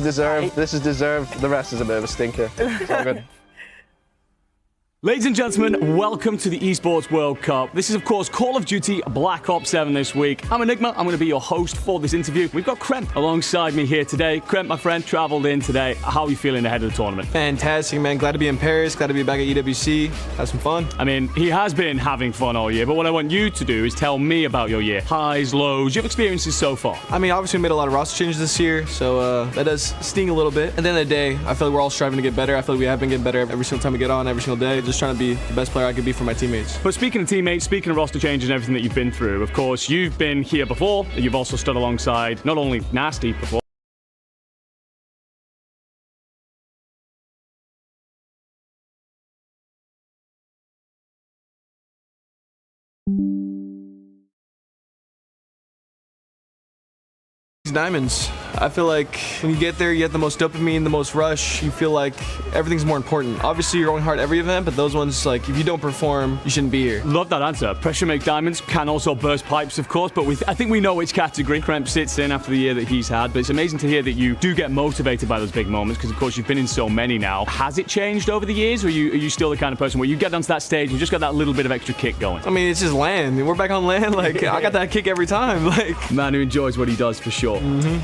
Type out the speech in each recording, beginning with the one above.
Deserved. This is deserved. The rest is a bit of a stinker. It's all good. Ladies and gentlemen, welcome to the Esports World Cup. This is, of course, Call of Duty Black Ops 7 this week. I'm Enigma. I'm going to be your host for this interview. We've got Kremp alongside me here today. Kremp, my friend, travelled in today. How are you feeling ahead of the tournament? Fantastic, man. Glad to be in Paris. Glad to be back at EWC. Have some fun. I mean, he has been having fun all year, but what I want you to do is tell me about your year. Highs, lows, your experiences so far. I mean, obviously we made a lot of roster changes this year, so that does sting a little bit. At the end of the day, I feel like we're all striving to get better. I feel like we have been getting better every single time we get on, every single day. Just trying to be the best player I could be for my teammates. But speaking of teammates, speaking of roster changes and everything that you've been through, of course, you've been here before. You've also stood alongside not only Nasty before, Diamonds. I feel like when you get there, you get the most dopamine, the most rush. You feel like everything's more important. Obviously, you're going hard every event, but those ones, like, if you don't perform, you shouldn't be here. Love that answer. Pressure make diamonds, can also burst pipes, of course, but I think we know which category Kremp sits in after the year that he's had. But it's amazing to hear that you do get motivated by those big moments, because, of course, you've been in so many now. Has it changed over the years, or are you still the kind of person where you get onto that stage and you just got that little bit of extra kick going? I mean, it's just land. We're back on land. Like, I got that kick every time. Like, man who enjoys what he does, for sure.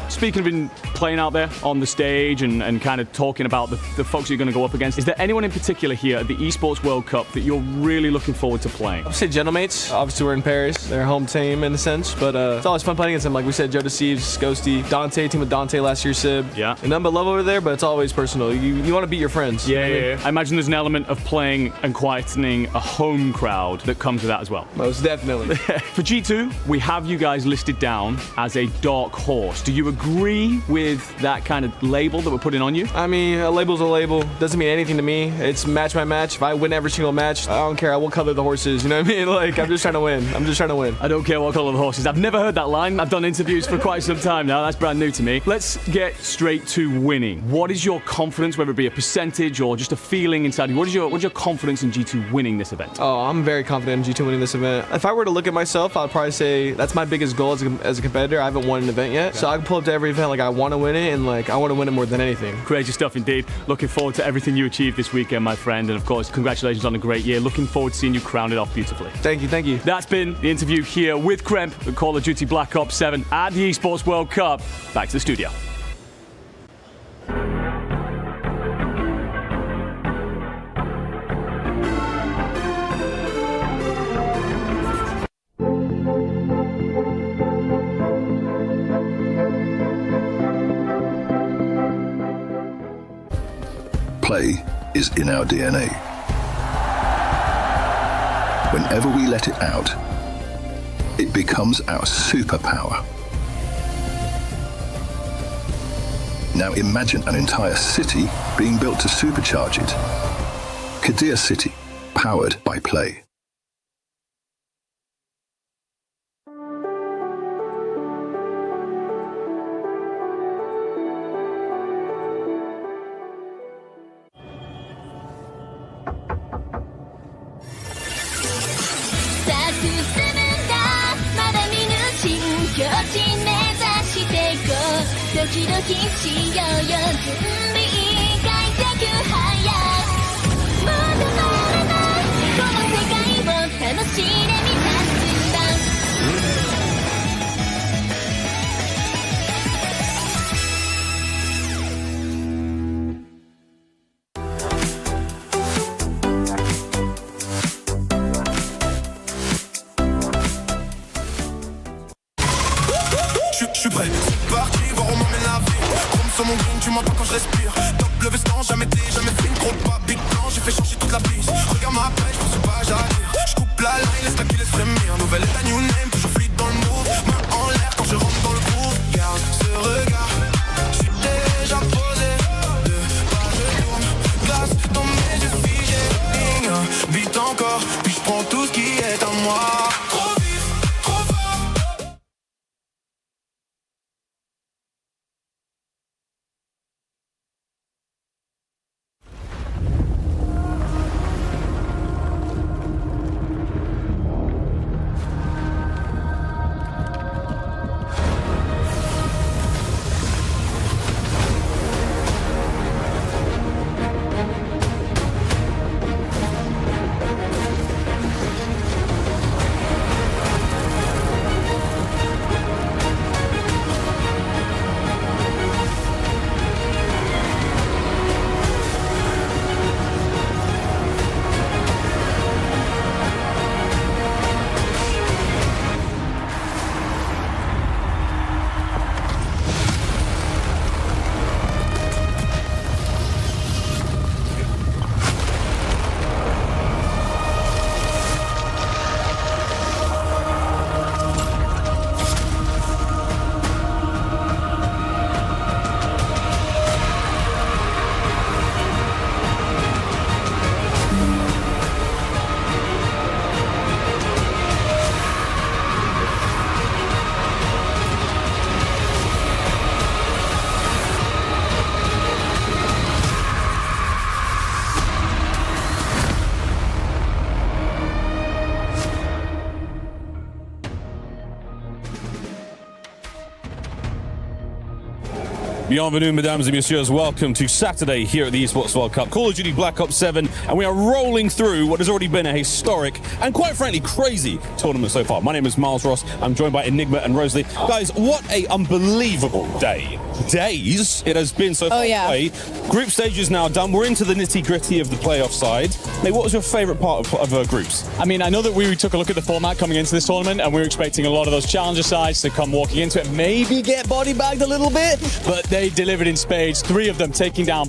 Speaking of been playing out there on the stage and kind of talking about the folks you're going to go up against, is there anyone in particular here at the Esports World Cup that you're really looking forward to playing? I would say Gentlemates. Obviously, we're in Paris. They're home team in a sense, but it's always fun playing against them. Like we said, Joe Deceives, Ghosty, Dante, team with Dante last year, Sib. Yeah. And none but love over there, but it's always personal. You want to beat your friends. Yeah. I imagine there's an element of playing and quietening a home crowd that comes with that as well. Most definitely. For G2, we have you guys listed down as a dark horse. Do you agree with that kind of label that we're putting on you? I mean, a label's a label. Doesn't mean anything to me. It's match by match. If I win every single match, I don't care. I will color the horses. You know what I mean? Like, I'm just trying to win. I'm just trying to win. I don't care what color the horses. I've never heard that line. I've done interviews for quite some time now. That's brand new to me. Let's get straight to winning. What is your confidence, whether it be a percentage or just a feeling inside you? What is your confidence in G2 winning this event? Oh, I'm very confident in G2 winning this event. If I were to look at myself, I'd probably say that's my biggest goal as a competitor. I haven't won an event yet. So I can pull up to every event like I want to win it, and like I want to win it more than anything. Crazy stuff indeed. Looking forward to everything you achieve this weekend, my friend. And of course, congratulations on a great year. Looking forward to seeing you crown it off beautifully. Thank you, thank you. That's been the interview here with Kremp at Call of Duty Black Ops 7 at the Esports World Cup. Back to the studio. Play is in our DNA. Whenever we let it out, it becomes our superpower. Now imagine an entire city being built to supercharge it. Kadir City, powered by Play. Je suis prêt, c'est parti, voir où m'emmène la vie. Chrome sur mon green, tu m'entends quand je respire. Top le veston, jamais fait une gros pas. Big plan, j'ai fait changer toute la piste. Regarde ma pêche, je pense pas à j'arrive. Je coupe la line, laisse la qui laisse frémir. Nouvelle état, new name, toujours fluide dans le move. Main en l'air quand je rentre dans le groove. Garde ce regard, j'suis déjà posé. Deux pas je tourne, glace dans mes yeux figés. Vite encore, puis je prends tout ce qui est à moi. Trop vite, trop fort. Bienvenue, mesdames et messieurs. Welcome to Saturday here at the Esports World Cup. Call of Duty Black Ops 7, and we are rolling through what has already been a historic and, quite frankly, crazy tournament so far. My name is Miles Ross. I'm joined by Enigma and Rosalie. Guys, what a unbelievable days it has been so far. Away. Group stage is now done. We're into the nitty-gritty of the playoff side. Mate, what was your favourite part of groups? I mean, I know that we took a look at the format coming into this tournament, and we were expecting a lot of those challenger sides to come walking into it, maybe get body bagged a little bit, but they delivered in spades, 3 of them taking down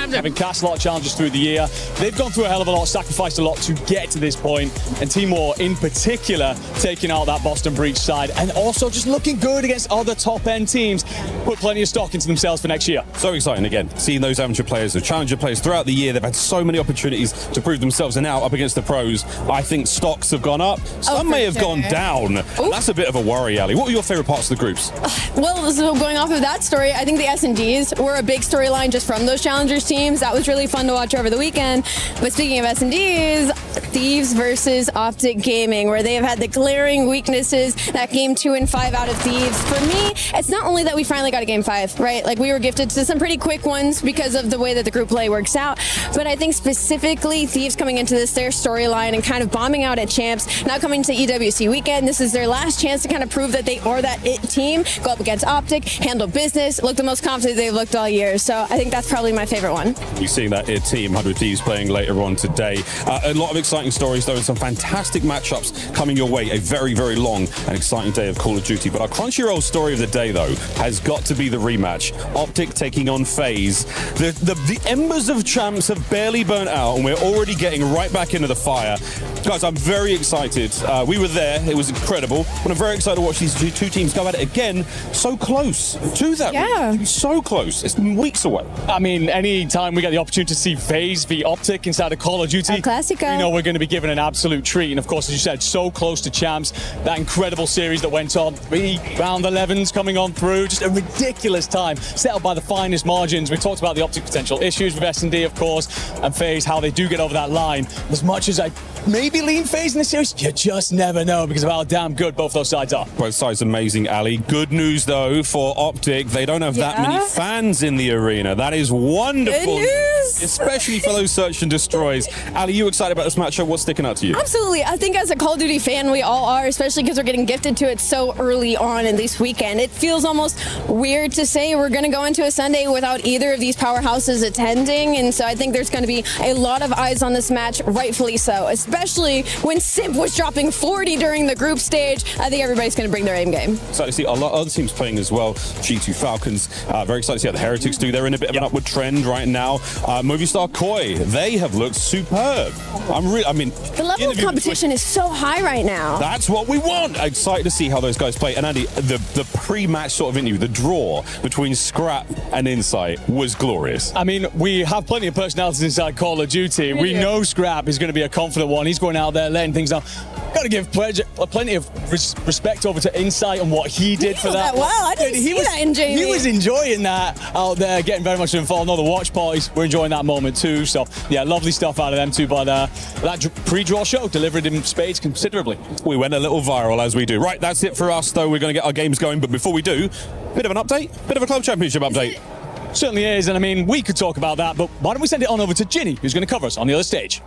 having cast a lot of challenges through the year. They've gone through a hell of a lot, sacrificed a lot to get to this point, and Team War in particular taking out that Boston Breach side, and also just looking good against other top-end teams. Put plenty of stock into themselves for next year. So exciting again, seeing those amateur players, the challenger players throughout the year. They've had so many opportunities to prove themselves, and now up against the pros, I think stocks have gone up. Some may have gone down. And that's a bit of a worry, Ali. What were your favourite parts of the groups? Well, so going off of that story, I think the S&Ds were a big storyline just from those challengers teams. That was really fun to watch over the weekend. But speaking of S&Ds, Thieves versus Optic Gaming, where they have had the glaring weaknesses. That game 2 and 5 out of Thieves. For me, it's not only that we finally got a game 5, right? Like, we were gifted to some pretty quick ones because of the way that the group play works out. But I think specifically Thieves coming into this, their storyline, and kind of bombing out at champs, now coming to EWC weekend, this is their last chance to kind of prove that they are that it team, go up against Optic, handle business, look the most confident they've looked all year. So I think that's probably my favorite one. You're seeing that team, 100 Thieves, playing later on today. A lot of exciting stories, though, and some fantastic matchups coming your way. A very, very long and exciting day of Call of Duty. But our Crunchyroll story of the day, though, has got to be the rematch. Optic taking on FaZe. The embers of champs have barely burnt out, and we're already getting right back into the fire. Guys, I'm very excited. We were there. It was incredible. And I'm very excited to watch these two teams go at it again. So close to that. Yeah. So close. It's weeks away. I mean, any time we get the opportunity to see FaZe v Optic inside of Call of Duty, El Clasico. you know we're going to be given an absolute treat. And of course, as you said, so close to champs. That incredible series that went on, 3 round 11s coming on through, just a ridiculous time, set up by the finest margins. We talked about the Optic potential issues with S&D, of course, and FaZe, how they do get over that line. As much as I maybe lean FaZe in this series, you just never know because of how damn good both those sides are. Both sides amazing, Ali. Good news, though, for Optic. They don't have that many fans in the arena. That is wonderful. Good news. Especially for those search and destroys. Ali, you excited about this matchup? What's sticking out to you? Absolutely. I think as a Call of Duty fan, we all are, especially because we're getting gifted to it so early on in this weekend. It feels almost weird to say we're going to go into a Sunday without either of these powerhouses attending, and so I think there's going to be a lot of eyes on this match, rightfully so, especially when Simp was dropping 40 during the group stage. I think everybody's going to bring their aim game. Excited to see a lot of other teams playing as well. G2 Falcons, very excited to see how the Heretics do. They're in a bit of an upward trend right now. Movistar Koi, they have looked superb. The level of competition is so high right now. That's what we want. Excited to see how those guys play. And Andy, the pre-match sort of interview, the draw between Scrap and Insight was glorious. I mean, we have plenty of personalities inside Call of Duty. We know Scrap is going to be a confident one. He's going out there letting things down. Got to give plenty of respect over to Insight and what he did for that. Well, I didn't see that in Jamie. He was enjoying that out there, getting very much involved. All the watch parties were enjoying that moment too. So, yeah, lovely stuff out of them too. But that pre-draw show delivered in spades considerably. We went a little viral, as we do. Right, that's it for us, though. We're going to get our games going. But before we do, bit of an update, bit of a club championship update. Certainly is, and I mean, we could talk about that, but why don't we send it on over to Ginny, who's going to cover us on the other stage.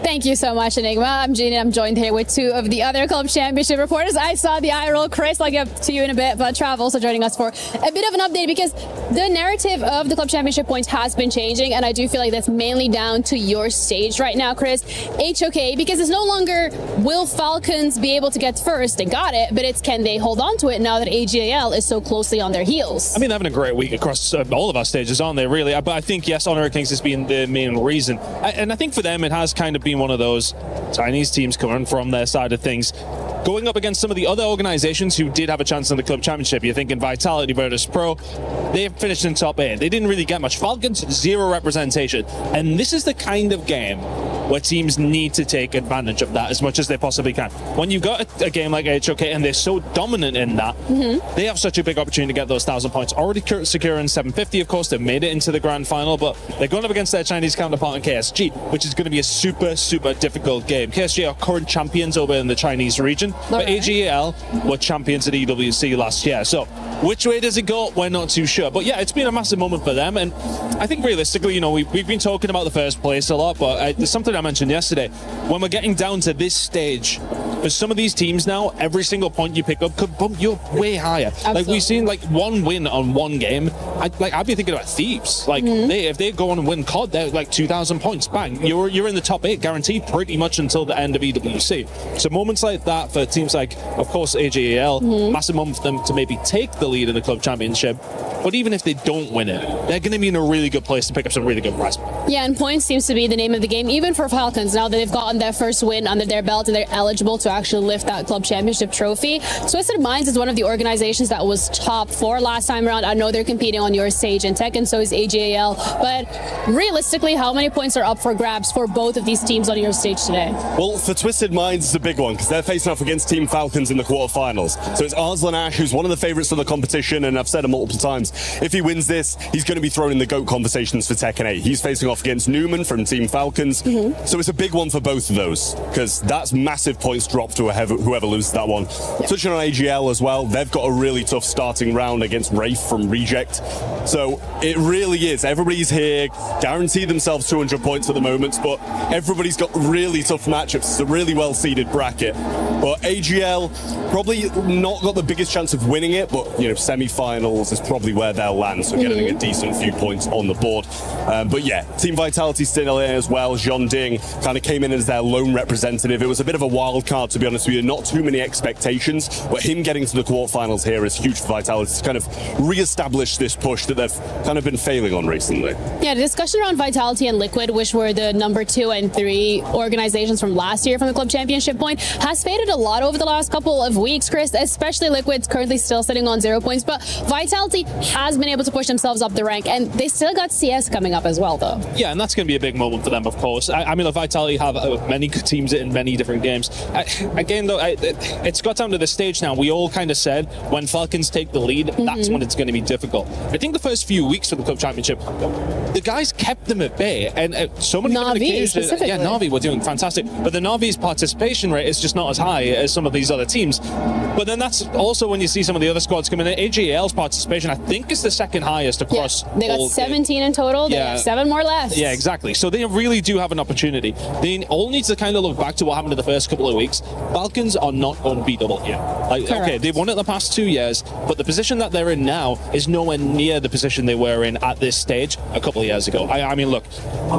Thank you so much, Enigma. I'm Jeannie. I'm joined here with 2 of the other club championship reporters. I saw the eye roll. Chris, I'll get to you in a bit, but Trav also joining us for a bit of an update because the narrative of the club championship points has been changing, and I do feel like that's mainly down to your stage right now, Chris. HOK, because it's no longer will Falcons be able to get first? They got it, but it's can they hold on to it now that AGAL is so closely on their heels? I mean, they're having a great week across all of our stages, aren't they, really? But I think, yes, Honor Kings has been the main reason. And I think for them, it has kind of been one of those Chinese teams coming from their side of things, going up against some of the other organizations who did have a chance in the club championship. You're thinking Vitality, Virtus Pro, they finished in top 8. They didn't really get much. Falcons, 0 representation. And this is the kind of game where teams need to take advantage of that as much as they possibly can. When you've got a game like HOK and they're so dominant in that, they have such a big opportunity to get those 1,000 points. Already securing 750, of course, they've made it into the grand final, but they're going up against their Chinese counterpart in KSG, which is going to be a super, super difficult game. KSG are current champions over in the Chinese region, but AGAL were champions at EWC last year. So which way does it go? We're not too sure. But yeah, it's been a massive moment for them. And I think realistically, we've been talking about the first place a lot, but there's something I mentioned yesterday. When we're getting down to this stage, for some of these teams now, every single point you pick up could bump you up way higher. Absolutely. Like we've seen one win on one game. I'd be thinking about Thieves. If they go on and win COD, they're 2,000 points. Bang, you're in the top 8 guaranteed pretty much until the end of EWC. So moments like that for teams like, of course, AGAL, massive moment for them to maybe take the lead in the club championship. But even if they don't win it, they're going to be in a really good place to pick up some really good prize money. Yeah, and points seems to be the name of the game, even for Falcons, now that they've gotten their first win under their belt and they're eligible to actually lift that club championship trophy. Twisted Minds is one of the organizations that was top 4 last time around. I know they're competing on your stage in Tech, and so is AGAL. But realistically, how many points are up for grabs for both of these teams on your stage today? Well, for Twisted Minds, it's a big one because they're facing off against Team Falcons in the quarterfinals. So it's Arslan Ash, who's one of the favourites of the competition, and I've said it multiple times, if he wins this, he's going to be thrown in the GOAT conversations for Tekken 8. He's facing off against Newman from Team Falcons. So it's a big one for both of those because that's massive points drop to whoever loses that one. Touching on AGL as well, they've got a really tough starting round against Wraith from Reject. So it really is. Everybody's here, guarantee themselves 200 points at the moment, but everybody's got really tough matchups. It's a really well-seeded bracket. But AGL probably not got the biggest chance of winning it, but semi-finals is probably where they'll land, so getting a decent few points on the board. But yeah, Team Vitality still in as well. Jean Ding kind of came in as their lone representative. It was a bit of a wild card, to be honest with you. Not too many expectations, but him getting to the quarterfinals here is huge for Vitality to kind of re-establish this push that they've kind of been failing on recently. Yeah, the discussion around Vitality and Liquid, which were the number 2 and 3 organizations from last year from the club championship point, has faded a lot over the last couple of weeks, Chris, especially Liquid's currently still sitting on 0 points, but Vitality has been able to push themselves up the rank, and they still got CS coming up as well, though. Yeah, and that's going to be a big moment for them, of course. I mean, Vitality have many good teams in many different games. Again, though, it's got down to the stage now. We all kind of said when Falcons take the lead, that's when it's going to be difficult. I think the first few weeks for the club championship, the guys kept them at bay, and so many Na'Vi specifically. Yeah, Na'Vi were doing fantastic, but the Na'Vi's participation rate is just not as high as some of these other teams. But then that's also when you see some of the other squads come in. AGL's participation, I think, is the second highest across. They got 17 in total. They have 7 more left. Yeah, exactly. So they really do have an opportunity. They all need to kind of look back to what happened in the first couple of weeks. Falcons are not unbeatable here. Okay, they've won it the past 2 years, but the position that they're in now is nowhere near the position they were in at this stage a couple of years ago. I mean, look,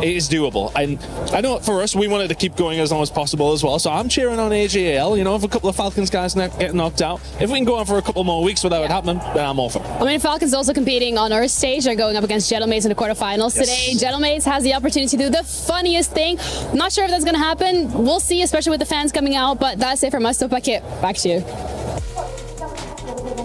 it is doable. And I know for us, we wanted to keep going as long as possible as well. So I'm cheering on AGL. If a couple of Falcons guys get knocked out, if we can go on for a couple more weeks without it happening, then I'm all for it. I mean, Falcons also competing on our stage. They're going up against Gentlemates in the quarterfinals today. Gentlemates has the opportunity to do the funniest thing. Not sure if that's going to happen. We'll see, especially with the fans coming out. But that's it from us. So, back to you.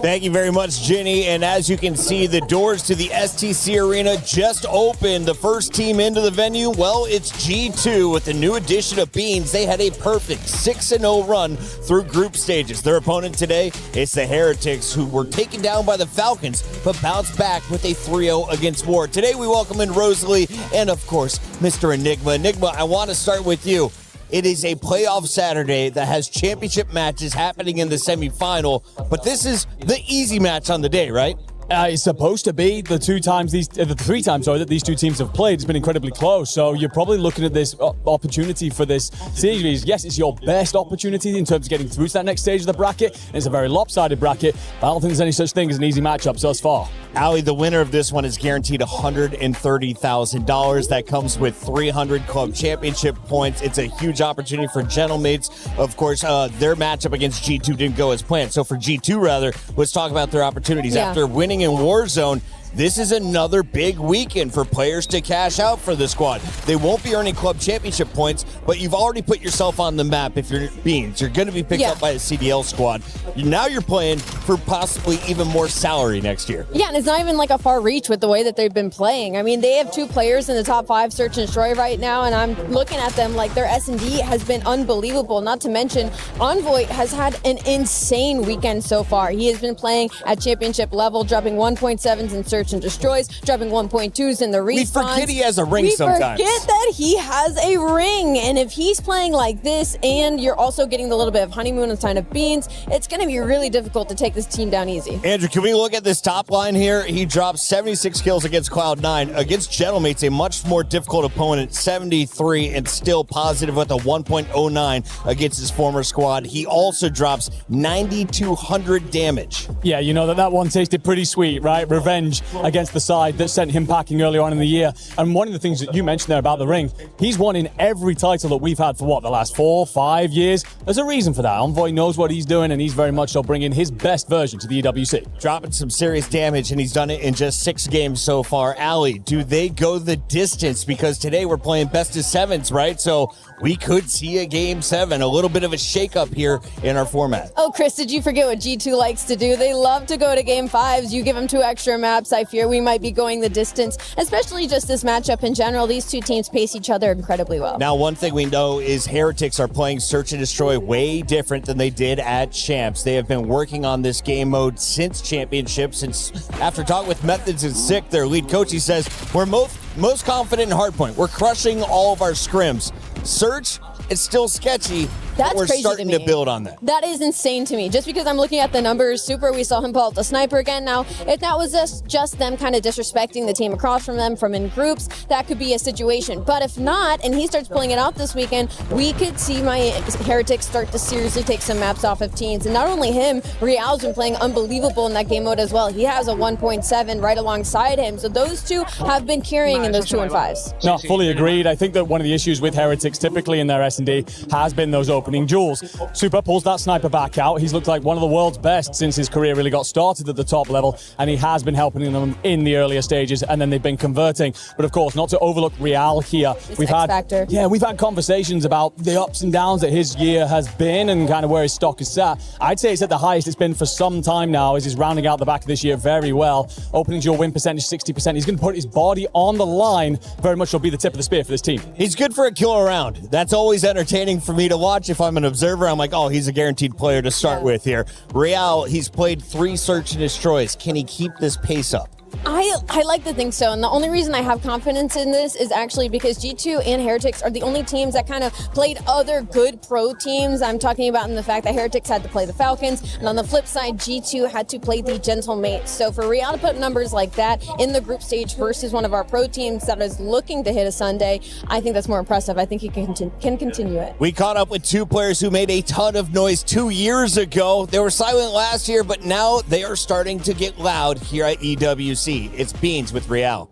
Thank you very much, Jenny. And as you can see, the doors to the STC Arena just opened. The first team into the venue, well, it's G2 with the new addition of Beans. They had a perfect 6-0 run through group stages. Their opponent today is the Heretics, who were taken down by the Falcons, but bounced back with a 3-0 against War. Today, we welcome in Rosalie and, of course, Mr. Enigma. Enigma, I want to start with you. It is a playoff Saturday that has championship matches happening in the semifinal, but this is the easy match on the day, right? It's supposed to be. The 3 times that these two teams have played, it's been incredibly close. So you're probably looking at this opportunity for this series. Yes, it's your best opportunity in terms of getting through to that next stage of the bracket. It's a very lopsided bracket, but I don't think there's any such thing as an easy matchup thus far. Ali, the winner of this one is guaranteed $130,000. That comes with 300 club championship points. It's a huge opportunity for Gentlemates. Of course, their matchup against G2 didn't go as planned. So for G2, let's talk about their opportunities. After winning in Warzone, this is another big weekend for players to cash out for the squad. They won't be earning club championship points, but you've already put yourself on the map if you're Beans. You're going to be picked up by a CDL squad. Now you're playing for possibly even more salary next year. Yeah, and it's not even like a far reach with the way that they've been playing. I mean, they have 2 players in the top 5 search and destroy right now, and I'm looking at them like their S&D has been unbelievable. Not to mention, Envoy has had an insane weekend so far. He has been playing at championship level, dropping 1.7s in search and destroys, dropping 1.2s in the respawns. We forget he has a ring sometimes. We forget that he has a ring, and if he's playing like this, and you're also getting the little bit of honeymoon and sign of Beans, it's going to be really difficult to take this team down easy. Andrew, can we look at this top line here? He dropped 76 kills against Cloud9. Against Gentlemates, a much more difficult opponent, 73, and still positive with a 1.09 against his former squad. He also drops 9,200 damage. Yeah, you know that one tasted pretty sweet, right? Revenge against the side that sent him packing earlier on in the year. And one of the things that you mentioned there about the ring, he's won in every title that we've had for the last 4-5 years. There's a reason for that. Envoy knows what he's doing, and he's very much so bringing his best version to the EWC. Dropping some serious damage, and he's done it in just 6 games so far. Ali, do they go the distance? Because today we're playing best of 7s, right? So we could see a game 7, a little bit of a shakeup here in our format. Oh, Chris, did you forget what G2 likes to do? They love to go to game 5s. You give them 2 extra maps. I fear we might be going the distance, especially just this matchup in general. These 2 teams pace each other incredibly well. Now, one thing we know is Heretics are playing Search and Destroy way different than they did at Champs. They have been working on this game mode since Championship, since after talk with Methods and Sick, their lead coach, he says, we're most confident in Hardpoint. We're crushing all of our scrims. Search, it's still sketchy, That's but we're crazy starting to build on that. That is insane to me. Just because I'm looking at the numbers, Super, we saw him pull out the sniper again. Now, if that was just them kind of disrespecting the team across from them from in groups, that could be a situation. But if not, and he starts pulling it out this weekend, we could see my Heretics start to seriously take some maps off of teams. And not only him, Real's been playing unbelievable in that game mode as well. He has a 1.7 right alongside him. So those 2 have been carrying in those 2 and 5s. No, fully agreed. I think that one of the issues with Heretics typically in their S&D has been those opening duels. Super pulls that sniper back out. He's looked like one of the world's best since his career really got started at the top level, and he has been helping them in the earlier stages, and then they've been converting. But of course, not to overlook Real here. We've had conversations about the ups and downs that his year has been and kind of where his stock is sat. I'd say it's at the highest it's been for some time now, as he's rounding out the back of this year very well. Opening duel win percentage 60%. He's going to put his body on the line. Very much will be the tip of the spear for this team. He's good for a kill around. That's always entertaining for me to watch. If I'm an observer, I'm like, oh, he's a guaranteed player to start with here. Real, he's played 3 search and destroys. Can he keep this pace up? I like to think so, and the only reason I have confidence in this is actually because G2 and Heretics are the only teams that kind of played other good pro teams. I'm talking about in the fact that Heretics had to play the Falcons, and on the flip side, G2 had to play the Gentlemates. So for Real to put numbers like that in the group stage versus one of our pro teams that is looking to hit a Sunday, I think that's more impressive. I think he can continue it. We caught up with 2 players who made a ton of noise 2 years ago. They were silent last year, but now they are starting to get loud here at EWC. It's Beans with Real.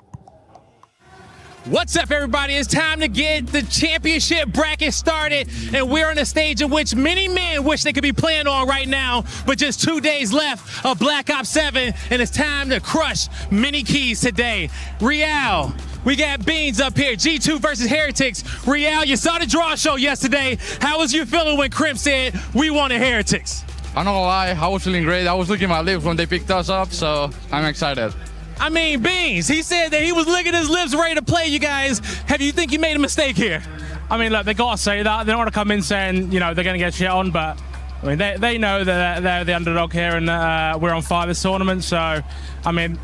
What's up, everybody? It's time to get the championship bracket started, and we're on a stage in which many men wish they could be playing on right now, but just 2 days left of Black Ops 7, and it's time to crush many keys today. Real, we got Beans up here, G2 versus Heretics. Real, you saw the draw show yesterday. How was you feeling when Crimp said we wanted Heretics? I'm not gonna lie, I was feeling great. I was licking my lips when they picked us up, so I'm excited. I mean, Beans, he said that he was licking his lips ready to play you guys. You think you made a mistake here? I mean, look, they got to say that. They don't want to come in saying, they're going to get shit on, but I mean, they know that they're the underdog here and we're on fire this tournament. So, I mean,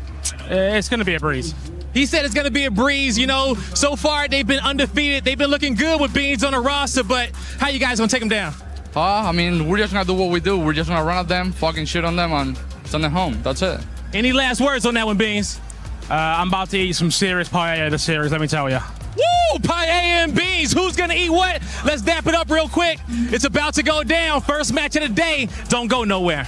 it's going to be a breeze. He said it's going to be a breeze. So far they've been undefeated. They've been looking good with Beans on the roster, but how you guys going to take them down? I mean, we're just going to do what we do. We're just going to run at them, fucking shit on them, and send them home. That's it. Any last words on that one, Beans? I'm about to eat some serious paella this series, let me tell you. Woo! Paella and Beans. Who's going to eat what? Let's dap it up real quick. It's about to go down. First match of the day. Don't go nowhere.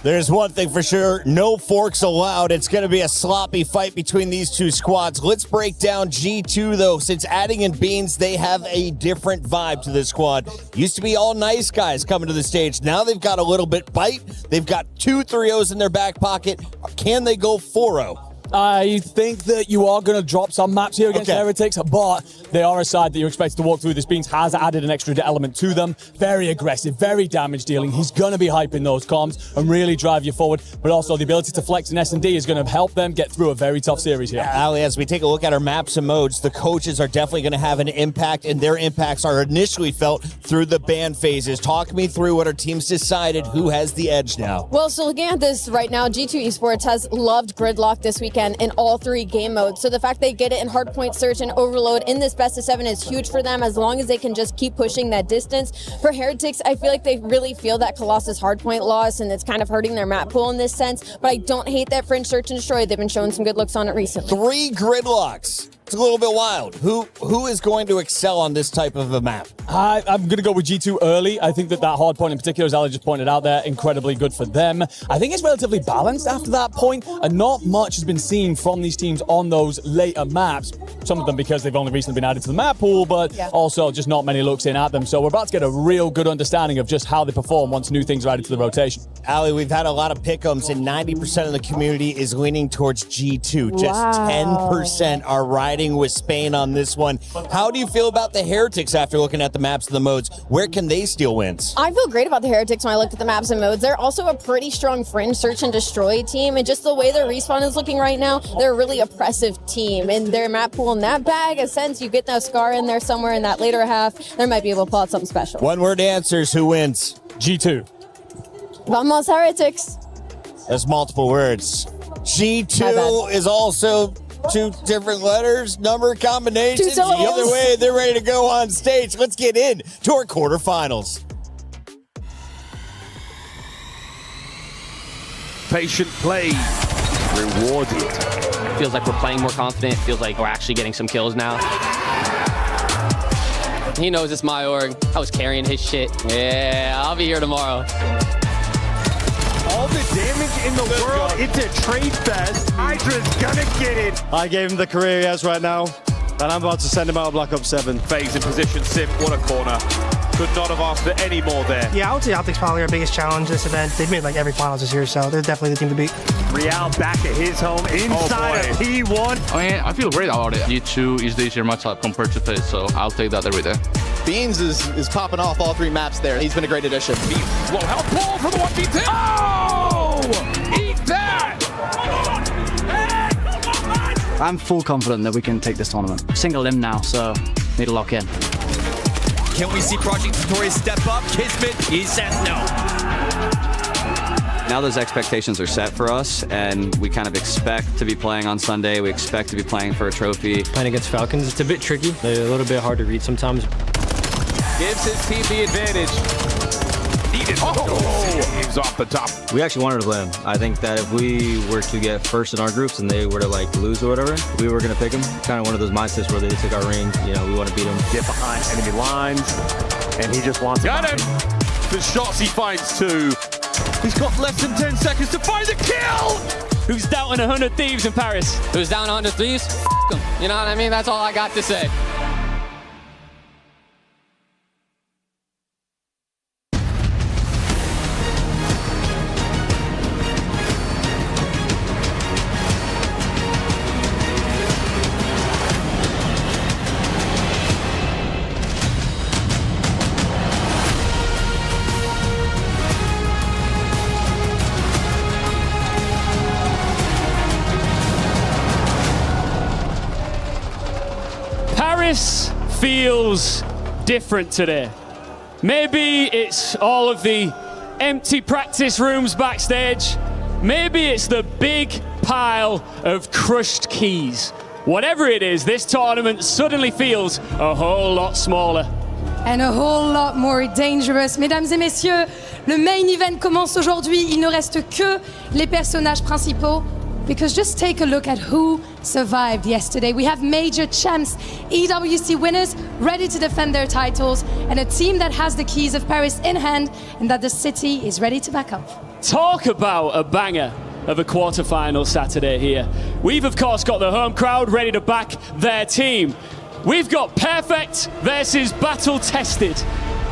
There's one thing for sure, no forks allowed. It's going to be a sloppy fight between these two squads. Let's break down G2, though. Since adding in Beans, they have a different vibe to this squad. Used to be all nice guys coming to the stage. Now they've got a little bit bite. They've got 2 3-0s in their back pocket. Can they go 4-0? I think that you are going to drop some maps here against Heretics, but they are a side that you're expected to walk through. This Beans has added an extra element to them. Very aggressive, very damage dealing. He's going to be hyping those comms and really drive you forward, but also the ability to flex in S&D is going to help them get through a very tough series here. Ali, as we take a look at our maps and modes, the coaches are definitely going to have an impact, and their impacts are initially felt through the ban phases. Talk me through what our teams decided, who has the edge now. Well, so looking at this right now, G2 Esports has loved Gridlock this weekend in all 3 game modes. So the fact they get it in Hardpoint Search and Overload in this best of 7 is huge for them, as long as they can just keep pushing that distance. For Heretics, I feel like they really feel that Colossus Hardpoint loss, and it's kind of hurting their map pool in this sense. But I don't hate that Fringe Search and Destroy. They've been showing some good looks on it recently. 3 Gridlocks. It's a little bit wild. Who is going to excel on this type of a map? I'm going to go with G2 early. I think that hard point in particular, as Ali just pointed out there, incredibly good for them. I think it's relatively balanced after that point, and not much has been seen from these teams on those later maps. Some of them because they've only recently been added to the map pool, but also just not many looks in at them. So we're about to get a real good understanding of just how they perform once new things are added to the rotation. Ali, we've had a lot of pick'ems, and 90% of the community is leaning towards G2. Just 10% are riding with Spain on this one. How do you feel about the Heretics after looking at the maps and the modes? Where can they steal wins? I feel great about the Heretics when I looked at the maps and modes. They're also a pretty strong Fringe Search and Destroy team, and just the way their respawn is looking right now, they're a really oppressive team. And their map pool in that bag, a sense you get that Scar in there somewhere in that later half, they might be able to pull out something special. One-word answers. Who wins? G2. Vamos Heretics. That's multiple words. G2 is also 2 different letters, number combinations. The other way, they're ready to go on stage. Let's get in to our quarterfinals. Patient play rewarded. Feels like we're playing more confident. Feels like we're actually getting some kills now. He knows it's my org. I was carrying his shit. Yeah, I'll be here tomorrow. All the damage in the world, it's a trade fest. Hydra's gonna get it. I gave him the career he has right now, and I'm about to send him out of Black Ops 7. Phase in position, Sim, what a corner. Could not have asked for any more there. Yeah, I would say Optic's probably our biggest challenge this event. They've made like every finals this year, so they're definitely the team to beat. Real back at his home inside of P1. I mean, I feel great about it. G2 is the easier matchup compared to FaZe, so I'll take that every day. Beans is popping off all 3 maps there. He's been a great addition. Low health pull for the 1v2. Oh! Eat that! I'm full confident that we can take this tournament. Single limb now, so need to lock in. Can we see Project Notorious step up? Kismet, he says no. Now those expectations are set for us, and we kind of expect to be playing on Sunday. We expect to be playing for a trophy. Playing against Falcons, it's a bit tricky. They're a little bit hard to read sometimes. Gives his team the advantage. Needed. Oh, he's off the top. We actually wanted to play them. I think that if we were to get first in our groups and they were to like lose or whatever, we were going to pick them. Kind of one of those mindsets where they took our range. You know, we want to beat them. Get behind enemy lines, and he just wants Got him. The shots he finds too. He's got less than 10 seconds to find the kill. Who's doubting 100 Thieves in Paris? Who's down 100 Thieves? F them. You know what I mean? That's all I got to say. Paris feels different today. Maybe it's all of the empty practice rooms backstage. Maybe it's the big pile of crushed keys. Whatever it is, this tournament suddenly feels a whole lot smaller. And a whole lot more dangerous. Mesdames et messieurs, le main event commence aujourd'hui. Il ne reste que les personnages principaux. because just take a look at who survived yesterday. We have major champs, EWC winners, ready to defend their titles, and a team that has the keys of Paris in hand and that the city is ready to back up. Talk about a banger of a quarter-final Saturday here. We've, of course, got the home crowd ready to back their team. We've got Perfect versus Battle Tested.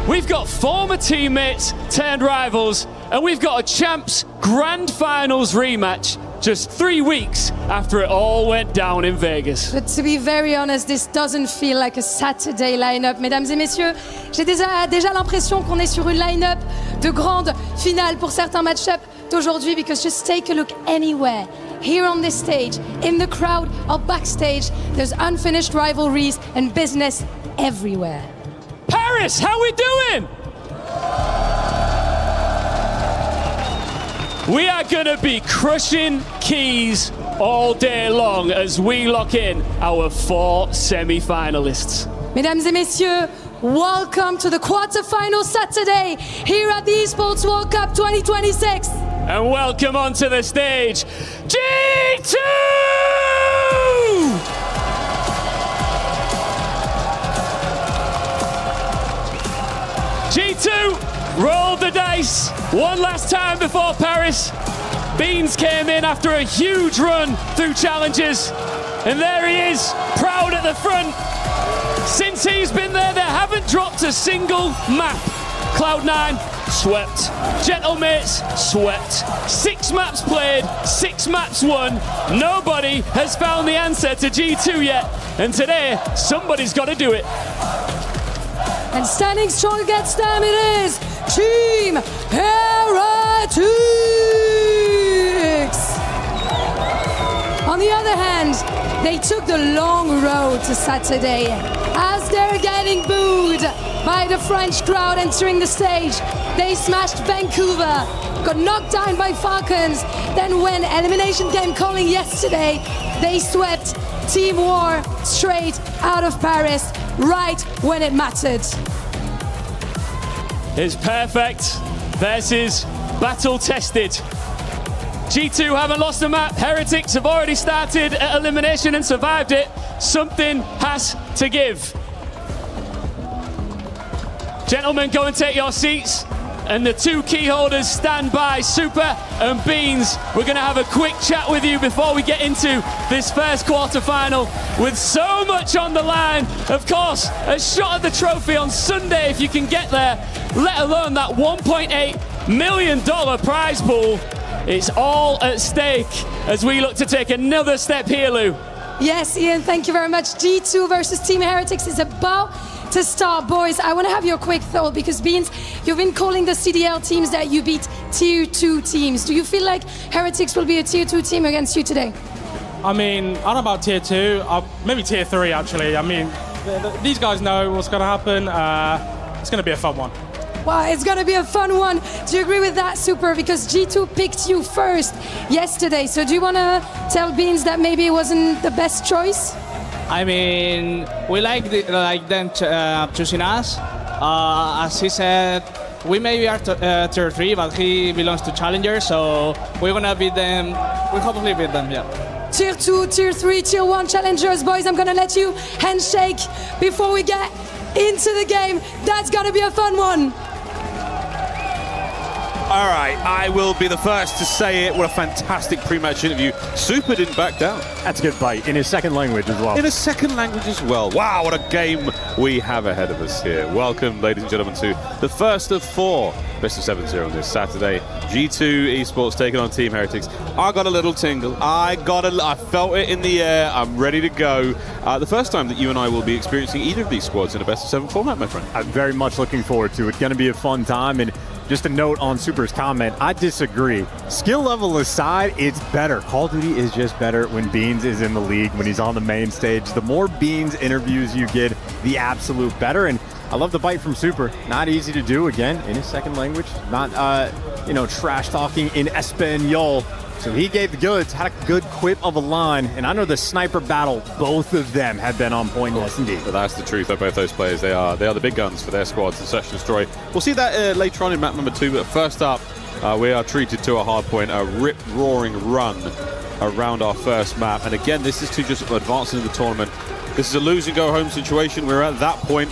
We've got former teammates turned rivals, and we've got a Champs Grand Finals rematch just 3 weeks after it all went down in Vegas. But to be very honest, this doesn't feel like a Saturday lineup, mesdames et messieurs. J'ai déjà l'impression qu'on est sur une line-up de grande finale pour certains match-up d'aujourd'hui, because just take a look anywhere. Here on this stage, in the crowd or backstage, there's unfinished rivalries and business everywhere. Paris, how we doing? We are going to be crushing keys all day long as we lock in our 4 semi-finalists. Mesdames et messieurs, welcome to the quarterfinal Saturday here at the Esports World Cup 2026. And welcome onto the stage, G2! G2 rolled the dice one last time before Paris. Beans came in after a huge run through challenges, and there he is, proud at the front. Since he's been there, they haven't dropped a single map. Cloud9 swept, Gentlemates swept, 6 maps played, 6 maps won. Nobody has found the answer to G2 yet, and today somebody's got to do it. And standing strong against them, it is Team Heretics! On the other hand, they took the long road to Saturday as they're getting booed by the French crowd entering the stage. They smashed Vancouver, got knocked down by Falcons. Then when elimination came calling yesterday, they swept Team War straight out of Paris right when it mattered. It's Perfect versus Battle Tested. G2 haven't lost a map. Heretics have already started at elimination and survived it. Something has to give. Gentlemen, go and take your seats. And the 2 key holders stand by, Super and Beans. We're going to have a quick chat with you before we get into this first quarter-final with so much on the line. Of course, a shot at the trophy on Sunday if you can get there, let alone that $1.8 million prize pool. It's all at stake as we look to take another step here, Lou. Yes, Ian, thank you very much. G2 versus Team Heretics is about to start. Boys, I want to have your quick thought, because Beans, you've been calling the CDL teams that you beat tier 2 teams. Do you feel like Heretics will be a tier 2 team against you today? I mean, I don't know about tier 2, maybe tier 3 actually. I mean, these guys know what's going to happen. It's going to be a fun one. Well, it's going to be a fun one. Do you agree with that, Super? Because G2 picked you first yesterday. So do you want to tell Beans that maybe it wasn't the best choice? I mean, we like them choosing us. As he said, we maybe are tier 3, but he belongs to Challenger, so we're going to beat them. We'll hopefully beat them, yeah. Tier 2, Tier 3, Tier 1 challengers. Boys, I'm going to let you handshake before we get into the game. That's going to be a fun one. All right, I will be the first to say it. What a fantastic pre-match interview. Super didn't back down. That's a good bite, in his second language as well. In a second language as well. Wow, what a game we have ahead of us here. Welcome, ladies and gentlemen, to the first of 4 best of 7 here on this Saturday. G2 Esports taking on Team Heretics. I got a little tingle. I felt it in the air. I'm ready to go. The first time that you and I will be experiencing either of these squads in a best of 7 format, my friend. I'm very much looking forward to it. It's going to be a fun time. And just a note on Super's comment, I disagree. Skill level aside, it's better. Call of Duty is just better when Beans is in the league, when he's on the main stage. The more Beans interviews you get, the absolute better. And I love the bite from Super. Not easy to do, again, in his second language. Not, trash talking in Espanol. So he gave the goods, had a good quip of a line, and I know the sniper battle, both of them have been on point in S&D. But that's the truth of both those players. They are the big guns for their squads in Search and Destroy. We'll see that later on in map number 2, but first up, we are treated to a hard point, a rip-roaring run around our first map. And again, this is to just advancing in the tournament. This is a lose and go home situation. We're at that point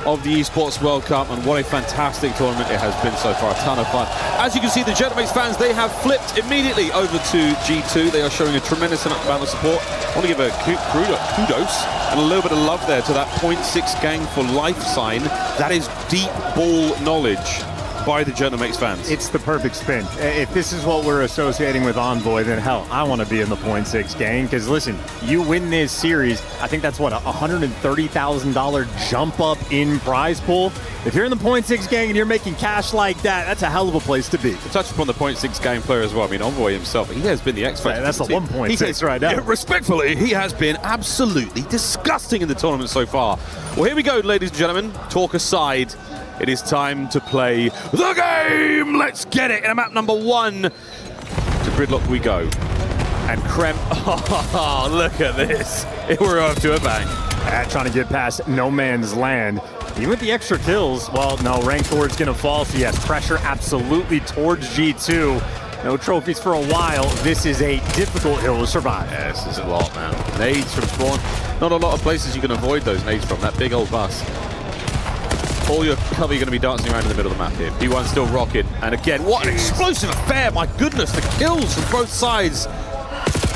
of the Esports World Cup, and what a fantastic tournament it has been so far. A ton of fun. As you can see, the Genomates fans, they have flipped immediately over to G2. They are showing a tremendous amount of support. I want to give a kudos and a little bit of love there to that 0.6 gang for life sign. That is deep ball knowledge by the Genomates fans. It's the perfect spin. If this is what we're associating with Envoy, then hell, I want to be in the 0.6 gang, because listen, you win this series, I think that's what, a $130,000 jump up in prize pool. If you're in the 0.6 gang and you're making cash like that, that's a hell of a place to be. To touch upon the 0.6 gang player as well, I mean, Envoy himself, he has been the X factor. That's the 1.6 right now. Yeah, respectfully, he has been absolutely disgusting in the tournament so far. Well, here we go, ladies and gentlemen. Talk aside, it is time to play the game. Let's get it. In map number 1, to Gridlock we go. And Krem, oh, look at this. We're off to a bang. Trying to get past no man's land. Even with the extra kills, well, no, rank forward's going to fall, so yes, pressure absolutely towards G2. No trophies for a while. This is a difficult hill to survive. Yeah, this is a lot, man. Nades from spawn. Not a lot of places you can avoid those nades from. That big old bus. All your cover, you're going to be dancing around in the middle of the map here. P1 still rocking. And again, what an explosive affair. My goodness, the kills from both sides.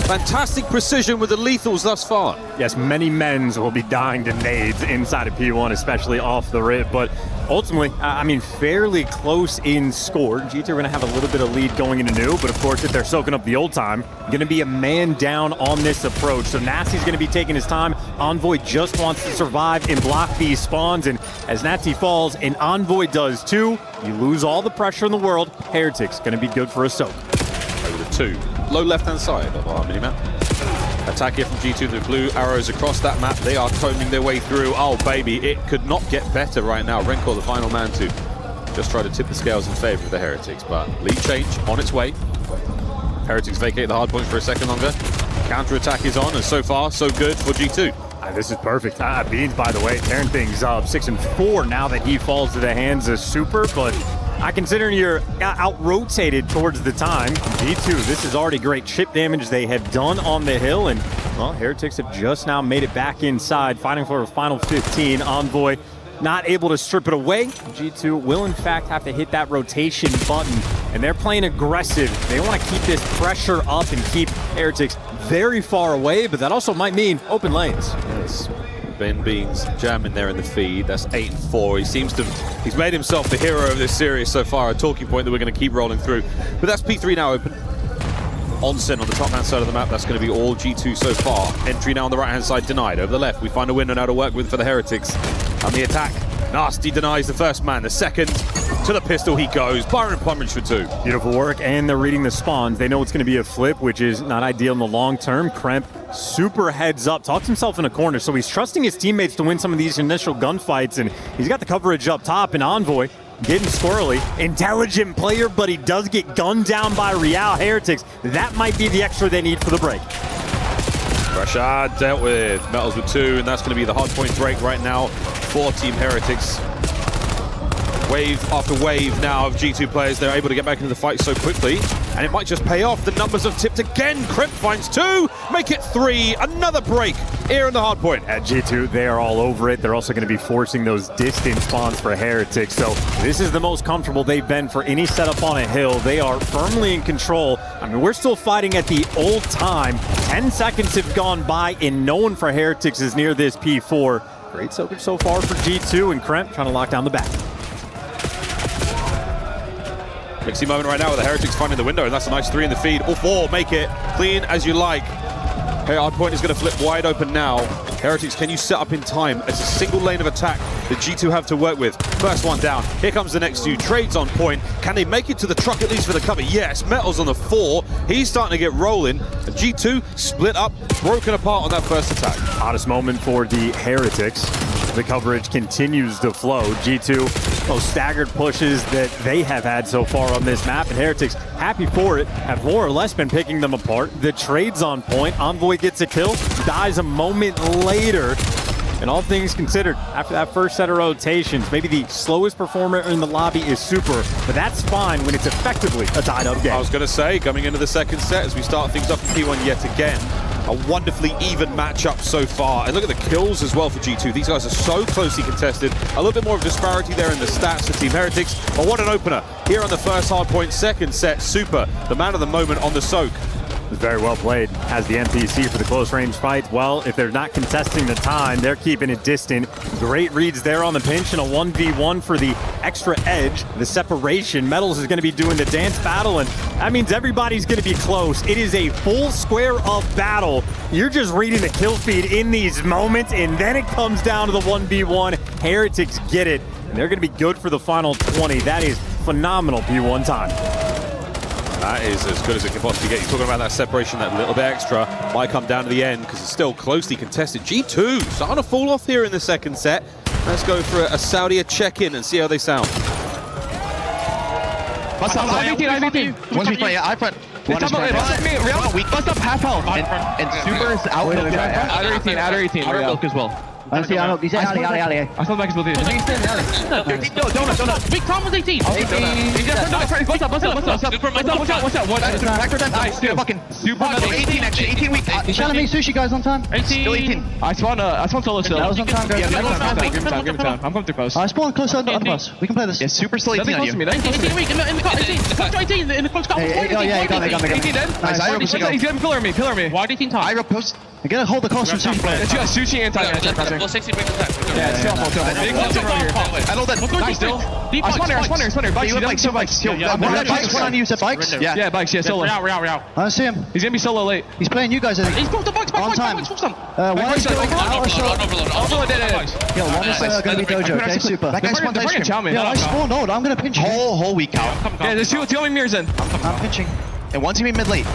Fantastic precision with the lethals thus far. Yes, many men's will be dying to nades inside of P1, especially off the rip. But ultimately, I mean, fairly close in score. G2 are going to have a little bit of lead going into new. But of course, if they're soaking up the old time, going to be a man down on this approach. So Nasty's going to be taking his time. Envoy just wants to survive and block these spawns. And as Nasty falls, and Envoy does too, you lose all the pressure in the world. Heretic's going to be good for a soak. Over to 2. Low left-hand side of our minimap. Attack here from G2, the blue arrows across that map. They are combing their way through. Oh, baby, it could not get better right now. Renkor, the final man, to just try to tip the scales in favor of the Heretics, but lead change on its way. Heretics vacate the hard point for a second longer. Counter-attack is on, and so far, so good for G2. This is perfect. Beans, by the way, tearing things up. 6-4 now that he falls to the hands of Super, but considering you're out-rotated towards the time, G2, this is already great chip damage they have done on the hill, and, well, Heretics have just now made it back inside, fighting for a final 15. Envoy not able to strip it away. G2 will, in fact, have to hit that rotation button, and they're playing aggressive. They want to keep this pressure up and keep Heretics very far away, but that also might mean open lanes. Yes. Ben Beans jamming there in the feed. That's 8-4. He's made himself the hero of this series so far, a talking point that we're going to keep rolling through. But that's P3 now open. Onsen on the top-hand side of the map. That's going to be all G2 so far. Entry now on the right-hand side denied. Over the left, we find a window now to work with for the Heretics. On the attack, Nasty denies the first man. The second, to the pistol he goes. Byron plumage for 2. Beautiful work, and they're reading the spawns. They know it's going to be a flip, which is not ideal in the long term. Kremp, super heads up, talks himself in a corner, so he's trusting his teammates to win some of these initial gunfights, and he's got the coverage up top, and Envoy getting squirrely. Intelligent player, but he does get gunned down by Real. Heretics, that might be the extra they need for the break. Rashad dealt with. Metals with 2, and that's going to be the hard point break right now for Team Heretics. Wave after wave now of G2 players. They're able to get back into the fight so quickly, and it might just pay off. The numbers have tipped again. Kremp finds 2, make it 3. Another break here in the hard point. At G2, they are all over it. They're also going to be forcing those distance spawns for Heretics. So this is the most comfortable they've been for any setup on a hill. They are firmly in control. I mean, we're still fighting at the old time. 10 seconds have gone by, and no one for Heretics is near this P4. Great soakage so far for G2, and Kremp trying to lock down the back. Mixy moment right now with the Heretics finding the window, and that's a nice 3 in the feed. All 4 make it clean as you like. Hey, our point is going to flip wide open now. Heretics, can you set up in time? It's a single lane of attack that G2 have to work with. First one down. Here comes the next 2. Trades on point. Can they make it to the truck at least for the cover? Yes. Metals on the 4. He's starting to get rolling. And G2 split up, broken apart on that first attack. Hottest moment for the Heretics. The coverage continues to flow. G2, those staggered pushes that they have had so far on this map, and Heretics, happy for it, have more or less been picking them apart. The trade's on point. Envoy gets a kill, dies a moment later. And all things considered, after that first set of rotations, maybe the slowest performer in the lobby is Super, but that's fine when it's effectively a tied-up game. I was going to say, coming into the second set, as we start things off in P1 yet again, a wonderfully even matchup so far. And look at the kills as well for G2. These guys are so closely contested. A little bit more of disparity there in the stats for Team Heretics. But what an opener here on the first hardpoint. Second set, Super, the man of the moment on the soak. Very well played. Has the MPC for the close range fight. Well, if they're not contesting the time, they're keeping it distant. Great reads there on the pinch and a 1v1 for the extra edge. The separation. Metals is going to be doing the dance battle, and that means everybody's going to be close. It is a full square of battle. You're just reading the kill feed in these moments, and then it comes down to the 1v1. Heretics get it, and they're going to be good for the final 20. That is phenomenal P1 time. That is as good as it can possibly get. You're talking about that separation, that little bit extra might come down to the end because it's still closely contested. G2 starting to fall off here in the second set. Let's go for a Saudi check-in and see how they sound. Bust up, I-18. One's front, yeah, I-front. Bust up half health. And Super's out. Outer 18, outer milk as well. I see, I know. He's alley. I saw the back is both. Donut. Big Tom was 18. Bust up. Watch out. Back for them. Nice, fucking Super. 18 actually. 18 weak. You telling me sushi guys on time? 18. 18. I spawn solo still. That was on time, guys. Give him time. I'm coming through post. I spawned close under us. We can play this. Yeah, Super still 18 on you. 18 weak. In the close. 18. In the close. Yeah, you got me. 18 dead. Nice. He's gonna pillar me. Why 18 time? I post. I gotta hold the cost from sushi player. It's got sushi and time. Well, 60 brings us back. Yeah, it's careful. I know that. Nice still. I spawn here. Bikes. You like so bikes. Bikes on you, said bikes? Yeah, bikes. Yeah, solo. I don't see him. He's gonna be solo late. He's playing you guys, I think. He's both the bikes. On time. One is going out or so. Overload dead. Yeah, one is gonna be Dojo, okay? Super. That guy's spawned ice cream. Yeah, I spawned old. I'm gonna pinch you. Whole week out. Yeah, there's two only mirrors in. I'm pinching. And one's gonna be mid late.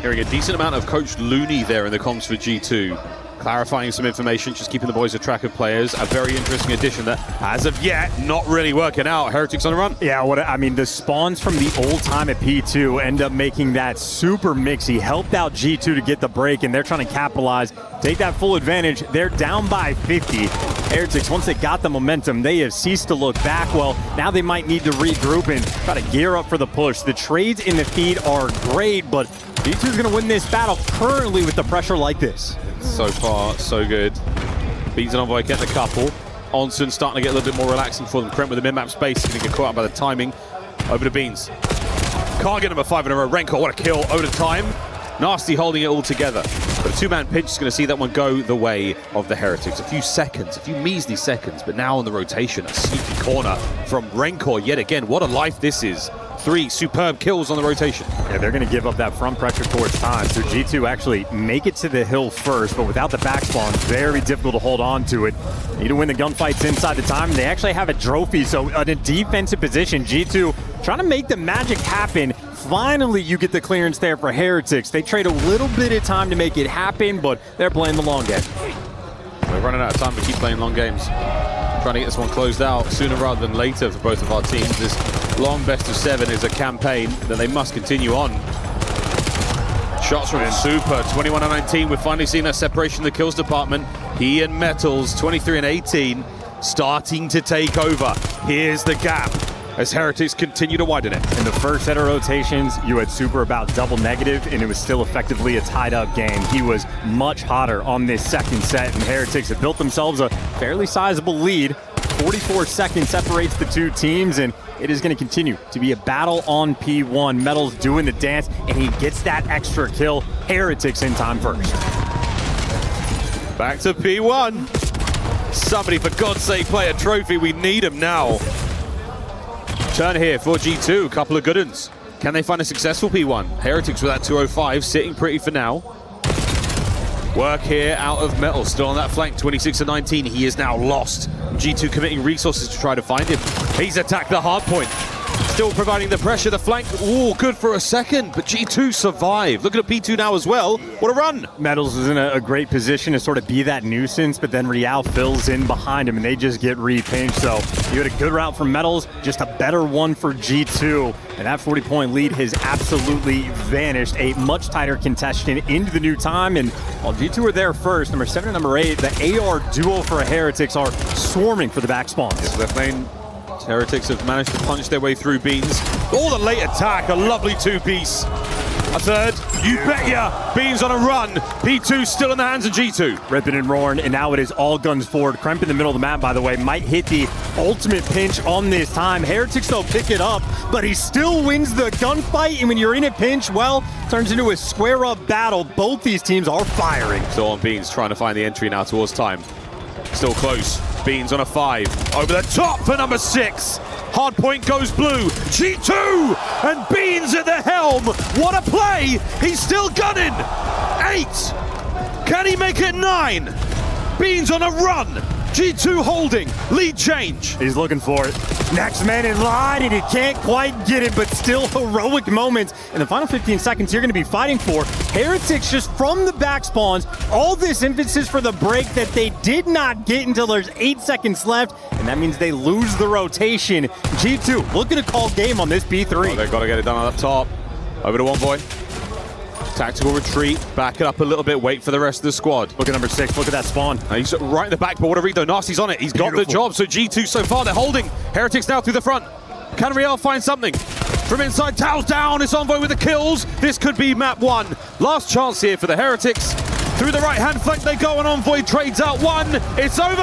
Hearing a decent amount of Coach Looney there in the comms for G2. Clarifying some information, just keeping the boys a track of players. A very interesting addition that, as of yet, not really working out. Heretics on the run. Yeah, I mean, the spawns from the old time at P2 end up making that super mixy. Helped out G2 to get the break, and they're trying to capitalize, take that full advantage. They're down by 50. Heretics, once they got the momentum, they have ceased to look back. Well, now they might need to regroup and try to gear up for the push. The trades in the feed are great, but G2 is going to win this battle currently with the pressure like this. So far, so good. Beans and Envoy getting a couple. Onsen starting to get a little bit more relaxing for them. Kremp with the mid-map space. Going to get caught out by the timing. Over to Beans. Can't get him a 5 in a row. Renko, what a kill. Over to time. Nasty holding it all together. But a two-man pinch is going to see that one go the way of the Heretics. A few seconds, a few measly seconds. But now on the rotation, a sneaky corner from Renkor yet again. What a life this is. 3 superb kills on the rotation. Yeah, they're going to give up that front pressure towards time. So G2 actually make it to the hill first, but without the back spawn, very difficult to hold on to it. Need to win the gunfights inside the time. They actually have a trophy, so in a defensive position, G2 trying to make the magic happen. Finally, you get the clearance there for Heretics. They trade a little bit of time to make it happen, but they're playing the long game. We're running out of time to keep playing long games. Trying to get this one closed out sooner rather than later for both of our teams. This long best of 7 is a campaign that they must continue on. Shots from Super, 21-19. We're finally seeing that separation in the kills department. He and Metals, 23 and 18, starting to take over. Here's the gap as Heretics continue to widen it. In the first set of rotations, you had Super about double negative, and it was still effectively a tied-up game. He was much hotter on this second set, and Heretics have built themselves a fairly sizable lead. 44 seconds separates the two teams, and it is going to continue to be a battle on P1. Metals doing the dance, and he gets that extra kill. Heretics in time first. Back to P1. Somebody, for God's sake, play a trophy. We need him now. Turn here for G2, a couple of good ones. Can they find a successful P1? Heretics with that 205, sitting pretty for now. Work here out of Metal, still on that flank, 26 and 19. He is now lost. G2 committing resources to try to find him. He's attacked the hard point. still providing the pressure. The flank, ooh, good for a second, but G2 survived. Looking at P2 now as well. What a run. Metals is in a great position to sort of be that nuisance, but then Real fills in behind him and they just get re-pinched. So you had a good route from Metals, just a better one for G2. And that 40-point lead has absolutely vanished. A much tighter contention into the new time. And while G2 are there first, number 7 and number 8, the AR duo for Heretics are swarming for the back spawns. Yes, left lane. Heretics have managed to punch their way through Beans. All the late attack, a lovely two-piece. A third, you bet ya! Beans on a run. P2 still in the hands of G2. Ripping and roaring, and now it is all guns forward. Kremp in the middle of the map, by the way, might hit the ultimate pinch on this time. Heretics, though, pick it up, but he still wins the gunfight, and when you're in a pinch, well, turns into a square-up battle. Both these teams are firing. Still on Beans, trying to find the entry now towards time. Still close. Beans on a 5. Over the top for number 6. Hard point goes blue. G2 and Beans at the helm. What a play. He's still gunning. 8. Can he make it 9? Beans on a run. G2 holding. Lead change. He's looking for it. Next man in line, and he can't quite get it, but still heroic moments. In the final 15 seconds, you're going to be fighting for Heretics just from the back spawns. All this emphasis for the break that they did not get until there's 8 seconds left, and that means they lose the rotation. G2 looking to call game on this B3. Oh, they've got to get it done up top. Over to one boy. Tactical retreat, back it up a little bit, wait for the rest of the squad. Look at number 6, look at that spawn. He's right in the back, but what a read though. Nasty's on it, he's got the job. So G2 so far, they're holding. Heretics now through the front. Can Real find something? From inside, Tao's down, it's Envoy with the kills. This could be map 1. Last chance here for the Heretics. Through the right-hand flank they go, and Envoy trades out 1. It's over!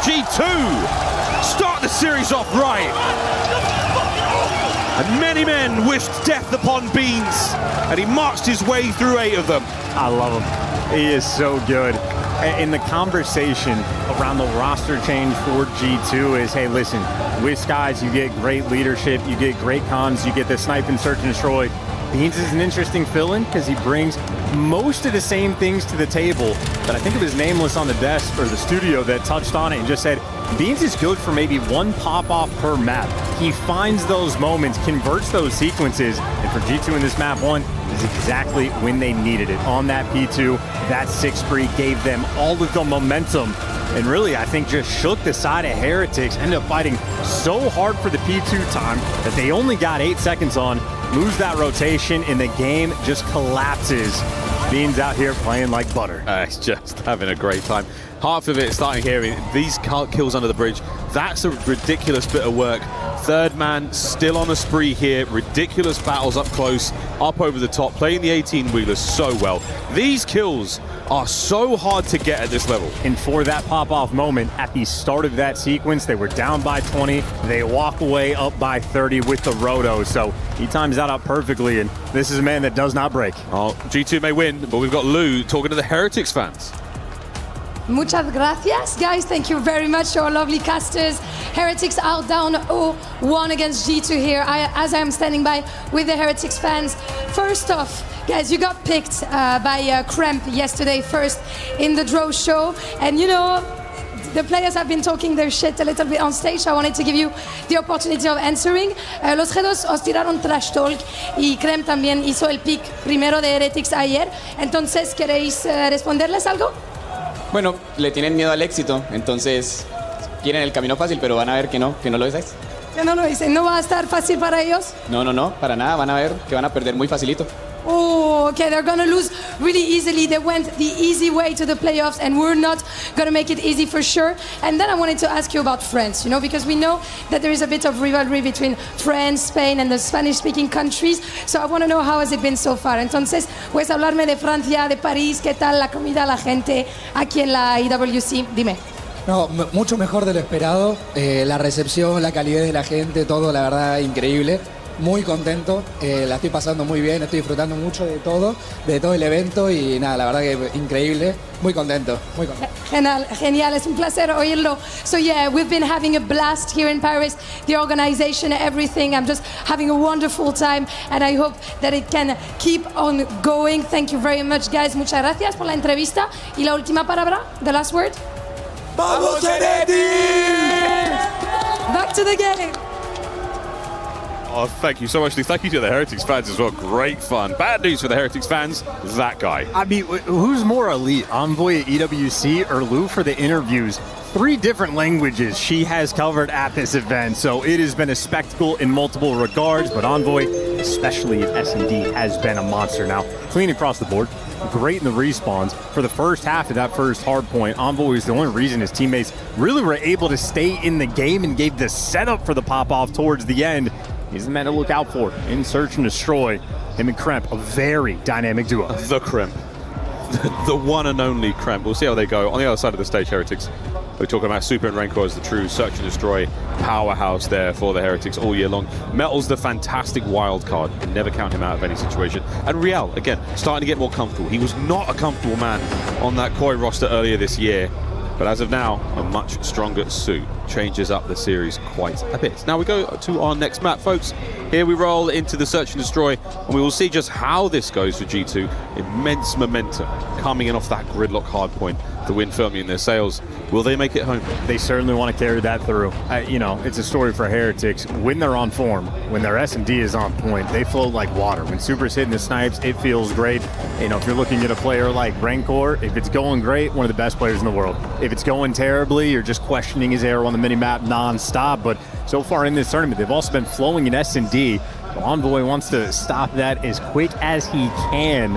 G2 start the series off right. And many men wished death upon Beans, and he marched his way through 8 of them. I love him. He is so good. In the conversation around the roster change for G2 is, hey, listen, with Skies, you get great leadership, you get great comms, you get the snipe and search and destroy. Beans is an interesting fill-in because he brings most of the same things to the table, but I think it was Nameless on the desk or the studio that touched on it and just said, Beans is good for maybe 1 pop-off per map. He finds those moments, converts those sequences, and for G2 in this map 1 is exactly when they needed it. On that P2, that 6 spree gave them all of the momentum, and really, I think, just shook the side of Heretics, ended up fighting so hard for the P2 time that they only got 8 seconds on, lose that rotation, and the game just collapses. Beans out here playing like butter. He's just having a great time. Half of it starting here, these kills under the bridge, that's a ridiculous bit of work. Third man still on a spree here, ridiculous battles up close, up over the top, playing the 18-wheelers so well. These kills are so hard to get at this level. And for that pop-off moment, at the start of that sequence, they were down by 20, they walk away up by 30 with the roto, so he times that up perfectly, and this is a man that does not break. Oh, G2 may win, but we've got Lou talking to the Heretics fans. Muchas gracias, guys. Thank you very much to our lovely casters. Heretics are down 0-1 against G2 here, as I'm standing by with the Heretics fans. First off, guys, you got picked by Kremp yesterday first in the draw show. And you know, the players have been talking their shit a little bit on stage, so I wanted to give you the opportunity of answering. Los G2 os tiraron trash talk y Kremp también hizo el pick primero de Heretics ayer. Entonces, ¿queréis responderles algo? Bueno, le tienen miedo al éxito, entonces quieren el camino fácil, pero van a ver que no lo es. No lo dicen, ¿no va a estar fácil para ellos? No, para nada, van a ver que van a perder muy facilito. Oh, okay, they're gonna lose really easily. They went the easy way to the playoffs, and we're not gonna make it easy for sure. And then I wanted to ask you about France, you know, because we know that there is a bit of rivalry between France, Spain, and the Spanish-speaking countries. So I want to know, how has it been so far? Entonces, puedes hablarme de Francia, de París, ¿qué tal la comida, la gente aquí en la IWC? Dime. No, mucho mejor de lo esperado. La recepción, la calidez de la gente, todo, la verdad, increíble. Muy contento, la estoy pasando muy bien, estoy disfrutando mucho de todo el evento y nada, la verdad que increíble, muy contento. Genial, es un placer oírlo. So yeah, we've been having a blast here in Paris, the organization, everything. I'm just having a wonderful time and I hope that it can keep on going. Thank you very much, guys. Muchas gracias por la entrevista. Y la última palabra, the last word. ¡Vamos, Heretics! Back to the game. Oh, thank you so much. Thank you to the Heretics fans as well. Great fun. Bad news for the Heretics fans, that guy. I mean, who's more elite, Envoy at EWC or Lou for the interviews? 3 different languages she has covered at this event, so it has been a spectacle in multiple regards, but Envoy, especially at S&D, has been a monster. Now, clean across the board, great in the respawns. For the first half of that first hard point, Envoy was the only reason his teammates really were able to stay in the game and gave the setup for the pop-off towards the end. He's the man to look out for in Search and Destroy. Him and Kremp, a very dynamic duo. The Kremp. The one and only Kremp. We'll see how they go. On the other side of the stage, Heretics, we're talking about Super and Rancor as the true Search and Destroy powerhouse there for the Heretics all year long. Metal's the fantastic wild card. You can never count him out of any situation. And Real, again, starting to get more comfortable. He was not a comfortable man on that Koi roster earlier this year. But as of now, a much stronger suit changes up the series quite a bit. Now we go to our next map, folks. Here we roll into the Search and Destroy, and we will see just how this goes for G2. Immense momentum coming in off that gridlock hardpoint. The wind firmly in their sails. Will they make it home? They certainly want to carry that through. You know, it's a story for Heretics. When they're on form, when their S&D is on point, they flow like water. When Super's hitting the snipes, it feels great. You know, if you're looking at a player like Rancor, if it's going great, one of the best players in the world. If it's going terribly, you're just questioning his arrow on the minimap non-stop. But so far in this tournament, they've also been flowing in S&D. So Envoy wants to stop that as quick as he can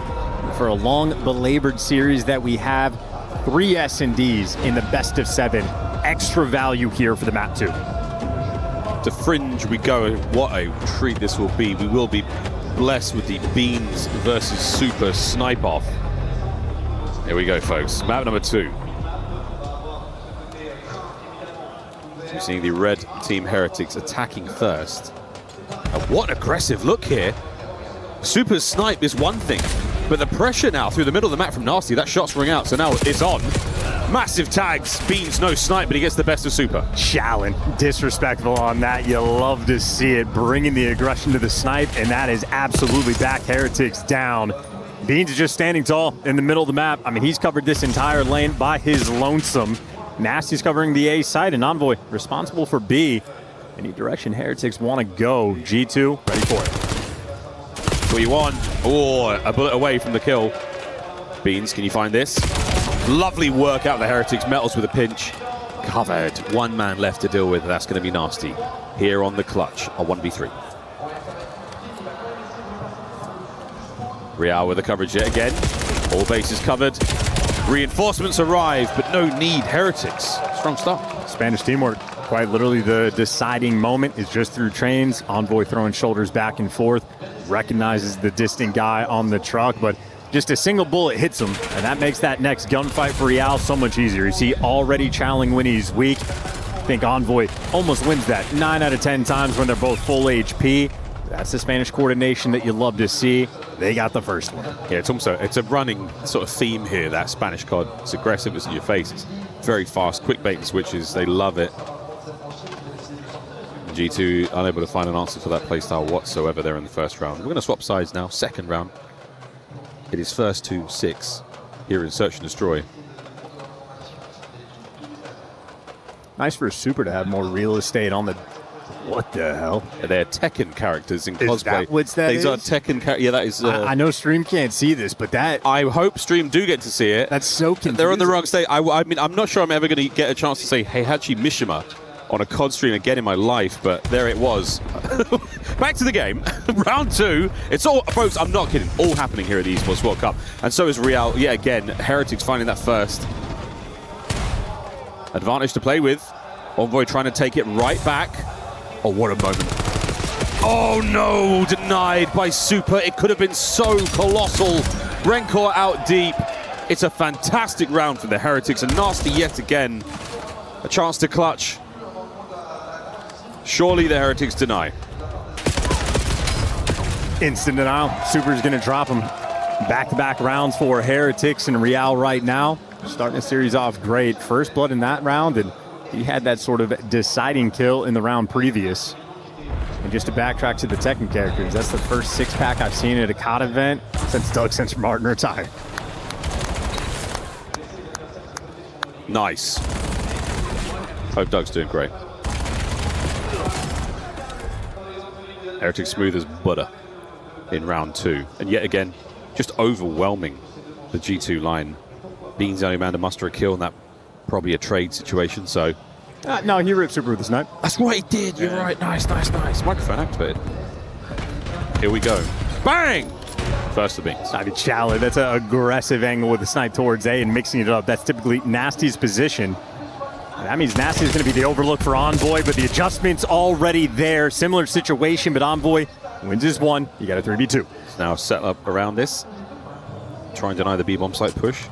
for a long, belabored series that we have. 3 S&Ds in the best of 7. Extra value here for the map 2. To Fringe we go. What a treat this will be. We will be blessed with the Beans versus Super snipe off. Here we go, folks. Map number 2. We're seeing the red team Heretics attacking first. And what an aggressive look here. Super's snipe is one thing, but the pressure now through the middle of the map from Nasty, that shot's ring out, so now it's on. Massive tags, Beans no snipe, but he gets the best of Super. Shallon, disrespectful on that. You love to see it, bringing the aggression to the snipe, and that is absolutely back Heretics down. Beans is just standing tall in the middle of the map. I mean, he's covered this entire lane by his lonesome. Nasty's covering the A side, and Envoy responsible for B. Any direction Heretics want to go. G2, ready for it. 3-1. Oh, a bullet away from the kill. Beans, can you find this? Lovely work out of the Heretics. Metals with a pinch. Covered. One man left to deal with. That's going to be Nasty. Here on the clutch, a 1v3. Real with the coverage yet again. All bases covered. Reinforcements arrive, but no need. Heretics. Strong start. Spanish teamwork. Quite literally the deciding moment is just through trains. Envoy throwing shoulders back and forth. Recognizes the distant guy on the truck, but just a single bullet hits him, and that makes that next gunfight for Real so much easier. You see already challenging when he's weak. I think Envoy almost wins that 9 out of 10 times when they're both full HP. That's the Spanish coordination that you love to see. They got the first one. Yeah, it's a running sort of theme here, that Spanish COD. It's aggressive, it's in your face. It's very fast, quick bait and switches. They love it. G2 unable to find an answer for that playstyle whatsoever there in the first round. We're going to swap sides now. Second round. It is first to 6 here in Search and Destroy. Nice for Super to have more real estate on the... What the hell? They're Tekken characters in cosplay. Is that what that These are Tekken characters. Yeah, that is... I know Stream can't see this, but that... I hope Stream do get to see it. That's so confusing. They're on the wrong stage. I mean, I'm not sure I'm ever going to get a chance to say Heihachi Mishima on a COD stream again in my life, but there it was. Back to the game. Round 2. It's all, folks, I'm not kidding, all happening here at the Esports World Cup. And so is Real. Yeah, again, Heretics finding that first. Advantage to play with. Envoy trying to take it right back. Oh, what a moment. Oh no, denied by Super. It could have been so colossal. Rancor out deep. It's a fantastic round for the Heretics, and Nasty yet again. A chance to clutch. Surely the Heretics deny. Instant denial. Super's going to drop him. Back-to-back rounds for Heretics and Real right now. Starting the series off great. First blood in that round, and he had that sort of deciding kill in the round previous. And just to backtrack to the Tekken characters, that's the first 6-pack I've seen at a COD event since Doug Sensor Martin retired. Nice. Hope Doug's doing great. Heretics smooth as butter in round 2. And yet again, just overwhelming the G2 line. Beans the only man to muster a kill, and that probably a trade situation, so... no, he ripped Super with the snipe. That's what he did, you're right. Nice. Microphone activated. Here we go. Bang! First of Beans. I mean, Chaler, that's an aggressive angle with the snipe towards A and mixing it up. That's typically Nasty's position. And that means Nasty's going to be the overlook for Envoy, but the adjustment's already there. Similar situation, but Envoy wins his 1. You got a 3v2. Now set up around this. Try and deny the B-bomb site push.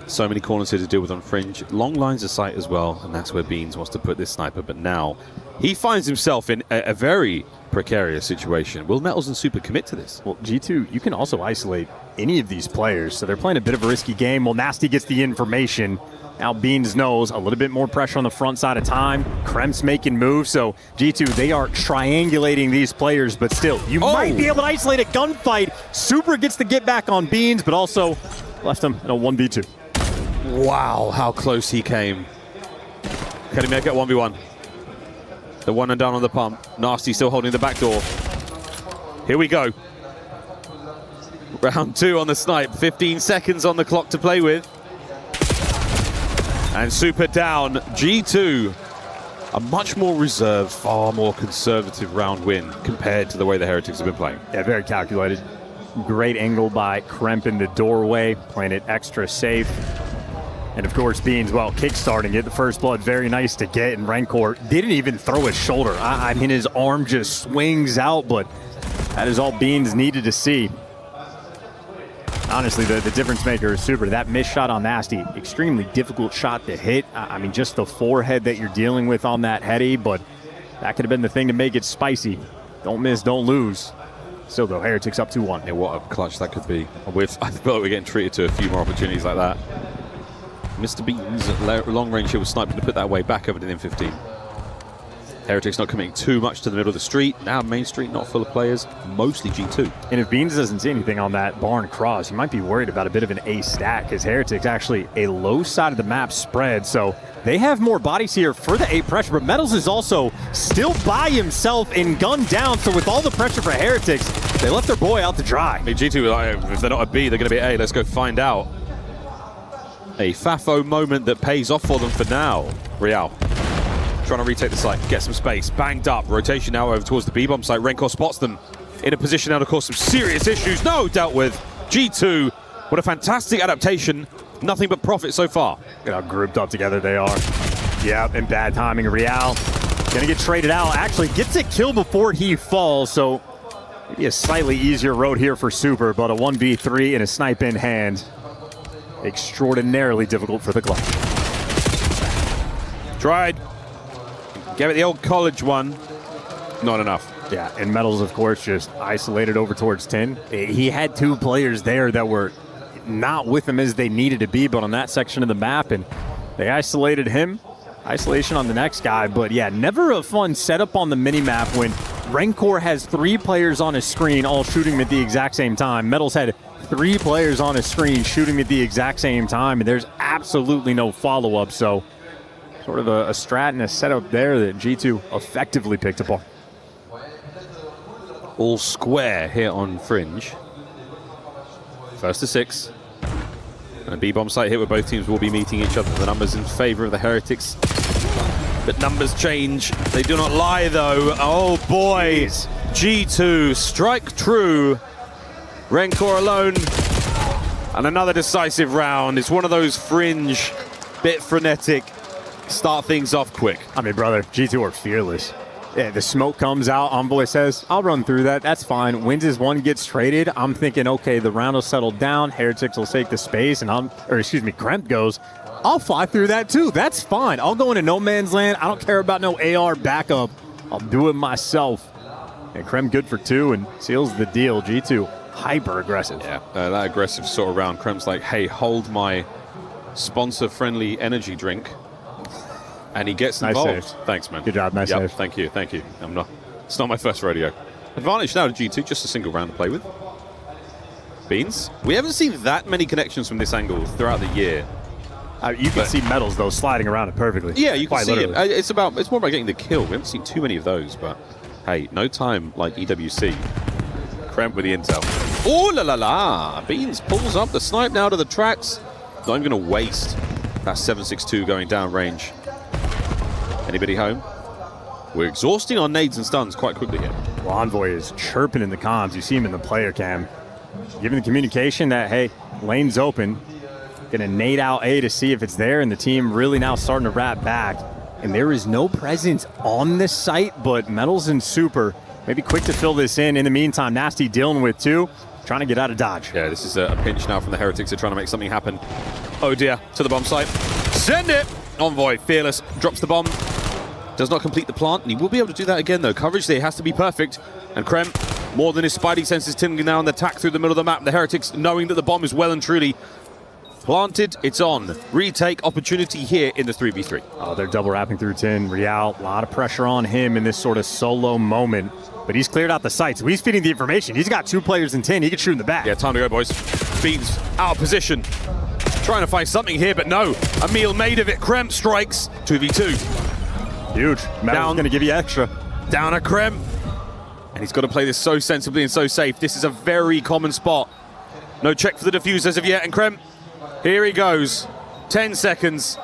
So many corners here to deal with on Fringe. Long lines of sight as well, and that's where Beans wants to put this sniper. But now he finds himself in a very precarious situation. Will Metals and Super commit to this? Well, G2, you can also isolate any of these players, so they're playing a bit of a risky game. Well, Nasty gets the information. Now Beans knows a little bit more pressure on the front side of time. Kremp's making moves, so G2, they are triangulating these players, but still, you might be able to isolate a gunfight. Super gets to get back on Beans, but also left him in a 1v2. Wow, how close he came. Can he make it 1v1? The one and done on the pump. Nasty still holding the back door. Here we go. Round 2 on the snipe. 15 seconds on the clock to play with. And Super down. G2, a much more reserved, far more conservative round win compared to the way the Heretics have been playing. Yeah, very calculated. Great angle by Kremp in the doorway, playing it extra safe. And of course, Beans, well, kickstarting it. The first blood, very nice to get. And Rancor didn't even throw his shoulder. I mean, his arm just swings out, but that is all Beans needed to see. Honestly, the difference maker is Super. That missed shot on Nasty, extremely difficult shot to hit. I mean, just the forehead that you're dealing with on that heady, but that could have been the thing to make it spicy. Don't miss, don't lose. Still, though, Heretics up 2-1. Yeah, what a clutch that could be. I feel like we're getting treated to a few more opportunities like that. Mr. Beans at long range here was sniping to put that way back over to the M15. Heretics not committing too much to the middle of the street. Now Main Street not full of players, mostly G2. And if Beans doesn't see anything on that barn cross, you might be worried about a bit of an A stack, because Heretics actually a low side of the map spread, so they have more bodies here for the A pressure, but Metals is also still by himself and gunned down, so with all the pressure for Heretics, they left their boy out to dry. I mean, G2, if they're not a B, they're going to be A. Let's go find out. A Fafo moment that pays off for them for now. Real trying to retake the site, get some space, banged up. Rotation now over towards the B-bomb site. Rencor spots them in a position now to cause some serious issues. No, dealt with. G2, what a fantastic adaptation. Nothing but profit so far. Look at how grouped up together they are. Yep, and bad timing. Real gonna get traded out. Actually gets a kill before he falls, so maybe a slightly easier road here for Super, but a 1v3 and a snipe in hand. Extraordinarily difficult for the club. Tried. Gave it the old college one. Not enough. Yeah, and Metals, of course, just isolated over towards 10. He had 2 players there that were not with him as they needed to be, but on that section of the map, and they isolated him. Isolation on the next guy, but yeah, never a fun setup on the mini-map when Rancor has 3 players on his screen all shooting at the exact same time. Metals had 3 players on his screen shooting at the exact same time, and there's absolutely no follow-up, so sort of a strat and a setup there that G2 effectively picked apart. All square here on Fringe. First to 6. And a B-bomb site hit where both teams will be meeting each other. The numbers in favor of the Heretics. But numbers change. They do not lie, though. Oh, boy. G2 strike true. Rancor alone. And another decisive round. It's one of those Fringe, bit frenetic, start things off quick. I mean, brother, G2 are fearless. Yeah, the smoke comes out. Envoy says, I'll run through that. That's fine. Wins his 1, gets traded. I'm thinking, okay, the round will settle down. Heretics will take the space. And Kremp goes, I'll fly through that too. That's fine. I'll go into no man's land. I don't care about no AR backup. I'll do it myself. And Kremp good for 2 and seals the deal. G2 hyper aggressive. Yeah, that aggressive sort of round. Kremp's like, hey, hold my sponsor-friendly energy drink. And he gets involved. Nice save. Thanks, man. Good job, nice save. Thank you. It's not my first rodeo. Advantage now to G2, just a single round to play with. Beans, we haven't seen that many connections from this angle throughout the year. You can see Metals, though, sliding around it perfectly. Yeah, you can Quite see literally. it. It's more about getting the kill. We haven't seen too many of those, but Hey, no time like EWC. Kremp with the intel. Oh la la la! Beans pulls up the snipe now to the tracks. Not even going to waste that 7.62 going down range. Anybody home? We're exhausting our nades and stuns quite quickly here. Well, Envoy is chirping in the comms. You see him in the player cam. Giving the communication that, hey, lane's open. Gonna nade out A to see if it's there, and the team really now starting to wrap back. And there is no presence on this site, but Metals and Super maybe quick to fill this in. In the meantime, Nasty dealing with 2, trying to get out of dodge. Yeah, this is a pinch now from the Heretics. They're trying to make something happen. Oh dear, to the bomb site. Send it! Envoy, fearless, drops the bomb. Does not complete the plant, and he will be able to do that again though. Coverage there has to be perfect. And Krem, more than his spidey senses, tingling now on the attack through the middle of the map. The Heretics, knowing that the bomb is well and truly planted, it's on. Retake opportunity here in the 3v3. Oh, they're double wrapping through Tin. Real, a lot of pressure on him in this sort of solo moment. But he's cleared out the site, so he's feeding the information. He's got 2 players in Tin. He can shoot in the back. Yeah, time to go, boys. Beans out of position. Trying to find something here, but no. A meal made of it. Krem strikes. 2v2. Huge. Metal's going to give you extra. Down a Krem. And he's got to play this so sensibly and so safe. This is a very common spot. No check for the defuse as of yet. And Krem, here he goes. 10 seconds.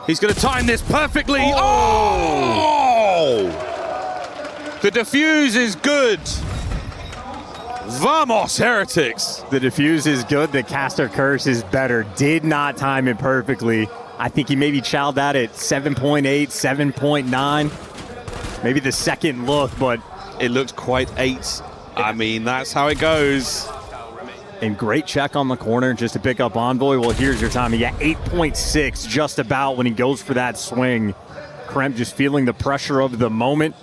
He's going to time this perfectly. Oh! The defuse is good. Vamos, Heretics. The defuse is good. The caster curse is better. Did not time it perfectly. I think he maybe chowed that at 7.8, 7.9. Maybe the second look, but it looked quite 8. I mean, that's how it goes. And great check on the corner just to pick up Envoy. Well, here's your time. He got 8.6 just about when he goes for that swing. Kremp just feeling the pressure of the moment.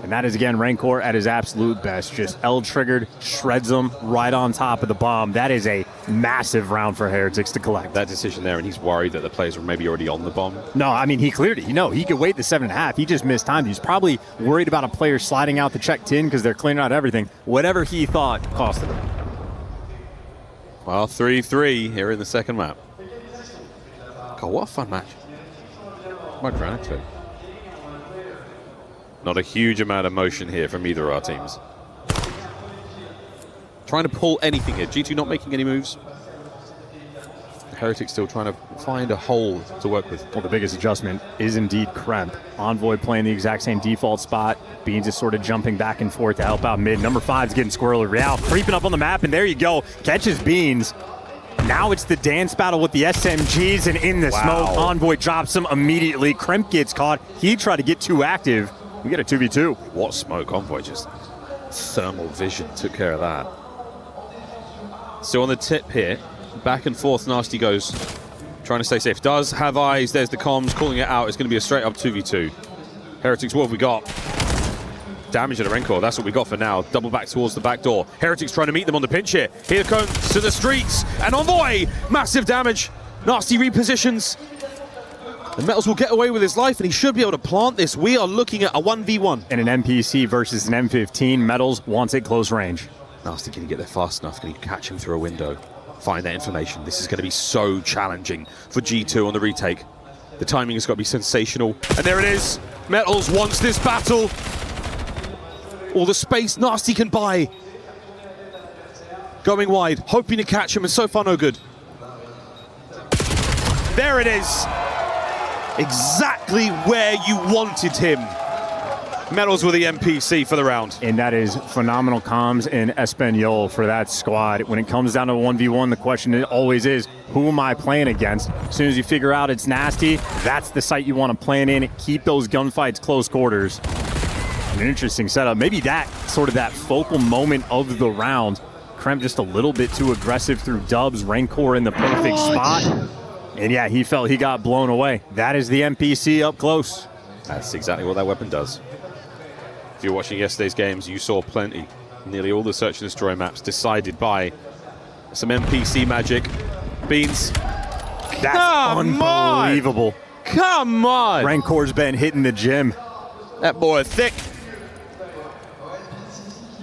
And that is, again, Rancor at his absolute best. Just L-triggered, shreds them right on top of the bomb. That is a massive round for Heretics to collect. That decision there, and he's worried that the players were maybe already on the bomb. No, I mean, he cleared it. You know, he could wait the 7.5. He just missed time. He's probably worried about a player sliding out the check tin because they're clearing out everything. Whatever he thought costed him. Well, 3-3 here in the second map. God, what a fun match. My gratitude. Not a huge amount of motion here from either of our teams. Trying to pull anything here. G2 not making any moves. Heretics still trying to find a hole to work with. Well, the biggest adjustment is indeed Kremp. Envoy playing the exact same default spot. Beans is sort of jumping back and forth to help out mid. Number 5's getting squirrely. Real creeping up on the map, and there you go. Catches Beans. Now it's the dance battle with the SMGs, and in the smoke, Envoy drops him immediately. Kremp gets caught. He tried to get too active. We get a 2v2. What smoke? Envoy just thermal vision took care of that. So on the tip here, back and forth, Nasty goes, trying to stay safe. Does have eyes. There's the comms, calling it out. It's going to be a straight up 2v2. Heretics, what have we got? Damage at a Rancor. That's what we got for now. Double back towards the back door. Heretics trying to meet them on the pinch here. Here comes to the streets. And Envoy, massive damage. Nasty repositions. The Metals will get away with his life, and he should be able to plant this. We are looking at a 1v1. And an NPC versus an M15. Metals wants it close range. Nasty, can he get there fast enough? Can he catch him through a window? Find that information. This is going to be so challenging for G2 on the retake. The timing has got to be sensational. And there it is. Metals wants this battle. All the space Nasty can buy. Going wide, hoping to catch him, and so far no good. There it is. Exactly where you wanted him. Metals with the NPC for the round. And that is phenomenal comms in Espanol for that squad. When it comes down to 1v1, the question always is, who am I playing against? As soon as you figure out it's Nasty, that's the site you want to plan in. Keep those gunfights close quarters. An interesting setup. Maybe that sort of that focal moment of the round. Kremp just a little bit too aggressive through dubs. Rancor in the perfect spot. And yeah, he felt he got blown away. That is the NPC up close. That's exactly what that weapon does. If you're watching yesterday's games, you saw plenty. Nearly all the search and destroy maps decided by some NPC magic. Beans. That's unbelievable. Come on! Rancor's been hitting the gym. That boy is thick.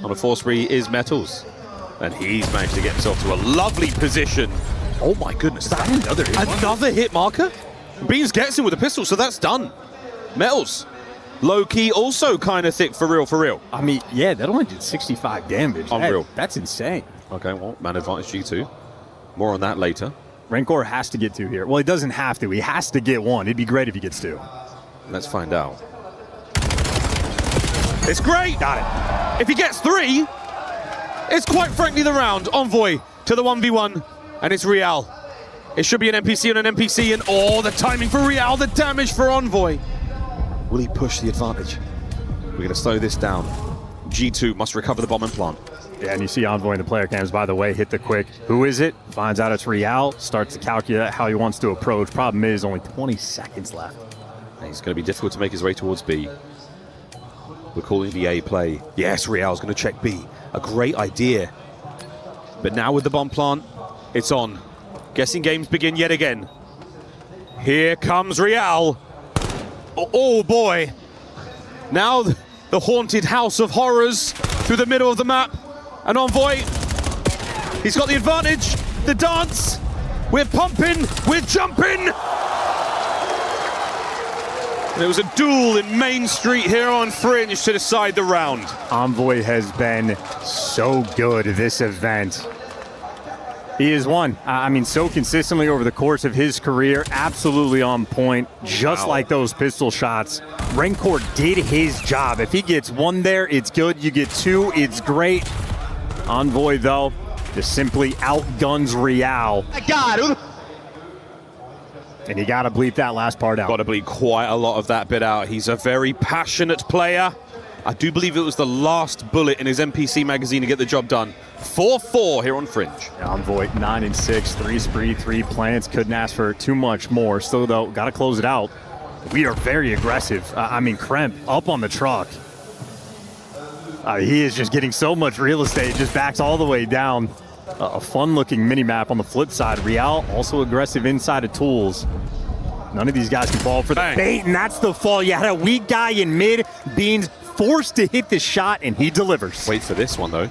On a force spree is Metals. And he's managed to get himself to a lovely position. Oh my goodness, that another hit marker? Beans gets him with a pistol, so that's done. Metals Low-key also kind of thick for real. I mean, yeah, that only did 65 damage. Unreal. That's insane. Okay, well, man advantage G2. More on that later. Rancor has to get 2 here. Well, he doesn't have to. He has to get 1. It'd be great if he gets 2. Let's find out. It's great! Got it. If he gets 3, it's quite frankly the round. Envoy to the 1v1, and it's Real. It should be an NPC on an NPC, and the timing for Real, the damage for Envoy. Will he push the advantage? We're going to slow this down. G2 must recover the bomb and plant. Yeah, and you see Envoy in the player cams, by the way, hit the quick. Who is it? Finds out it's Real, starts to calculate how he wants to approach. Problem is, only 20 seconds left. And it's going to be difficult to make his way towards B. We're calling the A play. Yes, Real's going to check B. A great idea. But now with the bomb plant, it's on. Guessing games begin yet again. Here comes Real. Oh boy. Now the haunted house of horrors through the middle of the map. And Envoy, he's got the advantage. The dance. We're pumping. We're jumping. There was a duel in Main Street here on Fringe to decide the round. Envoy has been so good this event. He has won. I mean, so consistently over the course of his career, absolutely on point, just like those pistol shots. Rancor did his job. If he gets 1 there, it's good. You get 2, it's great. Envoy, though, just simply outguns Real. God. And you got to bleep that last part out. Got to bleep quite a lot of that bit out. He's a very passionate player. I do believe it was the last bullet in his NPC magazine to get the job done. 4-4 here on Fringe. Envoy 9-6, 3 spree, 3 plants. Couldn't ask for too much more. Still, though, got to close it out. We are very aggressive. I mean, Kremp up on the truck. He is just getting so much real estate. Just backs all the way down. A fun-looking mini-map on the flip side. Real also aggressive inside of tools. None of these guys can fall for the bait, and that's the fall. You had a weak guy in mid. Beans forced to hit the shot, and he delivers. Wait for this one, though.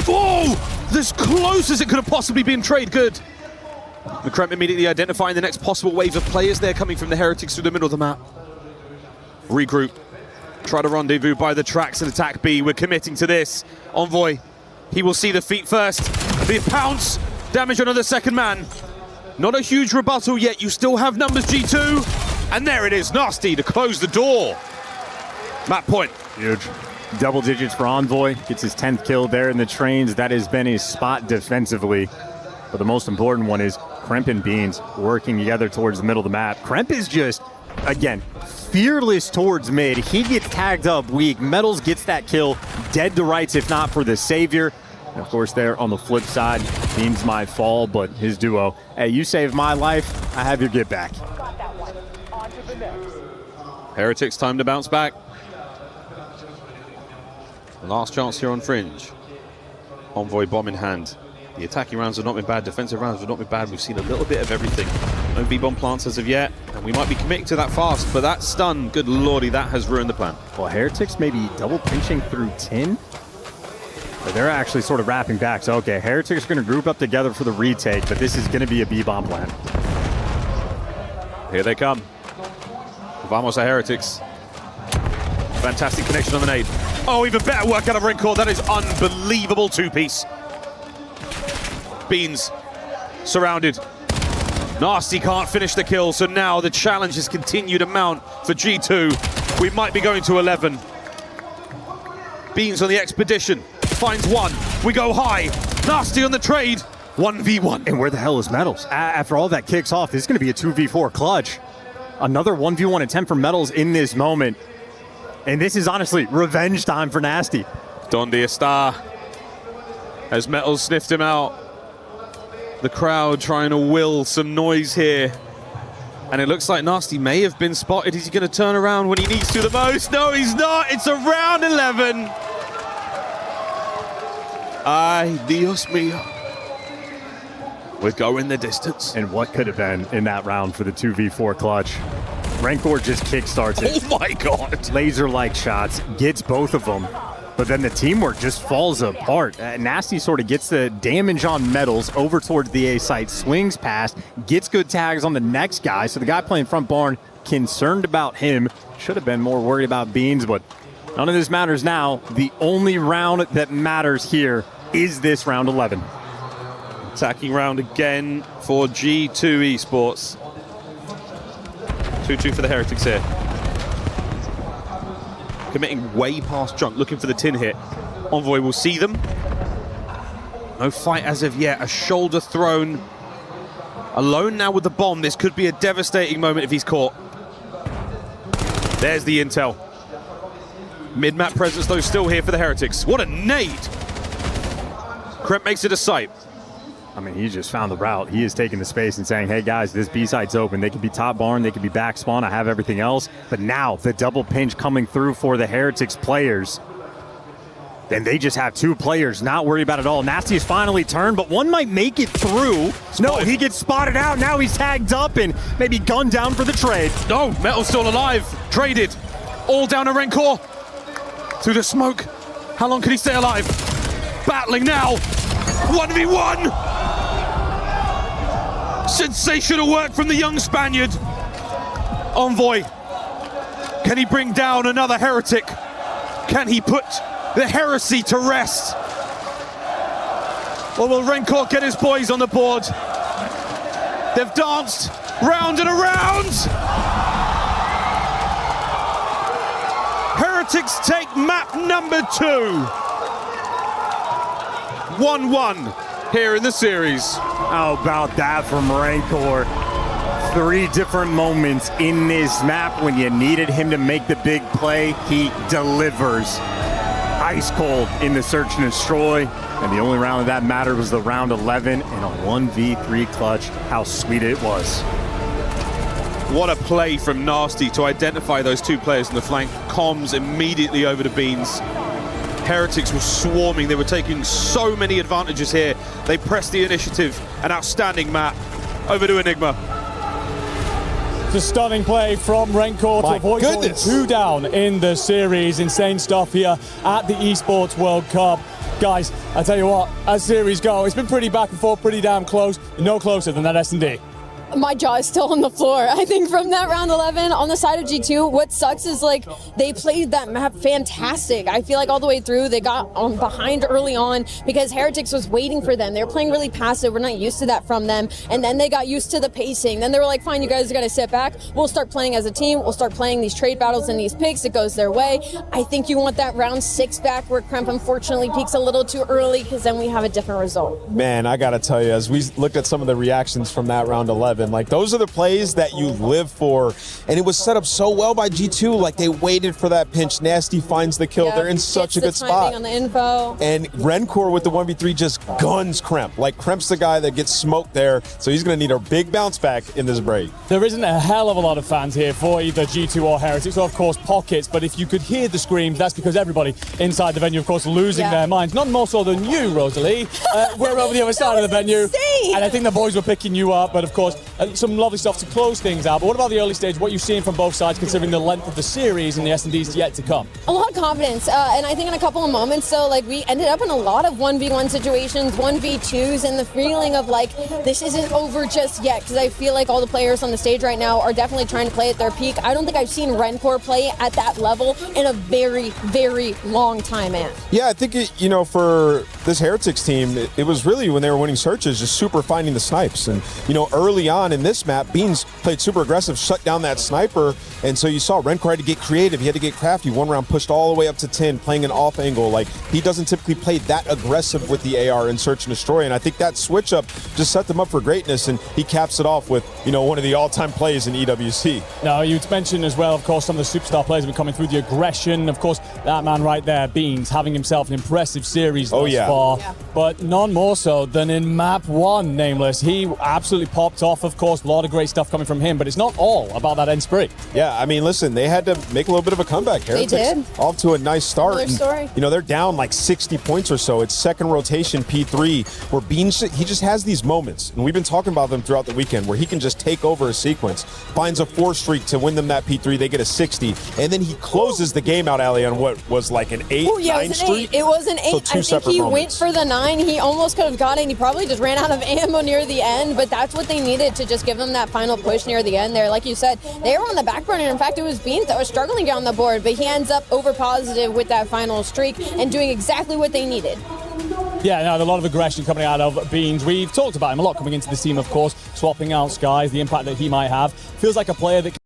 Oh! As close as it could have possibly been. Trade good. The Kremp immediately identifying the next possible wave of players there coming from the Heretics through the middle of the map. Regroup. Try to rendezvous by the tracks and attack B. We're committing to this. Envoy. He will see the feet first. The pounce. Damage on the second man. Not a huge rebuttal yet. You still have numbers, G2. And there it is. Nasty to close the door. Map point. Huge. Double digits for Envoy. Gets his 10th kill there in the trains. That has been his spot defensively. But the most important one is Kremp and Beans working together towards the middle of the map. Kremp is just, again, fearless towards mid. He gets tagged up weak. Metals gets that kill. Dead to rights, if not for the savior. And of course, there on the flip side, Beans might fall, but his duo, hey, you saved my life, I have your get back. Heretics time to bounce back. Last chance here on Fringe. Envoy bomb in hand. The attacking rounds have not been bad, defensive rounds have not been bad. We've seen a little bit of everything. No B-bomb plants as of yet, and we might be committing to that fast, but that stun, good lordy, that has ruined the plan. Well, Heretics may be double pinching through tin. But they're actually sort of wrapping back. So, okay, Heretics are going to group up together for the retake, but this is going to be a B-bomb plan. Here they come. Vamos a Heretics. Fantastic connection on the nade. Oh, even better work out of Rancor. That is unbelievable two-piece. Beans surrounded. Nasty can't finish the kill, so now the challenge has continued to mount for G2. We might be going to 11. Beans on the expedition. Finds 1. We go high. Nasty on the trade. 1v1. And where the hell is Metals? After all that kicks off, this is going to be a 2v4 clutch. Another 1v1 attempt for Metals in this moment. And this is honestly revenge time for Nasty. Donde está? As Metals sniffed him out. The crowd trying to will some noise here. And it looks like Nasty may have been spotted. Is he going to turn around when he needs to the most? No, he's not. It's a round 11. Ay, Dios mío. We're going the distance. And what could have been in that round for the 2v4 clutch? Rancor just kickstarts it. Oh my God. Laser-like shots, gets both of them. but then the teamwork just falls apart. Nasty sort of gets the damage on metals over towards the A site, swings past, gets good tags on the next guy. So the guy playing front barn, concerned about him. Should have been more worried about Beans, but none of this matters now. The only round that matters here is this round 11. Attacking round again for G2 Esports. 2-2 for the Heretics here. Committing way past junk, looking for the tin hit. Envoy will see them. No fight as of yet. A shoulder thrown. Alone now with the bomb. This could be a devastating moment if he's caught. There's the intel. Mid-map presence, though, still here for the Heretics. What a nade! Kremp makes it a sight. I mean, he just found the route. He is taking the space and saying, hey, guys, this B-side's open. They could be top barn. They could be back spawn. I have everything else. But now the double pinch coming through for the Heretics players. Then they just have two players not worried about it all. Nasty is finally turned, but one might make it through. No, he gets spotted out. Now he's tagged up and maybe gunned down for the trade. No, Metal's still alive. Traded. All down to Rencor. Through the smoke. How long can he stay alive? Battling now. 1v1. Sensational work from the young Spaniard. Envoy. Can he bring down another heretic? Can he put the heresy to rest? Or will Rencor get his boys on the board? They've danced round and around. Heretics take map number 2. 1-1 here in the series. How about that from Rancor? 3 different moments in this map when you needed him to make the big play, he delivers. Ice cold in the search and destroy, and the only round that mattered was the round 11 and a 1v3 clutch. How sweet it was. What a play from Nasty to identify those 2 players in the flank. Comms immediately over to Beans. Heretics were swarming. They were taking so many advantages here. They pressed the initiative. An outstanding map. Over to Enigma. It's a stunning play from Rencor to avoid going 2 down in the series. Insane stuff here at the Esports World Cup. Guys, I tell you what, as series go, it's been pretty back and forth, pretty damn close. No closer than that S&D. My jaw is still on the floor. I think from that round 11 on the side of G2, what sucks is like they played that map fantastic. I feel like all the way through they got behind early on because Heretics was waiting for them. They were playing really passive. We're not used to that from them. And then they got used to the pacing. Then they were like, fine, you guys are going to sit back. We'll start playing as a team. We'll start playing these trade battles and these picks. It goes their way. I think you want that round 6 back where Kremp unfortunately peaks a little too early because then we have a different result. Man, I got to tell you, as we looked at some of the reactions from that round 11, like those are the plays that you live for, and it was set up so well by G2. Like they waited for that pinch. Nasty finds the kill. They're in such a good spot. On the info. And Rencor with the 1v3 just guns Kremp. Like Kremp's the guy that gets smoked there, so he's going to need a big bounce back in this break. There isn't a hell of a lot of fans here for either G2 or Heretics, or of course Pockets, but if you could hear the screams, that's because everybody inside the venue, of course, losing their minds. Not more so than you, Rosalie. We're over the other side of the venue, and I think the boys were picking you up, but of course, some lovely stuff to close things out. But what about the early stage? What you've seen from both sides, considering the length of the series and the S&Ds yet to come? A lot of confidence, and I think in a couple of moments, so like we ended up in a lot of 1v1 situations, 1v2s, and the feeling of like this isn't over just yet, because I feel like all the players on the stage right now are definitely trying to play at their peak. I don't think I've seen Rencor play at that level in a very, very long time, man. Yeah, I think for this Heretics team, it was really when they were winning searches, just super finding the snipes. And early on in this map, Beans played super aggressive, shut down that sniper, and so you saw Rencor had to get creative. He had to get crafty. 1 round pushed all the way up to 10, playing an off angle. Like he doesn't typically play that aggressive with the AR in search and destroy. And I think that switch up just set them up for greatness. And he caps it off with one of the all-time plays in EWC. Now you mentioned as well, of course, some of the superstar players have been coming through the aggression. Of course, that man right there, Beans, having himself an impressive series thus far, but none more so than in map 1, Nameless. He absolutely popped off a of course, a lot of great stuff coming from him, but it's not all about that end spree. Yeah, I mean, listen, they had to make a little bit of a comeback here. They did. Off to a nice start. Another story. You know, they're down like 60 points or so. It's second rotation P3, where Beans, he just has these moments, and we've been talking about them throughout the weekend, where he can just take over a sequence, finds a 4 streak to win them that P3, they get a 60, and then he closes the game out, Ali, on what was like an 8, 9 streak. It was an 8. So I think he went for the 9. He almost could have got it, and he probably just ran out of ammo near the end, but that's what they needed to just give them that final push near the end there. Like you said, they were on the back burner. In fact, it was Beans that was struggling down the board, but he ends up over positive with that final streak and doing exactly what they needed. Yeah, no, a lot of aggression coming out of Beans. We've talked about him a lot coming into this team, of course, swapping out Skies, the impact that he might have. Feels like a player that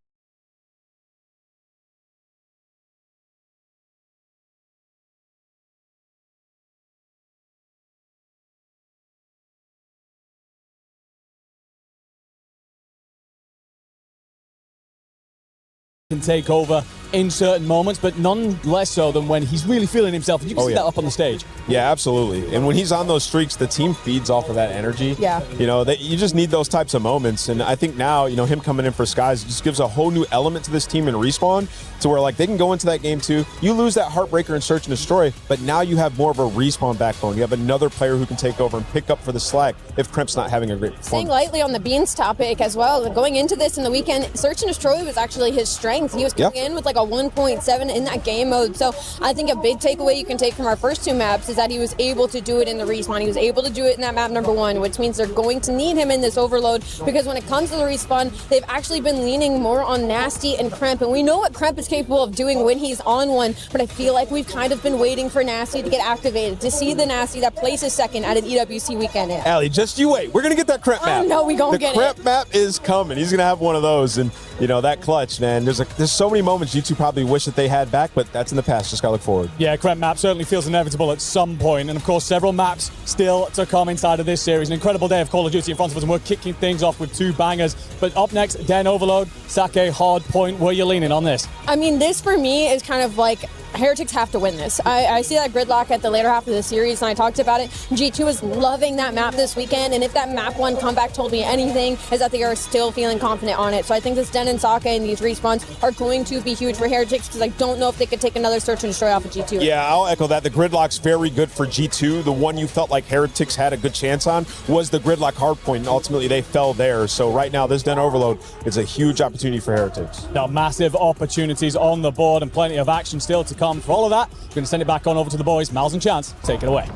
can take over in certain moments, but none less so than when he's really feeling himself. You can see that up on the stage. Yeah, absolutely. And when he's on those streaks, the team feeds off of that energy. Yeah. You know, you just need those types of moments. And I think now, you know, him coming in for Skies just gives a whole new element to this team in Respawn, to where, like, they can go into that game too. You lose that Heartbreaker and Search and Destroy, but now you have more of a Respawn backbone. You have another player who can take over and pick up for the slack if Kremp's not having a great performance. Staying lightly on the Beans topic as well, going into this in the weekend, Search and Destroy was actually his strength. He was coming in with like a 1.7 in that game mode. So I think a big takeaway you can take from our first 2 maps is that he was able to do it in the Respawn. He was able to do it in that map number 1, which means they're going to need him in this overload, because when it comes to the Respawn, they've actually been leaning more on Nasty and Kremp. And we know what Kremp is capable of doing when he's on one, but I feel like we've kind of been waiting for Nasty to get activated, to see the Nasty that places second at an EWC weekend. Allie, just you wait. We're going to get that Kremp map. No, we gonna get it. The Kremp map is coming. He's going to have one of those. And, you know, that clutch, man, there's so many moments you two probably wish that they had back, but that's in the past. Just got to look forward. Yeah, Kremp map certainly feels inevitable at some point. And, of course, several maps still to come inside of this series. An incredible day of Call of Duty in front of us, and we're kicking things off with 2 bangers. But up next, Den Overload, Sake, Hard Point. Where are you leaning on this? I mean, this for me is kind of like Heretics have to win this. I see that gridlock at the later half of the series, and I talked about it. G2 is loving that map this weekend, and if that map 1 comeback told me anything, is that they are still feeling confident on it. So I think this Den and Sake and these respawns are going to be huge for Heretics, because I don't know if they could take another Search and Destroy off of G2. Yeah, I'll echo that. The gridlock's very good for G2. The one you felt like Heretics had a good chance on was the gridlock hardpoint, and ultimately they fell there. So right now, this Den Overload is a huge opportunity for Heretics. Now, massive opportunities on the board and plenty of action still to come. For all of that, we're going to send it back on over to the boys. Miles and Chance, take it away.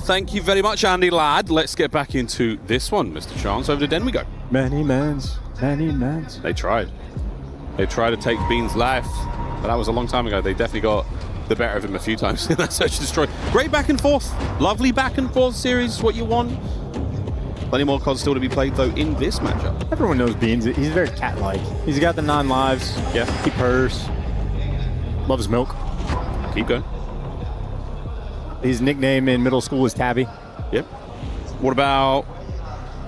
Thank you very much, Andy Ladd. Let's get back into this one, Mr. Chance. Over to Den we go. Many mans, many mans. They tried. They tried to take Bean's life, but that was a long time ago. They definitely got the better of him a few times in that Search and Destroy. Great back and forth. Lovely back and forth series, what you want. Plenty more COD still to be played, though, in this matchup. Everyone knows Beans. He's very cat-like. He's got the 9 lives. Yeah. He purrs. Loves milk. Keep going. His nickname in middle school was Tabby. Yep. What about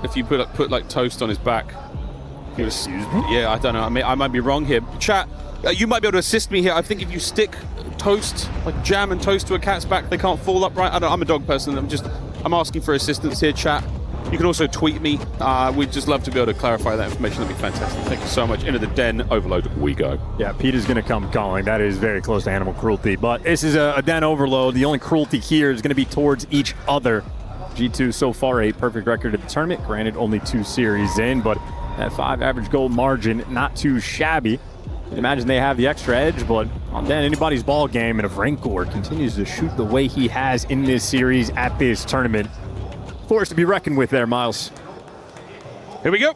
if you put like toast on his back? Yeah, I don't know. I might be wrong here. Chat, you might be able to assist me here. I think if you stick toast, like jam and toast to a cat's back, they can't fall upright. I'm a dog person. I'm asking for assistance here, chat. You can also tweet me. We'd just love to be able to clarify that information. That'd be fantastic. Thank you so much. Into the Den Overload we go. Yeah, Peter's going to come calling. That is very close to animal cruelty. But this is a Den Overload. The only cruelty here is going to be towards each other. G2 so far a perfect record at the tournament. Granted, only 2 series in, but that 5 average goal margin, not too shabby. You can imagine they have the extra edge, but on Den, anybody's ball game. And if Rancor continues to shoot the way he has in this series at this tournament, force to be reckoned with there, Miles. Here we go.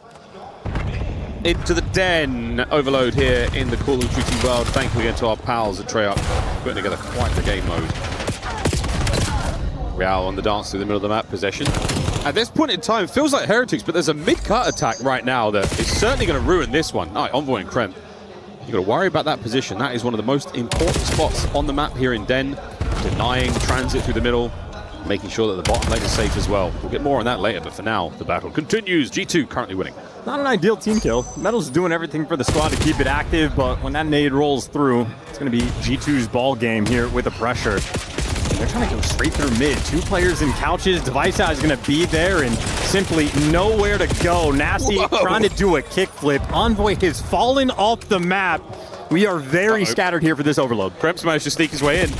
Into the Den Overload here in the Call of Duty world. Thank you again to our pals at Treyarch, putting together quite the game mode. Real on the dance through the middle of the map, possession. At this point in time, it feels like Heretics, but there's a mid-cut attack right now that is certainly going to ruin this one. All right, Envoy and Kremp. You've got to worry about that position. That is one of the most important spots on the map here in Den. Denying transit through the middle, making sure that the bottom lane is safe as well. We'll get more on that later, but for now, the battle continues. G2 currently winning. Not an ideal team kill. Metal's doing everything for the squad to keep it active, but when that nade rolls through, it's going to be G2's ball game here with the pressure. They're trying to go straight through mid. 2 players in couches. Device is going to be there, and simply nowhere to go. Nasty trying to do a kickflip. Envoy has fallen off the map. We are very scattered here for this overload. Kremps managed to sneak his way in.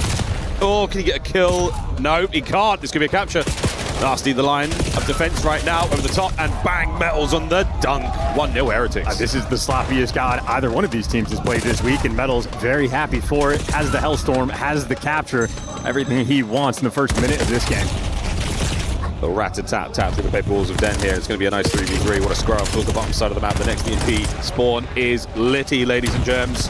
Oh, can he get a kill? No, he can't. This could be a capture. Nasty the line of defense right now over the top, and bang, Metals on the dunk. 1-0 Heretics. This is the sloppiest god either one of these teams has played this week, and Metals very happy for it. Has the Hellstorm, has the capture, everything he wants in the first minute of this game. The rat-a-tat-tat through the paper walls of Den here. It's going to be a nice 3v3. What a scrum towards the bottom side of the map. The next DNP spawn is litty, ladies and germs.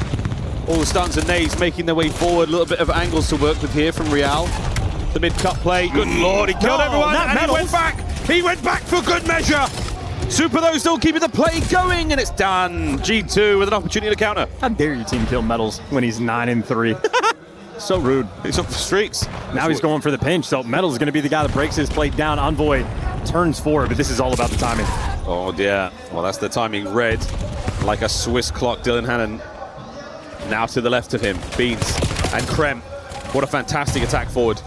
All the stuns and nades making their way forward. A little bit of angles to work with here from Real. The mid-cut play. Good lord, he killed everyone, and he went back. He went back for good measure. Super, though, still keeping the play going, and it's done. G2 with an opportunity to counter. How dare you team kill Metals when he's 9-3? So rude. He's off the streaks. Now he's going for the pinch, so Metals is going to be the guy that breaks his plate down. Envoy turns forward, but this is all about the timing. Oh, dear. Well, that's the timing. Red, like a Swiss clock. Dylan Hannon now to the left of him. Beans and Krem. What a fantastic attack forward.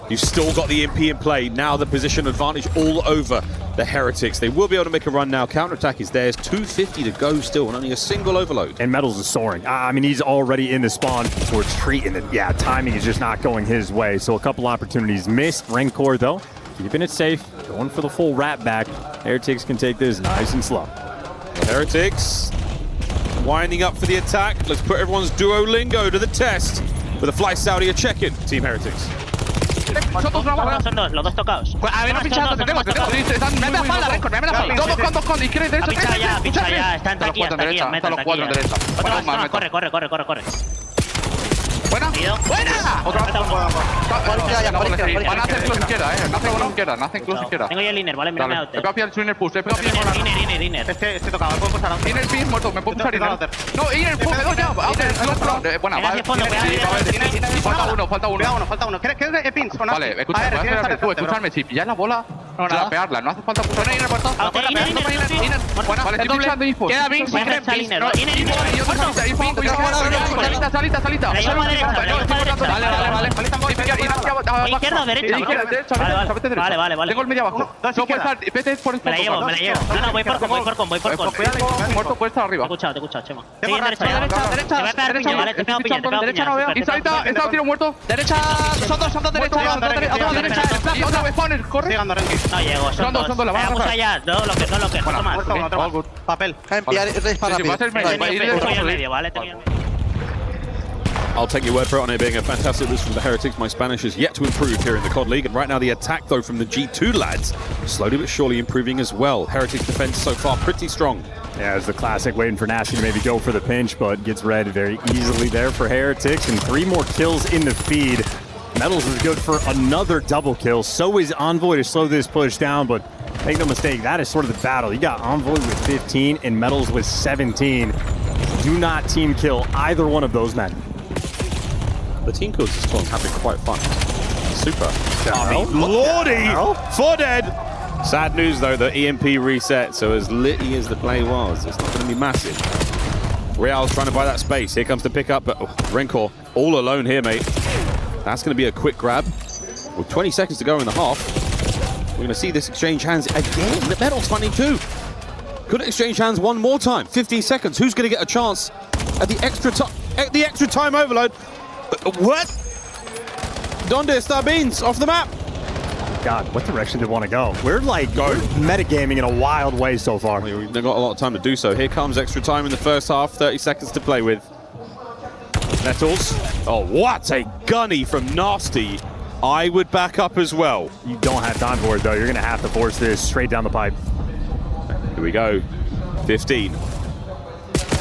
You've still got the MP in play. Now the position advantage all over the Heretics. They will be able to make a run now. Counter-attack is theirs. 250 to go still, and only a single overload. And Metals is soaring. I mean, he's already in the spawn towards Treat, and yeah, timing is just not going his way. So a couple opportunities missed. Rancor, though, keeping it safe. Going for the full wrap back. Heretics can take this nice and slow. The Heretics winding up for the attack. Let's put everyone's Duolingo to the test. With a Fly Saudi a check-in, Team Heretics. Son dos, los dos tocados. A ver, no pinchando, te tengo. Están me la espalda, Rencor, me la espalda. Dos con, izquierda y derecha. Pincha ya, está en taquilla, están los cuatro en derecha. Corre. Buena. Otra. Van a hacer close izquierda, Nacen close izquierda. Tengo ya el inner, vale, mira. Le voy a pillar el inner push, Inner. Este tocaba, puedo pulsar. Inner pin, muerto, me puedo pulsar inner. No, inner, push, ya. Buena, vale. Falta uno. ¿Qué es pins? Vale, escúchame, si pillas la bola, para pegarla, no hace falta pulsar inner, muerto. Buena, vale, estoy pinchando info. Queda pins, salita. Vale. Izquierda o derecha. Vale. Tengo el medio abajo. Vete por el fondo. Me la llevo. No, voy por con. Muerto, puede estar arriba. Te he escuchado, Chema. Derecha. Vale, te pego piña. Derecha no veo. Y salita, está tiro muerto. Derecha, son dos derecha. Otra vez spawner, corre. No llego, son dos. Vamos allá, no lo que. Toma. Papel. I'll take your word for it on it being a fantastic list from the Heretics. My Spanish is yet to improve here in the COD League. And right now the attack, though, from the G2 lads, slowly but surely improving as well. Heretics defense so far pretty strong. Yeah, it's the classic waiting for Nasty to maybe go for the pinch, but gets read very easily there for Heretics. And 3 more kills in the feed. Metals is good for another double kill. So is Envoy to slow this push down, but make no mistake, that is sort of the battle. You got Envoy with 15 and Metals with 17. Do not team kill either one of those men. The team kills this time have been quite fun. Super. Lordy! For dead! Sad news, though, the EMP reset, so as litty as the play was, it's not going to be massive. Real's trying to buy that space. Here comes the pickup, but Rencor all alone here, mate. That's going to be a quick grab. With 20 seconds to go in the half, we're going to see this exchange hands again. The Metals funding too. Could it exchange hands one more time? 15 seconds. Who's going to get a chance at the extra time overload? What? Donde está Beans off the map? God, what direction do they want to go? We're like metagaming in a wild way so far. We've got a lot of time to do so. Here comes extra time in the first half. 30 seconds to play with. Metals. Oh, what a gunny from Nasty. I would back up as well. You don't have time for it, though. You're going to have to force this straight down the pipe. Here we go. 15.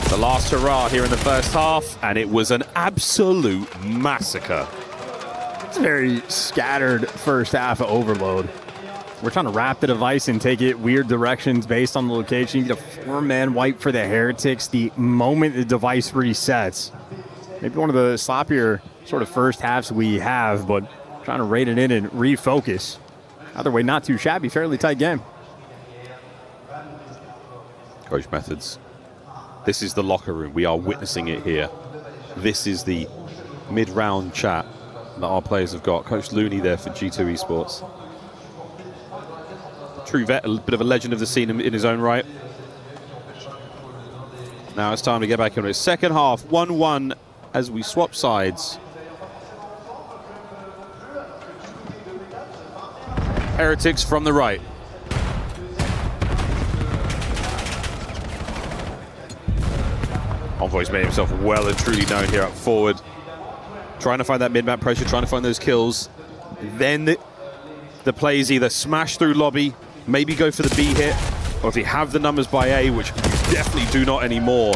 The last hurrah here in the first half, and it was an absolute massacre. It's a very scattered first half of Overload. We're trying to wrap the device and take it weird directions based on the location. You get a 4-man wipe for the Heretics the moment the device resets. Maybe one of the sloppier sort of first halves we have, but trying to rate it in and refocus. Either way, not too shabby, fairly tight game. Coach Methods. This is the locker room. We are witnessing it here. This is the mid-round chat that our players have got. Coach Looney there for G2 Esports. true vet, a bit of a legend of the scene in his own right. Now it's time to get back into it. Second half, 1-1 as we swap sides. Heretics from the right. Envoy's made himself well and truly known here up forward. Trying to find that mid-map pressure, trying to find those kills. Then the play is either smash through lobby, maybe go for the B hit, or if you have the numbers by A, which you definitely do not anymore.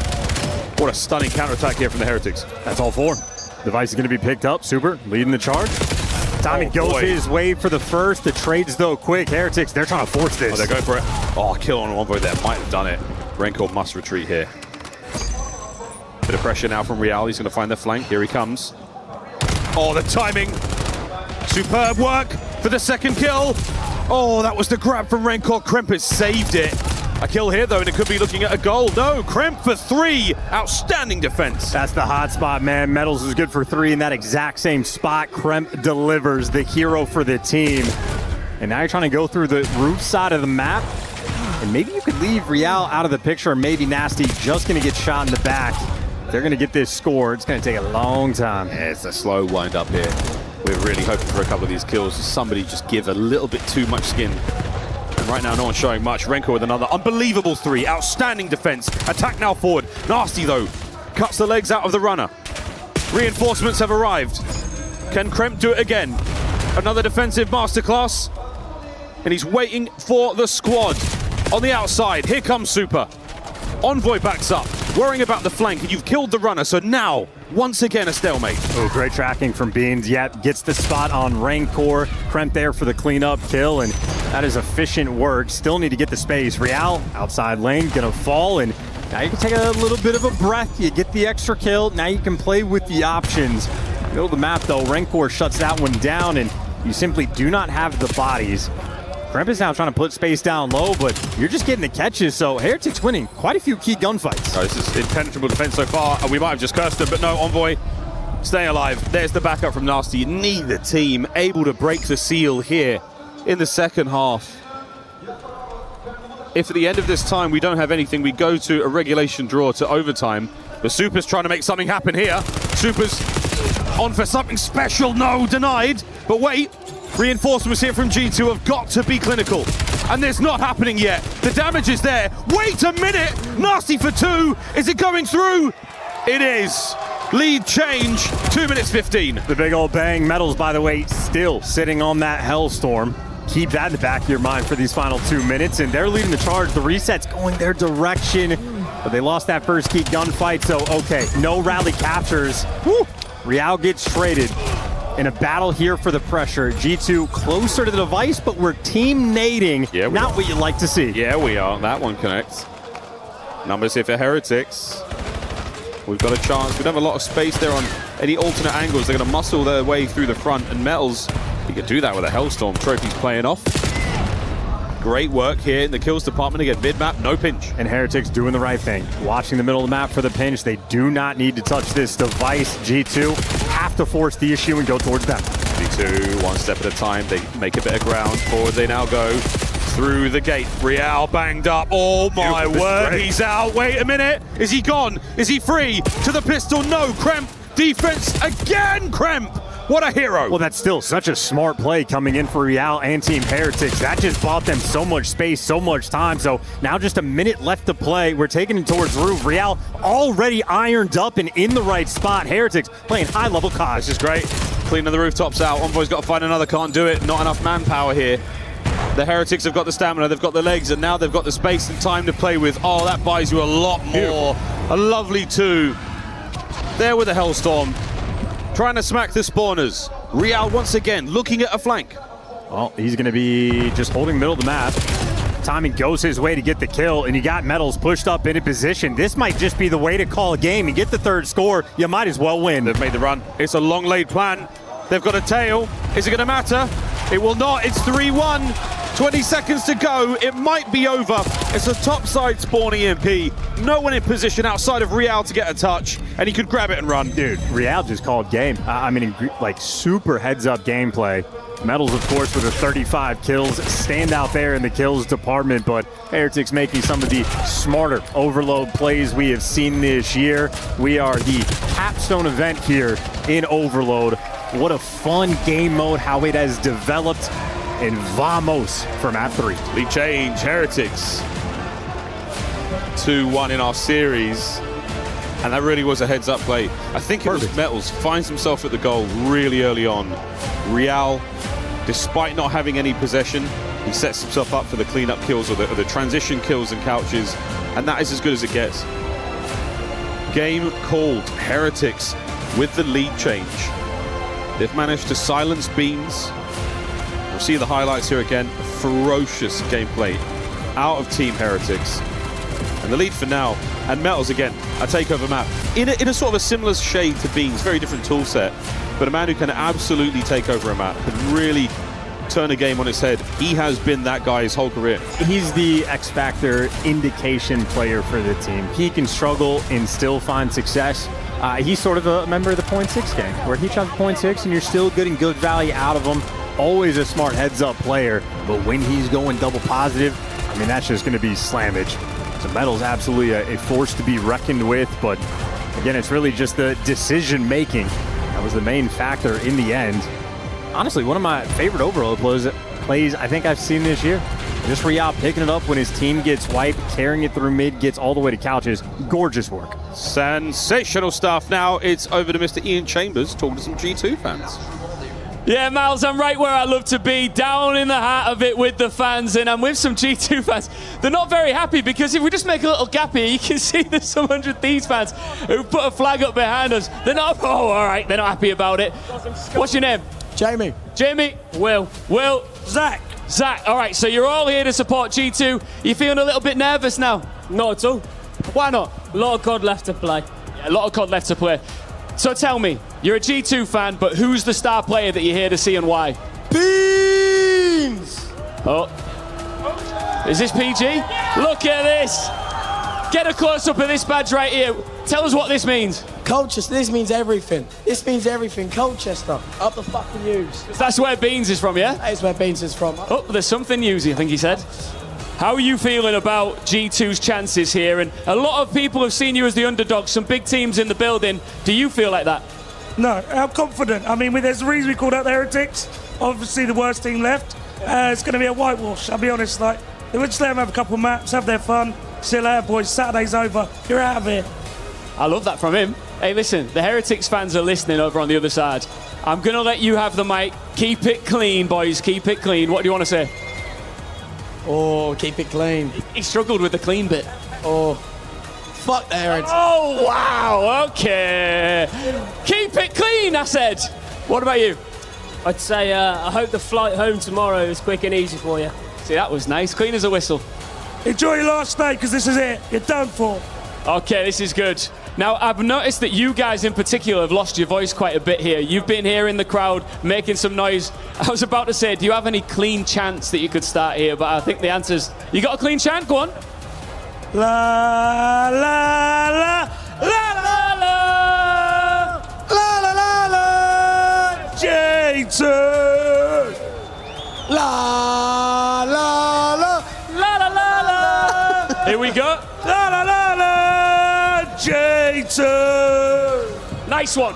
What a stunning counterattack here from the Heretics. That's all four. Device is going to be picked up. Super leading the charge. Tommy goes his way for the first. The trades, though, quick. Heretics, they're trying to force this. Oh, they're going for it. Oh, kill on Envoy there. Might have done it. Rancor must retreat here. Bit of pressure now from Real. He's going to find the flank. Here he comes. Oh, the timing. Superb work for the second kill. Oh, that was the grab from Rancor. Kremp has saved it. A kill here, though, and it could be looking at a goal. No, Kremp for 3. Outstanding defense. That's the hot spot, man. Metals is good for 3 in that exact same spot. Kremp delivers, the hero for the team. And now you're trying to go through the roof side of the map. And maybe you could leave Real out of the picture, or maybe Nasty just going to get shot in the back. They're going to get this score. It's going to take a long time. Yeah, it's a slow wind up here. We're really hoping for a couple of these kills. Somebody just give a little bit too much skin. And right now, no one's showing much. Renko with another unbelievable 3. Outstanding defense. Attack now forward. Nasty, though. Cuts the legs out of the runner. Reinforcements have arrived. Can Kremp do it again? Another defensive masterclass. And he's waiting for the squad. On the outside, here comes Super. Envoy backs up, worrying about the flank, and you've killed the runner, so now, once again, a stalemate. Oh, great tracking from Beans. Yep, gets the spot on Rancor. Kremp there for the cleanup kill, and that is efficient work. Still need to get the space. Real, outside lane, gonna fall, and now you can take a little bit of a breath. You get the extra kill. Now you can play with the options. Middle of the map, though, Rancor shuts that one down, and you simply do not have the bodies. Kremp is now trying to put space down low, but you're just getting the catches, so Heretics winning quite a few key gunfights. Oh, this is impenetrable defense so far, and we might have just cursed him, but no, Envoy staying alive. There's the backup from Nasty. Neither team able to break the seal here in the second half. If at the end of this time we don't have anything, we go to a regulation draw to overtime. But Super's trying to make something happen here. Super's on for something special. No, denied. But wait. Reinforcements here from G2 have got to be clinical. And it's not happening yet. The damage is there. Wait a minute! Nasty for 2. Is it going through? It is. Lead change, 2 minutes 15. The big old bang. Metals, by the way, still sitting on that Hellstorm. Keep that in the back of your mind for these final 2 minutes. And they're leading the charge. The reset's going their direction. But they lost that first key gunfight, so okay, no rally captures. Woo! Real gets traded. In a battle here for the pressure. G2 closer to the device, but we're team nading. Yeah, not what you like to see. Yeah, we are. That one connects. Numbers here for Heretics. We've got a chance. We don't have a lot of space there on any alternate angles. They're going to muscle their way through the front, and Metals, he could do that with a Hellstorm. Trophy's playing off. Great work here in the kills department. Again, mid-map, no pinch. And Heretics doing the right thing. Watching the middle of the map for the pinch. They do not need to touch this device. G2 have to force the issue and go towards them. G2, one step at a time. They make a bit of ground. Forward they now go through the gate. Real banged up. Oh my word, he's out. Wait a minute. Is he gone? Is he free? To the pistol, no. Kremp, defense again, Kremp. What a hero. Well, that's still such a smart play coming in for Real and Team Heretics. That just bought them so much space, so much time. So now just a minute left to play. We're taking it towards roof. Real already ironed up and in the right spot. Heretics playing high-level COD. This is great. Cleaning the rooftops out. Envoy's got to find another. Can't do it. Not enough manpower here. The Heretics have got the stamina, they've got the legs, and now they've got the space and time to play with. Oh, that buys you a lot more. A lovely 2. There with the Hellstorm. Trying to smack the spawners. Real once again looking at a flank. Well, he's going to be just holding middle of the map. Timing goes his way to get the kill, and you got Metals pushed up into position. This might just be the way to call a game and get the third score. You might as well win. They've made the run. It's a long laid plan. They've got a tail. Is it going to matter? It will not. It's 3-1. 20 seconds to go. It might be over. It's a topside spawn EMP. No one in position outside of Real to get a touch, and he could grab it and run. Dude, Real just called game. I mean, like super heads-up gameplay. Metals, of course, with her 35 kills, stand out there in the kills department, but Heretics making some of the smarter overload plays we have seen this year. We are the capstone event here in Overload. What a fun game mode, how it has developed, and vamos for map 3. Lead change, Heretics 2-1 in our series. And that really was a heads-up play. I think it was Metals finds himself at the goal really early on. Real, despite not having any possession, he sets himself up for the cleanup kills or the transition kills and couches, and that is as good as it gets. Game called. Heretics with the lead change. They've managed to silence Beans. We'll see the highlights here again. Ferocious gameplay out of Team Heretics. And the lead for now. And Metals again, a takeover map. In a sort of a similar shade to Beans, very different tool set, but a man who can absolutely take over a map, can really turn a game on its head. He has been that guy his whole career. He's the X-Factor indication player for the team. He can struggle and still find success. He's sort of a member of the 0.6 gang, where he tries 0.6 and you're still getting good value out of him. Always a smart heads-up player, but when he's going double positive, I mean, that's just going to be slammage. So Metal's absolutely a force to be reckoned with, but again, it's really just the decision-making that was the main factor in the end. Honestly, one of my favorite Overload plays I think I've seen this year. Just Real picking it up when his team gets wiped, carrying it through mid, gets all the way to couches. Gorgeous work. Sensational stuff. Now it's over to Mr. Ian Chambers, talking to some G2 fans. Yeah, Miles, I'm right where I love to be, down in the heart of it with the fans, and I'm with some G2 fans. They're not very happy because if we just make a little gap here, you can see there's some 100 Thieves fans who put a flag up behind us. They're not, oh, all right, they're not happy about it. What's your name? Jamie. Jamie. Will. Will. Zach. Zach. All right, so you're all here to support G2. You feeling a little bit nervous now? Not at all. Why not? A lot of COD left to play. Yeah, a lot of COD left to play. So tell me, you're a G2 fan, but who's the star player that you're here to see and why? Beans! Oh. Is this PG? Look at this. Get a close-up of this badge right here. Tell us what this means. Colchester, this means everything. This means everything. Colchester, up the fucking news. That's where Beans is from, yeah? That is where Beans is from. Oh, there's something newsy, I think he said. How are you feeling about G2's chances here? And a lot of people have seen you as the underdog, some big teams in the building. Do you feel like that? No, I'm confident. I mean, there's a reason we called out the Heretics. Obviously, the worst team left. It's going to be a whitewash, I'll be honest. Like, we'll just let them have a couple of maps, have their fun. See you later, boys. Saturday's over. You're out of here. I love that from him. Hey, listen, the Heretics fans are listening over on the other side. I'm going to let you have the mic. Keep it clean, boys. Keep it clean. What do you want to say? Oh, keep it clean. He struggled with the clean bit. Oh, fuck the Heretics. Oh, wow. Okay. Keep it clean, I said. What about you? I'd say I hope the flight home tomorrow is quick and easy for you. See, that was nice. Clean as a whistle. Enjoy your last day, because this is it. You're done for. Okay, this is good. Now, I've noticed that you guys in particular have lost your voice quite a bit here. You've been here in the crowd making some noise. I was about to say, do you have any clean chants that you could start here? But I think the answer's, you got a clean chant? Go on. La, la, la, la, la, la, la, la, la, la, J2. La, la, la, la, la, la, la. Here we go. La, la, la, la, J2. Nice one.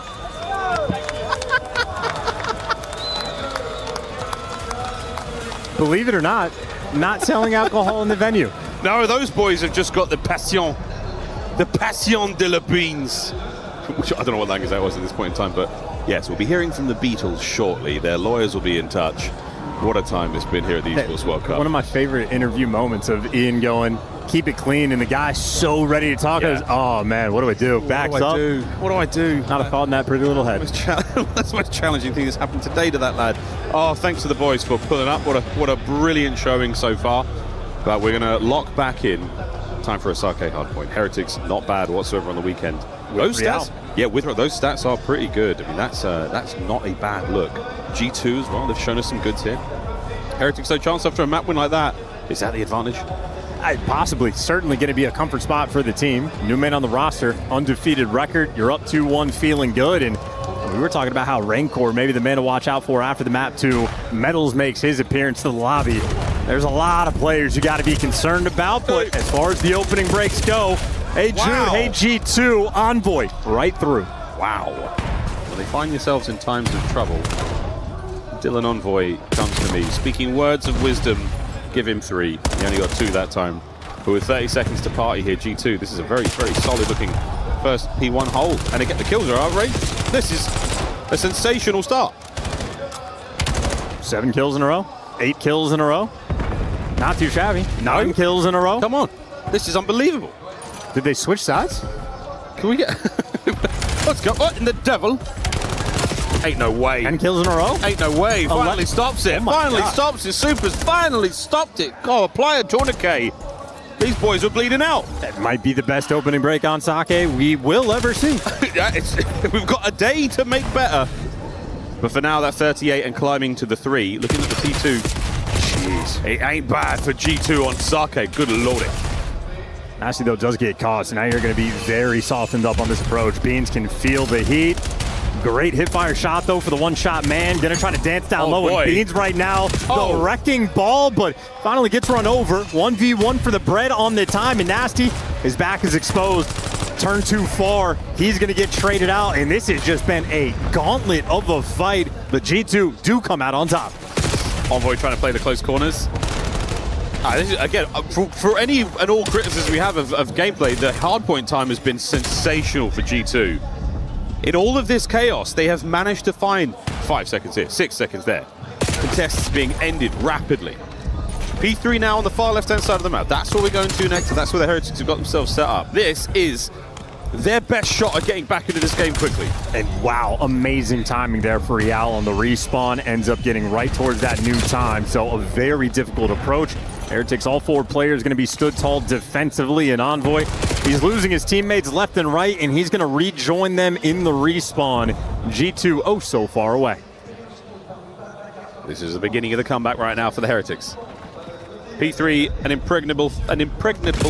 Believe it or not selling alcohol in the venue. No, those boys have just got the passion de la beans. Which I don't know what language that was at this point in time, but yes, we'll be hearing from the Beatles shortly. Their lawyers will be in touch. What a time it's been here at the Esports World Cup. One of my favorite interview moments of Ian going, keep it clean, and the guy's so ready to talk. Yeah. Oh man, what do I do? Backs up. What do I do? Not a thought in that pretty little head. That's the most challenging thing that's happened today to that lad. Oh, thanks to the boys for pulling up. What a brilliant showing so far. But we're going to lock back in. Time for a Sake hardpoint. Heretics, not bad whatsoever on the weekend. Those stats, yeah, those stats are pretty good. I mean, that's not a bad look. G2 as well. They've shown us some goods here. Heretics, no chance after a map win like that. Is that the advantage? Possibly. Certainly going to be a comfort spot for the team. New man on the roster, undefeated record. You're up 2-1, feeling good, and We were talking about how Rancor, maybe the man to watch out for after the map 2. Metals makes his appearance to the lobby. There's a lot of players you got to be concerned about, but as far as the opening breaks go, hey Jude, hey G2, Envoy, right through. Wow. Well, they find yourselves in times of trouble. Dylan Envoy comes to me, speaking words of wisdom, give him 3. He only got 2 that time. But with 30 seconds to party here, G2, this is a very, very solid looking first P1 hold. And they get the kills are outrageous. This is a sensational start. 7 kills in a row, 8 kills in a row. Not too shabby. 9 kills in a row. Come on. This is unbelievable. Did they switch sides? Can we get... Let's go. What in the devil? Ain't no way. 10 kills in a row? Ain't no way. Finally stops it. Finally stops it. Supers finally stopped it. Oh, apply a tourniquet. These boys are bleeding out. That might be the best opening break on Sake we will ever see. We've got a day to make better. But for now, that 38 and climbing to the 3. Looking at the P2. Jeez. It ain't bad for G2 on Sake. Good lordy. Nasty, though, does get caught, so now you're going to be very softened up on this approach. Beans can feel the heat. Great hip-fire shot, though, for the one-shot man. Gonna try to dance down low, and Beans right now, the wrecking ball, but finally gets run over. 1v1 for the bread on the time, and Nasty, his back is exposed. Turn too far, he's gonna get traded out, and this has just been a gauntlet of a fight. But G2 do come out on top. Envoy trying to play the close corners. This is, again, for any and all criticism we have of gameplay, the hardpoint time has been sensational for G2. In all of this chaos, they have managed to find 5 seconds here, 6 seconds there. Contests being ended rapidly. P3 now on the far left-hand side of the map. That's where we're going to next, and that's where the Heretics have got themselves set up. This is their best shot at getting back into this game quickly. And wow, amazing timing there for Real on the respawn. Ends up getting right towards that new time, so a very difficult approach. Heretics, all 4 players going to be stood tall defensively, and Envoy, he's losing his teammates left and right, and he's going to rejoin them in the respawn. G2, oh, so far away. This is the beginning of the comeback right now for the Heretics. P3, an impregnable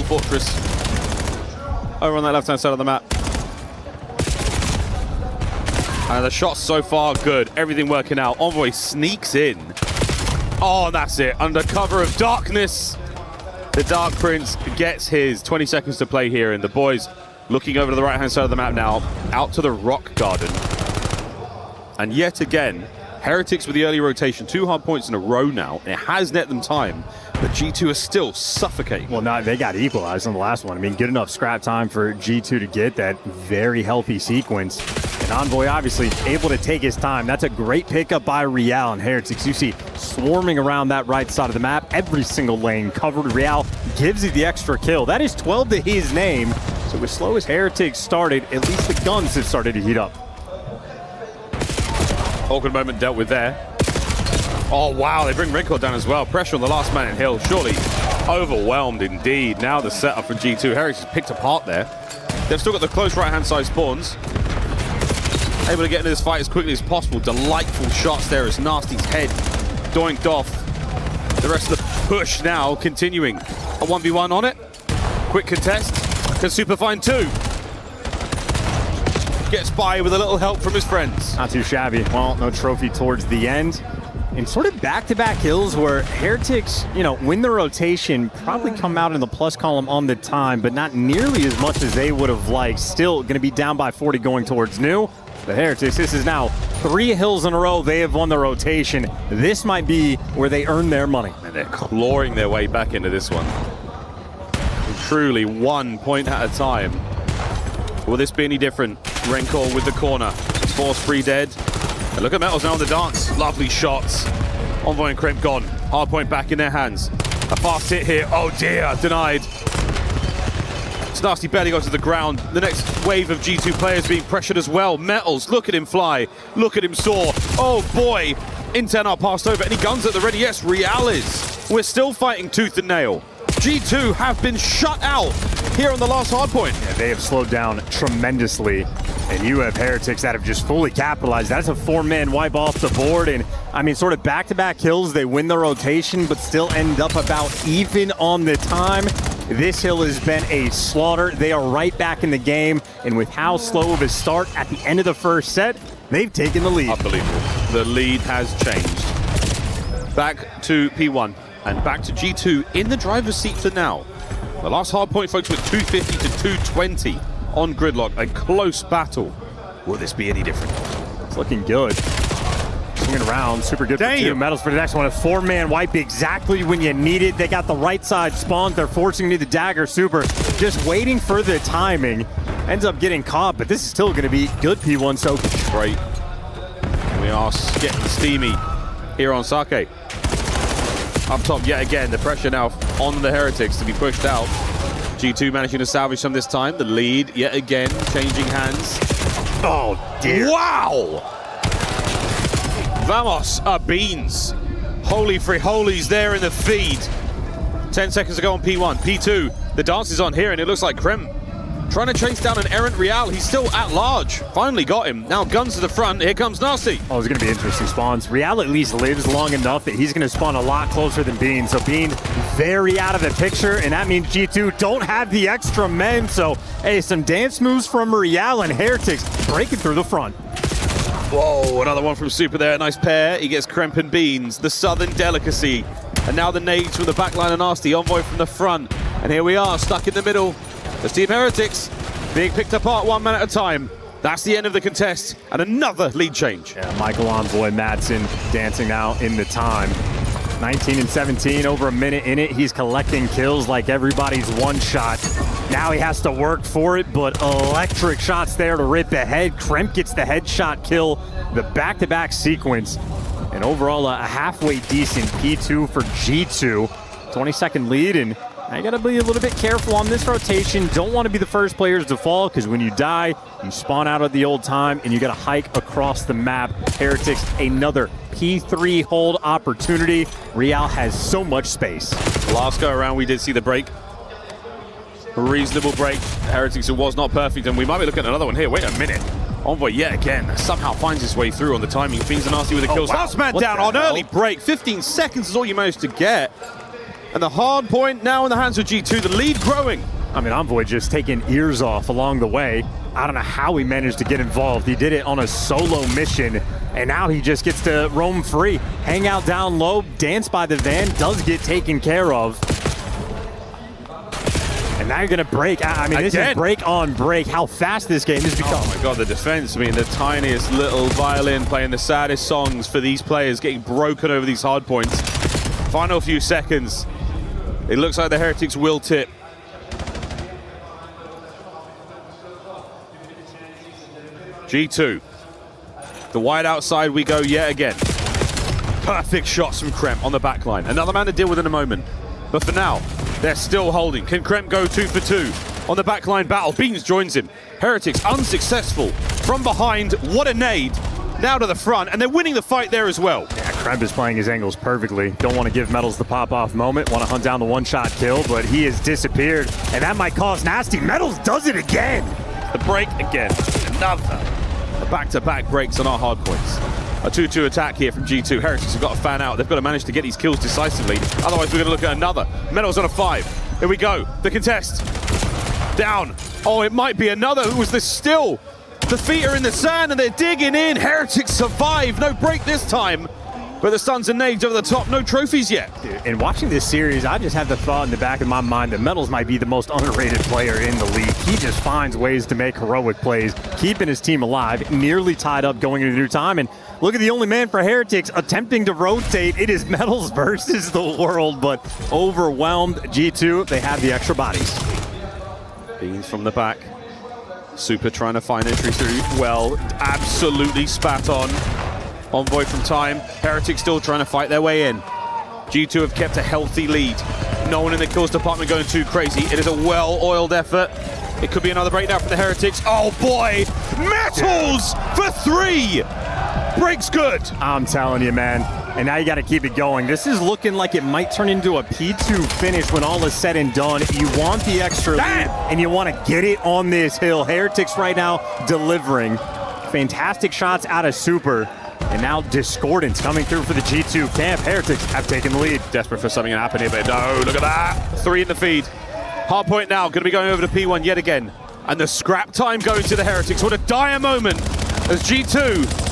fortress over on that left-hand side of the map. And the shots so far good, everything working out. Envoy sneaks in. Oh, and that's it. Under cover of darkness, the Dark Prince gets his 20 seconds to play here, and the boys looking over to the right-hand side of the map now, out to the Rock Garden. And yet again, Heretics with the early rotation, 2 hard points in a row now. It has net them time, but G2 are still suffocating. Well, no, they got equalized on the last one. I mean, good enough scrap time for G2 to get that very healthy sequence. And Envoy obviously able to take his time. That's a great pickup by Real and Heretics. You see swarming around that right side of the map. Every single lane covered. Real gives you the extra kill. That is 12 to his name. So as slow as Heretics started, at least the guns have started to heat up. Awkward moment dealt with there. Oh, wow, they bring Rinkle down as well. Pressure on the last man in Hill. Surely overwhelmed indeed. Now the setup for G2. Heretics picked apart there. They've still got the close right-hand side spawns. Able to get into this fight as quickly as possible. Delightful shots there as Nasty's head doinked off. The rest of the push now continuing. A 1v1 on it. Quick contest. Can Superfine 2. Gets by with a little help from his friends. Not too shabby. Well, no trophy towards the end. And sort of back-to-back kills where Heretics, win the rotation, probably come out in the plus column on the time, but not nearly as much as they would have liked. Still going to be down by 40 going towards new. The Heretics, this is now 3 hills in a row. They have won the rotation. This might be where they earn their money. And they're clawing their way back into this one. Truly 1 point at a time. Will this be any different? Rencor with the corner. Force free dead. And look at Metals now on the dance. Lovely shots. Envoy and Crimp gone. Hard point back in their hands. A fast hit here. Oh dear, denied. Nasty barely got to the ground. The next wave of G2 players being pressured as well. Metals, look at him fly. Look at him soar. Oh boy. Inten are passed over. Any guns at the ready? Yes, Real is. We're still fighting tooth and nail. G2 have been shut out here on the last hardpoint. Yeah, they have slowed down tremendously. And you have Heretics that have just fully capitalized. That's a 4-man wipe off the board. And I mean, sort of back-to-back kills. They win the rotation, but still end up about even on the time. This hill has been a slaughter. They are right back in the game. And with how slow of a start at the end of the first set, they've taken the lead. Unbelievable. The lead has changed. Back to P1 and back to G2 in the driver's seat for now. The last hard point, folks, was 250 to 220 on Gridlock. A close battle. Will this be any different? It's looking good. Swinging around, super good for 2 medals for the next one. A 4-man wipe exactly when you need it. They got the right side spawned. They're forcing me the dagger super. Just waiting for the timing. Ends up getting caught, but this is still going to be good P1 so great. We are getting steamy here on Sake. Up top yet again, the pressure now on the Heretics to be pushed out. G2 managing to salvage some this time. The lead yet again changing hands. Oh dear. Wow! Vamos are beans. Holy free-holies there in the feed. 10 seconds to go on P1. P2, the dance is on here and it looks like Krem trying to chase down an errant Real. He's still at large. Finally got him. Now guns to the front. Here comes Nasty. Oh, it's going to be interesting spawns. Real at least lives long enough that he's going to spawn a lot closer than Bean. So Bean very out of the picture, and that means G2 don't have the extra men. So, hey, some dance moves from Real and Heretics breaking through the front. Whoa, another one from Super there. Nice pair. He gets Kremp and Beans, the southern delicacy. And now the nades from the backline and Nasty. Envoy from the front. And here we are, stuck in the middle. The Team Heretics being picked apart 1 man at a time. That's the end of the contest, and another lead change. Yeah, Michael Envoy Madsen dancing now in the time. 19 and 17, over a minute in it. He's collecting kills like everybody's one shot. Now he has to work for it, but electric shots there to rip ahead. Kremp gets the headshot kill, the back-to-back sequence. And overall, a halfway decent P2 for G2. 20-second lead, and I gotta be a little bit careful on this rotation. Don't want to be the first players to fall, because when you die, you spawn out at the old time, and you gotta hike across the map. Heretics, another P3 hold opportunity. Real has so much space. Last go around, we did see the break. A reasonable break. Heretics, it was not perfect, and we might be looking at another one here. Wait a minute. Envoy yet again somehow finds his way through on the timing. Beans and Nasty with the kills. Wow. Last man down on early break. 15 seconds is all you managed to get. And the hard point now in the hands of G2, the lead growing. I mean, Envoy just taking ears off along the way. I don't know how he managed to get involved. He did it on a solo mission, and now he just gets to roam free. Hang out down low, dance by the van, does get taken care of. And now you're gonna break. I mean, this is break on break. How fast this game has become. Oh my God, the defense. I mean, the tiniest little violin playing the saddest songs for these players, getting broken over these hard points. Final few seconds. It looks like the Heretics will tip. G2. The wide outside we go yet again. Perfect shots from Kremp on the back line. Another man to deal with in a moment. But for now, they're still holding. Can Kremp go 2 for 2 on the backline battle? Beans joins him. Heretics unsuccessful from behind. What a nade. Now to the front, and they're winning the fight there as well. Yeah, Kremp is playing his angles perfectly. Don't want to give Metals the pop-off moment. Want to hunt down the one-shot kill, but he has disappeared, and that might cause Nasty. Metals does it again. The break again. Another. A back-to-back breaks on our hard points. A 2-2 attack here from G2. Heretics have got to fan out. They've got to manage to get these kills decisively. Otherwise, we're going to look at another. Metals on a 5. Here we go. The contest. Down. Oh, it might be another. Who was this still? The feet are in the sand and they're digging in. Heretics survive. No break this time. But the stuns and nades over the top. No trophies yet. Dude, in watching this series, I just have the thought in the back of my mind that Metals might be the most underrated player in the league. He just finds ways to make heroic plays, keeping his team alive, nearly tied up going into new time. And look at the only man for Heretics attempting to rotate. It is Metals versus the world, but overwhelmed. G2, they have the extra bodies. Beans from the back. Super trying to find entry through. Well, absolutely spat on. Envoy from time. Heretics still trying to fight their way in. G2 have kept a healthy lead. No one in the kills department going too crazy. It is a well-oiled effort. It could be another breakdown for the Heretics. Oh boy! Metals for 3! Breaks good. I'm telling you, man. And now you got to keep it going. This is looking like it might turn into a P2 finish when all is said and done. You want the extra lead, and you want to get it on this hill. Heretics right now delivering. Fantastic shots out of Super. And now Discordance coming through for the G2 camp. Heretics have taken the lead. Desperate for something to happen here, but no, look at that. 3 in the feed. Hard point now, going to be going over to P1 yet again. And the scrap time goes to the Heretics. What a dire moment as G2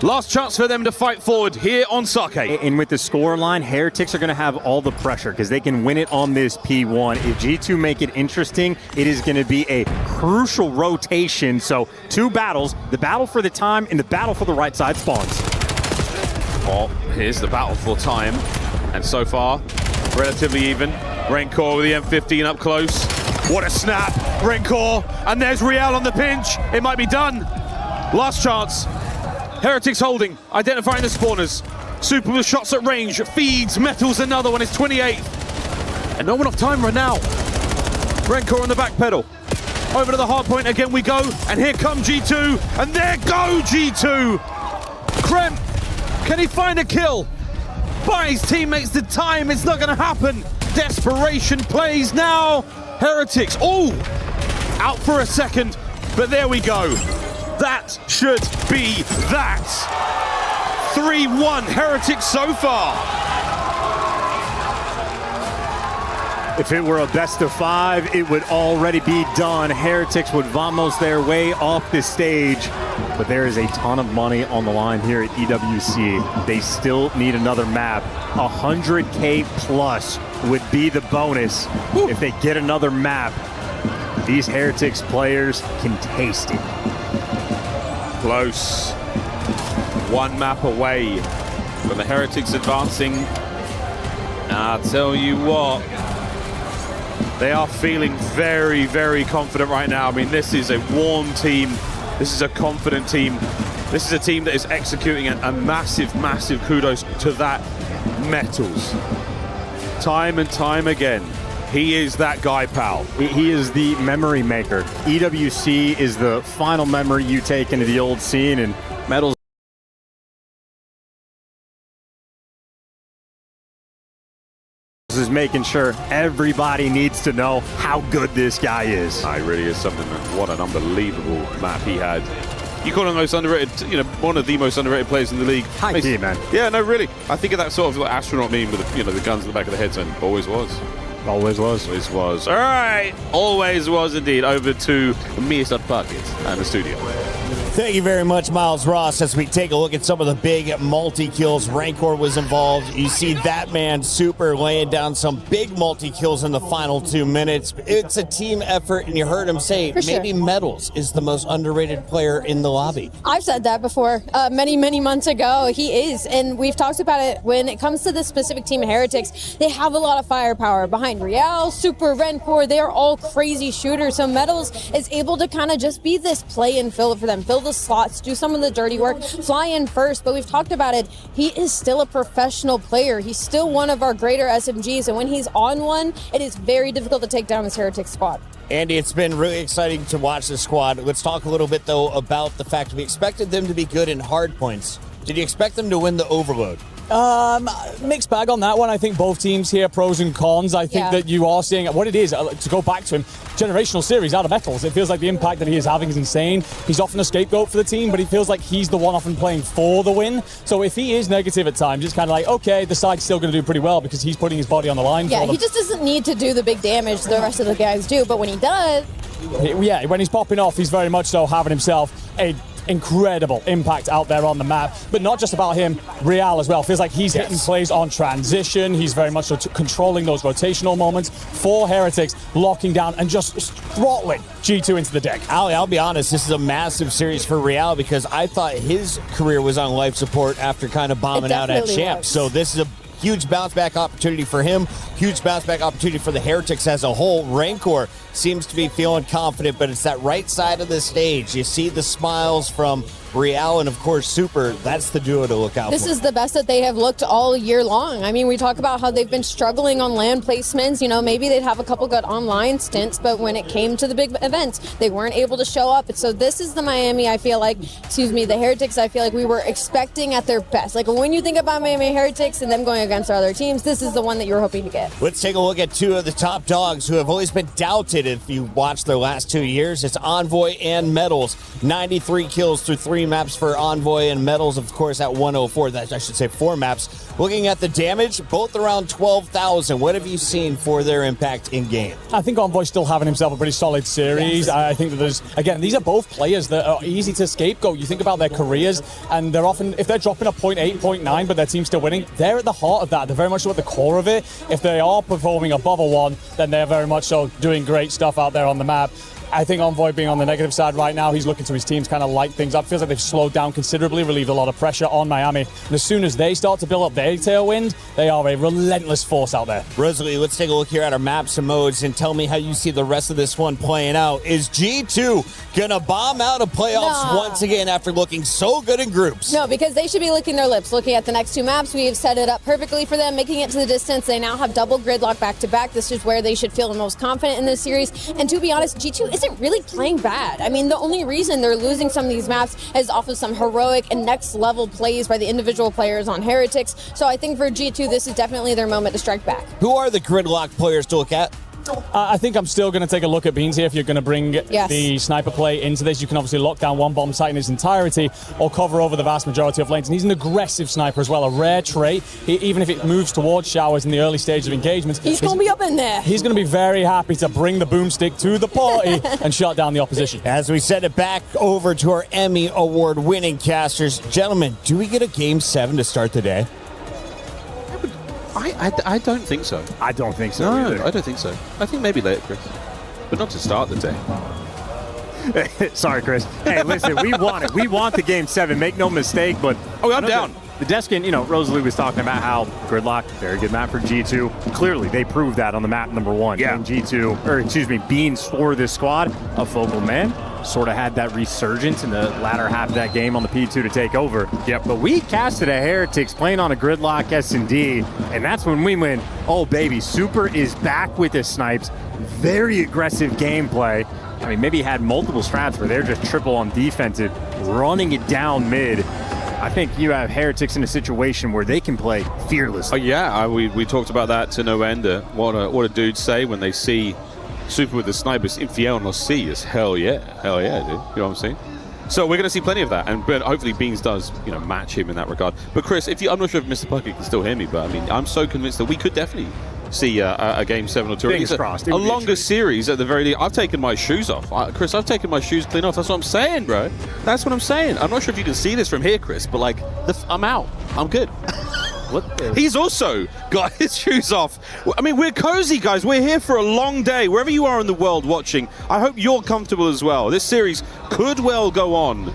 Last chance for them to fight forward here on Sake. And with the score line, Heretics are going to have all the pressure because they can win it on this P1. If G2 make it interesting, it is going to be a crucial rotation. So 2 battles, the battle for the time and the battle for the right side spawns. Well, here's the battle for time. And so far, relatively even. Rencor with the M15 up close. What a snap, Rencor. And there's Real on the pinch. It might be done. Last chance. Heretics holding, identifying the spawners. Super with shots at range, feeds, metals another one, it's 28. And no one off time right now. Rencor on the back pedal. Over to the hard point, again we go. And here come G2, and there go G2. Kremp, can he find a kill? Buys teammates the time, it's not gonna happen. Desperation plays now. Heretics, oh, out for a second, but there we go. That should be that. 3-1 Heretics so far. If it were a best of 5, it would already be done. Heretics would vamos their way off the stage. But there is a ton of money on the line here at EWC. They still need another map. 100K plus would be the bonus if they get another map. These Heretics players can taste it. Close. 1 map away from the Heretics advancing. I'll tell you what, they are feeling very, very confident right now. I mean, this is a warm team. This is a confident team. This is a team that is executing a massive, massive kudos to that Metals. Time and time again. He is that guy, pal. He is the memory maker. EWC is the final memory you take into the old scene, and Metals is making sure everybody needs to know how good this guy is. It really is something. What an unbelievable map he had. You call him the most underrated, one of the most underrated players in the league. High key, man. Yeah, no, really. I think of that sort of like astronaut meme with the guns in the back of the heads, and always was. Always was. Always was. All right. Always was indeed. Over to Mr. Bucket and the studio. Thank you very much, Miles Ross. As we take a look at some of the big multi-kills, Rancor was involved. You see that man, Super, laying down some big multi-kills in the final 2 minutes. It's a team effort, and you heard him say maybe Metals is the most underrated player in the lobby. I've said that before many, many months ago. He is, and we've talked about it. When it comes to this specific team of Heretics, they have a lot of firepower behind Real, Super, Rencor. They are all crazy shooters, so Metals is able to kind of just be this play and fill for them, fill the slots, do some of the dirty work, fly in first. But we've talked about it, he is still a professional player. He's still one of our greater SMGs, and when he's on one, it is very difficult to take down this Heretics squad. Andy, it's been really exciting to watch this squad. Let's talk a little bit, though, about the fact we expected them to be good in hard points. Did you expect them to win the overload? Mixed bag on that one. I think both teams here, pros and cons. I think that you are seeing what it is, to go back to him, generational series out of Metals. It feels like the impact that he is having is insane. He's often a scapegoat for the team, but he feels like he's the one often playing for the win. So if he is negative at times, it's kind of like, okay, the side's still going to do pretty well because he's putting his body on the line. Yeah, for them. he just doesn't need to do the big damage the rest of the guys do, but when he does... Yeah, when he's popping off, he's very much so having himself a incredible impact out there on the map, but not just about him, Real as well. Feels like he's hitting plays on transition. He's very much so controlling those rotational moments for Heretics, locking down and just throttling G2 into the deck. Ali, I'll be honest, this is a massive series for Real because I thought his career was on life support after kind of bombing out at Champs. So this is a huge bounce back opportunity for him, huge bounce back opportunity for the Heretics as a whole. Rancor seems to be feeling confident, but it's that right side of the stage. You see the smiles from Real and, of course, Super. That's the duo to look out for. This is the best that they have looked all year long. I mean, we talk about how they've been struggling on land placements. Maybe they'd have a couple good online stints, but when it came to the big events, they weren't able to show up. So this is the Miami, the Heretics, I feel like we were expecting at their best. Like, when you think about Miami Heretics and them going against our other teams, this is the one that you were hoping to get. Let's take a look at two of the top dogs who have always been doubted if you watch their last 2 years. It's Envoy and Metals. 93 kills through 3 maps for Envoy, and Metals, of course, at 104. I should say 4 maps. Looking at the damage, both around 12,000. What have you seen for their impact in game? I think Envoy's still having himself a pretty solid series. Yes. I think that there's, again, these are both players that are easy to scapegoat. You think about their careers, and they're often, if they're dropping a 0.8, 0.9, but their team's still winning, they're at the heart of that. They're very much so at the core of it. If they are performing above a 1, then they're very much so doing great stuff out there on the map. I think Envoy being on the negative side right now, he's looking to his teams kind of light things up. Feels like they've slowed down considerably, relieved a lot of pressure on Miami. And as soon as they start to build up their tailwind, they are a relentless force out there. Rosalie, let's take a look here at our maps and modes and tell me how you see the rest of this one playing out. Is G2 going to bomb out of playoffs once again after looking so good in groups? No, because they should be licking their lips. Looking at the next 2 maps, we have set it up perfectly for them, making it to the distance. They now have double gridlock back-to-back. This is where they should feel the most confident in this series. And to be honest, G2 isn't really playing bad. I mean, the only reason they're losing some of these maps is off of some heroic and next level plays by the individual players on Heretics. So I think for G2, this is definitely their moment to strike back. Who are the gridlock players to look at? I think I'm still going to take a look at Beans here. If you're going to bring the sniper play into this, you can obviously lock down one bomb site in its entirety or cover over the vast majority of lanes. And he's an aggressive sniper as well, a rare trait. Even if it moves towards showers in the early stage of engagements, he's going to be up in there. He's going to be very happy to bring the boomstick to the party and shut down the opposition. As we send it back over to our Emmy Award-winning casters, gentlemen, do we get a Game 7 to start the day? I don't think so. I don't think so No, either. I don't think so. I think maybe later, Chris. But not to start the day. Sorry, Chris. Hey, listen, we want it. We want the Game 7. Make no mistake, but... Oh, I'm down. The Deskin, Rosalie was talking about how Gridlock, very good map for G2. Clearly, they proved that on the map number 1. Yeah. And Beans for this squad, a focal man, sort of had that resurgence in the latter half of that game on the P2 to take over. Yep. But we casted a Heretics playing on a Gridlock S&D, and that's when we went, oh, baby, Super is back with his snipes. Very aggressive gameplay. I mean, maybe he had multiple strats where they're just triple on defensive, running it down mid. I think you have Heretics in a situation where they can play fearlessly. Oh, yeah, we talked about that to no end. What a dudes say when they see Super with the snipers. Infiel no see is hell yeah, dude. You know what I'm saying? So we're going to see plenty of that, but hopefully Beans does, match him in that regard. But Chris, I'm not sure if Mr. Puckett can still hear me, but I mean, I'm so convinced that we could definitely see a Game 7 or 2. Fingers crossed. A longer series at the very least. I've taken my shoes off. Chris, I've taken my shoes clean off. That's what I'm saying, bro. That's what I'm saying. I'm not sure if you can see this from here, Chris, but I'm out. I'm good. He's also got his shoes off. I mean, we're cozy, guys. We're here for a long day. Wherever you are in the world watching, I hope you're comfortable as well. This series could well go on.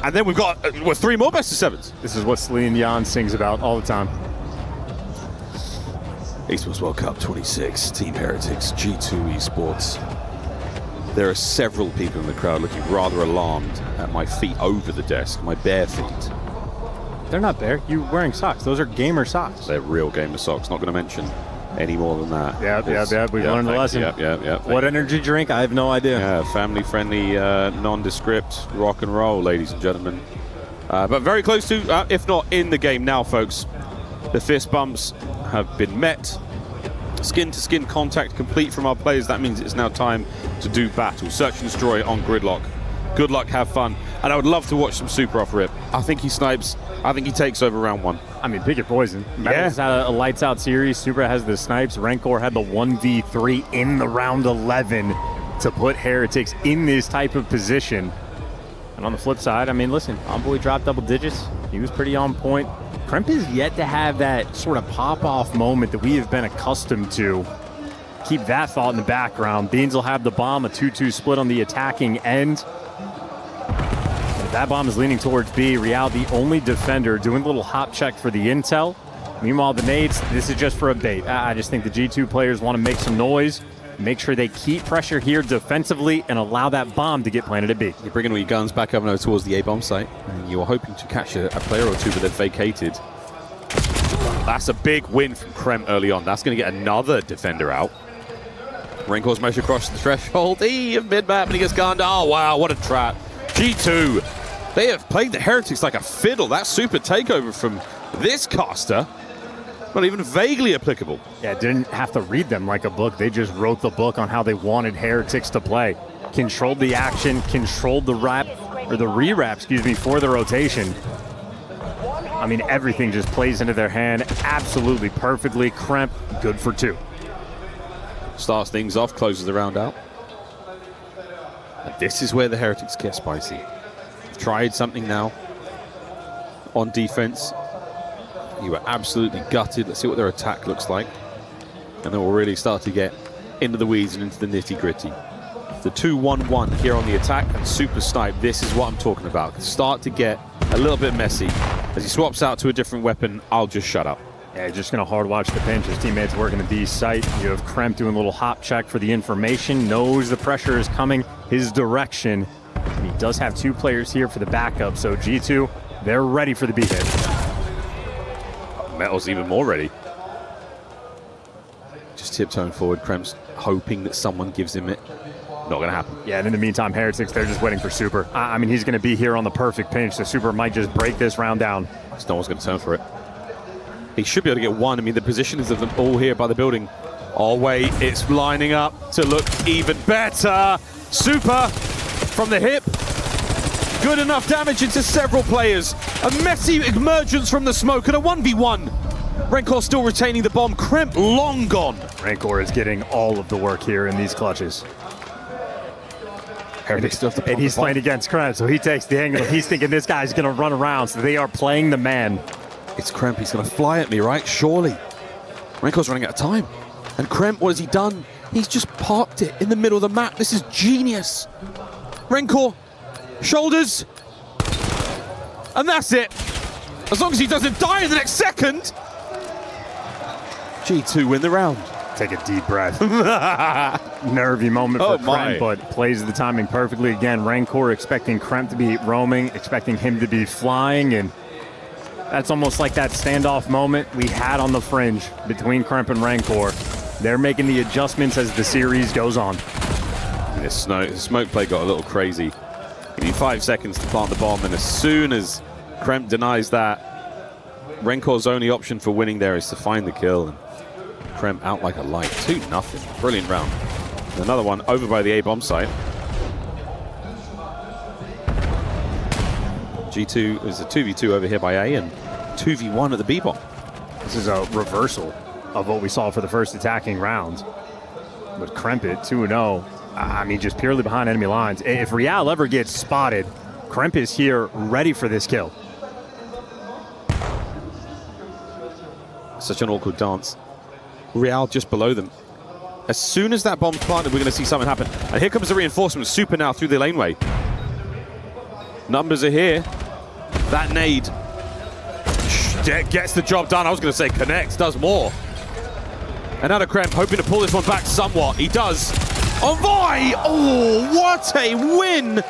And then we've got 3 more best of 7s. This is what Celine Dion sings about all the time. Esports World Cup 26, Team Heretics, G2 Esports. There are several people in the crowd looking rather alarmed at my feet over the desk, my bare feet. They're not bare. You're wearing socks. Those are gamer socks. They're real gamer socks. Not going to mention any more than that. Yeah. We've learned a lesson. Yep. What energy drink? I have no idea. Yeah, family-friendly, nondescript rock and roll, ladies and gentlemen. But very close to, if not in the game now, folks. The fist bumps have been met. Skin-to-skin contact complete from our players. That means it's now time to do battle. Search and destroy on Gridlock. Good luck, have fun. And I would love to watch some Super off rip. I think he snipes. I think he takes over round 1. I mean, pick your poison. Madden's had a lights-out series. Super has the snipes. Rancor had the 1v3 in the round 11 to put Heretics in this type of position. And on the flip side, I mean, listen, Envoy dropped double digits. He was pretty on point. Kremp is yet to have that sort of pop-off moment that we have been accustomed to. Keep that thought in the background. Beans will have the bomb, a 2-2 split on the attacking end. If that bomb is leaning towards B, Real, the only defender, doing a little hop check for the intel. Meanwhile, the nades, this is just for a bait. I just think the G2 players want to make some noise, make sure they keep pressure here defensively, and allow that bomb to get planted at B. You're bringing all your guns back over towards the A-bomb site, and you are hoping to catch a player or two, but they've vacated. That's a big win from Krem early on. That's going to get another defender out. Rancor's motion across the threshold. Of mid-map, and he gets gunned. Oh, wow, what a trap. G2, they have played the Heretics like a fiddle. That super takeover from this caster, not even vaguely applicable. Yeah, didn't have to read them like a book. They just wrote the book on how they wanted Heretics to play. Controlled the action, controlled the re-wrap, for the rotation. I mean, everything just plays into their hand absolutely perfectly. Kremp, good for 2. Starts things off, closes the round out. And this is where the Heretics get spicy. Tried something now on defense. You were absolutely gutted. Let's see what their attack looks like. And then we'll really start to get into the weeds and into the nitty-gritty. The 2-1-1 here on the attack and Super Snipe, this is what I'm talking about. Start to get a little bit messy. As he swaps out to a different weapon, I'll just shut up. Yeah, just going to hard watch the pinch. His teammates working the B site. You have Kremp doing a little hop check for the information, knows the pressure is coming his direction. And he does have 2 players here for the backup, so G2, they're ready for the B hit. Metal's even more ready. Just tiptoeing forward. Kremp's hoping that someone gives him it. Not going to happen. Yeah, and in the meantime, Heretics, they're just waiting for Super. I mean, he's going to be here on the perfect pinch, so Super might just break this round down. No one's going to turn for it. He should be able to get 1. I mean, the positions of them all here by the building. Oh, wait, it's lining up to look even better. Super from the hip. Good enough damage into several players. A messy emergence from the smoke and a 1v1. Rencor still retaining the bomb. Kremp long gone. Rencor is getting all of the work here in these clutches. And he's playing against Kremp, so he takes the angle. He's thinking this guy's going to run around, so they are playing the man. It's Kremp. He's going to fly at me, right? Surely. Renkor's running out of time. And Kremp, what has he done? He's just parked it in the middle of the map. This is genius. Rencor, shoulders. And that's it. As long as he doesn't die in the next second. G2 win the round. Take a deep breath. Nervy moment for Kremp, but plays the timing perfectly. Again, Rencor expecting Kremp to be roaming, expecting him to be flying, and that's almost like that standoff moment we had on the fringe between Kremp and Rencor. They're making the adjustments as the series goes on. The smoke play got a little crazy. You need 5 seconds to plant the bomb, and as soon as Kremp denies that, Renkor's only option for winning there is to find the kill. And Kremp out like a light. 2-0. Brilliant round. And another one over by the A-bomb site. G2 is a 2v2 over here by A and 2v1 at the B-bomb. This is a reversal of what we saw for the first attacking round. But Kremp it 2-0. I mean, just purely behind enemy lines. If Real ever gets spotted, Kremp is here ready for this kill. Such an awkward dance. Real just below them. As soon as that bomb's planted, we're going to see something happen. And here comes the reinforcement. Super now through the laneway. Numbers are here. That nade gets the job done. I was going to say connects, does more. And now Kremp hoping to pull this one back somewhat. He does. Envoy! Oh, what a win!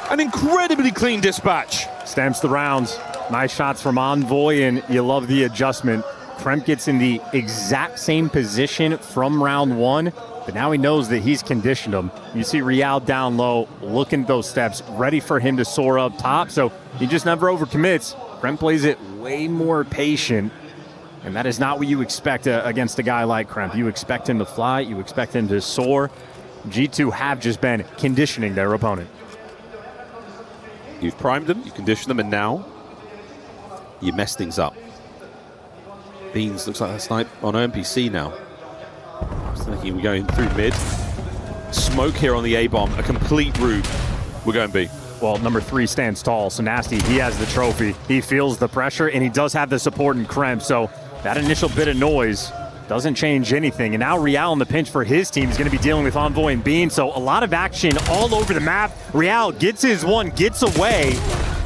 An incredibly clean dispatch. Stamps the round. Nice shots from Envoy, and you love the adjustment. Kremp gets in the exact same position from round 1, but now he knows that he's conditioned him. You see Real down low, looking at those steps, ready for him to soar up top, so he just never overcommits. Kremp plays it way more patient, and that is not what you expect against a guy like Kremp. You expect him to fly, you expect him to soar. G2 have just been conditioning their opponent. You've primed them, you conditioned them, and now you mess things up. Beans looks like a snipe on NPC now. I was thinking we're going through mid. Smoke here on the A-bomb, a complete rube. We're going B. Well, number 3 stands tall, so Nasty, he has the trophy. He feels the pressure, and he does have the support in Kremp, so that initial bit of noise doesn't change anything. And now Real in the pinch for his team is going to be dealing with Envoy and Bean, so a lot of action all over the map. Real gets his one, gets away,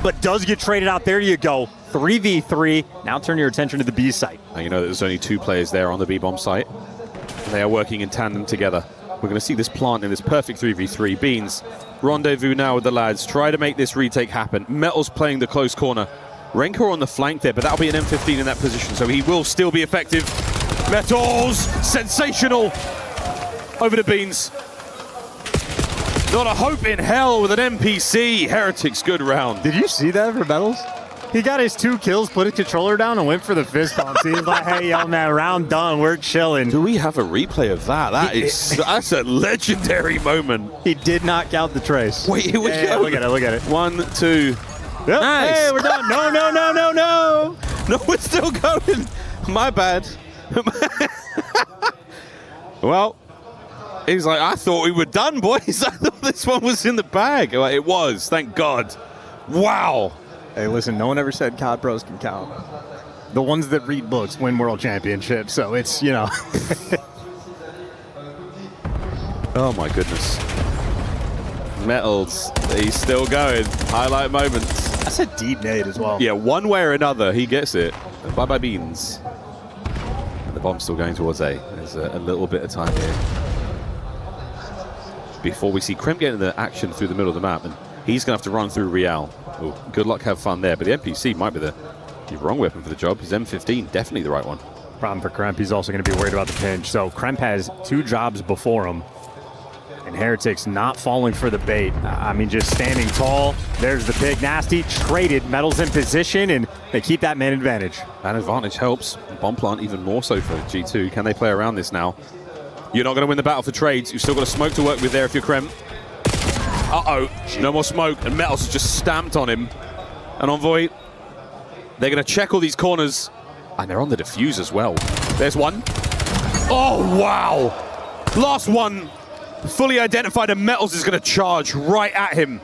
but does get traded out. There you go. 3v3. Now turn your attention to the B site. Now you know that there's only 2 players there on the B-bomb site. They are working in tandem together. We're going to see this plant in this perfect 3v3. Beans, rendezvous now with the lads. Try to make this retake happen. Metal's playing the close corner. Rencor on the flank there, but that'll be an M15 in that position, so he will still be effective. Metals, sensational. Over to Beans. Not a hope in hell with an NPC. Heretics, good round. Did you see that for Metals? He got his 2 kills, put his controller down, and went for the fist bump. So he's like, hey, yo, man, round done. We're chilling. Do we have a replay of that? That's a legendary moment. He did not count the trace. Wait, here we go. Look at it, look at it. 1, 2, Yep. Nice. Hey, we're done. No. No, we're still going. My bad. Well, he's like, I thought we were done, boys. I thought this one was in the bag. Like, it was, thank God. Wow. Hey, listen, no one ever said COD pros can count. The ones that read books win world championships, so it's, you know. Oh, my goodness. Metals, he's still going. Highlight moments. That's a deep nade as well. Yeah, one way or another, he gets it. Bye-bye, Beans. And the bomb's still going towards A. There's a little bit of time here before we see Krim get into the action through the middle of the map, and he's going to have to run through Real. Oh, good luck, have fun there. But the MPC might be the wrong weapon for the job. His M15, definitely the right one. Problem for Kremp, he's also going to be worried about the pinch. So Kremp has 2 jobs before him. And Heretic's not falling for the bait. I mean, just standing tall. There's the pick. Nasty traded. Metals in position, and they keep that man advantage. That advantage helps. Bomb plant even more so for G2. Can they play around this now? You're not going to win the battle for trades. You've still got a smoke to work with there if you're Krem. Uh-oh. No more smoke. And Metals has just stamped on him. And Envoy, they're going to check all these corners. And they're on the defuse as well. There's one. Oh, wow. Last one. Fully identified, and Metals is going to charge right at him.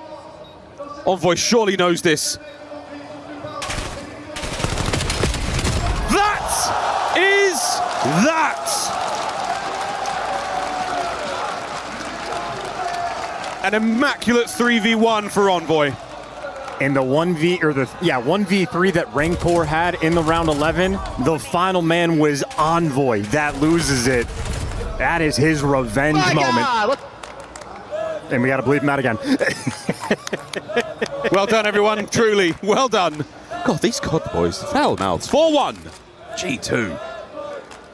Envoy surely knows this. That is that. An immaculate 3v1 for Envoy. And the 1v3 that Rancor had in the round 11, the final man was Envoy. That loses it. That is his revenge moment. And we got to bleep him out again. Well done, everyone. Truly, well done. God, these COD boys, foul mouths. 4-1. G2.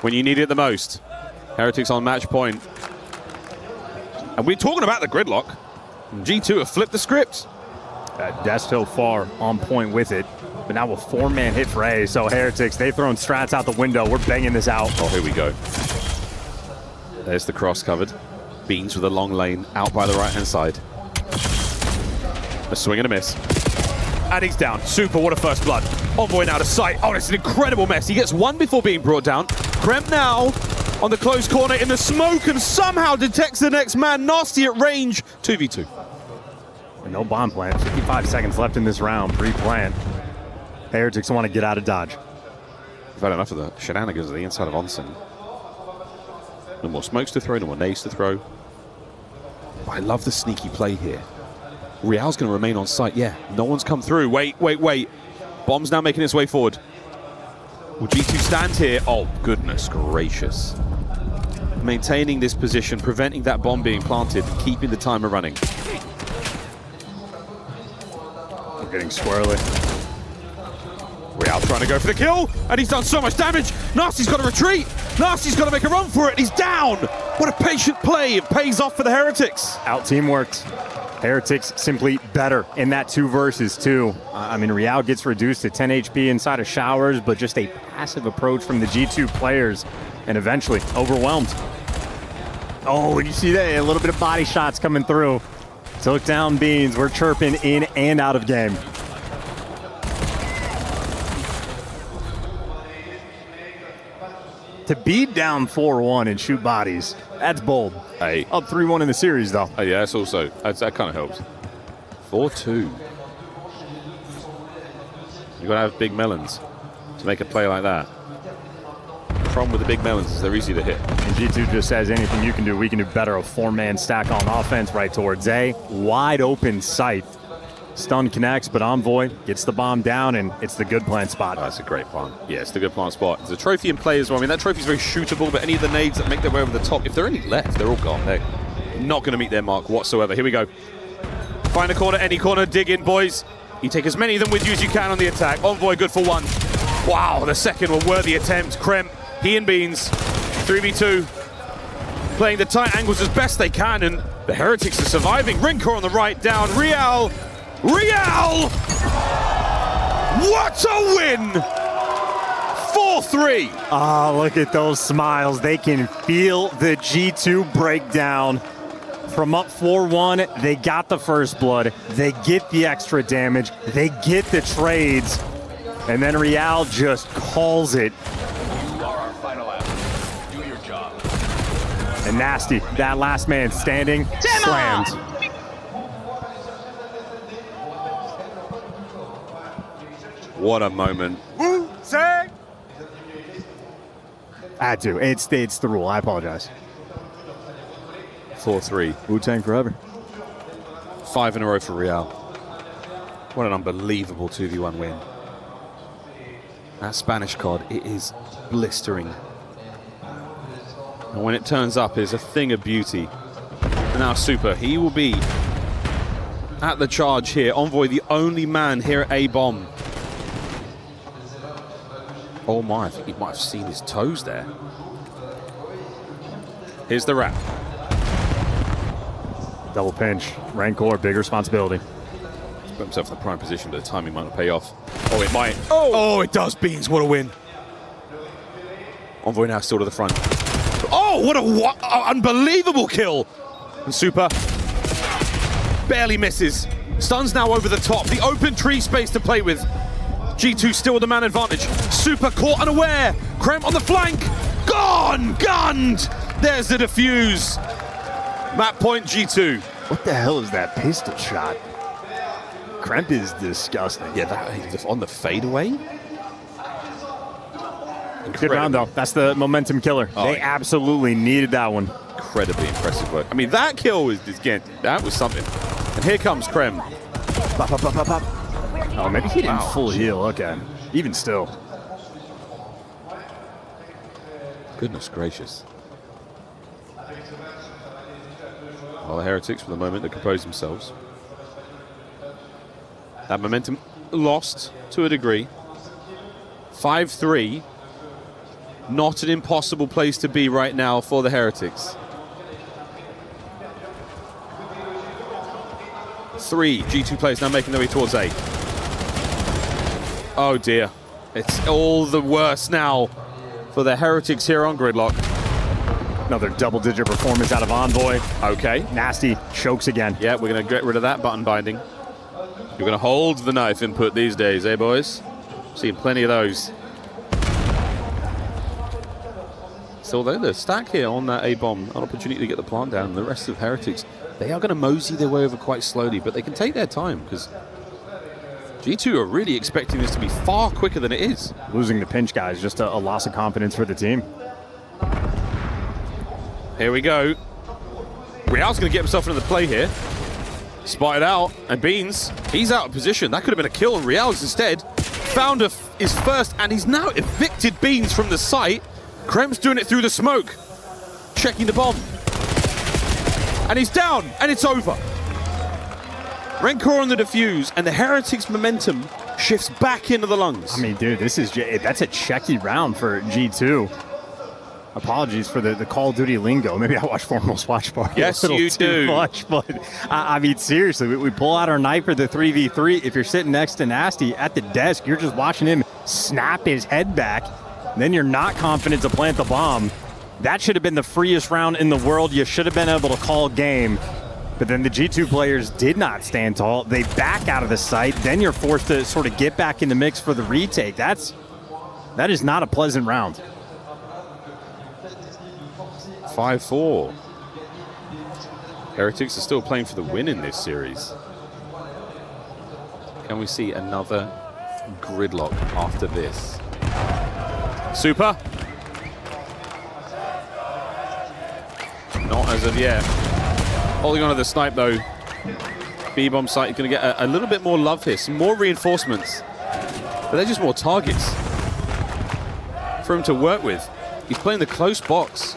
When you need it the most. Heretics on match point. And we're talking about the gridlock. G2 have flipped the script. That's so far on point with it. But now a 4-man hit for A. So Heretics, they've thrown strats out the window. We're banging this out. Oh, here we go. There's the cross covered. Beans with a long lane out by the right-hand side. A swing and a miss. And he's down. Super, what a first blood. Envoy now to sight. Oh, it's an incredible mess. He gets one before being brought down. Kremp now on the close corner in the smoke and somehow detects the next man. Nasty at range. 2v2. No bomb plant. 55 seconds left in this round. Pre-plant. Heretics want to get out of dodge. We've had enough of the shenanigans on the inside of Onsen. No more smokes to throw, no more nades to throw. I love the sneaky play here. Real's going to remain on site. Yeah, no one's come through. Wait. Bomb's now making its way forward. Will G2 stand here? Oh, goodness gracious. Maintaining this position, preventing that bomb being planted, keeping the timer running. We're getting squirrely. Real trying to go for the kill, and he's done so much damage. Nasty's got to retreat. Nasty's got to make a run for it. He's down. What a patient play. It pays off for the Heretics. Out teamworked. Heretics simply better in that 2 versus 2. I mean, Real gets reduced to 10 HP inside of showers, but just a passive approach from the G2 players, and eventually overwhelmed. Oh, and you see that? A little bit of body shots coming through. Took down Beans. We're chirping in and out of game. To be down 4-1 and shoot bodies, that's bold. Hey. Up 3-1 in the series, though. Oh, yeah, that's also, that kind of helps. 4-2. You've got to have big melons to make a play like that. The problem with the big melons is they're easy to hit. And G2 just says anything you can do, we can do better. A 4-man stack on offense right towards A. Wide open sight. Stun connects, but Envoy gets the bomb down, and it's the good plant spot. Oh, that's a great plant. Yeah, it's the good plant spot. There's a trophy in play as well. I mean, that trophy's very shootable, but any of the nades that make their way over the top, if there are any left, they're all gone. They're not going to meet their mark whatsoever. Here we go. Find a corner, any corner, dig in, boys. You take as many of them with you as you can on the attack. Envoy good for 1. Wow, the second one, worthy attempt. Kremp, he and Beans, 3v2. Playing the tight angles as best they can, and the Heretics are surviving. Rancor on the right, down. Real! What a win! 4-3. Ah, look at those smiles. They can feel the G2 breakdown. From up 4-1, they got the first blood. They get the extra damage. They get the trades. And then Real just calls it. You are our final app. Do your job. And Nasty, that last man standing, slammed. What a moment. I had to. It's the rule. I apologize. 4-3. Wu-Tang forever. 5 in a row for Real. What an unbelievable 2v1 win. That Spanish COD, it is blistering. And when it turns up, it's a thing of beauty. And now Super, he will be at the charge here. Envoy, the only man here at A-Bomb. Oh my, I think he might have seen his toes there. Here's the wrap. Double pinch. Rancor, big responsibility. He's put himself in the prime position, but the timing might not pay off. Oh, it might. Oh, it does. Beans, what a win. Envoy now still to the front. Oh, what a unbelievable kill. And Super barely misses. Stuns now over the top. The open tree space to play with. G2 still with the man advantage. Super caught unaware. Kremp on the flank. Gone! Gunned! There's the defuse. Map point G2. What the hell is that pistol shot? Kremp is disgusting. Yeah, that on the fadeaway. Good round, though. That's the momentum killer. Oh, they absolutely needed that one. Incredibly impressive work. I mean, that kill was gigantic. That was something. And here comes Krem. Bop, bop, bop, bop, bop. Oh, maybe he didn't full heal. Okay. Even still. Goodness gracious. Well, the Heretics, for the moment, they compose themselves. That momentum lost to a degree. 5-3. Not an impossible place to be right now for the Heretics. 3 G2 players now making their way towards A. Oh dear. It's all the worse now for the Heretics here on Gridlock. Another double-digit performance out of Envoy. Okay. Nasty chokes again. Yeah, we're going to get rid of that button binding. You're going to hold the knife input these days, eh, boys? Seen plenty of those. Still though, the stack here on that A-bomb, an opportunity to get the plant down. The rest of Heretics, they are going to mosey their way over quite slowly, but they can take their time because G2 are really expecting this to be far quicker than it is. Losing the pinch, guys, just a loss of confidence for the team. Here we go. Real's going to get himself into the play here. Spotted out, and Beans, he's out of position. That could have been a kill, and Real's instead found his first, and he's now evicted Beans from the site. Krem's doing it through the smoke. Checking the bomb. And he's down, and it's over. Rancor on the defuse, and the Heretics' momentum shifts back into the lungs. I mean, dude, that's a checky round for G2. Apologies for the Call of Duty lingo. Maybe I watch Foremost Watch Party. Yes, you do. Much, but I mean, seriously, we pull out our knife for the 3v3. If you're sitting next to Nasty at the desk, you're just watching him snap his head back. Then you're not confident to plant the bomb. That should have been the freest round in the world. You should have been able to call game. But then the G2 players did not stand tall. They back out of the site. Then you're forced to sort of get back in the mix for the retake. That is not a pleasant round. 5-4. Heretics are still playing for the win in this series. Can we see another Gridlock after this? Super. Not as of yet. Holding on to the snipe though. B-bomb site is going to get a little bit more love here. Some more reinforcements. But they're just more targets for him to work with. He's playing the close box.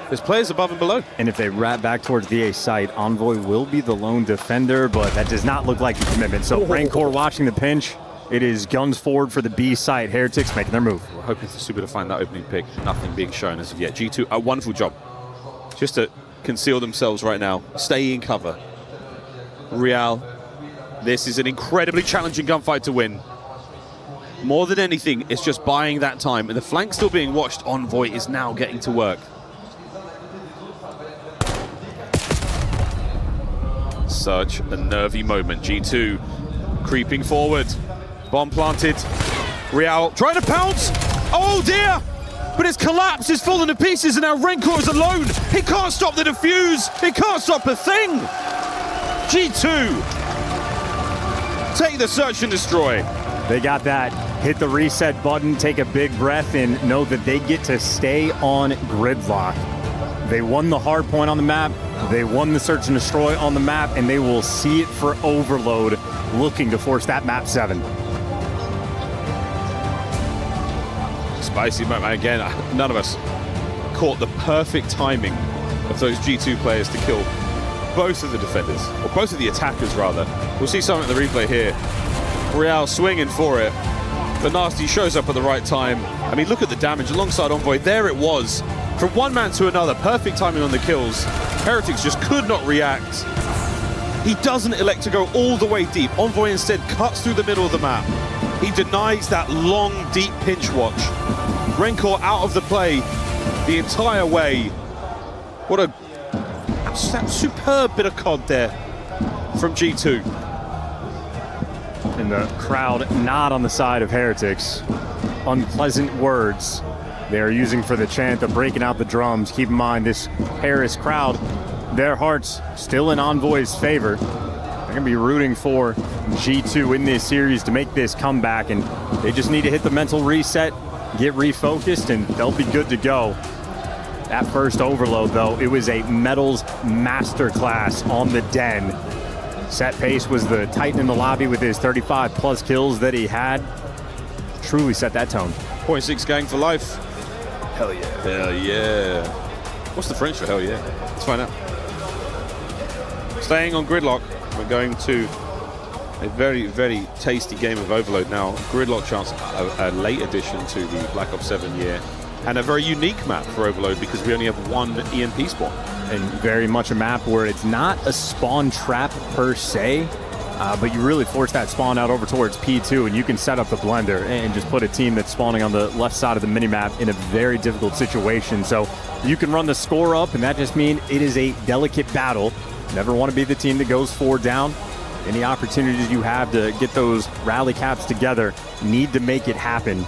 There's players above and below. And if they wrap back towards the A site, Envoy will be the lone defender, but that does not look like the commitment. So Rancor watching the pinch. It is guns forward for the B site. Heretics making their move. We're hoping for Super to find that opening pick. Nothing being shown as of yet. G2, a wonderful job. Just to conceal themselves right now. Stay in cover. Real, this is an incredibly challenging gunfight to win. More than anything, it's just buying that time. And the flank still being watched. Envoy is now getting to work. Such a nervy moment. G2 creeping forward. Bomb planted. Real trying to pounce. Oh dear! But his collapse is falling to pieces and now Rencor is alone. He can't stop the defuse. He can't stop a thing. G2 take the search and destroy. They got that. Hit the reset button, take a big breath, and know that they get to stay on gridlock. They won the hard point on the map. They won the search and destroy on the map, and they will see it for Overload, looking to force that map 7. Spicy moment again. None of us caught the perfect timing of those G2 players to kill both of the defenders, or both of the attackers rather. We'll see something in the replay here. Real swinging for it, but Nasty shows up at the right time. I mean, look at the damage alongside Envoy. There it was, from one man to another. Perfect timing on the kills. Heretics just could not react. He doesn't elect to go all the way deep. Envoy instead cuts through the middle of the map. He denies that long, deep pinch watch. Rencor out of the play the entire way. What a superb bit of COD there from G2. And the crowd not on the side of Heretics. Unpleasant words they are using for the chant of breaking out the drums. Keep in mind, this Paris crowd, their hearts still in Envoy's favor. They're going to be rooting for G2 in this series to make this comeback, and they just need to hit the mental reset, get refocused, and they'll be good to go. That first Overload, though, it was a Metals masterclass on the Den. Set Pace was the Titan in the lobby with his 35+ kills that he had. Truly set that tone. 0.6 gang for life. Hell yeah. Hell yeah. What's the French for hell yeah? Let's find out. Staying on gridlock, we're going to a very, very tasty game of Overload now. Gridlock chance, a late addition to the Black Ops 7 year, and a very unique map for Overload because we only have one EMP spawn. And very much a map where it's not a spawn trap per se, but you really force that spawn out over towards P2, and you can set up the blender and just put a team that's spawning on the left side of the minimap in a very difficult situation. So you can run the score up, and that just means it is a delicate battle. Never want to be the team that goes 4 down. Any opportunities you have to get those rally caps together, need to make it happen.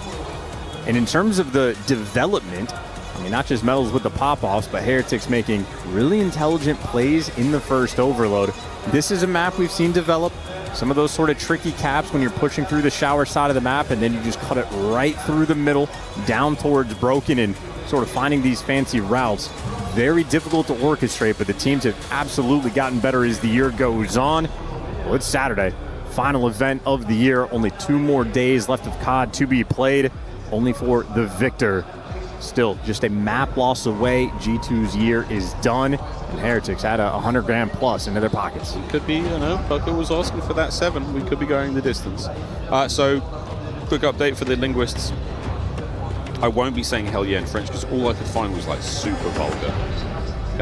And in terms of the development, I mean, not just Metals with the pop-offs, but Heretics making really intelligent plays in the first Overload. This is a map we've seen develop. Some of those sort of tricky caps when you're pushing through the shower side of the map, and then you just cut it right through the middle, down towards Broken, and sort of finding these fancy routes. Very difficult to orchestrate, but the teams have absolutely gotten better as the year goes on. Well, it's Saturday, final event of the year. Only 2 more days left of COD to be played, only for the victor. Still just a map loss away. G2's year is done, and Heretics had 100 grand plus into their pockets. It could be, you know, Pucker was asking for that 7. We could be going the distance. So, quick update for the linguists. I won't be saying hell yeah in French because all I could find was like super vulgar.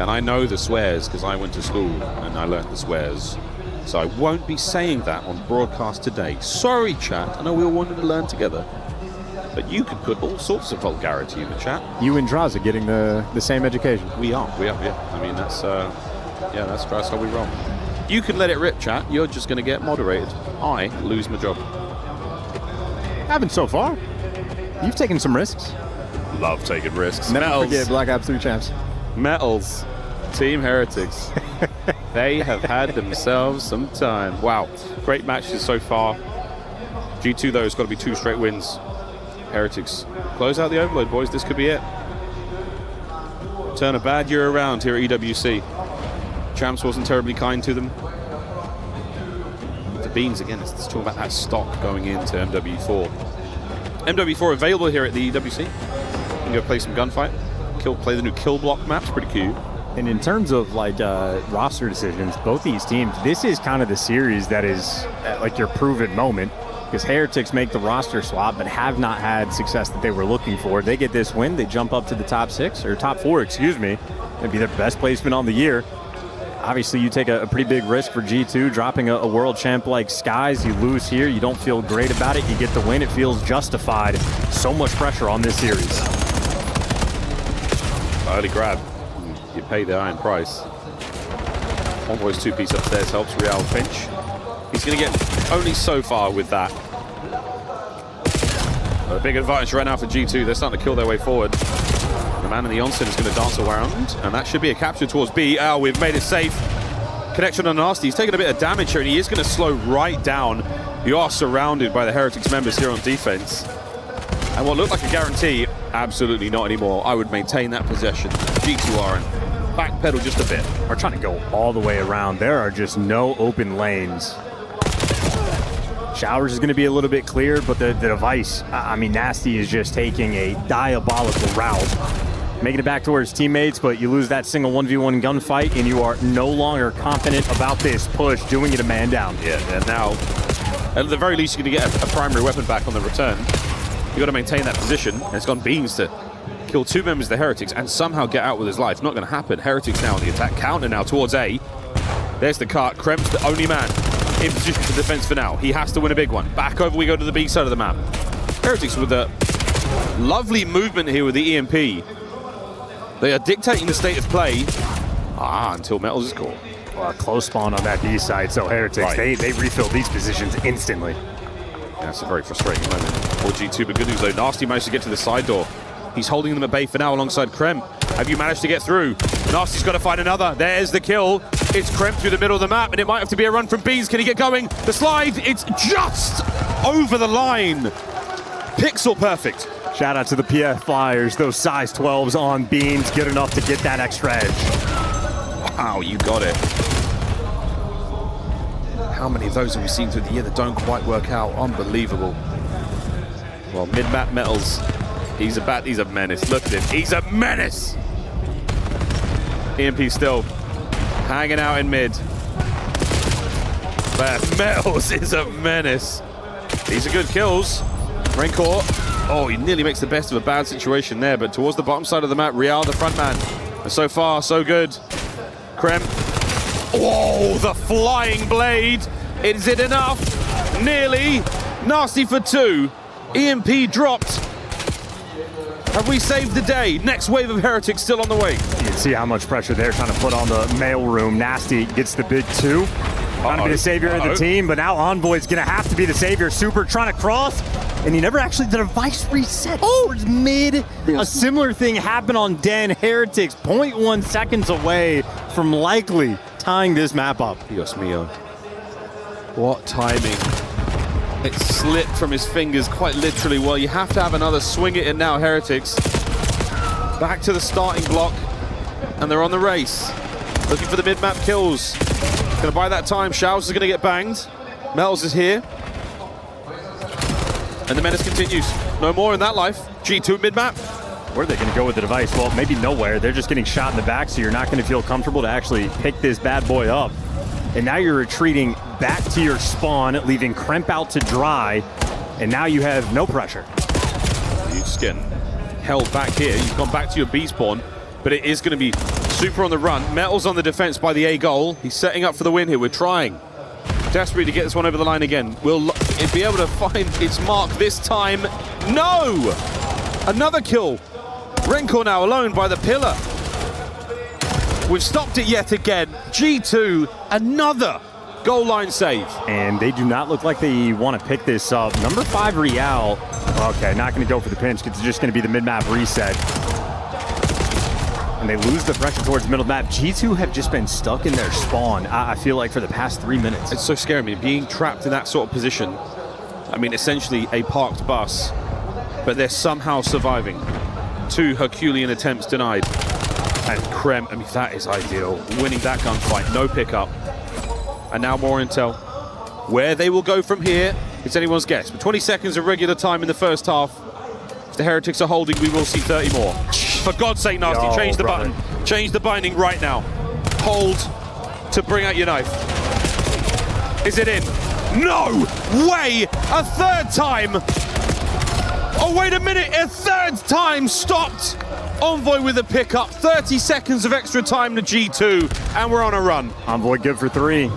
And I know the swears because I went to school and I learned the swears. So I won't be saying that on broadcast today. Sorry, chat. I know we all wanted to learn together. But you could put all sorts of vulgarity in the chat. You and Draza getting the same education. We are, yeah. I mean, that's how we roll. You can let it rip, chat. You're just going to get moderated. I lose my job. Haven't so far. You've taken some risks. Love taking risks. Never forget Black Ops 3 champs. Metals, Team Heretics. They have had themselves some time. Wow, great matches so far. G2 though has got to be 2 straight wins. Heretics close out the Overload, boys. This could be it. Turn a bad year around here at EWC. Champs wasn't terribly kind to them. The Beans again. Let's talk about that stock going into MW4. MW4 available here at the EWC. You can go play some gunfight. Play the new kill block maps. Pretty cute. And in terms of like roster decisions, both these teams, this is kind of the series that is like your proven moment. Because Heretics make the roster swap but have not had success that they were looking for. They get this win, they jump up to the top 4, excuse me. It'd be their best placement on the year. Obviously, you take a pretty big risk for G2, dropping a world champ like Skies. You lose here, you don't feel great about it. You get the win, it feels justified. So much pressure on this series. Early grab, you pay the iron price. Envoy's two-piece upstairs helps Real pinch. He's going to get only so far with that. A big advantage right now for G2. They're starting to kill their way forward. The man in the onset is going to dance around, and that should be a capture towards B. Oh, we've made it safe. Connection on Nasty. He's taking a bit of damage here, and he is going to slow right down. You are surrounded by the Heretics members here on defense. And what looked like a guarantee, absolutely not anymore. I would maintain that possession. G2 are in. Backpedal just a bit. We're trying to go all the way around. There are just no open lanes. Showers is going to be a little bit clear, but the device, I mean, Nasty is just taking a diabolical route, making it back towards teammates, but you lose that single 1v1 gunfight, and you are no longer confident about this push, doing it a man down. Yeah, and now, at the very least, you're going to get a primary weapon back on the return. You've got to maintain that position, and it's gone Beans to kill two members of the Heretics and somehow get out with his life. Not going to happen. Heretics now on the attack. Counter now towards A. There's the cart. Kremp's the only man in position for defense for now. He has to win a big one. Back over we go to the B side of the map. Heretics with a lovely movement here with the EMP. They are dictating the state of play until Metals is caught. Well, close spawn on that B side, so Heretics, Right. they refill these positions instantly. That's a very frustrating moment for G2, but good news though, Nasty managed to get to the side door. He's holding them at bay for now alongside Krem. Have you managed to get through? Nasty's got to find another. There's the kill. It's Krem through the middle of the map, and it might have to be a run from Beans. Can he get going? The slide, it's just over the line. Pixel perfect. Shout out to the PF Flyers, those size 12s on Beans, good enough to get that extra edge. Wow, you got it. How many of those have we seen through the year that don't quite work out? Unbelievable. Well, mid-map Metals, he's a menace. Look at him, he's a menace! EMP still hanging out in mid. But Metals is a menace. These are good kills. Raincore, oh, he nearly makes the best of a bad situation there, but towards the bottom side of the map, Real, the front man. And so far, so good. Krem. Whoa, the flying blade. Is it enough? Nearly. Nasty for two. EMP dropped. Have we saved the day? Next wave of Heretics still on the way. You can see how much pressure they're trying to put on the mail room. Nasty gets the big two. Trying to be the savior of the team, but now Envoy's going to have to be the savior. Super trying to cross, and he never actually did a device reset towards mid. A similar thing happened on Den. Heretics 0.1 seconds away from likely tying this map up. Dios mío. What timing. It slipped from his fingers quite literally. Well, you have to have another swing it in now, Heretics. Back to the starting block, and they're on the race. Looking for the mid-map kills. Gonna buy that time. Showers is gonna get banged. Metals is here. And the menace continues. No more in that life. G2 mid-map. Where are they going to go with the device? Well, maybe nowhere. They're just getting shot in the back, so you're not going to feel comfortable to actually pick this bad boy up. And now you're retreating back to your spawn, leaving Kremp out to dry, and now you have no pressure. You just getting held back here. You've gone back to your B spawn, but it is going to be Super on the run. Metals on the defense by the A goal. He's setting up for the win here. We're trying desperately to get this one over the line again. Will it be able to find its mark this time? No! Another kill. Renkor now alone by the pillar. We've stopped it yet again. G2, another goal line save. And they do not look like they want to pick this up. Number 5, Real. Okay, not going to go for the pinch. It's just going to be the mid-map reset. And they lose the pressure towards the middle map. G2 have just been stuck in their spawn, I feel like, for the past 3 minutes. It's so scary. I mean, being trapped in that sort of position, I mean, essentially a parked bus, but they're somehow surviving. 2 Herculean attempts denied. And Krem, I mean, that is ideal. Winning that gunfight, no pickup. And now more intel. Where they will go from here, it's anyone's guess. But 20 seconds of regular time in the first half. If the Heretics are holding, we will see 30 more. For God's sake, Nasty, change the button. Change the binding right now. Hold to bring out your knife. Is it in? No way! A third time! Oh, wait a minute! A third time stopped! Envoy with a pickup. 30 seconds of extra time to G2, and we're on a run. Envoy good for 3.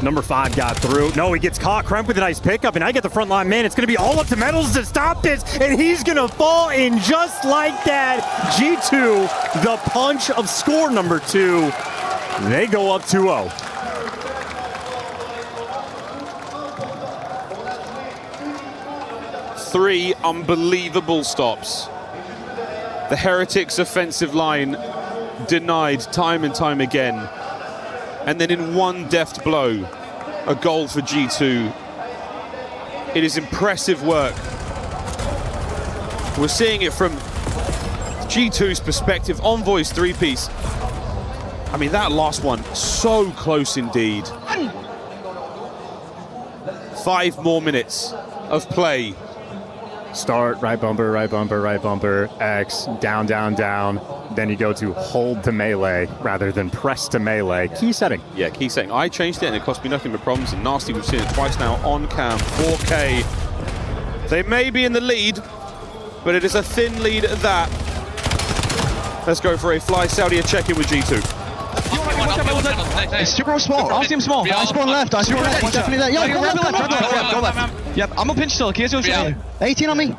Number 5 got through. No, he gets caught. Kremp with a nice pickup, and I get the front line man. It's going to be all up to Metals to stop this, and he's going to fall in just like that. G2, the punch of score number 2. They go up 2-0. Three unbelievable stops. The Heretics' offensive line denied time and time again. And then in one deft blow, a goal for G2. It is impressive work. We're seeing it from G2's perspective. Envoy's three-piece. I mean, that last one, so close indeed. 5 more minutes of play. Start, right bumper, right bumper, right bumper, X, down, down, down. Then you go to hold to melee rather than press to melee. Key setting. Yeah, key setting. I changed it and it cost me nothing but problems. And Nasty, we've seen it twice now on cam. 4K. They may be in the lead, but it is a thin lead at that. Let's go for a fly Saudi check-in with G2. It's super small. I'll see him small. I spawn left. I spawn left. He's definitely there. Yo, go left. Go left. Yep, I'm a pinch still. 18 on me.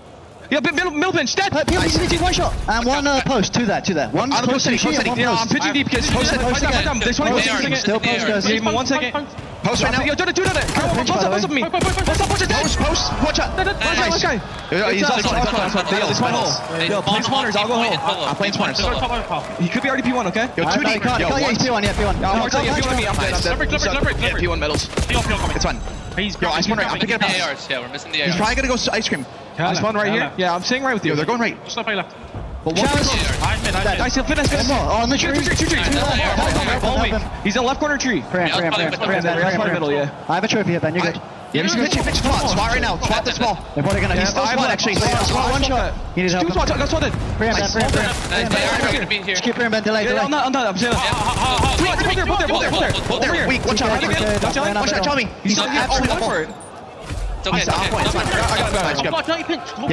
Yeah, middle pinch, dead. One shot. And one post to that. One post to the yeah, I'm pitching deep, kids. Post again. This one is still post, guys. Give him 1 second. Post right now. Yo, do it. Post up me. Post. Watch out. This guy. He's outside. This one hole. Yo, plane spawners. I'll go home. I'm playing spawners. He could be already P1, okay? Yo, 2D. Yeah, he's P1. Yeah, P1. I'm P1 me. I'm dead. Yeah, P1 medals. It's fine. Yo, I spawn right. I'm picking up ARs. Yeah, we're missing the ARs. He's probably gonna go ice cream. I spawn right here. Yeah, I'm staying right with you. They're going right. Just play left. But one I still finish. Oh, on the tree. He's in the left corner tree. Middle, yeah. I have a trophy here, Ben. You're good. Yeah, he's pitch spot right now. Spot the small. They're probably gonna. He's still spot actually. Spot one shot. He needs help. Two spots. Got spotted. Pram. Just keep Pram, Ben. Delay. I'm not. I'm saying. Both there. Weak. Watch out. Watch out. Tell me. He's absolutely up for it. It's okay.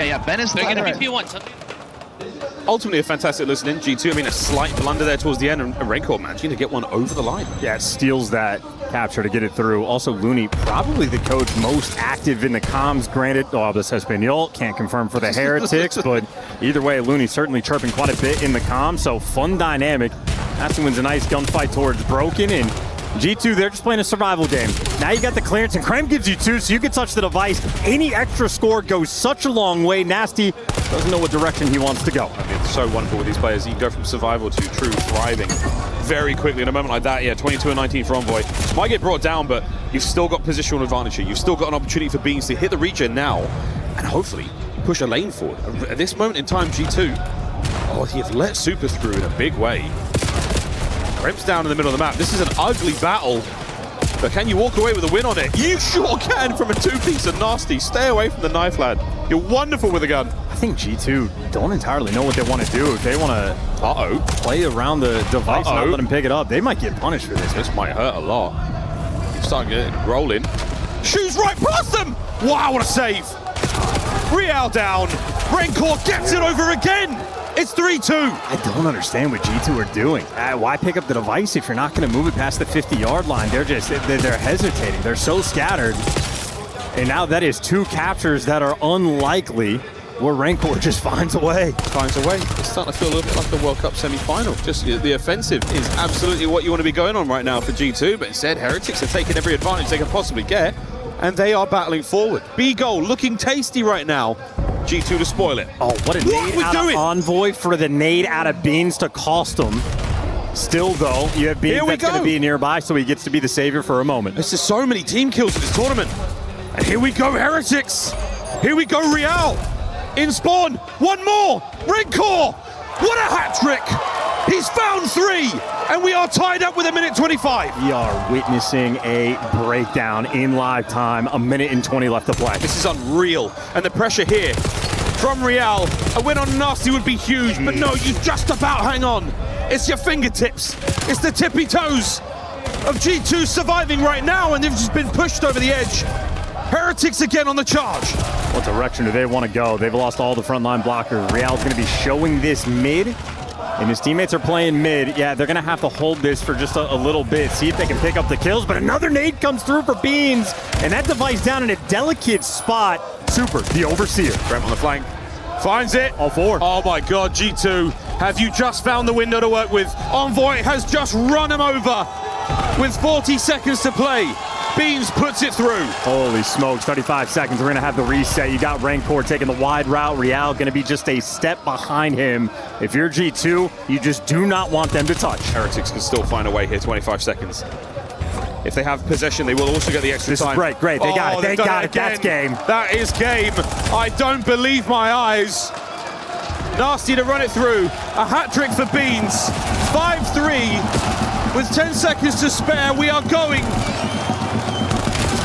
Yeah. Ben is. They're gonna be P1. Ultimately a fantastic listen in. G2, I mean, a slight blunder there towards the end, and Raincourt managing to get one over the line. Yeah, it steals that capture to get it through. Also, Looney, probably the coach most active in the comms. Granted, this Espanol can't confirm for the Heretics, but either way, Looney certainly chirping quite a bit in the comms, so fun dynamic. That's wins a nice gunfight towards Broken, and G2, they're just playing a survival game. Now you got the clearance, and Krem gives you 2, so you can touch the device. Any extra score goes such a long way. Nasty doesn't know what direction he wants to go. I mean, it's so wonderful with these players. You can go from survival to true thriving very quickly. In a moment like that, yeah, 22-19 for Envoy. Might get brought down, but you've still got positional advantage here. You've still got an opportunity for Beans to hit the regen now, and hopefully push a lane forward. At this moment in time, G2, you've let Super through in a big way. Krem's down in the middle of the map. This is an ugly battle, but can you walk away with a win on it? You sure can from a 2-piece of Nasty. Stay away from the knife, lad. You're wonderful with a gun. I think G2 don't entirely know what they want to do. If they want to play around the device and not let him pick it up, they might get punished for this. This might hurt a lot. Starting to get rolling. Shoots right past them! Wow, what a save! Real down. Raincourt gets it over again. It's 3-2. I don't understand what G2 are doing. Why pick up the device if you're not going to move it past the 50-yard line? They're hesitating. They're so scattered. And now that is 2 captures that are unlikely, where Raincourt just finds a way. It's starting to feel a little bit like the World Cup semi-final. Just the offensive is absolutely what you want to be going on right now for G2, but instead Heretics are taking every advantage they can possibly get, and they are battling forward. B-Goal looking tasty right now. G2 to spoil it. Oh, what a nade out of Envoy for the nade out of Beans to cost him. Still, though, you have Beans that's going to be nearby, so he gets to be the savior for a moment. There's just so many team kills in this tournament. And here we go, Heretics. Here we go, Real. In spawn, one more. Raincourt. What a hat trick. He's found 3, and we are tied up with 1:25. We are witnessing a breakdown in live time. 1:20 left to play. This is unreal, and the pressure here from Real. A win on Nasty would be huge, but no, you just about hang on. It's your fingertips. It's the tippy toes of G2 surviving right now, and they've just been pushed over the edge. Heretics again on the charge. What direction do they want to go? They've lost all the frontline blockers. Real's going to be showing this mid. And his teammates are playing mid. Yeah, they're going to have to hold this for just a little bit, see if they can pick up the kills. But another nade comes through for Beans, and that device down in a delicate spot. Super, the Overseer. Brent on the flank. Finds it. All 4. Oh my God, G2 Have you just found the window to work with? Envoy has just run him over with 40 seconds to play. Beans puts it through. Holy smokes, 35 seconds. We're going to have the reset. You got Rancor taking the wide route. Real going to be just a step behind him. If you're G2, you just do not want them to touch. Heretics can still find a way here, 25 seconds. If they have possession, they will also get the extra time. This is great. They got it. They got it. That's game. That is game. I don't believe my eyes. Nasty to run it through. A hat trick for Beans. 5-3 with 10 seconds to spare. We are going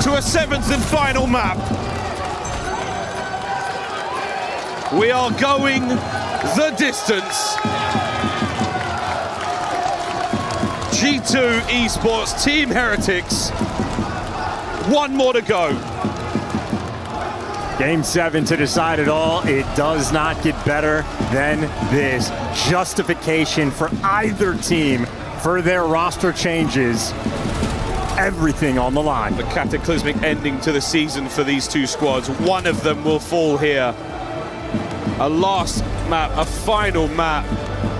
to a 7th and final map. We are going the distance. G2 Esports, Team Heretics. One more to go. Game 7 to decide it all. It does not get better than this. Justification for either team for their roster changes. Everything on the line. The cataclysmic ending to the season for these two squads. One of them will fall here. A last map, a final map.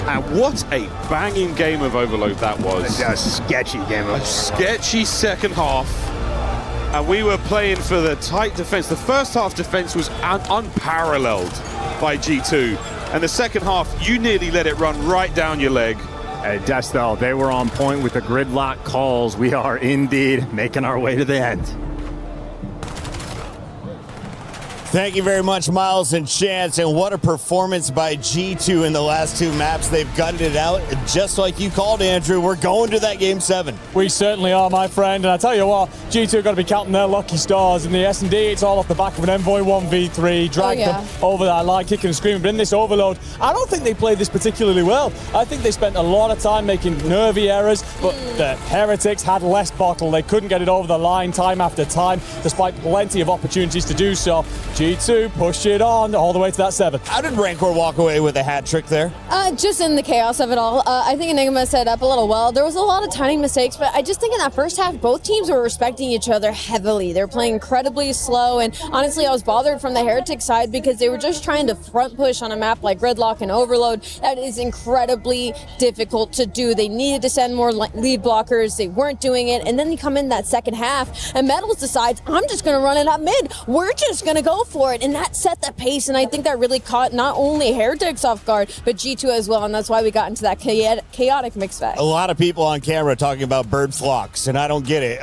And what a banging game of Overload that was. A sketchy game of Overload. A sketchy second half. And we were playing for the tight defense. The first half defense was unparalleled by G2. And the second half, you nearly let it run right down your leg. Hey, Destel, they were on point with the gridlock calls. We are indeed making our way to the end. Thank you very much, Miles and Chance. And what a performance by G2 in the last two maps. They've gutted it out. Just like you called, Andrew, we're going to that Game 7. We certainly are, my friend. And I tell you what, G2 have got to be counting their lucky stars. In the S&D, it's all off the back of an Envoy 1v3. Drag them over that line, kicking and screaming. But in this Overload, I don't think they played this particularly well. I think they spent a lot of time making nervy errors. But the Heretics had less bottle. They couldn't get it over the line time after time, despite plenty of opportunities to do so. G2 pushed it on all the way to that 7. How did Rancor walk away with a hat trick there? Just in the chaos of it all. I think Enigma set up a little well. There was a lot of tiny mistakes, but I just think in that first half, both teams were respecting each other heavily. They're playing incredibly slow, and honestly, I was bothered from the Heretic side because they were just trying to front push on a map like Gridlock and Overload. That is incredibly difficult to do. They needed to send more lead blockers. They weren't doing it, and then they come in that second half, and Metals decides, I'm just going to run it up mid. We're just going to go for it, and that set the pace, and I think that really caught not only Heretics off guard, but G2 as well, and that's why we got into that chaotic mix bag. A lot of people on camera talking about bird flocks, and I don't get it.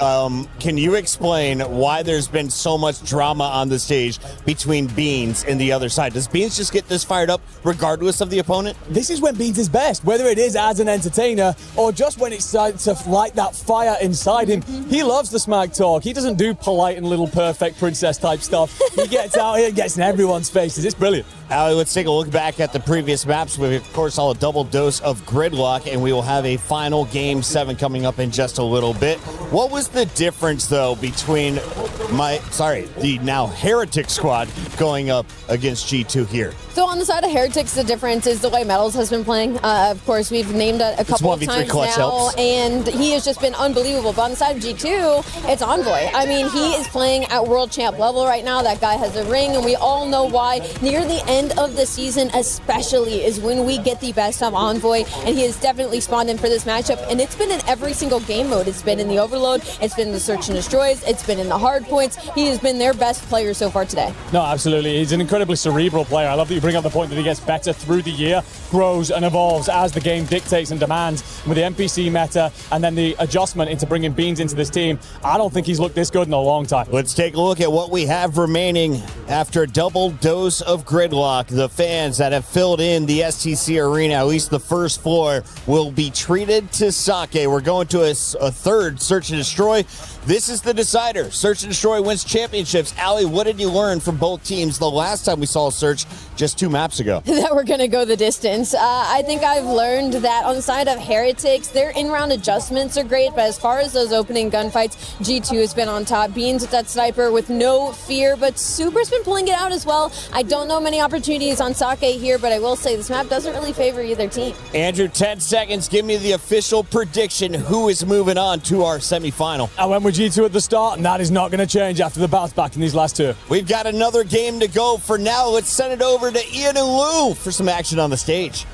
Can you explain why there's been so much drama on the stage between Beans and the other side? Does Beans just get this fired up regardless of the opponent? This is when Beans is best, whether it is as an entertainer or just when it's to light that fire inside him. He loves the smack talk. He doesn't do polite and little perfect princess type stuff. He gets out here and gets in everyone's faces. It's brilliant. Allie, let's take a look back at the previous maps. We, of course, saw a double dose of Gridlock, and we will have a final Game 7 coming up in just a little bit. What was the difference, though, between the now Heretic squad going up against G2 here? So on the side of Heretics, the difference is the way Metals has been playing. Of course, we've named it a couple of times now, helps. And he has just been unbelievable. But on the side of G2, it's Envoy. I mean, he is playing at world champ level right now. That guy has a ring, and we all know why. Near the end of the season, especially, is when we get the best of Envoy, and he has definitely spawned in for this matchup. And it's been in every single game mode. It's been in the Overload, it's been in the Search and Destroys, it's been in the hard points. He has been their best player so far today. No, absolutely. He's an incredibly cerebral player. I love that you bring up the point that he gets better through the year, grows and evolves as the game dictates and demands. With the NPC meta and then the adjustment into bringing Beans into this team, I don't think he's looked this good in a long time. Let's take a look at what we have remaining after a double dose of Gridlock. The fans that have filled in the STC arena, at least the first floor, will be treated to sake. We're going to a third Search and Destroy. This is the decider. Search and Destroy wins championships. Allie, what did you learn from both teams the last time we saw Search just 2 maps ago? That we're going to go the distance. I think I've learned that on the side of Heretics, their in-round adjustments are great, but as far as those opening gunfights, G2 has been on top. Beans with that sniper with no fear, but Super's been pulling it out as well. I don't know many opportunities on Sake here, but I will say this map doesn't really favor either team. Andrew, 10 seconds. Give me the official prediction. Who is moving on to our semifinal? I went with G2 at the start, and that is not going to change after the bounce back in these last two. We've got another game to go. For now, let's send it over to Ian and Lou for some action on the stage.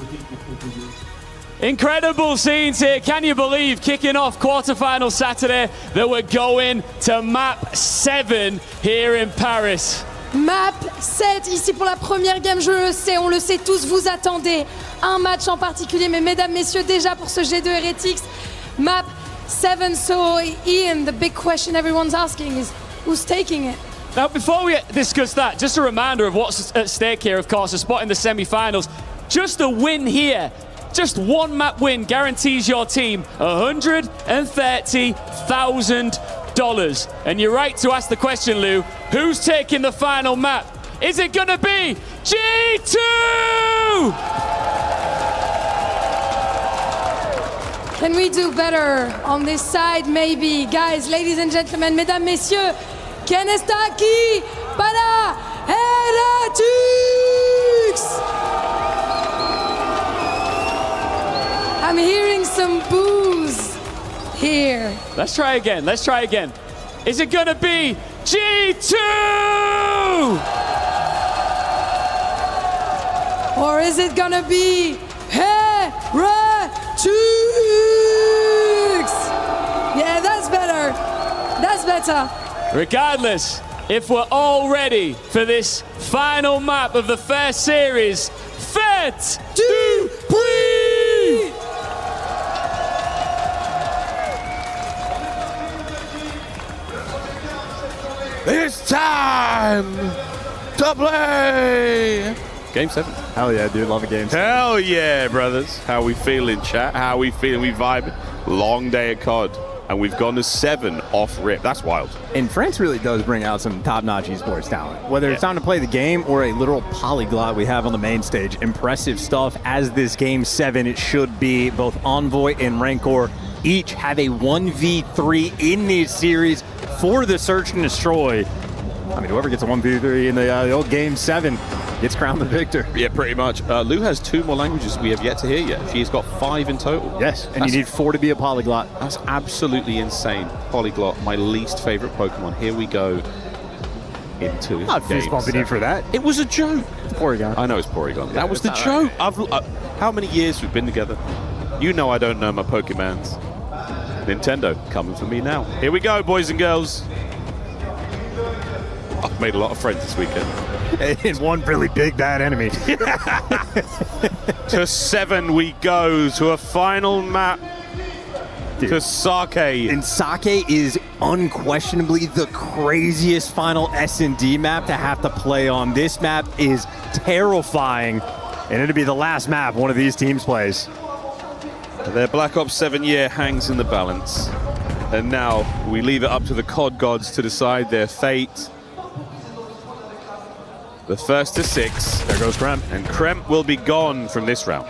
Incredible scenes here. Can you believe, kicking off quarterfinal Saturday, that we're going to map 7 here in Paris. Map 7 ici pour la première game, je le sais, on le sait tous, vous attendez un match en particulier, mais mesdames, messieurs, déjà pour ce G2 Heretics, map 7. So Ian, the big question everyone's asking is, who's taking it? Now, before we discuss that, just a reminder of what's at stake here, of course, a spot in the semi-finals. Just a win here, just one map win guarantees your team $130,000. And you're right to ask the question, Lou, who's taking the final map? Is it gonna be G2? Can we do better on this side, maybe? Guys, ladies and gentlemen, mesdames, messieurs, ¿quién está aquí para Heretics? I'm hearing some boos here. Let's try again, let's try again. Is it gonna be G2? Or is it gonna be Heretics? Yeah, that's better. That's better. Regardless, if we're all ready for this final map of the first series, Faites du Bruit! It's time to play! Game 7. Hell yeah, dude. Love a game 7. Hell yeah, brothers. How we feeling, chat? How we feeling? We vibing? Long day at COD. And we've gone to 7 off rip. That's wild. And France really does bring out some top-notch esports talent. Whether it's time to play the game or a literal polyglot we have on the main stage. Impressive stuff as this game 7 it should be. Both Envoy and Rancor each have a 1v3 in this series for the Search and Destroy. I mean, whoever gets a 1v3 in the old game 7 gets crowned the victor. Yeah, pretty much. Lou has 2 more languages we have yet to hear yet. She's got 5 in total. Yes, and you need 4 to be a polyglot. That's absolutely insane. Polyglot, my least favorite Pokemon. Here we go into Not fist bumping you for that. It was a joke. It's Porygon. I know it's Porygon. That was the joke. How many years we've been together? You know I don't know my Pokemons. Nintendo, coming for me now. Here we go, boys and girls. I've made a lot of friends this weekend. And one really big bad enemy. To 7 we go, to a final map. Dude. To Sake. And Sake is unquestionably the craziest final S&D map to have to play on. This map is terrifying, and it'll be the last map one of these teams plays. Their Black Ops 7 year hangs in the balance. And now we leave it up to the COD gods to decide their fate. The first to 6. There goes Kremp. And Kremp will be gone from this round.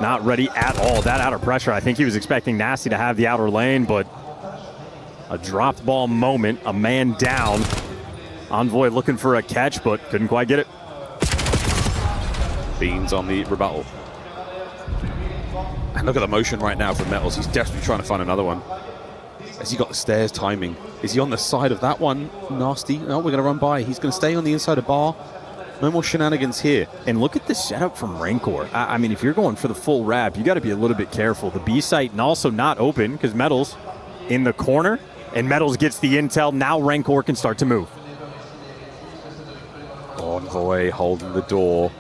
Not ready at all. That outer pressure, I think he was expecting Nasty to have the outer lane, but a dropped ball moment, a man down. Envoy looking for a catch, but couldn't quite get it. Beans on the rebuttal. And look at the motion right now from Metals. He's desperately trying to find another one. Has he got the stairs timing? Is he on the side of that one? Nasty. No, we're going to run by. He's going to stay on the inside of bar. No more shenanigans here. And look at the setup from Rancor. I mean, if you're going for the full wrap, you got to be a little bit careful. The B site and also not open because Metals in the corner, and Metals gets the intel. Now Rancor can start to move. Envoy holding the door.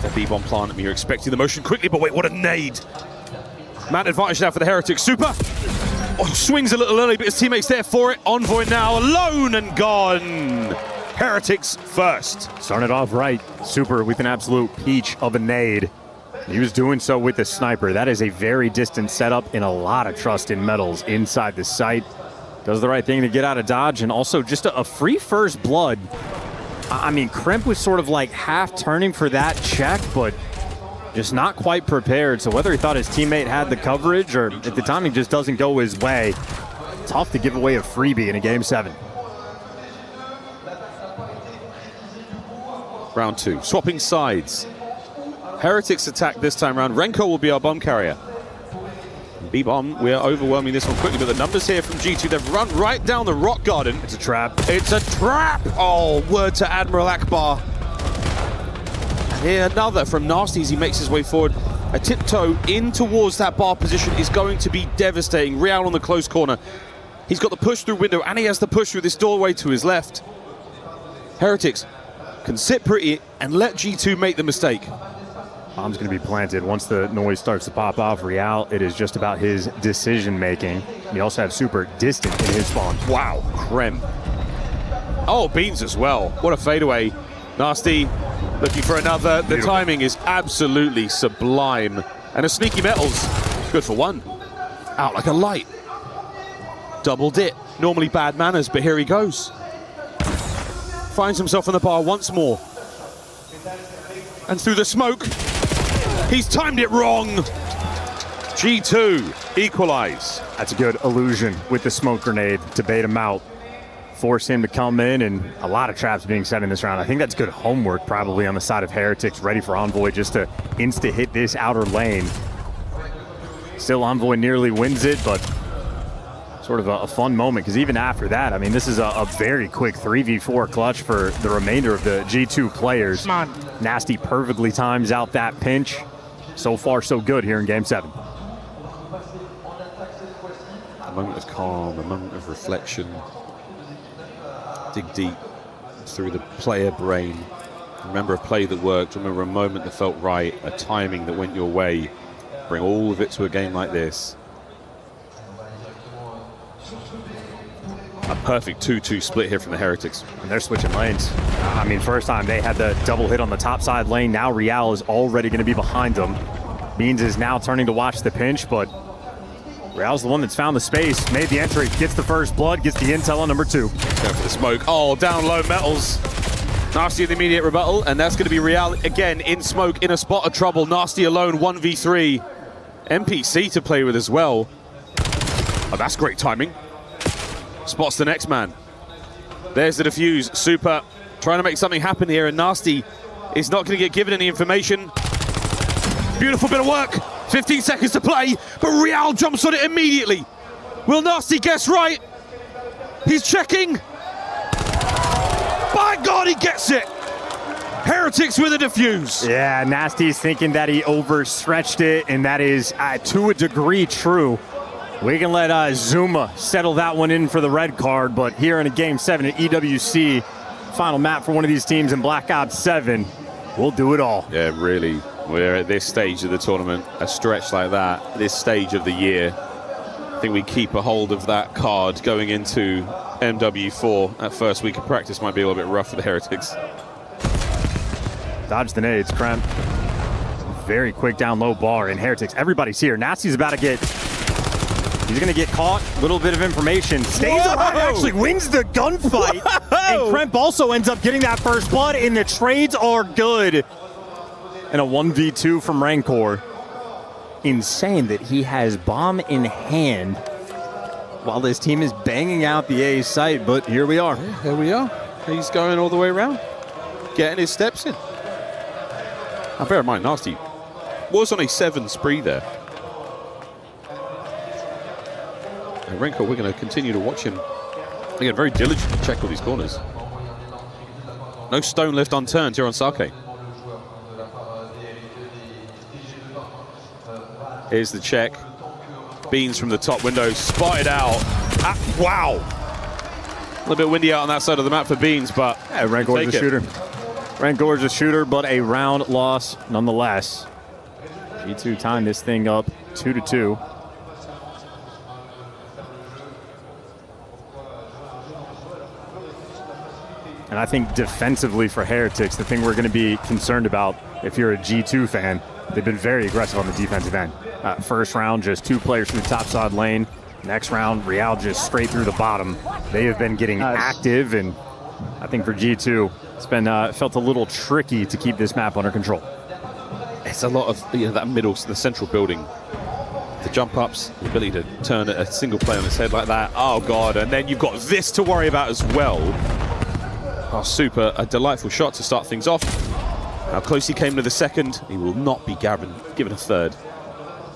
The B-bomb plant. You're expecting the motion quickly, but wait, what a nade. Man advantage now for the Heretics. Super. Oh, swings a little early, but his teammate's there for it. Envoy now alone and gone. Heretics first. Starting it off right. Super with an absolute peach of a nade. He was doing so with the sniper. That is a very distant setup and a lot of trust in Metals inside the site. Does the right thing to get out of dodge, and also just a free first blood. I mean, Kremp was sort of like half turning for that check, but just not quite prepared. So whether he thought his teammate had the coverage or if the timing just doesn't go his way, tough to give away a freebie in a game 7. Round 2, swapping sides. Heretics attack this time round. Renko will be our bomb carrier. B-bomb, we're overwhelming this one quickly, but the numbers here from G2, they've run right down the rock garden. It's a trap. It's a trap! Oh, word to Admiral Akbar. Here another from Nasty as he makes his way forward. A tiptoe in towards that bar position is going to be devastating. Real on the close corner. He's got the push through window and he has the push through this doorway to his left. Heretics can sit pretty and let G2 make the mistake. Bomb's going to be planted once the noise starts to pop off. Real, it is just about his decision making. You also have Super distant in his spawn. Wow, Krem. Oh, Beans as well. What a fadeaway. Nasty looking for another. The timing is absolutely sublime. And a sneaky Metals. Good for one. Out like a light. Double dip. Normally bad manners, but here he goes. Finds himself on the bar once more. And through the smoke, he's timed it wrong. G2 equalize. That's a good illusion with the smoke grenade to bait him out. Force him to come in, and a lot of traps being set in this round. I think that's good homework probably on the side of Heretics, ready for Envoy just to insta-hit this outer lane. Still Envoy nearly wins it, but sort of a fun moment, because even after that, I mean, this is a very quick 3v4 clutch for the remainder of the G2 players. Come on. Nasty perfectly times out that pinch. So far, so good here in Game 7. A moment of calm, a moment of reflection. Dig deep through the player brain. Remember a play that worked, remember a moment that felt right, a timing that went your way. Bring all of it to a game like this. A perfect 2-2 split here from the Heretics. And they're switching lanes. I mean, first time they had the double hit on the top side lane. Now Real is already going to be behind them. Beans is now turning to watch the pinch, but Real's the one that's found the space, made the entry, gets the first blood, gets the intel on number 2. Going for the smoke. Oh, down low, Metals. Nasty in the immediate rebuttal, and that's going to be Real again in smoke, in a spot of trouble. Nasty alone, 1v3. NPC to play with as well. Oh, that's great timing. Spots the next man. There's the defuse. Super trying to make something happen here, and Nasty is not going to get given any information. Beautiful bit of work. 15 seconds to play, but Real jumps on it immediately. Will Nasty guess right? He's checking. By God, he gets it. Heretics with a defuse. Yeah, Nasty's thinking that he overstretched it, and that is to a degree true. We can let Zuma settle that one in for the red card, but here in a Game 7 at EWC, final map for one of these teams in Black Ops 7, we'll do it all. Yeah, really. We're at this stage of the tournament, a stretch like that, this stage of the year. I think we keep a hold of that card going into MW4. That first week of practice might be a little bit rough for the Heretics. Dodge the nades, Krem. Very quick down low bar, and Heretics, everybody's here. Nasty's about to get, he's gonna get caught. Little bit of information. Stays alive, actually wins the gunfight. And Kremp also ends up getting that first blood, and the trades are good. And a 1v2 from Rancor. Insane that he has bomb in hand while this team is banging out the A site, but here we are. Yeah, here we are. He's going all the way around, getting his steps in. Now bear in mind, Nasty was on a 7 spree there. And Rancor, we're going to continue to watch him. Again, very diligent to check all these corners. No stone left unturned here on Sake. Here's the check. Beans from the top window, spotted out. Wow. A little bit windy out on that side of the map for Beans, but yeah, Rancor's a shooter. Rancor's a shooter, but a round loss nonetheless. G2 timed this thing up 2-2. And I think defensively for Heretics, the thing we're going to be concerned about if you're a G2 fan, they've been very aggressive on the defensive end. First round, just 2 players from the top side lane. Next round, Real just straight through the bottom. They have been getting active, and I think for G2, it's been felt a little tricky to keep this map under control. It's a lot of that middle, the central building. The jump ups, the ability to turn a single play on its head like that. Oh God, and then you've got this to worry about as well. Oh, Super, a delightful shot to start things off. How close he came to the second. He will not be given a third.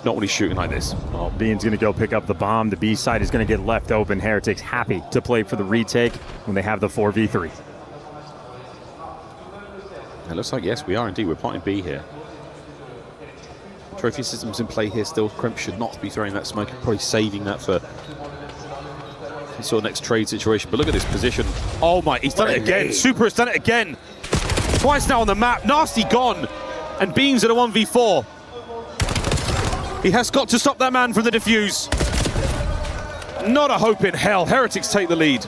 Not when he's shooting like this. Well, Bean's going to go pick up the bomb. The B side is going to get left open. Heretics happy to play for the retake when they have the 4v3. It looks like, yes, we are indeed. We're plotting B here. Trophy systems in play here still. Kremp should not be throwing that smoke, probably saving that for sort of next trade situation. But look at this position. Oh my, he's done it again. Super has done it again. Twice now on the map. Nasty gone. And Beans at a 1v4. He has got to stop that man from the defuse. Not a hope in hell. Heretics take the lead.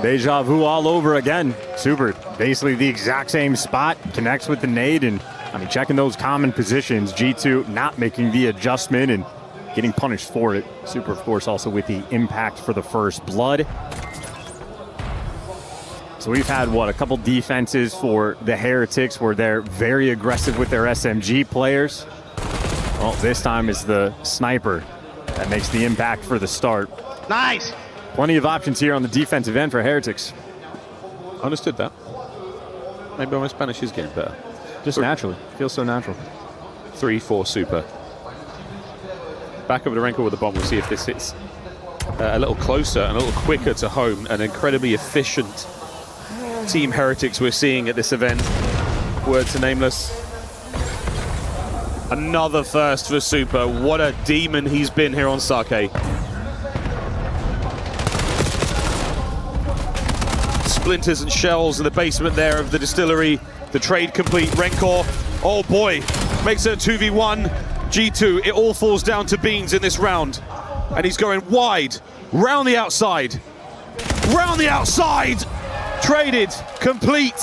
Deja vu all over again. Super, basically the exact same spot, connects with the nade, and I mean, checking those common positions. G2 not making the adjustment and getting punished for it. Super, of course, also with the impact for the first blood. So we've had, what, a couple defenses for the Heretics where they're very aggressive with their SMG players. Well, this time it's the sniper that makes the impact for the start. Nice! Plenty of options here on the defensive end for Heretics. Understood that. Maybe my Spanish is getting better. Just naturally. Feels so natural. 3-4 Super. Back over to Renko with the bomb. We'll see if this hits a little closer and a little quicker to home. An incredibly efficient Team Heretics we're seeing at this event. Word to Nameless. Another first for Super. What a demon he's been here on Sake. Splinters and shells in the basement there of the distillery. The trade complete. Rencor, oh boy, makes it a 2v1. G2, it all falls down to Beans in this round. And he's going wide, round the outside. Round the outside! Traded, complete.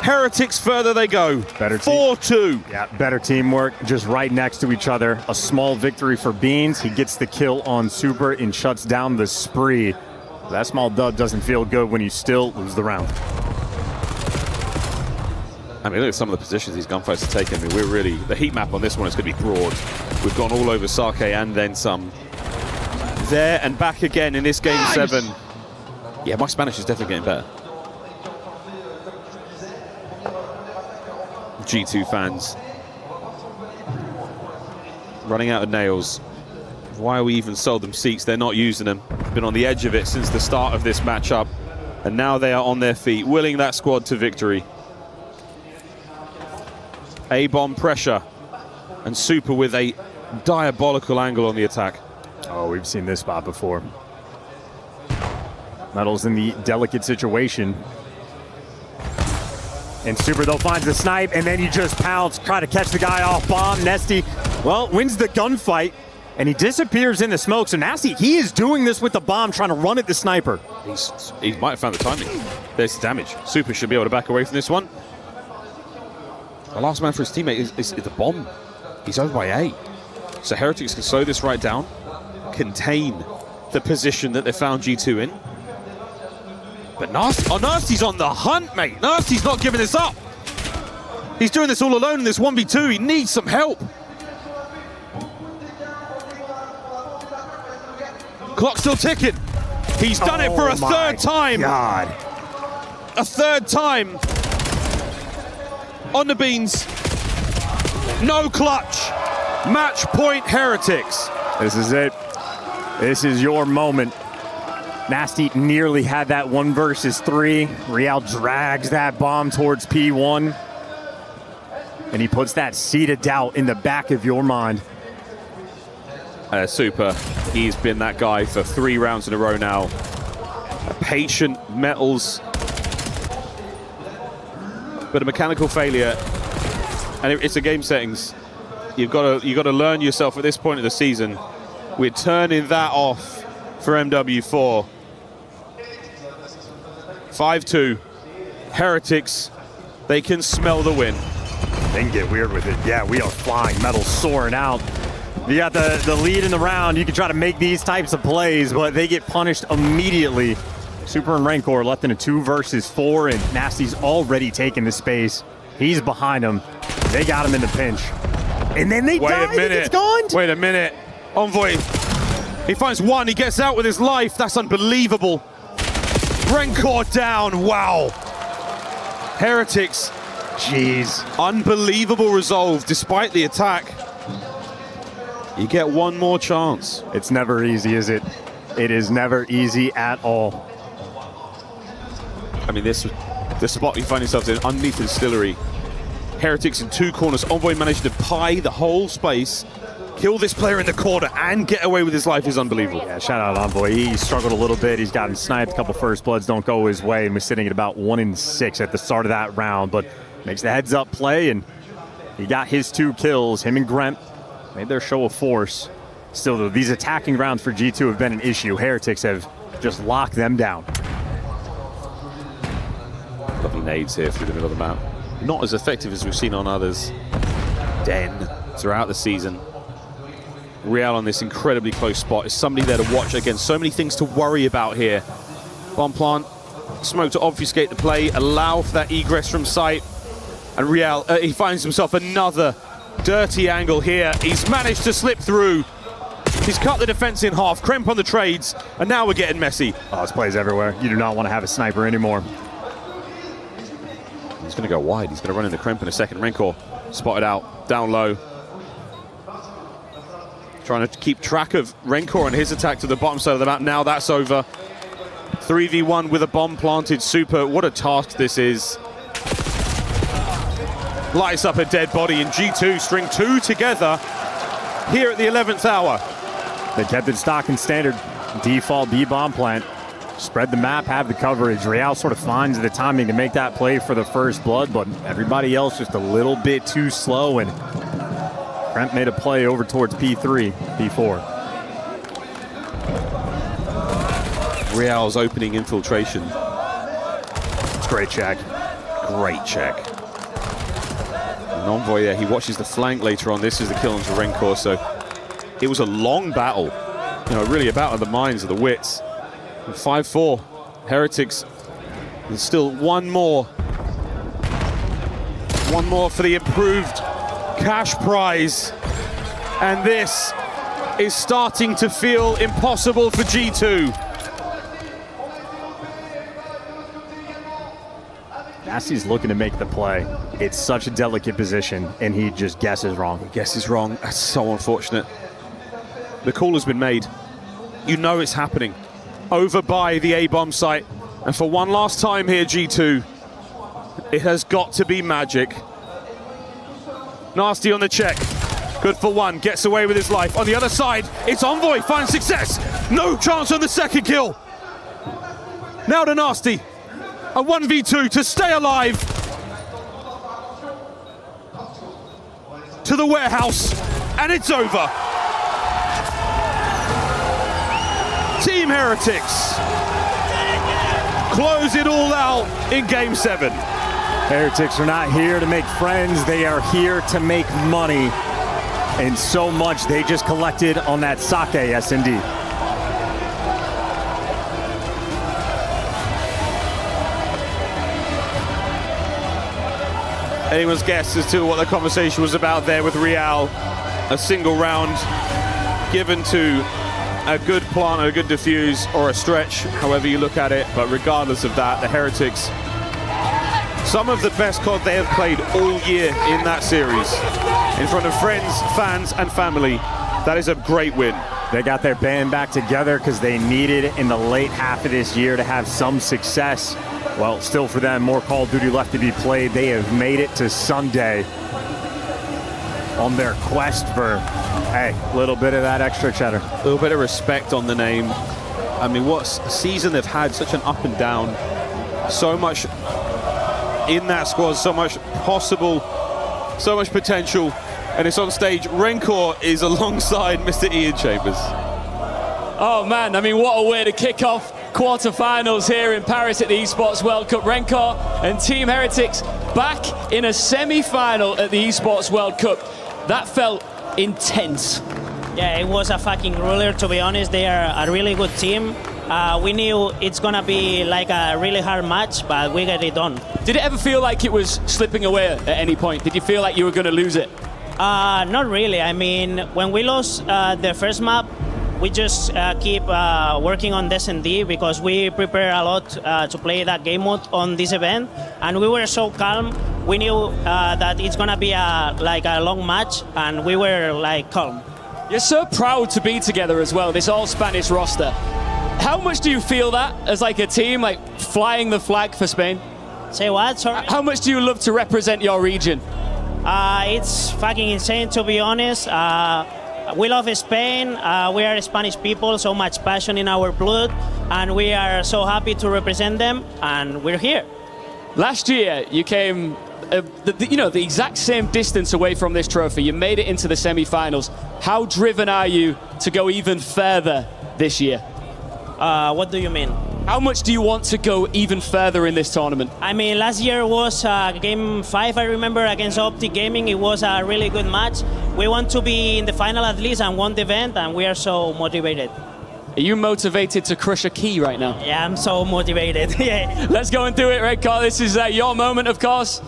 Heretics further they go. Better 4-2. Yeah, better teamwork, just right next to each other. A small victory for Beans. He gets the kill on Super and shuts down the spree. That small dub doesn't feel good when you still lose the round. I mean, look at some of the positions these gunfights are taking. I mean, we're really, the heat map on this one is going to be broad. We've gone all over Sake and then some. There and back again in this game 7. Yeah, my Spanish is definitely getting better. G2 fans running out of nails. Why we even sold them seats? They're not using them. Been on the edge of it since the start of this matchup, and now they are on their feet, willing that squad to victory. A-bomb pressure, and Super with a diabolical angle on the attack. Oh, we've seen this spot before. Metal's in the delicate situation. And Super, though, finds the snipe, and then you just pounce, try to catch the guy off bomb. Nesty, well, wins the gunfight, and he disappears in the smoke. So Nasty, he is doing this with the bomb, trying to run at the sniper. He might have found the timing. There's the damage. Super should be able to back away from this one. The last man for his teammate is the bomb. He's over by A. So Heretics can slow this right down, contain the position that they found G2 in. But Nasty's on the hunt, mate. Nasty's not giving this up. He's doing this all alone in this 1v2. He needs some help. Clock's still ticking. He's done it for a third time. God. A third time. On the Beans. No clutch. Match point Heretics. This is it. This is your moment. Nasty nearly had that 1 versus 3. Real drags that bomb towards P1. And he puts that seed of doubt in the back of your mind. Super, he's been that guy for 3 rounds in a row now. A patient Metals, but a mechanical failure. And it's a game settings. You've got to learn yourself at this point of the season. We're turning that off for MW4. 5-2. Heretics, they can smell the win. They can get weird with it. Yeah, we are flying. Metal soaring out. You got the lead in the round. You can try to make these types of plays, but they get punished immediately. Super and Rancor left in a 2 versus 4, and Nasty's already taken the space. He's behind him. They got him in the pinch. And then they died. It's gone. Wait a minute. Envoy. He finds one. He gets out with his life. That's unbelievable. Rancor down. Wow. Heretics. Jeez. Unbelievable resolve despite the attack. You get one more chance. It's never easy, is it? It is never easy at all. I mean, the spot you find yourself in underneath the distillery. Heretics in two corners. Envoy managed to pie the whole space, kill this player in the corner, and get away with his life is unbelievable. Yeah, shout out Envoy. He struggled a little bit. He's gotten sniped. A couple first bloods don't go his way, and was sitting at about 1-6 at the start of that round, but makes the heads up play, and he got his 2 kills. Him and Gremp made their show of force. Still, though, these attacking rounds for G2 have been an issue. Heretics have just locked them down. Lovely nades here through the middle of the map. Not as effective as we've seen on others. Den throughout the season. Real on this incredibly close spot is somebody there to watch against. So many things to worry about here. Bomb plant, smoke to obfuscate the play, allow for that egress from sight. And Real, he finds himself another dirty angle here. He's managed to slip through. He's cut the defense in half, Kremp on the trades, and now we're getting messy. Oh, this play's everywhere. You do not want to have a sniper anymore. He's going to go wide. He's going to run into Kremp in a second. Rencor spotted out, down low. Trying to keep track of Rencor and his attack to the bottom side of the map. Now that's over. 3v1 with a bomb planted. Super. What a task this is. Lights up a dead body, and G2 string 2 together here at the 11th hour. They kept it stock and standard. Default B bomb plant. Spread the map, have the coverage. Real sort of finds the timing to make that play for the first blood, but everybody else just a little bit too slow, and Kremp made a play over towards P3, P4. Real's opening infiltration. It's a great check. Great check. And Envoy there, he watches the flank later on. This is the kill onto Rencor, so it was a long battle. You know, really a battle of the minds, of the wits. 5-4, Heretics. There's still one more for the improved cash prize. And this is starting to feel impossible for G2. Nasty's looking to make the play. It's such a delicate position, and he just guesses wrong. He guesses wrong. That's so unfortunate. The call has been made. You know it's happening. Over by the A-bomb site. And for one last time here, G2, it has got to be magic. Nasty on the check. Good for one. Gets away with his life. On the other side, it's Envoy. Finds success. No chance on the second kill. Now to Nasty. A 1v2 to stay alive. To the warehouse. And it's over. Team Heretics close it all out in Game 7. Heretics are not here to make friends. They are here to make money. And so much they just collected on that sake S&D. Anyone's guess as to what the conversation was about there with Real. A single round given to a good plant, a good diffuse, or a stretch, however you look at it. But regardless of that, the Heretics, some of the best COD they have played all year in that series. In front of friends, fans, and family. That is a great win. They got their band back together because they needed in the late half of this year to have some success. Well, still for them, more Call of Duty left to be played. They have made it to Sunday on their quest for, hey, a little bit of that extra cheddar. A little bit of respect on the name. I mean, what a season they've had, such an up and down. So much in that squad, so much possible, so much potential. And it's on stage. Rencor is alongside Mr. Ian Chambers. Oh man, I mean, what a way to kick off quarterfinals here in Paris at the Esports World Cup. Rencor and Team Heretics back in a semi-final at the Esports World Cup. That felt intense. Yeah, it was a fucking ruler, to be honest. They are a really good team. We knew it's gonna be like a really hard match, but we got it done. Did it ever feel like it was slipping away at any point? Did you feel like you were gonna lose it? Not really. I mean, when we lost the first map, we just keep working on D because we prepare a lot to play that game mode on this event, and we were so calm. We knew that it's gonna be like a long match, and we were like calm. You're so proud to be together as well, this all-Spanish roster. How much do you feel that as like a team, like flying the flag for Spain? Say what? Sorry? How much do you love to represent your region? It's fucking insane, to be honest. We love Spain. We are Spanish people, so much passion in our blood, and we are so happy to represent them, and we're here. Last year, you came the exact same distance away from this trophy. You made it into the semi-finals. How driven are you to go even further this year? What do you mean? How much do you want to go even further in this tournament? I mean, last year was game 5, I remember, against Optic Gaming. It was a really good match. We want to be in the final at least and won the event, and we are so motivated. Are you motivated to crush a key right now? Yeah, I'm so motivated. Yeah. Let's go and do it, Red Car. This is your moment, of course.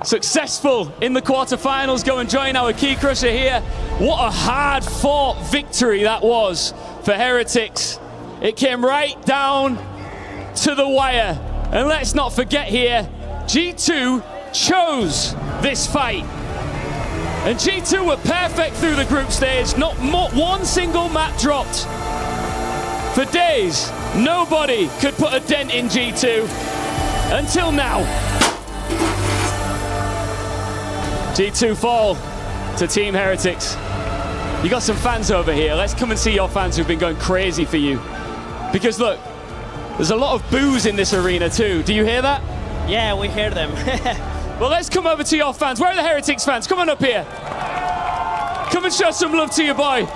Successful in the quarterfinals. Go and join our key crusher here. What a hard-fought victory that was for Heretics. It came right down to the wire. And let's not forget here, G2 chose this fight. And G2 were perfect through the group stage. Not one single map dropped. For days, nobody could put a dent in G2 until now. G2 fall to Team Heretics. You got some fans over here. Let's come and see your fans who've been going crazy for you. Because look, there's a lot of boos in this arena too. Do you hear that? Yeah, we hear them. Well, let's come over to your fans. Where are the Heretics fans? Come on up here. Come and show some love to your boy.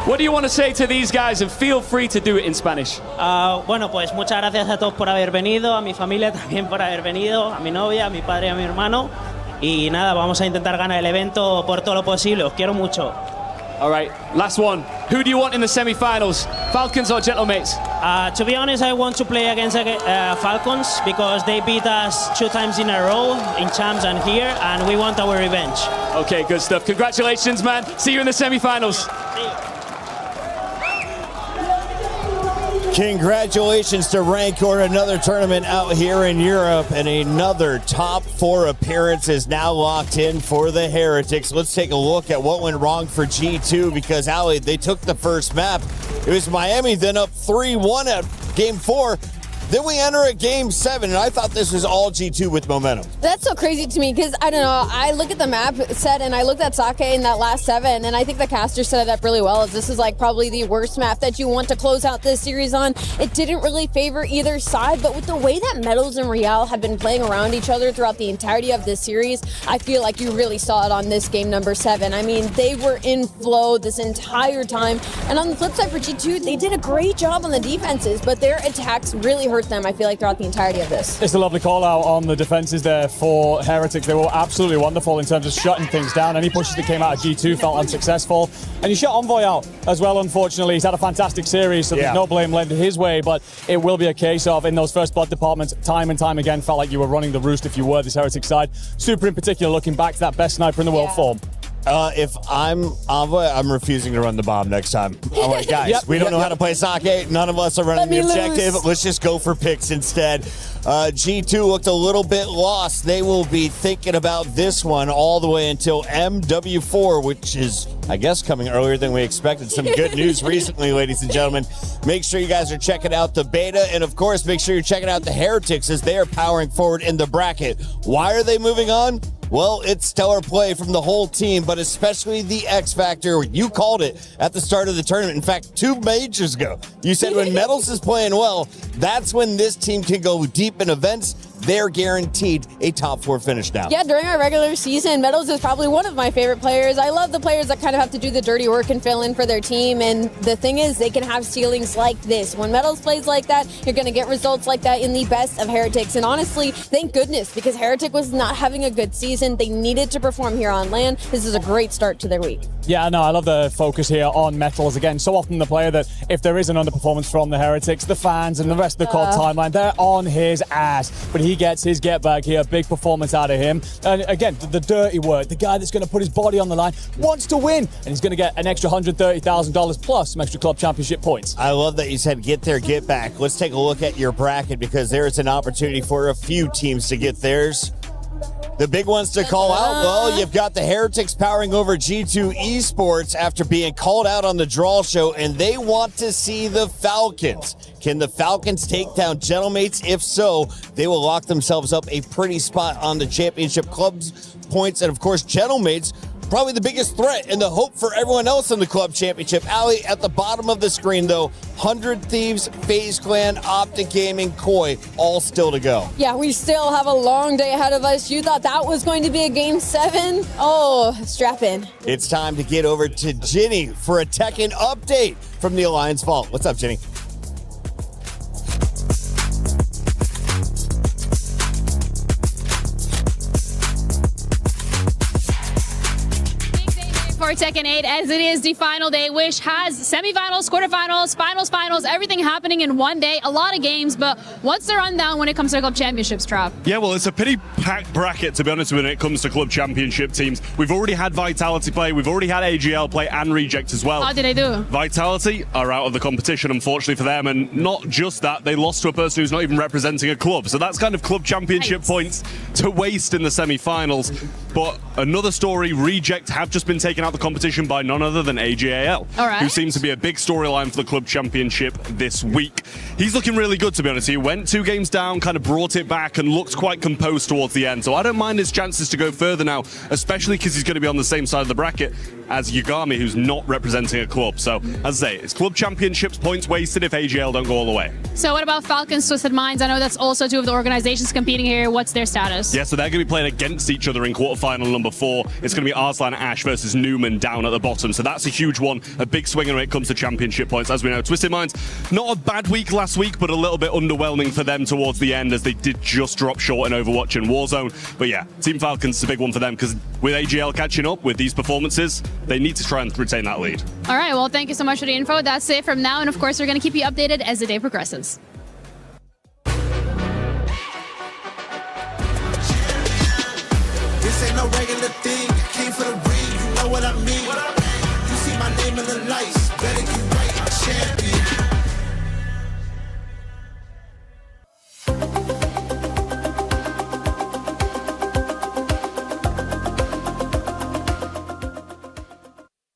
What do you want to say to these guys? And feel free to do it in Spanish. Bueno, pues muchas gracias a todos por haber venido, a mi familia también por haber venido, a mi novia, a mi padre y a mi hermano. Y nada, vamos a intentar ganar el evento por todo lo posible. Os quiero mucho. All right, last one. Who do you want in the semi-finals? Falcons or Gentlemates? To be honest, I want to play against Falcons because they beat us 2 times in a row in champs and here, and we want our revenge. Okay, good stuff. Congratulations, man. See you in the semi-finals. Congratulations to Rancor, another tournament out here in Europe, and another top 4 appearance is now locked in for the Heretics. Let's take a look at what went wrong for G2 because, Ali, they took the first map. It was Miami, then up 3-1 at game 4. Then we enter a game 7, and I thought this was all G2 with momentum. That's so crazy to me because, I don't know, I look at the map set and I looked at Sake in that last 7, and I think the caster set it up really well as this is like probably the worst map that you want to close out this series on. It didn't really favor either side, but with the way that Metals and Real have been playing around each other throughout the entirety of this series, I feel like you really saw it on this game number 7. I mean, they were in flow this entire time, and on the flip side for G2, they did a great job on the defenses, but their attacks really hurt them, I feel like, throughout the entirety of this. It's a lovely call out on the defenses there for Heretics. They were absolutely wonderful in terms of shutting things down. Any pushes that came out of G2 felt unsuccessful. And you shut Envoy out as well, unfortunately. He's had a fantastic series, so there's no blame lent his way, but it will be a case of, in those first blood departments, time and time again, felt like you were running the roost if you were this Heretic side. Super in particular, looking back to that best sniper in the world form. If I'm Envoy, I'm refusing to run the bomb next time. I'm like, guys, we don't know how to play Sake. None of us are running the objective. Let's just go for picks instead. G2 looked a little bit lost. They will be thinking about this one all the way until MW4, which is, I guess, coming earlier than we expected. Some good news recently, ladies and gentlemen. Make sure you guys are checking out the beta. And, of course, make sure you're checking out the Heretics as they are powering forward in the bracket. Why are they moving on? Well, it's stellar play from the whole team, but especially the X Factor. You called it at the start of the tournament. In fact, 2 majors ago, you said when Metals is playing well, that's when this team can go deep in events. They're guaranteed a top 4 finish now. Yeah, during our regular season, Metals is probably one of my favorite players. I love the players that kind of have to do the dirty work and fill in for their team. And the thing is, they can have ceilings like this. When Metals plays like that, you're going to get results like that in the best of Heretics. And honestly, thank goodness, because Heretic was not having a good season. They needed to perform here on LAN. This is a great start to their week. Yeah, no, I love the focus here on Metals. Again, so often the player that if there is an underperformance from the Heretics, the fans and the rest of the COD timeline, they're on his ass. But he gets his get back here, big performance out of him. And again, the dirty work, the guy that's going to put his body on the line, wants to win. And he's going to get an extra $130,000 plus some extra club championship points. I love that you said get there, get back. Let's take a look at your bracket because there is an opportunity for a few teams to get theirs. The big ones to call out, well, you've got the Heretics powering over G2 Esports after being called out on the draw show, and they want to see the Falcons. Can the Falcons take down Gentlemates? If so, they will lock themselves up a pretty spot on the championship club's points. And of course, Gentlemates, probably the biggest threat and the hope for everyone else in the club championship. Ali, at the bottom of the screen, though, 100 Thieves, FaZe Clan, Optic Gaming, Koi, all still to go. Yeah, we still have a long day ahead of us. You thought that was going to be a Game 7? Oh, strap in. It's time to get over to Ginny for a Tekken update from the Alliance Vault. What's up, Ginny? For Tekken 8, as it is the final day, which has semifinals, quarterfinals, finals, everything happening in one day. A lot of games, but what's the rundown when it comes to club championships, Trav? Yeah, well, it's a pretty packed bracket, to be honest, when it comes to club championship teams. We've already had Vitality play, we've already had AGL play and Reject as well. How did they do? Vitality are out of the competition, unfortunately for them, and not just that, they lost to a person who's not even representing a club. So that's kind of club championship points to waste in the semi-finals. But another story, Reject have just been taken out the competition by none other than AGAL, who seems to be a big storyline for the club championship this week. He's looking really good, to be honest. He went 2 games down, kind of brought it back, and looked quite composed towards the end. So I don't mind his chances to go further now, especially because he's going to be on the same side of the bracket as Yagami, who's not representing a club. So, as I say, it's club championships points wasted if AGL don't go all the way. So what about Falcons, Twisted Minds? I know that's also 2 of the organizations competing here. What's their status? Yeah, so they're going to be playing against each other in quarterfinal number 4. It's going to be Arslan Ash versus Newman down at the bottom. So that's a huge one, a big swinger when it comes to championship points. As we know, Twisted Minds, not a bad week last week, but a little bit underwhelming for them towards the end as they did just drop short in Overwatch and Warzone. But yeah, Team Falcons is a big one for them because with AGL catching up with these performances, they need to try and retain that lead. All right, well, thank you so much for the info. That's it from now, and of course, we're going to keep you updated as the day progresses. This ain't no regular thing. Came for the ring, you know what I mean. You see my name in the lights, better get right, I'm champion.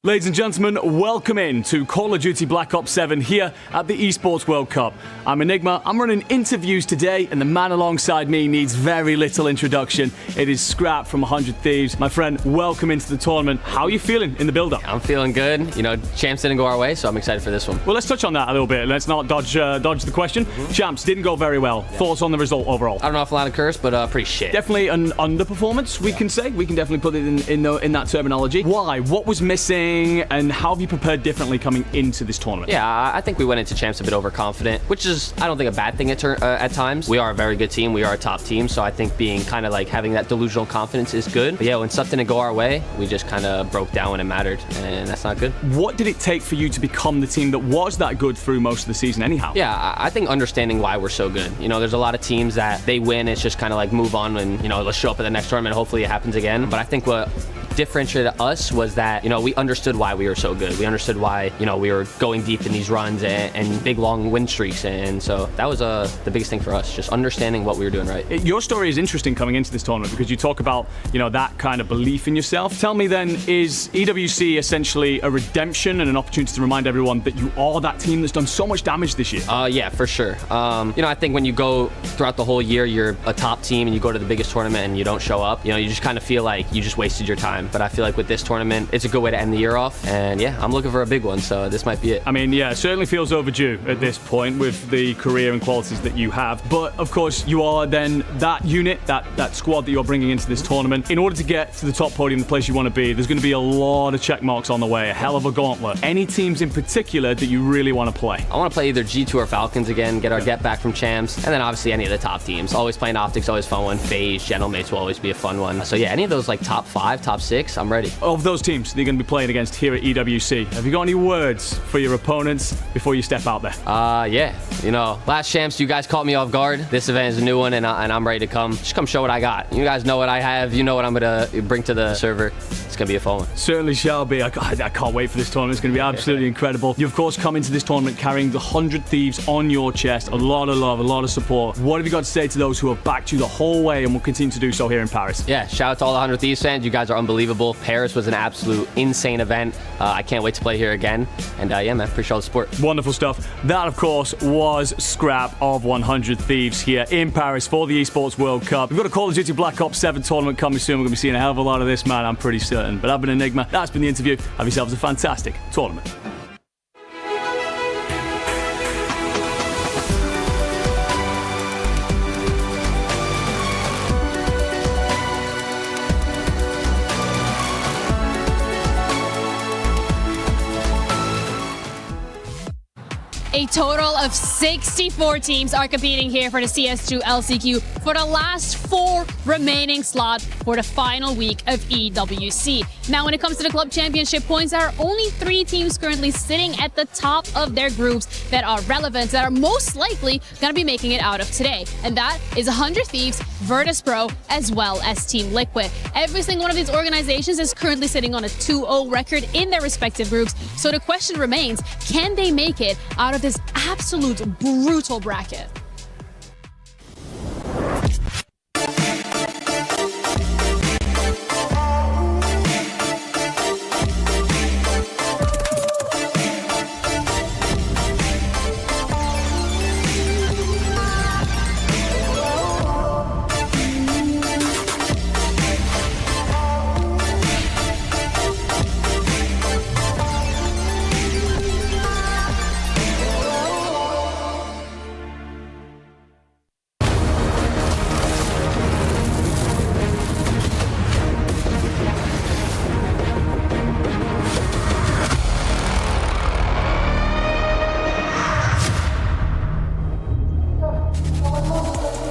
Ladies and gentlemen, welcome in to Call of Duty Black Ops 7 here at the Esports World Cup. I'm Enigma, I'm running interviews today, and the man alongside me needs very little introduction. It is Scrap from 100 Thieves. My friend, welcome into the tournament. How are you feeling in the build-up? I'm feeling good. You know, champs didn't go our way, so I'm excited for this one. Well, let's touch on that a little bit. Let's not dodge the question. Champs didn't go very well. Thoughts on the result overall? I don't know if allowed to curse, but pretty shit. Definitely an underperformance, we can say. We can definitely put it in that terminology. Why? What was missing? And how have you prepared differently coming into this tournament? Yeah, I think we went into champs a bit overconfident, which is, I don't think, a bad thing at times. We are a very good team. We are a top team, so I think being kind of like having that delusional confidence is good. But yeah, when stuff didn't go our way, we just kind of broke down when it mattered, and that's not good. What did it take for you to become the team that was that good through most of the season anyhow? Yeah, I think understanding why we're so good. You know, there's a lot of teams that they win, it's just kind of like move on and, you know, let's show up at the next tournament, hopefully it happens again. But I think what differentiated us was that, you know, we understood why we were so good. We understood why, you know, we were going deep in these runs and big long win streaks, and so that was the biggest thing for us, just understanding what we were doing right. Your story is interesting coming into this tournament because you talk about, you know, that kind of belief in yourself. Tell me then, is EWC essentially a redemption and an opportunity to remind everyone that you are that team that's done so much damage this year? Yeah, for sure. You know, I think when you go throughout the whole year, you're a top team and you go to the biggest tournament and you don't show up, you know, you just kind of feel like you just wasted your time. But I feel like with this tournament, it's a good way to end the year off. And yeah, I'm looking for a big one, so this might be it. I mean, yeah, it certainly feels overdue at this point with the career and qualities that you have. But of course, you are then that unit, that squad that you're bringing into this tournament. In order to get to the top podium, the place you want to be, there's going to be a lot of check marks on the way, a hell of a gauntlet. Any teams in particular that you really want to play? I want to play either G2 or Falcons again, get our get back from champs, and then obviously any of the top teams. Always playing Optics, always fun one. FaZe, Gentlemates will always be a fun one. So yeah, any of those like top 5, top 6, 6, I'm ready. Of those teams that you're going to be playing against here at EWC, have you got any words for your opponents before you step out there? Yeah. You know, last champs, you guys caught me off guard. This event is a new one, and I'm ready to come. Just come show what I got. You guys know what I have. You know what I'm going to bring to the server. It's going to be a fun one. Certainly shall be. I can't wait for this tournament. It's going to be absolutely incredible. You, of course, come into this tournament carrying the 100 Thieves on your chest. A lot of love, a lot of support. What have you got to say to those who have backed you the whole way and will continue to do so here in Paris? Yeah, shout out to all the 100 Thieves fans. You guys are unbelievable. Paris was an absolute insane event. I can't wait to play here again. And yeah, man, appreciate all the support. Wonderful stuff. That, of course, was Scrap of 100 Thieves here in Paris for the Esports World Cup. We've got a Call of Duty Black Ops 7 tournament coming soon. We're going to be seeing a hell of a lot of this, man, I'm pretty certain. But I've been Enigma. That's been the interview. Have yourselves a fantastic tournament. A total of 64 teams are competing here for the CS2 LCQ for the last 4 remaining slots for the final week of EWC. Now, when it comes to the club championship points, there are only 3 teams currently sitting at the top of their groups that are relevant, that are most likely going to be making it out of today. And that is 100 Thieves, Virtus Pro, as well as Team Liquid. Every single one of these organizations is currently sitting on a 2-0 record in their respective groups. So the question remains, can they make it out of this absolute brutal bracket?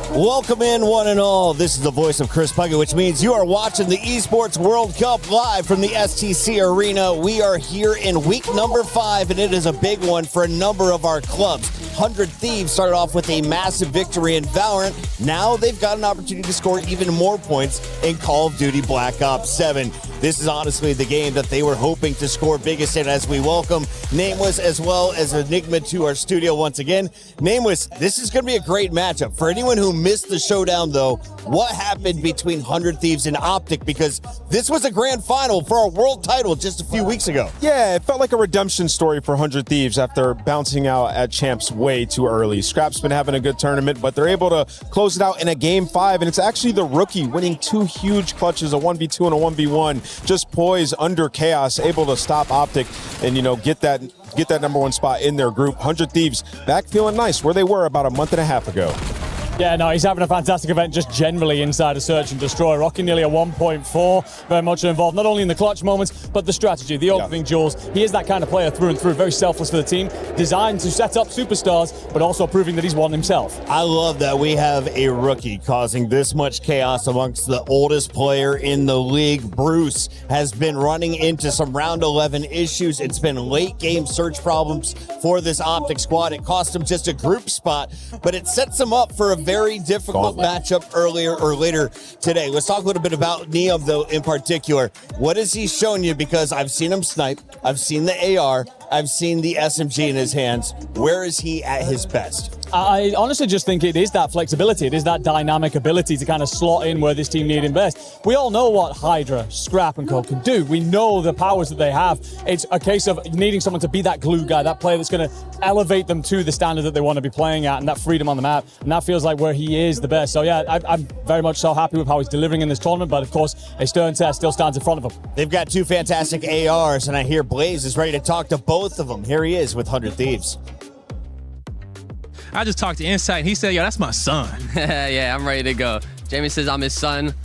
Welcome in, one and all. This is the voice of Chris Puckett, which means you are watching the Esports World Cup live from the STC Arena. We are here in week number 5, and it is a big one for a number of our clubs. 100 Thieves started off with a massive victory in Valorant. Now they've got an opportunity to score even more points in Call of Duty Black Ops 7. This is honestly the game that they were hoping to score biggest in, as we welcome Nameless as well as Enigma to our studio once again. Nameless, this is going to be a great matchup. For anyone who missed the showdown, though, what happened between 100 Thieves and Optic? Because this was a grand final for our world title just a few weeks ago. Yeah, it felt like a redemption story for 100 Thieves after bouncing out at Champs way too early. Scrap's been having a good tournament, but they're able to close it out in a game 5, and it's actually the rookie winning 2 huge clutches, a 1v2 and a 1v1, just poised under chaos, able to stop Optic and, you know, get that number 1 spot in their group. 100 Thieves back feeling nice where they were about a month and a half ago. Yeah, no, he's having a fantastic event just generally inside of Search and Destroy, rocking nearly a 1.4, very much involved, not only in the clutch moments, but the strategy, the opening duels. He is that kind of player through and through, very selfless for the team, designed to set up superstars, but also proving that he's one himself. I love that we have a rookie causing this much chaos amongst the oldest player in the league. Bruce has been running into some round 11 issues. It's been late game Search problems for this Optic squad. It cost him just a group spot, but it sets him up for a very difficult matchup later today. Let's talk a little bit about Neom, though, in particular. What has he shown you? Because I've seen him snipe, I've seen the AR, I've seen the SMG in his hands. Where is he at his best? I honestly just think it is that flexibility. It is that dynamic ability to kind of slot in where this team need him best. We all know what Hydra, Scrap, and Co can do. We know the powers that they have. It's a case of needing someone to be that glue guy, that player that's going to elevate them to the standard that they want to be playing at, and that freedom on the map. And that feels like where he is the best. So yeah, I'm very much so happy with how he's delivering in this tournament, but of course, a stern test still stands in front of him. They've got 2 fantastic ARs, and I hear Blaze is ready to talk to both of them. Here he is with 100 Thieves. I just talked to Insight, and he said, yo, that's my son. Yeah, I'm ready to go. Jamie says I'm his son.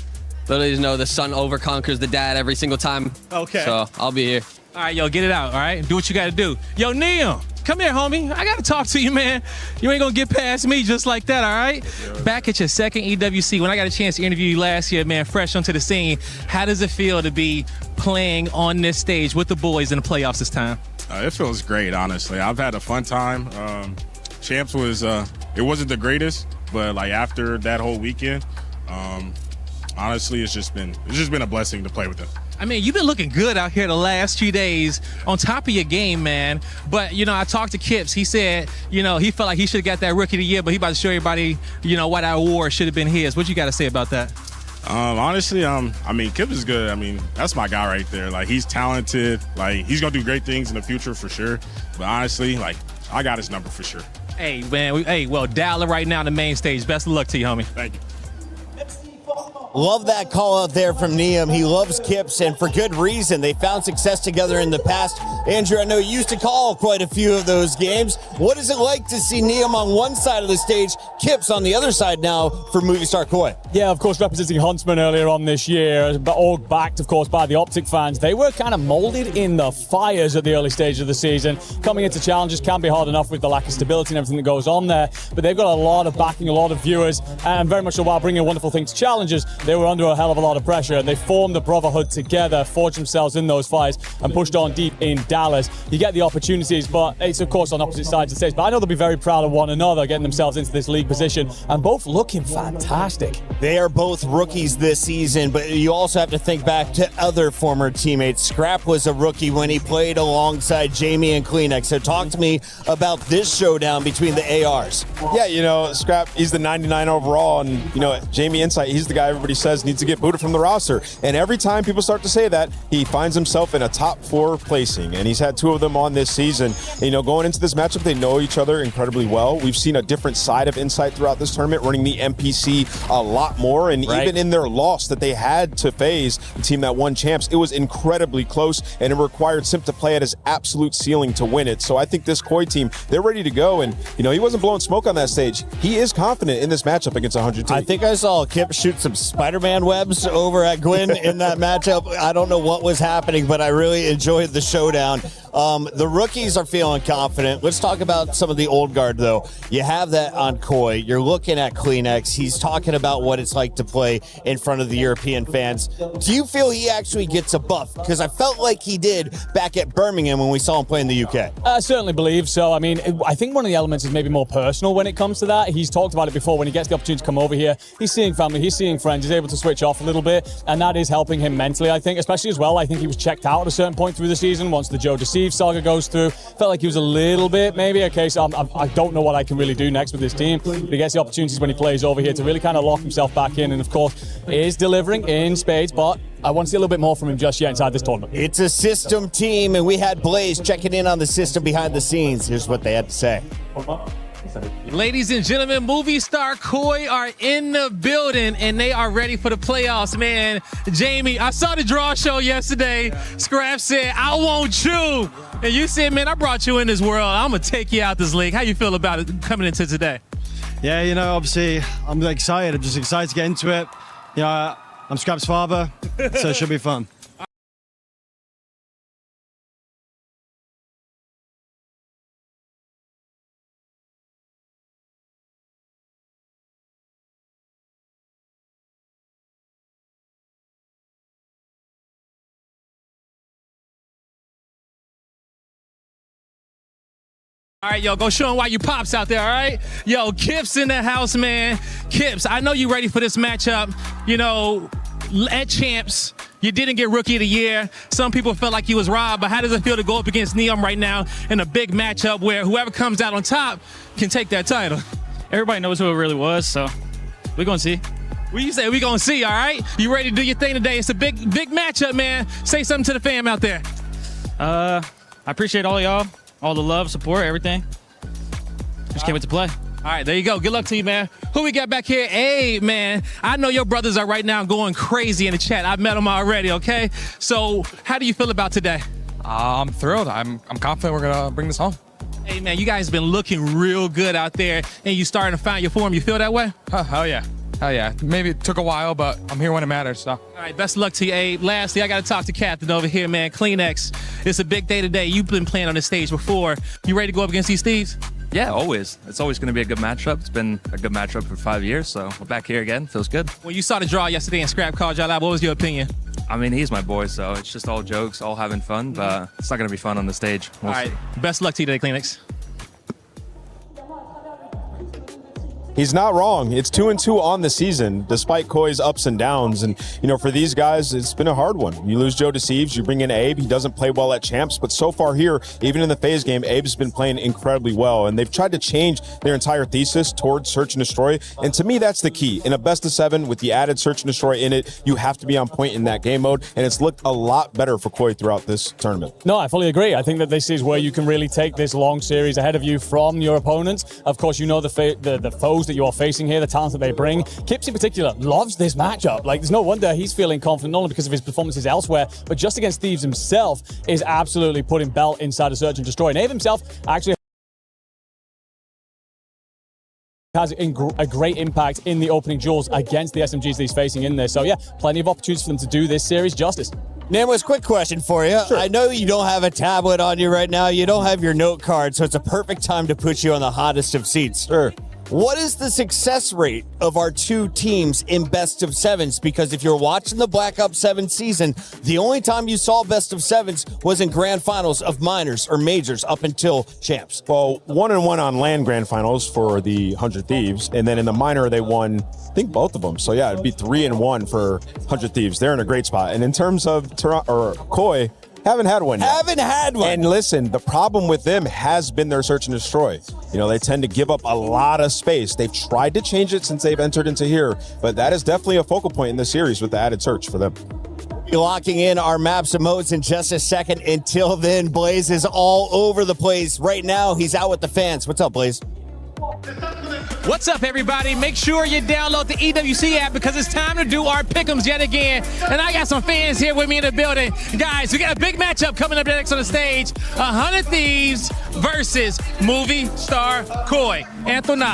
Literally just know the son overconquers the dad every single time. Okay. So I'll be here. All right, yo, get it out, all right? Do what you got to do. Yo, Neom, Come here, homie. I got to talk to you, man. You ain't going to get past me just like that, all right? Back at your second EWC, when I got a chance to interview you last year, man, fresh onto the scene, how does it feel to be playing on this stage with the boys in the playoffs this time? It feels great, honestly. I've had a fun time. Champs was, it wasn't the greatest, but like after that whole weekend, honestly, it's just been a blessing to play with them. I mean, you've been looking good out here the last few days, on top of your game, man. But, you know, I talked to Kips. He said, you know, he felt like he should have got that Rookie of the Year, but he about to show everybody, you know, why that award should have been his. What you got to say about that? Honestly, I mean, Kips is good. I mean, that's my guy right there. Like, he's talented. Like, he's going to do great things in the future for sure. But honestly, like, I got his number for sure. Hey, man. Well, dial it right now on the main stage. Best of luck to you, homie. Thank you. Love that call out there from Neum. He loves Kips, and for good reason. They found success together in the past. Andrew, I know you used to call quite a few of those games. What is it like to see Neum on one side of the stage, Kips on the other side now for Movie Star Koi? Yeah, of course, representing Huntsman earlier on this year, but all backed, of course, by the Optic fans. They were kind of molded in the fires at the early stage of the season. Coming into challenges can be hard enough with the lack of stability and everything that goes on there, but they've got a lot of backing, a lot of viewers, and very much so while bringing a wonderful thing to challenges, they were under a hell of a lot of pressure, and they formed the brotherhood together, forged themselves in those fires, and pushed on deep in Dallas. You get the opportunities, but it's, of course, on opposite sides of the stage. But I know they'll be very proud of one another, getting themselves into this league position, and both looking fantastic. They are both rookies this season, but you also have to think back to other former teammates. Scrap was a rookie when he played alongside Jamie and Kleenex. So talk to me about this showdown between the ARs. Yeah, you know, Scrap, he's the 99 overall, and, you know, Jamie Insight, he's the guy everybody says needs to get booted from the roster. And every time people start to say that, he finds himself in a top 4 placing, and he's had 2 of them on this season. And, you know, going into this matchup, they know each other incredibly well. We've seen a different side of Insight throughout this tournament, running the MPC a lot more, and even in their loss that they had to FaZe, the team that won champs, it was incredibly close, and it required Simp to play at his absolute ceiling to win it. So I think this Koi team, they're ready to go, and, you know, he wasn't blowing smoke on that stage. He is confident in this matchup against 100 team. I think I saw Kip shoot some Spider-Man webs over at Gwyn in that matchup. I don't know what was happening, but I really enjoyed the showdown. The rookies are feeling confident. Let's talk about some of the old guard, though. You have that on Koi. You're looking at Kleenex. He's talking about what it's like to play in front of the European fans. Do you feel he actually gets a buff? Because I felt like he did back at Birmingham when we saw him play in the UK. I certainly believe so. I mean, I think one of the elements is maybe more personal when it comes to that. He's talked about it before. When he gets the opportunity to come over here, he's seeing family, he's seeing friends, he's able to switch off a little bit, and that is helping him mentally, I think, especially as well. I think he was checked out at a certain point through the season once the Joe Deceive saga goes through. Felt like he was a little bit, maybe, okay, so I don't know what I can really do next with this team, but he gets the opportunities when he plays over here to really kind of lock himself back in, and of course, is delivering in spades, but I want to see a little bit more from him just yet inside this tournament. It's a system team, and we had Blaze checking in on the system behind the scenes. Here's what they had to say. Ladies and gentlemen, Movie Star Koi are in the building, and they are ready for the playoffs, man. Jamie, I saw the draw show yesterday. Scrap said, I want you. And you said, man, I brought you in this world. I'm going to take you out this league. How you feel about it coming into today? Yeah, you know, obviously, I'm excited. I'm just excited to get into it. You know, I'm Scrap's father, so it should be fun. All right, yo, go show them why you pops out there, all right? Yo, Kips in the house, man. Kips, I know you ready for this matchup. You know, at Champs, you didn't get Rookie of the Year. Some people felt like you was robbed, but how does it feel to go up against Neum right now in a big matchup where whoever comes out on top can take that title? Everybody knows who it really was, so we're going to see. What you say? We going to see, all right? You ready to do your thing today? It's a big matchup, man. Say something to the fam out there. I appreciate all y'all. All the love, support, everything. Just can't wait to play. All right, there you go. Good luck to you, man. Who we got back here? Hey, man, I know your brothers are right now going crazy in the chat. I've met them already, okay? So how do you feel about today? I'm thrilled. I'm confident we're going to bring this home. Hey, man, you guys been looking real good out there, and you starting to find your form. You feel that way? Hell yeah. Hell yeah. Maybe it took a while, but I'm here when it matters. So. All right, best of luck to you, Abe. Lastly, I got to talk to Captain over here, man. Kleenex. It's a big day today. You've been playing on this stage before. You ready to go up against these thieves? Yeah, always. It's always going to be a good matchup. It's been a good matchup for 5 years, so we're back here again. Feels good. When you saw the draw yesterday and Scrap called y'all out, what was your opinion? I mean, he's my boy, so it's just all jokes, all having fun, but it's not going to be fun on the stage. We'll all right, best luck to you today, Kleenex. He's not wrong. It's 2-2 on the season, despite Koi's ups and downs. And, for these guys, it's been a hard one. You lose Joe Deceives, you bring in Abe. He doesn't play well at Champs, but so far here, even in the phase game, Abe's been playing incredibly well. And they've tried to change their entire thesis towards Search and Destroy. And to me, that's the key. In a best of 7 with the added Search and Destroy in it, you have to be on point in that game mode. And it's looked a lot better for Koi throughout this tournament. No, I fully agree. I think that this is where you can really take this long series ahead of you from your opponents. Of course, the foes that you are facing here, the talent that they bring. Kips in particular loves this matchup. Like, there's no wonder he's feeling confident, not only because of his performances elsewhere, but just against Thieves himself is absolutely putting belt inside of Search and Destroy. And Abe himself actually has a great impact in the opening duels against the SMGs that he's facing in there. So yeah, plenty of opportunities for them to do this series justice. Nameless, quick question for you. Sure. I know you don't have a tablet on you right now. You don't have your note card, so it's a perfect time to put you on the hottest of seats. Sure. What is the success rate of our two teams in best of sevens? Because if you're watching the Black Ops 7 season, the only time you saw best of sevens was in grand finals of minors or majors up until champs. Well, 1-1 on LAN grand finals for the 100 Thieves. And then in the minor, they won, I think, both of them. So yeah, it'd be 3-1 for 100 Thieves. They're in a great spot. And in terms of Koi, haven't had one yet. Haven't had one. And listen, the problem with them has been their Search and Destroy. They tend to give up a lot of space. They've tried to change it since they've entered into here, but that is definitely a focal point in the series with the added search for them. Be locking in our maps and modes in just a second. Until then, Blaze is all over the place. Right now, he's out with the fans. What's up, Blaze? What's up, everybody? Make sure you download the EWC app because it's time to do our pick'ems yet again. And I got some fans here with me in the building. Guys, we got a big matchup coming up next on the stage. 100 Thieves versus movie star Koi. Anthony,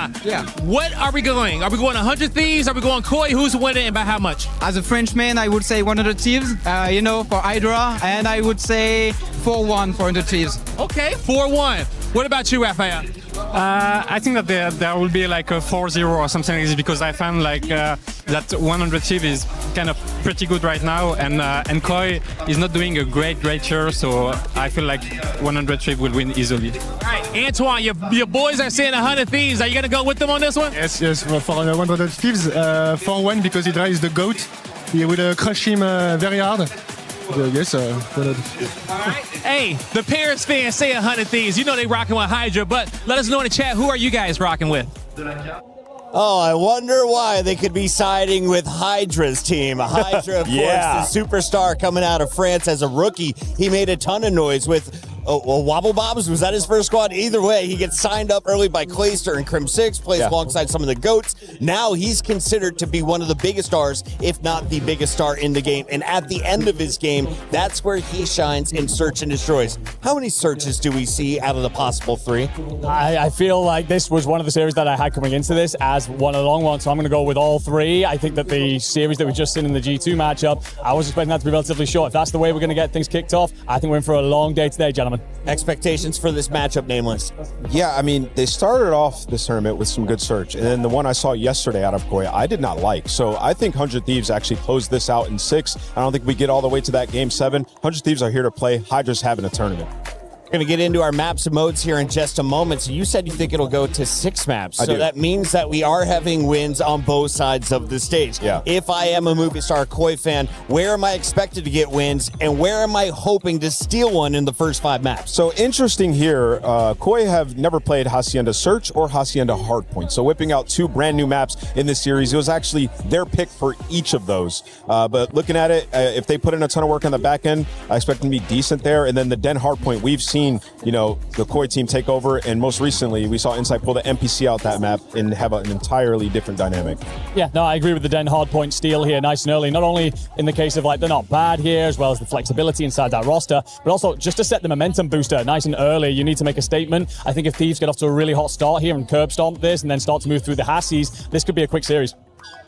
what are we going? Are we going 100 Thieves? Are we going Koi? Who's winning and by how much? As a Frenchman, I would say 100 Thieves, for Hydra. And I would say 4-1 for 100 Thieves. Okay, 4-1. What about you, Raphael? I think that there will be like a 4-0 or something like this because I found that 100 Thieves is kind of pretty good right now, and Koi is not doing a great year, so I feel like 100 Thieves will win easily. All right, Antoine, your boys are saying 100 Thieves. Are you going to go with them on this one? Yes, for 100 Thieves, 4-1 because Hydra is the GOAT. He will crush him very hard. Yes, All right. Hey, the Paris fans say 100 Thieves. You know they rocking with Hydra, but let us know in the chat, who are you guys rocking with? Oh, I wonder why they could be siding with Hydra's team. Hydra, of course, the superstar coming out of France as a rookie. He made a ton of noise with Wobble Bobs. Was that his first squad? Either way, he gets signed up early by Clayster and Crim 6, plays alongside some of the GOATs. Now he's considered to be one of the biggest stars, if not the biggest star in the game. And at the end of his game, that's where he shines in Search and Destroys. How many searches do we see out of the possible 3? I feel like this was one of the series that I had coming into this as one of the long ones, so I'm going to go with all 3. I think that the series that we've just seen in the G2 matchup, I was expecting that to be relatively short. If that's the way we're going to get things kicked off, I think we're in for a long day today, gentlemen. Expectations for this matchup, Nameless? Yeah, I mean, they started off this tournament with some good search, and then the one I saw yesterday out of Koi, I did not like. So I think 100 Thieves actually closed this out in 6. I don't think we get all the way to that game 7. 100 Thieves are here to play. Hydra's having a tournament. We're going to get into our maps and modes here in just a moment. So you said you think it'll go to 6 maps. So that means that we are having wins on both sides of the stage. Yeah. If I am a movie star Koi fan, where am I expected to get wins and where am I hoping to steal one in the first 5 maps? So interesting here, Koi have never played Hacienda Search or Hacienda Hardpoint. So whipping out 2 brand new maps in this series, it was actually their pick for each of those. But looking at it, if they put in a ton of work on the back end, I expect them to be decent there. And then the Den Hardpoint, we've seen the Koi team take over, and most recently we saw Insight pull the NPC out that map and have an entirely different dynamic. Yeah, no, I agree with the Den Hardpoint steal here nice and early, not only in the case of they're not bad here, as well as the flexibility inside that roster, but also just to set the momentum booster nice and early. You need to make a statement. I think if Thieves get off to a really hot start here and curb stomp this and then start to move through the Hassies, this could be a quick series.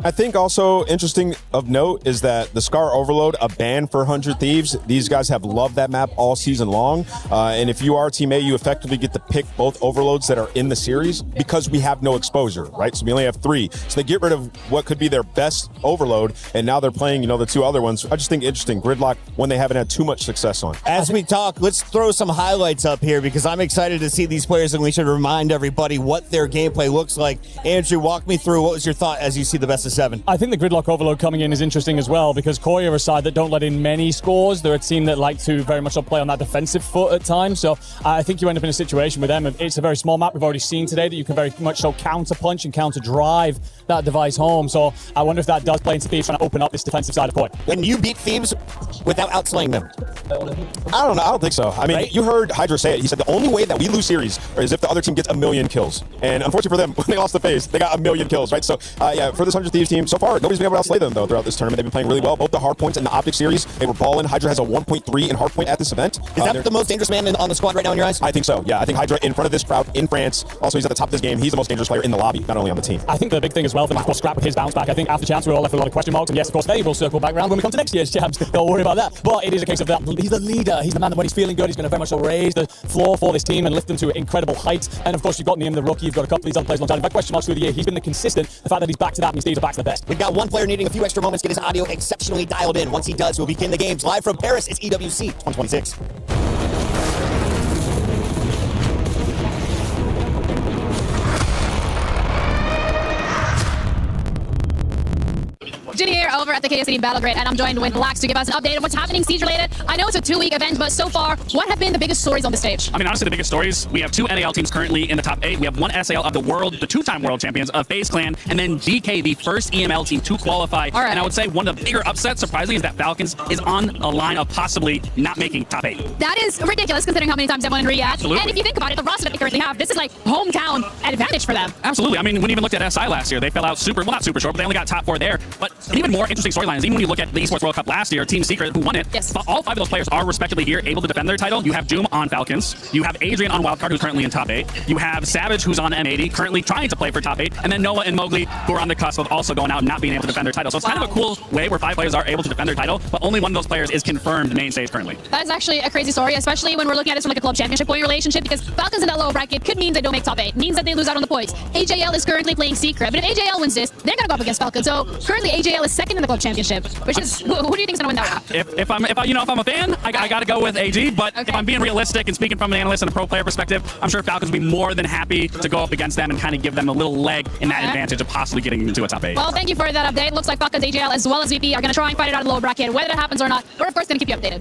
I think also interesting of note is that the Scar Overload, a ban for 100 Thieves. These guys have loved that map all season long. And if you are Team A, you effectively get to pick both overloads that are in the series because we have no exposure, right? So we only have 3. So they get rid of what could be their best overload, and now they're playing, the 2 other ones. I just think interesting. Gridlock, one they haven't had too much success on. As we talk, let's throw some highlights up here because I'm excited to see these players, and we should remind everybody what their gameplay looks like. Andrew, walk me through. What was your thought as you see the best of 7? I think the Gridlock Overload coming in is interesting as well because Koi are a side that don't let in many scores. They're a team that like to very much play on that defensive foot at times. So I think you end up in a situation with them. It's a very small map. We've already seen today that you can very much so counter punch and counter drive that device home. So I wonder if that does play into Thieves trying to open up this defensive side of Koi. When you beat Thieves without outslaying them? I don't know. I don't think so. I mean, You heard Hydra say it. He said the only way that we lose series is if the other team gets 1 million kills. And unfortunately for them, when they lost the phase, they got 1 million kills, right? So for this 100 Thieves team, so far, nobody's been able to outslay them, though, throughout this tournament. They've been playing really well. Both the Hardpoints and the Optic series, they were balling. Hydra has a 1.3 in Hardpoint at this event. Is that the most dangerous man on the squad right now in your eyes? I think so, yeah. I think Hydra in front of this crowd in France. Also, he's at the top of this game. He's the most dangerous player in the lobby, not only on the team. I think the big thing as well for them, Scrap with his bounce back. I think after champs, we're all left with a lot of question marks. And yes, of course, they will circle back around when we come to next year's champs. Don't worry about that. But it is a case of that. He's the leader. He's the man that when he's feeling good, he's going to very much raise the floor for this team and lift them to incredible heights. And of course, you've got Neem, the rookie. You've got a couple of these other players long time. In fact, question marks through the year. He's been the consistent. The fact that he's back to that means Steve's back to the best. We've got one player needing a few extra moments to get his audio exceptionally dialed in. Once he does, we'll begin the games live from Paris. It's EWC 2026. Ginny here over at the KSCD Battle Grid, and I'm joined with Lax to give us an update of what's happening Siege related. I know it's a 2-week event, but so far, what have been the biggest stories on the stage? I mean, honestly, the biggest stories, we have 2 NAL teams currently in the top 8. We have 1 SAL of the world, the 2-time world champions of FaZe Clan, and then GK, the first EML team to qualify. All right. And I would say one of the bigger upsets, surprisingly, is that Falcons is on a line of possibly not making top 8. That is ridiculous considering how many times they've won in Riyadh. Absolutely. And if you think about it, the roster that they currently have, this is like hometown advantage for them. Absolutely. I mean, when you even looked at SI last year, they fell out not super short, but they only got top 4 there. But an even more interesting storyline is even when you look at the Esports World Cup last year, Team Secret, who won it, yes. All 5 of those players are respectively here, able to defend their title. You have Doom on Falcons. You have Adrian on Wildcard, who's currently in top 8. You have Savage, who's on M80, currently trying to play for top 8. And then Noah and Mowgli, who are on the cusp of also going out and not being able to defend their title. So it's kind of a cool way where 5 players are able to defend their title, but only one of those players is confirmed main stage currently. That is actually a crazy story, especially when we're looking at this from like a club championship point relationship, because Falcons in that lower bracket could mean they don't make top 8, means that they lose out on the points. AJL is currently playing Secret, but if AJL wins this, they're going to go up against Falcons. So currently AJL is second in the club championship, which is, who do you think is going to win that one? If I'm a fan, I got to go with AG. But if I'm being realistic and speaking from an analyst and a pro player perspective, I'm sure Falcons will be more than happy to go up against them and kind of give them a little leg in that advantage of possibly getting into a top 8. Well, thank you for that update. Looks like Falcons, AJL, as well as VP are going to try and fight it out of the lower bracket. Whether that happens or not, we're of course going to keep you updated.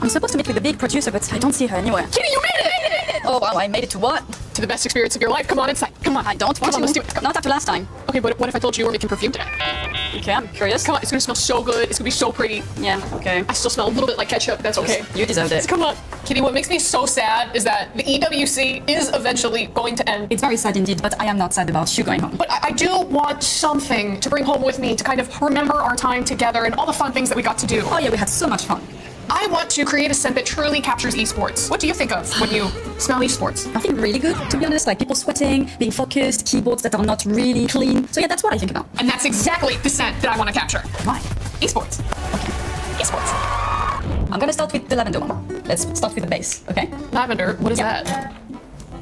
I'm supposed to meet with the big producer, but I don't see her anywhere. Kitty, you made it! Oh, wow, I made it to what? To the best experience of your life. Come on inside. Come on. I don't want Come on, to. let's do it. Not after last time. Okay, but what if I told you you were making perfume today? Okay, I'm curious. Come on, it's gonna smell so good. It's gonna be so pretty. Yeah, okay. I still smell a little bit like ketchup. That's okay. You deserved it. Come on. Kitty, what makes me so sad is that the EWC is eventually going to end. It's very sad indeed, but I am not sad about you going home. But I do want something to bring home with me to kind of remember our time together and all the fun things that we got to do. Oh yeah, we had so much fun. I want to create a scent that truly captures esports. What do you think of when you smell esports? I think really good, to be honest, like people sweating, being focused, keyboards that are not really clean. So yeah, that's what I think about. And that's exactly the scent that I want to capture. Why? Esports. Okay. Esports. I'm gonna start with the lavender one. Let's start with the base, okay? Lavender? What is that?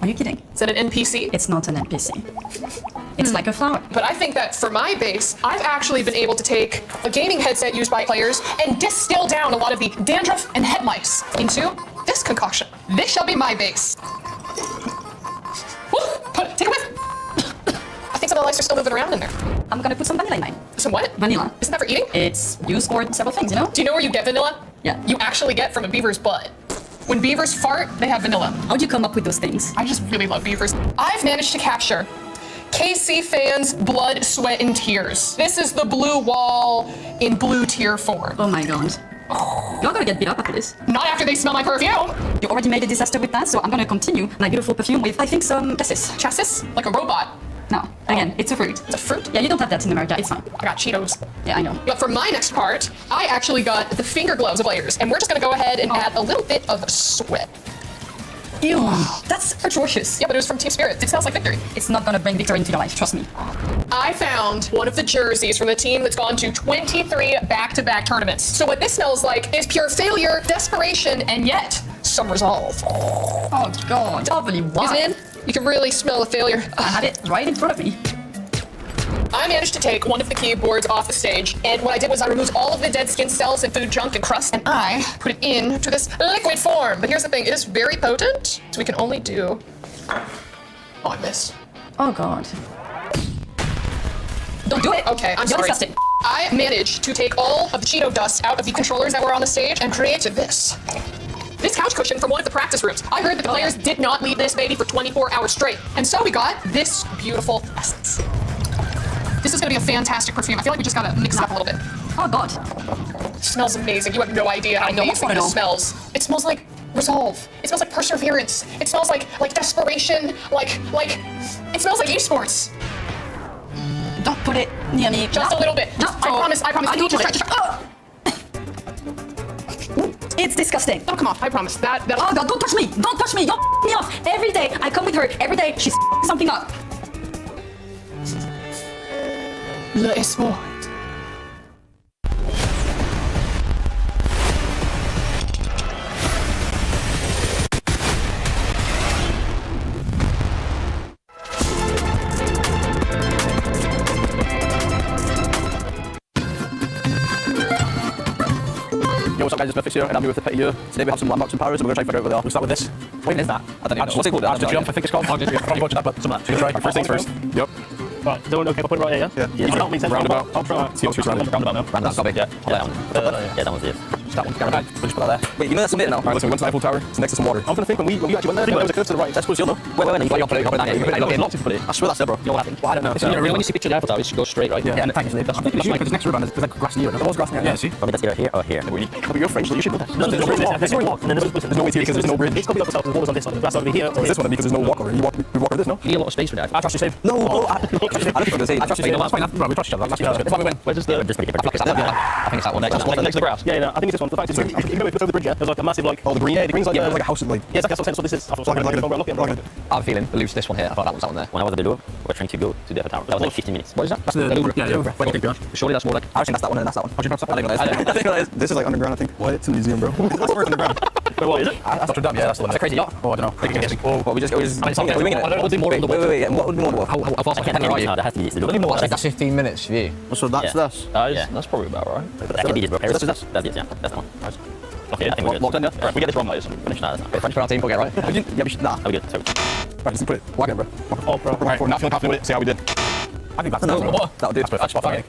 Are you kidding? Is that an NPC? It's not an NPC. It's like a flower. But I think that for my base, I've actually been able to take a gaming headset used by players and distill down a lot of the dandruff and head mice into this concoction. This shall be my base. Woo! Take a whiff. I think some of the lice are still moving around in there. I'm gonna put some vanilla in mine. Some what? Vanilla. Isn't that for eating? It's used for several things, you know? Do you know where you get vanilla? Yeah. You actually get from a beaver's butt. When beavers fart, they have vanilla. How'd you come up with those things? I just really love beavers. I've managed to capture KC fans' blood, sweat, and tears. This is the blue wall in blue tier 4. Oh my god. You're gonna get beat up after this. Not after they smell my perfume. You already made a disaster with that, so I'm gonna continue my beautiful perfume with, I think, some chassis. Chassis? Like a robot. No. Again, it's a fruit. It's a fruit? Yeah, you don't have that in America. It's fine. I got Cheetos. Yeah, I know. But for my next part, I actually got the finger gloves of layers, and we're just gonna go ahead and add a little bit of sweat. Ew, that's atrocious. Yeah, but it was from Team Spirit. It smells like victory. It's not gonna bring victory into your life, trust me. I found one of the jerseys from the team that's gone to 23 back-to-back tournaments. So what this smells like is pure failure, desperation, and yet some resolve. Oh God, lovely. Why? Isn't it? You can really smell the failure. I had it right in front of me. I managed to take one of the keyboards off the stage, and what I did was I removed all of the dead skin cells and food junk and crust, and I put it into this liquid form. But here's the thing, it is very potent, so we can only do... Oh, I missed. Oh God. Don't do it. Okay, I'm You're sorry. disgusting. I managed to take all of the Cheeto dust out of the controllers that were on the stage and created this. This couch cushion from one of the practice rooms. I heard that the players did not leave this baby for 24 hours straight. And so we got this beautiful essence. This is gonna be a fantastic perfume. I feel like we just gotta mix it up a little bit. Oh God. It smells amazing. You have no idea how amazing this smells. It smells like resolve. It smells like perseverance. It smells like desperation. Like it smells like esports. Don't put it near me. Just a little bit. No, I promise. It's disgusting. Oh, come on. I promise. That. Oh God, don't touch me. Don't touch me. You're me off. Every day I come with her. Every day she's something up. Le esport. Yo, what's up guys, it's Smith here, and I'm here with the Petty here. Today we have some landmarks in Paris, and we're going to try and figure out where they are. We'll start with this. What even is that? I don't even know. What's it called? That's the jump, I think it's called. I've already watched that, but some of that. So you're right, first things first. Yep. Right, okay, I'll put it right here, yeah? Yeah. Roundabout. See what's roundabout now. Roundabout, got it, yeah. Yeah, that one's it. Just that one. We'll just put that there. Wait, you know that's some bit now? Alright, listen, we went to the Eiffel Tower, it's next to some water. I was going to think when we actually went there, there was a curve to the right. That's supposed to, no? Wait, you put it down, yeah. Lots to put it. I swear that's there, bro. You know what happened? Well, I don't know. When you see a picture of the Eiffel Tower, it should go straight, right? Yeah, and the tank is there. I think you should, because next to the there's like grass near it. There was grass near it. Yeah, see? I mean, that's either here or here. But you're French, so you should know that. No, there's no walk. And then there's no way to because there's no bridge. It's going to be like the walls on this side. That's over here. Or this one, because there's no walk over. You walk over this, no? You need a lot of space for that. I trust you, Save. No, I don't think I trust you. That's fine. Bro, we trust each other. That's why we win. Where's this? I think it's that one next. Next to the grass. Yeah, I think it's this one. The fact is, if you go over the bridge, there's like a massive like. Oh, the green. Yeah, the green's like there's like a house like. Yeah, that's what this is. I'm feeling loose this one here. I thought that was that one there. When I was at the Louvre, we were trying to go to the Eiffel Tower. That was like 15 minutes. What is that? That's the Louvre. Yeah, Louvre. Surely that's more like. I think that's that one and that's that one. I think that is. This is like underground. I think. What? It's a museum, bro. That's where it's underground. Wait, what is it? That's Notre Dame. Yeah, that's the one. It's a crazy yacht. Oh, I don't know. What we just. We're winging it. We'll do more on the way. Wait. What would we more? How fast I can't tell you. That has to be. I don't even know what that's 15 minutes view. So that's this. Yeah, that's probably about right. That could be it, bro. That's it. Yeah, that's the one. Okay, I think we're good. Right, we get this wrong, guys. Finish that. French for our team, okay, right? Yeah, we should. Nah, we good. So, right, just put it. Whack it, bro. Oh, bro. Right, we're not feeling confident with it. See how we did. I think that's enough. That'll do. That's fine.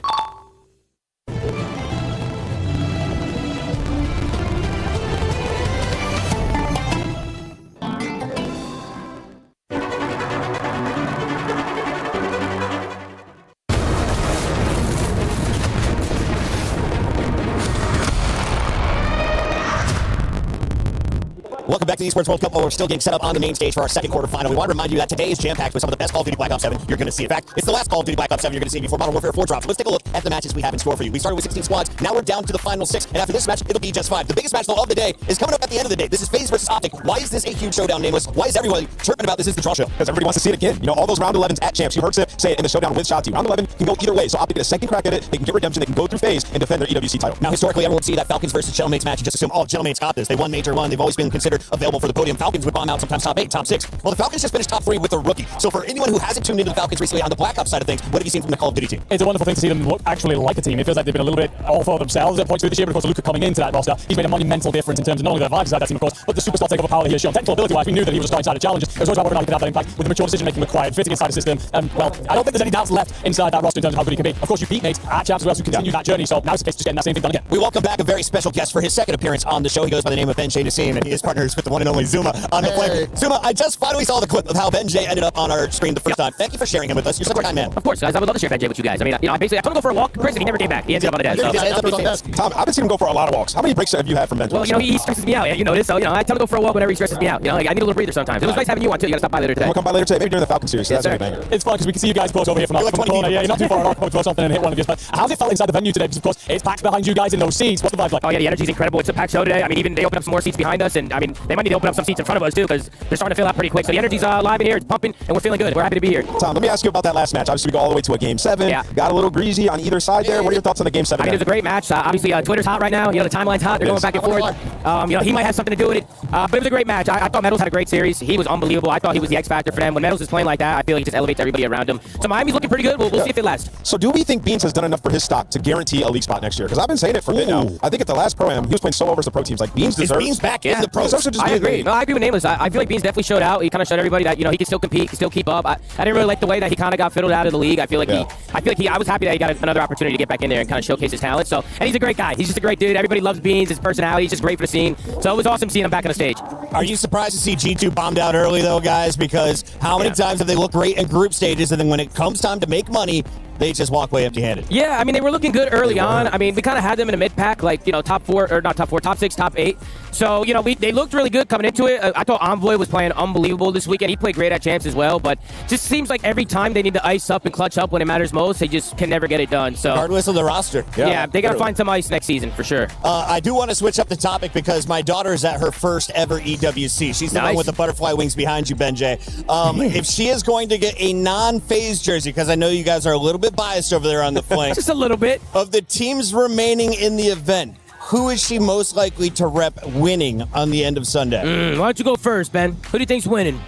Welcome back to the Esports World Cup, while we're still getting set up on the main stage for our second quarterfinal. We want to remind you that today is jam-packed with some of the best Call of Duty Black Ops 7 you're going to see. In fact, it's the last Call of Duty Black Ops 7 you're going to see before Modern Warfare 4 drops. So let's take a look at the matches we have in store for you. We started with 16 squads, now we're down to the final 6, and after this match, it'll be just 5. The biggest match though of the day is coming up at the end of the day. This is FaZe versus Optic. Why is this a huge showdown, Nameless? Why is everyone chirping about this is the Troll Show? Because everybody wants to see it again. You know, all those round 11s at champs, you heard it say it in the showdown with Shotzi. Round 11 can go either way, so Optic get a second crack at it, they can get redemption, they can go through FaZe and defend their EWC title. Now, historically, everyone would see that Falcons versus Gentleman's match and just assume, oh, Gentleman's got this. They won Major 1, they've always been considered available for the podium. Falcons would bomb out sometimes top 8, top 6. Well, the Falcons just finished top 3 with a rookie. So for anyone who hasn't tuned into the Falcons recently on the Black Ops side of things, what have you seen from the Call of Duty team? It's a wonderful thing to see them look actually like a team. It feels like they've been a little bit all for themselves at points through this year, but of course Luca coming into that roster, he's made a monumental difference in terms of not only their vibes inside that team, of course, but the superstar takeover power he has shown. Technical ability-wise, we knew that he was just going inside the challenges. It was always about whether or not he could have that impact with the mature decision-making required, fitting inside the system. Well, I don't think there's any doubts left inside that roster in terms of how good he can be. Of course, you beat mates at champs as well, so you continue that journey. So now it's a case of just getting that same thing done again. We welcome back a very special guest for his second appearance on the show. He goes by the name of Ben Shane Nassim, and he is partners with the the one and only Zuma on the play. Zuma, I just finally saw the clip of how Ben J ended up on our screen the first time. Thank you for sharing him with us. You're such a kind man. Of course, guys. I would love to share Ben J with you guys. I mean, I basically I told him to go for a walk. Chris, and he never came back. He ended up on the desk. Tom, I've been seeing him go for a lot of walks. How many breaks have you had from Ben J? Well, he stresses me out. You know this, so I tell him to go for a walk whenever he stresses me out. I need a little breather sometimes. It was nice having you on too. You gotta stop by later today. We'll come by later today, maybe during the Falcon series. So Yes, that's a sir. good banger. It's fun because we can see you guys close over here from the corner. Yeah, you're not too far off. Probably throw something and hit one of these. But how's it felt inside the venue today? Because of course it's packed behind you guys in those seats. What's the vibe like? Oh yeah, the energy's incredible. It's a packed show today. I mean, even they opened up some more seats behind us, and I mean, they might need to open up some seats in front of us too, because they're starting to fill out pretty quick. So the energy's live in here. It's pumping, and we're feeling good. We're happy to be here. Tom, let me ask you about that last match. Obviously, we go all the way to a Game 7. Yeah. Got a little greasy on either side there. What are your thoughts on the Game 7? I mean, it was a great match. Obviously, Twitter's hot right now. The timeline's hot. They're going back and forth. He might have something to do with it. But it was a great match. I thought Metals had a great series. He was unbelievable. I thought he was the X factor for them. When Metals is playing like that, I feel like he just elevates everybody around him. So Miami's looking pretty good. We'll see if it lasts. So do we think Beans has done enough for his stock to guarantee a league spot next year? Because I've been saying it for a bit now. I think at the last Pro-Am, he was playing so over as the pro teams. Like, Beans deserves... Is Beans back in the pros? I agree. No, I agree with Nameless. I feel like Beans definitely showed out. He kind of showed everybody that, he can still compete, he can still keep up. I didn't really like the way that he kind of got fiddled out of the league. I feel like I was happy that he got another opportunity to get back in there and kind of showcase his talent. So, and he's a great guy. He's just a great dude. Everybody loves Beans, his personality. He's just great for the scene. So it was awesome seeing him back on the stage. Are you surprised to see G2 bombed out early, though, guys? Because how many times have they looked great in group stages, and then when it comes time to make money, they just walk away empty-handed? Yeah, I mean, they were looking good early on. I mean, we kind of had them in a mid-pack, like, top 6, top 8. So, they looked really good coming into it. I thought Envoy was playing unbelievable this weekend. He played great at Champs as well, but just seems like every time they need to ice up and clutch up when it matters most, they just can never get it done. So Regardless of the roster. Yeah, they got to find some ice next season for sure. I do want to switch up the topic because my daughter is at her first ever EWC. She's the one with the butterfly wings behind you, Ben J. If she is going to get a non-phase jersey, because I know you guys are a little bit biased over there on the flank. Just a little bit. Of the teams remaining in the event, who is she most likely to rep winning on the end of Sunday? Why don't you go first, Ben? Who do you think's winning?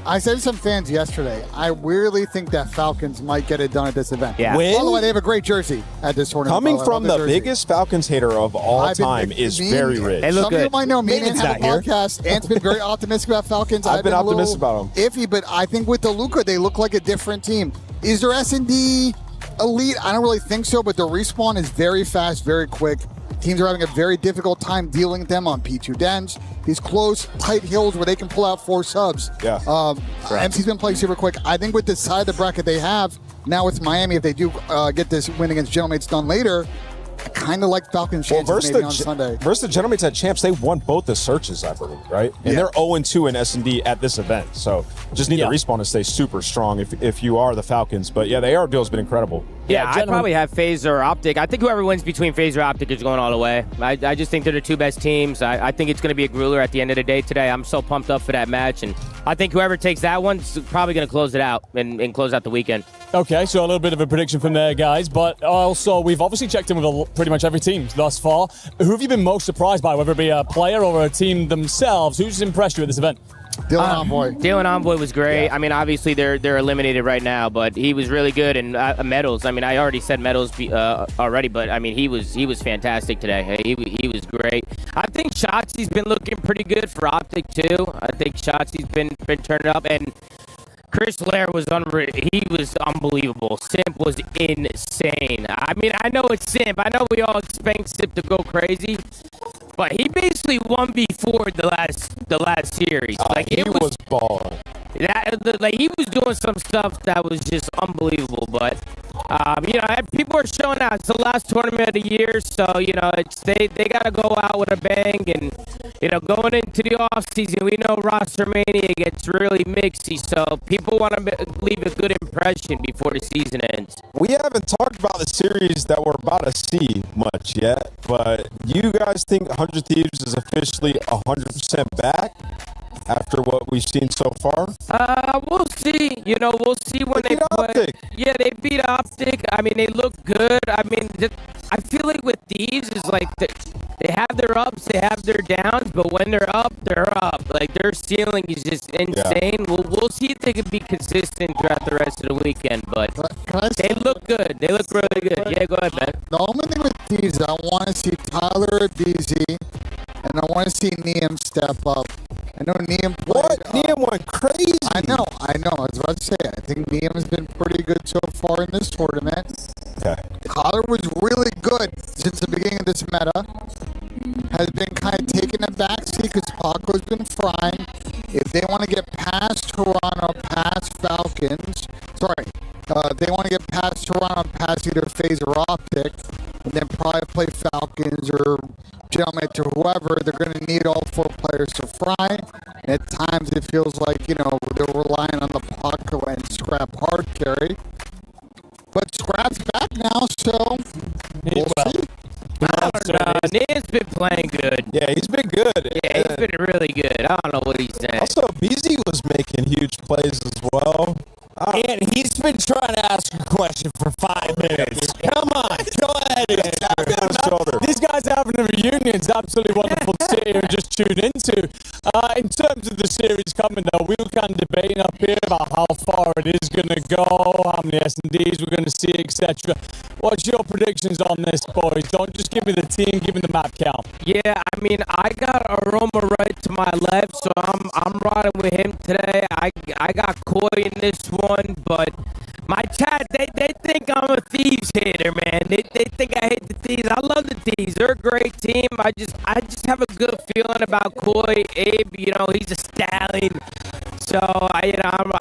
I said to some fans yesterday, I really think that Falcons might get it done at this event. Yeah. By the way, they have a great jersey at this tournament. Coming from the biggest Falcons hater of all time is very rich. Some of you might know me and have a podcast. Ant's been very optimistic about Falcons. I've been optimistic about them. Iffy, but I think with the Luka, they look like a different team. Is there S&D elite? I don't really think so, but the respawn is very fast, very quick. Teams are having a very difficult time dealing with them on P2 dens. These close, tight hills where they can pull out 4 subs. Yeah. MC's been playing super quick. I think with the side of the bracket they have, now with Miami, if they do get this win against Gentlemates done later, I kind of like Falcons' chances maybe on Sunday. Versus the Gentlemates at Champs, they won both the searches, I believe, right? And they're 0-2 in S&D at this event. So just need the respawn to stay super strong if you are the Falcons. But yeah, the AR deal has been incredible. Yeah, I'd probably have FaZe or Optic. I think whoever wins between FaZe or Optic is going all the way. I just think they're the two best teams. I think it's going to be a grueler at the end of the day today. I'm so pumped up for that match, and I think whoever takes that one's probably going to close it out and close out the weekend. Okay, so a little bit of a prediction from there, guys. But also, we've obviously checked in with pretty much every team thus far. Who have you been most surprised by, whether it be a player or a team themselves? Who's impressed you at this event? Dylan Envoy. Dylan Envoy was great. I mean, obviously they're eliminated right now, but he was really good. And Metals. I mean, I already said Metals already, but I mean he was fantastic today. He was great. I think Shotzi's been looking pretty good for Optic too. I think Shotzi's been turning up, and Chris Lair was he was unbelievable. Simp was insane. I mean, I know it's Simp. I know we all expect Simp to go crazy, but he basically won before the last series. Like he was balling. He was doing some stuff that was just unbelievable. But people are showing out. It's the last tournament of the year, so it's they gotta go out with a bang. And going into the off season, we know roster mania gets really mixy, so people want to leave a good impression before the season ends. We haven't talked about the series that we're about to see much yet, but you guys think 100 Thieves is officially 100% back after what we've seen so far? We'll see. We'll see when they play. Optic. Yeah, they beat Optic. I mean, they look good. I mean, I feel like with Thieves is like they have their ups, they have their downs, but when they're up, they're up. Like their ceiling is just insane. Yeah. We'll see if they can be consistent throughout the rest of the weekend, but they look good. They look really good. Yeah, go ahead, Ben. The only thing with Thieves, I want to see Tyler DZ, and I want to see Neum step up. I know Neum played. Neum went crazy. I know. I was about to say, I think Neum's been pretty good so far in this tournament. Okay. Collar was really good since the beginning of this meta. Has been kind of taking a backseat because Paco's been frying. If they want to get past Toronto, past Falcons, they want to get past Toronto, past either FaZe or Optic, and then probably play Falcons or Gentleman or whoever, they're going to need all 4 players to fry. And at times it feels like, they're relying on the Paco and Scrap hard carry. But Scrap's back now, so we'll see. Nian's been playing good. Yeah, he's been good. Yeah, he's been really good. I don't know what he's saying. Also, BZ was making huge plays as well. And he's been trying to ask a question for 5 minutes. Come on, go ahead and answer. These guys are having a reunion. It's absolutely wonderful to sit here and just tune into. In terms of the series coming, though, we were kind of debating up here about how far it is going to go, how many S&Ds we're going to see, etc. What's your predictions on this, boys? Don't just give me the team, give me the map count. Yeah, I mean, I got Aroma right to my left, so I'm riding with him today. I got Koi in this one, but my chat, they think I'm a Thieves hitter, man. They think I hate the Thieves. I love the Thieves. They're a great team. I just have a good feeling about Koi. Abe, he's a stallion. So I'm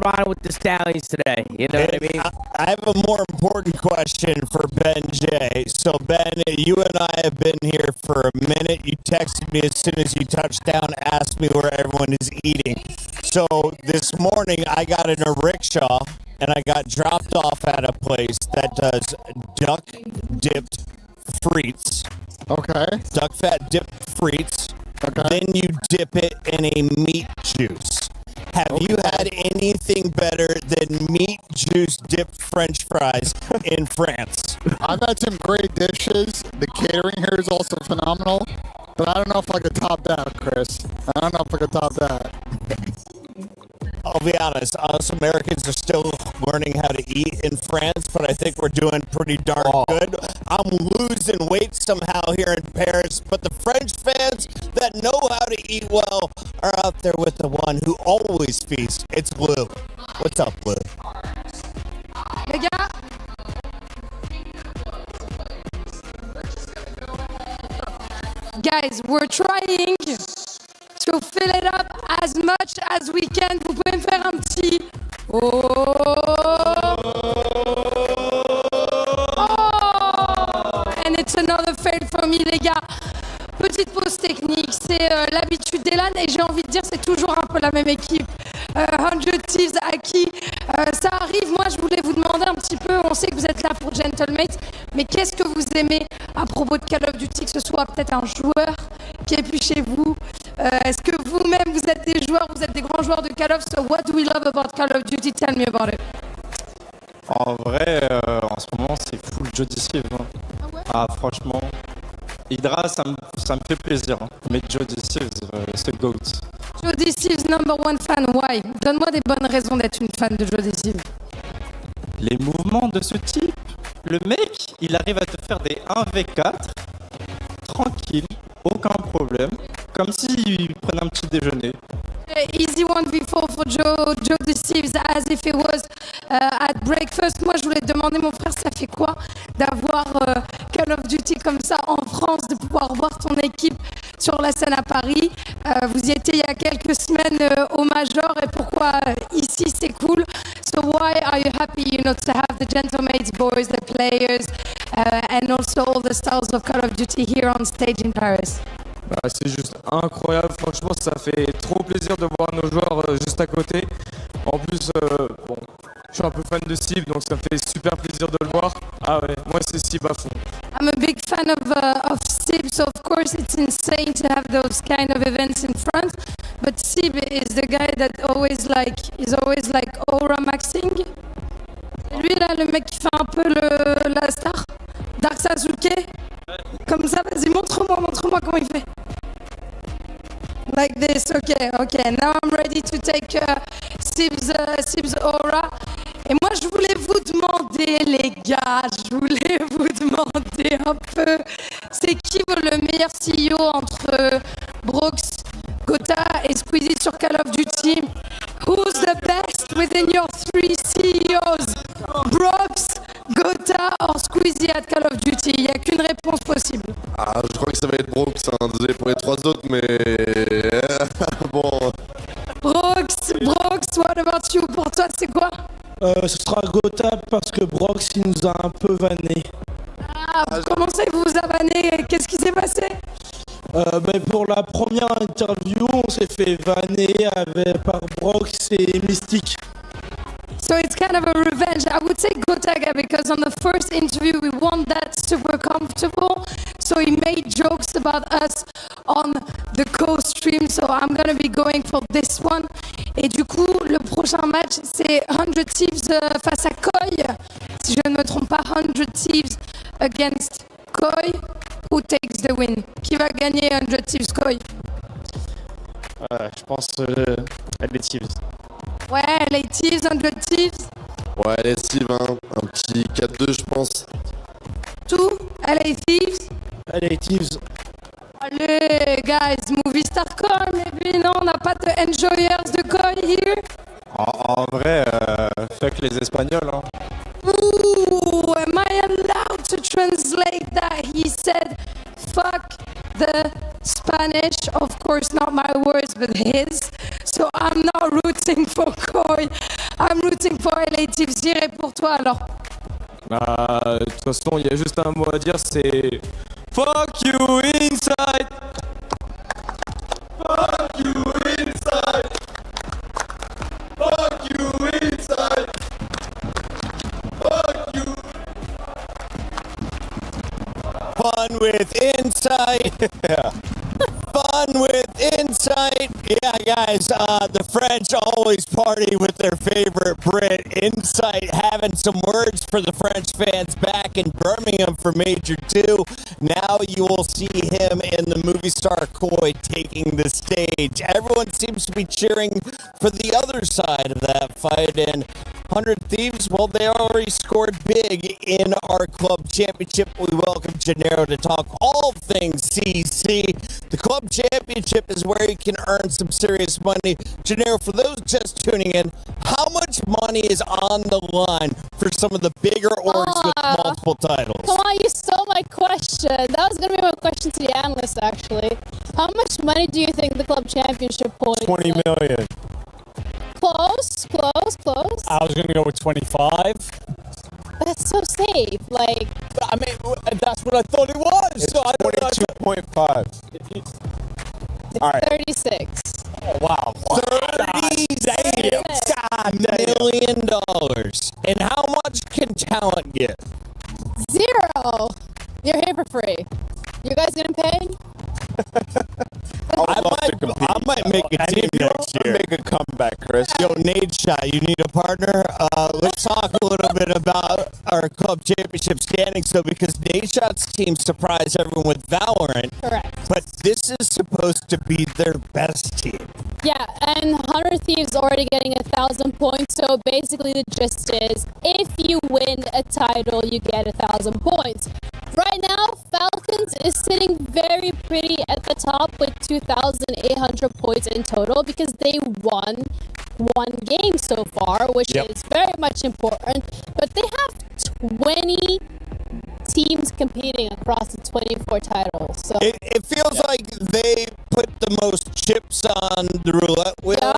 riding with the Stallions today. You know what I mean? I have a more important question for Ben J. So Ben, you and I have been here for a minute. You texted me as soon as you touched down, asked me where everyone is eating. So this morning I got in a rickshaw and I got dropped off at a place that does duck dipped frites. Okay. Duck fat dipped frites. Okay. Then you dip it in a meat juice. Have you had anything better than meat juice dipped French fries in France? I've had some great dishes. The catering here is also phenomenal. But I don't know if I could top that, Chris. I don't know if I could top that. I'll be honest, us Americans are still learning how to eat in France, but I think we're doing pretty darn good. I'm losing weight somehow here in Paris, but the French fans that know how to eat well are out there with the one who always feasts. It's Blue. What's up, Blue? Les gars, guys, we're trying to fill it up as much as we can. Vous pouvez me faire un petit and it's another fail for me, les gars. Petite pause technique, c'est l'habitude d'Elan et j'ai envie de dire c'est toujours un peu la même équipe. 100 Thieves à qui ça arrive. Moi, je voulais vous demander un petit peu, on sait que vous êtes là pour Gentlemates, mais qu'est-ce que vous aimez à propos de Call of Duty, que ce soit peut-être un joueur qui est plus chez vous. Est-ce que vous-même, vous êtes des joueurs, vous êtes des grands joueurs de Call of, so what do we love about Call of Duty? Tell me about it. En vrai, en ce moment, c'est full Jody Steve. Ah, franchement, Hydra, ça me fait plaisir. Mais Jody Steve, c'est GOAT. Jody Steve, number one fan, why? Donne-moi des bonnes raisons d'être une fan de Jody Steve. Les mouvements de ce type, le mec, il arrive à te faire des 1v4, tranquille, aucun problème, comme s'il prenait un petit déjeuner. Easy 1v4 for Jody Steve, as if it was at breakfast. Moi, je voulais te demander, mon frère, ça fait quoi d'avoir Call of Duty comme ça en France, de pouvoir voir ton équipe sur la scène à Paris. Vous y étiez il y a quelques semaines au Major, et pourquoi ici c'est cool. So why are you happy, to have the Gentlemates boys, the players, and also all the stars of Call of Duty here on stage in Paris? C'est juste incroyable, franchement ça fait trop plaisir de voir nos joueurs juste à côté. En plus, je suis un peu fan de Steve, donc ça me fait super plaisir de le voir. Ah ouais, moi c'est Steve à fond. I'm a big fan of Steve, so of course it's insane to have those kind of events in France. But Steve is the guy that is always like aura maxing. Et lui là, le mec qui fait un peu la star, Dark Sasuke. Comme ça, vas-y, montre-moi comment il fait. Like this, okay. Now I'm ready to take Steve's aura. Et moi, je voulais vous demander, les gars, un peu, c'est qui le meilleur CEO entre Brooks, Gotha et Squeezie sur Call of Duty? Who's the best within your 3 CEOs? Brooks, Gotha or Squeezie at Call of Duty? Il n'y a qu'une réponse possible. Ah, je crois que ça va être Brooks, hein. Désolé pour les trois autres, mais bon. Brooks, what about you? Pour toi, c'est quoi? Ce sera Gotha parce que Brox il nous a un peu vanné. Ah, comment ça, il vous a vanné? Qu'est-ce qui s'est passé? Pour la première interview, on s'est fait vanner par Brox et Mystique. So it's kind of a revenge. I would say Gotaga because on the first interview we weren't that super comfortable. So he made jokes about us on the co-stream. So I'm gonna be going for this one. Et du coup, le prochain match, c'est 100 Thieves face à Koi. Si je ne me trompe pas, 100 Thieves against Koi. Who takes the win? Qui va gagner 100 Thieves, Koi? Je pense les Thieves. Ouais, les Thieves, 100 Thieves. Ouais, les Steve, hein. Un petit 4-2, je pense. Tout, LA Thieves. LA Thieves. Allez, guys, movie star Koi, maybe, non, on n'a pas de enjoyers de Koi here. En vrai, fuck les Espagnols, hein. Ooh, am I allowed to translate that? He said, fuck the Spanish. Of course, not my words, but his. So I'm not rooting for Koi. I'm rooting for LA Thieves. J'irai pour toi alors. De toute façon, il y a juste un mot à dire, c'est fuck you inside. Fuck you inside. Fuck you inside. Fuck you. Fun with insight. Fun with insight. Yeah, guys, the French always party with their favorite Brit. Insight having some words for the French fans back in Birmingham for Major 2. Now you will see him and the movie star Koi taking the stage. Everyone seems to be cheering for the other side of that fight. And 100 Thieves, well, they already scored big in our club championship. We welcome Gennaro to talk all things CC. The club championship is where you can earn some serious money. Gennaro, for those just tuning in, how much money is on the line for some of the bigger orgs with multiple titles? Come on, you stole my question. That was going to be my question to the analyst, actually. How much money do you think the club championship points? 20 million. Close. I was going to go with 25. That's so safe. Like, I mean, that's what I thought it was. It's so 22.5. All right. 36. Oh, wow. $30 million. And how much can talent get? 0. You're here for free. You guys getting paid? I might make a team next year. Make a comeback, Chris. Yo, Nate Shot, you need a partner? Let's talk a little bit about our club championship standings, though, because Nate Shot's team surprised everyone with Valorant. Correct. But this is supposed to be their best team. Yeah, and 100 Thieves already getting 1,000 points. So basically, the gist is if you win a title, you get 1,000 points. Right now, Falcons is sitting very pretty at the top with 2,800 points in total because they won one game so far, which is very much important. But they have 20 teams competing across the 24 titles. So it feels like they put the most chips on the roulette wheel.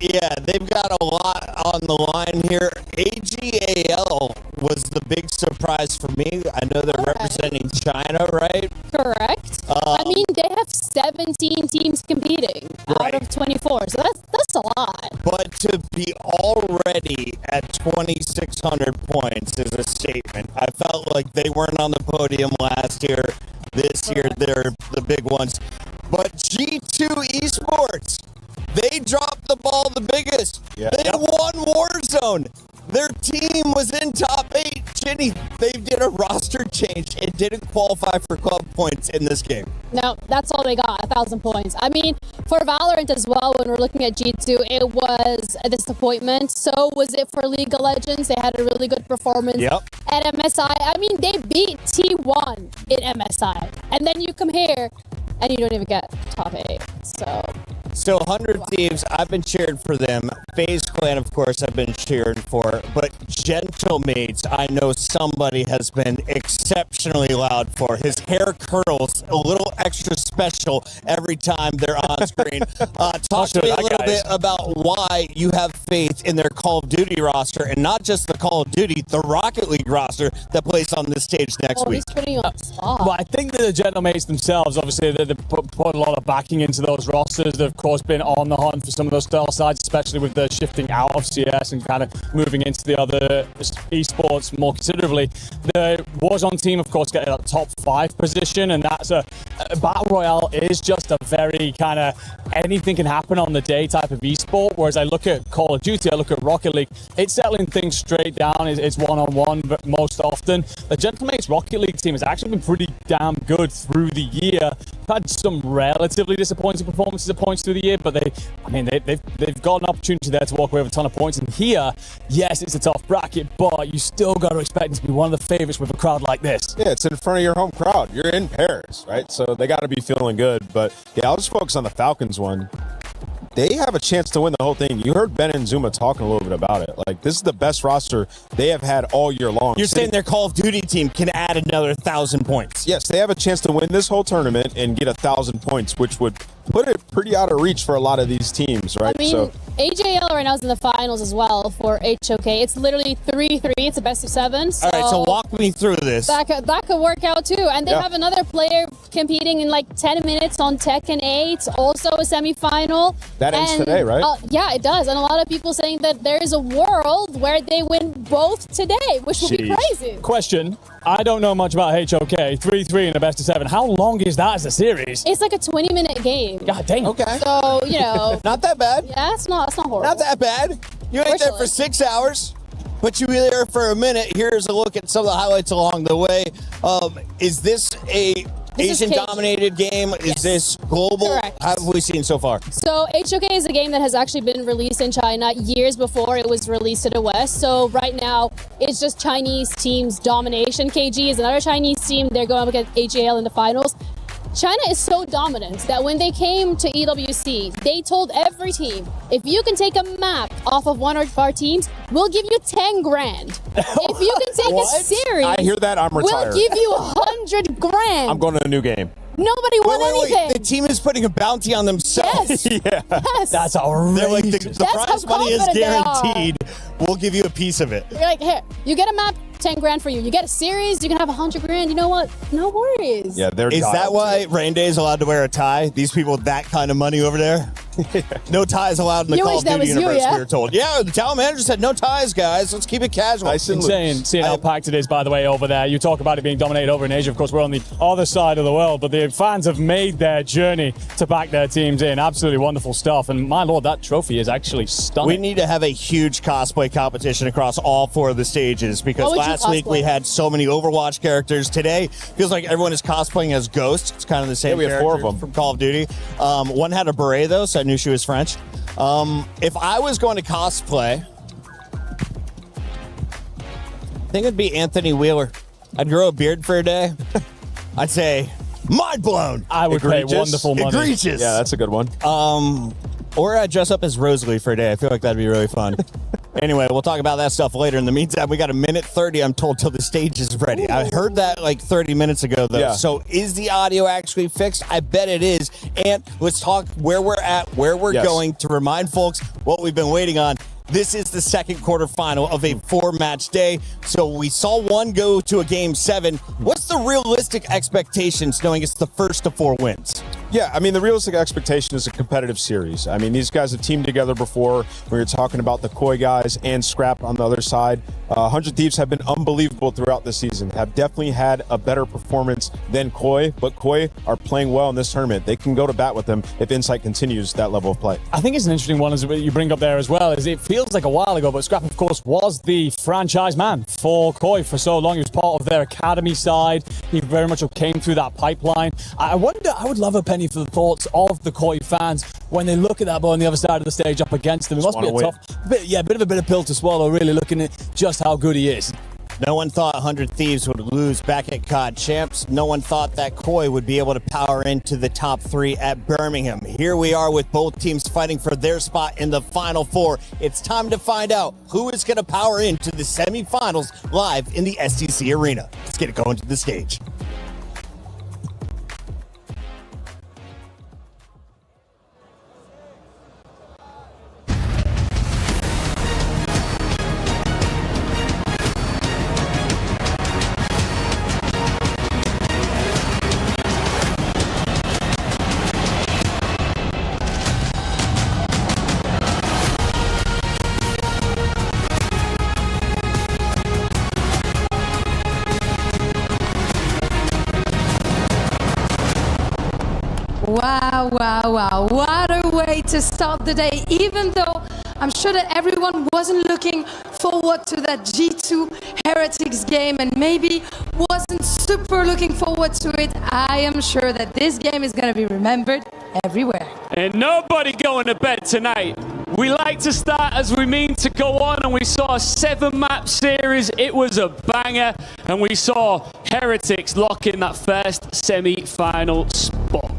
Yeah, they've got a lot on the line here. AGAL was the big surprise for me. I know they're representing China, right? Correct. I mean, they have 17 teams competing out of 24, so that's a lot. But to be already at 2,600 points is a statement. I felt like they weren't on the podium last year. This year, they're the big ones. But G2 Esports, they dropped the ball the biggest. Yeah. They won Warzone. Their team was in top 8. Ginny, they did a roster change and didn't qualify for club points in this game. No, that's all they got, 1,000 points. I mean, for Valorant as well, when we're looking at G2, it was a disappointment. So was it for League of Legends. They had a really good performance at MSI. I mean, they beat T1 in MSI. And then you come here, and you don't even get top 8. So So 100 Thieves, I've been cheering for them. FaZe Clan, of course, I've been cheering for. But Gentlemates, I know somebody has been exceptionally loud for. His hair curls a little extra special every time they're on screen. Talk to me a little bit about why you have faith in their Call of Duty roster, and not just the Call of Duty, the Rocket League roster that plays on this stage next week. He's putting you on the spot. Well, I think that the Gentlemates themselves, obviously, they put a lot of backing into those rosters. They've, of course, been on the hunt for some of those style sides, especially with the shifting out of CS and kind of moving into the other esports more considerably. The Warzone team, of course, get a top 5 position, and that's a Battle Royale is just a very kind of anything can happen on the day type of esport, whereas I look at Call of Duty, I look at Rocket League, it's settling things straight down, it's one-on-one but most often. The Gentlemates Rocket League team has actually been pretty damn good through the year. Had some relatively disappointing performances at points through the year, but they've got an opportunity there to walk away with a ton of points. And here, yes, it's a tough bracket, but you still got to expect it to be one of the favorites with a crowd like this. Yeah, it's in front of your home crowd. You're in Paris, right? So they got to be feeling good. But yeah, I'll just focus on the Falcons one. They have a chance to win the whole thing. You heard Ben and Zuma talking a little bit about it. Like, this is the best roster they have had all year long. You're saying their Call of Duty team can add another 1,000 points? Yes, they have a chance to win this whole tournament and get 1,000 points, which would put it pretty out of reach for a lot of these teams, right? I mean, AJL right now is in the finals as well for HOK. It's literally 3-3. It's a best of 7. So all right, so walk me through this. That could work out too. And they have another player competing in like 10 minutes on Tekken 8, also a semifinal. That ends today, right? Yeah, it does. And a lot of people saying that there is a world where they win both today, which would be crazy. Question. I don't know much about HOK. 3-3 in a best of 7. How long is that as a series? It's like a 20-minute game. God dang. Okay. So, you know. Not that bad. Yeah, it's not horrible. Not that bad. You ain't there for 6 hours, but you were there for a minute. Here's a look at some of the highlights along the way. Is this a Asian-dominated game? Is this global? Correct. How have we seen so far? So HOK is a game that has actually been released in China years before it was released to the West. So right now, it's just Chinese teams' domination. KG is another Chinese team. They're going up against AJL in the finals. China is so dominant that when they came to EWC, they told every team, if you can take a map off of one of our teams, we'll give you 10 grand. If you can take a series, I hear that, I'm retired. we'll give you 100 grand. I'm going to a new game. Nobody won anything. The team is putting a bounty on themselves. Yes. Yes. That's outrageous. They're like, the prize money is guaranteed. We'll give you a piece of it. You're like, here, you get a map, 10 grand for you. You get a series, you can have 100 grand. You know what? No worries. Yeah, Is that why Rain Day is allowed to wear a tie? These people with that kind of money over there? No ties allowed in the You Call wish of that Duty was you, universe, yeah? we were told. Yeah, the talent manager said no ties, guys. Let's keep it casual. Insane seeing how packed it is, by the way, over there. You talk about it being dominated over in Asia. Of course, we're on the other side of the world, but the fans have made their journey to back their teams in. Absolutely wonderful stuff. And my lord, that trophy is actually stunning. We need to have a huge cosplay competition across all 4 of the stages, because last week we had so many Overwatch characters. Today feels like everyone is cosplaying as Ghost. It's kind of the same. Yeah, we have 4 of them from Call of Duty. One had a beret though, so I knew she was French. If I was going to cosplay, I think it'd be Anthony Wheeler. I'd grow a beard for a day. I'd say, mind blown. I would pay wonderful money. Egregious. Yeah, that's a good one. Or I'd dress up as Rosalie for a day. I feel like that'd be really fun. Anyway, we'll talk about that stuff later. In the meantime, we got a minute 30, I'm told, till the stage is ready. I heard that like 30 minutes ago, though. Yeah. So is the audio actually fixed? I bet it is. And let's talk where we're at, where we're going, to remind folks what we've been waiting on. This is the second quarterfinal of a 4-match day. So we saw one go to a game 7. What's the realistic expectations knowing it's the first of 4 wins? Yeah, I mean, the realistic expectation is a competitive series. I mean, these guys have teamed together before. We were talking about the Koi guys and Scrap on the other side. 100 Thieves have been unbelievable throughout the season, have definitely had a better performance than Koi, but Koi are playing well in this tournament. They can go to bat with them if Insight continues that level of play. I think it's an interesting one, as you bring up there as well, is it feels like a while ago, but Scrap, of course, was the franchise man for Koi for so long. He was part of their academy side. He very much came through that pipeline. I wonder, I would love a penny for the thoughts of the Koi fans when they look at that boy on the other side of the stage up against them. It must be a tough, bit of a bitter pill to swallow, really, looking at just how good he is. No one thought 100 Thieves would lose back at COD Champs. No one thought that Koi would be able to power into the top 3 at Birmingham. Here we are with both teams fighting for their spot in the Final Four. It's time to find out who is going to power into the semifinals live in the STC Arena. Let's get it going to the stage. Wow, wow, wow. What a way to start the day, even though I'm sure that everyone wasn't looking forward to that G2 Heretics game and maybe wasn't super looking forward to it. I am sure that this game is going to be remembered everywhere. And nobody going to bed tonight. We like to start as we mean to go on, and we saw a 7-map series. It was a banger, and we saw Heretics lock in that first semi-final spot.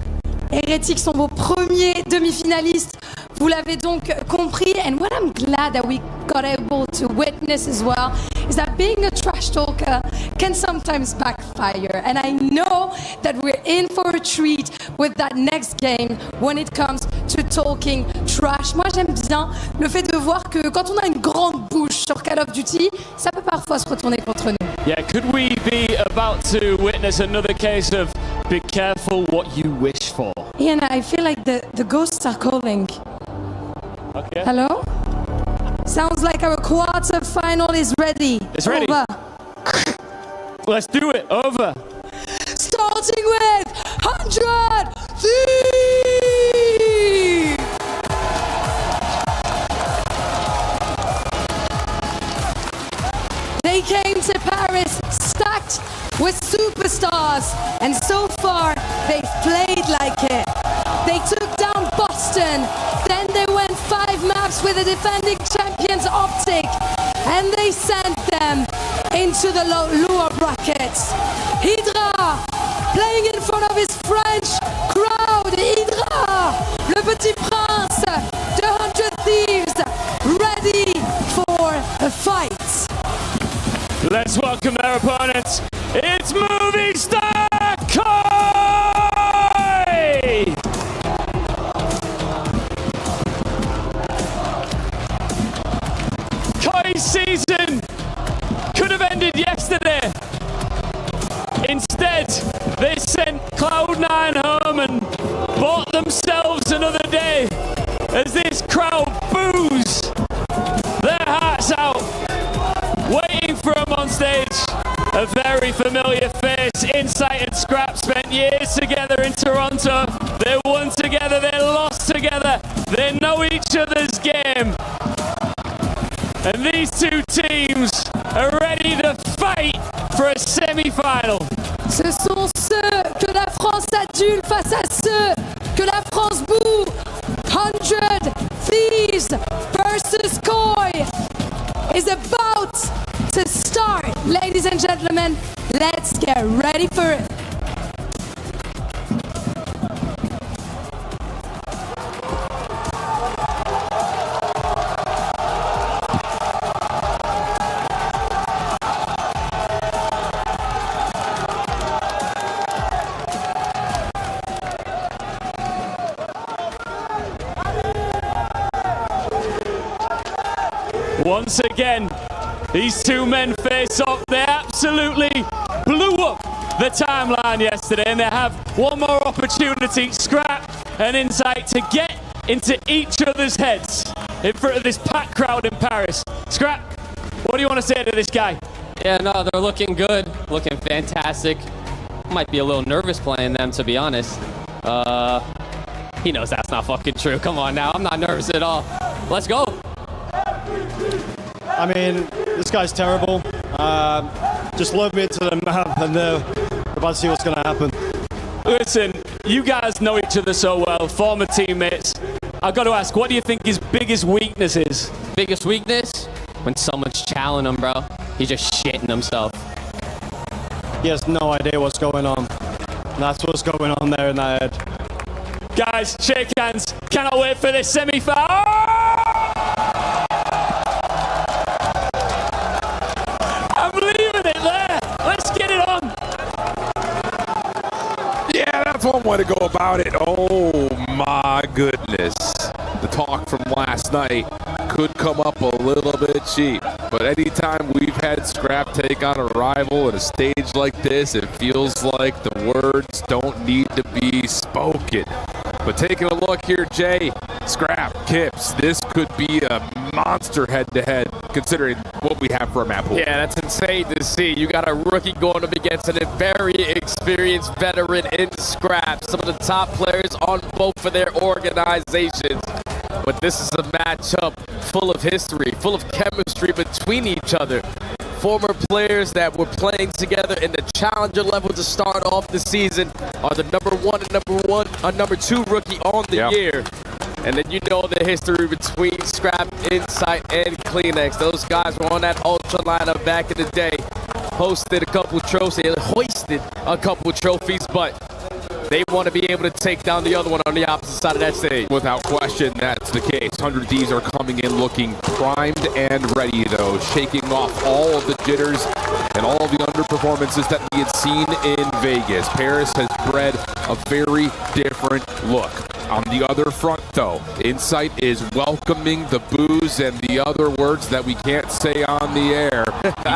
Heretics sont vos premiers demi-finalistes. Vous l'avez donc compris, and what I'm glad that we got able to witness as well is that being a trash talker can sometimes backfire. And I know that we're in for a treat with that next game when it comes to talking trash. Moi, j'aime bien le fait de voir que quand on a une grande bouche sur Call of Duty, ça peut parfois se retourner contre nous. Yeah, could we be about to witness another case of be careful what you wish for? Ian, I feel like the ghosts are calling. Okay. Hello? Sounds like our quarter-final is ready. It's ready. Over. Let's do it. Over. Starting with 100 Thieves! They came to Paris stacked with superstars, and so far they've played like it. They took down Boston, then they went 5 maps with the defending champions Optic, and they sent them into the lower brackets. Hydra playing in front of his French crowd. Hydra, le petit prince de 100 Thieves, ready for a fight. Let's welcome their opponents. It's Movie Star Koi! Koi's season could have ended yesterday. Instead, they sent Cloud9 home and bought themselves another day as this crowd boos their hearts out, waiting for him on stage. A very familiar face. Insight and Scrap spent years together in Toronto. They won together, they lost together. They know each other's game. And these two teams are ready to fight for a semi-final. Ce sont ceux que la France adule face à ceux que la France boue. 100 Thieves versus Koi is about to start. Ladies and gentlemen, let's get ready for it. Once again, these two men face off. They absolutely blew up the timeline yesterday, and they have one more opportunity, Scrap and Insight, to get into each other's heads in front of this packed crowd in Paris. Scrap, what do you want to say to this guy? Yeah, no, they're looking good, looking fantastic. Might be a little nervous playing them, to be honest. He knows that's not fucking true. Come on now, I'm not nervous at all. Let's go. I mean, this guy's terrible. Just load me into the map and we're about to see what's going to happen. Listen, you guys know each other so well, former teammates. I've got to ask, what do you think his biggest weakness is? Biggest weakness? when someone's challenging him, bro, he's just shitting himself. He has no idea what's going on. That's what's going on there in that head. Guys, shake hands. Cannot wait for this semi-final. I'm leaving it there. Let's get it on. Yeah, that's one way to go about it. Oh my goodness. The talk from last night could come up a little bit cheap, but anytime we've had Scrap take on a rival at a stage like this, it feels like the words don't need to be spoken. But taking a look here, Jay, Scrap, Kips, this could be a monster head-to-head considering what we have for a map pool. Yeah, that's insane to see. You got a rookie going up against a very experienced veteran in Scrap, some of the top players on both of their organizations. But this is a matchup full of history, full of chemistry between each other. Former players that were playing together in the challenger level to start off the season are the number two rookie on the year. And then you know the history between Scrap, Insight, and Kleenex. Those guys were on that Ultra lineup back in the day. Hoisted a couple trophies, but they want to be able to take down the other one on the opposite side of that stage. Without question, that's the case. 100 Thieves are coming in looking primed and ready, though, shaking off all of the jitters and all of the underperformances that we had seen in Vegas. Paris has bred a very different look. On the other front, though, Insight is welcoming the booze and the other words that we can't say on the air.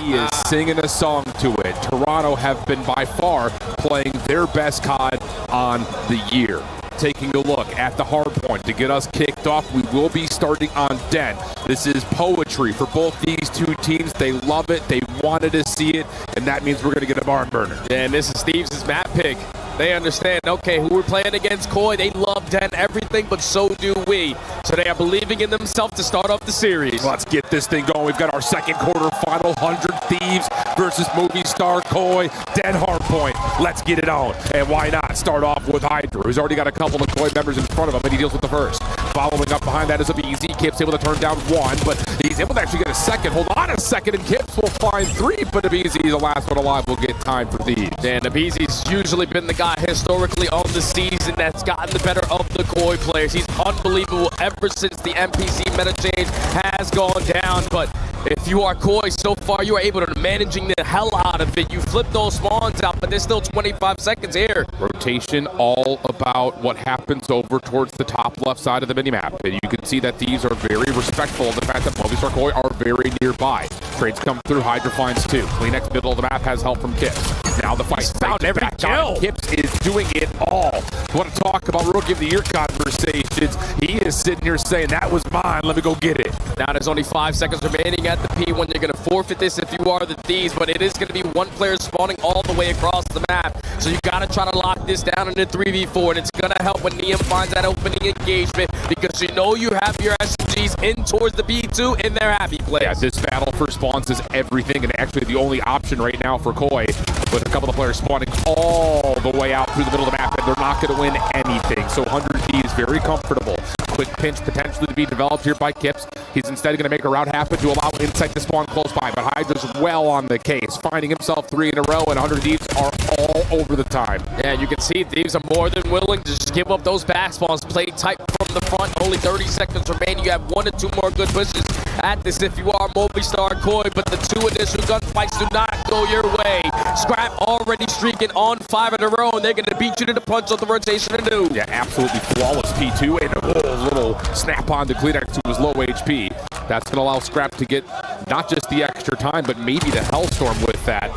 He is singing a song to it. Toronto have been by far playing their best COD on the year. Taking a look at the hard point to get us kicked off, we will be starting on Den. This is poetry for both these two teams. They love it, they wanted to see it, and that means we're going to get a barn burner. Yeah, and this is Steve's map pick. They understand, okay, who we're playing against, Koi. They love Den everything, but so do we. So they are believing in themselves to start off the series. Let's get this thing going. We've got our second quarter final, 100 Thieves versus Movie Star Koi, Den Hardpoint. Let's get it on. And why not start off with Hydra, who's already got a couple of Koi members in front of him, and he deals with the first. Following up behind that is a BZ. Kips able to turn down one, but he's able to actually get a second. Hold on a second, and Kips will find three, but the BZ, the last one alive, will get time for Thieves. And the BZ's usually been the guy historically on the season that's gotten the better of the Koi players. He's unbelievable ever since the NPC meta change has gone down, but if you are Koi, so far you are able to managing the hell out of it. You flip those spawns out, but there's still 25 seconds here. Rotation all about what happens over towards the top left side of the minimap. And you can see that these are very respectful of the fact that Movistar Koi are very nearby. Trades come through, Hydra finds two. Kleenex middle of the map has help from Kips. Now the fight. Found every kill. Kips is doing it all. Want to talk about Rookie of the Year conversations? He is sitting here saying, that was mine, let me go get it. Now there's only 5 seconds remaining at the P1. You're going to forfeit this if you are the Thieves, but it is going to be one player spawning all the way across the map. So you got to try to lock this down in a 3v4, and it's going to help when Neum finds that opening engagement, because you know you have your SMGs in towards the B2 in their happy place. Yeah, this battle for spawns is everything, and actually the only option right now for Koi, with a couple of players spawning all the way out through the middle of the map, and they're not going to win anything. So 100 Thieves very comfortable. Quick pinch potentially to be developed here by Kips. He's instead going to make a route happen to allow Insight to spawn close by, but Hydra's well on the case, finding himself 3 in a row, and 100 Thieves are all over the time. Yeah, you can see Thieves are more than willing to just give up those back spawns, play tight from the front. Only 30 seconds remaining. You have 1 or 2 more good pushes at this if you are Movistar Koi, but the 2 initial gunfights do not go your way. Scrap already streaking on 5 in a row, and they're going to beat you to the punch on the rotation anew. Yeah, absolutely flawless P2, and a little snap on to Kleenex, who was low HP. That's going to allow Scrap to get not just the extra time, but maybe the Hellstorm with that.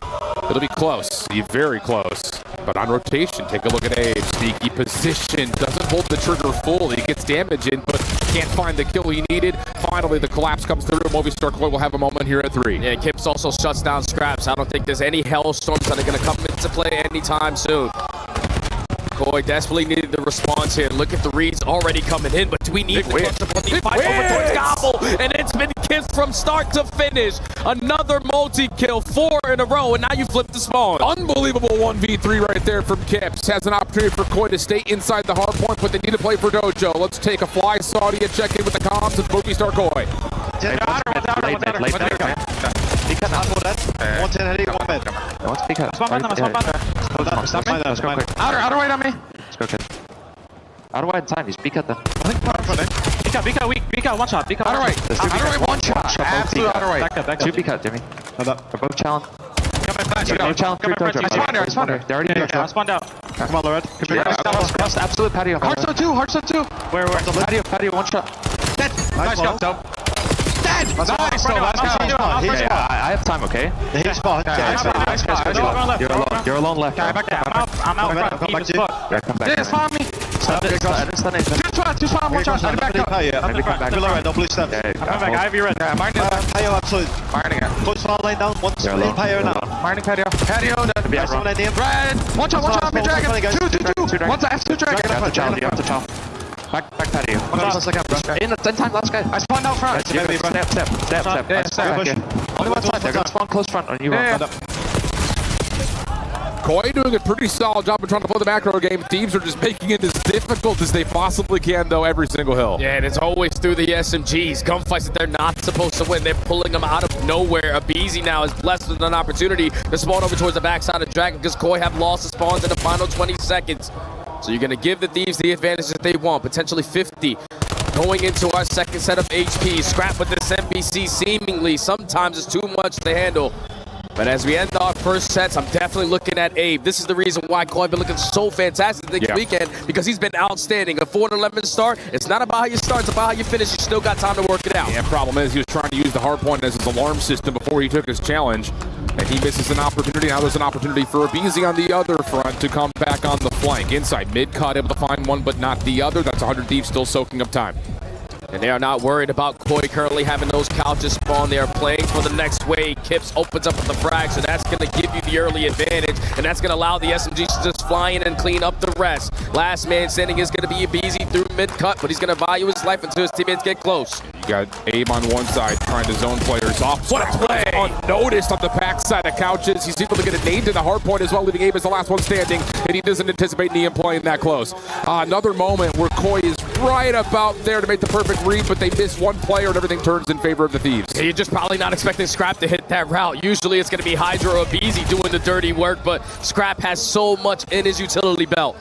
It'll be close, be very close. But on rotation, take a look at Abe. Sneaky position, doesn't hold the trigger full. He gets damage in, but can't find the kill he needed. Finally, the collapse comes through. Movistar Koi will have a moment here at 3. Yeah, Kips also shuts down Scraps. I don't think there's any Hellstorms that are going to come into play anytime soon. Koi desperately needed the response here. Look at the reads already coming in, but do we need the clutch up on the fight over towards Gobble? And it's been Kips from start to finish. Another multi-kill, 4 in a row, and now you flip the spawn. Unbelievable 1v3 right there from Kips. Has an opportunity for Koi to stay inside the hard point, but they need to play for Dojo. Let's take a fly Saudi and check in with the comms of Movistar Koi. Great mid, late mid. Peek at half that. 110 heady, 1 mid. Let's peek out. Hold that, stop me. Let's go quick. Outer wide on me. Let's go, kid. Outer wide time, he's peek at them. Peek out, one shot. Peek out, outer right. Outer right, one shot. Absolute outer right. Back up. Two peek out, Jimmy. Hold up. They're both challenge. Come challenge. I spawned her. They're already I spawned out. Come on, Lorette. Cross absolute patio. Hearthstone 2. Where? Patio, one shot. Dead. Nice job, Dope. Dead. Nice. I have time, okay? The heat spot. You're alone left. I'm out front. Deep as fuck. Yeah, come back. Yeah, spawn me. Two spawn, one shot. Back up. Maybe come back. Red, no blue steps. I'm coming back. I have you red. Patio, absolute. Close far lane down. One in patio now. Mining patio. Patio, Nice one, Indian. red. One shot, me dragon. Two. One to F2 dragon. You have to child. Back patio. In time, last guy. I spawned out front. Step. Only one side. They're gonna spawn close front on you. Koi doing a pretty solid job of trying to play the macro game. Thieves are just making it as difficult as they possibly can, though, every single hill. Yeah, and it's always through the SMGs. Gunfights that they're not supposed to win. They're pulling them out of nowhere. Abizi now is blessed with an opportunity to spawn over towards the backside of Dragon because Koi have lost the spawns in the final 20 seconds. So you're going to give the Thieves the advantage that they want, potentially 50. Going into our second set of HP. Scrap with this NPC seemingly sometimes is too much to handle. But as we end our first sets, I'm definitely looking at Abe. This is the reason why Koi been looking so fantastic this weekend, because he's been outstanding. A 4-11 start, it's not about how you start, it's about how you finish. You still got time to work it out. Yeah, problem is he was trying to use the hard point as his alarm system before he took his challenge, and he misses an opportunity. Now there's an opportunity for Abizi on the other front to come back on the flank. Inside mid-cut, able to find one, but not the other. That's 100 Thieves still soaking up time. And they are not worried about Koi currently having those couches spawn. They are playing for the next wave. Kips opens up with the frag, so that's going to give you the early advantage, and that's going to allow the SMGs to just fly in and clean up the rest. Last man standing is going to be Abizi through mid-cut, but he's going to value his life until his teammates get close. You got Abe on one side trying to zone players off. What a play! Unnoticed on the backside of couches. He's able to get a nade to the hard point as well, leaving Abe as the last one standing, and he doesn't anticipate Niam playing that close. Another moment where Koi is right about there to make the perfect read, but they miss one player and everything turns in favor of the Thieves. Yeah, you're just probably not expecting Scrap to hit that route. Usually it's going to be Hydra or Abizi doing the dirty work, but Scrap has so much in his utility belt.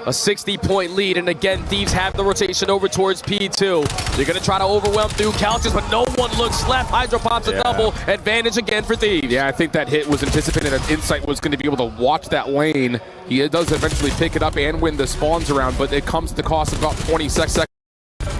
A 60-point lead, and again, Thieves have the rotation over towards P2. They're going to try to overwhelm through couches, but no one looks left. Hydra pops a double. Advantage again for Thieves. Yeah, I think that hit was anticipated that Insight was going to be able to watch that lane. He does eventually pick it up and win the spawns around, but it comes to the cost of about 20 seconds.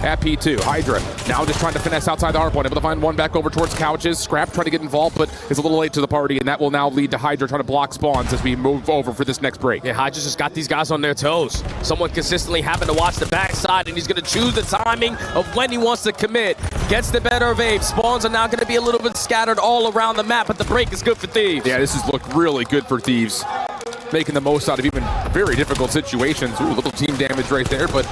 At P2, Hydra now just trying to finesse outside the hard point, able to find one back over towards couches. Scrap trying to get involved, but is a little late to the party, and that will now lead to Hydra trying to block spawns as we move over for this next break. Yeah, Hydra just got these guys on their toes. Someone consistently having to watch the backside, and he's going to choose the timing of when he wants to commit. Gets the better of Abe. Spawns are now going to be a little bit scattered all around the map, but the break is good for Thieves. Yeah, this has looked really good for Thieves, making the most out of even very difficult situations. Ooh, little team damage right there, but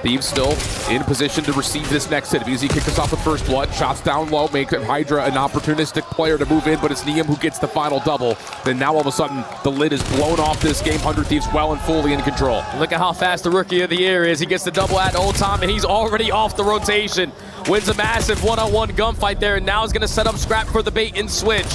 Thieves still in position to receive this next hit. Abizi kicks us off with first blood. Shots down low, make Hydra an opportunistic player to move in, but it's Niam who gets the final double. Then now all of a sudden, the lid is blown off this game. 100 Thieves well and fully in control. Look at how fast the Rookie of the Year is. He gets the double at old time, and he's already off the rotation. Wins a massive one-on-one gunfight there, and now is going to set up Scrap for the bait and switch.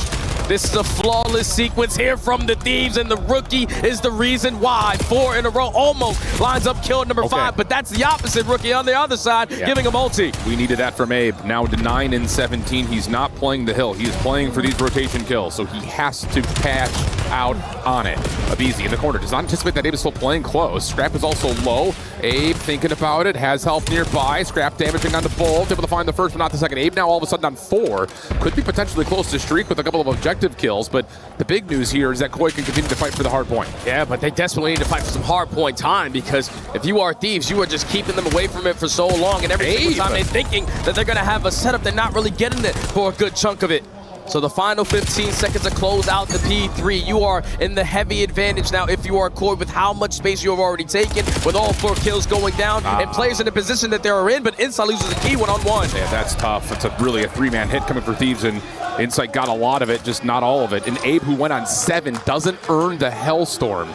This is a flawless sequence here from the Thieves, and the Rookie is the reason why. 4 in a row, almost lines up kill number 5, but that's the opposite. Rookie on the other side, giving a multi. We needed that from Abe. Now to 9 and 17, he's not playing the hill. He is playing for these rotation kills, so he has to cash out on it. Abizi in the corner does not anticipate that Abe is still playing close. Scrap is also low. Abe thinking about it, has help nearby. Scrap damaging on the Bolt, able to find the first but not the second. Abe now all of a sudden on 4. Could be potentially close to streak with a couple of objectives kills, but the big news here is that Koi can continue to fight for the hard point. Yeah, but they desperately need to fight for some hard point time, because if you are Thieves, you are just keeping them away from it for so long, and every single time they're thinking that they're going to have a setup, they're not really getting it for a good chunk of it. So the final 15 seconds to close out the P3. You are in the heavy advantage now if you are Koi, with how much space you have already taken, with all 4 kills going down, and players in the position that they are in, but Insight loses the key one-on-one. Yeah, that's tough. It's really a 3-man hit coming for Thieves, and Insight got a lot of it, just not all of it. And Abe, who went on 7, doesn't earn the Hellstorm.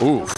Oof.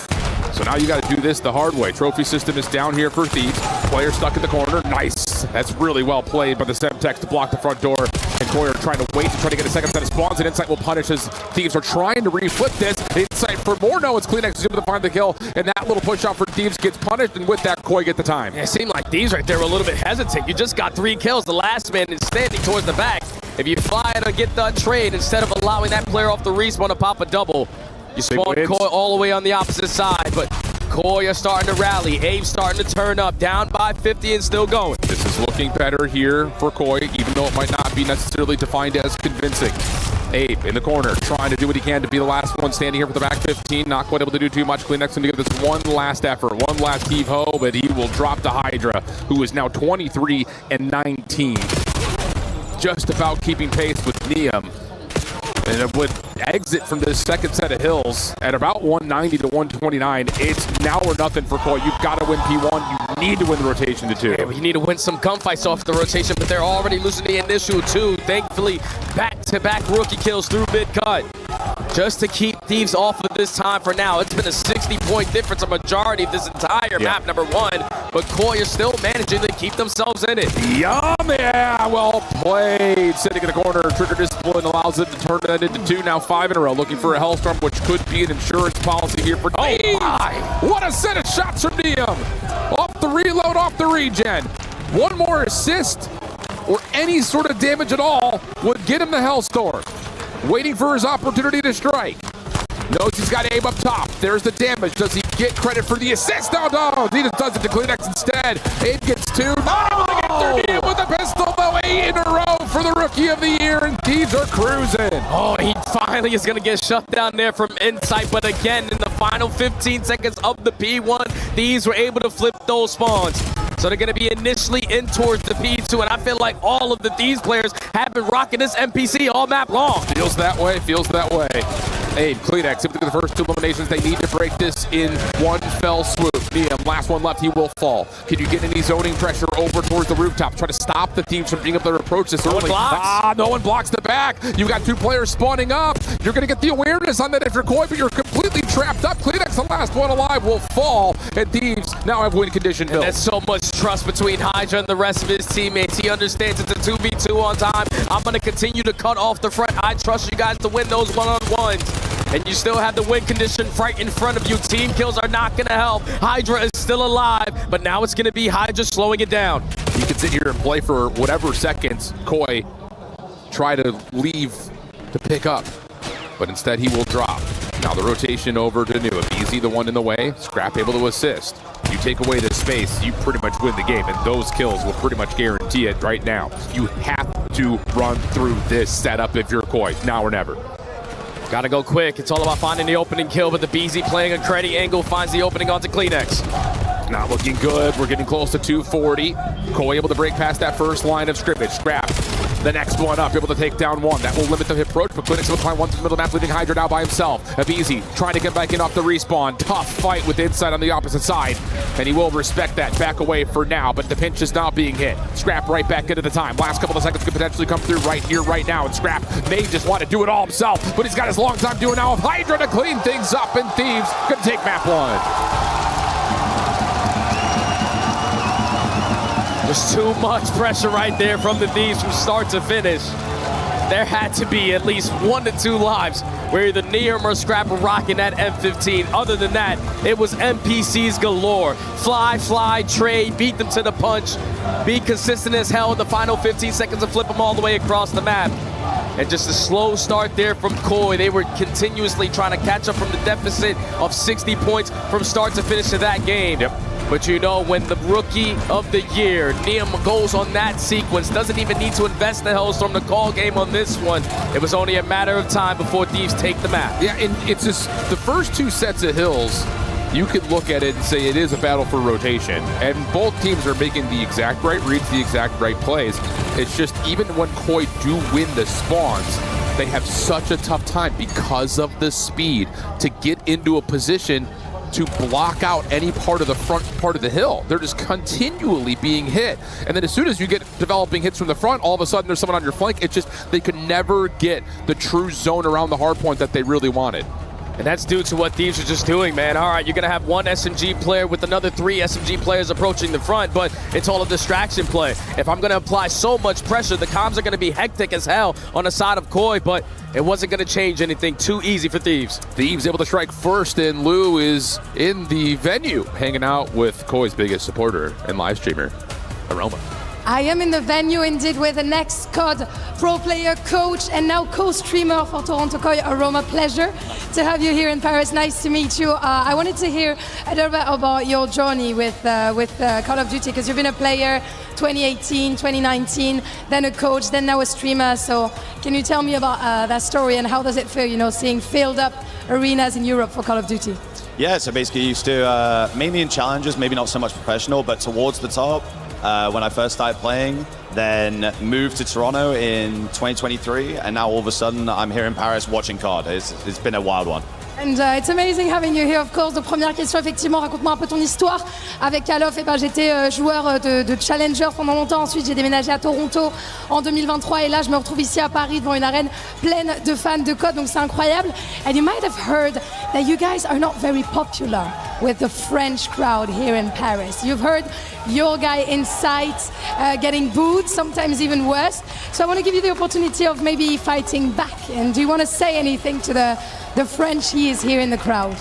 So now you got to do this the hard way. Trophy system is down here for Thieves. Player stuck in the corner. Nice Thieves. That's really well played by the Semtex to block the front door. And Koi are trying to wait to try to get a second set of spawns, and Insight will punish as Thieves are trying to reflip this. Insight for more. No, it's Kleenex who's able to find the kill, and that little push out for Thieves gets punished, and with that, Koi get the time. Yeah, it seemed like Thieves right there were a little bit hesitant. You just got 3 kills. The last man is standing towards the back. If you fly it or get the trade, instead of allowing that player off the respawn to pop a double, you spawn Koi all the way on the opposite side. But Koi are starting to rally. Abe's starting to turn up, down by 50 and still going. This is looking better here for Koi, even though it might not be necessarily defined as convincing. Abe in the corner, trying to do what he can to be the last one standing here for the back 15. Not quite able to do too much. Kleenex going to give this one last effort, one last heave-ho, but he will drop to Hydra, who is now 23 and 19. Just about keeping pace with Neum. And it would exit from this second set of hills at about 190 to 129. It's now or nothing for Koi. You've got to win P1. You need to win the rotation to 2. Yeah, you need to win some gunfights off the rotation, but they're already losing the initial 2. Thankfully, back-to-back rookie kills through mid-cut. Just to keep Thieves off of this time for now. It's been a 60-point difference, a majority of this entire map, number 1. But Koi is still managing to keep themselves in it. Yum! Yeah, well played. Sitting in the corner, trigger discipline allows them to turn that into 2, now 5 in a row. Looking for a Hellstorm, which could be an insurance policy here for Thieves. Oh my! What a set of shots from Neum! Off the reload, off the regen. One more assist or any sort of damage at all would get him the Hellstorm. Waiting for his opportunity to strike. Knows he's got Abe up top. There's the damage. Does he get credit for the assist? No, he just does it to Kleenex instead. Abe gets 2. Not able to get through Neum with a pistol, though. 8 in a row for the Rookie of the Year, and Thieves are cruising. Oh, he finally is going to get shut down there from Insight, but again, in the final 15 seconds of the P1, Thieves were able to flip those spawns. So they're going to be initially in towards the P2, and I feel like all of the Thieves players have been rocking this NPC all map long. Feels that way, feels that way. Abe, Kleenex, typically the first 2 eliminations. They need to break this in one fell swoop. Neum, last one left, he will fall. Can you get any zoning pressure over towards the rooftop? Try to stop the Thieves from being able to approach this early. No one blocks the back. You've got 2 players spawning up. You're going to get the awareness on that if you're Koi, but you're completely trapped up. Kleenex, the last one alive, will fall, and Thieves now have win condition built. There's so much trust between Hydra and the rest of his teammates. He understands it's a 2v2 on time. I'm going to continue to cut off the front. I trust you guys to win those one-on-ones. And you still have the win condition right in front of you. Team kills are not going to help. Hydra is still alive, but now it's going to be Hydra slowing it down. You can sit here and play for whatever seconds Koi try to leave to pick up, but instead he will drop. Now the rotation over to Neum. Easy, the one in the way. Scrap able to assist. You take away the space, you pretty much win the game, and those kills will pretty much guarantee it right now. You have to run through this setup if you're Koi, now or never. Gotta go quick. It's all about finding the opening kill, but the BZ playing a credit angle finds the opening onto Kleenex. Not looking good. We're getting close to 240. Koi able to break past that first line of scrimmage. Scrap the next one up, able to take down 1. That will limit the approach, but Kleenex will climb 1 to the middle of the map, leaving Hydra now by himself. Abizi trying to get back in off the respawn. Tough fight with Insight on the opposite side, and he will respect that. Back away for now, but the pinch is now being hit. Scrap right back into the time. Last couple of seconds could potentially come through right here, right now, and Scrap may just want to do it all himself, but he's got his long time doing now with Hydra to clean things up, and Thieves gonna take map 1. There's too much pressure right there from the Thieves from start to finish. There had to be at least 1 to 2 lives where either Neum or Scrap were rocking that M15. Other than that, it was NPCs galore. Fly, trade, beat them to the punch, be consistent as hell in the final 15 seconds and flip them all the way across the map. And just a slow start there from Koi. They were continuously trying to catch up from the deficit of 60 points from start to finish of that game. Yep. But you know, when the Rookie of the Year, Neum, goes on that sequence, doesn't even need to invest the Hellstorm to call game on this one. It was only a matter of time before Thieves take the map. Yeah, and it's just the first 2 sets of hills, you could look at it and say it is a battle for rotation. And both teams are making the exact right reads, the exact right plays. It's just even when Koi do win the spawns, they have such a tough time because of the speed to get into a position to block out any part of the front part of the hill. They're just continually being hit. And then as soon as you get developing hits from the front, all of a sudden there's someone on your flank. It's just, they could never get the true zone around the hard point that they really wanted. And that's due to what Thieves are just doing, man. All right, you're going to have one SMG player with another 3 SMG players approaching the front, but it's all a distraction play. If I'm going to apply so much pressure, the comms are going to be hectic as hell on the side of Koi, but it wasn't going to change anything. Too easy for Thieves. Thieves able to strike first, and Lou is in the venue, hanging out with Koi's biggest supporter and live streamer, Aroma. I am in the venue indeed with the next COD pro player, coach, and now co-streamer for Toronto Koi, Aroma. Pleasure to have you here in Paris. Nice to meet you. I wanted to hear a little bit about your journey with Call of Duty, because you've been a player 2018, 2019, then a coach, then now a streamer. So can you tell me about that story and how does it feel, you know, seeing filled up arenas in Europe for Call of Duty? Yeah, so basically used to, mainly in challenges, maybe not so much professional, but towards the top. When I first started playing, then moved to Toronto in 2023, and now all of a sudden I'm here in Paris watching COD. It's been a wild one. And it's amazing having you here, of course. Donc, première question, effectivement, raconte-moi un peu ton histoire avec Call of. J'étais joueur de Challenger pendant longtemps. Ensuite, j'ai déménagé à Toronto en 2023. Et là, je me retrouve ici à Paris devant une arène pleine de fans de COD. Donc, c'est incroyable. And you might have heard that you guys are not very popular with the French crowd here in Paris. You've heard your guy inside getting booed, sometimes even worse. So I want to give you the opportunity of maybe fighting back. And do you want to say anything to the French he is here in the crowd?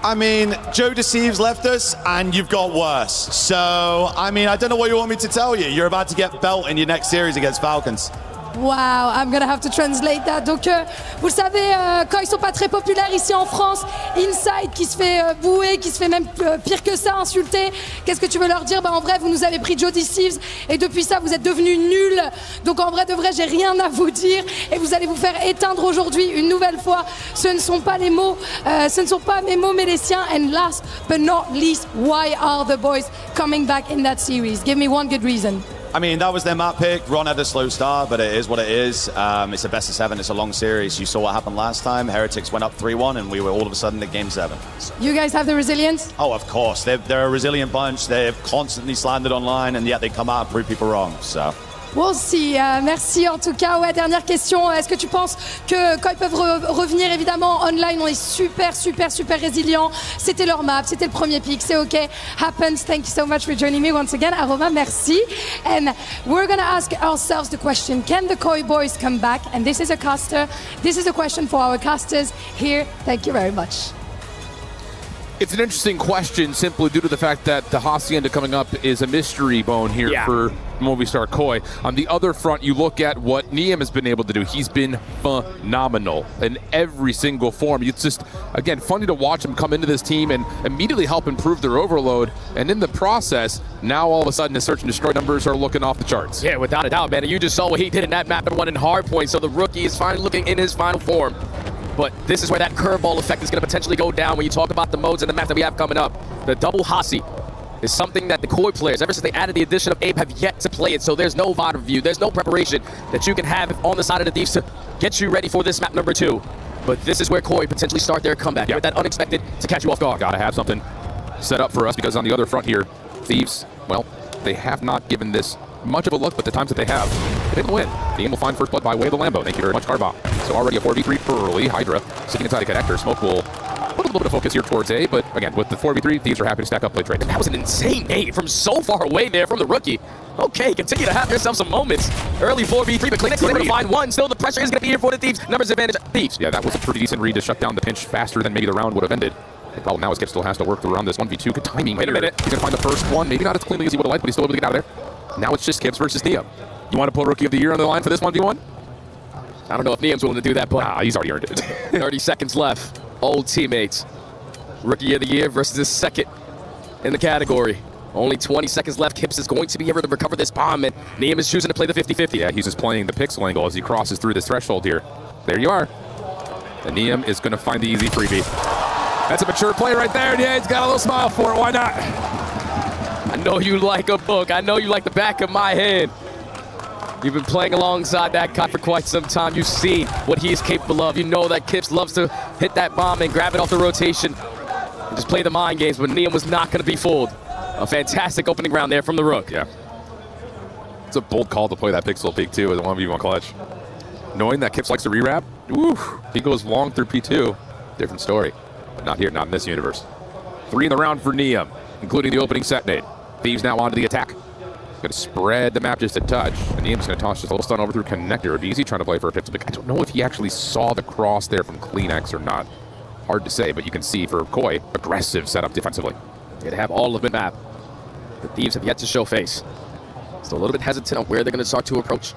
I mean, Joe Deceives left us, and you've got worse. So, I mean, I don't know what you want me to tell you. You're about to get belt in your next series against Falcons. Wow, I'm gonna have to translate that. Donc, vous le savez, quand ils sont pas très populaires ici en France, Inside qui se fait bouer, qui se fait même pire que ça, insulter. Qu'est-ce que tu veux leur dire? En vrai, vous nous avez pris Joe Deceives et depuis ça, vous êtes devenus nuls. Donc, en vrai de vrai, j'ai rien à vous dire et vous allez vous faire éteindre aujourd'hui une nouvelle fois. Ce ne sont pas les mots, ce ne sont pas mes mots, mais les siens. And last but not least, why are the boys coming back in that series? Give me one good reason. I mean, that was their map pick. Ron had a slow start, but it is what it is. It's a best of 7. It's a long series. You saw what happened last time. Heretics went up 3-1, and we were all of a sudden at Game 7. So. You guys have the resilience? Oh, of course. They're a resilient bunch. They've constantly slandered online, and yet they come out and prove people wrong. So. We'll see. Merci en tout cas. Ouais, dernière question. Est-ce que tu penses que quand ils peuvent revenir évidemment online, on est super résilient. C'était leur map, c'était le premier pick, c'est OK. Happens. Thank you so much for joining me once again. Aroma, merci. And we're going to ask ourselves the question, can the Koi boys come back? And this is a caster. This is a question for our casters here. Thank you very much. It's an interesting question simply due to the fact that the Hacienda coming up is a mystery bone here for Movistar Koi. On the other front, you look at what Niem has been able to do. He's been phenomenal in every single form. It's just, again, funny to watch him come into this team and immediately help improve their overload. And in the process, now all of a sudden his search and destroy numbers are looking off the charts. Yeah, without a doubt, man. And you just saw what he did in that map and won in hardpoint. So the rookie is finally looking in his final form. But this is where that curveball effect is going to potentially go down when you talk about the modes and the maps that we have coming up. The double Hasi is something that the Koi players, ever since they added the addition of Abe, have yet to play it. So there's no VOD review, there's no preparation that you can have on the side of the Thieves to get you ready for this map number 2. But this is where Koi potentially start their comeback. With that unexpected to catch you off guard. Gotta have something set up for us, because on the other front here, Thieves, well, they have not given this much of a look, but the times that they have, they will win. The aim will find first blood by way of the Lambo. Thank you very much, Carva. So already a 4v3 early. Hydra sitting inside a connector. Smoke will put a little bit of focus here towards A, but again, with the 4v3, Thieves are happy to stack up play trade. That was an insane nade from so far away there from the rookie. Okay, continue to have yourself some moments. Early 4v3, but Clinic's able to find one. Still, the pressure is going to be here for the Thieves. Numbers advantage, Thieves. Yeah, that was a pretty decent read to shut down the pinch faster than maybe the round would have ended. The problem now is Kip still has to work around this 1v2. Good timing. Wait a minute. He's going to find the first one. Maybe not as cleanly as he would have liked, but he's still able to get out of there. Now it's just Kips versus Niem. You want to put Rookie of the Year on the line for this 1v1? I don't know if Niem's willing to do that, but he's already earned it. 30 seconds left. Old teammates. Rookie of the Year versus his second in the category. Only 20 seconds left. Kips is going to be able to recover this bomb, and Niem is choosing to play the 50-50. Yeah, he's just playing the pixel angle as he crosses through this threshold here. There you are. And Niem is going to find the easy freebie. That's a mature play right there. Yeah, he's got a little smile for it. Why not? I know you like a book. I know you like the back of my hand. You've been playing alongside that guy for quite some time. You've seen what he is capable of. You know that Kips loves to hit that bomb and grab it off the rotation and just play the mind games, but Niem was not going to be fooled. A fantastic opening round there from the Rook. Yeah. It's a bold call to play that pixel peek, too, as a 1v1 clutch. Knowing that Kips likes to rewrap, he goes long through P2. different story. But not here, not in this universe. 3 in the round for Neum, including the opening set nade. Thieves now onto the attack. Going to spread the map just a touch. And Neum's going to toss just a little stun over through connector. Easy trying to play for a pixel pick. I don't know if he actually saw the cross there from Kleenex or not. Hard to say, but you can see for Koi, aggressive setup defensively. They have all of the map. The Thieves have yet to show face. Still a little bit hesitant on where they're going to start to approach.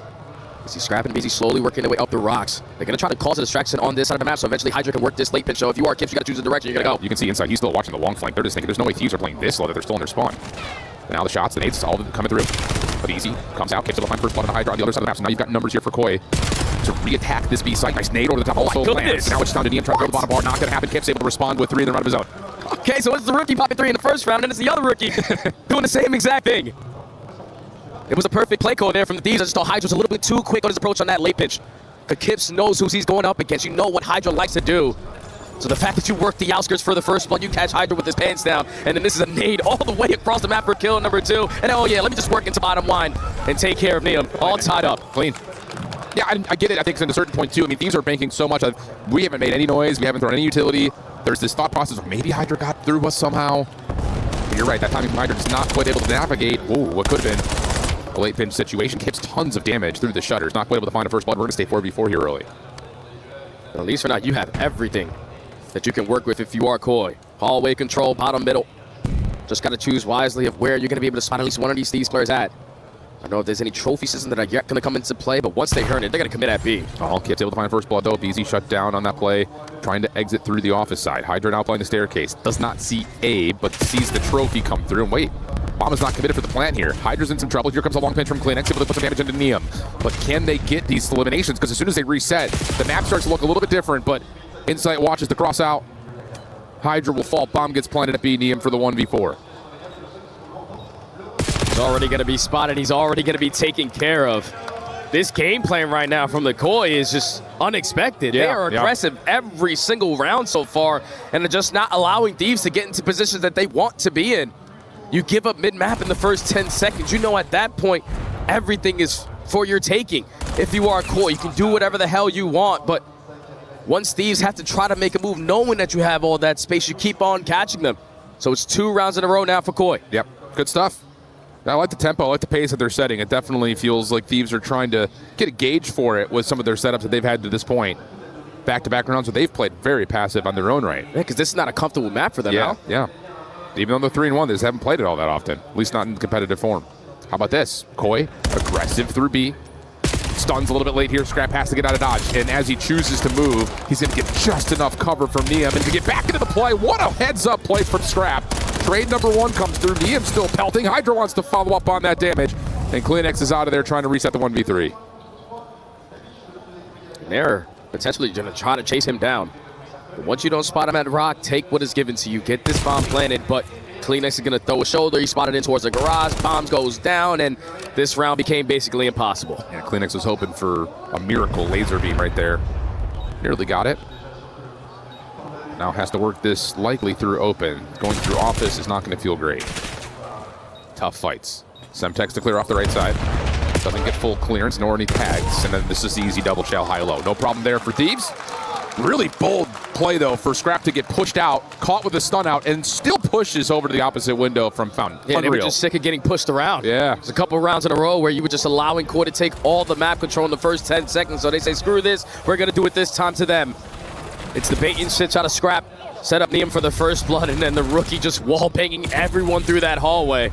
You see Scrap and Busy slowly working their way up the rocks. They're going to try to cause a distraction on this side of the map, so eventually Hydra can work this late pinch. So if you are Kips, you got to choose the direction you're going to go. You can see inside, he's still watching the long flank. They're just thinking there's no way Thieves are playing this low, that they're still in their spawn. And now the shots, the nades, all of them coming through. But Easy comes out, Kips will find first blood on the Hydra on the other side of the map. So now you've got numbers here for Koi to re-attack this B site. Nice nade over the top, also lands. Now it's down to Neum trying to go to the bottom bar. Not going to happen. Kips able to respond with 3 in the round of his own. Okay, so it's the rookie popping 3 in the first round, and it's the other rookie doing the same exact thing. It was a perfect play call there from the Thieves. I just thought Hydra was a little bit too quick on his approach on that late pitch. But Kips knows who he's going up against. You know what Hydra likes to do. So the fact that you work the outskirts for the first blood, you catch Hydra with his pants down, and then this is a nade all the way across the map for kill number 2. And oh yeah, let me just work into bottom line and take care of Neum. All tied up. Clean. Yeah, I get it. I think it's at a certain point too. I mean, Thieves are banking so much. We haven't made any noise. We haven't thrown any utility. There's this thought process of maybe Hydra got through us somehow. But you're right. That timing from Hydra is not quite able to navigate. Ooh, what could have been a late pinch situation. Hits tons of damage through the shutters. Not quite able to find a first blood. We're going to stay 4v4 here early. At least for now, you have everything that you can work with if you are Koi. Hallway control, bottom, middle. Just got to choose wisely of where you're going to be able to spot at least one of these Thieves players at. I don't know if there's any trophy system that are yet going to come into play, but once they earn it, they're going to commit at B. Oh, Kips able to find first blood though. BZ shut down on that play, trying to exit through the office side. Hydra now playing the staircase. Does not see Abe, but sees the trophy come through. And wait, Bomb is not committed for the plant here. Hydra's in some trouble. Here comes a long pinch from Kleenex, able to put some damage into Neum. But can they get these eliminations? Because as soon as they reset, the map starts to look a little bit different, but Insight watches the cross out. Hydra will fall. Bomb gets planted at B. Neum for the 1v4. He's already going to be spotted. He's already going to be taken care of. This game plan right now from the Koi is just unexpected. They are aggressive every single round so far, and they're just not allowing Thieves to get into positions that they want to be in. You give up mid-map in the first 10 seconds. You know at that point, everything is for your taking. If you are Koi, you can do whatever the hell you want, but once Thieves have to try to make a move, knowing that you have all that space, you keep on catching them. So it's 2 rounds in a row now for Koi. Yep, good stuff. I like the tempo, I like the pace that they're setting. It definitely feels like Thieves are trying to get a gauge for it with some of their setups that they've had to this point. Back-to-back rounds where they've played very passive on their own right. Yeah, because this is not a comfortable map for them now. Yeah. Even though they're 3-1, they just haven't played it all that often, at least not in competitive form. How about this? Koi, aggressive through B. Stuns a little bit late here. Scrap has to get out of dodge. And as he chooses to move, he's going to get just enough cover from Neum. And to get back into the play, what a heads-up play from Scrap. Trade number 1 comes through. Neum still pelting. Hydra wants to follow up on that damage. And Kleenex is out of there trying to reset the 1v3. And they're potentially going to try to chase him down. But once you don't spot him at rock, take what is given to you. Get this bomb planted, but Kleenex is going to throw a shoulder. He spotted in towards the garage. Bombs goes down, and this round became basically impossible. Yeah, Kleenex was hoping for a miracle laser beam right there. Nearly got it. Now has to work this likely through open. Going through office is not going to feel great. Tough fights. Semtex to clear off the right side. Doesn't get full clearance, nor any tags. And then this is the easy double shell high-low. No problem there for Thieves. Really bold play, though, for Scrap to get pushed out, caught with a stun out, and still pushes over to the opposite window from Fountain. Yeah, they were just sick of getting pushed around. Yeah. There's a couple rounds in a row where you were just allowing Koi to take all the map control in the first 10 seconds. So they say, screw this, we're going to do it this time to them. It's the bait and switch out of Scrap. Set up Neum for the first blood, and then the rookie just wall-banging everyone through that hallway.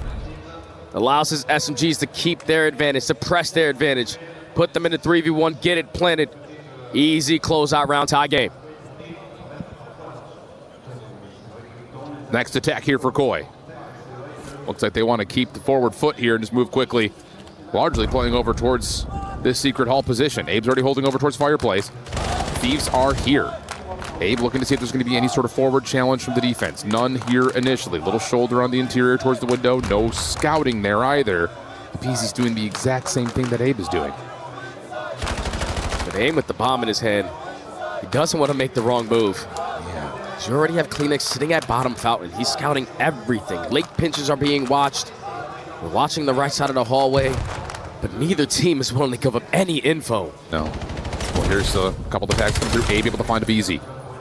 Allows his SMGs to keep their advantage, to press their advantage. Put them in the 3v1, get it planted. Easy closeout round, tie game. Next attack here for Koi. Looks like they want to keep the forward foot here and just move quickly. Largely playing over towards this secret hall position. Abe's already holding over towards fireplace. Thieves are here. Abe looking to see if there's going to be any sort of forward challenge from the defense. None here initially. Little shoulder on the interior towards the window. No scouting there either. BZ's doing the exact same thing that Abe is doing. But aim with the bomb in his hand. He doesn't want to make the wrong move. Yeah. You already have Kleenex sitting at bottom fountain. He's scouting everything. Late pinches are being watched. We're watching the right side of the hallway, but neither team is willing to give up any info. No. Well, here's a couple of attacks come through. Abe able to find a BZ.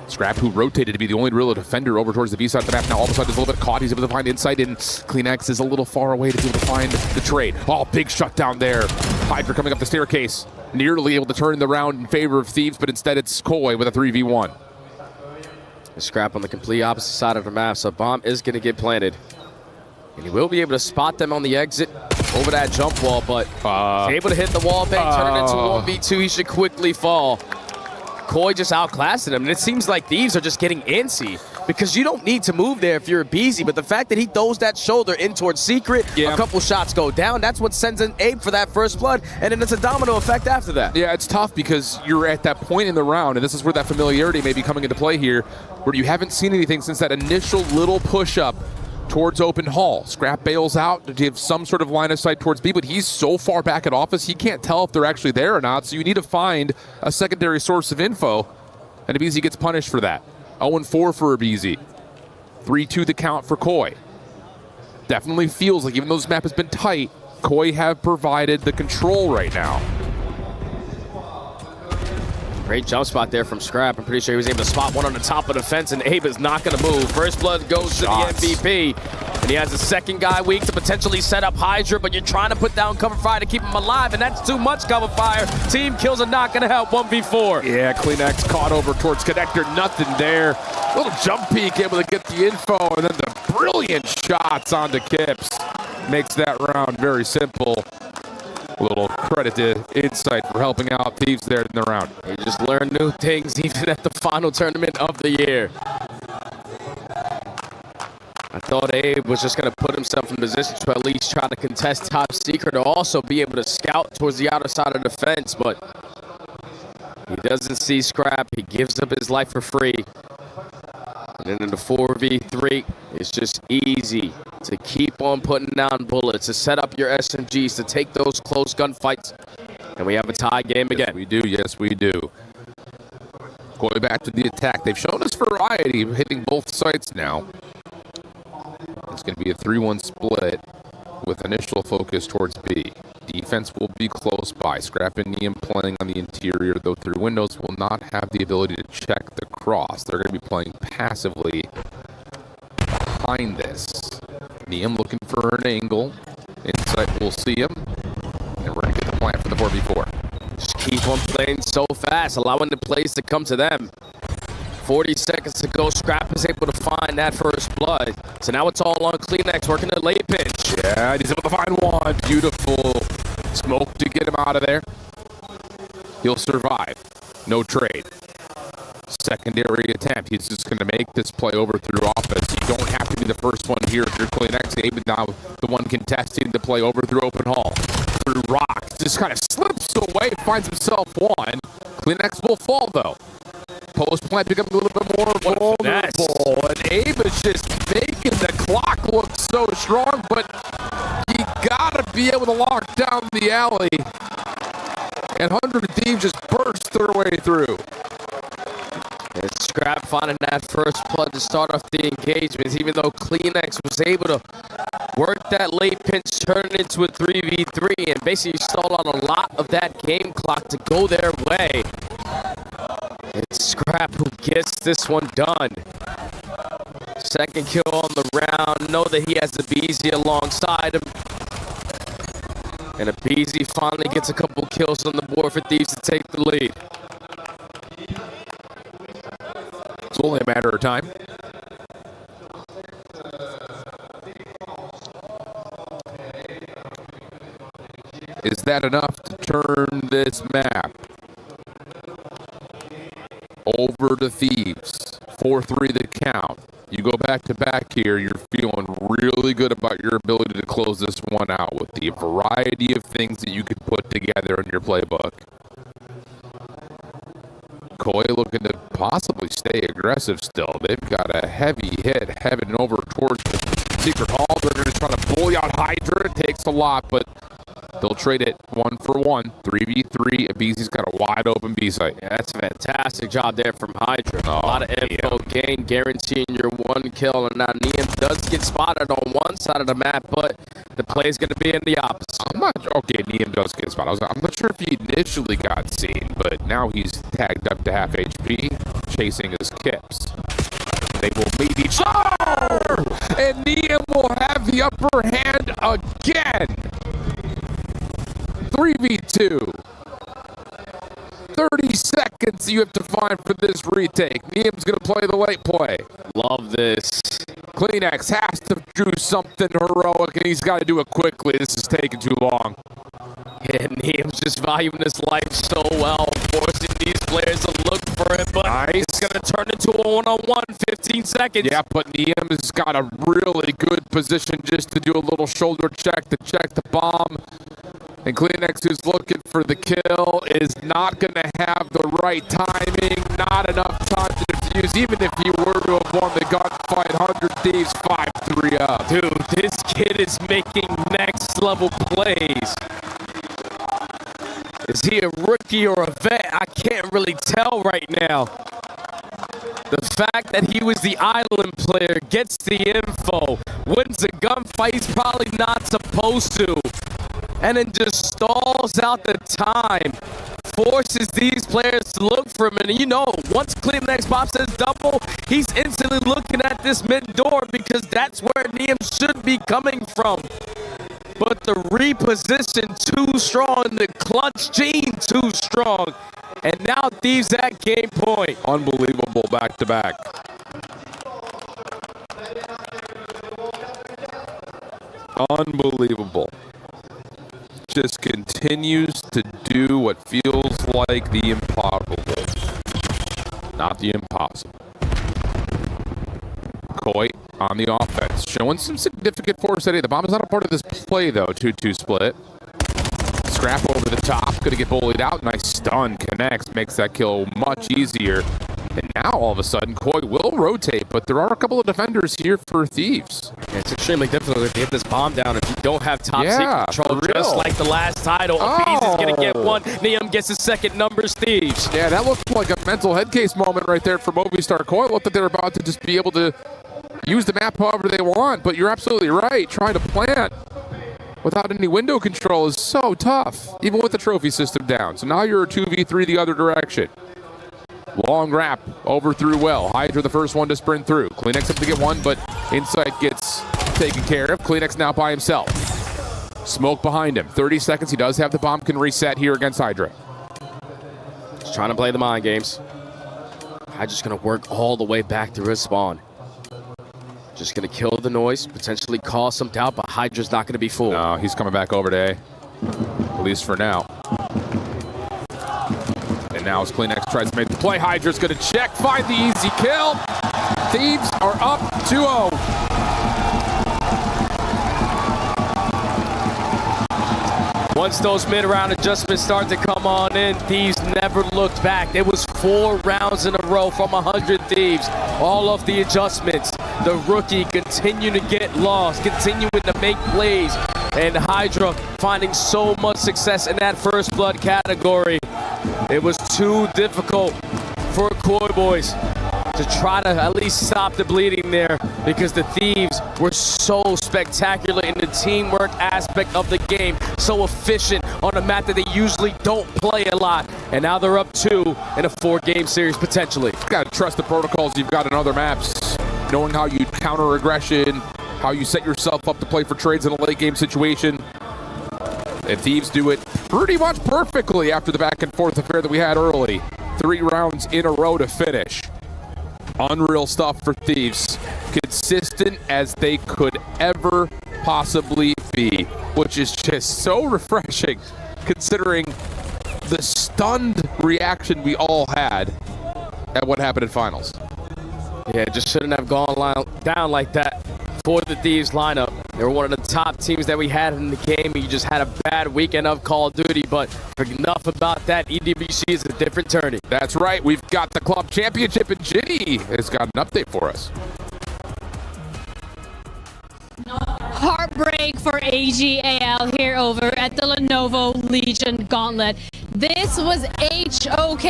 Scrap, who rotated to be the only real defender over towards the B side of the map, now all of a sudden is a little bit caught. He's able to find insight, and Kleenex is a little far away to be able to find the trade. Oh, big shutdown there. Hydra coming up the staircase, nearly able to turn the round in favor of Thieves, but instead it's Koi with a 3v1. Scrap on the complete opposite side of the map, so bomb is going to get planted. And he will be able to spot them on the exit over that jump wall, but he's able to hit the wall bang, turn it into 1v2. He should quickly fall. Koi just outclassed him, and it seems like Thieves are just getting antsy because you don't need to move there if you're a BZ, but the fact that he throws that shoulder in towards Secret, a couple shots go down, that's what sends an Abe for that first blood, and then it's a domino effect after that. Yeah, it's tough because you're at that point in the round, and this is where that familiarity may be coming into play here, where you haven't seen anything since that initial little push-up towards open hall. Scrap bails out to give some sort of line of sight towards B, but he's so far back at office, he can't tell if they're actually there or not, so you need to find a secondary source of info, and a BZ gets punished for that. 0-4 for a BZ. 3-2 the count for Koi. Definitely feels like even though this map has been tight, Koi have provided the control right now. Great jump spot there from Scrap. I'm pretty sure he was able to spot one on the top of the fence, and Abe is not going to move. First blood goes to the MVP, and he has a second guy weak to potentially set up Hydra, but you're trying to put down cover fire to keep him alive, and that's too much cover fire. Team kills are not going to help. 1v4. Yeah, Kleenex caught over towards Connector. Nothing there. Little jump peek, able to get the info, and then the brilliant shots onto Kips. Makes that round very simple. A little credit to Insight for helping out Thieves there in the round. You just learn new things even at the final tournament of the year. I thought Abe was just going to put himself in position to at least try to contest top secret or also be able to scout towards the outer side of the fence, but he doesn't see Scrap. He gives up his life for free. And then in the 4v3, it's just easy to keep on putting down bullets, to set up your SMGs, to take those close gunfights. And we have a tie game again. Yes, we do. Going back to the attack. They've shown us variety, hitting both sites now. It's going to be a 3-1 split with initial focus towards B. Defense will be close by. Scrap and Neum playing on the interior, though through windows will not have the ability to check the cross. They're going to be playing passively behind this. Neum looking for an angle. Insight will see him. And we're going to get the plant for the 4v4. Just keep on playing so fast, allowing the plays to come to them. 40 seconds to go. Scrap is able to find that first blood. So now it's all on Kleenex working the late pitch. Yeah, he's able to find one. Beautiful smoke to get him out of there. He'll survive. No trade. Secondary attempt. He's just going to make this play over through office. You don't have to be the first one here if you're Kleenex. Abe now the one contesting the play over through open hall. Through rock. Just kind of slips away, finds himself one. Kleenex will fall though. Post plant becoming a little bit more vulnerable, and Abe is just making the clock look so strong, but you gotta be able to lock down the alley. And 100 Thieves just burst their way through. And Scrap finding that first blood to start off the engagements, even though Kleenex was able to work that late pinch, turn it into a 3v3, and basically stalled on a lot of that game clock to go their way. It's Scrap who gets this one done. Second kill on the round. Know that he has the BZ alongside him. And a BZ finally gets a couple kills on the board for Thieves to take the lead. It's only a matter of time. Is that enough to turn this map over to Thieves? 4-3 the count. You go back to back here, you're feeling really good about your ability to close this one out with the variety of things that you could put together in your playbook. Koi looking to possibly stay aggressive still. They've got a heavy hit heading over towards the secret hall. They're going to try to bully out Hydra. It takes a lot, but they'll trade it 1-for-1. 3v3. BZ's got a wide open B site. Yeah, that's a fantastic job there from Hydra. A lot of info gain, guaranteeing your one kill. And now Neum does get spotted on one side of the map, but the play's going to be in the opposite. I'm not okay. Neum does get spotted. I'm not sure if he initially got seen, but now he's tagged up to half HP. chasing his kips. They will meet each other, and Niam will have the upper hand again. 3v2. 30 seconds you have to find for this retake. Niam's going to play the late play. Love this. Kleenex has to do something heroic, and he's got to do it quickly. This is taking too long. And Niam's just valuing his life so well, forcing these players to look for him, but it's going to turn into a one-on-one, 15 seconds. Yeah, but Niam has got a really good position just to do a little shoulder check to check the bomb. And Kleenex, who's looking for the kill, is not going to have the right timing, not enough time to defuse, even if he were to have won the gunfight. 100 Thieves 5-3 up. Dude, this kid is making next-level plays. Is he a rookie or a vet? I can't really tell right now. The fact that he was the island player, gets the info, wins a gunfight he's probably not supposed to, and then just stalls out the time, forces these players to look for him. And you know, once Kleenex Bob says double, he's instantly looking at this mid door because that's where Niam should be coming from. But the reposition too strong, the clutch gene too strong. And now Thieves at game point. Unbelievable back-to-back. Unbelievable. Just continues to do what feels like the impossible. Not the impossible. Coy on the offense, showing some significant force today. The bomb is not a part of this play, though. 2-2 split. Scrap over the top. Going to get bullied out. Nice stun. Connects. Makes that kill much easier. And now, all of a sudden, Coy will rotate, but there are a couple of defenders here for Thieves. It's extremely difficult to get this bomb down if you don't have top secret control, just like the last title. Bees is going to get one. Niam gets his second. Numbers Thieves. Yeah, that looked like a mental head case moment right there for Movistar. Coy looked like they're about to just be able to use the map however they want, but you're absolutely right. Trying to plant without any window control is so tough, even with the trophy system down. So now you're a 2v3 the other direction. Long wrap over through well. Hydra the first one to sprint through. Kleenex up to get one, but Insight gets taken care of. Kleenex now by himself. Smoke behind him. 30 seconds. He does have the bomb. Can reset here against Hydra. Just trying to play the mind games. Hydra's going to work all the way back through his spawn. Just going to kill the noise, potentially cause some doubt, but Hydra's not going to be fooled. No, he's coming back over to A. At least for now. And now as Kleenex tries to make the play, Hydra's going to check, find the easy kill. Thieves are up 2-0. Once those mid-round adjustments start to come on in, Thieves never looked back. It was 4 rounds in a row from 100 Thieves. All of the adjustments. The rookie continuing to get lost, continuing to make plays. And Hydra finding so much success in that first blood category. It was too difficult for Coy Boys to try to at least stop the bleeding there because the Thieves were so spectacular in the teamwork aspect of the game, so efficient on a map that they usually don't play a lot. And now they're up 2 in a 4-game series potentially. You've got to trust the protocols you've got in other maps, knowing how you counter aggression, how you set yourself up to play for trades in a late game situation. And Thieves do it pretty much perfectly after the back and forth affair that we had early. 3 rounds in a row to finish. Unreal stuff for Thieves. Consistent as they could ever possibly be, which is just so refreshing considering the stunned reaction we all had at what happened in finals. Yeah, it just shouldn't have gone down like that for the Thieves lineup. They were one of the top teams that we had in the game. You just had a bad weekend of Call of Duty, but enough about that. EDBC is a different tourney. That's right. We've got the club championship, and Ginny has got an update for us. Heartbreak for AGAL here over at the Lenovo Legion Gauntlet. This was HOK,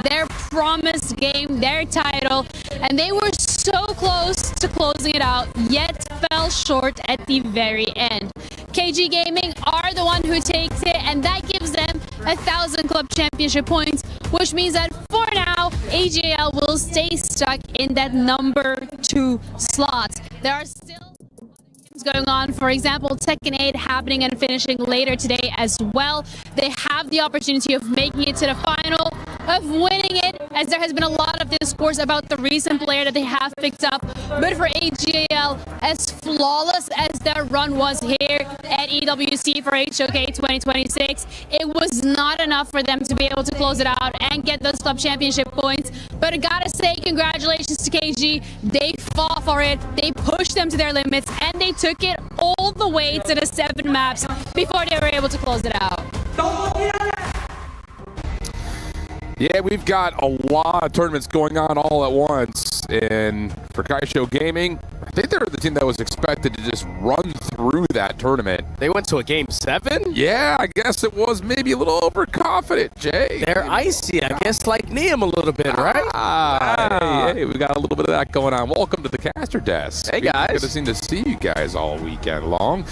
their promised game, their title, and they were so close to closing it out, yet fell short at the very end. KG Gaming are the one who takes it, and that gives them 1,000 club championship points, which means that for now, AGAL will will stay stuck in that number 2 slot. There are still going on. For example, Tekken 8 happening and finishing later today as well. They have the opportunity of making it to the final, of winning it, as there has been a lot of discourse about the recent player that they have picked up. But for AGAL, as flawless as their run was here at EWC for HOK 2026, it was not enough for them to be able to close it out and get those club championship points. But I gotta say, congratulations to KG. They fought for it, they pushed them to their limits, and they took it all the way to the 7 maps before they were able to close it out. Yeah, we've got a lot of tournaments going on all at once. And for Kaisho Gaming, I think they're the team that was expected to just run through that tournament. They went to a game 7? Yeah, I guess it was maybe a little overconfident, Jay. They're icy, I guess, like Neum a little bit, right? Hey, we got a little bit of that going on. Welcome to the caster desk. Hey, guys. Good to see you guys all weekend long.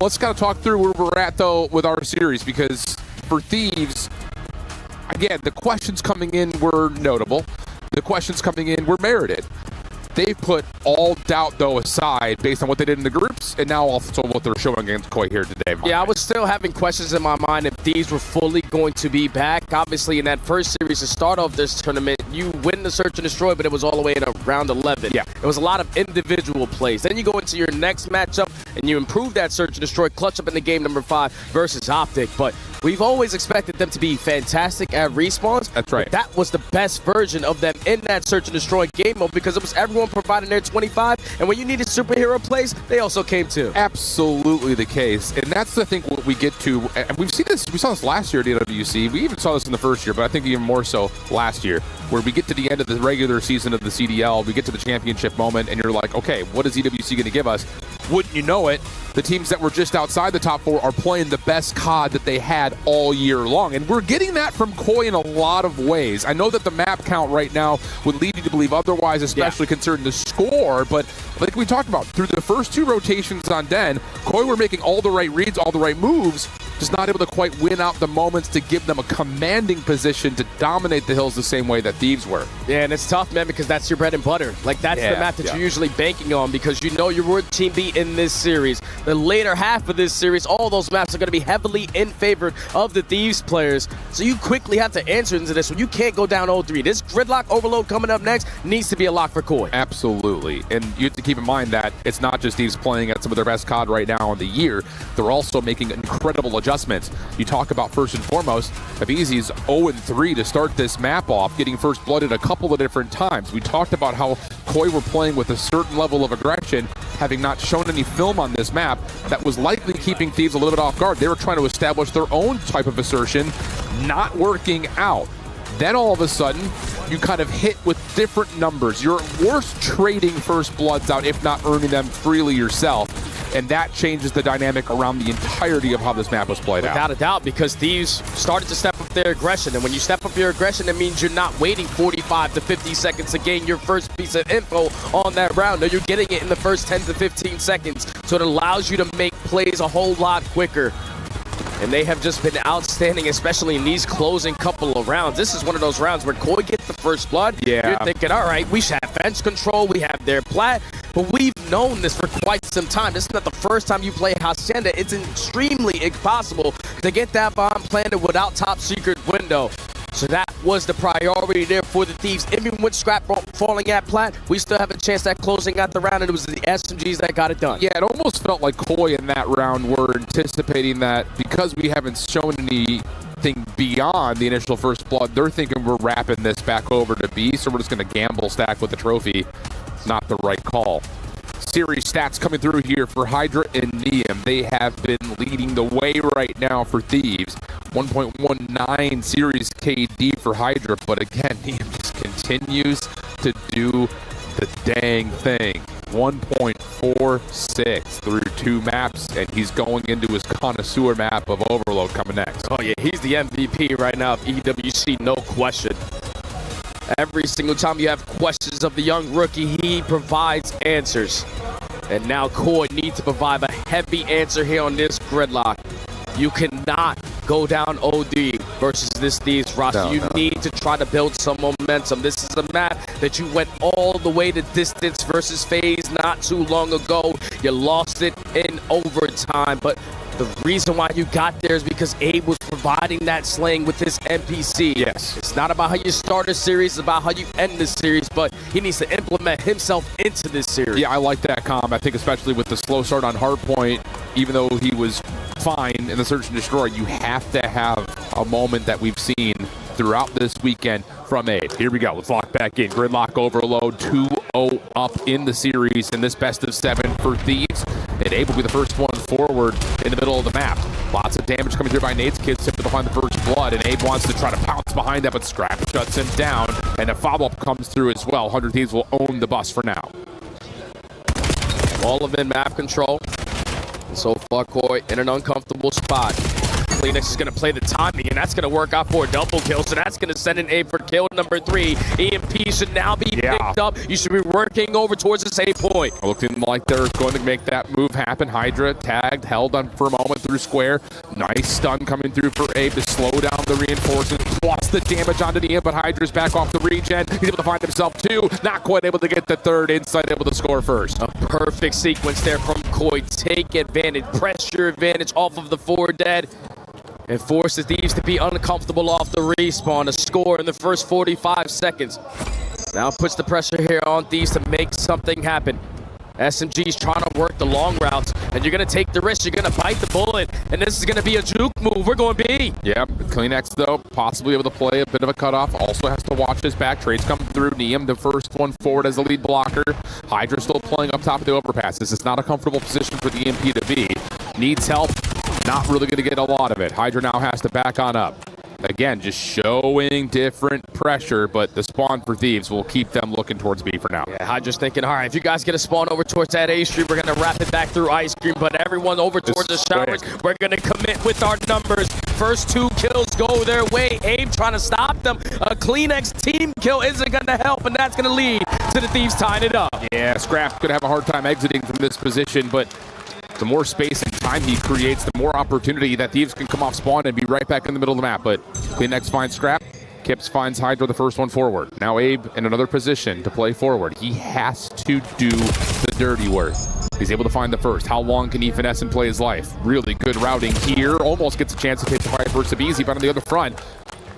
Let's kind of talk through where we're at, though, with our series, because for Thieves, again, the questions coming in were notable. The questions coming in were merited. They've put all doubt, though, aside based on what they did in the groups, and now also what they're showing against Koi here today. Yeah, I was still having questions in my mind if these were fully going to be back. Obviously, in that first series to start off this tournament, you win the search and destroy, but it was all the way in round 11. Yeah. It was a lot of individual plays. Then you go into your next matchup, and you improve that search and destroy, clutch up in the game number 5 versus Optic. But we've always expected them to be fantastic at respawns. That's right. That was the best version of them in that search and destroy game mode because it was everyone providing their 25, and when you needed superhero plays, they also came too. Absolutely the case, and that's the thing what we get to, and we've seen this, we saw this last year at EWC, we even saw this in the first year, but I think even more so last year, where we get to the end of the regular season of the CDL, we get to the championship moment, and you're like, okay, what is EWC going to give us? Wouldn't you know it, the teams that were just outside the top 4 are playing the best COD that they had all year long, and we're getting that from Koi in a lot of ways. I know that the map count right now would lead you to believe otherwise, especially concerning the score, but like we talked about, through the first 2 rotations on Den, Koi were making all the right reads, all the right moves, just not able to quite win out the moments to give them a commanding position to dominate the hills the same way that Thieves were. Yeah, and it's tough, man, because that's your bread and butter. Like, that's the map that you're usually banking on because you know you would Team B in this series. The later half of this series, all those maps are going to be heavily in favor of the Thieves players. So you quickly have to answer into this one. You can't go down 0-3. This Gridlock Overload coming up next needs to be a lock for Koi. Absolutely. And you have to keep in mind that it's not just Thieves playing at some of their best COD right now in the year. They're also making incredible adjustments. You talk about first and foremost, Avizi's 0-3 to start this map off, getting first blooded a couple of different times. We talked about how Koi were playing with a certain level of aggression, having not shown any film on this map, that was likely keeping Thieves a little bit off guard. They were trying to establish their own type of assertion, not working out. Then all of a sudden, you kind of hit with different numbers. You're at worst trading first bloods out, if not earning them freely yourself. And that changes the dynamic around the entirety of how this map was played out. Without a doubt, because Thieves started to step up their aggression. And when you step up your aggression, it means you're not waiting 45 to 50 seconds to gain your first piece of info on that round. No, you're getting it in the first 10 to 15 seconds. So it allows you to make plays a whole lot quicker. And they have just been outstanding, especially in these closing couple of rounds. This is one of those rounds where Koi gets the first blood. Yeah. You're thinking, all right, we should have fence control. We have their plat. But we've known this for quite some time. This is not the first time you play Hacienda. It's extremely impossible to get that bomb planted without top secret window. So that was the priority there for the Thieves. Even with Scrap falling at plat, we still have a chance at closing out the round, and it was the SMGs that got it done. Yeah, it almost felt like Koi in that round were anticipating that because we haven't shown anything beyond the initial first blood, they're thinking we're wrapping this back over to B, so we're just going to gamble stack with the trophy. Not the right call. Series stats coming through here for Hydra and Neum. They have been leading the way right now for Thieves. 1.19 series KD for Hydra, but again, Neum just continues to do the dang thing. 1.46 through 2 maps, and he's going into his connoisseur map of Overload coming next. Oh yeah, he's the MVP right now of EWC, no question. Every single time you have questions of the young rookie, he provides answers. And now Koi needs to provide a heavy answer here on this Gridlock. You cannot go down OD. versus this Thieves roster. You need to try to build some momentum. This is a map that you went all the way to distance versus FaZe not too long ago. You lost it in overtime, but the reason why you got there is because Abe was providing that slaying with his NPC. Yes. It's not about how you start a series, it's about how you end the series, but he needs to implement himself into this series. Yeah, I like that calm. I think especially with the slow start on Hardpoint, even though he was fine in the Search and Destroy, you have to have a moment that we've seen throughout this weekend from Abe. Here we go. Let's lock back in. Gridlock overload, 2-0 up in the series in this best of 7 for Thieves. And Abe will be the first one forward in the middle of the map. Lots of damage coming through by Nate's kids to find the first blood, and Abe wants to try to pounce behind that, but Scrap shuts him down, and a follow-up comes through as well. 100 Thieves will own the bus for now. All of them map control. And so far, Koi in an uncomfortable spot. Kleenex is going to play the timing, and that's going to work out for a double kill. So that's going to send an Abe for kill number 3. EMP should now be picked up. You should be working over towards the save point. Looking like they're going to make that move happen. Hydra tagged, held on for a moment through square. Nice stun coming through for Abe to slow down the reinforcements. Plus the damage onto the end, but Hydra's back off the regen. He's able to find himself 2. Not quite able to get the 3rd. Inside able to score first. A perfect sequence there from Koi. Take advantage, press your advantage off of the 4 dead. And force the Thieves to be uncomfortable off the respawn. A score in the first 45 seconds. Now puts the pressure here on Thieves to make something happen. SMG's trying to work the long routes, and you're going to take the risk. You're going to bite the bullet, and this is going to be a juke move. We're going B. Yeah, Kleenex, though, possibly able to play a bit of a cutoff. Also has to watch his back. Trades come through. Neum, the first one forward as the lead blocker. Hydra still playing up top of the overpass. This is not a comfortable position for the EMP to be. Needs help. Not really going to get a lot of it. Hydra now has to back on up. Again, just showing different pressure, but the spawn for Thieves will keep them looking towards B for now. Yeah, Hydra's thinking, all right, if you guys get a spawn over towards that A street, we're going to wrap it back through Ice Cream, but everyone over towards the showers, we're going to commit with our numbers. First 2 kills go their way. Abe trying to stop them. A Kleenex team kill isn't going to help, and that's going to lead to the Thieves tying it up. Yeah, Scrap could have a hard time exiting from this position, but the more space and time he creates, the more opportunity that Thieves can come off spawn and be right back in the middle of the map. But Kleenex finds Scrap. Kips finds Hydra, the first one forward. Now Abe in another position to play forward. He has to do the dirty work. He's able to find the first. How long can he finesse and play his life? Really good routing here. Almost gets a chance to take the fight versus Easy, but on the other front,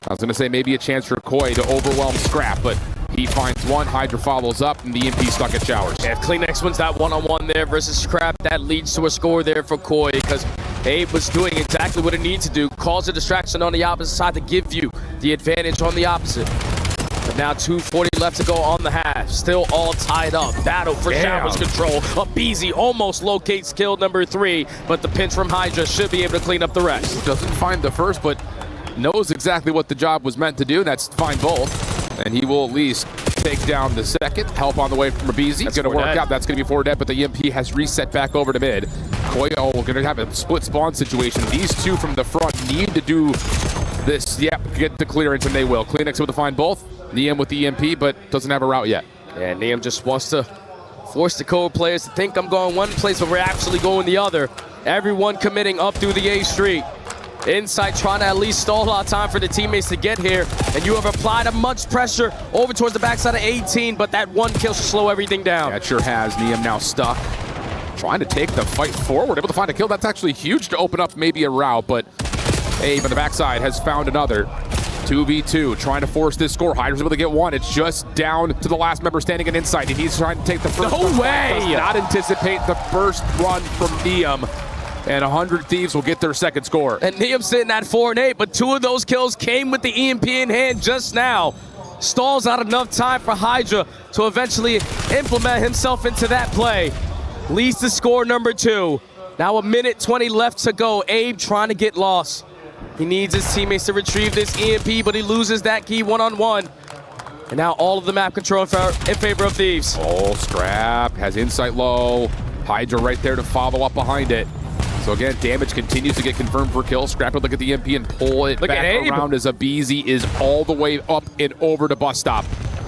I was going to say maybe a chance for Koi to overwhelm Scrap, but he finds one. Hydra follows up, and the EMP stuck at showers. Yeah, if Kleenex wins that one-on-one there versus Scrap, that leads to a score there for Koi, because Abe was doing exactly what it needs to do. Cause a distraction on the opposite side to give you the advantage on the opposite. But now 2:40 left to go on the half. Still all tied up. Battle for showers control. Abizi almost locates kill number 3, but the pinch from Hydra should be able to clean up the rest. Doesn't find the first, but knows exactly what the job was meant to do. That's find both. And he will at least take down the second. Help on the way from Abizi. It's going to work out. That's going to be 4 dead, but the EMP has reset back over to mid. Koi, we're going to have a split spawn situation. These 2 from the front need to do this. Yep, get the clearance, and they will. Kleenex able to find both. Neum with the EMP, but doesn't have a route yet. Yeah, Neum just wants to force the code players to think I'm going one place, but we're actually going the other. Everyone committing up through the A street. Insight trying to at least stall our time for the teammates to get here, and you have applied a much pressure over towards the backside of 18, but that 1 kill should slow everything down. That sure has. Neum now stuck. Trying to take the fight forward, able to find a kill. That's actually huge to open up maybe a route, but Abe on the backside has found another. 2v2, trying to force this score. Hydra's able to get 1. It's just down to the last member standing in Insight, and he's trying to take the first No way! Does not anticipate the first run from Neum. And 100 Thieves will get their second score. And Neum sitting at 4 and 8, but 2 of those kills came with the EMP in hand just now. Stalls out enough time for Hydra to eventually implement himself into that play. Leads to score number 2. Now 1:20 left to go. Abe trying to get lost. He needs his teammates to retrieve this EMP, but he loses that key one-on-one. And now all of the map control in favor of Thieves. Oh, Scrap has Insight low. Hydra right there to follow up behind it. So again, damage continues to get confirmed for kills. Scrap will look at the EMP and pull it back around as Abizi is all the way up and over to bus stop.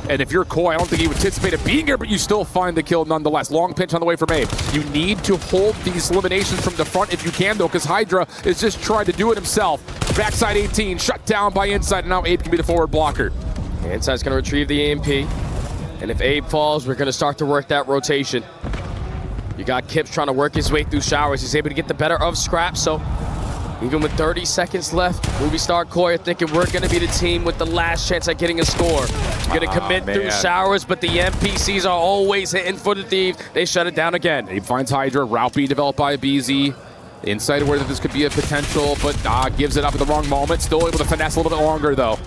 And if you're Koi, I don't think you anticipated being here, but you still find the kill nonetheless. Long pinch on the way from Abe. You need to hold these eliminations from the front if you can, though, because Hydra is just trying to do it himself. Backside 18, shut down by Inside, and now Abe can be the forward blocker. Inside's going to retrieve the EMP. And if Abe falls, we're going to start to work that rotation. You got Kips trying to work his way through showers. He's able to get the better of Scrap, so even with 30 seconds left, Movie Star Koi are thinking we're going to be the team with the last chance at getting a score. Going to commit through showers, but the NPCs are always hitting for the Thieves. They shut it down again. Abe finds Hydra, route being developed by BZ. Inside where this could be a potential, but gives it up at the wrong moment. Still able to finesse a little bit longer, though.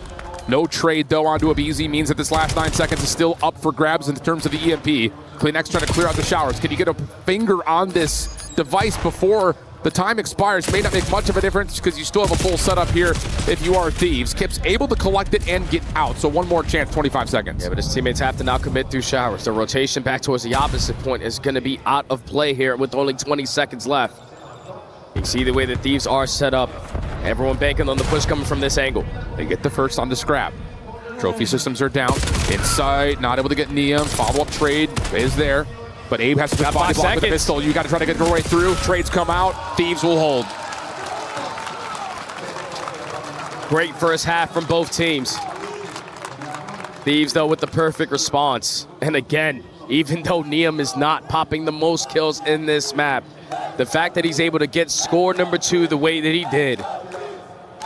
No trade, though, onto a BZ means that this last 9 seconds is still up for grabs in terms of the EMP. Kleenex trying to clear out the showers. Can you get a finger on this device before the time expires? May not make much of a difference because you still have a full setup here if you are Thieves. Kip's able to collect it and get out, so one more chance, 25 seconds. Yeah, but his teammates have to now commit through showers. The rotation back towards the opposite point is going to be out of play here with only 20 seconds left. You see the way the Thieves are set up. Everyone banking on the push coming from this angle. They get the first on the Scrap. Trophy systems are down. Inside, not able to get Neum. Follow-up trade is there. But Abe has to put body block with a pistol. You got to try to get your way through. Trades come out. Thieves will hold. Great first half from both teams. Thieves, though, with the perfect response. And again, even though Neum is not popping the most kills in this map, the fact that he's able to get score number 2 the way that he did,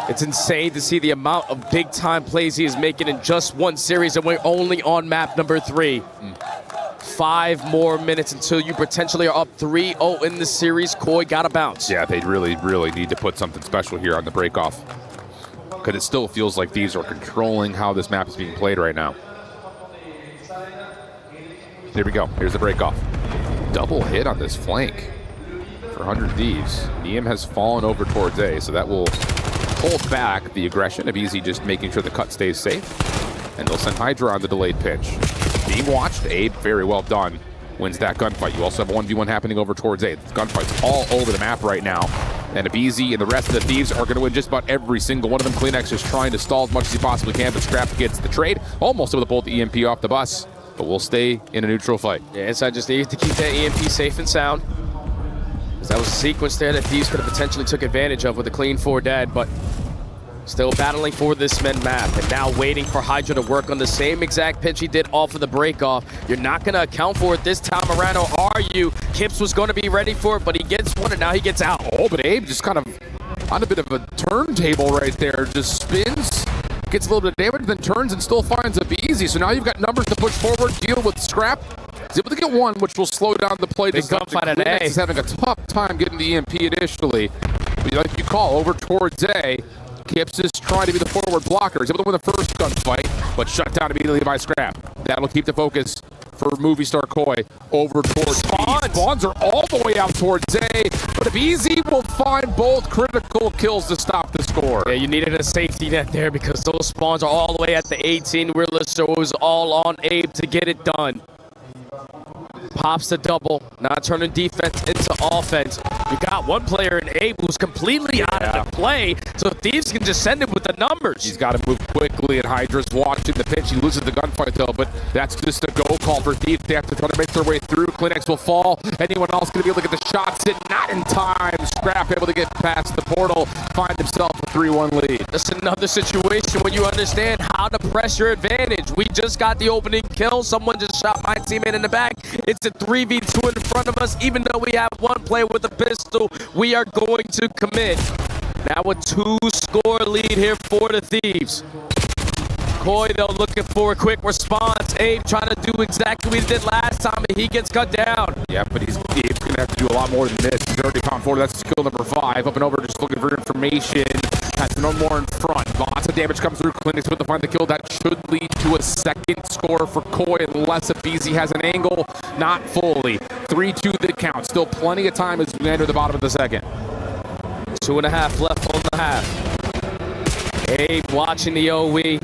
it's insane to see the amount of big-time plays he is making in just one series, and we're only on map number 3. 5 more minutes until you potentially are up 3-0 in the series. Koi got to bounce. Yeah, they really, really need to put something special here on the break-off, because it still feels like Thieves are controlling how this map is being played right now. Here we go. Here's the break-off. Double hit on this flank for 100 Thieves. Neum has fallen over towards A, so that will hold back the aggression of Easy just making sure the cut stays safe. And they'll send Hydra on the delayed pinch. Being watched, Abe, very well done, wins that gunfight. You also have a 1v1 happening over towards A. The gunfight's all over the map right now. And Abizi and the rest of the Thieves are going to win just about every single one of them. Kleenex is trying to stall as much as he possibly can, but Scrap gets the trade. Almost able to pull the EMP off the bus, but we'll stay in a neutral fight. Yeah, Inside just needed to keep that EMP safe and sound. That was a sequence there that Thieves could have potentially took advantage of with a clean 4 dead, but still battling for this mid map, and now waiting for Hydra to work on the same exact pitch he did off of the break-off. You're not going to account for it this time around, or are you? Kips was going to be ready for it, but he gets one, and now he gets out. Oh, but Abe just kind of on a bit of a turntable right there. Just spins, gets a little bit of damage, then turns and still finds a easy. So now you've got numbers to push forward, deal with Scrap. He's able to get one, which will slow down the play. Big gunfight at A. He's having a tough time getting the EMP initially. But like you call, over towards A. Kips is trying to be the forward blocker. He's able to win the first gunfight, but shut down immediately by Scrap. That'll keep the focus for Movie Star Koi over towards Spawns. Spawns are all the way out towards A, but Abizi will find both critical kills to stop the score. Yeah, you needed a safety net there because those spawns are all the way at the 18 wheeler, so it was all on Abe to get it done. Pops the double, not turning defense into offense. You got one player in Abe who's completely out of the play, so Thieves can just send him with the numbers. He's got to move quickly, and Hydra's watching the pitch. He loses the gunfight, though, but that's just a go call for Thieves. They have to try to make their way through. Kleenex will fall. Anyone else going to be able to get the shots in? Not in time. Scrap able to get past the portal, find himself a 3-1 lead. That's another situation when you understand how to press your advantage. We just got the opening kill. Someone just shot my teammate in the back. It's a 3v2 in front of us. Even though we have one player with a pistol, we are going to commit. Now a 2-score lead here for the Thieves. Koi, though, looking for a quick response. Abe trying to do exactly what he did last time, and he gets cut down. Yeah, but Abe's going to have to do a lot more than this. He's already found 4. That's skill number 5. Up and over, just looking for information. Has no more in front. Lots of damage comes through. Kleenex with to find the kill. That should lead to a second score for Koi, unless Abizi has an angle. Not fully. 3-2 the count. Still plenty of time as we enter the bottom of the second. 2.5 left on the half. Abe watching the OE.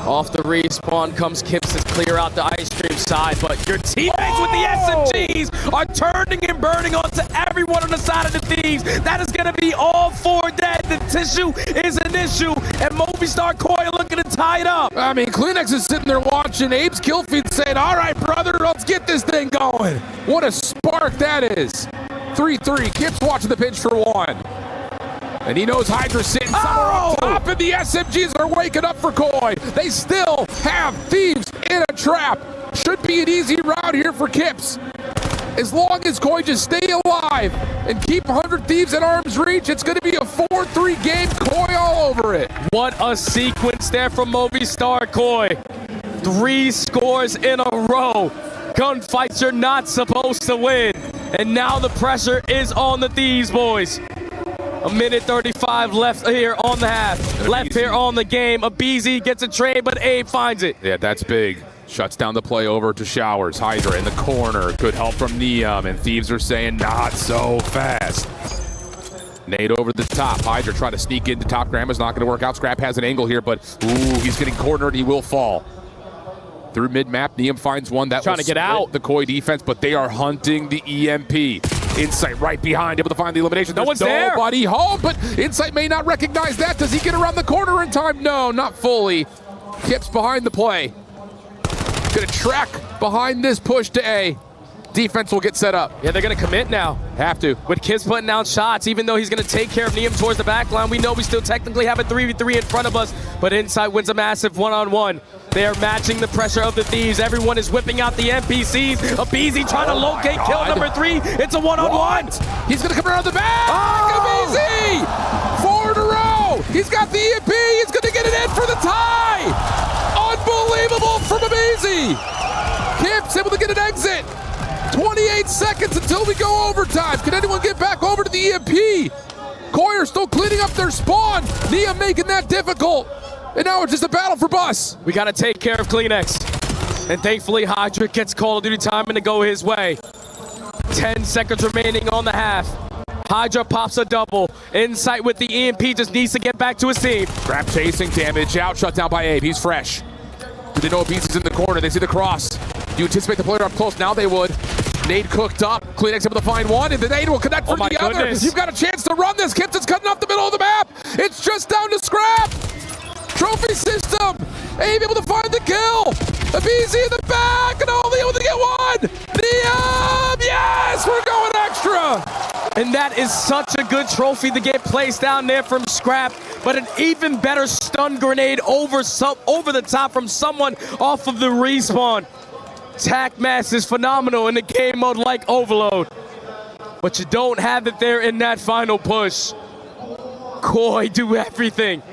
Off the respawn comes Kips to clear out the ice cream side, but your teammates with the SMGs are turning and burning onto everyone on the side of the Thieves. That is going to be all 4 dead. The tissue is an issue, and Movistar Koi looking to tie it up. I mean, Kleenex is sitting there watching Abe's kill feed saying, all right, brother, let's get this thing going. What a spark that is. 3-3, Kips watching the pinch for 1. And he knows Hydra's sitting somewhere up top, and the SMGs are waking up for Koi. They still have Thieves in a trap. Should be an easy round here for Kips. As long as Koi just stay alive and keep 100 Thieves at arm's reach, it's going to be a 4-3 game, Koi all over it. What a sequence there from Movistar Koi. 3 scores in a row. Gunfights you're not supposed to win. And now the pressure is on the Thieves, boys. A minute 35 left here on the half. Left here on the game. Abizi gets a trade, but Abe finds it. Yeah, that's big. Shuts down the play over to Showers. Hydra in the corner. Good help from Neum, and Thieves are saying not so fast. Nade over the top. Hydra trying to sneak into top. Grandma's not going to work out. Scrap has an angle here, but ooh, he's getting cornered. He will fall. Through mid-map, Neum finds one that trying to get out the Koi defense, but they are hunting the EMP. Insight right behind, able to find the elimination. No one's there. Nobody home, but Insight may not recognize that. Does he get around the corner in time? No, not fully. Kips behind the play. Gonna track behind this push to A. Defense will get set up. Yeah, they're gonna commit now. Have to. With Kips putting down shots, even though he's gonna take care of Neum towards the back line, we know we still technically have a 3v3 in front of us, but Insight wins a massive one-on-one. They are matching the pressure of the Thieves. Everyone is whipping out the NPCs. Abizi trying to locate kill number 3. It's a one-on-one. He's gonna come around the back. Abizi! 4 in a row. He's got the EMP. He's gonna get it in for the tie. Unbelievable from Abizi. Kips able to get an exit. 28 seconds until we go overtime. Can anyone get back over to the EMP? Koi are still cleaning up their spawn. Neum making that difficult. And now it's just a battle for Bus. We got to take care of Kleenex. And thankfully, Hydra gets Call of Duty time and to go his way. 10 seconds remaining on the half. Hydra pops a double. Insight with the EMP just needs to get back to his team. Grab chasing, damage out, shut down by Abe. He's fresh. Do they know Abizi's in the corner? They see the cross. Do you anticipate the player up close? Now they would. Nade cooked up. Kleenex able to find one, and the nade will connect for the other. You've got a chance to run this. Kips is cutting off the middle of the map. It's just down to Scrap. Trophy system. Abe able to find the kill. Abizi in the back, and only able to get one. Neum, yes, we're going extra. And that is such a good trophy to get placed down there from Scrap, but an even better stun grenade over the top from someone off of the respawn. Tac mass is phenomenal in the game mode like Overload, but you don't have it there in that final push. Koi do everything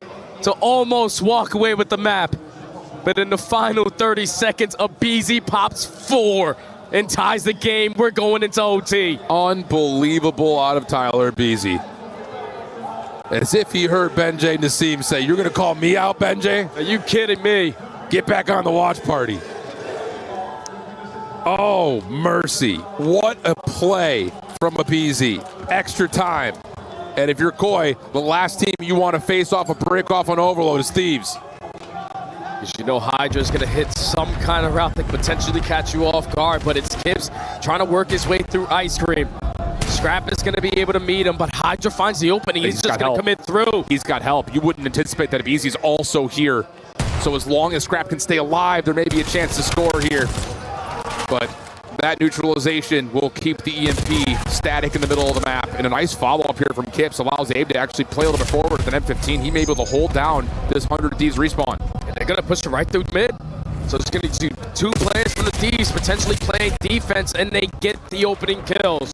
to almost walk away with the map, but in the final 30 seconds, Abizi pops 4 and ties the game. We're going into OT. Unbelievable out of Tyler Abizi. As if he heard Benjay Nassim say, "You're going to call me out, Benjay? Are you kidding me? Get back on the watch party." Oh, mercy. What a play from Abizi. Extra time. And if you're Koi, the last team you want to face off a break off on Overload is Thieves. Because you know Hydra's going to hit some kind of route that could potentially catch you off guard, but it's Kips trying to work his way through Ice Cream. Scrap is going to be able to meet him, but Hydra finds the opening. He's just going to commit through. He's got help. You wouldn't anticipate that Abizi's also here. So as long as Scrap can stay alive, there may be a chance to score here. But that neutralization will keep the EMP static in the middle of the map. And a nice follow-up here from Kips allows Abe to actually play a little bit forward with an M15. He may be able to hold down this 100 Thieves respawn. And they're going to push it right through mid. So it's going to be 2 players from the Thieves potentially playing defense, and they get the opening kills.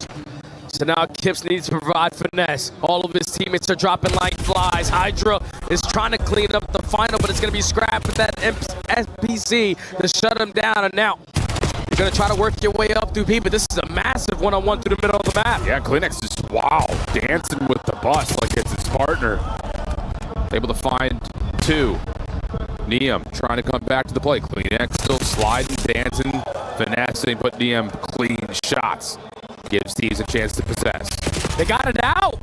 So now Kips needs to provide finesse. All of his teammates are dropping like flies. Hydra is trying to clean up the final, but it's going to be Scrap with that SPC to shut him down. And now you're going to try to work your way up through P, but this is a massive one-on-one through the middle of the map. Yeah, Kleenex is, wow, dancing with the bus like it's his partner. Able to find 2. Neum trying to come back to the play. Kleenex still sliding, dancing, finessing, but Neum clean shots. Gives Thieves a chance to possess. They got it out.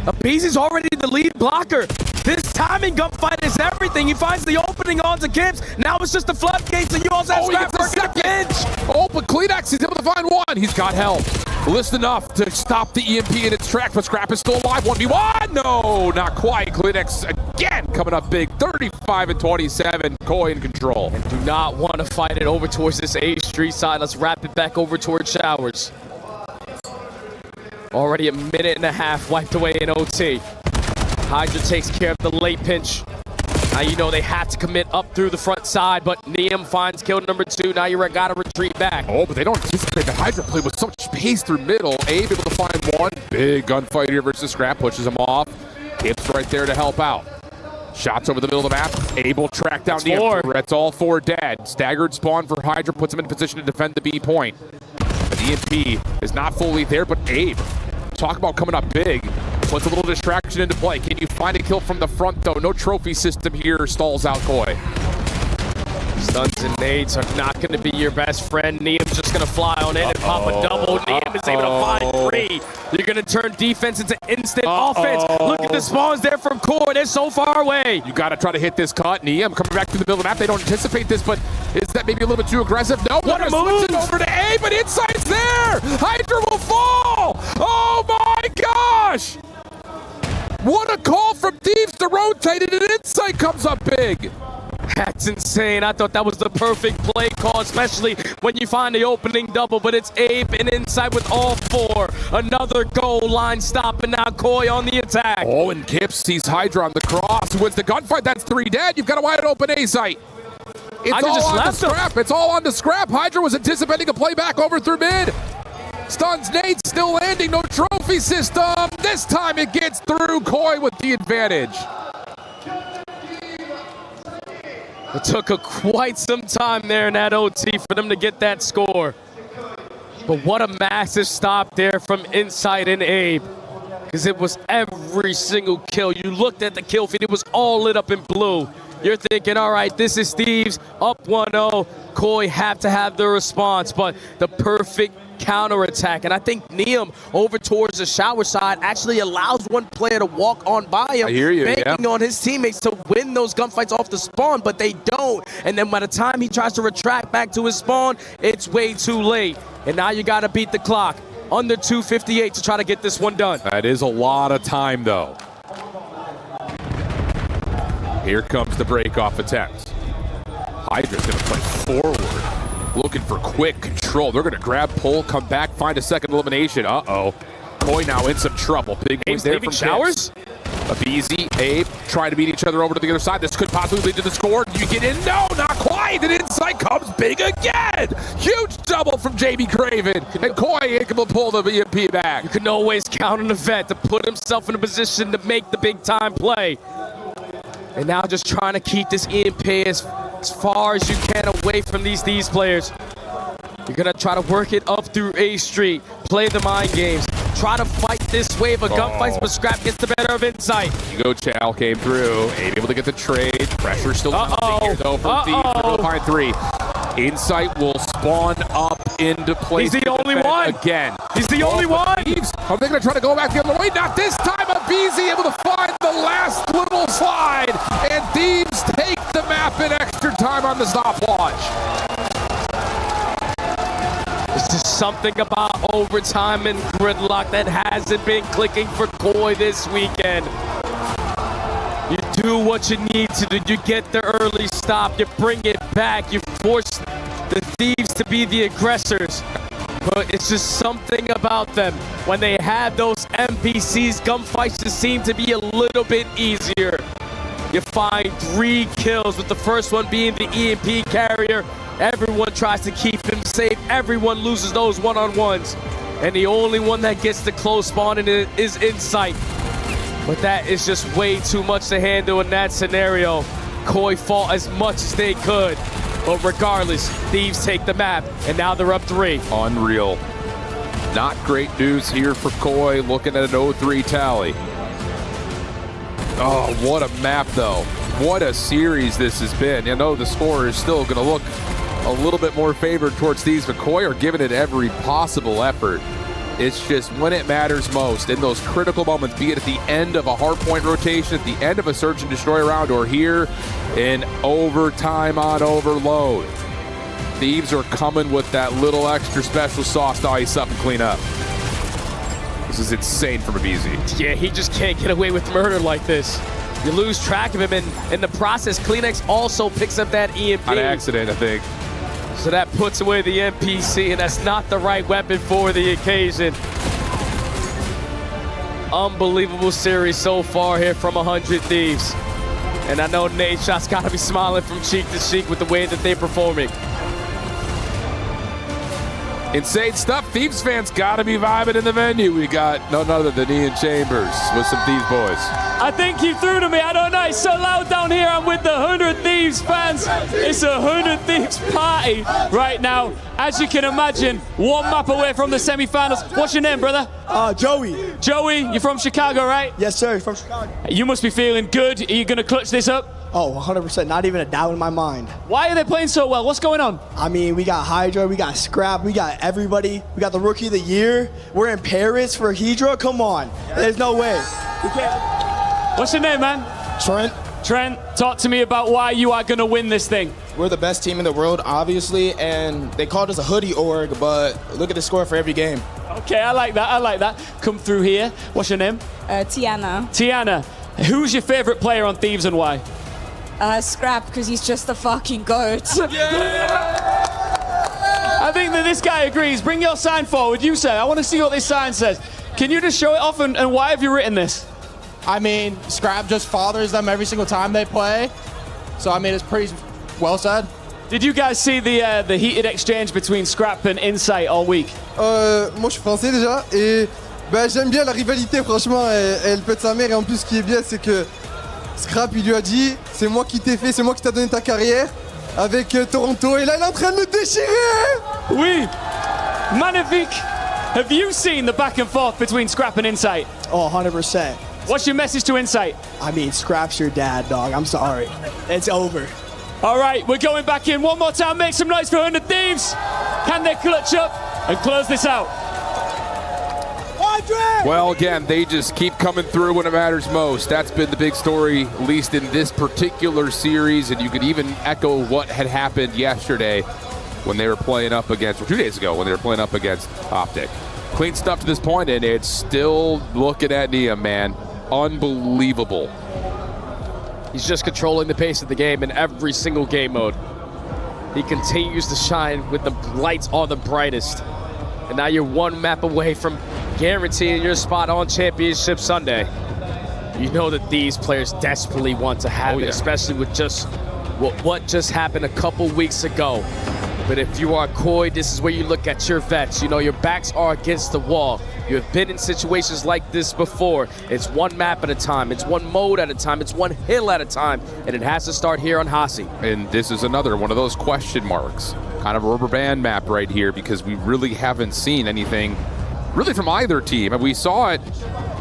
Abizi's already the lead blocker. This timing gunfight is everything. He finds the opening onto Gibbs. Now it's just the floodgates, and you also have Scrap working a pinch. Oh, but Kleenex is able to find one. He's got help. List enough to stop the EMP in its track, but Scrap is still alive. 1v1. No, not quite. Kleenex again coming up big. 35-27. Koi in control. And do not want to fight it over towards this A Street side. Let's wrap it back over towards Showers. Already a minute and a half wiped away in OT. Hydra takes care of the late pinch. Now you know they have to commit up through the front side, but Neum finds kill number 2. Now you gotta retreat back. Oh, but they don't anticipate the Hydra play with so much pace through middle. Abe able to find one. Big gunfight here versus Scrap, pushes him off. Hips right there to help out. Shots over the middle of the map. Able to track down Neum. That's all 4 dead. Staggered spawn for Hydra puts him in position to defend the B point. The EMP is not fully there, but Abe, talk about coming up big. Puts a little distraction into play. Can you find a kill from the front, though? No trophy system here. Stalls out Koi. Stuns and nades are not going to be your best friend. Neum's just going to fly on in and pop a double. Neum is able to find 3. You're going to turn defense into instant offense. Look at the spawns there from Koi. They're so far away. You got to try to hit this cut. Neum coming back to the middle of the map. They don't anticipate this, but is that maybe a little bit too aggressive? No. What a move! Switch it over to A, but Insight's there. Hydra will fall. Oh my gosh! What a call from Thieves to rotate it, and Insight comes up big. That's insane. I thought that was the perfect play call, especially when you find the opening double, but it's Abe and Insight with all 4. Another goal line stop, and now Koi on the attack. Oh, and Kip sees Hydra on the cross. Who wins the gunfight? That's 3 dead. You've got a wide open A site. It's all on the Scrap. It's all on the Scrap. Hydra was anticipating a play back over through mid. Stuns Nate still landing, no trophy system. This time it gets through. Koi with the advantage. It took quite some time there in that OT for them to get that score. But what a massive stop there from Insight and Abe. Because it was every single kill. You looked at the kill feed, it was all lit up in blue. You're thinking, all right, this is Thieves, up 1-0. Koi have to have the response, but the perfect counterattack. And I think Neum over towards the Shower side actually allows one player to walk on by him. I hear you, banking on his teammates to win those gunfights off the spawn, but they don't. And then by the time he tries to retract back to his spawn, it's way too late. And now you got to beat the clock. Under 2:58 to try to get this one done. That is a lot of time, though. Here comes the break-off attempt. Hydra's going to play forward, looking for quick control. They're going to grab, pull, come back, find a second elimination. Uh-oh. Koi now in some trouble. Big moves there from Showers. Abizi, Abe, trying to beat each other over to the other side. This could possibly lead to the score. You get in? No, not quite. And Insight comes big again. Huge double from JB Craven. And Koi able to pull the EMP back. You can always count on the vet to put himself in a position to make the big-time play. And now just trying to keep this EMP as far as you can away from these players. You're going to try to work it up through A Street, play the mind games, try to fight this wave of gunfights, but Scrap gets the better of Insight. You go, Chow came through, able to get the trade. Pressure still mounting here, though, from Thieves. Find 3. Insight will spawn up into place. He's the only one. Again. He's the only one. Thieves, are they going to try to go back the other way? Not this time. Abizi able to find the last little slide. And Thieves take the map in extra time on the stopwatch. There's just something about overtime and gridlock that hasn't been clicking for Koi this weekend. You do what you need to do. You get the early stop. You bring it back. You force the Thieves to be the aggressors. But it's just something about them. When they have those NPCs, gunfights just seem to be a little bit easier. You find 3 kills, with the first one being the EMP carrier. Everyone tries to keep him safe. Everyone loses those one-on-ones. And the only one that gets the close spawn in it is Insight. But that is just way too much to handle in that scenario. Koi fought as much as they could. But regardless, Thieves take the map, and now they're up 3. Unreal. Not great news here for Koi, looking at an 0-3 tally. Oh, what a map, though. What a series this has been. You know, the score is still going to look a little bit more favored towards Thieves, but Koi are giving it every possible effort. It's just when it matters most, in those critical moments, be it at the end of a hardpoint rotation, at the end of a search and destroy round, or here in overtime on overload. Thieves are coming with that little extra special sauce to ice up and clean up. This is insane from Abizi. Yeah, he just can't get away with murder like this. You lose track of him, and in the process, Kleenex also picks up that EMP. On accident, I think. So that puts away the NPC, and that's not the right weapon for the occasion. Unbelievable series so far here from 100 Thieves. And I know Nadeshot's got to be smiling from cheek to cheek with the way that they're performing. Insane stuff. Thieves fans got to be vibing in the venue. We got none other than Ian Chambers with some Thieves boys. I think he threw to me. I don't know. It's so loud down here. I'm with the 100 Thieves fans. It's a 100 Thieves party right now. As you can imagine, one map away from the semifinals. What's your name, brother? Joey. Joey, you're from Chicago, right? Yes, sir. From Chicago. You must be feeling good. Are you going to clutch this up? Oh, 100%. Not even a doubt in my mind. Why are they playing so well? What's going on? I mean, we got Hydra, we got Scrap, we got everybody. We got the Rookie of the Year. We're in Paris for Hydra. Come on. There's no way. We can't. What's your name, man? Trent. Trent, talk to me about why you are going to win this thing. We're the best team in the world, obviously, and they called us a hoodie org, but look at the score for every game. Okay, I like that. I like that. Come through here. What's your name? Tiana. Tiana. Who's your favorite player on Thieves and why? Scrap, because he's just the fucking goat. I think that this guy agrees. Bring your sign forward. You say. I want to see what this sign says. Can you just show it off, and why have you written this? I mean, Scrap just fathers them every single time they play. So, I mean, it's pretty well said. Did you guys see the heated exchange between Scrap and Insight all week? Moi, je suis français déjà, et j'aime bien la rivalité, franchement, elle pète sa mère, et en plus, ce qui est bien, c'est que Scrap, il lui a dit, c'est moi qui t'ai fait, c'est moi qui t'ai donné ta carrière avec Toronto, et là, il est en train de me déchirer! Oui! Magnifique! Have you seen the back and forth between Scrap and Insight? Oh, 100%. What's your message to Insight? I mean, Scrap's your dad, dog. I'm sorry. It's over. All right, we're going back in one more time. Make some noise for 100 Thieves. Can they clutch up and close this out? Well, again, they just keep coming through when it matters most. That's been the big story, at least in this particular series, and you could even echo what had happened yesterday when they were playing up against, or 2 days ago when they were playing up against Optic. Clean stuff to this point, and it's still looking at Nia, man. Unbelievable. He's just controlling the pace of the game in every single game mode. He continues to shine with the lights on the brightest. And now you're one map away from guaranteeing your spot on Championship Sunday. You know that these players desperately want to have it, especially with just what just happened a couple weeks ago. But if you are Koi, this is where you look at your vets. You know, your backs are against the wall. You have been in situations like this before. It's one map at a time. It's one mode at a time. It's one hill at a time. And it has to start here on Hasi. And this is another one of those question marks. Kind of a rubber band map right here because we really haven't seen anything really from either team. And we saw it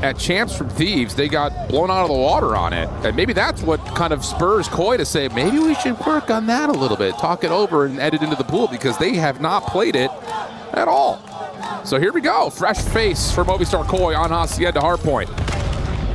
at Champs from Thieves. They got blown out of the water on it. And maybe that's what kind of spurs Koi to say, maybe we should work on that a little bit, talk it over and edit into the pool because they have not played it at all. So here we go. Fresh face for Movistar Koi on Hacienda Hardpoint.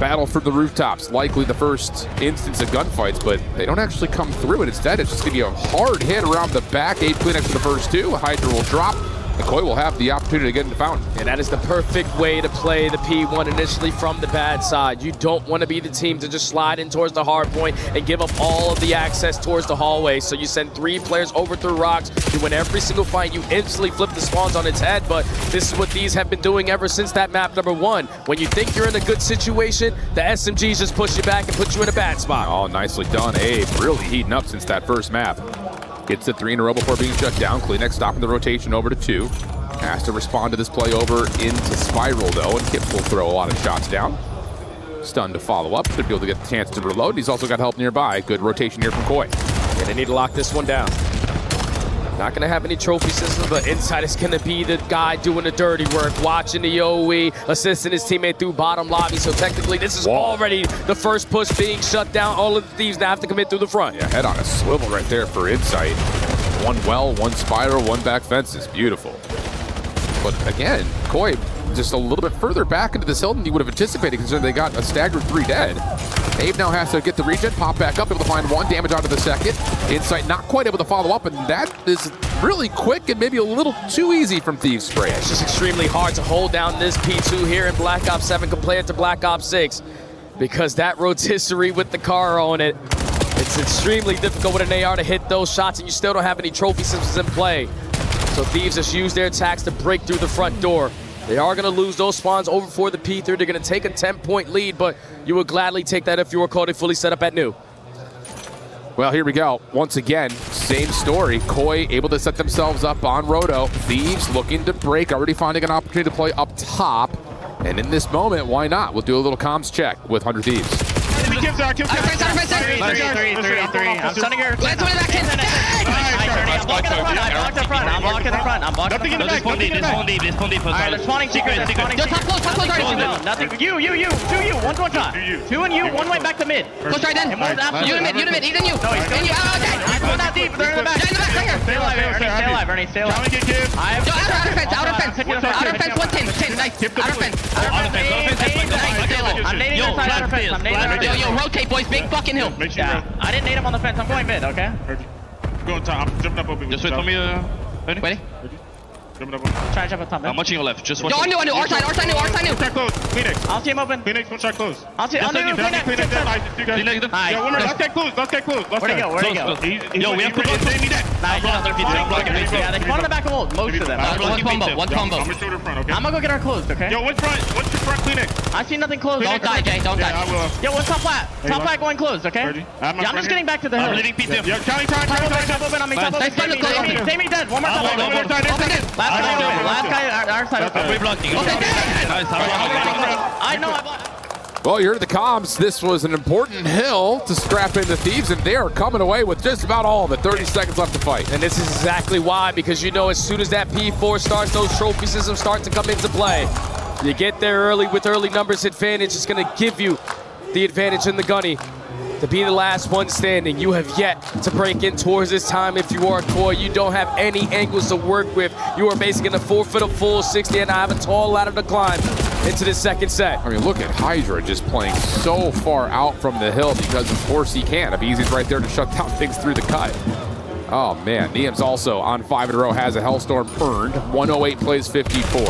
Battle for the rooftops. Likely the first instance of gunfights, but they don't actually come through it. Instead, it's just going to be a hard hit around the back. 8 Kleenex for the first 2. Hydra will drop. And Koi will have the opportunity to get into Fountain. And that is the perfect way to play the P1 initially from the bad side. You don't want to be the team to just slide in towards the hard point and give up all of the access towards the hallway. So you send 3 players over through rocks. You win every single fight. You instantly flip the spawns on its head. But this is what these have been doing ever since that map number 1. When you think you're in a good situation, the SMGs just push you back and put you in a bad spot. Oh, nicely done. Abe really heating up since that first map. Gets to 3 in a row before being shut down. Kleenex stopping the rotation over to 2. Has to respond to this play over into Spiral, though, and Kips will throw a lot of shots down. Stun to follow up. Should be able to get the chance to reload. He's also got help nearby. Good rotation here from Koi. And they need to lock this one down. Not going to have any trophy systems, but Inside is going to be the guy doing the dirty work, watching the OE, assisting his teammate through bottom lobby. So technically, this is already the first push being shut down. All of the Thieves now have to commit through the front. Yeah, head on a swivel right there for Insight. 1 well, 1 Spiral, 1 back fences. Beautiful. But again, Koi just a little bit further back into this hill than you would have anticipated, considering they got a staggered 3 dead. Abe now has to get the regen, pop back up, able to find 1, damage onto the second. Insight not quite able to follow up, and that is really quick and maybe a little too easy from Thieves Spray. It's just extremely hard to hold down this P2 here in Black Ops 7 compared to Black Ops 6, because that rotisserie with the car on it, it's extremely difficult with an AR to hit those shots, and you still don't have any trophy systems in play. So Thieves just use their attacks to break through the front door. They are going to lose those spawns over for the P3. They're going to take a 10-point lead, but you would gladly take that if you were Cody fully set up at new. Well, here we go. Once again, same story. Koi able to set themselves up on Roto. Thieves looking to break, already finding an opportunity to play up top. And in this moment, why not? We'll do a little comms check with 100 Thieves. Three. I'm stunning her. Let's win that kid. I'm blocking the front. I'm blocking the front. Nothing in the back. Nothing in the back. Alright, they're spawning secret. Just top close already. Nothing. You. One shot. 2 and you. 1 way back to mid. Close right then. You to mid. He's in you. No, he's in you. I'm going that deep. They're in the back. Stay alive, Ernie. Stay alive. Outer fence. 110. Nice. Outer fence. I'm nading your side outer fence. Yo, rotate, boys. Big fucking hill. Yeah. I didn't nade him on the fence. I'm going mid, okay? Go on top. I'm jumping up over you. Just wait for me, Ready? Jumping up. Try to jump up top. I'm watching your left. Just watch. Yo, I knew. Our side new. Shot close. Phoenix. I'll see him open. Phoenix, one shot close. I'll see. I'll do Phoenix. Phoenix, nice. You guys. Yo, one more. Let's get close. Let's get close. Where'd he go? Yo, we have to go. Save me that. Nice. Yeah, they spawn in the back of ult. Most of them. One combo. I'm gonna shoot her front, okay? I'm gonna go get our closed, okay? Yo, what's front? What's your front, Phoenix? I see nothing closed. Don't die, Jay. Don't die. I will. Yo, what's top flat? Top flat going closed, okay? I'm just getting back to the hill. I'm leading P2. Yo, Charlie, top open. I'm top open. Stay me dead. One more top open. Last guy open. Last guy, our side open. We're blocking. I know. I blocked. Well, you heard the comms. This was an important hill to scrap into Thieves, and they are coming away with just about all of it. 30 seconds left to fight. And this is exactly why, because you know as soon as that P4 starts, those trophy systems start to come into play. You get there early with early numbers advantage. It's going to give you the advantage in the gunny to be the last one standing. You have yet to break in towards this time. If you are Koi, you don't have any angles to work with. You are basically going to forfeit a full 60 and have a tall ladder to climb into the second set. I mean, look at Hydra just playing so far out from the hill because, of course, he can. Abizi's right there to shut down things through the cut. Oh, man. Niam's also on 5 in a row, has a Hellstorm earned. 108 plays 54.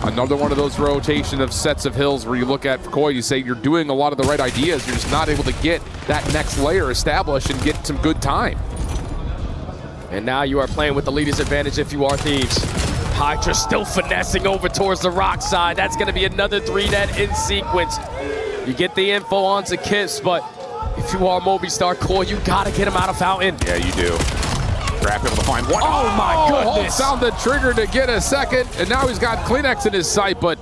Another one of those rotation of sets of hills where you look at Koi, you say you're doing a lot of the right ideas. You're just not able to get that next layer established and get some good time. And now you are playing with the leader's advantage if you are Thieves. Hydra still finessing over towards the rock side. That's going to be another 3 dead in sequence. You get the info onto Kiss, but if you are Mobistar Koi, you got to get him out of Fountain. Yeah, you do. Trap able to find one. Oh my goodness! Found the trigger to get a second, and now he's got Kleenex in his sight, but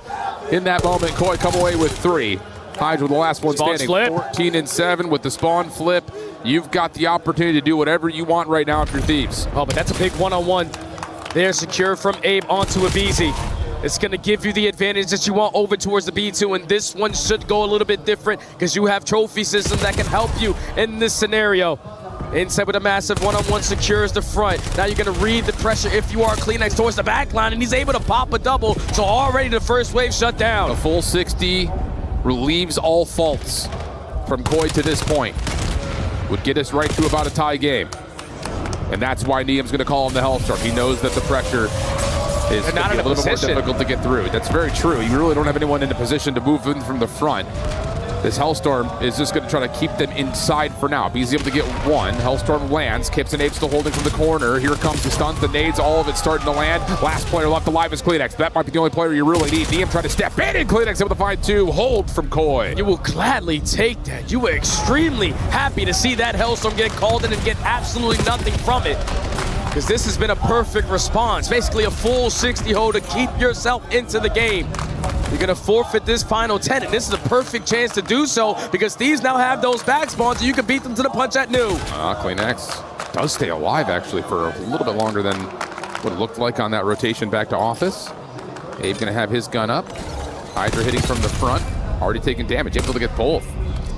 in that moment, Koi come away with 3. Hydra, the last one spawn standing, flip. 14 and 7 with the spawn flip. You've got the opportunity to do whatever you want right now if you're Thieves. Oh, but that's a big one-on-one. They're secure from Abe onto Abizi. It's going to give you the advantage that you want over towards the B2, and this one should go a little bit different because you have trophy systems that can help you in this scenario. Inside with a massive one-on-one secures the front. Now you're going to read the pressure if you are Kleenex towards the back line, and he's able to pop a double. So already the first wave shut down. A full 60 relieves all faults from Koi to this point. Would get us right to about a tie game. And that's why Niam's going to call him the Hellstorm. He knows that the pressure is going to be a little more difficult to get through. That's very true. You really don't have anyone in a position to move in from the front. This Hellstorm is just going to try to keep them inside for now. He's able to get 1. Hellstorm lands. Kips and Abe still holding from the corner. Here comes the stuns, the nades, all of it starting to land. Last player left alive is Kleenex. That might be the only player you really need. Niam trying to step in, and Kleenex able to find 2. Hold from Koi. You will gladly take that. You were extremely happy to see that Hellstorm get called in and get absolutely nothing from it. Because this has been a perfect response. Basically a full 60 hold to keep yourself into the game. You're going to forfeit this final 10, and this is a perfect chance to do so because Thieves now have those back spawns, and you can beat them to the punch at new. Kleenex does stay alive, actually, for a little bit longer than what it looked like on that rotation back to office. Abe's going to have his gun up. Hydra hitting from the front, already taking damage, able to get both.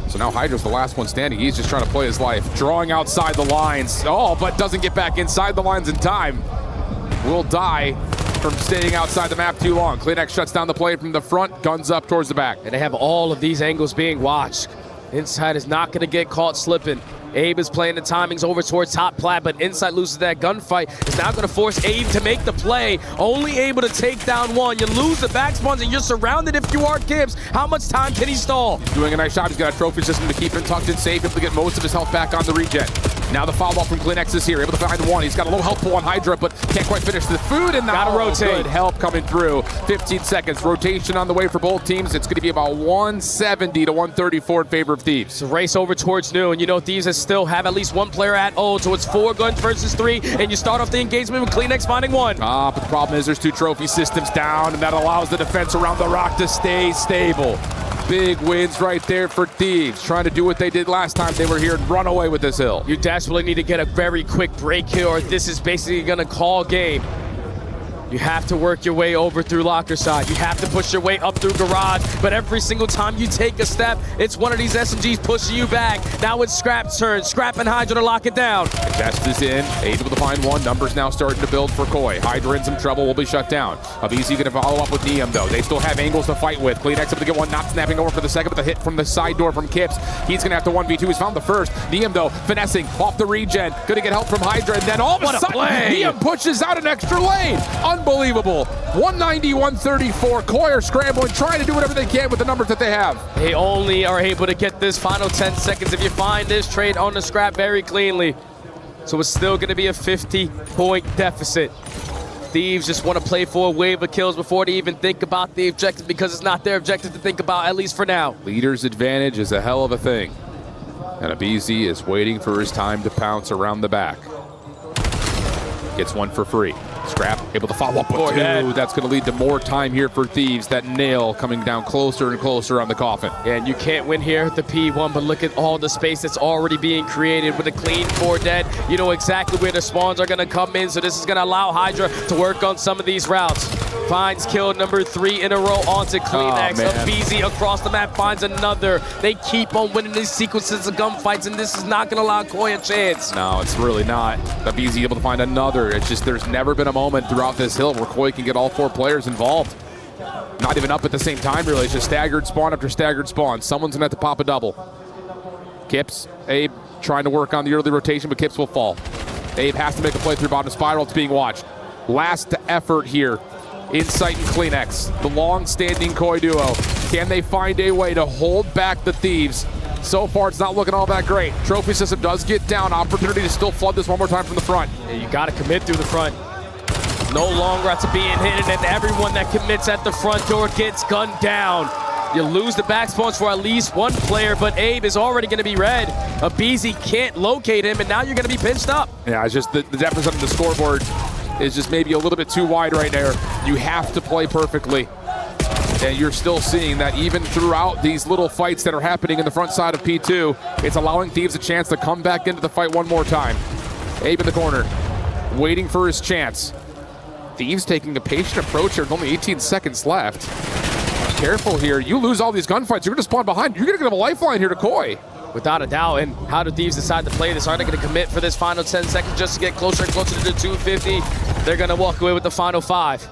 So now Hydra's the last one standing. He's just trying to play his life, drawing outside the lines. Oh, but doesn't get back inside the lines in time. Will die from staying outside the map too long. Kleenex shuts down the play from the front, guns up towards the back. And they have all of these angles being watched. Inside is not going to get caught slipping. Abe is playing the timings over towards top plat, but Inside loses that gunfight. Is now going to force Abe to make the play. Only able to take down one. You lose the back spawns and you're surrounded if you are Gibbs. How much time can he stall? Doing a nice job. He's got a trophy system to keep him tucked in safe, able to get most of his health back on the regen. Now the follow-up from Kleenex is here, able to find one. He's got a low health pool on Hydra, but can't quite finish the food, and gotta rotate. Good help coming through. 15 seconds. Rotation on the way for both teams. It's going to be about 170 to 134 in favor of Thieves. It's a race over towards noon. You know, Thieves still have at least one player at ult, so it's 4 guns versus 3, and you start off the engagement with Kleenex finding one. But the problem is there's 2 trophy systems down, and that allows the defense around the rock to stay stable. Big wins right there for Thieves, trying to do what they did last time they were here and run away with this hill. You desperately need to get a very quick break here, or this is basically going to call game. You have to work your way over through locker side. You have to push your way up through garage. But every single time you take a step, it's one of these SMGs pushing you back. Now it's Scrap's turn. Scrap and Hydra to lock it down. The test is in. Able to find one. Numbers now starting to build for Koi. Hydra in some trouble, will be shut down. Avizi going to follow up with Neum, though. They still have angles to fight with. Kleenex able to get one, not snapping over for the second, but the hit from the side door from Kips. He's going to have to 1v2. He's found the first. Neum, though, finessing off the regen. Going to get help from Hydra, and then all of a sudden, Neum pushes out an extra lane. Unbelievable. 190, 134. Koi are scrambling, trying to do whatever they can with the numbers that they have. They only are able to get this final 10 seconds if you find this trade on the Scrap very cleanly. So it's still going to be a 50-point deficit. Thieves just want to play for a wave of kills before they even think about the objective, because it's not their objective to think about, at least for now. Leader's advantage is a hell of a thing. And Abizi is waiting for his time to pounce around the back. Gets one for free. Scrap able to follow up with 2. That's going to lead to more time here for Thieves. That nail coming down closer and closer on the coffin. Yeah, and you can't win here at the P1, but look at all the space that's already being created with a clean 4 dead. You know exactly where the spawns are going to come in, so this is going to allow Hydra to work on some of these routes. Finds kill number 3 in a row onto Kleenex. Abizi across the map finds another. They keep on winning these sequences of gunfights, and this is not going to allow Koi a chance. No, it's really not. Abizi able to find another. It's just there's never been a moment throughout this hill where Koi can get all 4 players involved. Not even up at the same time, really. It's just staggered spawn after staggered spawn. Someone's going to have to pop a double. Kips, Abe trying to work on the early rotation, but Kips will fall. Abe has to make a play through bottom spiral. It's being watched. Last effort here. Insight and Kleenex, the long-standing Koi duo. Can they find a way to hold back the Thieves? So far, it's not looking all that great. Trophy system does get down. Opportunity to still flood this one more time from the front. Yeah, you got to commit through the front. No longer have to be in hidden, and everyone that commits at the front door gets gunned down. You lose the back spawns for at least one player, but Abe is already going to be red. Abizi can't locate him, and now you're going to be pinched up. Yeah, it's just the deficit on the scoreboard is just maybe a little bit too wide right there. You have to play perfectly. And you're still seeing that even throughout these little fights that are happening in the front side of P2, it's allowing Thieves a chance to come back into the fight one more time. Abe in the corner, waiting for his chance. Thieves taking a patient approach here with only 18 seconds left. Careful here. You lose all these gunfights, you're going to spawn behind. You're going to give a lifeline here to Koi. Without a doubt. And how do Thieves decide to play this? Are they going to commit for this final 10 seconds just to get closer and closer to the 250? They're going to walk away with the final 5.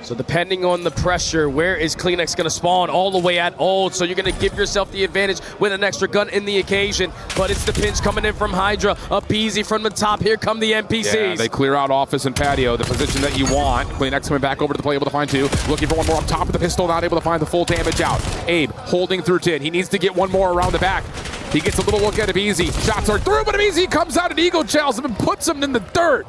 So depending on the pressure, where is Kleenex going to spawn? All the way at ult, so you're going to give yourself the advantage with an extra gun in the occasion. But it's the pinch coming in from Hydra. Abizi from the top. Here come the NPCs. Yeah, they clear out office and patio, the position that you want. Kleenex coming back over to the play, able to find 2. Looking for one more up top of the pistol, not able to find the full damage out. Abe holding through 10. He needs to get one more around the back. He gets a little look at Abizi. Shots are through, but Abizi comes out and ego chows him and puts him in the dirt.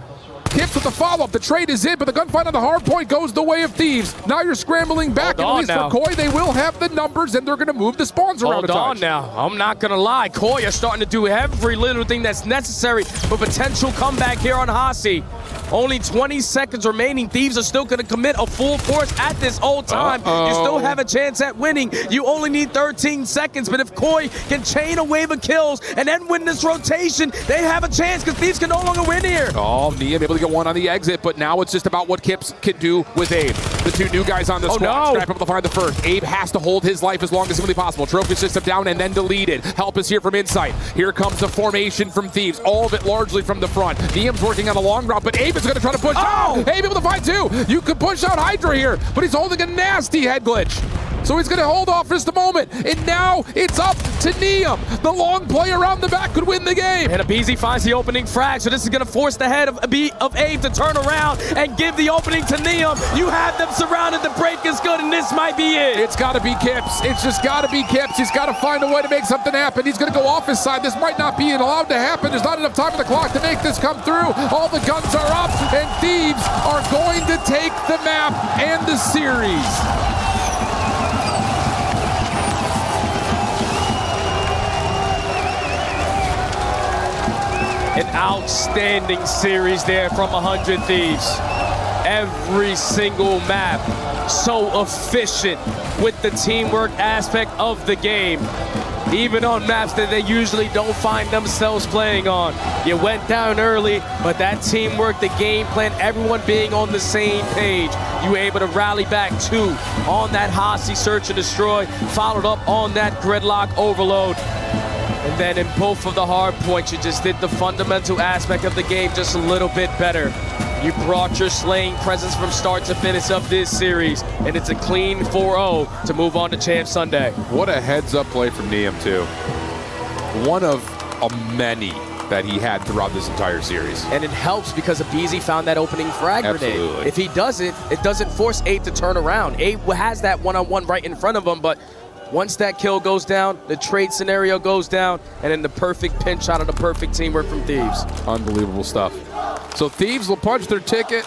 Kips with the follow-up. The trade is in, but the gunfight on the hard point goes the way of Thieves. Now you're scrambling back, and at least for Koi, they will have the numbers, and they're going to move the spawns around a touch. Hold on now. I'm not going to lie. Koi are starting to do every little thing that's necessary for potential comeback here on Hasi. Only 20 seconds remaining. Thieves are still going to commit a full force at this old time. You still have a chance at winning. You only need 13 seconds, but if Koi can chain a wave of kills and then win this rotation, they have a chance because Thieves can no longer win here. Neum able to get one on the exit, but now it's just about what Kips can do with Abe. The two new guys on the squad. Scrap able to find the first. Abe has to hold his life as long as humanly possible. Trophy system down and then deleted. Help is here from inside. Here comes the formation from Thieves. All of it largely from the front. Niam's working on a long route, but Abe is going to try to push out. Abe able to find two. You could push out Hydra here, but he's holding a nasty head glitch. So he's going to hold off just a moment. And now it's up to Niam. The long play around the back could win the game. And Abizi finds the opening frag, so this is going to force the head of Abe to turn around and give the opening to Niam. You have them surrounded. The break is good, and this might be it. It's got to be Kips. It's just got to be Kips. He's got to find a way to make something happen. He's going to go off his side. This might not be allowed to happen. There's not enough time on the clock to make this come through. All the guns are up, and Thieves are going to take the map and the series. An outstanding series there from 100 Thieves. Every single map so efficient with the teamwork aspect of the game. Even on maps that they usually don't find themselves playing on. You went down early, but that teamwork, the game plan, everyone being on the same page. You were able to rally back two on that Hasi search and destroy, followed up on that gridlock overload. And then in both of the hard points, you just did the fundamental aspect of the game just a little bit better. You brought your slaying presence from start to finish of this series, and it's a clean 4-0 to move on to Champ Sunday. What a heads-up play from Niam, too. One of many that he had throughout this entire series. And it helps because Abizi found that opening frag grenade. Absolutely. If he does it, it doesn't force Abe to turn around. Abe has that one-on-one right in front of him, but once that kill goes down, the trade scenario goes down, and then the perfect pinch out of the perfect teamwork from Thieves. Unbelievable stuff. So Thieves will punch their ticket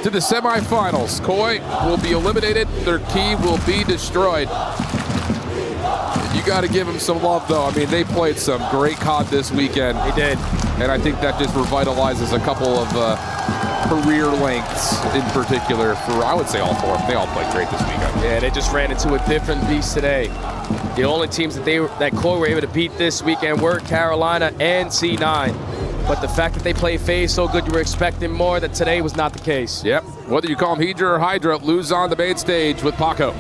to the semifinals. Koi will be eliminated. Their key will be destroyed. You got to give them some love, though. I mean, they played some great COD this weekend. They did. And I think that just revitalizes a couple of career lengths in particular for, I would say, all four. They all played great this weekend. Yeah, they just ran into a different beast today. The only teams that Koi were able to beat this weekend were Carolina and C9. But the fact that they played FaZe so good, you were expecting more. That today was not the case. Yep. Whether you call them Hydra or Hydra, lose on the main stage with Paco.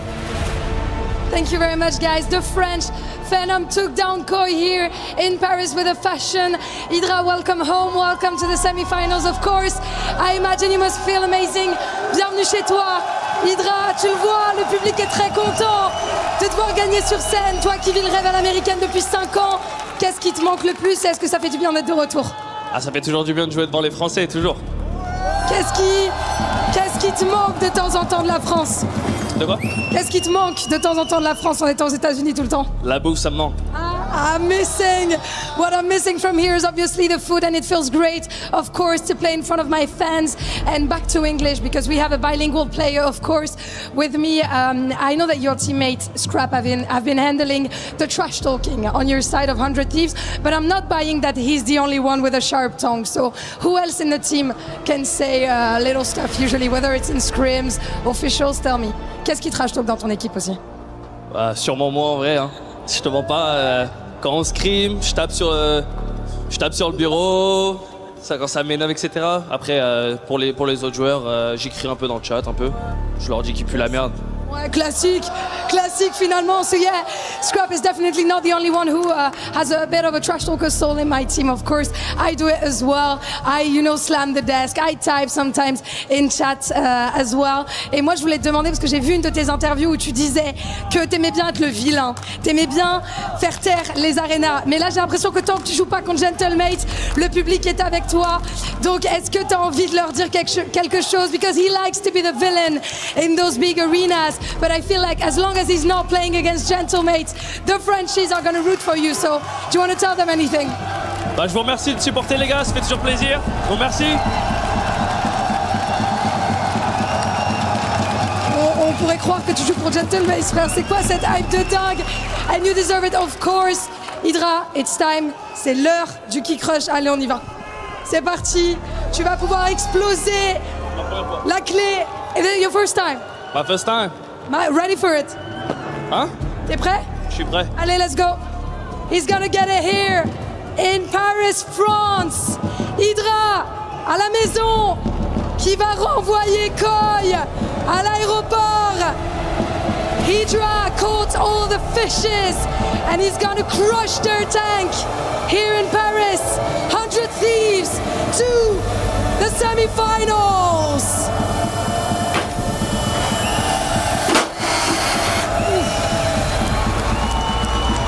Thank you very much, guys. The French Phenom took down Koi here in Paris with a fashion. Hydra, welcome home. Welcome to the semifinals, of course. I imagine you must feel amazing. Bienvenue chez toi. Hydra, tu le vois, le public est très content de te voir gagner sur scène. Toi qui vis le rêve à l'américaine depuis 5 ans, qu'est-ce qui te manque le plus? Est-ce que ça fait du bien d'être de retour? Ah, ça fait toujours du bien de jouer devant les Français, toujours. Qu'est-ce qui te manque de temps en temps de la France? De quoi? Qu'est-ce qui te manque de temps en temps de la France en étant aux États-Unis tout le temps? La bouffe, ça me manque. What I'm missing from here is obviously the food, and it feels great, of course, to play in front of my fans. And back to English, because we have a bilingual player, of course, with me. I know that your teammate Scrap have been handling the trash talking on your side of 100 Thieves, but I'm not buying that he's the only one with a sharp tongue. So who else in the team can say little stuff usually, whether it's in scrims, officials? Tell me. Qu'est-ce qui trash talk dans ton équipe aussi? Sûrement moi en vrai, hein. Si je te mens pas, quand on scrim, je tape sur le bureau, ça, quand ça m'énerve, etc. Après, pour les autres joueurs, j'écris un peu dans le chat, un peu. Je leur dis qu'ils puent la merde. Ouais, classique finalement. So yeah, Scrap is definitely not the only one who has a bit of a trash talker soul in my team, of course. I do it as well. I, slam the desk. I type sometimes in chat as well. Et moi, je voulais te demander, parce que j'ai vu une de tes interviews où tu disais que t'aimais bien être le vilain. T'aimais bien faire taire les arénas. Mais là, j'ai l'impression que tant que tu joues pas contre Gentlemate, le public est avec toi. Donc, est-ce que t'as envie de leur dire quelque chose? Because he likes to be the villain in those big arenas. But I feel like as long as he's not playing against Gentlemates, the Frenchies are going to root for you. So, do you want to tell them anything? Je vous remercie de supporter les gars, ça fait toujours plaisir. Bon, merci. On pourrait croire que tu joues pour Gentlemates, frère. C'est quoi cette hype de dingue? And you deserve it, of course. Hydra, it's time. C'est l'heure du kick rush. Allez, on y va. C'est parti. Tu vas pouvoir exploser la clé. Is it your first time? My first time. Ready for it? Hein? T'es prêt? Je suis prêt. Allez, let's go. He's gonna get it here in Paris, France. Hydra à la maison qui va renvoyer Koi à l'aéroport. Hydra caught all the fishes and he's gonna crush their tank here in Paris. 100 Thieves to the semi-finals.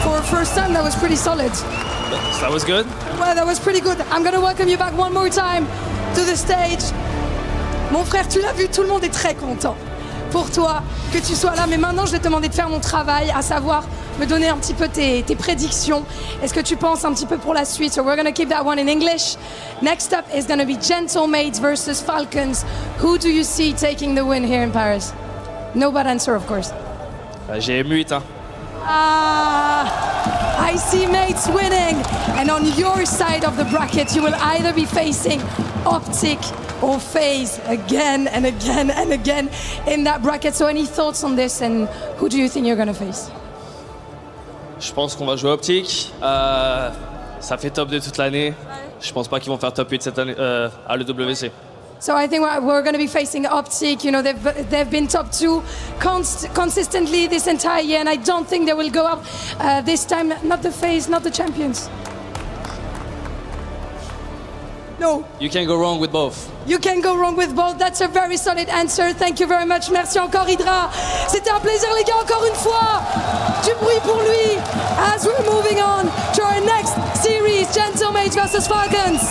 For first time, that was pretty solid. That was good. Well, that was pretty good. I'm gonna welcome you back one more time to the stage. Mon frère, tu l'as vu, tout le monde est très content pour toi que tu sois là. Mais maintenant, je vais te demander de faire mon travail, à savoir me donner un petit peu tes prédictions. Est-ce que tu penses un petit peu pour la suite? So we're gonna keep that one in English. Next up is gonna be Gentlemaids versus Falcons. Who do you see taking the win here in Paris? No bad answer, of course. J'ai M8, hein. I see mates winning, and on your side of the bracket you will either be facing Optic or FaZe again and again and again in that bracket. So any thoughts on this, and who do you think you're going to face? Je pense qu'on va jouer Optic. Ça fait top 2 toute l'année. Je pense pas qu'ils vont faire top 8 cette année à l'EWC. So I think we're going to be facing Optic. You know, they've been top 2 consistently this entire year, and I don't think they will go up this time. Not the FaZe, not the champions. No. You can go wrong with both. You can go wrong with both. That's a very solid answer. Thank you very much. Merci encore, Hydra. C'était un plaisir, les gars, encore une fois. Du bruit pour lui. As we're moving on to our next series, Gentlemaids versus Falcons.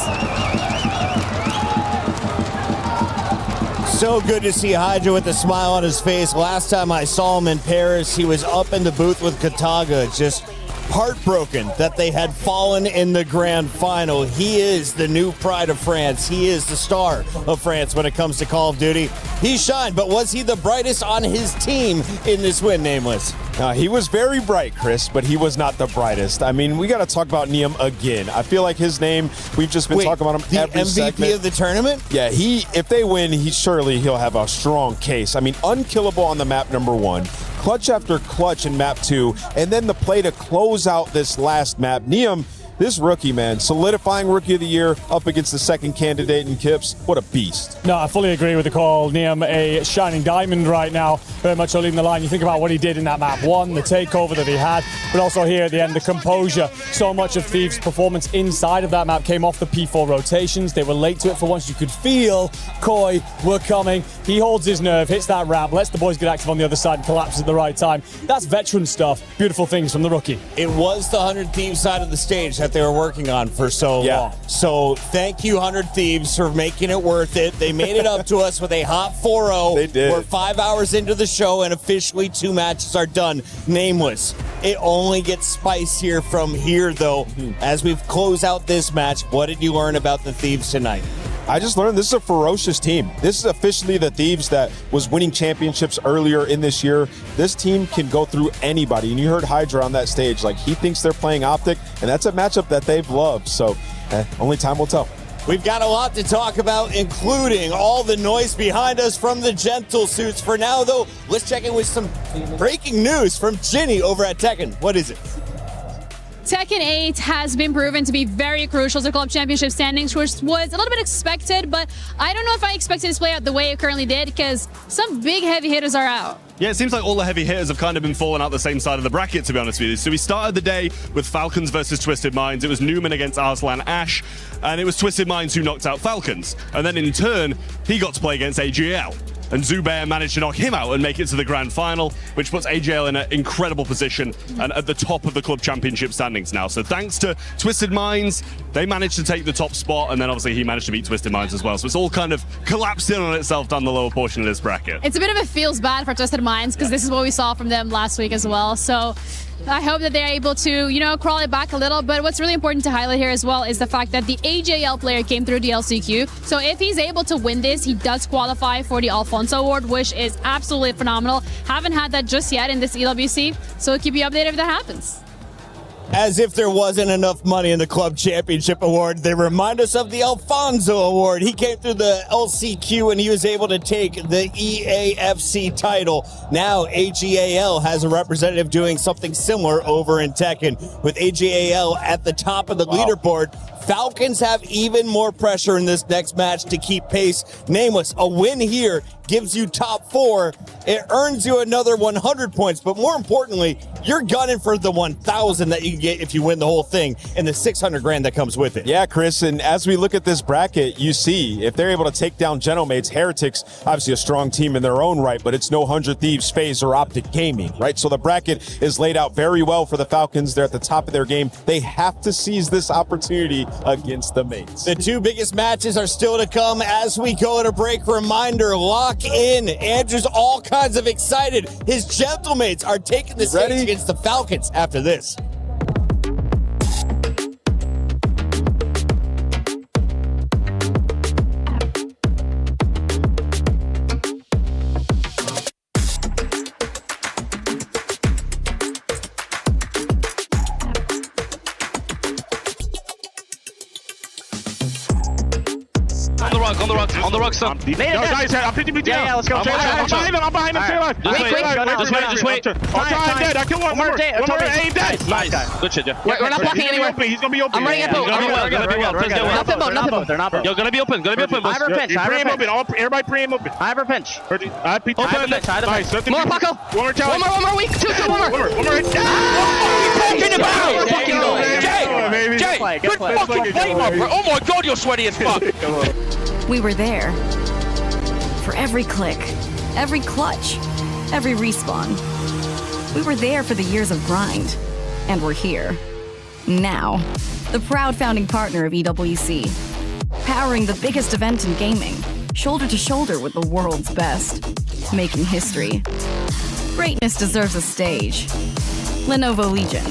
So good to see Hydra with a smile on his face. Last time I saw him in Paris, he was up in the booth with Kataga, just heartbroken that they had fallen in the grand final. He is the new pride of France. He is the star of France when it comes to Call of Duty. He shined, but was he the brightest on his team in this win, Nameless? He was very bright, Chris, but he was not the brightest. I mean, we got to talk about Niam again. I feel like his name, we've just been talking about him every MVP segment. of the tournament? Yeah, if they win, he'll have a strong case. I mean, unkillable on the map number 1, clutch after clutch in map 2, and then the play to close out this last map. Niam, this rookie, man, solidifying Rookie of the Year up against the second candidate in Kips. What a beast. No, I fully agree with the call. Niam, a shining diamond right now, very much so leading the line. You think about what he did in that map 1, the takeover that he had, but also here at the end, the composure. So much of Thieves' performance inside of that map came off the P4 rotations. They were late to it for once. You could feel Koi were coming. He holds his nerve, hits that ramp, lets the boys get active on the other side and collapses at the right time. That's veteran stuff. Beautiful things from the rookie. It was the 100 Thieves side of the stage that they were working on for so long. So thank you, 100 Thieves, for making it worth it. They made it up to us with a hot 4-0. They did. We're 5 hours into the show, and officially 2 matches are done. Nameless. It only gets spice here from here, though. As we close out this match, what did you learn about the Thieves tonight? I just learned this is a ferocious team. This is officially the Thieves that was winning championships earlier in this year. This team can go through anybody. And you heard Hydra on that stage. Like, he thinks they're playing Optic, and that's a matchup that they've loved. So only time will tell. We've got a lot to talk about, including all the noise behind us from the Gentle Suits. For now, though, let's check in with some breaking news from Ginny over at Tekken. What is it? Tekken 8 has been proven to be very crucial to club championship standings, which was a little bit expected, but I don't know if I expected this to play out the way it currently did, because some big heavy hitters are out. Yeah, it seems like all the heavy hitters have kind of been falling out the same side of the bracket, to be honest with you. So we started the day with Falcons versus Twisted Minds. It was Newman against Arslan Ash, and it was Twisted Minds who knocked out Falcons. And then in turn, he got to play against AGL. And Zubair managed to knock him out and make it to the grand final, which puts AGL in an incredible position and at the top of the club championship standings now. So thanks to Twisted Minds, they managed to take the top spot, and then obviously he managed to beat Twisted Minds as well. So it's all kind of collapsed in on itself down the lower portion of this bracket. It's a bit of a feels bad for Twisted Minds, because this is what we saw from them last week as well. So I hope that they're able to, crawl it back a little. But what's really important to highlight here as well is the fact that the AJL player came through the LCQ. So if he's able to win this, he does qualify for the Alfonso Award, which is absolutely phenomenal. Haven't had that just yet in this EWC, so we'll keep you updated if that happens. As if there wasn't enough money in the Club Championship Award, they remind us of the Alfonso Award. He came through the LCQ and he was able to take the EAFC title. Now AGAL has a representative doing something similar over in Tekken. With AGAL at the top of the leaderboard, Falcons have even more pressure in this next match to keep pace. Nameless, a win here gives you top 4. It earns you another 100 points, but more importantly, you're gunning for the 1,000 that you can get if you win the whole thing and the 600 grand that comes with it. Yeah, Chris, and as we look at this bracket, you see if they're able to take down Genomates, Heretics, obviously a strong team in their own right, but it's no 100 Thieves, FaZe, or Optic Gaming, right? So the bracket is laid out very well for the Falcons. They're at the top of their game. They have to seize this opportunity against the mates. The 2 biggest matches are still to come as we go to break. Reminder, lock in. Andrew's all kinds of excited. His Gentlemates are taking the stage against the Falcons after this. On the rocks, son. No, guys, I'm 50 BT. Yeah, let's go. I'm behind him. Stay alive. Just wait. I'm dead. I killed one more. One more. Aim dead. Nice. Good shit, yeah. We're not blocking anywhere. He's gonna be open. I'm running at boat. Gonna be well. Not They're not. Yo, gonna be open. I have a pinch. Everybody pre-aim open. I have a pinch. I have open. Nice. More, Paco. One more challenge. One more week. Two more. One more. Talking about. Jay, good fucking flame up, bro. Oh my god, you're sweaty as fuck. We were there. For every click, every clutch, every respawn. We were there for the years of grind. And we're here. Now. The proud founding partner of EWC. Powering the biggest event in gaming. Shoulder to shoulder with the world's best. Making history. Greatness deserves a stage. Lenovo Legion.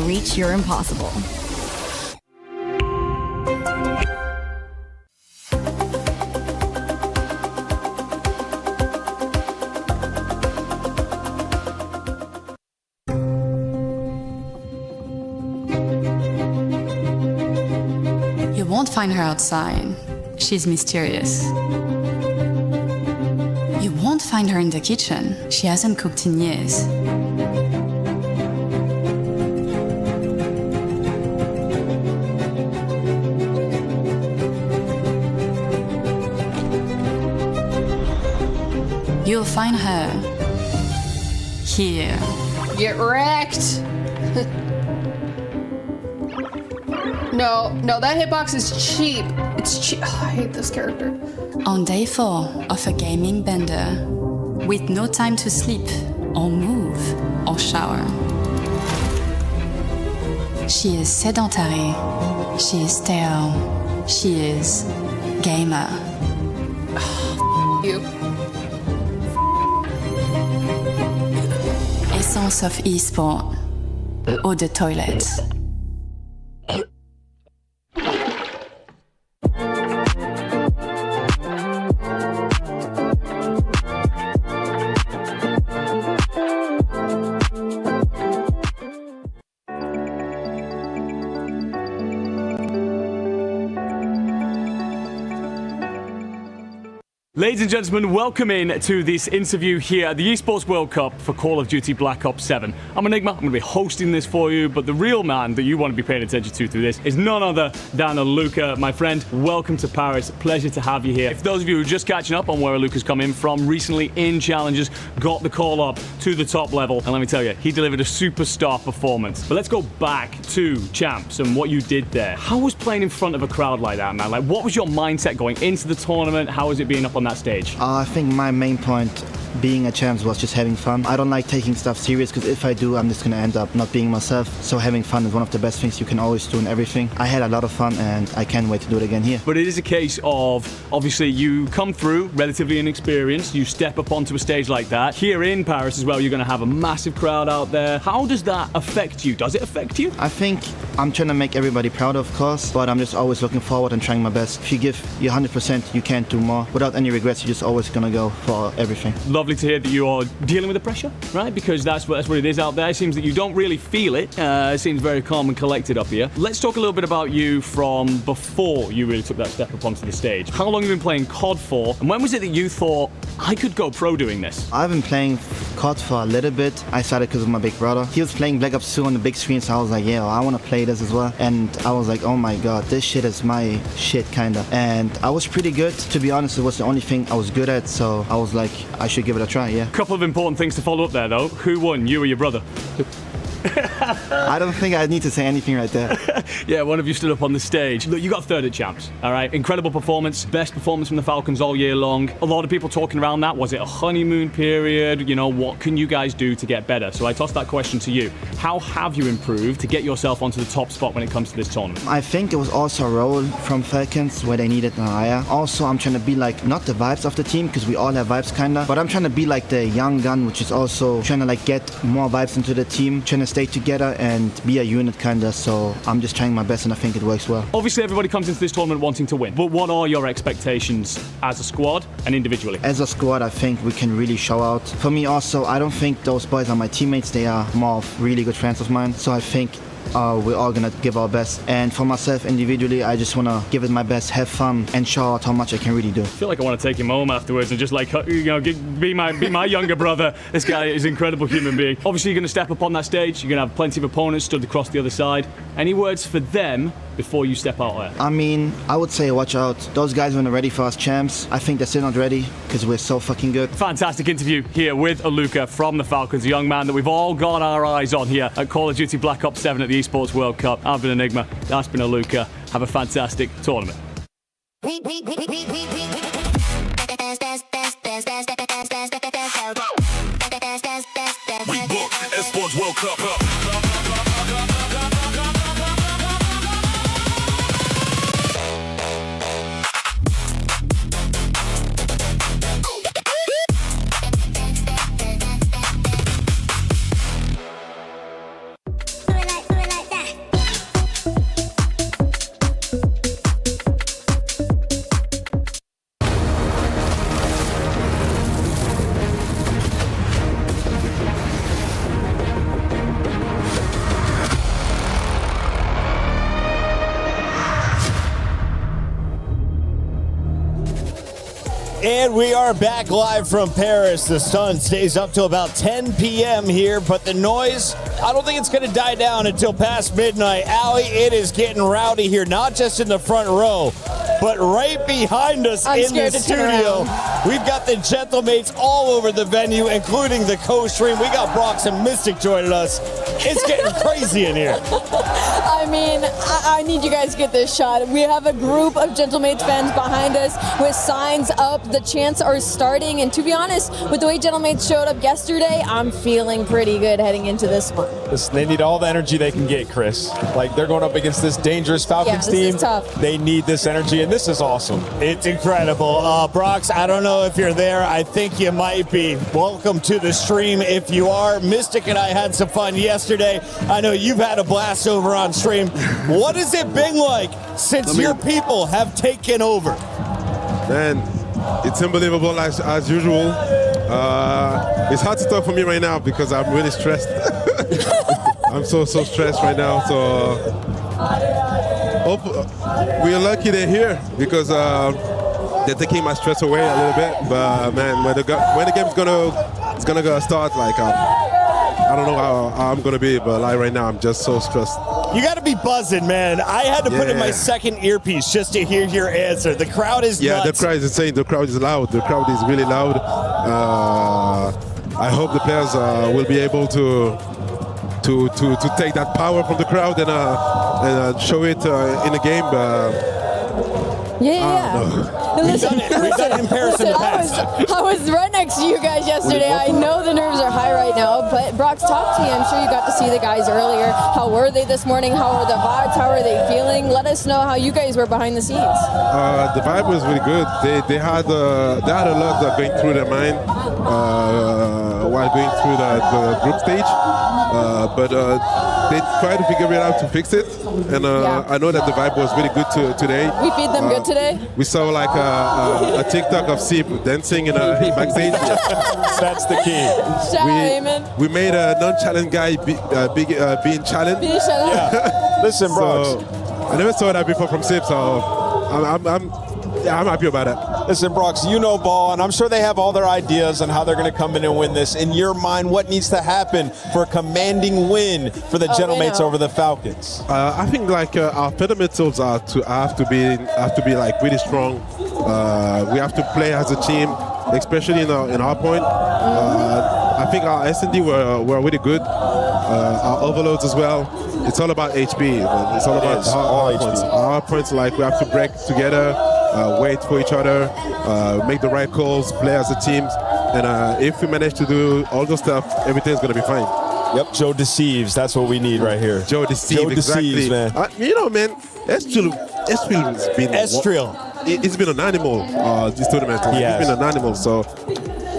Reach your impossible. You won't find her outside. She's mysterious. You won't find her in the kitchen. She hasn't cooked in years. You'll find her here. Get wrecked. No, that hitbox is cheap. It's cheap. Oh, I hate this character. On day 4 of a gaming bender, with no time to sleep, or move, or shower. She is sedentary. She is stale. She is gamer. You. Essence of e-sport. Eau de toilette. Ladies and gentlemen, welcome in to this interview here at the Esports World Cup for Call of Duty Black Ops 7. I'm Enigma, I'm going to be hosting this for you, but the real man that you want to be paying attention to through this is none other than Luca. My friend, welcome to Paris. Pleasure to have you here. If those of you who are just catching up on where Luca's come in from, recently in Challenges, got the call up to the top level, and let me tell you, he delivered a superstar performance. But let's go back to Champs and what you did there. How was playing in front of a crowd like that, man? Like, what was your mindset going into the tournament? How was it being up on that stage? I think my main point being a champs was just having fun. I don't like taking stuff serious because if I do, I'm just going to end up not being myself. So having fun is one of the best things you can always do in everything. I had a lot of fun and I can't wait to do it again here. But it is a case of, obviously, you come through relatively inexperienced, you step up onto a stage like that. Here in Paris as well, you're going to have a massive crowd out there. How does that affect you? Does it affect you? I think I'm trying to make everybody proud, of course, but I'm just always looking forward and trying my best. If you give your 100%, you can't do more. Without any regrets, you're just always going to go for everything. Lovely to hear that you are dealing with the pressure, right? Because that's what it is out there. It seems that you don't really feel it. It seems very calm and collected up here. Let's talk a little bit about you from before you really took that step up onto the stage. How long have you been playing COD for? And when was it that you thought, I could go pro doing this? I've been playing COD for a little bit. I started because of my big brother. He was playing Black Ops 2 on the big screen, so I was like, yeah, I want to play this as well. And I was like, oh my god, this shit is my shit, kinda. And I was pretty good. To be honest, it was the only only thing I was good at, so I was like, I should give it a try, yeah. Couple of important things to follow up there, though. Who won, you or your brother? I don't think I need to say anything right there. Yeah, one of you stood up on the stage. Look, you got third at Champs, all right? Incredible performance, best performance from the Falcons all year long. A lot of people talking around that. Was it a honeymoon period? You know, what can you guys do to get better? So I tossed that question to you. How have you improved to get yourself onto the top spot when it comes to this tournament? I think it was also a role from Falcons where they needed an eye. Also, I'm trying to be like, not the vibes of the team, because we all have vibes kinda, but I'm trying to be like the young gun, which is also trying to like get more vibes into the team, trying to stay together and be a unit kinda, so I'm just trying my best and I think it works well. Obviously everybody comes into this tournament wanting to win, but what are your expectations as a squad and individually? As a squad, I think we can really show out. For me also, I don't think those boys are my teammates, they are more of really good friends of mine, so I think we're all gonna give our best. And for myself individually, I just wanna give it my best, have fun, and show out how much I can really do. I feel like I want to take him home afterwards and just like, you know, be my younger brother. This guy is an incredible human being. Obviously, you're gonna step up on that stage. You're gonna have plenty of opponents stood across the other side. Any words for them before you step out there? I mean, I would say watch out. Those guys weren't ready for us champs. I think they're still not ready because we're so fucking good. Fantastic interview here with Aluka from the Falcons, a young man that we've all got our eyes on here at Call of Duty Black Ops 7 at the Esports World Cup. I've been Enigma. That's been Aluka. Have a fantastic tournament. We book Esports World Cup. And we are back live from Paris. The sun stays up till about 10 p.m. here, but the noise, I don't think it's going to die down until past midnight. Allie, it is getting rowdy here, not just in the front row, but right behind us in the studio. We've got the Gentlemates all over the venue, including the co-stream. We got Brox and Mystic joining us. It's getting crazy in here. I mean, I need you guys to get this shot. We have a group of Gentlemates fans behind us with signs up. The chants are starting, and to be honest, with the way Gentlemates showed up yesterday, I'm feeling pretty good heading into this one. Listen, they need all the energy they can get, Chris. Like, they're going up against this dangerous Falcons team. Is tough. They need this energy, and this is awesome. It's incredible. Brox, I don't know if you're there. I think you might be. Welcome to the stream if you are. Mystic and I had some fun yesterday. I know you've had a blast over on stream. What has it been like since your people have taken over? Man, it's unbelievable as usual. It's hard to talk for me right now because I'm really stressed. I'm so stressed right now. So we are lucky they're here because they're taking my stress away a little bit. But man, when the game's gonna start, like I don't know how I'm gonna be, but like right now I'm just so stressed. You got to be buzzing, man. I had to put in my second earpiece just to hear your answer. The crowd is nuts. The crowd is insane. The crowd is loud. The crowd is really loud. I hope the players will be able to take that power from the crowd and show it in the game. We've done it in Paris in the past. I was right next to you guys yesterday. I know the nerves are high right now, but Brox, talk to me. I'm sure you got to see the guys earlier. How were they this morning? How are the vibes? How are they feeling? Let us know how you guys were behind the scenes. The vibe was really good. They had a lot going through their mind while going through the group stage, but they tried to figure it out to fix it. And I know that the vibe was really good today. We feed them good today. We saw like a TikTok of Sip dancing in backstage. That's the key. We made a non-challenge guy being challenged. Yeah. Listen, Brox. So, I never saw that before from Sip, so I'm happy about it. Listen, Brox, you know ball, and I'm sure they have all their ideas on how they're going to come in and win this. In your mind, what needs to happen for a commanding win for the Gentlemates over the Falcons? I think like our fundamentals have to be like really strong. We have to play as a team, especially in our point. I think our S&D were really good. Our overloads as well. It's all about HP. It's all about our points. Our points, like we have to break together, wait for each other, make the right calls, play as a team. And if we manage to do all those stuff, everything's going to be fine. Yep, Joe deceives. That's what we need right here. Joe deceives, exactly. Man. You know, man, Estril has been... It's been an animal, this tournament. It's been an animal, so...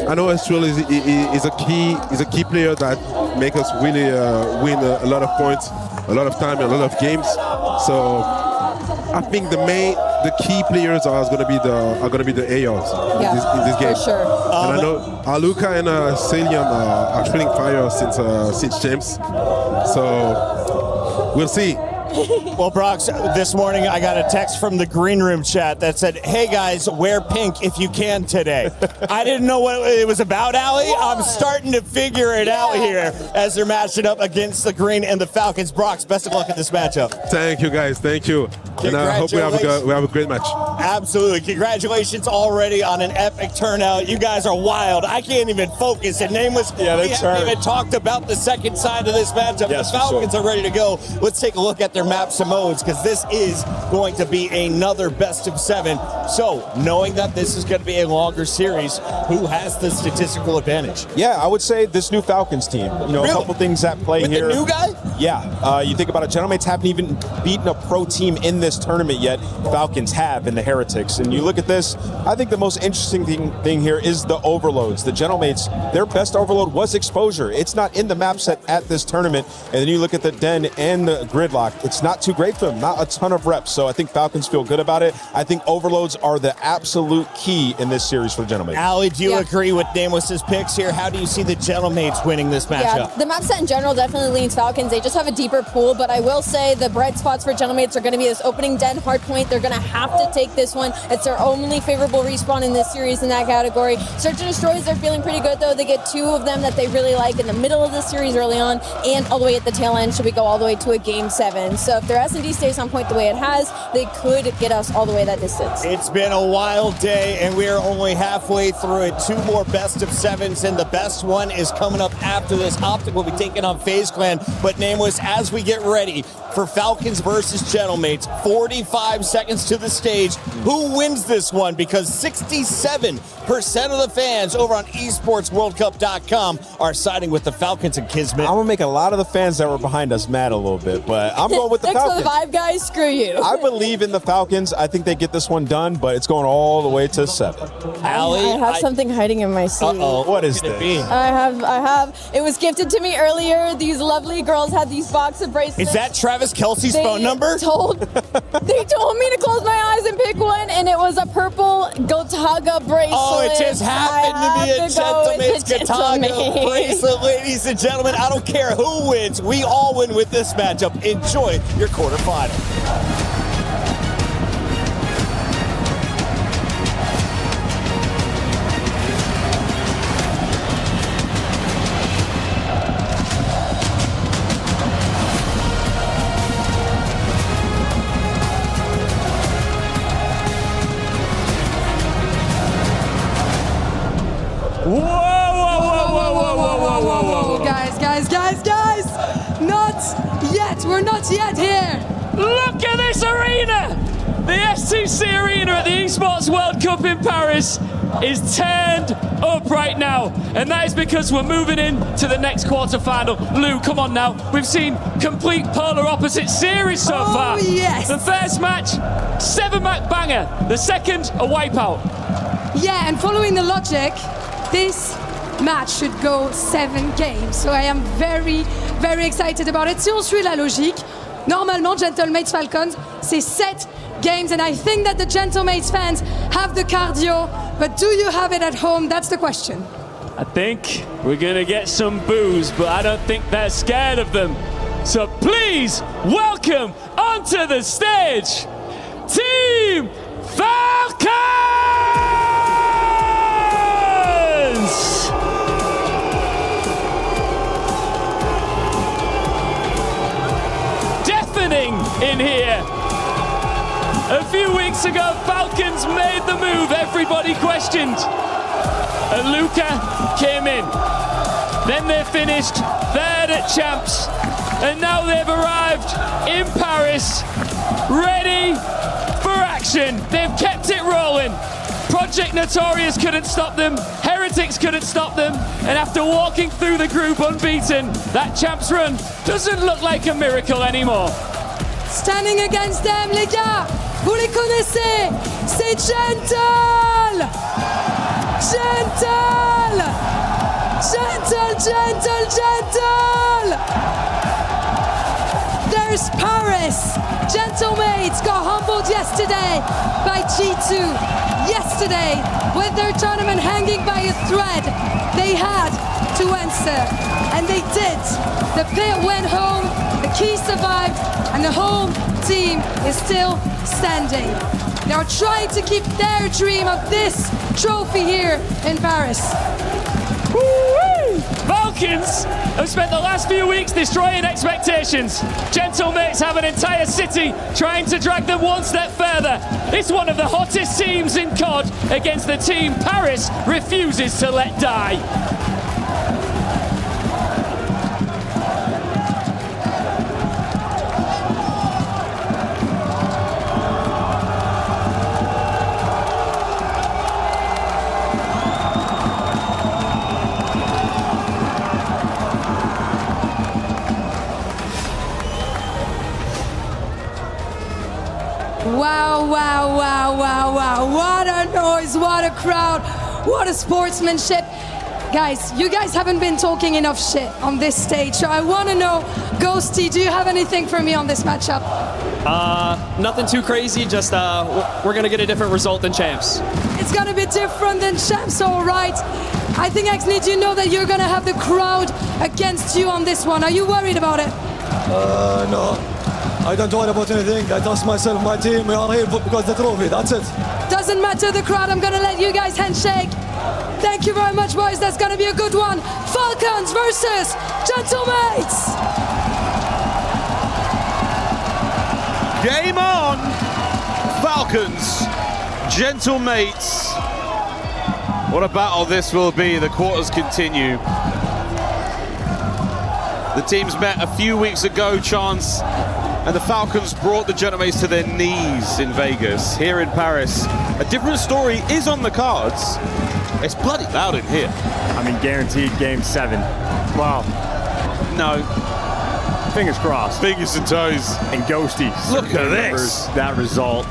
I know Estril is a key player that make us really win a lot of points, a lot of time, and a lot of games. So I think the key players are going to be the AOs in this game. For sure. And I know Aluka and Celian are feeling fire since James. So we'll see. Well, Brox, this morning I got a text from the green room chat that said, "Hey guys, wear pink if you can today." I didn't know what it was about, Ali. I'm starting to figure it out here as they're matching up against the Green and the Falcons. Brox, best of luck in this matchup. Thank you, guys. Thank you. And I hope we have a great match. Absolutely. Congratulations already on an epic turnout. You guys are wild. I can't even focus. And Nameless, we haven't even talked about the second side of this matchup. Yes, the Falcons are ready to go. Let's take a look at their maps and modes, because this is going to be another best of 7. So, knowing that this is going to be a longer series, who has the statistical advantage? Yeah, I would say this new Falcons team. You know, a couple things at play With here. the new guy? Yeah. You think about it, Gentlemen's haven't even beaten a pro team in this tournament yet. Falcons have in the Heretics. And you look at this, I think the most interesting thing here is the overloads. The Gentlemates, their best overload was exposure. It's not in the map set at this tournament. And then you look at the Den and the Gridlock. It's not too great for them, not a ton of reps. So I think Falcons feel good about it. I think overloads are the absolute key in this series for the Gentlemates. Ali, do you agree with Nameless's picks here? How do you see the Gentlemates winning this matchup? Yeah, the map set in general definitely leans Falcons. They just have a deeper pool, but I will say the bright spots for Gentlemates are going to be this opening Den hard point. They're going to have to take this one. It's their only favorable respawn in this series in that category. Search and Destroys, they're feeling pretty good though. They get 2 of them that they really like in the middle of the series early on, and all the way at the tail end should we go all the way to a game 7. So if their S&D stays on point the way it has, they could get us all the way that distance. It's been a wild day, and we are only halfway through it. 2 more best of 7s, and the best one is coming up after this. Optic will be taking on FaZe Clan, but Nameless, as we get ready for Falcons versus Gentlemates, 45 seconds to the stage. Who wins this one? Because 67% of the fans over on esportsworldcup.com are siding with the Falcons and Kismet. I'm going to make a lot of the fans that were behind us mad a little bit, but I'm going with the Thanks Falcons. for the vibe, guys. Screw you. I believe in the Falcons. I think they get this one done, but it's going all the way to 7. Ali, I have something hiding in my sleeve. Uh-oh, what is this? I have. It was gifted to me earlier. These lovely girls had these box of bracelets. Is that Travis Kelce's phone number? They told me to close my eyes and pick one, and it was a purple Gotaga bracelet. Oh, it just happened to be a Gentleman's Gotaga bracelet, ladies and gentlemen. I don't care who wins. We all win with this matchup. Enjoy your quarterfinal. Whoa. Guys. Not yet. We're not yet here. Look at this arena! The STC arena at the Esports World Cup in Paris is turned up right now. And that is because we're moving into the next quarterfinal. Lou, come on now. We've seen complete polar opposite series so far. Yes. The first match, 7-match banger. The second, a wipeout. Yeah, and following the logic, this match should go 7 games. So I am very, very excited about it. Si on suit la logique, normalement, Gentlemates Falcons, c'est 7 games, and I think that the Gentlemates fans have the cardio, but do you have it at home? That's the question. I think we're gonna get some boos, but I don't think they're scared of them. So please welcome onto the stage, Team Falcons! Deafening in here. A few weeks weeks ago, Falcons made the move everybody questioned. And Luka came in. Then they finished third at Champs. And now they've arrived in Paris, ready for action. They've kept it rolling. Project Notorious couldn't stop them. Heretics couldn't stop them. And after walking through the group unbeaten, that Champs run doesn't look like a miracle anymore. Standing against them, les gars, vous les connaissez, c'est Gentle! Gentle! Gentle, Gentle, Gentle! There's Paris. Gentlemates got humbled yesterday by G2. Yesterday, with their tournament hanging by a thread, they had to answer, and they did. The pair went home, the key survived, and the home team is still standing. They are trying to keep their dream of this trophy here in Paris. Woo-wee! Falcons have spent the last few weeks destroying expectations. Gentlemates have an entire city trying to drag them one step further. It's one of the hottest teams in COD against the team Paris refuses to let die. Wow, wow, wow, wow, wow. What a noise, what a crowd, what a sportsmanship. Guys, you guys haven't been talking enough shit on this stage, so I want to know, Ghosty, do you have anything for me on this matchup? Nothing too crazy, just we're going to get a different result than Champs. It's going to be different than Champs, all right. I think, Axnid, you know that you're going to have the crowd against you on this one. Are you worried about it? No. I don't worry about anything. I trust myself, my team. We are here because the trophy. That's it. Doesn't matter the crowd. I'm going to let you guys handshake. Thank you very much, boys. That's going to be a good one. Falcons versus Gentlemates. Game on. Falcons, Gentlemates. What a battle this will be. The quarters continue. The teams met a few weeks ago, Chance, and the Falcons brought the Gentlemates to their knees in Vegas. Here in Paris, a different story is on the cards. It's bloody loud in here. I mean, guaranteed game 7. Wow. No. Fingers crossed. Fingers and toes. And Ghosty. Look at this. That result.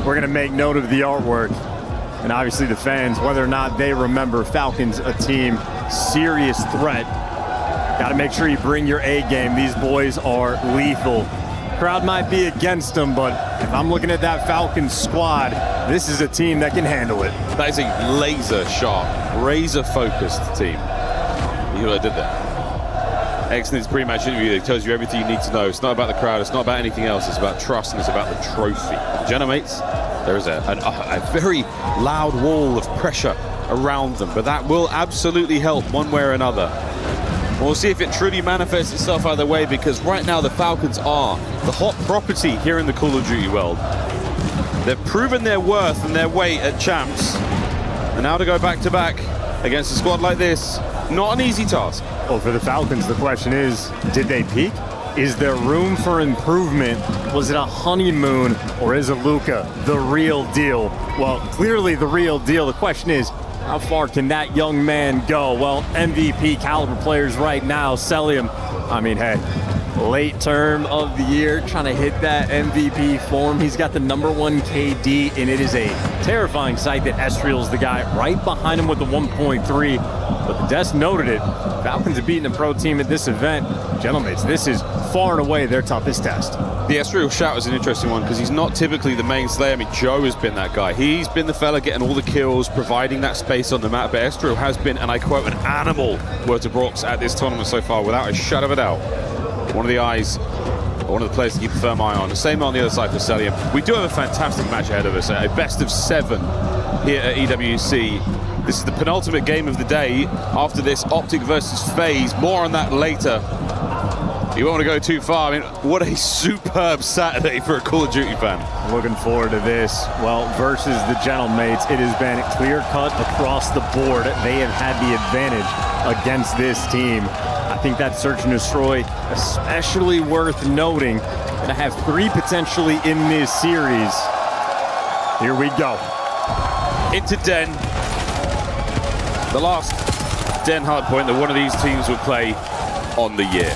We're going to make note of the artwork. And obviously the fans, whether or not they remember Falcons, a team, serious threat. Got to make sure you bring your A game. These boys are lethal. Crowd might be against them, but if I'm looking at that Falcons squad, this is a team that can handle it. That is a laser sharp, razor focused team. You know what I did there? Excellent pre-match interview that tells you everything you need to know. It's not about the crowd, it's not about anything else, it's about trust and it's about the trophy. Gentlemates, there is a very loud wall of pressure around them, but that will absolutely help one way or another. We'll see if it truly manifests itself either way, because right now the Falcons are the hot property here in the Call of Duty world. They've proven their worth and their weight at Champs, and now to go back-to-back against a squad like this, not an easy task. Well, for the Falcons, the question is, did they peak? Is there room for improvement? Was it a honeymoon, or is it Luka the real deal? Well, clearly the real deal. The question is, how far can that young man go? Well, MVP caliber players right now, Celium. I mean, hey, late term of the year, trying to hit that MVP form. He's got the #1 KD, and it is a terrifying sight that Estriel's the guy right behind him with the 1.3. But the desk noted it. Falcons have beaten a pro team at this event. Gentlemates, this is far and away their toughest test. The Estriel shout is an interesting one because he's not typically the main slayer. I mean, Joe has been that guy. He's been the fella getting all the kills, providing that space on the map. But Estriel has been, and I quote, an animal, word to Brox, at this tournament so far, without a shadow of a doubt. One of the eyes, one of the players to keep a firm eye on. The same on the other side for Celium. We do have a fantastic match ahead of us, a best of 7 here at EWC. This is the penultimate game of the day. After this, Optic versus FaZe. More on that later. You won't want to go too far. I mean, what a superb Saturday for a Call of Duty fan. Looking forward to this. Well, versus the Gentlemates, it has been clear-cut across the board. They have had the advantage against this team. I think that Search and Destroy, especially worth noting, going to have 3 potentially in this series. Here we go. Into Den. The last Den hardpoint that one of these teams would play on the year.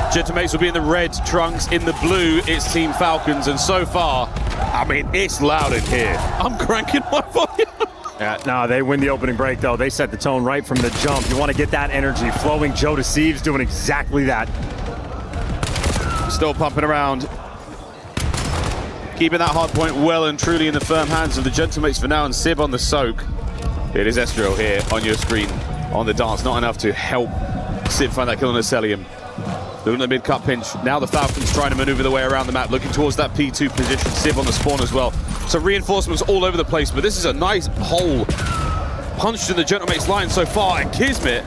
Gentlemates will be in the red trunks, in the blue, it's Team Falcons, and so far, I mean, it's loud in here. I'm cranking my volume. Yeah, no, they win the opening break, though. They set the tone right from the jump. You want to get that energy flowing. Joe Deceives doing exactly that. Still pumping around. Keeping that hard point well and truly in the firm hands of the Gentlemates for now, and Sib on the soak. It is Estriel here on your screen on the dance. Not enough to help Sib find that kill on Acelium. Doing the mid-cut pinch. Now the Falcons trying to maneuver their way around the map, looking towards that P2 position. Sib on the spawn as well. So reinforcements all over the place, but this is a nice hole punched in the Gentlemates line so far, and Kismet,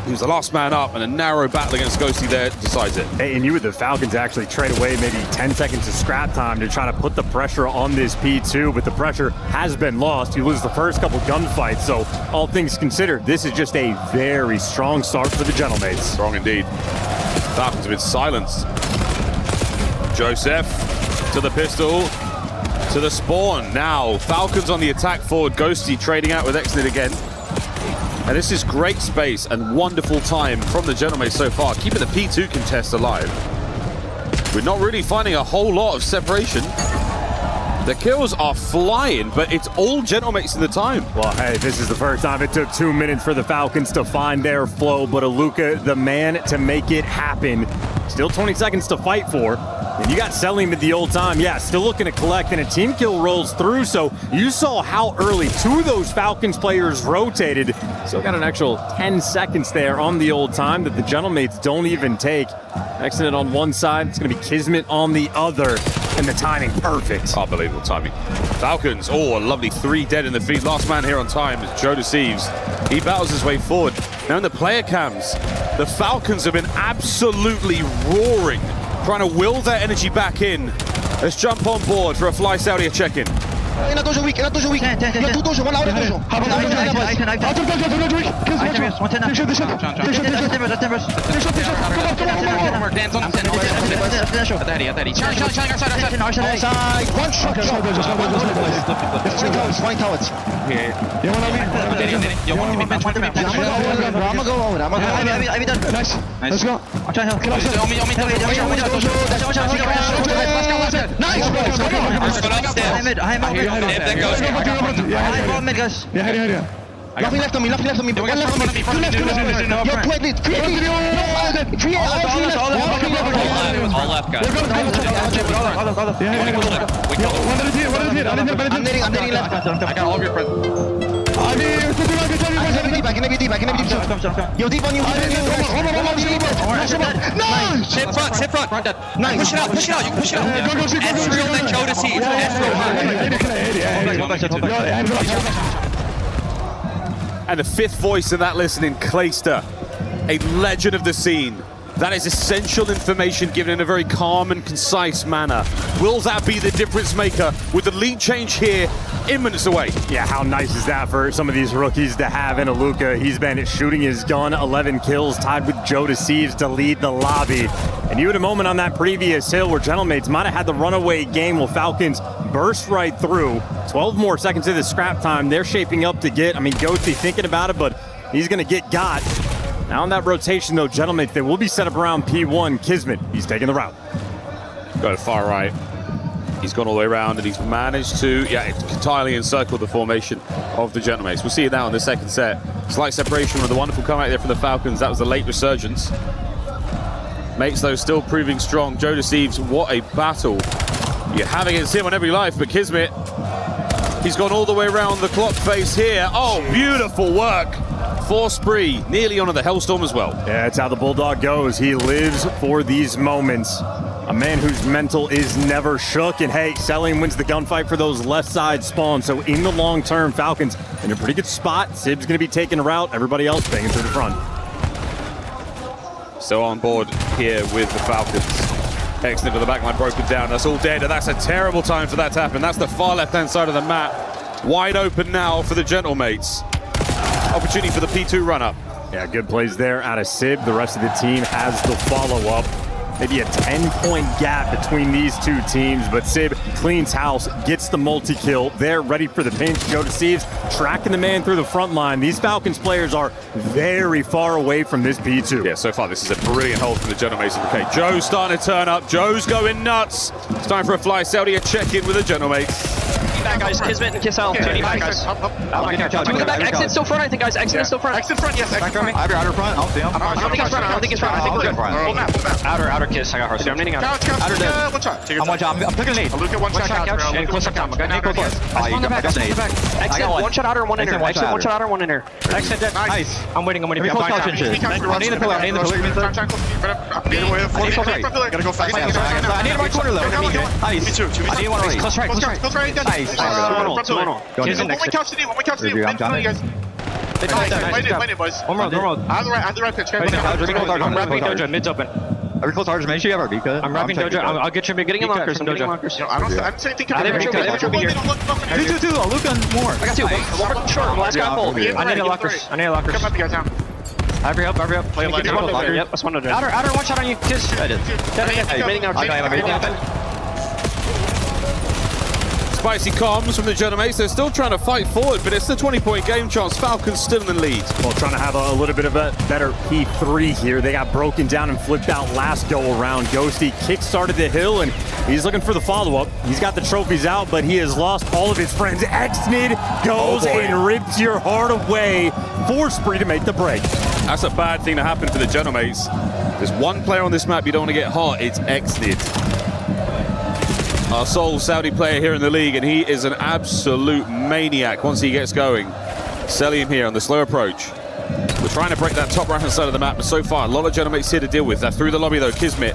who's the last man up, and a narrow battle against Ghosty there, decides it. Hey, and you with the Falcons actually trade away maybe 10 seconds of scrap time to try to put the pressure on this P2, but the pressure has been lost. You lose the first couple gunfights, so all things considered, this is just a very strong start for the Gentlemates. Strong indeed. Falcons have been silenced. Joseph to the pistol, to the spawn. Now, Falcons on the attack forward. Ghosty trading out with Exnid again. And this is great space and wonderful time from the Gentlemates so far, keeping the P2 contest alive. We're not really finding a whole lot of separation. The kills are flying, but it's all Gentlemates in the time. Well, hey, this is the first time it took 2 minutes for the Falcons to find their flow, but Aluka, the man to make it happen. Still 20 seconds to fight for. And you got Selim at the old time. Yeah, still looking to collect, and a team kill rolls through. So you saw how early 2 of those Falcons players rotated. Still got an actual 10 seconds there on the old time that the Gentlemates don't even take. Accident on one side, it's going to be Kismet on the other. And the timing, perfect. Unbelievable timing. Falcons, oh, a lovely 3 dead in the feed. Last man here on time is Joe Deceives. He battles his way forward. Now in the player cams, the Falcons have been absolutely roaring, trying to will their energy back in. Let's jump on board for a Fly Saudi check-in. هنا دوجو ويك يا تو دوجو ولا عارف دوجو If that goes, Left me, left on me, left on me. One left on me. Two left. Yo, quickly. all left, guys. I'm netting left. I got all of your friends. Yo, deep on you. No! Sit front. Nice. Push it out. You can push it out. Estriel, then Joe Deceives. And the 5th voice in that listening, Clayster, a legend of the scene. That is essential information given in a very calm and concise manner. Will that be the difference maker with the lead change here in minutes away? Yeah, how nice is that for some of these rookies to have in Aluka? He's been shooting his gun, 11 kills, tied with Joe Deceives to lead the lobby. And you had a moment on that previous hill where Gentlemates might have had the runaway game while Falcons burst right through. 12 more seconds of the scrap time. They're shaping up to get, Ghosty thinking about it, but he's going to get got. Now on that rotation, though, Gentlemates, they will be set up around P1. Kismet, he's taking the route. Go to far right. He's gone all the way around, and he's managed to, entirely encircle the formation of the Gentlemates. We'll see it now in the second set. Slight separation with the wonderful comeback there from the Falcons. That was the late resurgence. Mates, though, still proving strong. Joe Deceives, what a battle. You're having against him on every life, but Kismet, he's gone all the way around the clock face here. Oh, beautiful work. For Spree, nearly onto the Hellstorm as well. Yeah, it's how the Bulldog goes. He lives for these moments. A man whose mental is never shook. And hey, Selim wins the gunfight for those left side spawns. So in the long term, Falcons in a pretty good spot. Sib's going to be taking a route. Everybody else banging through the front. Still on board here with the Falcons. Excellent to the backline, broken down. That's all dead, and that's a terrible time for that to happen. That's the far left-hand side of the map. Wide open now for the Gentlemates. Opportunity for the P2 run-up. Yeah, good plays there out of Sib. The rest of the team has the follow-up. Maybe a 10-point gap between these two teams, but Sib cleans house, gets the multi-kill. They're ready for the pinch. Joe deceives, tracking the man through the front line. These Falcons players are very far away from this P2. Yeah, so far this is a brilliant hold from the Gentlemates. Okay, Joe's starting to turn up. Joe's going nuts. It's time for a fly. Saudi a check-in with the Gentlemates. Back, guys. Kismet and Kissel. Two back, guys. Two in the back. Exit still front, I think, guys. Exit is still front. Exit front, yes. Exit front. Outer front. I'll see him. I don't think it's front. I don't think it's front. I think we're good. Full map. Outer Kiss. I got her. I'm needing outer. Outer dead. One shot. I'm one shot. I'm picking a nade. Luca, one shot. Couch. Close up time. Nade close. On the back. Exit. One shot outer, one in there. Exit. One shot outer, one in there. Exit dead. Nice. I'm waiting. I need the pillar. I need the pillar. Gotta go fast. I need my corner though. Nice. I need one right. Close right. Close right. Nice. One more couch to do. One more couch to do. Guys. Wait it, boys. One more. I have the right pitch. I'm wrapping Dojo. Mid's open. Every close hard, make sure you have our Vika. I'm wrapping Dojo. I'll get you getting in lockers. I'm getting lockers. I don't think I have a trophy here. Two. Luca more. I got two. One more short. Last guy full. I need a lockers. Come up, you guys down. Hurry up. Play a locker. Yep, that's one to do. Outer, one shot on you. Kiss. I did. Spicy comms from the Gentlemates. They're still trying to fight forward, but it's the 20-point game chance. Falcons still in the lead. Well, trying to have a little bit of a better P3 here. They got broken down and flipped out last go around. Ghosty kick-started the hill, and he's looking for the follow-up. He's got the trophies out, but he has lost all of his friends. Xnid goes and rips your heart away for Spree to make the break. That's a bad thing to happen for the Gentlemates. There's one player on this map you don't want to get hot. It's Xnid. Our sole Saudi player here in the league, and he is an absolute maniac once he gets going. Selim here on the slow approach. We're trying to break that top right-hand side of the map, but so far, a lot of Gentlemates here to deal with. They're through the lobby, though. Kismet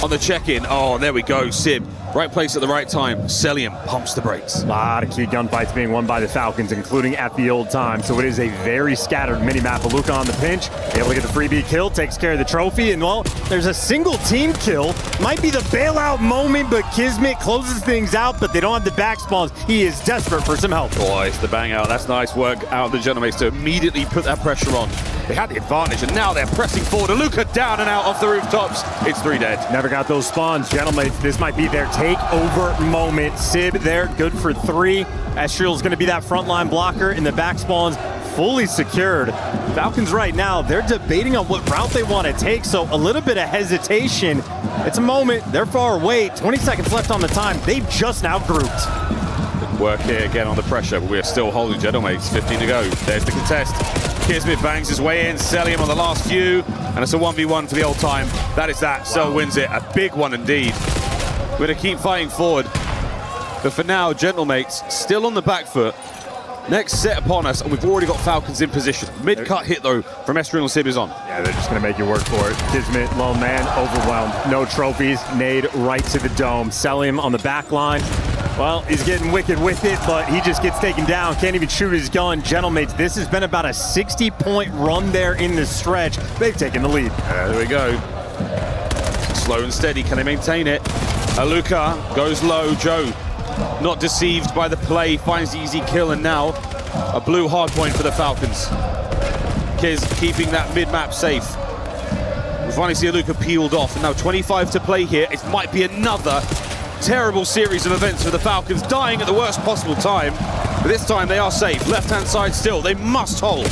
on the check-in. Oh, there we go. Sib, right place at the right time. Selim pumps the brakes. A lot of key gunfights being won by the Falcons, including at the old time. So it is a very scattered mini-map. Luca on the pinch, able to get the freebie kill, takes care of the trophy, and well, there's a single team kill. Might be the bailout moment, but Kismet closes things out, but they don't have the back spawns. He is desperate for some help. Boy, it's the bang out. That's nice work out of the Gentlemates to immediately put that pressure on. They had the advantage, and now they're pressing forward. Luca down and out off the rooftops. It's 3 dead. Never got those spawns. Gentlemates, this might be their takeover moment. Sib there, good for 3. Estriel's going to be that frontline blocker, and the back spawns fully secured. Falcons right now, they're debating on what route they want to take, so a little bit of hesitation. It's a moment. They're far away. 20 seconds left on the time. They've just now grouped. Good work here again on the pressure, but we're still holding Gentlemates. 15 to go. There's the contest. Kismet bangs his way in, Selim on the last few, and it's a 1v1 for the old time. That is that. Cell wins it. A big one indeed. We're going to keep fighting forward. But for now, Gentlemates still on the back foot. Next set upon us, and we've already got Falcons in position. Mid-cut hit, though, from Estriel and Sib is on. Yeah, they're just going to make you work for it. Kismet, lone man, overwhelmed. No trophies. Nade right to the dome. Selim on the back line. Well, he's getting wicked with it, but he just gets taken down. Can't even shoot his gun. Gentlemates, this has been about a 60-point run there in the stretch. They've taken the lead. There we go. Slow and steady. Can they maintain it? Luca goes low. Joe, not deceived by the play, finds the easy kill, and now a blue hard point for the Falcons. Kiz keeping that mid-map safe. We finally see Luca peeled off, and now 25 to play here. It might be another terrible series of events for the Falcons, dying at the worst possible time. But this time they are safe. Left-hand side still. They must hold.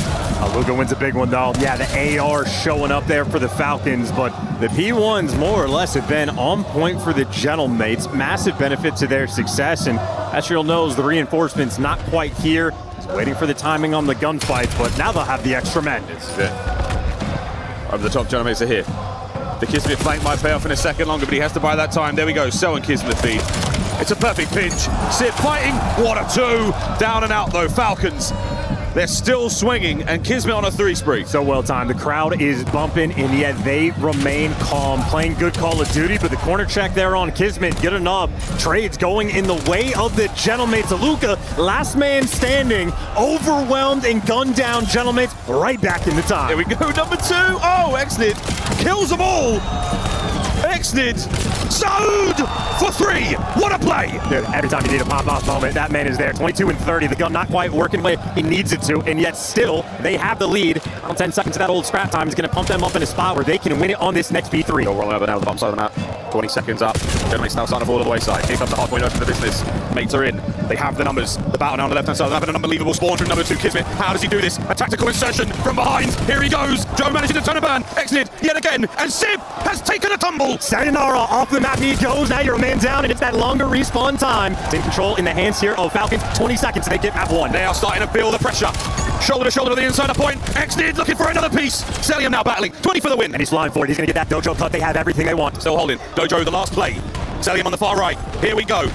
Luca wins a big one, though. Yeah, the AR showing up there for the Falcons, but the P1s more or less have been on point for the Gentlemates. Massive benefit to their success, and Estriel knows the reinforcement's not quite here. He's waiting for the timing on the gunfights, but now they'll have the extra men. Over the top, Gentlemates are here. The Kismet flank might pay off in a second longer, but he has to buy that time. There we go. So and Kismet feed. It's a perfect pinch. Sib fighting. What a 2. Down and out, though. Falcons They're still swinging, and Kismet on a 3 spree. So well timed. The crowd is bumping, and yet they remain calm, playing good Call of Duty, but the corner check there on Kismet, good enough. Trades going in the way of the Gentlemates. Luca, last man standing, overwhelmed and gunned down. Gentlemates right back in the time. Here we go, number 2. Oh, Exnid kills them all. Exnid sold for 3. What a play! Dude, every time you need a pop-off moment, that man is there. 22 and 30. The gun not quite working the way he needs it to, and yet still they have the lead. Around 10 seconds of that old scrap time is going to pump them up in a spot where they can win it on this next B3. Rolling over now to the bottom side of the map. 20 seconds up. Gentlemates now starting to fall to the wayside. Here comes the hardpoint over the business. Mates are in. They have the numbers. The battle now on the left-hand side. They have an unbelievable spawn from number 2, Kismet. How does he do this? A tactical insertion from behind. Here he goes. Joe managing to turn a ban. Exnid yet again. And Sib has taken a tumble. Sayonara off the map he goes. Now you're a man down, and it's that longer respawn time. Take control in the hands here of Falcons. 20 seconds to make it map 1. They are starting to feel the pressure. Shoulder to shoulder to the inside of point. Exnid looking for another piece. Celium now battling. 20 for the win. And he's flying for it. He's going to get that Dojo cut. They have everything they want. Still holding. Dojo the last play. Celium on the far right. Here we go.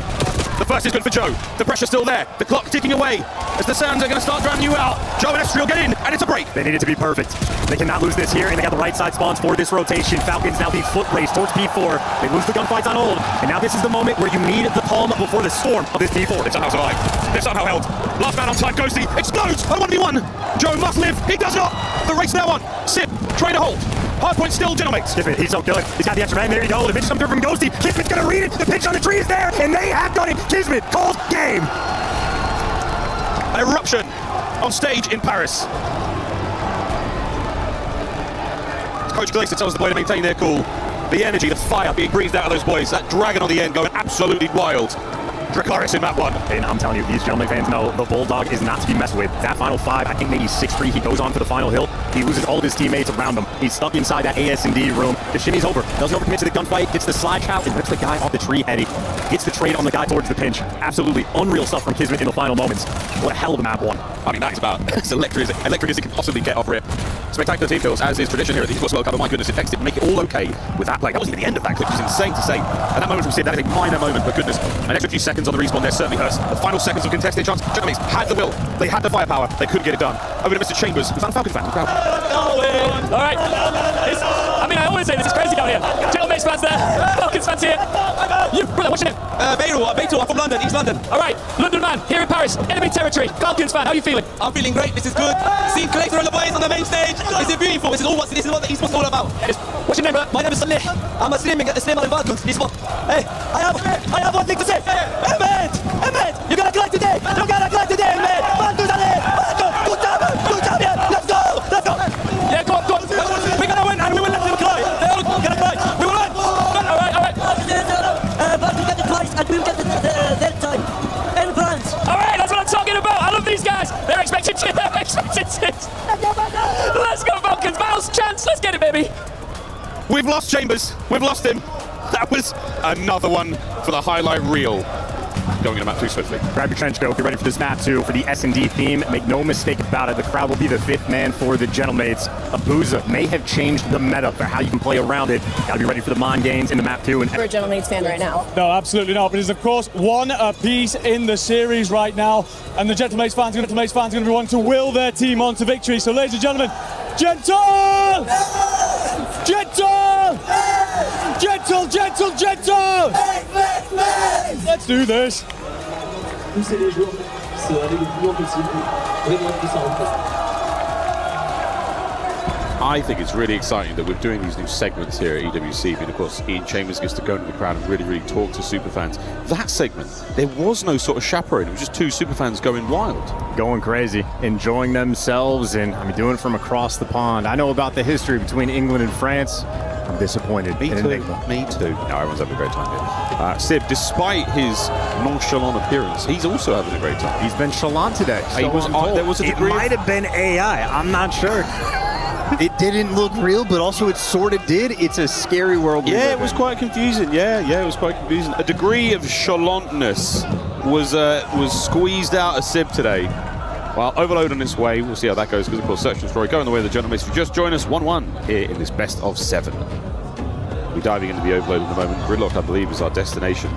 The first is good for Joe. The pressure's still there. The clock ticking away. As the sounds are going to start drowning you out. Joe and Estriel get in, and it's a break. They need it to be perfect. They cannot lose this here, and they got the right side spawns for this rotation. Falcons now the foot race towards P4. They lose the gunfights on hold, and now this is the moment where you need the calm before the storm of this P4. They've somehow survived. They've somehow held. Last man on time, Ghosty explodes on 1v1. Joe must live. He does not. The race now on. Sib trying to hold. Hardpoint still, Gentlemates. Kismet, he's so good. He's got the extra man. There you go. The pitch comes through from Ghosty. Kismet's going to read it. The pitch on the tree is there, and they have done it. Kismet calls game. An eruption on stage in Paris. Coach Glacier tells the boy to maintain their cool. The energy, the fire being breathed out of those boys. That dragon on the end going absolutely wild. Dracarys in map 1. And I'm telling you, these Gentleman fans know the Bulldog is not to be messed with. That final 5, I think maybe 6-3, he goes on for the final hill. He loses all of his teammates around him. He's stuck inside that AS&D room. The shimmy's over. Doesn't overcommit to the gunfight. Gets the slide chow and rips the guy off the tree heady. Gets the trade on the guy towards the pinch. Absolutely unreal stuff from Kismet in the final moments. What a hell of a map 1. I mean, that is about as electric as it can possibly get off here. Spectacular team kills, as is tradition here at the Esports World Cup. My goodness, it X did make it all okay with that play. That wasn't even the end of that clip, which is insane to say. And that moment from Sid, that is a minor moment, but goodness. An extra few seconds on the respawn there certainly hurts. The final seconds of contested chance. Gentlemates had the will, they had the firepower, they couldn't get it done. Over to Mr. Chambers, who's a Falcon fan. All right. I mean, I always say this is crazy down here. Gentlemates fans there, Falcons fans here. You, brother, what's your name? Beirut, I'm from London, East London. All right, London man, here in Paris, enemy territory. Falcons fan, how are you feeling? I'm feeling great, this is good. Seeing Collector and the boys on the main stage. This is beautiful, this is what the esports is all about. What's your name, brother? My name is Salih. I'm a streamer in Falcons, esports. Hey, I have one thing to say. Emmett, you gotta collect today. You gotta collect today, Emmett. Falcons are there. Good job, yeah. Let's go. Yeah, go on. We're gonna win and we will let them cry. They're all gonna cry. We will win. All right. Falcons get it twice and we'll get it their time. In France. All right, that's what I'm talking about. I love these guys. They're expecting shit. Let's go, Falcons. Mouse chance. Let's get it, baby. We've lost Chambers. We've lost him. That was another one for the highlight reel. Going into map 2 swiftly. Grab your trench coat, get ready for this map 2 for the S&D theme. Make no mistake about it, the crowd will be the 5th man for the Gentlemates. Abuza may have changed the meta for how you can play around it. Gotta be ready for the mind games in the map 2. And We're a Gentlemates fan right now. No, absolutely not. But it's, of course, one apiece in the series right now. And the Gentlemates fans are going to be wanting to will their team on to victory. So, ladies and gentlemen, Gentle! Let's do this. I think it's really exciting that we're doing these new segments here at EWC, and of course Ian Chambers gets to go into the crowd and really talk to superfans. That segment, there was no sort of chaperone, it was just 2 superfans going wild. Going crazy, enjoying themselves, and I mean doing it from across the pond. I know about the history between England and France. I'm disappointed. Me too. No, everyone's having a great time here. Sib, despite his nonchalant appearance, he's also having a great time. He's been chalant today. There was a degree. It might have been AI, I'm not sure. It didn't look real, but also it sort of did. It's a scary world. Yeah, it was quite confusing. Yeah, it was quite confusing. A degree of chalantness was squeezed out of Sib today. Well, Overload on its way. We'll see how that goes because, of course, Search and Destroy going the way of the Gentlemates. If you just join us 1-1 here in this best of 7. We're diving into the Overload in a moment. Gridlock, I believe, is our destination.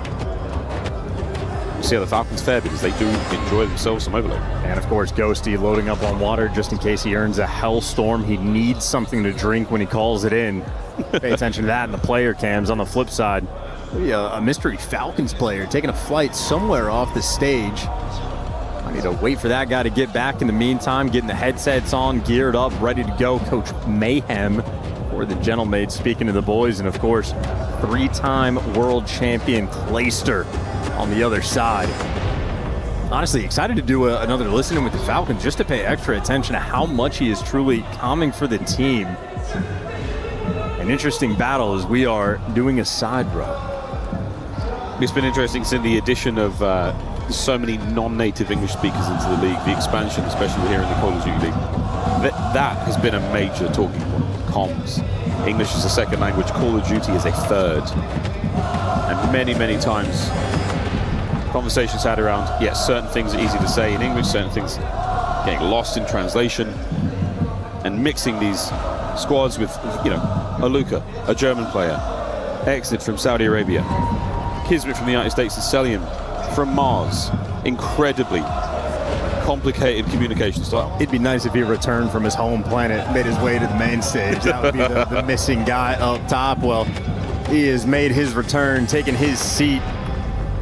see how the Falcons fare, because they do enjoy themselves some overload. And of course, Ghosty loading up on water just in case he earns a hellstorm. He needs something to drink when he calls it in. Pay attention to that in the player cams. On the flip side, maybe a mystery Falcons player taking a flight somewhere off the stage. I need to wait for that guy to get back. In the meantime, getting the headsets on, geared up, ready to go. Coach Mayhem for the Gentlemates speaking to the boys. And of course, 3-time world champion Clayster on the other side. Honestly, excited to do another listening with the Falcons just to pay extra attention to how much he is truly calming for the team. An interesting battle as we are doing a side row. It's been interesting seeing the addition of so many non-native English speakers into the league, the expansion, especially here in the Call of Duty League. That has been a major talking point. Comms. English is a second language, Call of Duty is a third. And many, many times, conversations had around, yes, certain things are easy to say in English, certain things getting lost in translation, and mixing these squads with, you know, a Luca, a German player, Exit from Saudi Arabia, Kismet from the United States, and Selim from Mars. Incredibly complicated communication style. It'd be nice if he returned from his home planet, made his way to the main stage. That would be the missing guy up top. Well, he has made his return, taken his seat.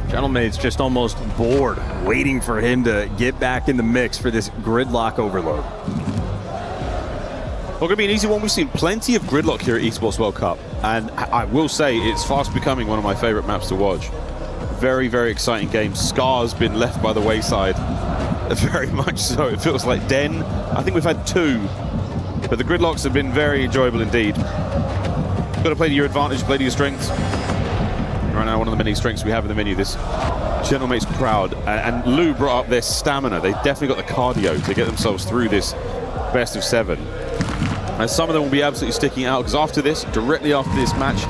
Gentlemate's just almost bored, waiting for him to get back in the mix for this gridlock overload. Well, going to be an easy one. We've seen plenty of gridlock here at Esports World Cup, and I will say it's fast becoming one of my favorite maps to watch. Very, very exciting game. Scar's been left by the wayside, very much so. It feels like Den. I think we've had 2, but the gridlocks have been very enjoyable indeed. You've got to play to your advantage, play to your strengths. Right now, one of the many strengths we have in the menu, this Gentlemates crowd, and Lou brought up their stamina. They've definitely got the cardio to get themselves through this best of 7. And some of them will be absolutely sticking out, because after this, directly after this match,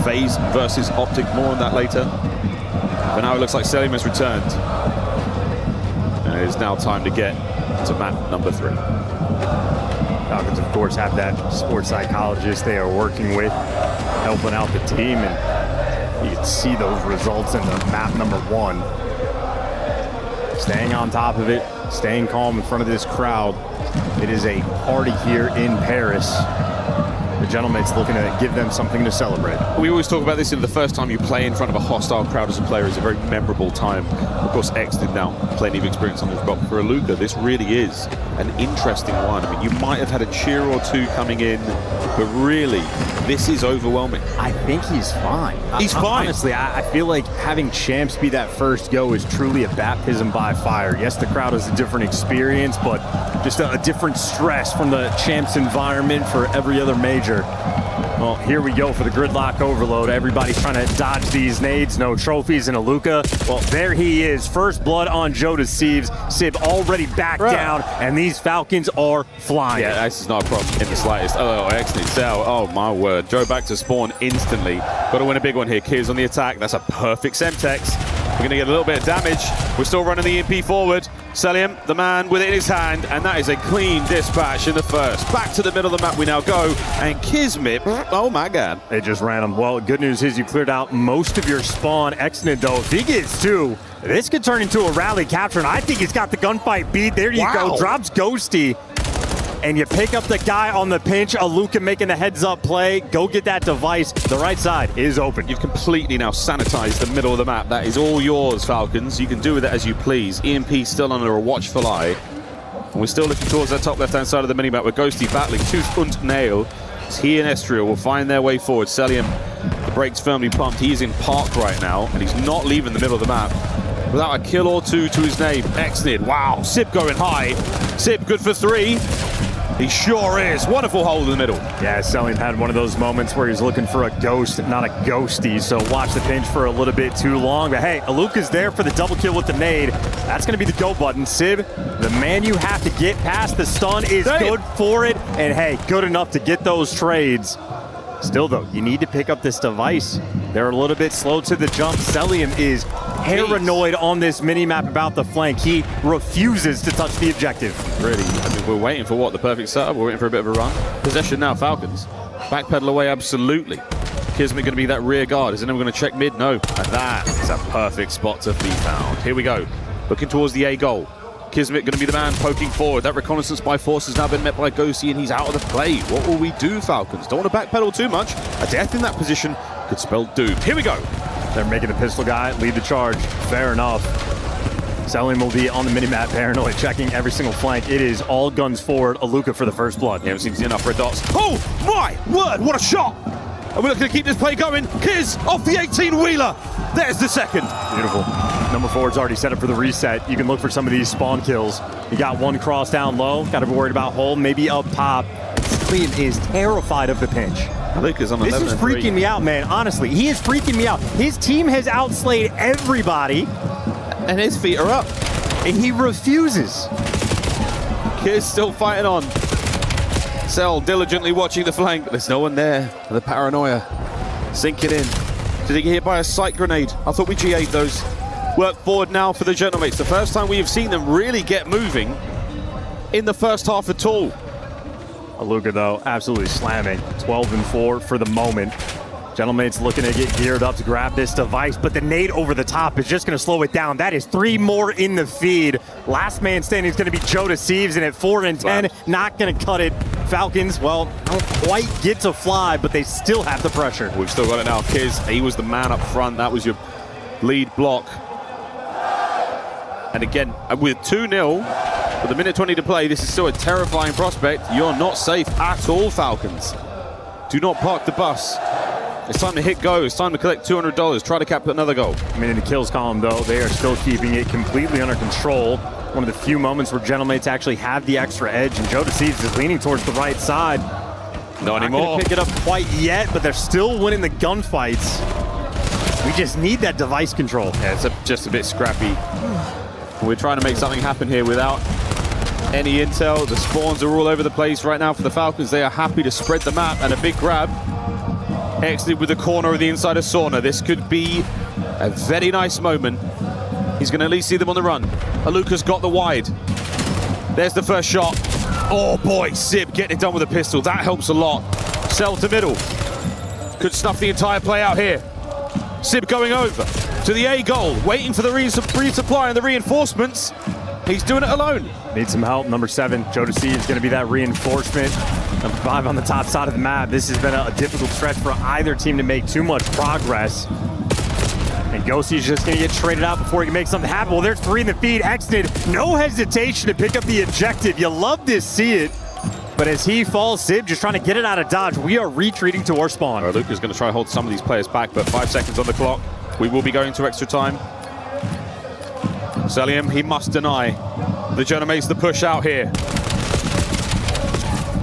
FaZe versus Optic, more on that later. But now it looks like Selim has returned. And it is now time to get to map number 3. Falcons, of course, have that sports psychologist they are working with, helping out the team, and you can see those results in the map number 1. Staying on top of it, staying calm in front of this crowd. It is a party here in Paris. The Gentlemates looking to give them something to celebrate. We always talk about this, in the first time you play in front of a hostile crowd as a player is a very memorable time. Of course, X did now plenty of experience on this, but for Aluka, this really is an interesting one. I mean, you might have had a cheer or 2 coming in, but really, this is overwhelming. I think he's fine. He's fine. Honestly, I feel like having champs be that first go is truly a baptism by fire. Yes, the crowd is a different experience, but just a different stress from the champs environment for every other major. Well, here we go for the gridlock overload. Everybody's trying to dodge these nades. No trophies in Aluka. Well, there he is. First blood on Joe to Sieves. Sib already back down, and these Falcons are flying. Yeah, this is not a problem in the slightest. Oh, excellent sell. Oh, my word. Joe back to spawn instantly. Got to win a big one here. Kiz on the attack. That's a perfect Semtex. We're going to get a little bit of damage. We're still running the EMP forward. Selim, the man with it in his hand, and that is a clean dispatch in the first. Back to the middle of the map we now go, and Kismet, oh my god. They just ran him. Well, good news is you cleared out most of your spawn. Exnid, though, if he gets 2, this could turn into a rally capture, and I think he's got the gunfight beat. There you go, drops Ghosty. And you pick up the guy on the pinch. Aluka making the heads-up play. Go get that device. The right side is open. You've completely now sanitized the middle of the map. That is all yours, Falcons. You can do with it as you please. EMP still under a watchful eye. And we're still looking towards that top left-hand side of the minimap with Ghosty battling Tooth und Nail. He and Estriel will find their way forward. Selim, the brakes firmly pumped. He's in park right now, and he's not leaving the middle of the map without a kill or 2 to his name. Exnid, wow. Sib going high. Sib good for 3. He sure is. Wonderful hole in the middle. Yeah, Selim had one of those moments where he's looking for a ghost, not a ghosty, so watch the pinch for a little bit too long. But hey, Aluka's there for the double kill with the nade. That's going to be the go button. Sib, the man you have to get past the stun is good for it. And hey, good enough to get those trades. Still, though, you need to pick up this device. They're a little bit slow to the jump. Selim is paranoid on this mini-map about the flank. He refuses to touch the objective. Really, I mean, we're waiting for what? The perfect setup? We're waiting for a bit of a run? Possession now, Falcons. Backpedal away, absolutely. Kismet going to be that rear guard. Is anyone going to check mid? No. And that is a perfect spot to be found. Here we go. Looking towards the A goal. Kismet going to be the man poking forward. That reconnaissance by Force has now been met by Ghosty, and he's out of the play. What will we do, Falcons? Don't want to backpedal too much. A death in that position could spell doom. Here we go. They're making the pistol guy lead the charge. Fair enough. Selim will be on the minimap, paranoid, checking every single flank. It is all guns forward. Aluka for the first blood. He haven't seen enough red dots. Oh my word, what a shot! And we're looking to keep this play going. Kiz off the 18-wheeler. There's the second. Beautiful. Number 4's already set up for the reset. You can look for some of these spawn kills. You got one cross down low. Got to be worried about hole, maybe up top. Clean is terrified of the pinch. Aluka's on this is freaking me out, man. Honestly, he is freaking me out. His team has outslayed everybody. And his feet are up. And he refuses. Kiz still fighting on. Cell diligently watching the flank, but there's no one there. The paranoia sinking in. Did he get hit by a sight grenade? I thought we G8'd those. Work forward now for the Gentlemates. The first time we have seen them really get moving in the first half at all. Aluka, though, absolutely slamming. 12-4 for the moment. Gentlemates looking to get geared up to grab this device, but the nade over the top is just going to slow it down. That is 3 more in the feed. Last man standing is going to be Joe Deceives, and at 4 and 10, not going to cut it. Falcons, well, don't quite get to fly, but they still have the pressure. We've still got it now. Kiz, he was the man up front. That was your lead block. And again, with 2-0, with a minute 20 to play, this is still a terrifying prospect. You're not safe at all, Falcons. Do not park the bus. It's time to hit go. It's time to collect $200. Try to cap another goal. I mean, in the kills column, though, they are still keeping it completely under control. One of the few moments where Gentlemates actually have the extra edge, and Joe Deceives is leaning towards the right side. Not anymore. Not gonna pick it up quite yet, but they're still winning the gunfights. We just need that device control. Yeah, it's just a bit scrappy. We're trying to make something happen here without any intel. The spawns are all over the place right now for the Falcons. They are happy to spread the map, and a big grab. Exited with the corner of the inside of Sauna. This could be a very nice moment. He's going to at least see them on the run. Aluka's got the wide. There's the first shot. Oh boy, Sib getting it done with a pistol. That helps a lot. Cell to middle. Could snuff the entire play out here. Sib going over to the A goal, waiting for the resupply and the reinforcements. He's doing it alone. Needs some help. Number 7, Joe Deceives is going to be that reinforcement. Number 5 on the top side of the map. This has been a difficult stretch for either team to make too much progress. And Ghosty's just going to get traded out before he can make something happen. Well, there's 3 in the feed. Exnid, no hesitation to pick up the objective. You love to see it. But as he falls, Sib just trying to get it out of dodge. We are retreating to our spawn. Luca's going to try and hold some of these players back, but 5 seconds on the clock. We will be going to extra time. Selim, he must deny. The Jonah makes the push out here.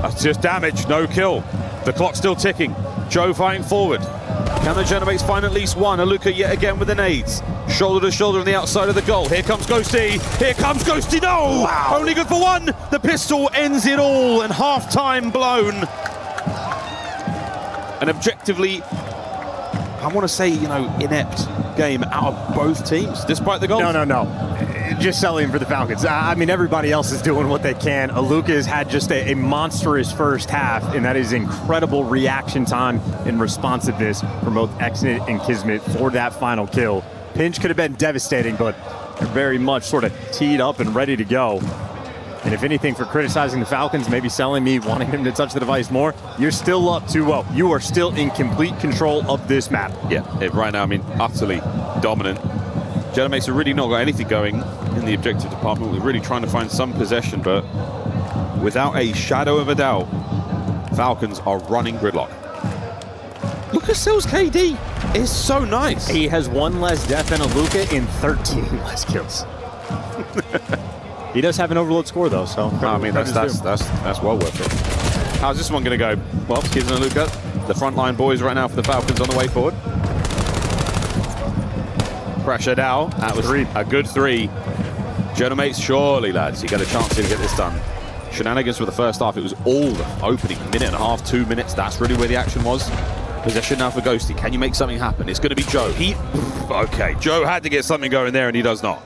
That's just damage, no kill. The clock's still ticking. Joe fighting forward. Can the Genomates find at least one? Aluka yet again with the nades. Shoulder to shoulder on the outside of the goal. Here comes Ghosty. Here comes Ghosty. No! Wow. Only good for one. The pistol ends it all, and half-time blown. An objectively, I want to say, inept game out of both teams, despite the goals. No. Just selling for the Falcons. I mean, everybody else is doing what they can. Aluka has had just a monstrous first half, and that is incredible reaction time and responsiveness from both Exnit and Kismet for that final kill. Pinch could have been devastating, but they're very much sort of teed up and ready to go. And if anything, for criticizing the Falcons, maybe selling me, wanting them to touch the device more, you're still up 2-0. You are still in complete control of this map. Yeah, right now, utterly dominant. Genomates have really not got anything going in the objective department. We're really trying to find some possession, but without a shadow of a doubt, Falcons are running gridlock. Look at Sil's KD. It's so nice. He has 1 less death than Aluka in 13 less kills. He does have an overload score, though, so... that's well worth it. How's this one going to go? Well, Kiz and Aluka, the frontline boys right now for the Falcons on the way forward. Pressure now. That was a good 3. Genomates, surely, lads, you get a chance here to get this done. Shenanigans for the first half. It was all the opening minute and a half, 2 minutes. That's really where the action was. Possession now for Ghosty. Can you make something happen? It's going to be Joe. Okay, Joe had to get something going there, and he does not.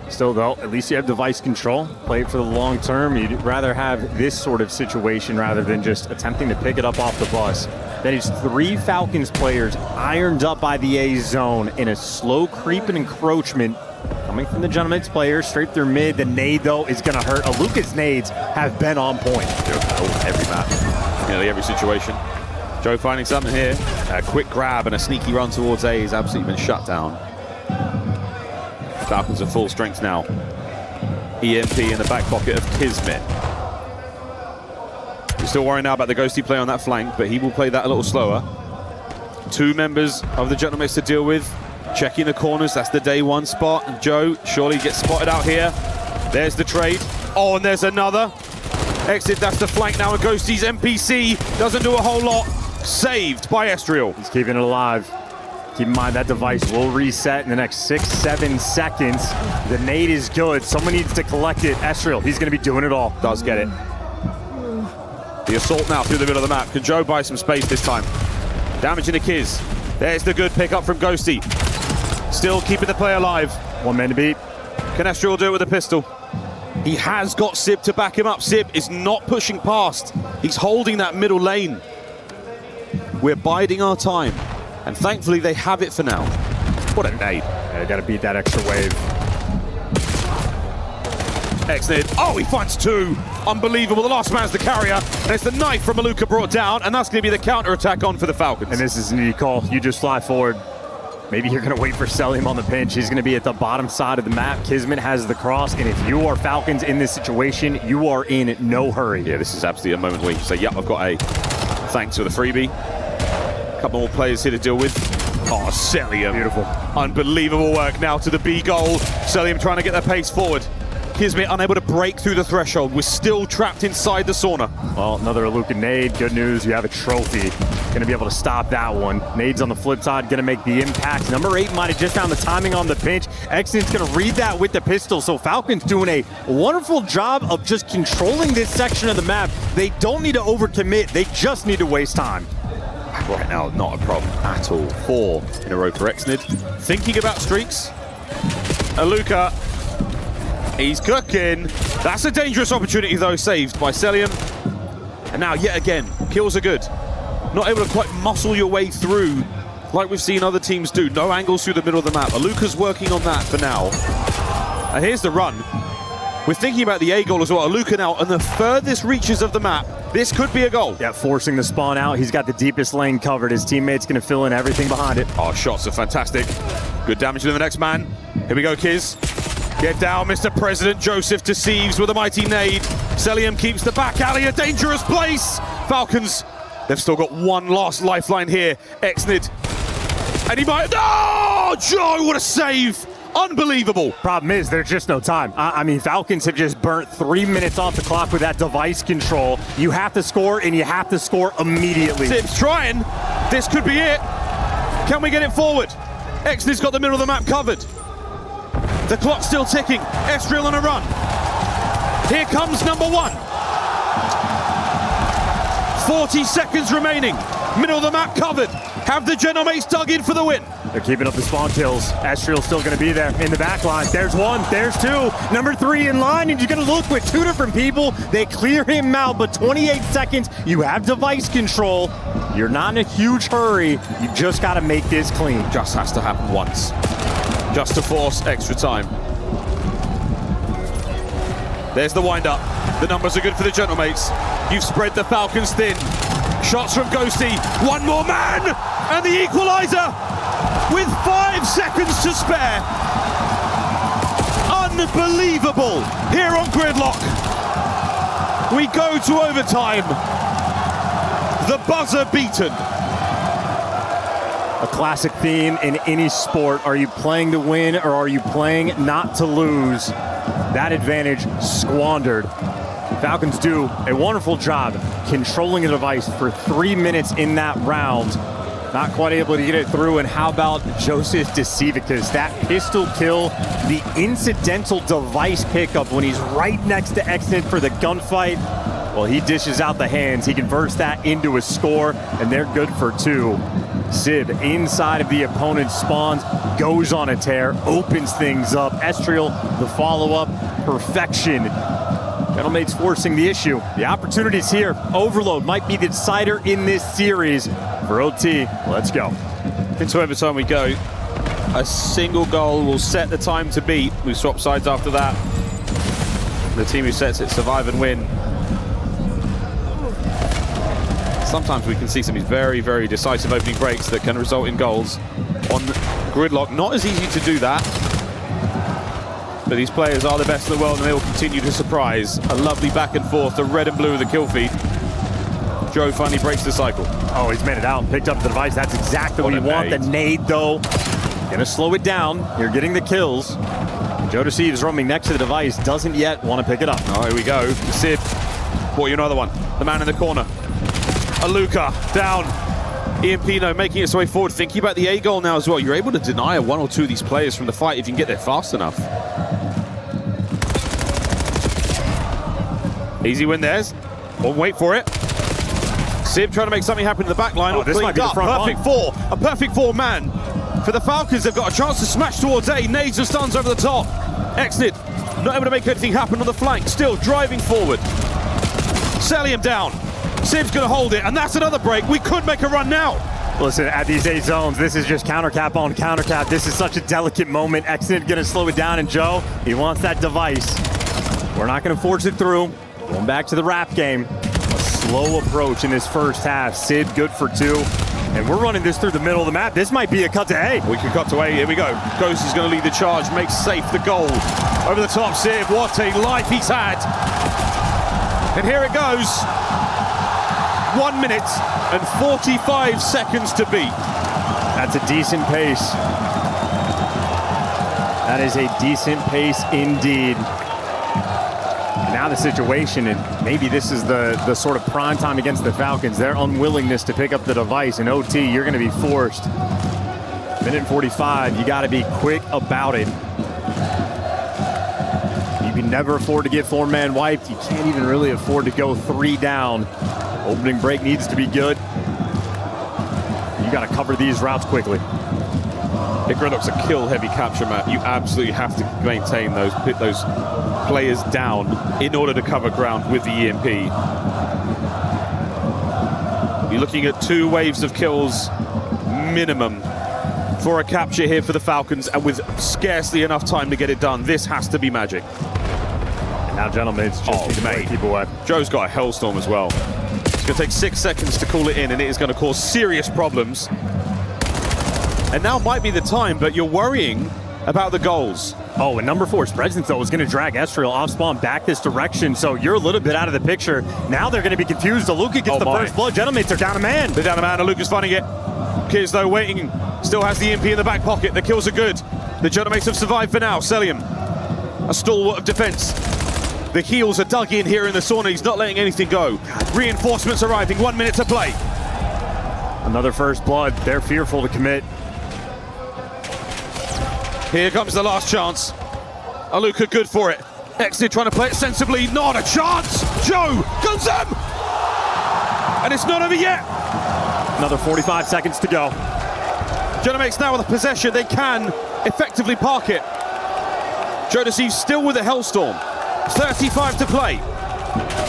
Still, though, at least you have device control. Play it for the long term. You'd rather have this sort of situation rather than just attempting to pick it up off the bus. That is 3 Falcons players ironed up by the A zone in a slow creep and encroachment coming from the Gentlemen's players straight through mid. The nade, though, is going to hurt. Aluka's nades have been on point. Every map, nearly every situation. Joe finding something here. A quick grab and a sneaky run towards A has absolutely been shut down. Falcons are full strength now. EMP in the back pocket of Kismet. We're still worrying now about the ghosty play on that flank, but he will play that a little slower. 2 members of the Gentlemen to deal with. Checking the corners, that's the day 1 spot. And Joe surely gets spotted out here. There's the trade. Oh, and there's another. Exit, that's the flank now, and Ghosty's NPC doesn't do a whole lot. Saved by Estriel. He's keeping it alive. Keep in mind that device will reset in the next 6-7 seconds. The nade is good. Someone needs to collect it. Estriel, he's going to be doing it all. Does get it. The assault now through the middle of the map. Can Joe buy some space this time? Damaging the Kiz. There's the good pick up from Ghosty. Still keeping the play alive. 1 man to beat. Can Estriel do it with a pistol? He has got Sib to back him up. Sib is not pushing past. He's holding that middle lane. We're biding our time. And thankfully they have it for now. What a nade. Yeah, they got to beat that extra wave. X-nade. Oh, he finds 2. Unbelievable. The last man's the carrier. There's the knife from Aluka brought down, and that's going to be the counter-attack on for the Falcons. And this is an easy call. You just fly forward. Maybe you're going to wait for Selim on the pinch. He's going to be at the bottom side of the map. Kismet has the cross, and if you are Falcons in this situation, you are in no hurry. Yeah, this is absolutely a moment where you say, yep, I've got A. Thanks for the freebie. A couple more players here to deal with. Oh, Selim. Beautiful. Unbelievable work now to the B goal. Selim trying to get their pace forward. Kismet unable to break through the threshold. We're still trapped inside the sauna. Well, another Aluka nade. Good news, you have a trophy. Going to be able to stop that one. Nades on the flip side, going to make the impact. Number 8 might have just found the timing on the pinch. Exton's going to read that with the pistol. So Falcons doing a wonderful job of just controlling this section of the map. They don't need to overcommit. They just need to waste time. Right now, not a problem at all. 4 in a row for Exnid. Thinking about streaks. Aluka. He's cooking. That's a dangerous opportunity, though, saved by Selim. And now, yet again, kills are good. Not able to quite muscle your way through like we've seen other teams do. No angles through the middle of the map. Aluka's working on that for now. And here's the run. We're thinking about the A goal as well. Aluka now on the furthest reaches of the map. This could be a goal. Yeah, forcing the spawn out. He's got the deepest lane covered. His teammate's going to fill in everything behind it. Oh, shots are fantastic. Good damage to the next man. Here we go, Kiz. Get down, Mr. President. Joseph deceives with a mighty nade. Selim keeps the back alley, a dangerous place. Falcons, they've still got one last lifeline here. Exnid. And he might... Oh, Joe, what a save. Unbelievable. Problem is, there's just no time. I mean, Falcons have just burnt 3 minutes off the clock with that device control. You have to score, and you have to score immediately. Sib's trying. This could be it. Can we get it forward? Exnid's got the middle of the map covered. The clock's still ticking. Estriel on a run. Here comes number 1. 40 seconds remaining. Middle of the map covered. Have the Genomates dug in for the win. They're keeping up the spawn kills. Estriel's still going to be there in the back line. There's 1, there's 2. Number 3 in line, and you're going to look with 2 different people. They clear him out, but 28 seconds. You have device control. You're not in a huge hurry. You just got to make this clean. Just has to happen once. Just to force extra time. There's the wind-up. The numbers are good for the Gentlemates. You've spread the Falcons thin. Shots from Ghosty. 1 more man! And the equalizer! With 5 seconds to spare. Unbelievable! Here on Gridlock. We go to overtime. The buzzer beaten. A classic theme in any sport. Are you playing to win or are you playing not to lose? That advantage squandered. Falcons do a wonderful job controlling the device for 3 minutes in that round. Not quite able to get it through. And how about Joseph Decivicus? That pistol kill, the incidental device pickup when he's right next to Exnid for the gunfight. Well, he dishes out the hands. He converts that into a score, and they're good for 2. Sib inside of the opponent's spawns, goes on a tear, opens things up. Estriel, the follow-up, perfection. Gentlemate's forcing the issue. The opportunity's here. Overload might be the decider in this series. For OT, let's go. Into overtime we go. A single goal will set the time to beat. We swap sides after that. The team who sets it survive and win. Sometimes we can see some of these very, very decisive opening breaks that can result in goals. On Gridlock, not as easy to do that. But these players are the best in the world and they will continue to surprise. A lovely back and forth, the red and blue of the kill feed. Joe finally breaks the cycle. Oh, he's made it out and picked up the device. That's exactly what you want. The nade, though. Gonna slow it down. You're getting the kills. Joe Deceives roaming next to the device. Doesn't yet want to pick it up. Oh, here we go. Sib, bought you another one. The man in the corner. Aluka down. Ian Pino making its way forward, thinking about the A goal now as well. You're able to deny one or two of these players from the fight if you can get there fast enough. Easy win theirs. Won't wait for it. Sib trying to make something happen in the back line. Oh, this might be the front perfect four. A perfect four man. For the Falcons, they've got a chance to smash towards A. Nades and stuns over the top. Exnid not able to make anything happen on the flank. Still driving forward. Selling him down. Sib's going to hold it, and that's another break. We could make a run now. Listen, at these 8 zones, this is just counter cap on counter cap. This is such a delicate moment. Exnid going to slow it down, and Joe, he wants that device. We're not going to force it through. Going back to the rap game. A slow approach in this first half. Sid good for 2. And we're running this through the middle of the map. This might be a cut to A. We can cut to A. Here we go. Ghost is going to lead the charge. Makes safe the goal. Over the top, Sib. What a life he's had. And here it goes. 1 minute and 45 seconds to beat. That's a decent pace. That is a decent pace indeed. Now the situation, and maybe this is the sort of prime time against the Falcons, their unwillingness to pick up the device. In OT, you're going to be forced. Minute and 45, you got to be quick about it. You can never afford to get 4-man wiped. You can't even really afford to go 3 down. Opening break needs to be good. You got to cover these routes quickly. It looks a kill-heavy capture map. You absolutely have to maintain those players down in order to cover ground with the EMP. You're looking at 2 waves of kills minimum for a capture here for the Falcons, and with scarcely enough time to get it done. This has to be magic. And now, gentlemen, it's just mate. Keep away. Joe's got a hellstorm as well. It's going to take 6 seconds to call it in, and it is going to cause serious problems. And now might be the time, but you're worrying about the goals. Oh, and number 4, Spredsonville is going to drag Estriel off spawn back this direction, so you're a little bit out of the picture. Now they're going to be confused. Aluka gets the first blood. Gentlemen, they're down a man. They're down a man. Aluka's finding it. Kids, though, waiting. Still has the EMP in the back pocket. The kills are good. The Gentlemen have survived for now. Celium, a stalwart of defense. The heels are dug in here in the sauna. He's not letting anything go. Reinforcements arriving. 1 minute to play. Another first blood. They're fearful to commit. Here comes the last chance. Aluka good for it. Exit trying to play it sensibly. Not a chance. Joe guns them. And it's not over yet. Another 45 seconds to go. Genomates now with the possession. They can effectively park it. Joe Deceives still with a hellstorm. 35 to play.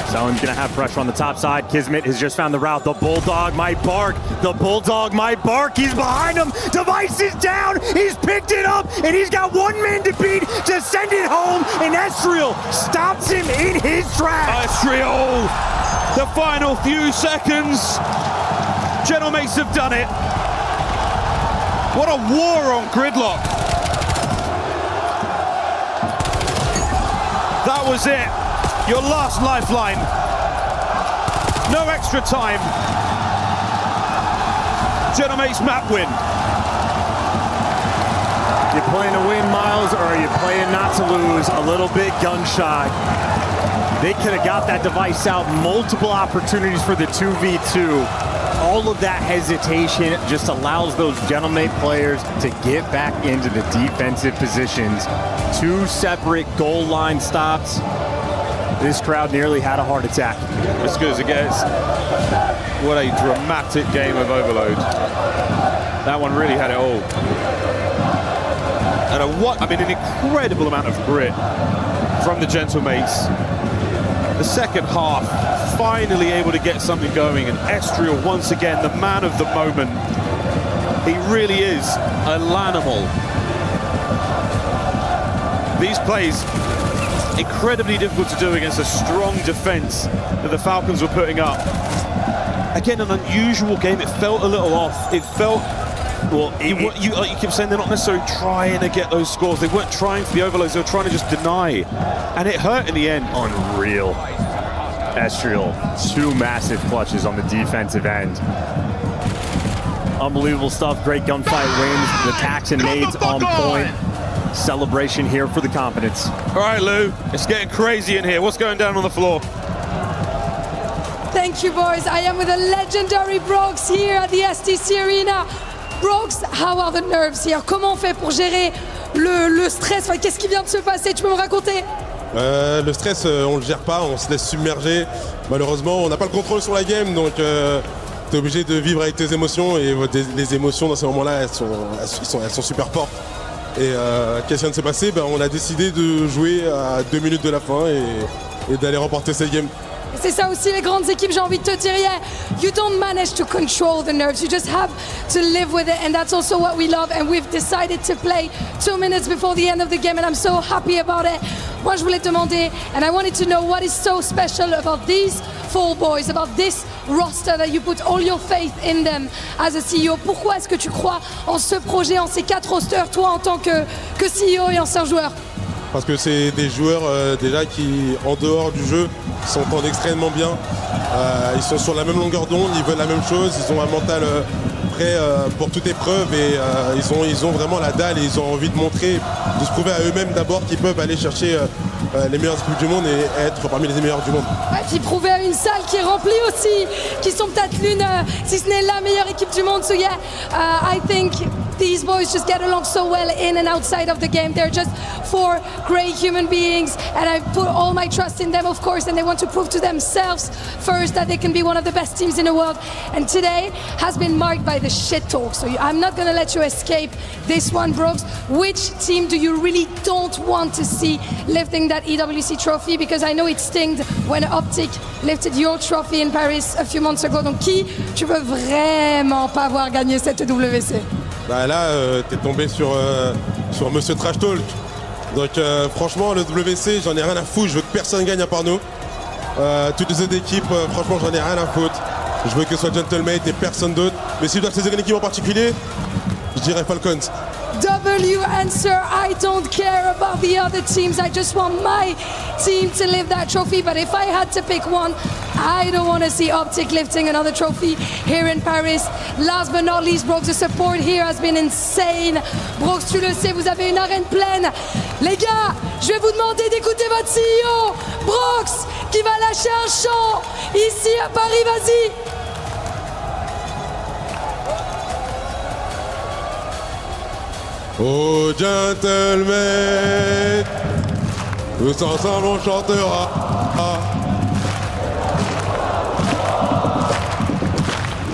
Someone's going to have pressure on the top side. Kismet has just found the route. The Bulldog might bark. The Bulldog might bark. He's behind him. Device is down. He's picked it up, and he's got 1 man to beat to send it home. And Estriel stops him in his tracks. Estriel, the final few seconds. Genomates have done it. What a war on Gridlock. That was it. Your last lifeline. No extra time. Genomates map win. You playing to win, Miles, or are you playing not to lose? A little bit gun shy. They could have got that device out. Multiple opportunities for the 2v2. All of that hesitation just allows those Gentlemate players to get back into the defensive positions. 2 separate goal line stops. This crowd nearly had a heart attack. As good as it gets. What a dramatic game of Overload. That one really had it all. And an incredible amount of grit from the Gentlemates. The second half, finally able to get something going, and Estriel once again, the man of the moment. He really is a Lanimal. These plays, incredibly difficult to do against a strong defense that the Falcons were putting up. Again, an unusual game. It felt a little off. It felt, well, you keep saying they're not necessarily trying to get those scores. They weren't trying for the overloads. They were trying to just deny. And it hurt in the end. Unreal. Estriel, 2 massive clutches on the defensive end. Unbelievable stuff. Great gunfight wins. The attacks and nades on point. Celebration here for the Confidence. All right, Lou, it's getting crazy in here. What's going down on the floor? Thank you, boys. I am with the legendary Brox here at the STC Arena. Brox, how are the nerves here? Comment on fait pour gérer le stress? Enfin, qu'est-ce qui vient de se passer? Tu peux me raconter? Le stress, on le gère pas, on se laisse submerger. Malheureusement, on n'a pas le contrôle sur la game, donc t'es obligé de vivre avec tes émotions, et les émotions dans ces moments-là, elles sont super fortes. Et qu'est-ce qui vient de se passer? On a décidé de jouer à 2 minutes de la fin et d'aller remporter cette game. C'est ça aussi les grandes équipes, j'ai envie de te dire, yeah, you don't manage to control the nerves, you just have to live with it, and that's also what we love, and we've decided to play 2 minutes before the end of the game, and I'm so happy about it. Moi je voulais te demander, and I wanted to know what is so special about these 4 boys, about this roster that you put all your faith in them as a CEO. Pourquoi est-ce que tu crois en ce projet, en ces 4 rosters, toi en tant que CEO et ancien joueur? Parce que c'est des joueurs déjà qui, en dehors du jeu, s'entendent extrêmement bien. Ils sont sur la même longueur d'onde, ils veulent la même chose, ils ont un mental prêt pour toute épreuve, et ils ont vraiment la dalle, et ils ont envie de montrer, de se prouver à eux-mêmes d'abord qu'ils peuvent aller chercher les meilleures équipes du monde et être parmi les meilleurs du monde. Et puis prouver à une salle qui est remplie aussi, qui sont peut-être l'une, si ce n'est la meilleure équipe du monde. So yeah, I think these boys just get along so well in and outside of the game. They're just 4 great human beings, and I put all my trust in them, of course, and they want to prove to themselves first that they can be one of the best teams in the world. And today has been marked by the shit talk, so I'm not going to let you escape this one, Brooks. Which team do you really don't want to see lifting that EWC trophy? Because I know it stinged when Optic lifted your trophy in Paris a few months ago. Donc qui tu veux vraiment pas voir gagner cette WC? Là, t'es tombé sur Monsieur Trash Talk. Donc franchement, le WC, j'en ai rien à foutre. Je veux que personne gagne à part nous. Toutes les autres équipes, franchement, j'en ai rien à foutre. Je veux que ce soit Gentlemate et personne d'autre. Mais si je dois choisir une équipe en particulier, je dirais Falcons. W answer, I don't care about the other teams. I just want my team to lift that trophy. But if I had to pick one, I don't want to see Optic lifting another trophy here in Paris. Last but not least, Brooks, the support here has been insane. Brooks, tu le sais, vous avez une arène pleine. Les gars, je vais vous demander d'écouter votre CEO, Brooks, qui va lâcher un chant ici à Paris. Vas-y. Oh gentlemen, tous ensemble on chantera.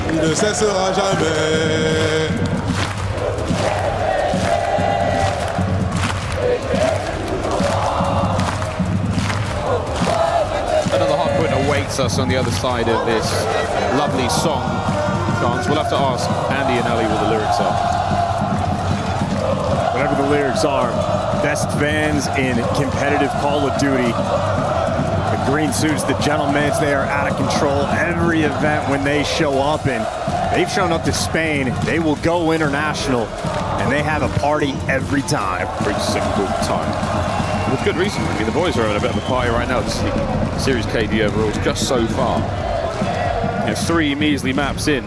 Il ne cessera jamais. Another hard point awaits us on the other side of this lovely song. Chance. We'll have to ask Andy and Ali what the lyrics are. Whatever the lyrics are, best fans in competitive Call of Duty. The green suits, the gentlemen, they are out of control. Every event when they show up, and they've shown up to Spain, they will go international, and they have a party every time. Every single time. With good reason. I mean, the boys are having a bit of a party right now to see Series KD overalls just so far. 3 measly maps in.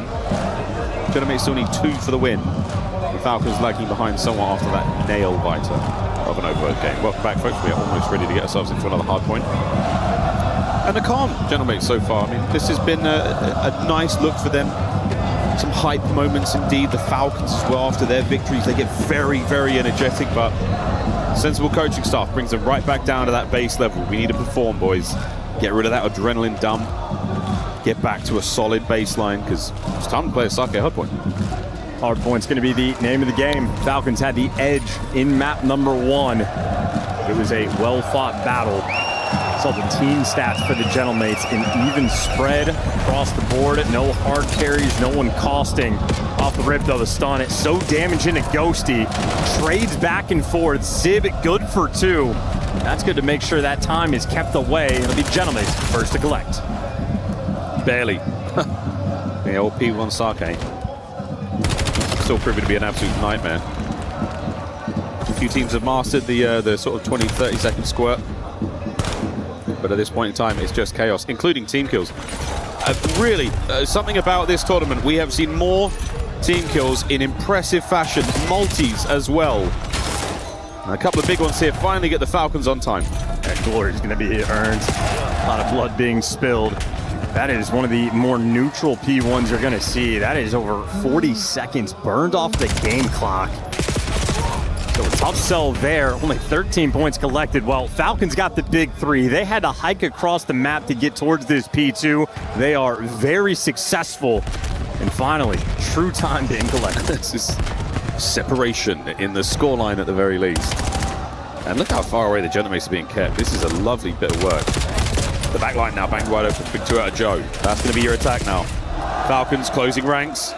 Gentlemen still need 2 for the win. Falcons lagging behind somewhat after that nail-biter of an overload game. Welcome back, folks. We are almost ready to get ourselves into another hard point. And a calm gentlemen so far. I mean, this has been a nice look for them. Some hype moments indeed. The Falcons as well, after their victories, they get very, very energetic, but Sensible coaching staff brings them right back down to that base level. We need to perform, boys. Get rid of that adrenaline dump. Get back to a solid baseline, because it's time to play a sake hardpoint. Hardpoint's going to be the name of the game. Falcons had the edge in map number 1. It was a well-fought battle. Saw the team stats for the Gentlemates, an even spread across the board. No hard carries, no one costing. Off the rip, though, the stun. It's so damaging to Ghosty. Trades back and forth. Sib, good for 2. That's good to make sure that time is kept away. It'll be Gentlemates first to collect. Barely. The old P1 sake. Still proving to be an absolute nightmare. A few teams have mastered the sort of 20-30 second squirt. But at this point in time, it's just chaos, including team kills. Really, something about this tournament, we have seen more team kills in impressive fashion, multis as well. And a couple of big ones here finally get the Falcons on time. That glory is going to be earned. A lot of blood being spilled. That is one of the more neutral P1s you're going to see. That is over 40 seconds burned off the game clock. So a tough sell there, only 13 points collected. Well, Falcons got the big 3. They had to hike across the map to get towards this P2. They are very successful. And finally, true time being collected. This is separation in the scoreline at the very least. And look how far away the Gentlemates are being kept. This is a lovely bit of work. The back line now banged wide open. Big 2 out of Joe. That's going to be your attack now. Falcons closing ranks.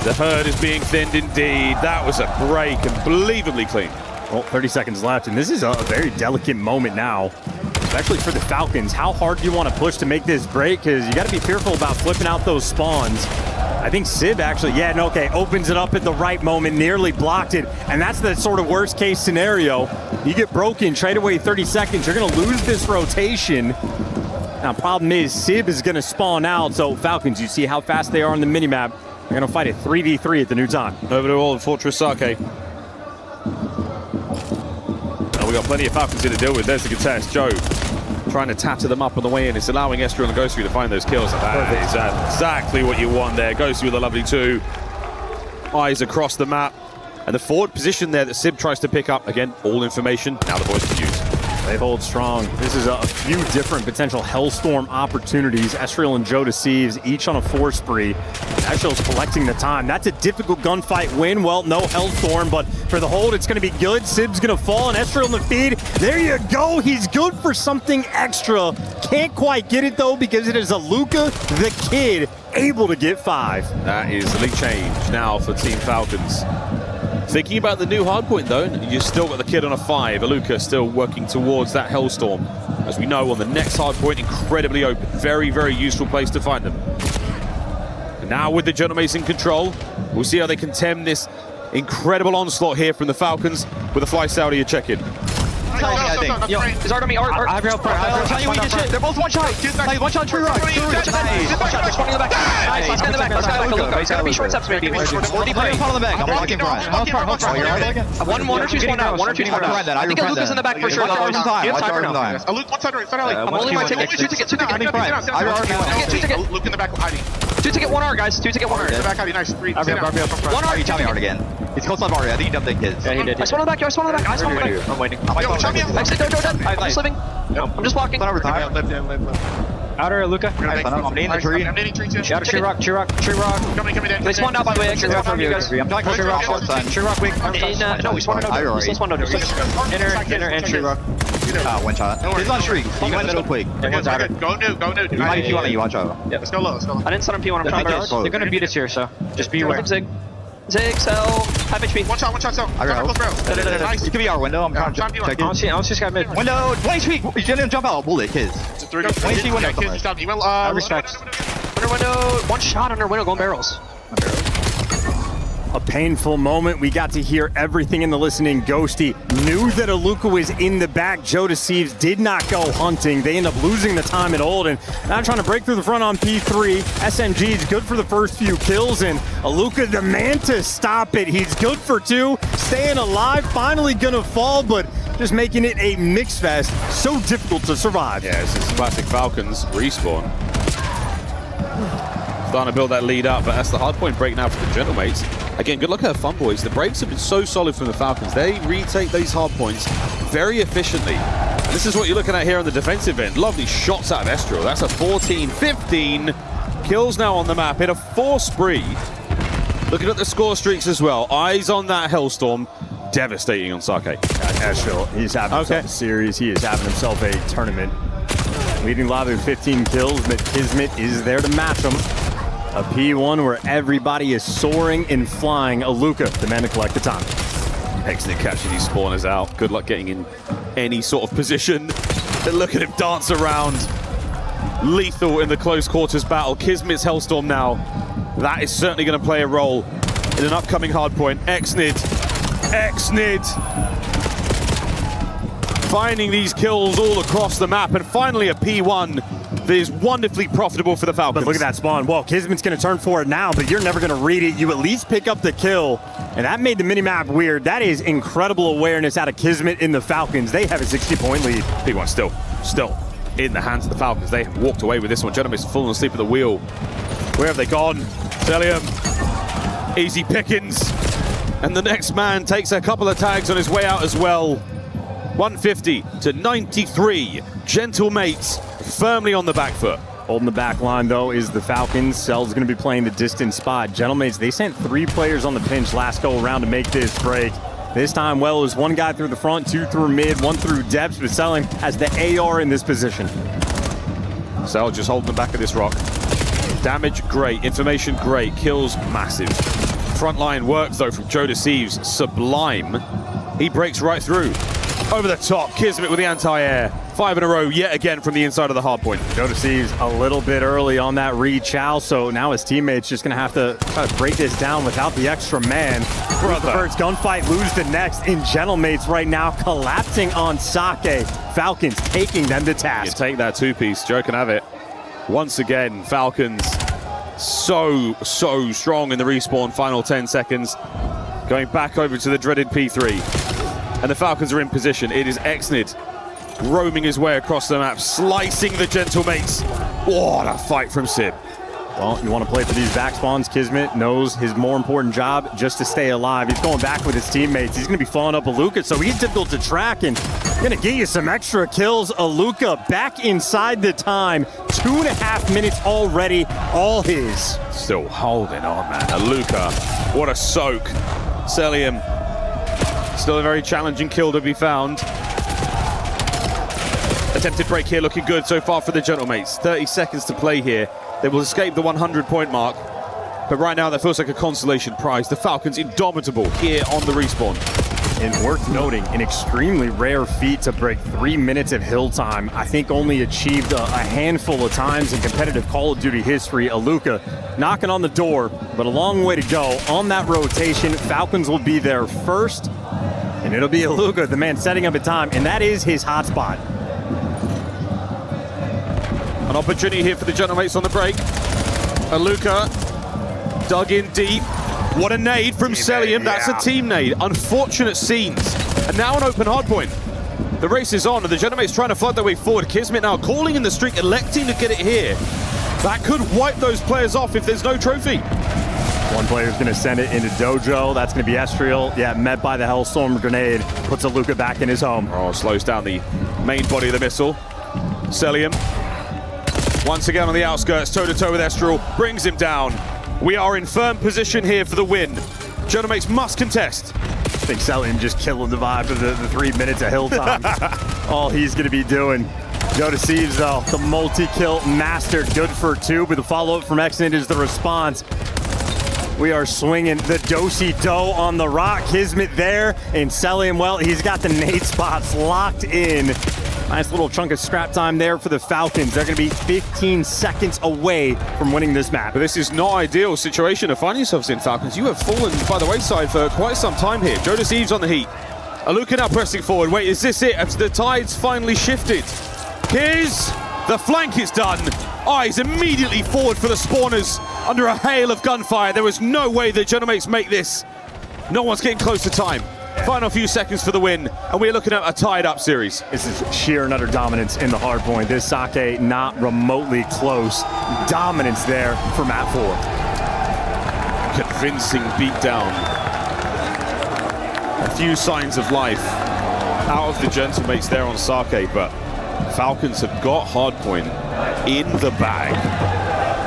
The herd is being thinned indeed. That was a break, unbelievably clean. Well, 30 seconds left, and this is a very delicate moment now, especially for the Falcons. How hard do you want to push to make this break? Because you got to be fearful about flipping out those spawns. I think Sib actually, opens it up at the right moment, nearly blocked it, and that's the sort of worst case scenario. You get broken, trade away 30 seconds, you're going to lose this rotation. Now, problem is, Sib is going to spawn out, so Falcons, you see how fast they are on the minimap. They're going to fight a 3v3 at the new time. Over to all in Fortress Sake. Oh, we got plenty of Falcons here to deal with. There's the contest. Joe trying to tatter them up on the way in. It's allowing Esther and Ghosty to find those kills. That is exactly what you want there. Ghosty with a lovely 2. Eyes across the map. And the forward position there that Sib tries to pick up. Again, all information. Now the boys can use. They hold strong. This is a few different potential Hellstorm opportunities. Esriel and Joe Deceives, each on a 4 spree. Esriel's collecting the time. That's a difficult gunfight win. Well, no Hellstorm, but for the hold, it's going to be good. Sib's going to fall, and Esriel in the feed. There you go. He's good for something extra. Can't quite get it, though, because it is a Luca the Kid able to get 5. That is the league change now for Team Falcons. Thinking about the new hardpoint, though, you still got the Kid on a 5. Aluka still working towards that Hellstorm. As we know, on the next hardpoint, incredibly open. Very, very useful place to find them. And now with the Gentlemates in control, we'll see how they contempt this incredible onslaught here from the Falcons with a fly Saudi a check-in. Is Art on me? Art. I'm telling you what you did shit. They're both one shot. One shot, tree rock. One shot, there's 20 in the back. Nice, let's get in the back. Let's go Luka. He's gonna be short steps, maybe. Or deep lane. I'm blocking the back. One or two spawn out. I think Luka's in the back for sure. One side right. I'm only one ticket. Two ticket. Luke in the back hiding. 2 ticket, 1 art, guys. 2 ticket, 1 art. In the back hiding. Nice. 3. 1 art. You tell me art again. He's close on Mario. I think he dumped the kids. Yeah, he did. I spawned on the back. I'm waiting. Exit, go. I'm just living. I'm just walking. Outer Luca. I'm in the tree. I'm needing tree too. Outer tree rock. Coming down. They spawned out by the way. Exit from you guys. I'm talking tree rock short side. Tree rock weak. No, we spawned out. We still spawned out. Inner and tree rock. One shot. He's on tree. He went middle quick. Everyone's outer. Go new. If you want to, you watch out. Let's go low. I didn't stun on P1. I'm trying to. They're going to beat us here, so just be aware. Zig, cell, 5 HP. One shot, cell. Nice. It could be our window. I'm trying to check it. I'll see this guy mid. Window, 1 HP. He's gonna jump out. Bullet, kids. It's a 30. 1 HP window. I respect. Under window. 1 shot under window. Going barrels. A painful moment. We got to hear everything in the listening. Ghosty knew that Aluka was in the back. Joe Deceives did not go hunting. They end up losing the time at Old, and now trying to break through the front on P3. SMG is good for the first few kills, and Aluka, the man to stop it. He's good for 2, staying alive, finally gonna fall, but just making it a mix fest. So difficult to survive. Yeah, this is classic Falcons respawn. Starting to build that lead up, but that's the hardpoint break now for the Gentlemates. Again, good luck at fun, boys. The breaks have been so solid from the Falcons. They retake these hard points very efficiently. And this is what you're looking at here on the defensive end. Lovely shots out of Estrel. That's a 14-15. Kills now on the map in a 4 spree. Looking at the score streaks as well. Eyes on that Hellstorm. Devastating on Sake. Estrel, he's having himself a series. He is having himself a tournament. Leading live with 15 kills, but Kismet is there to match him. A P1 where everybody is soaring and flying. Aluka, the man to collect the time. Excellent catching these spawners out. Good luck getting in any sort of position. But look at him dance around. Lethal in the close quarters battle. Kismet's Hellstorm now. That is certainly going to play a role in an upcoming hardpoint. Exnid. Finding these kills all across the map, and finally a P1 that is wonderfully profitable for the Falcons. But look at that spawn. Well, Kismet's going to turn for it now, but you're never going to read it. You at least pick up the kill, and that made the minimap weird. That is incredible awareness out of Kismet in the Falcons. They have a 60-point lead. P1 still in the hands of the Falcons. They have walked away with this one. Gentleman's fallen asleep at the wheel. Where have they gone? Celium, easy pickings. And the next man takes a couple of tags on his way out as well. 150 to 93. Gentle mates firmly on the back foot. Holding the back line, though, is the Falcons. Cell's going to be playing the distant spot. Gentlemates, they sent 3 players on the pinch last go around to make this break. This time, well, it was 1 guy through the front, 2 through mid, 1 through depths, but Selling has the AR in this position. Cell just holding the back of this rock. Damage, great. Information, great. Kills, massive. Frontline work, though, from Joe Deceives. Sublime. He breaks right through. Over the top, Kismet with the anti-air. 5 in a row, yet again from the inside of the hard point. Joe Deceives a little bit early on that reach out, so now his teammates just going to have to try to break this down without the extra man. Lose the first gunfight, lose the next. In Gentlemates right now, collapsing on Sake. Falcons taking them to task. You take that 2-piece, Joe can have it. Once again, Falcons so strong in the respawn, final 10 seconds. Going back over to the dreaded P3. And the Falcons are in position. It is Exnid roaming his way across the map, slicing the Gentlemates. What a fight from Sib. Well, you want to play for these back spawns. Kismet knows his more important job, just to stay alive. He's going back with his teammates. He's going to be following up Aluka, so he's difficult to track and going to get you some extra kills. Aluka back inside the time. 2.5 minutes already, all his. Still holding on, man. Aluka, what a soak. Celium, still a very challenging kill to be found. Attempted break here, looking good so far for the Gentlemates. 30 seconds to play here. They will escape the 100-point mark. But right now, that feels like a consolation prize. The Falcons indomitable here on the respawn. And worth noting, an extremely rare feat to break 3 minutes of hill time. I think only achieved a handful of times in competitive Call of Duty history. Aluka knocking on the door, but a long way to go. On that rotation, Falcons will be there first, and it'll be Aluka, the man setting up a time, and that is his hotspot. An opportunity here for the Gentlemates on the break. Aluka dug in deep. What a nade from Celium. That's a team nade. Unfortunate scenes. And now an open hardpoint. The race is on, and the Gentlemates trying to flood their way forward. Kismet now calling in the streak, electing to get it here. That could wipe those players off if there's no trophy. One player's going to send it into Dojo. That's going to be Estriel. Yeah, met by the Hellstorm grenade. Puts Aluka back in his home. Oh, slows down the main body of the missile. Celium. Once again on the outskirts, toe-to-toe with Estrel, brings him down. We are in firm position here for the win. Gentlemates must contest. I think Celium just killing the vibe of the 3 minutes of hill time. All he's going to be doing. Joe Deceives, though, the multi-kill master, good for 2, but the follow-up from Exnid is the response. We are swinging the do-si-do on the rock. Kismet there, and Celium, well, he's got the nade spots locked in. Nice little chunk of scrap time there for the Falcons. They're going to be 15 seconds away from winning this map. But this is not ideal situation to find yourselves in, Falcons. You have fallen by the wayside for quite some time here. Joe Deceives on the heat. Aluka now pressing forward. Wait, is this it? Have the tides finally shifted? Here's the flank is done. Eyes immediately forward for the spawners under a hail of gunfire. There was no way the Gentlemates make this. No one's getting close to time. Final few seconds for the win, and we're looking at a tied-up series. This is sheer and utter dominance in the hard point. This Sake not remotely close. Dominance there for map 4. convincing beatdown. A few signs of life out of the Gentlemates there on Sake, but Falcons have got Hardpoint in the bag.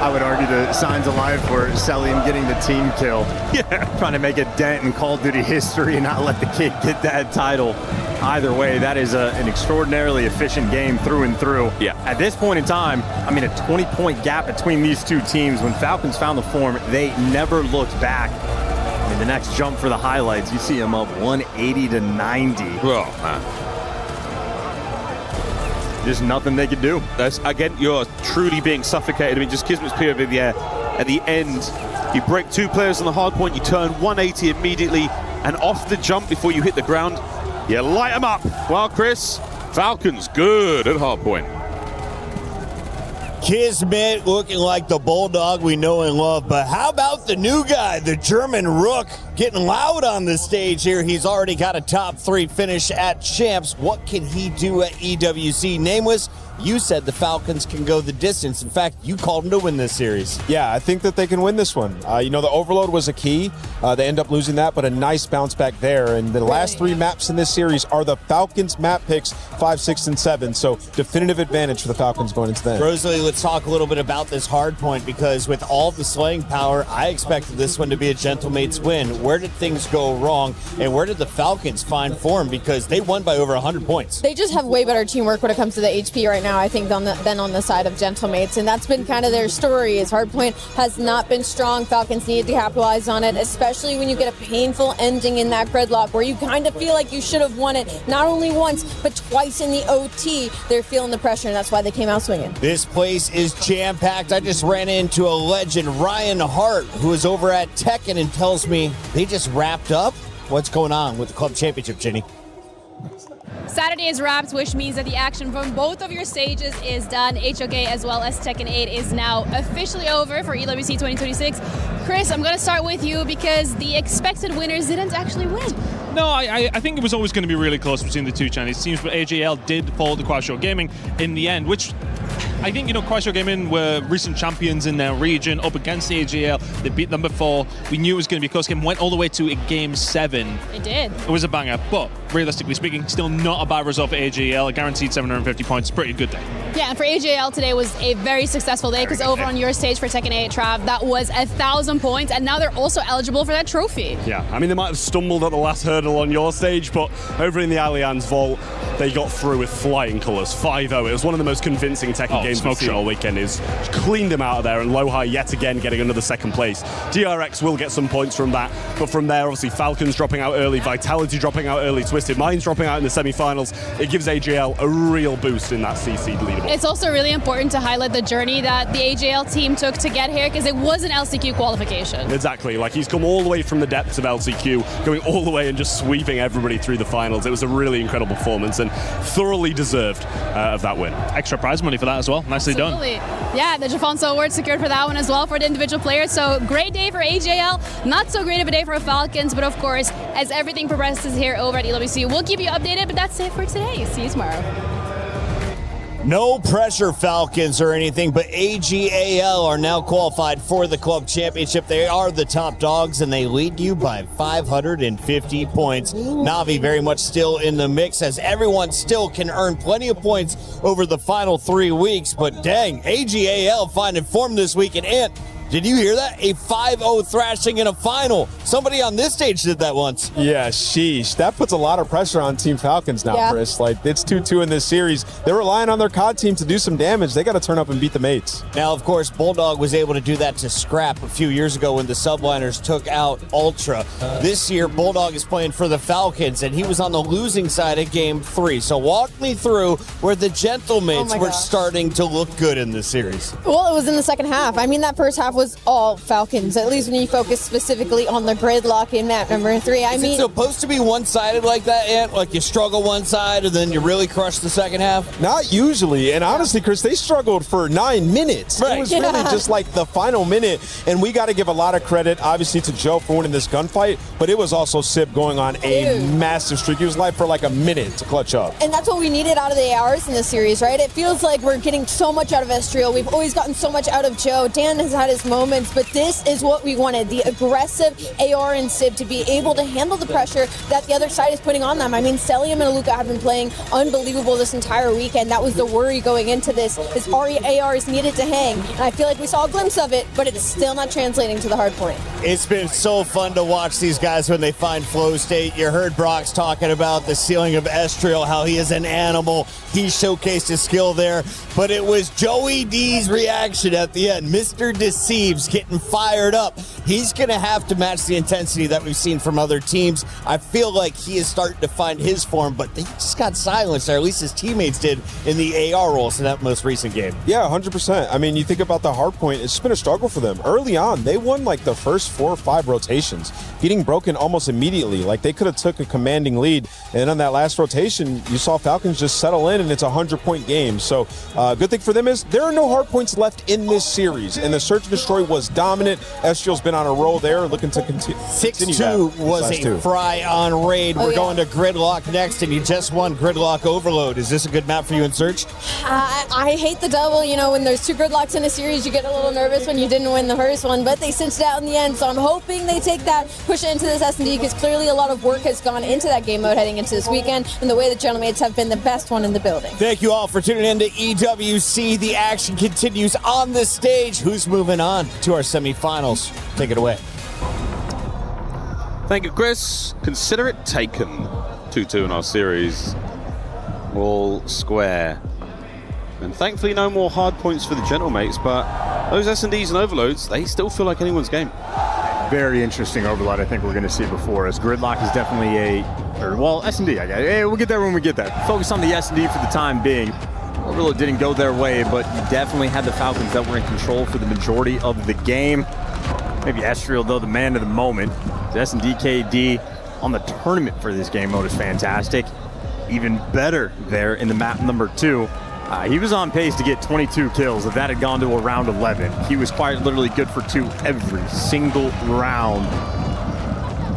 I would argue the signs of life were Selim getting the team kill. Yeah. Trying to make a dent in Call of Duty history and not let the kid get that title. Either way, that is an extraordinarily efficient game through and through. Yeah. At this point in time, I mean, a 20-point gap between these two teams. When Falcons found the form, they never looked back. I mean, the next jump for the highlights, you see them up 180 to 90. Oh, man. Just nothing they could do. That's, again, you're truly being suffocated. I mean, just Kismet's POV in the air. At the end, you break 2 players on the hard point, you turn 180 immediately, and off the jump before you hit the ground, you light them up. Well, Chris, Falcons good at hard point. Kismet looking like the bulldog we know and love, but how about the new guy, the German Rook, getting loud on the stage here? He's already got a top 3 finish at Champs. What can he do at EWC? Nameless, you said the Falcons can go the distance. In fact, you called them to win this series. Yeah, I think that they can win this one. The overload was a key. They end up losing that, but a nice bounce back there. And the last 3 maps in this series are the Falcons map picks, 5, 6, and 7. So definitive advantage for the Falcons going into that. Rosalie, let's talk a little bit about this hard point, because with all the slaying power, I expected this one to be a Gentlemates win. Where did things go wrong, and where did the Falcons find form? Because they won by over 100 points. They just have way better teamwork when it comes to the HP right now, I think, than on the side of Gentlemates, and that's been kind of their story. Is Hardpoint has not been strong. Falcons needed to capitalize on it, especially when you get a painful ending in that gridlock where you kind of feel like you should have won it not only once but twice in the OT. They're feeling the pressure, and that's why they came out swinging. This place is jam-packed. I just ran into a legend, Ryan Hart, who is over at Tekken, and tells me they just wrapped up. What's going on with the club championship, Jenny? Saturday is wrapped, which means that the action from both of your stages is done. HOK as well as Tekken 8 is now officially over for EWC 2026. Chris, I'm going to start with you because the expected winners didn't actually win. No, I think it was always going to be really close between the two Chinese teams, but AJL did fall to Kwashiorkor Gaming in the end, which I think, Kwashiorkor Gaming were recent champions in their region up against the AJL. They beat them before. We knew it was going to be a close game. Went all the way to a game 7. It did. It was a banger, but realistically speaking, still not a bad result for AJL. A guaranteed 750 points. Pretty good day. Yeah, and for AJL today was a very successful day because over on your stage for Tekken 8, Trav, that was 1,000 points, and now they're also eligible for that trophy. Yeah, I mean, they might have stumbled at the last hurdle on your stage, but over in the Allianz Vault, they got through with flying colours, 5-0. It was one of the most convincing Tekken games we've seen all weekend. Is cleaned them out of there, and Lohai yet again getting another 2nd place. DRX will get some points from that, but from there, obviously, Falcons dropping out early, Vitality dropping out early, Twisted Minds dropping out in the semi-finals. It gives AJL a real boost in that CC leaderboard. It's also really important to highlight the journey that the AJL team took to get here because it was an LCQ qualification. Exactly, like he's come all the way from the depths of LCQ, going all the way and just sweeping everybody through the finals. It was a really incredible performance and thoroughly deserved of that win. Extra prize money for that as well. Nicely Absolutely. done. Yeah, the Jafonso Award secured for that one as well for the individual players. So great day for AJL. Not so great of a day for Falcons, but of course, as everything progresses here over at EWC, we'll keep you updated, but that's it for today. See you tomorrow. No pressure, Falcons, or anything, but AGAL are now qualified for the club championship. They are the top dogs, and they lead you by 550 points. Navi very much still in the mix, as everyone still can earn plenty of points over the final 3 weeks. But dang, AGAL finding form this week. And Ant, did you hear that? A 5-0 thrashing in a final. Somebody on this stage did that once. Yeah, sheesh. That puts a lot of pressure on Team Falcons now, Chris. Like, it's 2-2 in this series. They're relying on their COD team to do some damage. They got to turn up and beat the mates. Now, of course, Bulldog was able to do that to Scrap a few years ago when the Subliners took out Ultra. This year, Bulldog is playing for the Falcons, and he was on the losing side of Game 3. So walk me through where the Gentlemates were starting to look good in this series. Well, it was in the second half. I mean, that first half was all Falcons, at least when you focus specifically on the gridlock in map number 3. Is it supposed to be one-sided like that, Ant? Like you struggle one side and then you really crush the second half? Not usually. And honestly, Chris, they struggled for 9 minutes. Right. It was really just like the final minute. And we got to give a lot of credit, obviously, to Joe for winning this gunfight. But it was also Sib going on a massive streak. He was live for like a minute to clutch up. And that's what we needed out of the ARs in this series, right? It feels like we're getting so much out of Estriel. We've always gotten so much out of Joe. Dan has had his those moments, but this is what we wanted, the aggressive AR and Sib to be able to handle the pressure that the other side is putting on them. I mean, Celium and Luca have been playing unbelievable this entire weekend. That was the worry going into this, is ARs needed to hang, and I feel like we saw a glimpse of it, but it's still not translating to the hard point. It's been so fun to watch these guys when they find flow state. You heard Brock's talking about the ceiling of Estriel, how he is an animal. He showcased his skill there, but it was Joey D's reaction at the end. Mr. Deceives getting fired up. He's going to have to match the intensity that we've seen from other teams. I feel like he is starting to find his form, but he just got silenced, or at least his teammates did in the AR roles in that most recent game. Yeah, 100%. I mean, you think about the hard point, it's been a struggle for them. Early on, they won like the first 4 or 5 rotations, getting broken almost immediately. Like they could have took a commanding lead, and on that last rotation, you saw Falcons just settle in, and it's a 100-point game. So good thing for them is there are no hard points left in this series, and the Search and Destroy was dominant. Estriel's been on a roll there, looking to continue. 6-2 was a fry on raid. We're going to Gridlock next, and you just won Gridlock Overload. Is this a good map for you in Search? I hate the double. You know, when there's 2 Gridlocks in a series, you get a little nervous when you didn't win the first one, but they cinched it out in the end, so I'm hoping they take that, push it into this S&D, because clearly a lot of work has gone into that game mode heading into this weekend, and the way the Gentlemates have been the best one in the building. Thank you all for tuning in to EWC. The action continues on the stage. Who's moving on to our semifinals? Take it away. Thank you, Chris. Consider it taken. 2-2 in our series. All square. And thankfully no more hard points for the Gentlemates, but those S&Ds and overloads, they still feel like anyone's game. Very interesting overload I think we're going to see before us. Gridlock is definitely S&D, I guess. Hey, we'll get there when we get there. Focus on the S&D for the time being. Overload didn't go their way, but you definitely had the Falcons that were in control for the majority of the game. Maybe Estriel, though, the man of the moment. The S&D KD on the tournament for this game mode is fantastic. Even better there in the map number 2. He was on pace to get 22 kills. If that had gone to a round 11, he was quite literally good for 2 every single round.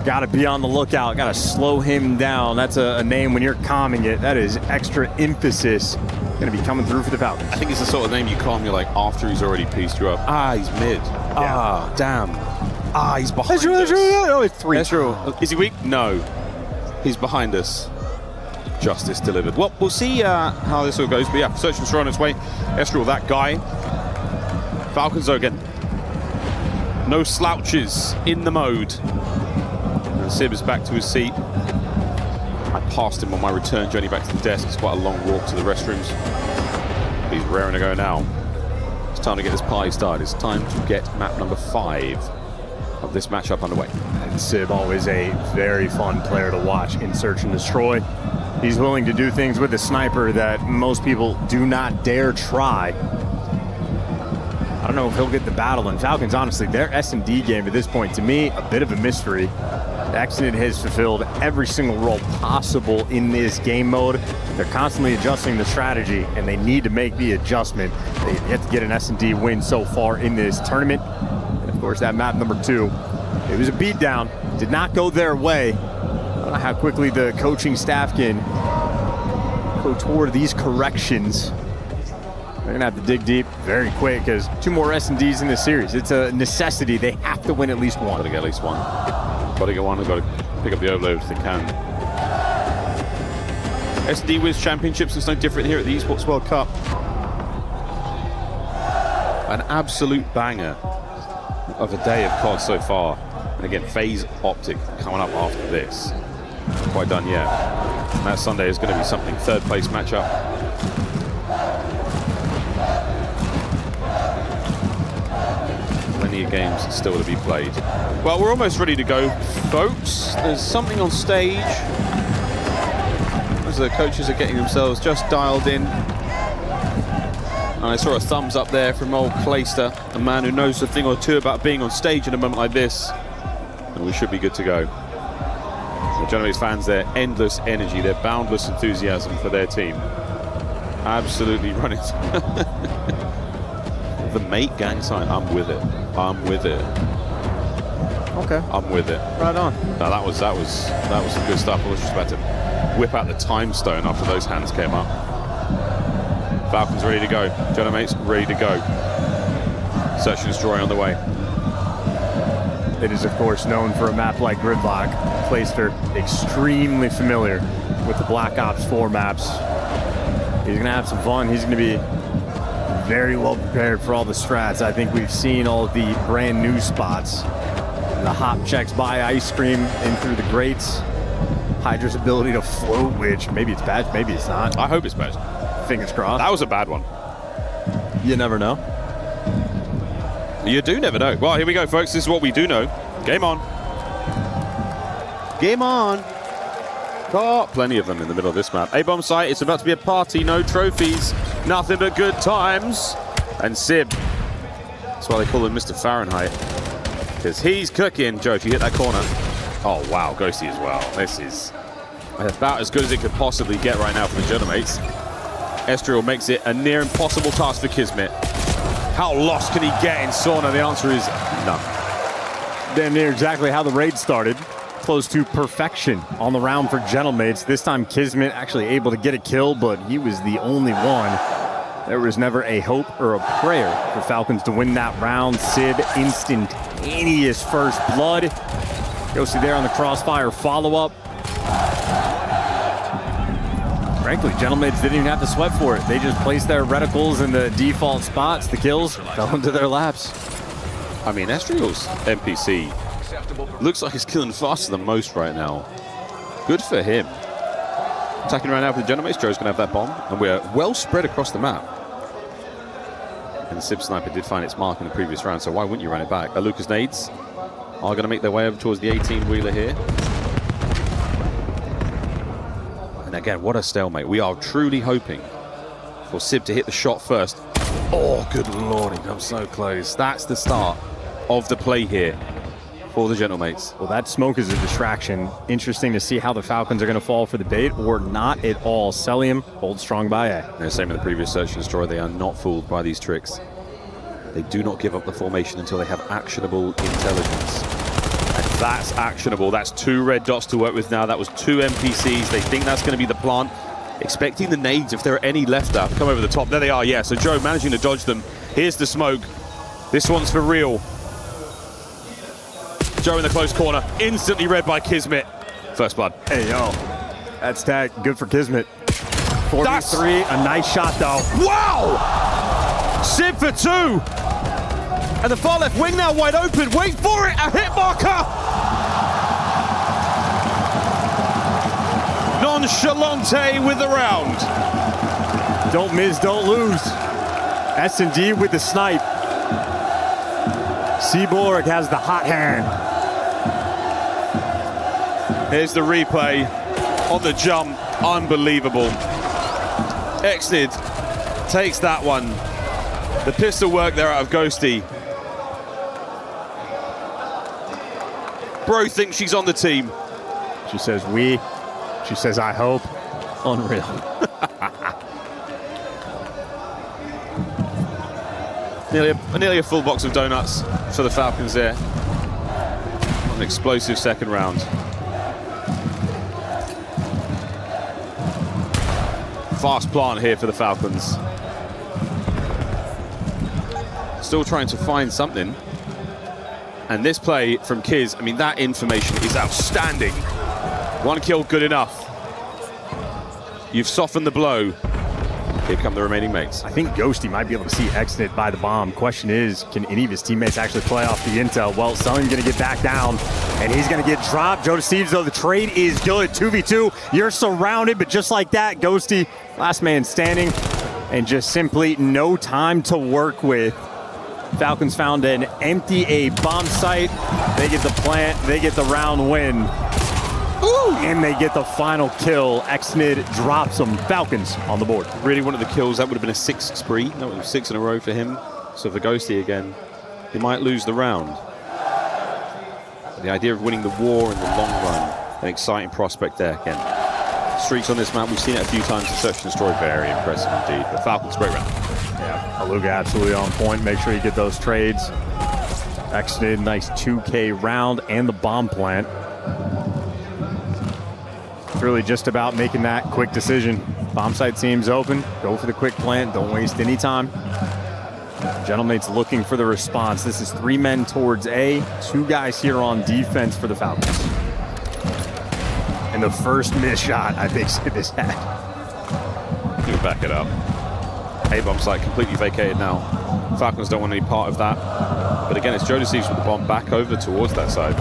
Got to be on the lookout. Got to slow him down. That's a name when you're calming it. That is extra emphasis going to be coming through for the Falcons. I think it's the sort of name you calm you like after he's already pieced you up. He's mid. Yeah. Damn. He's behind us. Oh, it's 3. Is he weak? No. He's behind us. Justice delivered. Well, we'll see how this all goes. But yeah, Search and Destroy on its way. Estriel, that guy. Falcons, though, again. No slouches in the mode. And Sib is back to his seat. I passed him on my return journey back to the desk. It's quite a long walk to the restrooms. He's raring to go now. It's time to get this party started. It's time to get map number 5 of this matchup underway. And Sib, always a very fun player to watch in Search and Destroy. He's willing to do things with a sniper that most people do not dare try. I don't know if he'll get the battle. And Falcons, honestly, their S&D game at this point, to me, a bit of a mystery. Accident has fulfilled every single role possible in this game mode. They're constantly adjusting the strategy, and they need to make the adjustment. They have to get an S&D win so far in this tournament. And of course, that map number 2, it was a beatdown. Did not go their way. I don't know how quickly the coaching staff can go toward these corrections. They're going to have to dig deep very quick because 2 more S&Ds in this series. It's a necessity. They have to win at least 1. Got to get at least 1. Got to get 1. They've got to pick up the overload if they can. SD Wiz Championships is no different here at the Esports World Cup. An absolute banger of a day of COD so far. And again, Phase Optic coming up after this. Quite done yet. And that Sunday is going to be something. 3rd place matchup. Plenty of games still to be played. Well, we're almost ready to go, folks. There's something on stage. As the coaches are getting themselves just dialed in. And I saw a thumbs up there from old Clayster, a man who knows a thing or two about being on stage in a moment like this. And we should be good to go. The Gentlemates fans, their endless energy, their boundless enthusiasm for their team. Absolutely running. The mate gang sign, I'm with it. I'm with it. Okay. I'm with it. Right on. Now that was some good stuff. I was just about to whip out the time stone after those hands came up. Falcons ready to go. Gentlemates ready to go. Search and destroy on the way. It is, of course, known for a map like Gridlock. Clayster, extremely familiar with the Black Ops 4 maps. He's going to have some fun. He's going to be very well prepared for all the strats. I think we've seen all of the brand new spots. The hop checks by ice cream in through the grates. Hydra's ability to float, which maybe it's bad, maybe it's not. I hope it's bad. Fingers crossed. That was a bad one. You never know. You do never know. Well, here we go, folks. This is what we do know. Game on. Game on. Oh, plenty of them in the middle of this map. A-bomb site. It's about to be a party. No trophies. Nothing but good times. And Sib. That's why they call him Mr. Fahrenheit. Because he's cooking. Joe, if you hit that corner. Oh, wow. Ghosty as well. This is about as good as it could possibly get right now for the Genomates. Estriel makes it a near impossible task for Kismet. How lost can he get in Sauna? The answer is none. Damn near exactly how the raid started. Close to perfection on the round for Gentlemates. This time Kismet actually able to get a kill, but he was the only one. There was never a hope or a prayer for Falcons to win that round. Sib, instantaneous first blood. Ghosty there on the crossfire follow-up. Frankly, Gentlemates didn't even have to sweat for it. They just placed their reticles in the default spots. The kills fell into their laps. I mean, Estriel's NPC looks like he's killing faster than most right now. Good for him. Attacking right now for the Genomates. Joe's going to have that bomb, and we're well spread across the map. And Sib Sniper did find its mark in the previous round, so why wouldn't you run it back? Lucas nades are going to make their way over towards the 18-wheeler here. And again, what a stalemate. We are truly hoping for Sib to hit the shot first. Oh, good lord, he comes so close. That's the start of the play here for the Gentlemates. Well, that smoke is a distraction. Interesting to see how the Falcons are going to fall for the bait or not at all. Celium holds strong by A. No, same in the previous search and destroy. They are not fooled by these tricks. They do not give up the formation until they have actionable intelligence. And that's actionable. That's 2 red dots to work with now. That was 2 NPCs. They think that's going to be the plant. Expecting the nades, if there are any left out, come over the top. There they are, yeah. So Joe managing to dodge them. Here's the smoke. This one's for real. Joe in the close corner. Instantly read by Kismet. First blood. Hey, yo. That's tag. Good for Kismet. 4v3. A nice shot, though. Wow! Sib for 2. And the far left wing now wide open. Wait for it. A hit marker. Nonchalante with the round. Don't miss, don't lose. S&D with the snipe. Seaborg has the hot hand. Here's the replay on the jump. Unbelievable. Exnid takes that one. The pistol work there out of Ghosty. Bro thinks she's on the team. She says we. She says I hope. Unreal. nearly a full box of donuts for the Falcons there. An explosive second round. Fast plant here for the Falcons. Still trying to find something. And this play from Kiz, I mean, that information is outstanding. 1 kill, good enough. You've softened the blow. Here come the remaining mates. I think Ghosty might be able to see Exnit by the bomb. Question is, can any of his teammates actually play off the intel? Well, Sully's going to get back down, and he's going to get dropped. Joe Steves, though, the trade is good. 2v2, you're surrounded, but just like that, Ghosty, last man standing, and just simply no time to work with. Falcons found an empty A bomb site. They get the plant, they get the round win. Ooh. And they get the final kill. Exnid drops them. Falcons on the board. Really one of the kills. That would have been a 6 spree. That was 6 in a row for him. So for Ghosty again, he might lose the round. But the idea of winning the war in the long run, an exciting prospect there again. Streaks on this map, we've seen it a few times. The search and destroy, very impressive indeed. But Falcons, great round. Yeah, Aluga absolutely on point. Make sure you get those trades. Exnid, nice 2K round and the bomb plant. It's really just about making that quick decision. Bomb site seems open. Go for the quick plant. Don't waste any time. Gentlemate's looking for the response. This is 3 men towards A, 2 guys here on defense for the Falcons. And the first missed shot, I think, Sib has had. He would back it up. A-bomb site completely vacated now. Falcons don't want any part of that. But again, it's Joe Deceives with the bomb back over towards that side.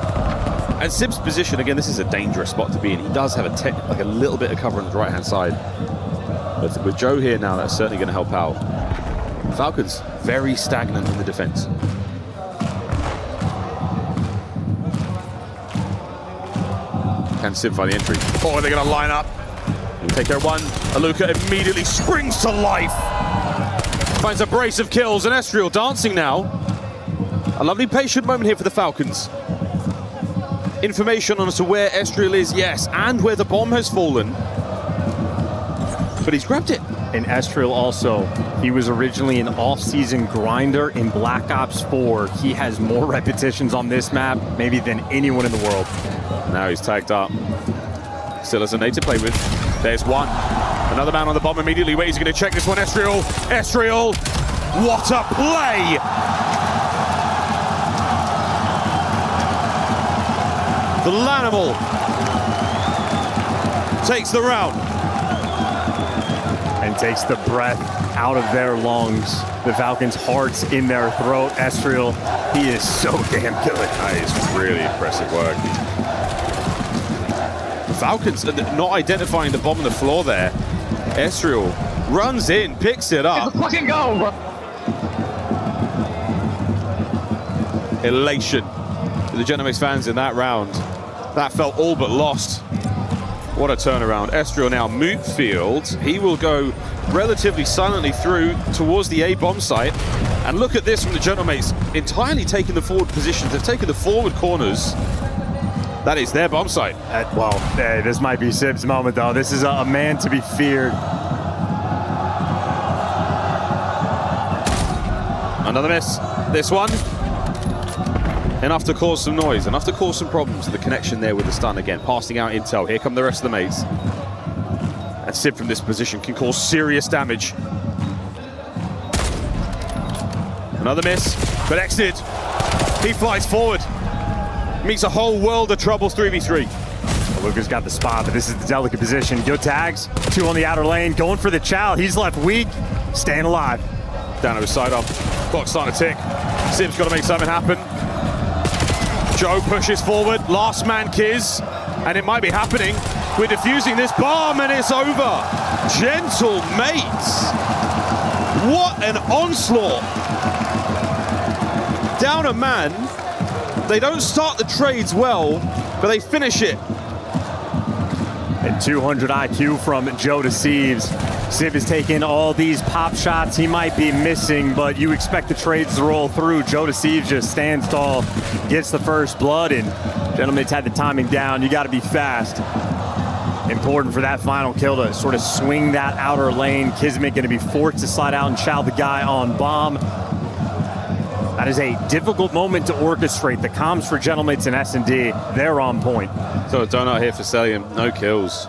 And Sib's position, again, this is a dangerous spot to be in. He does have a little bit of cover on the right-hand side. But with Joe here now, that's certainly going to help out. Falcons, very stagnant in the defense. Can Sib find the entry? Oh, they're going to line up. He'll take care of one. Aluka immediately springs to life. Finds a brace of kills, and Estriel dancing now. A lovely patient moment here for the Falcons. Information on as to where Estriel is, yes, and where the bomb has fallen. But he's grabbed it. And Estriel also, he was originally an off-season grinder in Black Ops 4. He has more repetitions on this map, maybe than anyone in the world. Now he's tagged up. Still has a nade to play with. There's one. Another man on the bomb immediately. Wait, he's going to check this one. Estriel. Estriel. What a play! The Lanimal takes the round. And takes the breath out of their lungs. The Falcons' hearts in their throat. Estriel, he is so damn good. That is really impressive work. The Falcons not identifying the bomb on the floor there. Estriel runs in, picks it up. Let's fucking go! Elation to the Genomax fans in that round. That felt all but lost. What a turnaround. Estriel now moot field. He will go relatively silently through towards the A-bomb site. And look at this from the Genomates, entirely taking the forward positions. They've taken the forward corners. That is their bomb site. Well, hey, this might be Sib's moment, though. This is a man to be feared. Another miss. This one. Enough to cause some noise, enough to cause some problems. The connection there with the stun again, passing out intel. Here come the rest of the mates. And Sib from this position can cause serious damage. Another miss, but Exit. He flies forward. Meets a whole world of trouble 3v3. Well, Luca's got the spot, but this is the delicate position. Good tags, 2 on the outer lane, going for the chow. He's left weak, staying alive. Down to his side up. Clock's starting to tick. Sib's got to make something happen. Joe pushes forward, last man Kiz, and it might be happening. We're defusing this bomb and it's over. Gentle mates. What an onslaught. Down a man. They don't start the trades well, but they finish it. And 200 IQ from Joe Deceives. Sib is taking all these pop shots he might be missing, but you expect the trades to roll through. Joe Deceives just stands tall, gets the first blood, and Gentleman's had the timing down. You got to be fast. Important for that final kill to sort of swing that outer lane. Kismet going to be forced to slide out and chow the guy on bomb. That is a difficult moment to orchestrate. The comms for Gentlemates and S&D, they're on point. So a donut here for Celium, no kills.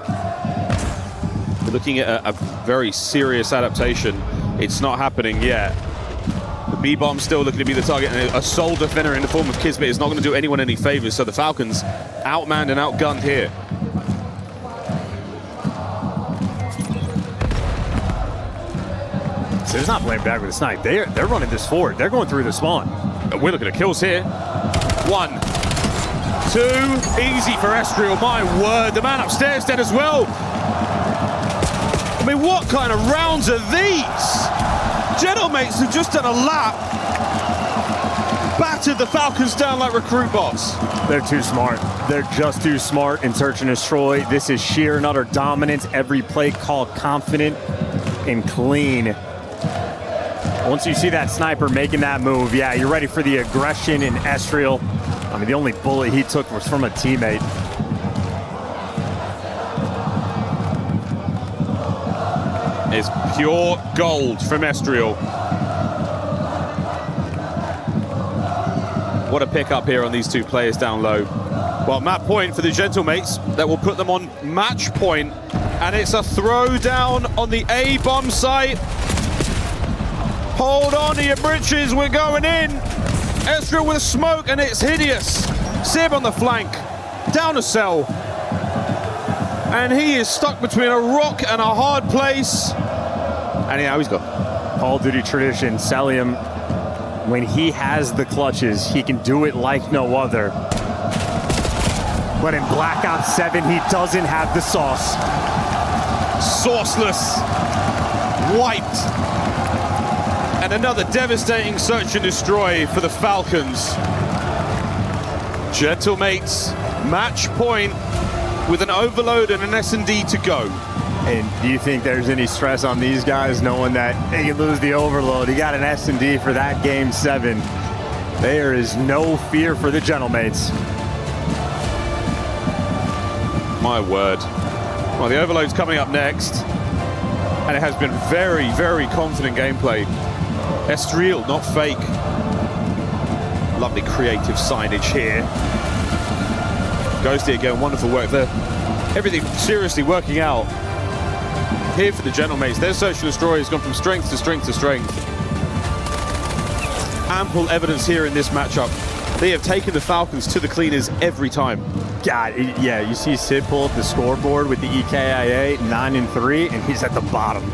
We're looking at a very serious adaptation. It's not happening yet. The B-bomb's still looking to be the target, and a sole defender in the form of Kismet is not going to do anyone any favors. So the Falcons outmanned and outgunned here. So it's not playing back with a snipe. They're running this forward. They're going through the spawn. We're looking at kills here. 1, 2, easy for Estriel. My word, the man upstairs dead as well. I mean, what kind of rounds are these? Gentlemates have just done a lap. Battered the Falcons down like recruit bots. They're too smart. They're just too smart in search and destroy. This is sheer and utter dominance. Every play called confident and clean. Once you see that sniper making that move, yeah, you're ready for the aggression in Estriel. I mean, the only bullet he took was from a teammate. It's pure gold from Estriel. What a pickup here on these two players down low. Well, map point for the Gentlemates. That will put them on match point. And it's a throwdown on the A-bomb site. Hold on to your britches, we're going in. Ezreal with smoke, and it's hideous. Sib on the flank, down a cell. And he is stuck between a rock and a hard place. And now he's gone. Call of Duty tradition, Celium, when he has the clutches, he can do it like no other. But in Black Ops 7, he doesn't have the sauce. Sauceless, wiped. And another devastating search and destroy for the Falcons. Gentlemates, match point with an overload and an S&D to go. And do you think there's any stress on these guys knowing that they can lose the overload? He got an S&D for that game 7. There is no fear for the Gentlemates. My word. Well, the overload's coming up next. And it has been very, very confident gameplay. Ezreal, not fake. Lovely creative signage here. Ghosty again, wonderful work there. Everything seriously working out here for the Gentlemates. Their search and destroy has gone from strength to strength to strength. Ample evidence here in this matchup. They have taken the Falcons to the cleaners every time. God, yeah, you see Sid pull up the scoreboard with the EKIA 9-3, and he's at the bottom.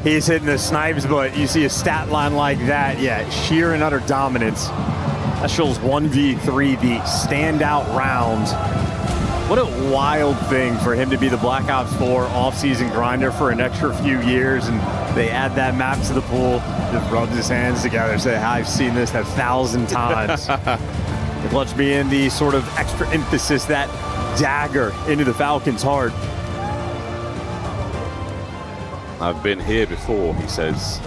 He's hitting the snipes, but you see a stat line like that, yeah, sheer and utter dominance. That shows 1v3, the standout round. What a wild thing for him to be the Black Ops 4 off-season grinder for an extra few years, and they add that map to the pool, just rubs his hands together, say, I've seen this 1,000 times. The clutch being the sort of extra emphasis, that dagger into the Falcons' heart. I've been here before, he says.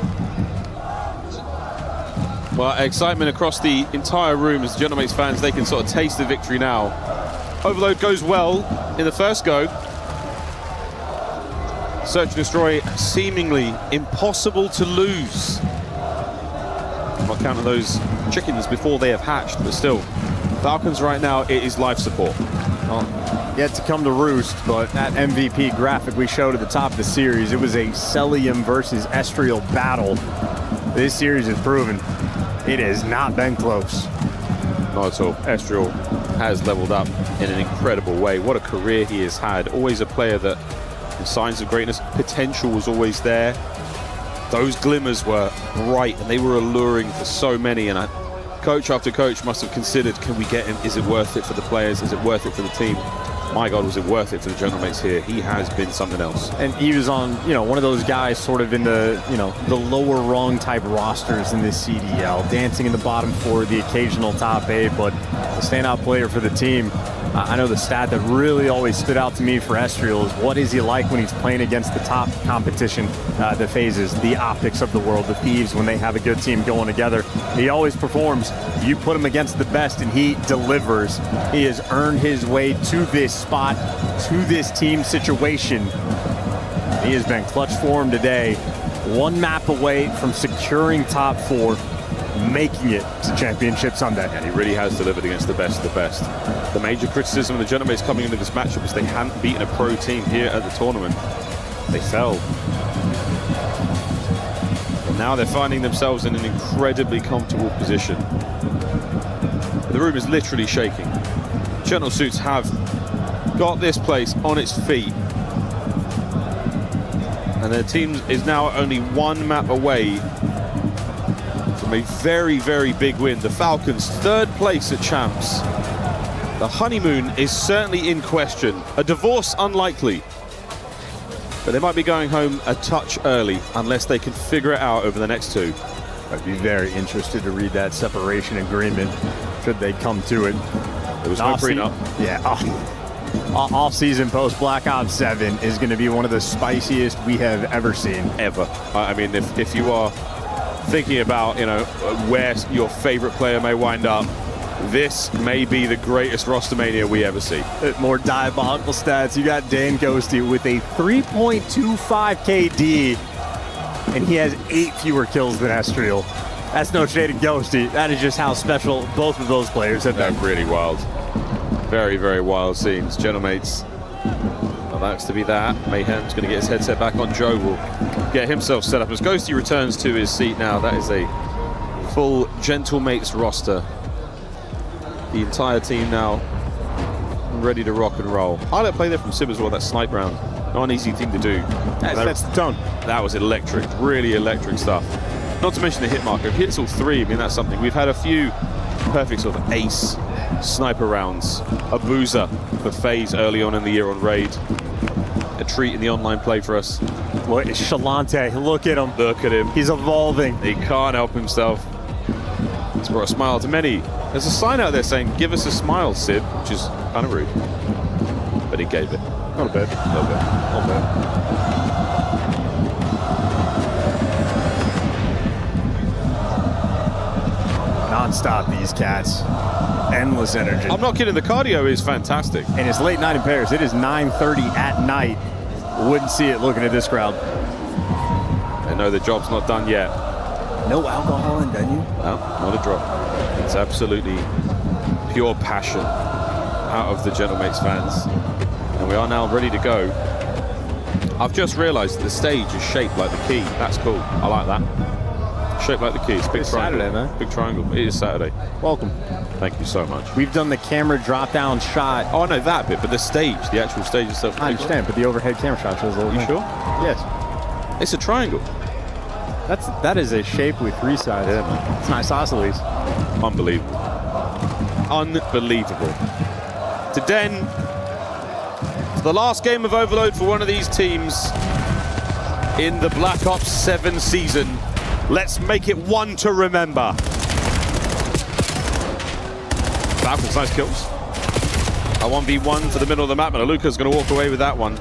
Well, excitement across the entire room as the Gentlemates fans, they can sort of taste the victory now. Overload goes well in the first go. Search and destroy seemingly impossible to lose. I'm not counting those chickens before they have hatched, but still. Falcons right now, it is life support. Yet to come to roost, but that MVP graphic we showed at the top of the series, it was a Celium versus Ezreal battle. This series has proven it has not been close. Not at all. Ezreal has leveled up in an incredible way. What a career he has had. Always a player that, in signs of greatness, potential was always there. Those glimmers were bright and they were alluring for so many. And coach after coach must have considered, can we get him? Is it worth it for the players? Is it worth it for the team? My God, was it worth it for the Gentlemates here? He has been something else. And he was on, one of those guys sort of in the, the lower rung type rosters in this CDL, dancing in the bottom 4, the occasional top 8, but a standout player for the team. I know the stat that really always stood out to me for Ezreal is what is he like when he's playing against the top competition, the phases, the optics of the world, the Thieves, when they have a good team going together. He always performs. You put him against the best and he delivers. He has earned his way to this spot, to this team situation. He has been clutch for him today. One map away from securing top 4, making it to Championship Sunday. And he really has delivered against the best of the best. The major criticism of the Gentlemates coming into this matchup is they hadn't beaten a pro team here at the tournament. They fell. And now they're finding themselves in an incredibly comfortable position. The room is literally shaking. Gentle Suits have got this place on its feet. And their team is now only one map away from a very, very big win. The Falcons, 3rd place at Champs. The honeymoon is certainly in question. A divorce unlikely. But they might be going home a touch early unless they can figure it out over the next 2. I'd be very interested to read that separation agreement should they come to it. There was no prenup. Yeah. Off-season post Black Ops 7 is going to be one of the spiciest we have ever seen. Ever. I mean, if you are thinking about, where your favorite player may wind up, this may be the greatest rostermania we ever see. More diabolical stats. You got Dan Ghosty with a 3.25 KD, and he has 8 fewer kills than Ezreal. That's no shade at Ghosty. That is just how special both of those players have been. They're really wild. Very, very wild scenes. Gentlemates, not that's to be that. Mayhem's going to get his headset back on. Joe will get himself set up as Ghosty returns to his seat now. That is a full Gentlemates roster. The entire team now ready to rock and roll. Highlight play there from Sib as well, that snipe round. Not an easy thing to do. That's the tone. That was electric, really electric stuff. Not to mention the hit marker. If he hits all three, I mean, that's something. We've had a few perfect sort of ace sniper rounds. A boozer for FaZe early on in the year on Raid. A treat in the online play for us. Look at Shalante, look at him. Look at him. He's evolving. He can't help himself. He's brought a smile to many. There's a sign out there saying, give us a smile, Sid, which is kind of rude. But he gave it. Not a bit. A little bit. A little bit. Non-stop, these cats. Endless energy. I'm not kidding, the cardio is fantastic. And it's late night in Paris. It is 9:30 at night. Wouldn't see it looking at this crowd. They know the job's not done yet. No alcohol in venue? No, not a drop. It's absolutely pure passion out of the Gentlemates fans. And we are now ready to go. I've just realized that the stage is shaped like the key. That's cool. I like that. Shaped like the key. It's big triangle. Saturday, man. Big triangle. It is Saturday. Welcome. Thank you so much. We've done the camera drop-down shot. Oh, I know that bit, but the stage, the actual stage itself. I understand, but the overhead camera shot shows a little. You sure? Yes. It's a triangle. That is a shape with three sides. Yeah, man. It's nice isosceles. Unbelievable. Unbelievable. To Den. The last game of Overload for one of these teams in the Black Ops 7 season. Let's make it one to remember. Falcons, nice kills. A 1v1 for the middle of the map, and Aluka's going to walk away with that one.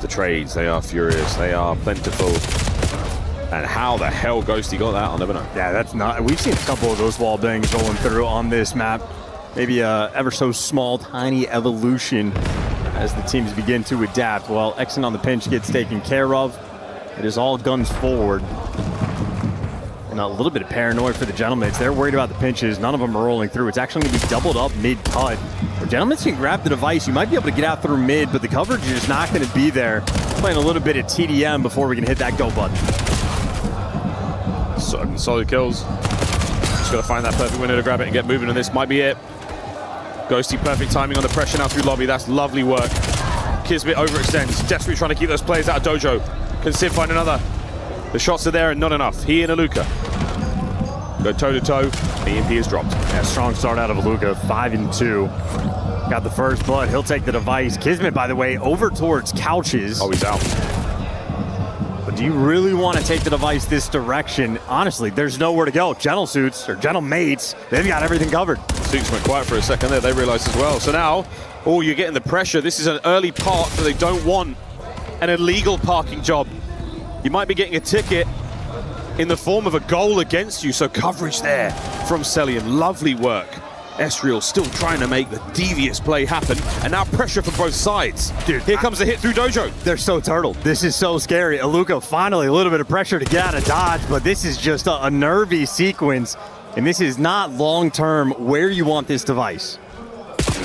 The trades, they are furious, they are plentiful. And how the hell Ghosty got that, I'll never know. Yeah, that's not. We've seen a couple of those wall bangs rolling through on this map. Maybe a ever so small, tiny evolution as the teams begin to adapt. While Exon on the pinch gets taken care of, it is all guns forward. And a little bit of paranoia for the Gentlemates. They're worried about the pinches. None of them are rolling through. It's actually going to be doubled up mid-cut. The Gentlemates can grab the device. You might be able to get out through mid, but the coverage is just not going to be there. Playing a little bit of TDM before we can hit that go button. Solid kills. Just got to find that perfect window to grab it and get moving, and this might be it. Ghosty, perfect timing on the pressure now through lobby. That's lovely work. Kismet overextends. Desperately trying to keep those players out of Dojo. Can Sid find another? The shots are there and not enough. He and Aluka go toe-to-toe. EMP is dropped. Yeah, strong start out of Aluka, 5-2. Got the first blood. He'll take the device. Kismet, by the way, over towards couches. Oh, he's out. But do you really want to take the device this direction? Honestly, there's nowhere to go. Gentle Suits, or Gentle Mates, they've got everything covered. Suits went quiet for a second there. They realized as well. So now, oh, you're getting the pressure. This is an early park that they don't want. An illegal parking job. You might be getting a ticket in the form of a goal against you. So coverage there from Celian. Lovely work. Esriel still trying to make the devious play happen. And now pressure from both sides. Dude, here comes the hit through Dojo. They're so turtled. This is so scary. Aluka finally a little bit of pressure to get out of dodge, but this is just a nervy sequence. And this is not long-term where you want this device.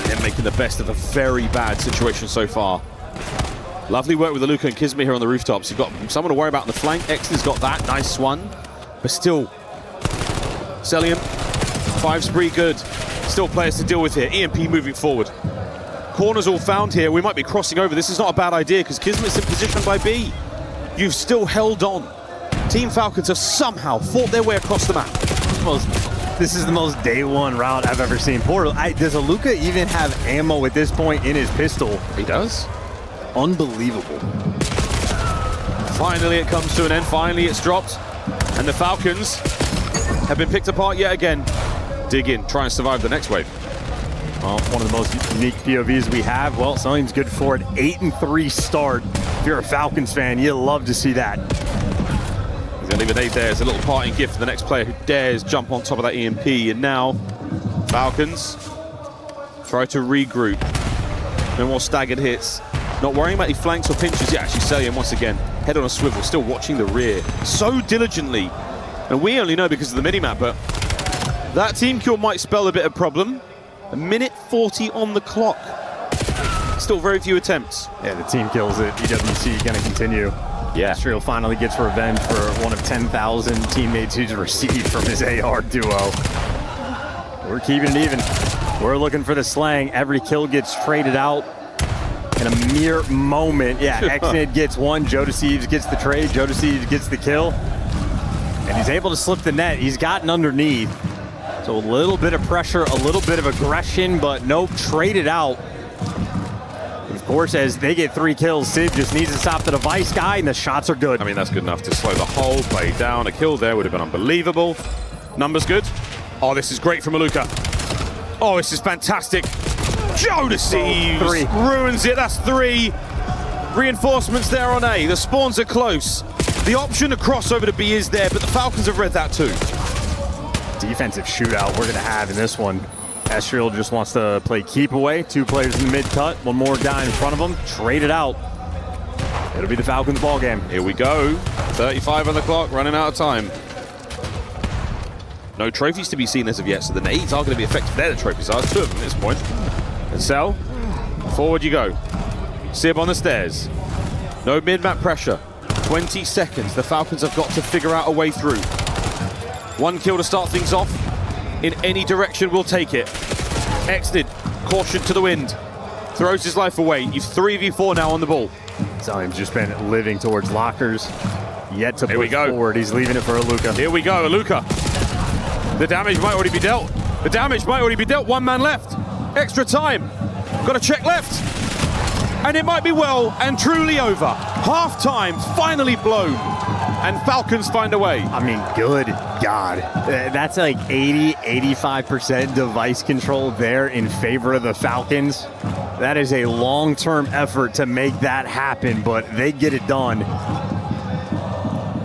They're making the best of a very bad situation so far. Lovely work with Aluka and Kismet here on the rooftops. You've got someone to worry about on the flank. Exton's got that. Nice one. But still, Celian, 5 spree good. Still players to deal with here. EMP moving forward. Corners all found here. We might be crossing over. This is not a bad idea because Kismet's in position by B. You've still held on. Team Falcons have somehow fought their way across the map. This is the most day one route I've ever seen. Does Aluka even have ammo at this point in his pistol? He does. Unbelievable. Finally it comes to an end. Finally it's dropped. And the Falcons have been picked apart yet again. Dig in, try and survive the next wave. Well, one of the most unique POVs we have. Well, something's good for it. 8-3 start. If you're a Falcons fan, you'll love to see that. He's gonna leave an 8 there as a little parting gift for the next player who dares jump on top of that EMP. And now, Falcons try to regroup. No more staggered hits. Not worrying about any flanks or pinches. Yeah, actually, Celian once again, head on a swivel, still watching the rear so diligently. And we only know because of the minimap, but that team kill might spell a bit of problem. 1:40 on the clock. Still very few attempts. Yeah, the team kills it. EWC going to continue. Yeah. Astrio finally gets revenge for one of 10,000 teammates he's received from his AR duo. We're keeping it even. We're looking for the slang. Every kill gets traded out in a mere moment. Yeah, Xnid gets one. Jodeceivs gets the trade. Jodeceivs gets the kill. And he's able to slip the net. He's gotten underneath. So a little bit of pressure, a little bit of aggression, but nope, traded out. Of course, as they get 3 kills, Sid just needs to stop the device guy, and the shots are good. I mean, that's good enough to slow the whole play down. A kill there would have been unbelievable. Numbers good. Oh, this is great from Aluka. Oh, this is fantastic. Jodeceivs ruins it. That's 3. Reinforcements there on A. The spawns are close. The option to cross over to B is there, but the Falcons have read that too. Defensive shootout we're going to have in this one. Estriel just wants to play keep away. 2 players in the mid cut. One more guy in front of him. Trade it out. It'll be the Falcons ball game. Here we go. 35 on the clock, running out of time. No trophies to be seen as of yet, so the nades are going to be effective. They're the trophies are, 2 of them at this point. And Cell, forward you go. Sib on the stairs. No mid-map pressure. 20 seconds. The Falcons have got to figure out a way through. 1 kill to start things off. In any direction, we'll take it. Xnid, caution to the wind. Throws his life away. You've 3v4 now on the ball. Zalium's just been living towards lockers. Yet to push forward. He's leaving it for Aluka. Here we go, Aluka. The damage might already be dealt. The damage might already be dealt. 1 man left. Extra time. Got to check left. And it might be well and truly over. Half time finally blown. And Falcons find a way. I mean, good God. That's like 80-85% device control there in favor of the Falcons. That is a long-term effort to make that happen, but they get it done.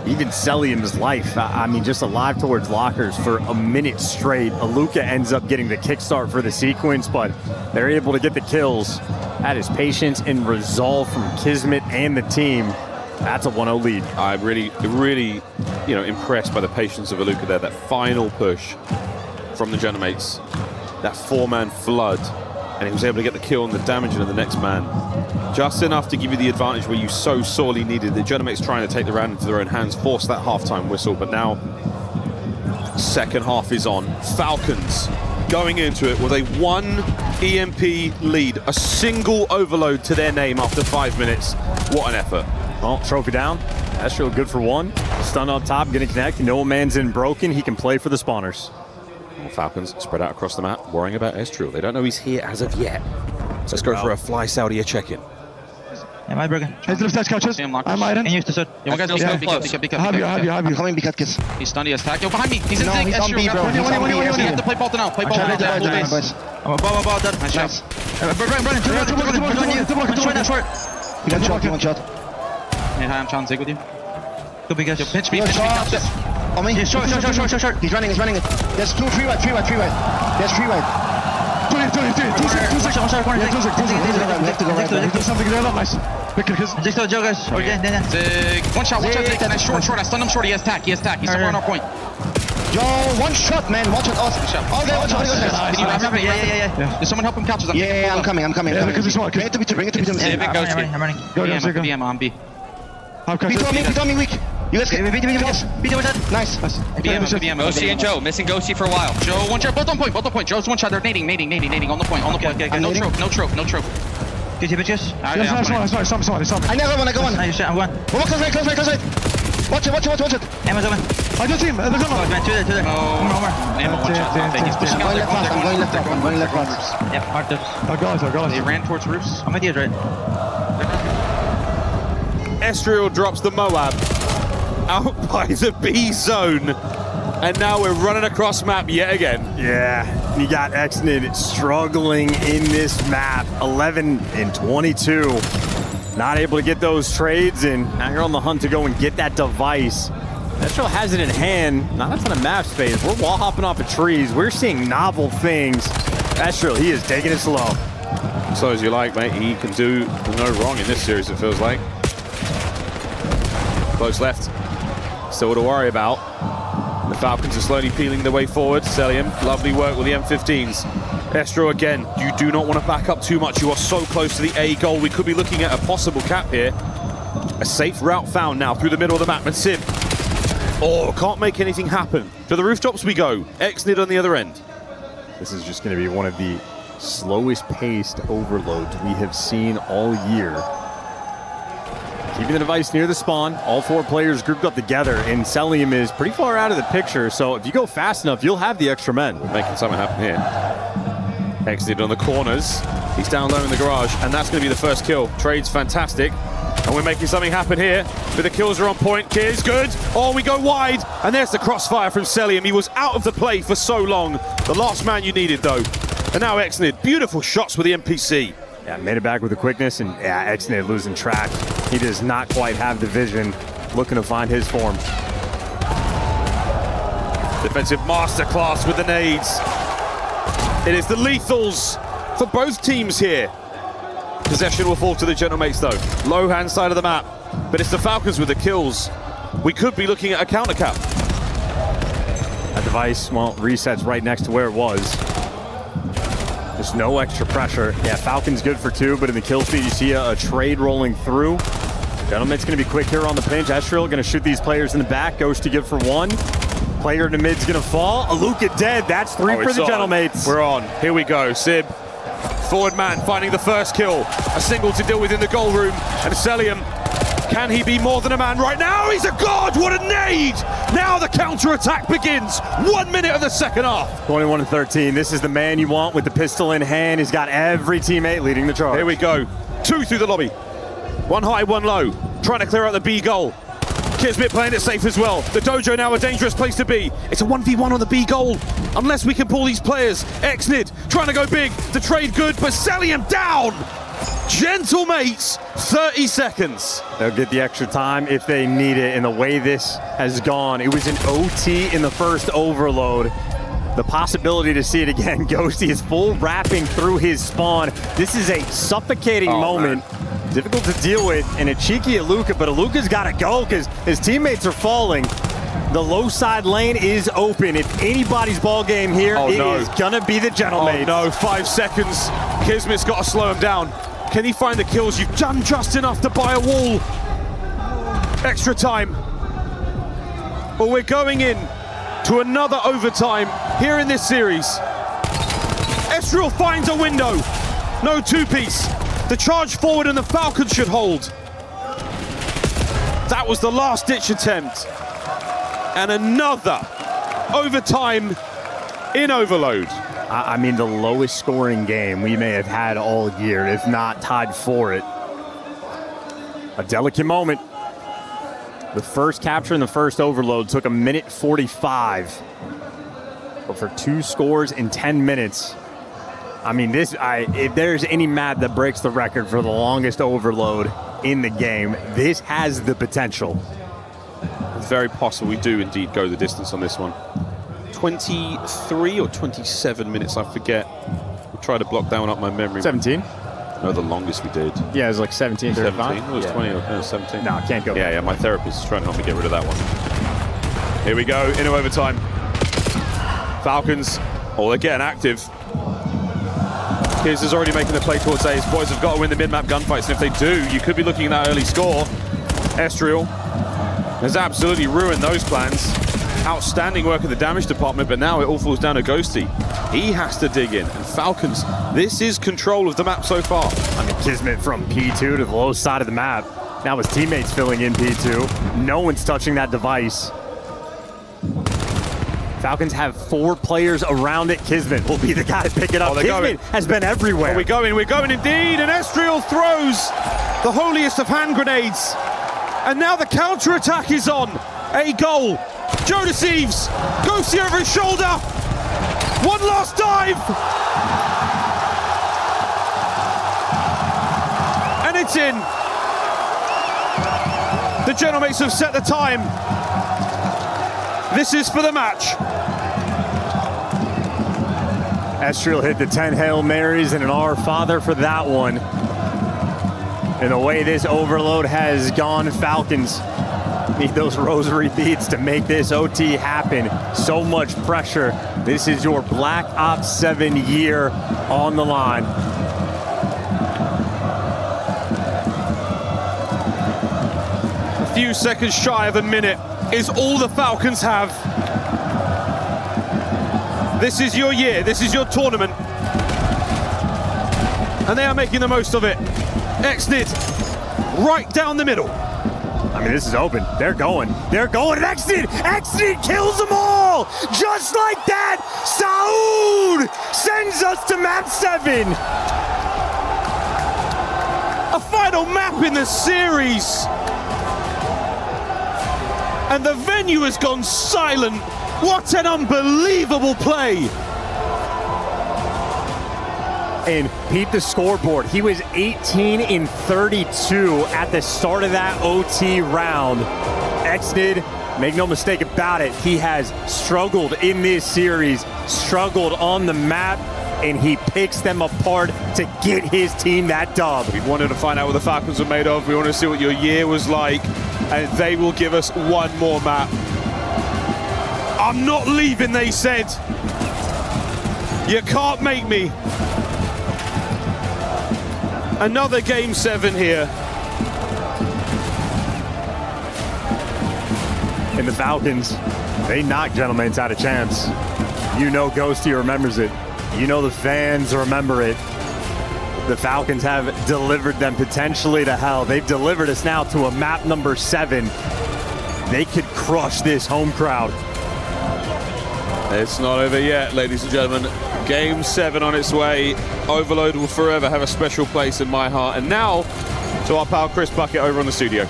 Even Celium's life, I mean, just alive towards lockers for a minute straight. Aluka ends up getting the kickstart for the sequence, but they're able to get the kills. That is patience and resolve from Kismet and the team. That's a 1-0 lead. I'm really, impressed by the patience of Aluka there. That final push from the Genomates, that 4-man flood, and he was able to get the kill and the damage into the next man. Just enough to give you the advantage where you so sorely needed. The Genomates trying to take the round into their own hands, force that halftime whistle, but now second half is on. Falcons going into it with a 1 EMP lead, a single overload to their name after 5 minutes. What an effort. Well, trophy down. That's real good for 1. Stun up top, getting connected. No man's in broken. He can play for the spawners. Well, Falcons spread out across the map, worrying about Estriel. They don't know he's here as of yet. So let's go for a fly Saudi check-in. Am I broken? Hey, the stairs couches. I'm Iron. And you to start. You guys be close. Have you. I'm coming because kiss. He's stunned, he has attack. Yo, behind me. He's in the he's on B, bro. He's on B. You have to play Bolton now. Play Bolton now. I'm above that. Nice shot. Brian, two short. You got one shot. Yeah, hi, I'm trying to take with you. Go big guys. Yo, pinch me, couches. On me. Short. He's running it. There's 2, 3 right. There's 3 right. 2 something there, nice. Just go, guys. One shot, nice short. I stunned him short. He has tack. He's somewhere on our point. Yo, 1 shot, man. 1 shot. Awesome. Okay, 1 shot. Can you wrap it? Yeah. Did someone help him couches? Yeah, I'm coming. Yeah, because it's bring it to me. I'm running. Go, DM on B. Beat on me, weak. You guys get beat that. Nice. BM. Ghosty and Joe. Missing Ghosty for a while. Joe, 1 shot. Both on point. Joe's 1 shot. They're nading on the point. No trope. Get you bitches. Yes, some. I never want to go on. I'm going. Close right. Watch it. Ammo's open. I just see him. There's another. Man, 2 there. No. Ammo 1 shot. He's pushing out. I'm going left roofs. Yep, hard to. Oh, God. They ran towards roofs. I'm ideas right. Estriel drops the Moab out by the B zone. And now we're running across map yet again. Yeah, you got Xnid struggling in this map. 11 and 22. Not able to get those trades, and now you're on the hunt to go and get that device. Estriel has it in hand. Not a ton of map space. We're wall hopping off of trees. We're seeing novel things. Estriel, he is taking it slow. So as you like, mate. He can do no wrong in this series, it feels like. Close left. Still to worry about. The Falcons are slowly peeling their way forward. Celium, lovely work with the M15s. Estro again, you do not want to back up too much. You are so close to the A goal. We could be looking at a possible cap here. A safe route found now through the middle of the map. And Sib, can't make anything happen. To the rooftops we go. Xnid on the other end. This is just going to be one of the slowest paced overloads we have seen all year. Keeping the device near the spawn, all 4 players grouped up together, and Selim is pretty far out of the picture, so if you go fast enough, you'll have the extra men. We're making something happen here. Exited on the corners. He's down low in the garage, and that's going to be the first kill. Trade's fantastic, and we're making something happen here. But the kills are on point. Kiz, good. We go wide, and there's the crossfire from Selim. He was out of the play for so long. The last man you needed, though. And now Xnid, beautiful shots with the NPC. Yeah, made it back with the quickness, and Xnid losing track. He does not quite have the vision, looking to find his form. Defensive masterclass with the nades. It is the lethals for both teams here. Possession will fall to the Gentlemates though. Low hand side of the map, but it's the Falcons with the kills. We could be looking at a counter cap. That device, resets right next to where it was. There's no extra pressure. Yeah, Falcon's good for 2, but in the kill feed you see a trade rolling through. Gentlemate's going to be quick here on the pinch. Estriel going to shoot these players in the back. Ghosty good for 1. Player in the mid's going to fall. Aluka dead. That's 3 for the Gentlemates. We're on. Here we go. Sib, forward man, finding the first kill. A single to deal with in the goal room. And Selim, can he be more than a man right now? He's a god. What a nade. Now the counter-attack begins. 1 minute of the second half. 21-13. This is the man you want with the pistol in hand. He's got every teammate leading the charge. Here we go. 2 through the lobby. 1 high, 1 low. Trying to clear out the B goal. Kismet playing it safe as well. The dojo now a dangerous place to be. It's a 1v1 on the B goal. Unless we can pull these players. Xnid trying to go big. The trade good, but Selim down. Gentlemates, 30 seconds. They'll get the extra time if they need it. And the way this has gone, it was an OT in the first overload. The possibility to see it again. Ghosty is full wrapping through his spawn. This is a suffocating moment. Man. Difficult to deal with, and a cheeky Aluka, but Aluka's got to go because his teammates are falling. The low side lane is open. If anybody's ball game here, it is gonna be the Gentlemates. Oh no, 5 seconds. Kismet's got to slow him down. Can he find the kills? You've done just enough to buy a wall. Extra time. Well, we're going in to another overtime here in this series. Estriel finds a window. No 2-piece. The charge forward and the Falcons should hold. That was the last-ditch attempt. And another overtime in overload. I mean, the lowest scoring game we may have had all year, if not tied for it. A delicate moment. The first capture in the first overload took 1:45. But for 2 scores in 10 minutes, I mean, if there's any map that breaks the record for the longest overload in the game, this has the potential. It's very possible we do indeed go the distance on this one. 23 or 27 minutes, I forget. We'll try to block down up my memory. 17? No, the longest we did. Yeah, it was like 17, 17? It was 20 or 17. No, can't go back. Yeah, my therapist is trying to help me get rid of that one. Here we go, into overtime. Falcons, they're getting active. Kiz is already making the play towards A. His boys have got to win the mid-map gunfights, and if they do, you could be looking at that early score. Estriel has absolutely ruined those plans. Outstanding work in the damage department, but now it all falls down to Ghosty. He has to dig in, and Falcons, this is control of the map so far. I mean, Kismet from P2 to the low side of the map. Now his teammates filling in P2. No one's touching that device. Falcons have 4 players around it. Kismet will be the guy to pick it up. Kismet has been everywhere. We're going indeed, and Estriel throws the holiest of hand grenades. And now the counter-attack is on. A goal. Joe deceives. Ghosty over his shoulder. One last dive. And it's in. The Gentlemates have set the time. This is for the match. Estriel hit the 10 Hail Marys and an Our Father for that one. And the way this overload has gone, Falcons Need those rosary beads to make this OT happen. So much pressure. This is your Black Ops 7 year on the line. A few seconds shy of a minute is all the Falcons have. This is your year, this is your tournament. And they are making the most of it. Exnid, right down the middle. I mean, this is open. They're going. They're going. And Exnid kills them all! Just like that, Saud sends us to map 7. A final map in the series. And the venue has gone silent. What an unbelievable play. And peep the scoreboard. He was 18 in 32 at the start of that OT round. Exnid, make no mistake about it, he has struggled in this series, struggled on the map, and he picks them apart to get his team that dub. We wanted to find out what the Falcons were made of. We want to see what your year was like, and they will give us one more map. I'm not leaving, they said. You can't make me. Another Game 7 here. And the Falcons, they knocked Gentlemen's out of champs. You know Ghosty remembers it. You know the fans remember it. The Falcons have delivered them potentially to hell. They've delivered us now to a map number 7. They could crush this home crowd. It's not over yet, ladies and gentlemen. Game 7 on its way. Overload will forever have a special place in my heart. And now to our pal Chris Bucket over on the studio.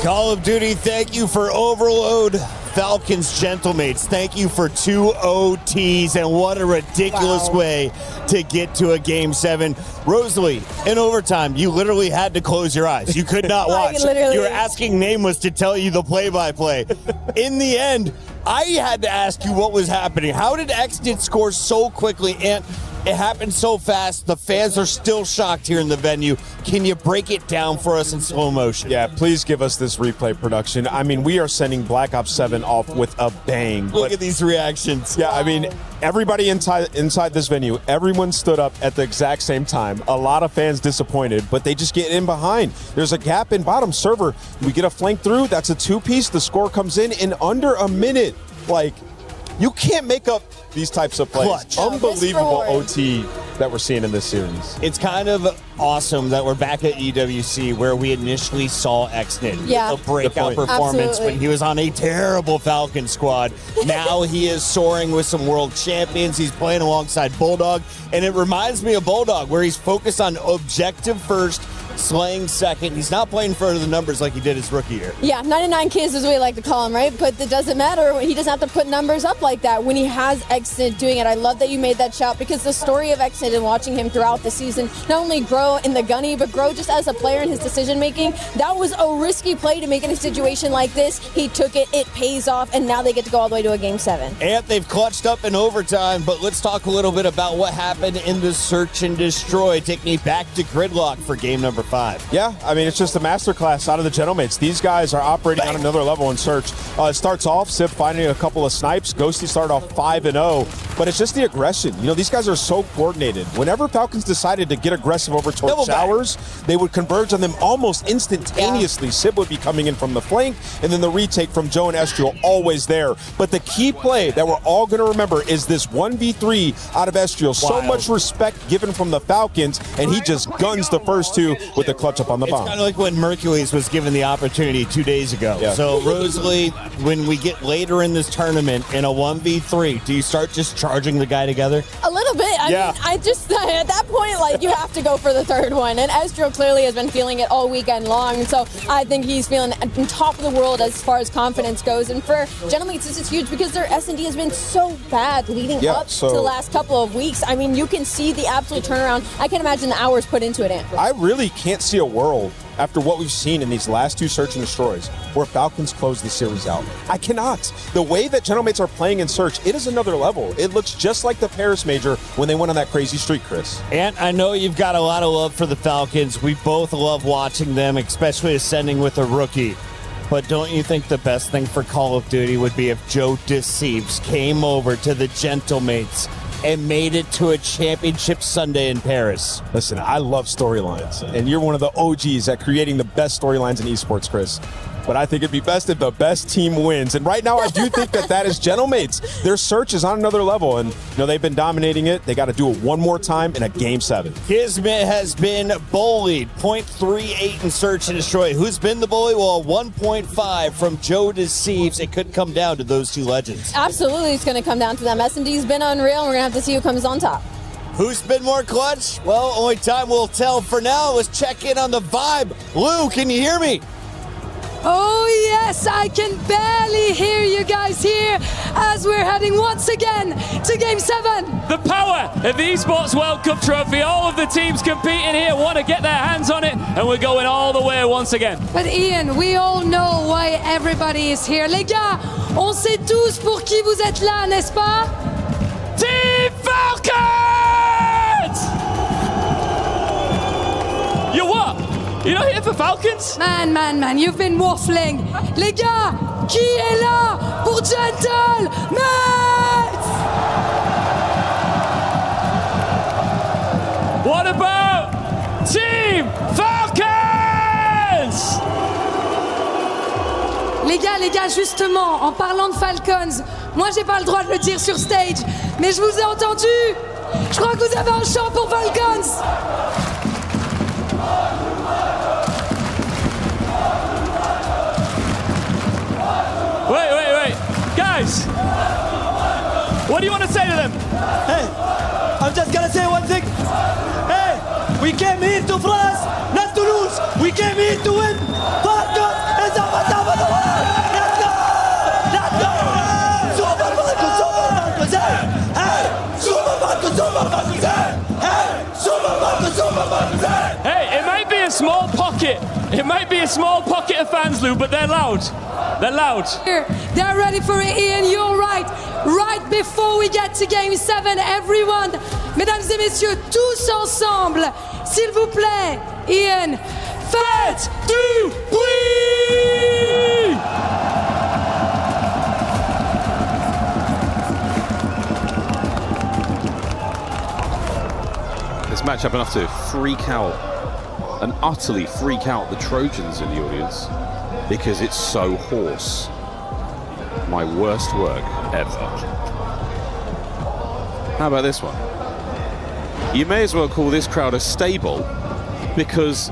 Call of Duty, thank you for Overload. Falcons Gentlemates, thank you for 2 OTs, and what a ridiculous way to get to a Game 7. Rosalie, in overtime, you literally had to close your eyes. You could not watch. You were asking Nameless to tell you the play-by-play. In the end, I had to ask you what was happening. How did Exnid score so quickly? And it happened so fast. The fans are still shocked here in the venue. Can you break it down for us in slow motion? Yeah, please give us this replay production. I mean, we are sending Black Ops 7 off with a bang. Look at these reactions. Yeah, I mean, everybody inside this venue, everyone stood up at the exact same time. A lot of fans disappointed, but they just get in behind. There's a gap in bottom server. We get a flank through. That's a 2-piece. The score comes in under a minute. Like, you can't make up these types of plays. Clutch. Unbelievable OT that we're seeing in this series. It's kind of awesome that we're back at EWC where we initially saw Exnid. Yeah. A breakout performance Absolutely. when he was on a terrible Falcon squad. Now he is soaring with some world champions. He's playing alongside Bulldog, and it reminds me of Bulldog where he's focused on objective first, slaying second. He's not playing for the numbers like he did his rookie year. Yeah, 99 kids is what we like to call him, right? But it doesn't matter. He doesn't have to put numbers up like that when he has Exnid doing it. I love that you made that shout because the story of Exnid and watching him throughout the season, not only grow in the gunny, but grow just as a player in his decision making. That was a risky play to make in a situation like this. He took it, it pays off, and now they get to go all the way to a Game 7. And they've clutched up in overtime, but let's talk a little bit about what happened in the search and destroy. Take me back to Gridlock for game number 5. Yeah, I mean, it's just a masterclass out of the Gentlemates. These guys are operating on another level in search. It starts off, Sip finding a couple of snipes. Ghosty started off 5-0, but it's just the aggression. You know, these guys are so coordinated. Whenever Falcons decided to get aggressive over towards Showers, they would converge on them almost instantaneously. Sip would be coming in from the flank, and then the retake from Joe and Estriel always there. But the key play that we're all going to remember is this 1v3 out of Estriel. So much respect given from the Falcons, and he just guns the first 2 with the clutch up on the bomb. It's kind of like when Mercules was given the opportunity 2 days ago. Yeah. So, Rosalie, when we get later in this tournament in a 1v3, do you start just charging the guy together? A little bit. I mean, I just, at that point, like, you have to go for the third one. And Estriel clearly has been feeling it all weekend long. So I think he's feeling on top of the world as far as confidence goes. And for Gentlemates, this is huge because their S&D has been so bad leading up to the last couple of weeks. I mean, you can see the absolute turnaround. I can imagine the hours put into it, Ant. I really can't see a world after what we've seen in these last 2 search and destroys where Falcons close the series out. I cannot. The way that Gentlemates are playing in search, it is another level. It looks just like the Paris Major when they went on that crazy streak, Chris. And I know you've got a lot of love for the Falcons. We both love watching them, especially ascending with a rookie. But don't you think the best thing for Call of Duty would be if Joe Deceives came over to the Gentlemates and made it to a championship Sunday in Paris? Listen, I love storylines, and you're one of the OGs at creating the best storylines in esports, Chris. But I think it'd be best if the best team wins. And right now, I do think that is Gentlemates. Their search is on another level, and they've been dominating it. They got to do it one more time in a Game 7. Kismet has been bullied. 0.38 in Search and Destroy. Who's been the bully? Well, 1.5 from Joe Deceives. It could come down to those two legends. Absolutely, it's going to come down to them. S&D's been unreal, and we're going to have to see who comes on top. Who's been more clutch? Well, only time will tell. For now, let's check in on the vibe. Lou, can you hear me? Oh yes, I can barely hear you guys here as we're heading once again to Game 7. The power of the Esports World Cup trophy. All of the teams competing here want to get their hands on it, and we're going all the way once again. But Ian, we all know why everybody is here. Les gars, on sait tous pour qui vous êtes là, n'est-ce pas? Team Falcons! You what? You're not here for Falcons? Man, you've been waffling. Les gars, qui est là pour Gentlemen? What about Team Falcons? Les gars, justement, en parlant de Falcons, moi j'ai pas le droit de le dire sur stage, mais je vous ai entendu. Je crois que vous avez un chant pour Falcons. Wait. Guys, what do you want to say to them? Hey, I'm just gonna say one thing. Hey, we came here to France, not to lose. We came here to win. Falcons is on top of the world. Let's go! Super Falcons, hey! Super Falcons, Hey, it might be a small pocket. It might be a small pocket of fans, Lou, but they're loud. They're loud. They're ready for it, Ian. You're right. Right before we get to Game 7, everyone, mesdames et messieurs, tous ensemble, s'il vous plaît, Ian, faites du bruit! This matchup enough to freak out and utterly freak out the Trojans in the audience because it's so hoarse. My worst work ever. How about this one? You may as well call this crowd a stable because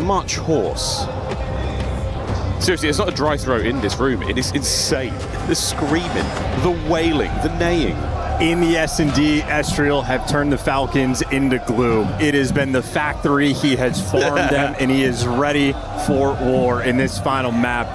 much horse. Seriously, it's not a dry throat in this room. It is insane. The screaming, the wailing, the neighing. In the S&D, Estriel have turned the Falcons into glue. It has been the factory. He has formed them, and he is ready for war in this final map.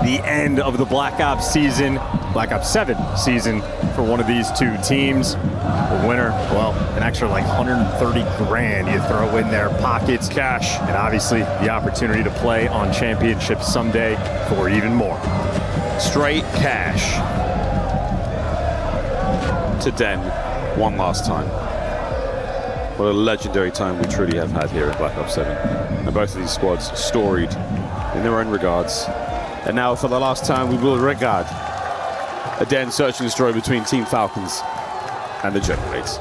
The end of the Black Ops season, Black Ops 7 season for one of these two teams. The winner, well, an extra like 130 grand you throw in their pockets, cash, and obviously the opportunity to play on championships someday for even more. Straight cash. To Den one last time. What a legendary time we truly have had here in Black Ops 7. And both of these squads storied in their own regards. And now for the last time we will regard a Den search and destroy between Team Falcons and the Gentlemates.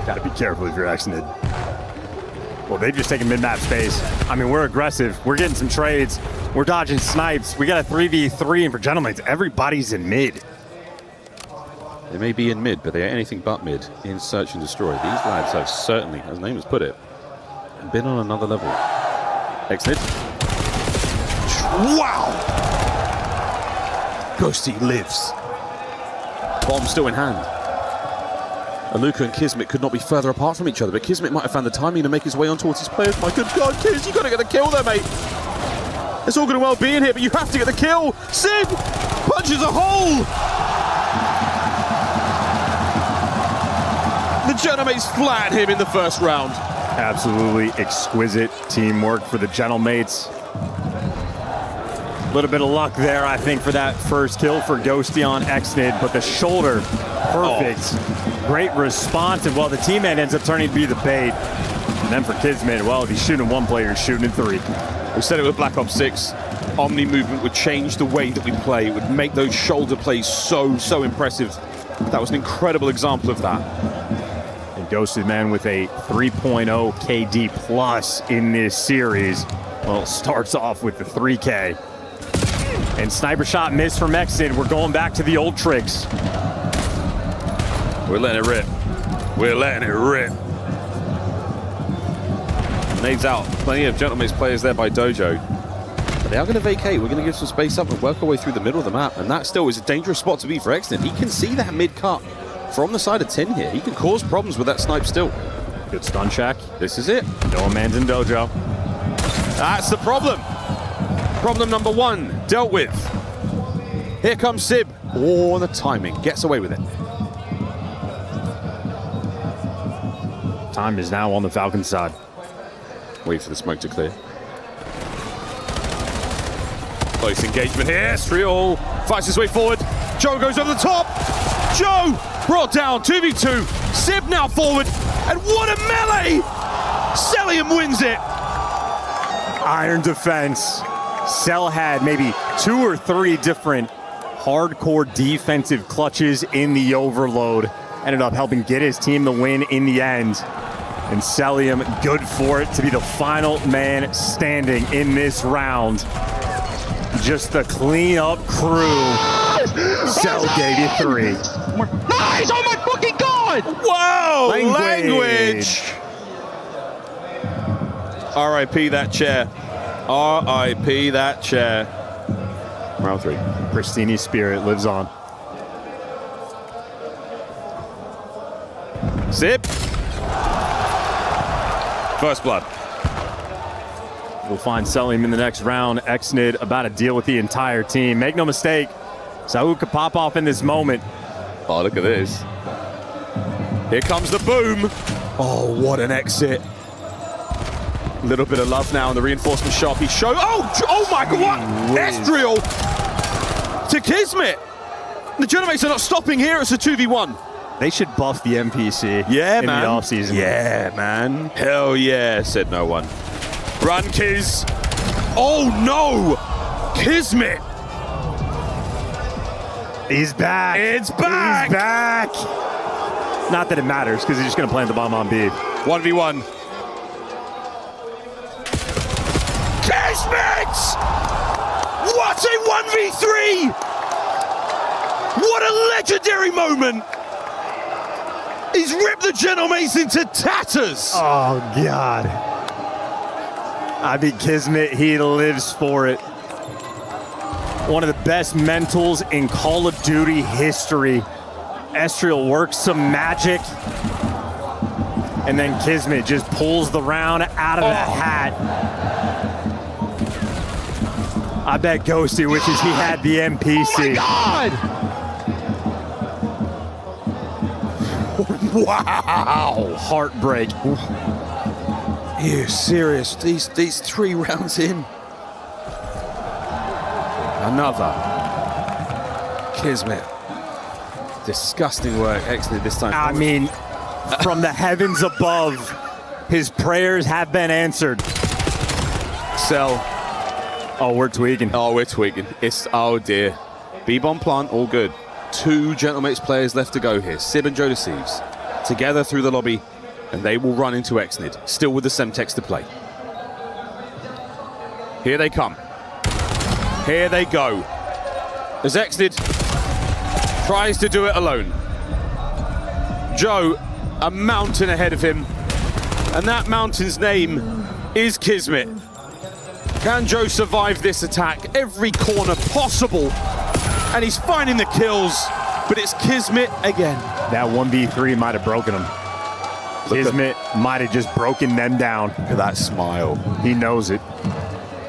Gotta be careful if you're Exnid. Well, they've just taken mid-map space. I mean, we're aggressive. We're getting some trades. We're dodging snipes. We got a 3v3, and for Gentlemates, everybody's in mid. They may be in mid, but they are anything but mid in search and destroy. These lads have certainly, as the name has put it, been on another level. Exnid. Wow! Ghosty lives. Bomb still in hand. Aluka and Kismet could not be further apart from each other, but Kismet might have found the timing to make his way on towards his players. My good God, Kiz, you got to get the kill there, mate. It's all good and well being here, but you have to get the kill. Sid punches a hole. The Gentlemates flattened him in the first round. Absolutely exquisite teamwork for the Gentlemates. A little bit of luck there, I think, for that first kill for Ghosty on Exnid, but the shoulder, perfect. Oh. Great response, and well, the teammate ends up turning to be the bait. And then for Kismet, well, if he's shooting one player, he's shooting in three. We said it with Black Ops 6. Omni movement would change the way that we play. It would make those shoulder plays so impressive. That was an incredible example of that. And Ghosted Man with a 3.0 KD plus in this series. Well, starts off with the 3K. And sniper shot missed from Exton. We're going back to the old tricks. We're letting it rip. We're letting it rip. Nades out. Plenty of Gentleman's players there by Dojo. But they are going to vacate. We're going to give some space up and work our way through the middle of the map. And that still is a dangerous spot to be for Exton. He can see that mid-cut from the side of 10 here. He can cause problems with that snipe still. Good stun check. This is it. No man's in Dojo. That's the problem. Problem number one, dealt with. Here comes Sib. Oh, the timing. Gets away with it. Time is now on the Falcon side. Wait for the smoke to clear. Close engagement here. Striol fights his way forward. Joe goes over the top. Joe brought down 2v2. Sib now forward. And what a melee! Celium wins it. Iron defense. Cell had maybe 2 or 3 different hardcore defensive clutches in the overload. Ended up helping get his team the win in the end. And Celium, good for it to be the final man standing in this round. Just the cleanup crew. Cell gave you 3. Nice! Oh my fucking god! Whoa! Language! R.I.P. that chair. R.I.P. that chair. Round 3. Pristini's spirit lives on. Zip. First blood. We'll find Celium in the next round. Exnid about to deal with the entire team. Make no mistake, Saul could pop off in this moment. Oh, look at this. Here comes the boom. Oh, what an exit. A little bit of love now in the reinforcement shop. He showed. Oh my God, what? Estriel to Kismet. The Genomates are not stopping here. It's a 2v1. They should buff the NPC in the offseason. Yeah, man. Hell yeah, said no one. Run, Kiz. Oh no! Kismet. He's back. It's back. He's back. Not that it matters, because he's just going to plant the bomb on B. 1v1. Kismet! What a 1v3! What a legendary moment! He's ripped the Genomates into tatters! Oh, God. I mean, Kismet, he lives for it. One of the best mentals in Call of Duty history. Estriel works some magic. And then Kismet just pulls the round out of the hat. I bet Ghosty wishes he had the NPC. Oh my God! Wow! Heartbreak. You serious? These 3 rounds in. Another. Kismet. Disgusting work. Excellent this time. I mean, from the heavens above, his prayers have been answered. Cell. Oh, we're tweaking. Oh, we're tweaking. It's, oh dear. B-bomb plant, all good. 2 Gentlemates players left to go here. Sib and Joe Deceives. Together through the lobby, and they will run into Exnid, still with the Semtex to play. Here they come. Here they go. As Exnid tries to do it alone. Joe, a mountain ahead of him, and that mountain's name is Kismet. Can Joe survive this attack? Every corner possible, and he's finding the kills, but it's Kismet again. That 1v3 might have broken him. Kismet might have just broken them down. Look at that smile. He knows it.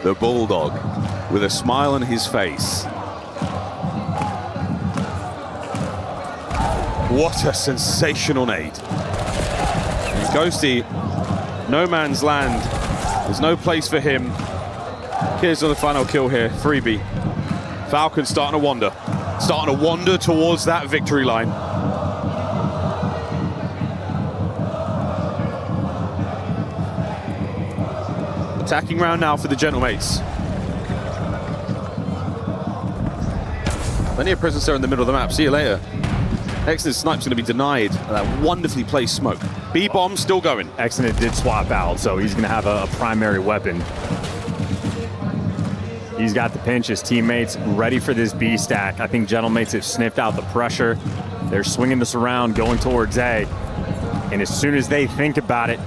The Bulldog with a smile on his face. What a sensational nade. And Ghosty, no man's land. There's no place for him. Here's on the final kill here, freebie. Falcon starting to wander. Starting to wander towards that victory line. Attacking round now for the Gentlemates. Plenty of presence there in the middle of the map. See you later. Exodus Snipe's going to be denied that wonderfully placed smoke. B-bomb still going. Exodus did swap out, so he's going to have a primary weapon. He's got the pinch. His teammates ready for this B stack. I think Gentlemates have sniffed out the pressure. They're swinging this around, going towards A. And as soon as they think about it,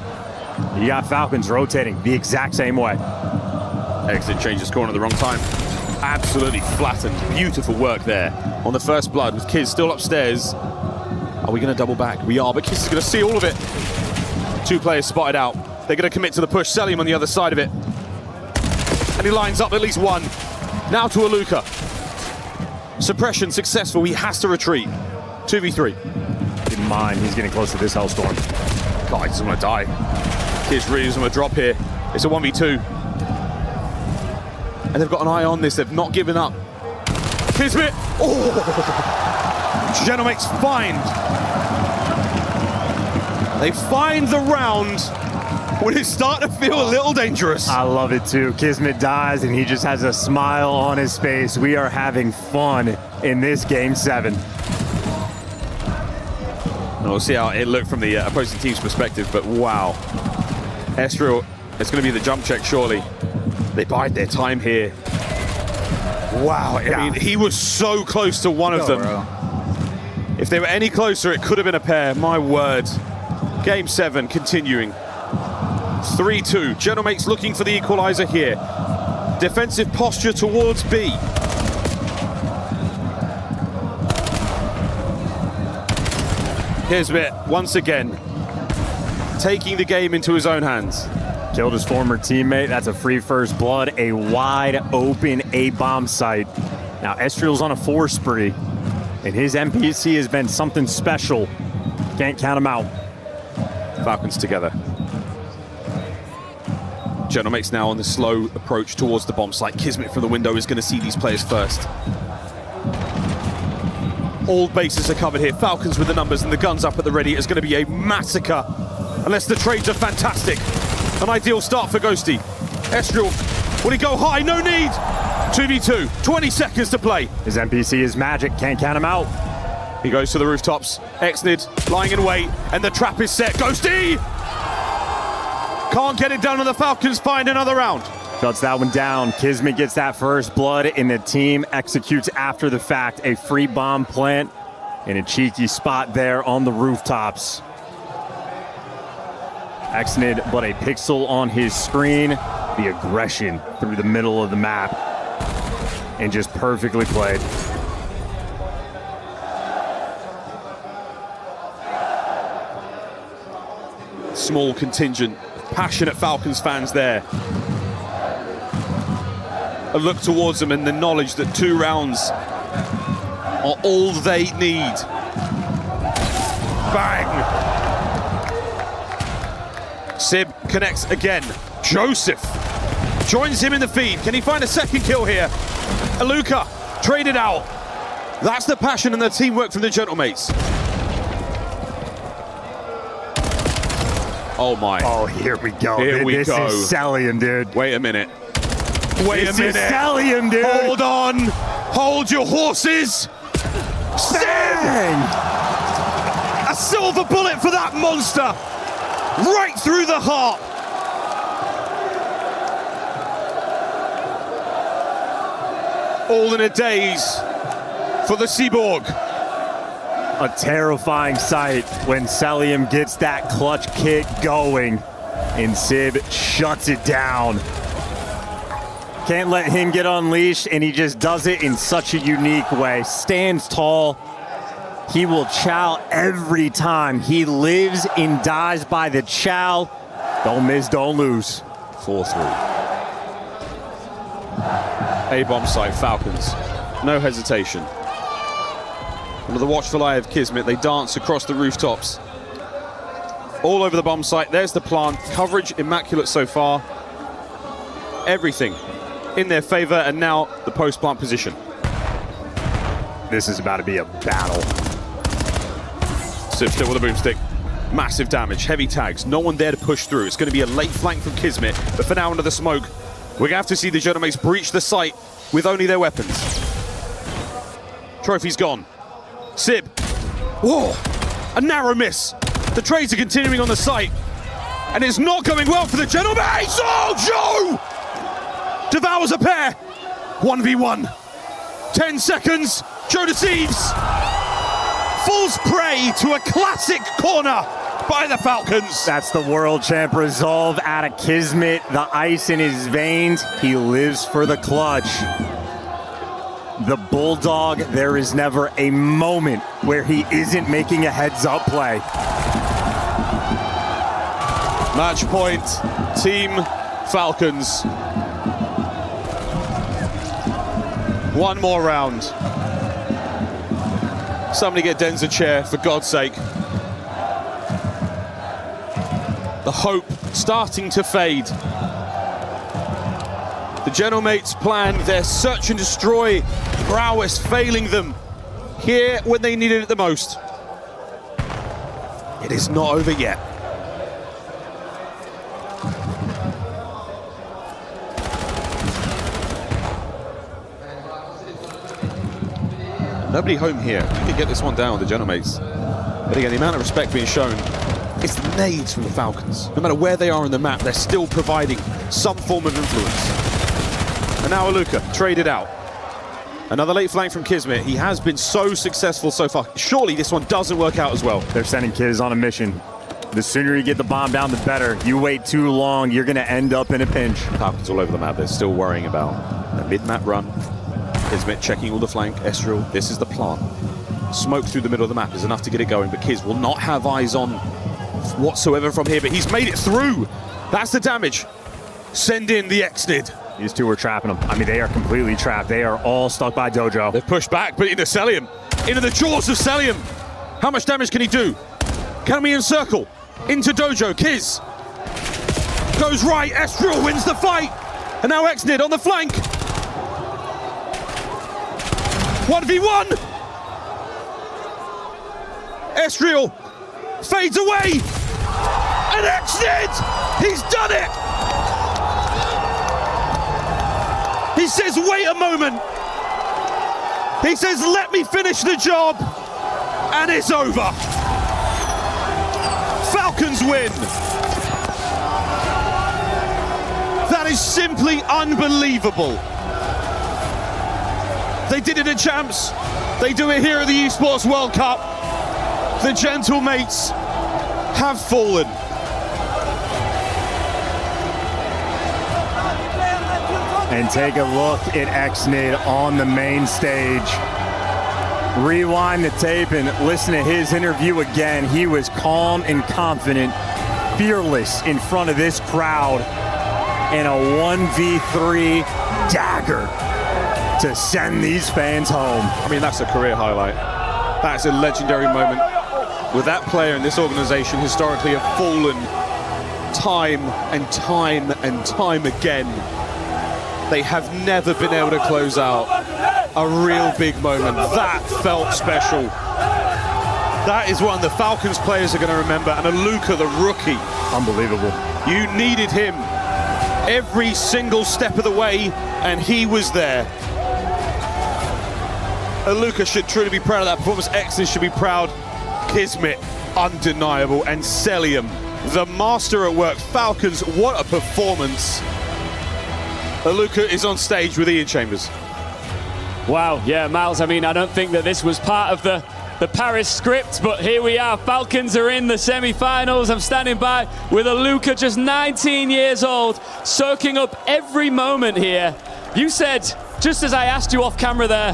you got Falcons rotating the exact same way. Exit changes corner at the wrong time. Absolutely flattened. Beautiful work there on the first blood with Kiz still upstairs. Are we going to double back? We are, but Kiz is going to see all of it. 2 players spotted out. They're going to commit to the push. Selim on the other side of it. And he lines up at least one. Now to Aluka. Suppression successful. He has to retreat. 2v3. Keep in mind, he's getting close to this Hellstorm. God, he doesn't want to die. Kiz really doesn't want to drop here. It's a 1v2. And they've got an eye on this. They've not given up. Kismet. Oh! Gentlemates find. They find the round when it's starting to feel a little dangerous. I love it too. Kismet dies and he just has a smile on his face. We are having fun in this game 7. We'll see how it looked from the opposing team's perspective, but wow. Estriel, it's going to be the jump check, surely. They bide their time here. Wow, I mean, he was so close to one of them. Bro. If they were any closer, it could have been a pair. My word. Game 7 continuing. 3-2. Gentlemates looking for the equalizer here. Defensive posture towards B. Kismet, once again, taking the game into his own hands. Killed his former teammate. That's a free first blood. A wide open A-bomb site. Now Estriel's on a 4 spree, and his NPC has been something special. Can't count him out. Falcons together. Gentlemates now on the slow approach towards the bomb site. Kismet from the window is going to see these players first. All bases are covered here. Falcons with the numbers and the guns up at the ready. It's going to be a massacre unless the trades are fantastic. An ideal start for Ghosty. Estriel, will he go high? No need! 2v2, 20 seconds to play. His NPC is magic, can't count him out. He goes to the rooftops. Exnid lying in wait, and the trap is set. Ghosty! Can't get it done, and the Falcons find another round. Shuts that one down. Kismet gets that first blood, and the team executes after the fact. A free bomb plant in a cheeky spot there on the rooftops. Exnid, but a pixel on his screen. The aggression through the middle of the map. And just perfectly played. Small contingent, passionate Falcons fans there. A look towards them and the knowledge that 2 rounds are all they need. Bang! Sib connects again. Joseph joins him in the feed. Can he find a second kill here? Aluka traded out. That's the passion and the teamwork from the Gentlemates. Oh my. Oh, here we go. Here we go. This is Selim, dude. Wait a minute. Wait a minute. This is Selim, dude. Hold on. Hold your horses. Bang! A silver bullet for that monster. Right through the heart. All in a daze for the Seaborg. A terrifying sight when Selim gets that clutch kick going and Sib shuts it down. Can't let him get unleashed, and he just does it in such a unique way. Stands tall. He will chow every time. He lives and dies by the chow. Don't miss, don't lose. 4-3. A-bomb site, Falcons. No hesitation. Under the watchful eye of Kismet, they dance across the rooftops. All over the bomb site. There's the plant. Coverage immaculate so far. Everything in their favor, and now the post-plant position. This is about to be a battle. Sib still with a boomstick. Massive damage, heavy tags. No one there to push through. It's going to be a late flank from Kismet, but for now under the smoke, we're going to have to see the Gentlemates breach the site with only their weapons. Trophy's gone. Sib. Whoa! A narrow miss. The trades are continuing on the site. And it's not going well for the gentleman. Oh, Joe! Devours a pair. 1v1. 10 seconds. Joe deceives. Falls prey to a classic corner by the Falcons. That's the world champ resolve out of Kismet. The ice in his veins. He lives for the clutch. The Bulldog, there is never a moment where he isn't making a heads-up play. Match point, Team Falcons. One more round. Somebody get Denz a chair, for God's sake. The hope starting to fade. The Gentlemates plan their search and destroy prowess failing them here when they needed it the most. It is not over yet. Nobody home here. You can get this one down with the Gentlemates. But again, the amount of respect being shown, it's the nades from the Falcons. No matter where they are on the map, they're still providing some form of influence. And now Aluka, traded out. Another late flank from Kismet. He has been so successful so far. Surely this one doesn't work out as well. They're sending Kiz on a mission. The sooner you get the bomb down, the better. You wait too long, you're going to end up in a pinch. Falcons all over the map. They're still worrying about a mid-map run. Kismet checking all the flank. Estriel, this is the plan. Smoke through the middle of the map is enough to get it going, but Kiz will not have eyes on whatsoever from here, but he's made it through. That's the damage. Send in the Exnid. These two are trapping them. I mean, they are completely trapped. They are all stuck by Dojo. They've pushed back, but into Celium. Into the jaws of Celium. How much damage can he do? Can we encircle? Into Dojo. Kiz goes right. Estriel wins the fight. And now Exnid on the flank. 1v1. Estriel fades away. And Exnid! He's done it! He says, wait a moment. He says, let me finish the job. And it's over. Falcons win. That is simply unbelievable. They did it at Champs. They do it here at the Esports World Cup. The Gentlemates have fallen. And take a look at Exnid on the main stage. Rewind the tape and listen to his interview again. He was calm and confident, fearless in front of this crowd, and a 1v3 dagger to send these fans home. I mean, that's a career highlight. That's a legendary moment. With that player in this organization historically have fallen time and time and time again. They have never been able to close out a real big moment. That felt special. That is one the Falcons players are going to remember. And Aluka, the rookie. Unbelievable. You needed him every single step of the way, and he was there. Aluka should truly be proud of that performance. Exnid should be proud. Kismet, undeniable. And Celium, the master at work. Falcons, what a performance. Aluka is on stage with Ian Chambers. Wow, yeah, Miles, I mean, I don't think that this was part of the Paris script, but here we are. Falcons are in the semi-finals. I'm standing by with Aluka, just 19 years old, soaking up every moment here. You said, just as I asked you off camera there,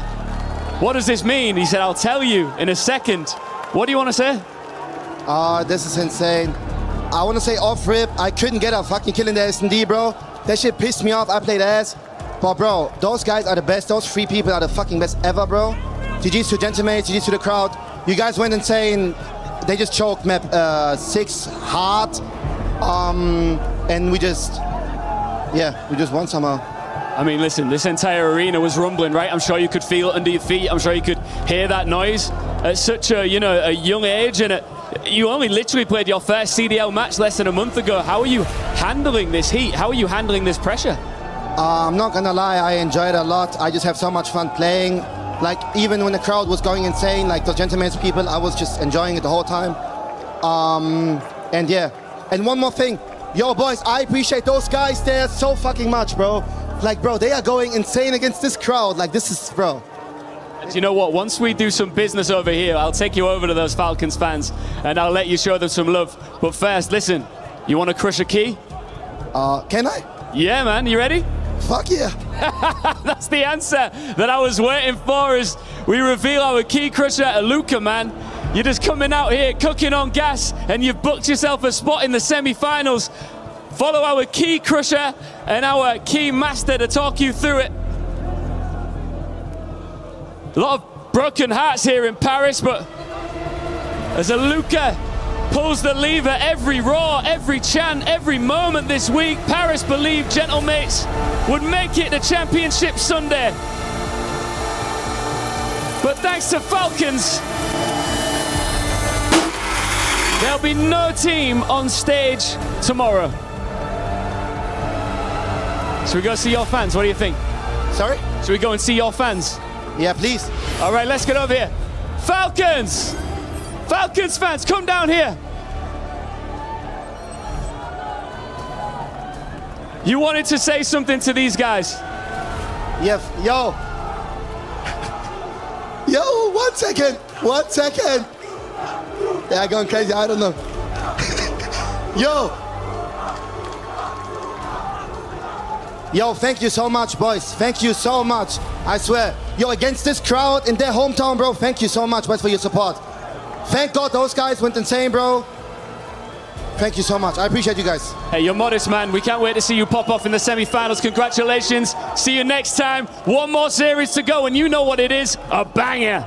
what does this mean? He said, I'll tell you in a second. What do you want to say? This is insane. I want to say off rip, I couldn't get a fucking kill in the S&D, bro. That shit pissed me off. I played ass. But bro, those guys are the best. Those three people are the fucking best ever, bro. GG's to Gentlemates, GG's to the crowd. You guys went insane. They just choked map 6 hard. And we just won somehow. I mean, listen, this entire arena was rumbling, right? I'm sure you could feel it under your feet. I'm sure you could hear that noise at such a young age, and you only literally played your first CDL match less than a month ago. How are you handling this heat? How are you handling this pressure? I'm not gonna lie, I enjoyed it a lot. I just have so much fun playing. Like, even when the crowd was going insane, like those Gentlemen's people, I was just enjoying it the whole time. And yeah. And one more thing. Yo, boys, I appreciate those guys there so fucking much, bro. Like, bro, they are going insane against this crowd. Like, this is, bro. And you know what? Once we do some business over here, I'll take you over to those Falcons fans and I'll let you show them some love. But first, listen, you want to crush a key? Can I? Yeah, man. You ready? Fuck yeah. That's the answer that I was waiting for as we reveal our key crusher, Luca, man. You're just coming out here cooking on gas and you've booked yourself a spot in the semi-finals. Follow our key crusher and our key master to talk you through it. A lot of broken hearts here in Paris, but as Luca pulls the lever every roar, every chant, every moment this week, Paris believed Gentlemates would make it to Championship Sunday. But thanks to Falcons, there'll be no team on stage tomorrow. Should we go see your fans? What do you think? Sorry? Should we go and see your fans? Yeah, please. All right, let's get over here. Falcons! Falcons fans, come down here. You wanted to say something to these guys. Yeah, yo. Yo, 1 second. 1 second. Yeah, going crazy, I don't know. Yo, thank you so much, boys. Thank you so much. I swear. Yo, against this crowd in their hometown, bro, thank you so much, boys, for your support. Thank God those guys went insane, bro. Thank you so much. I appreciate you guys. Hey, you're modest, man. We can't wait to see you pop off in the semi-finals. Congratulations. See you next time. One more series to go, and you know what it is. A banger.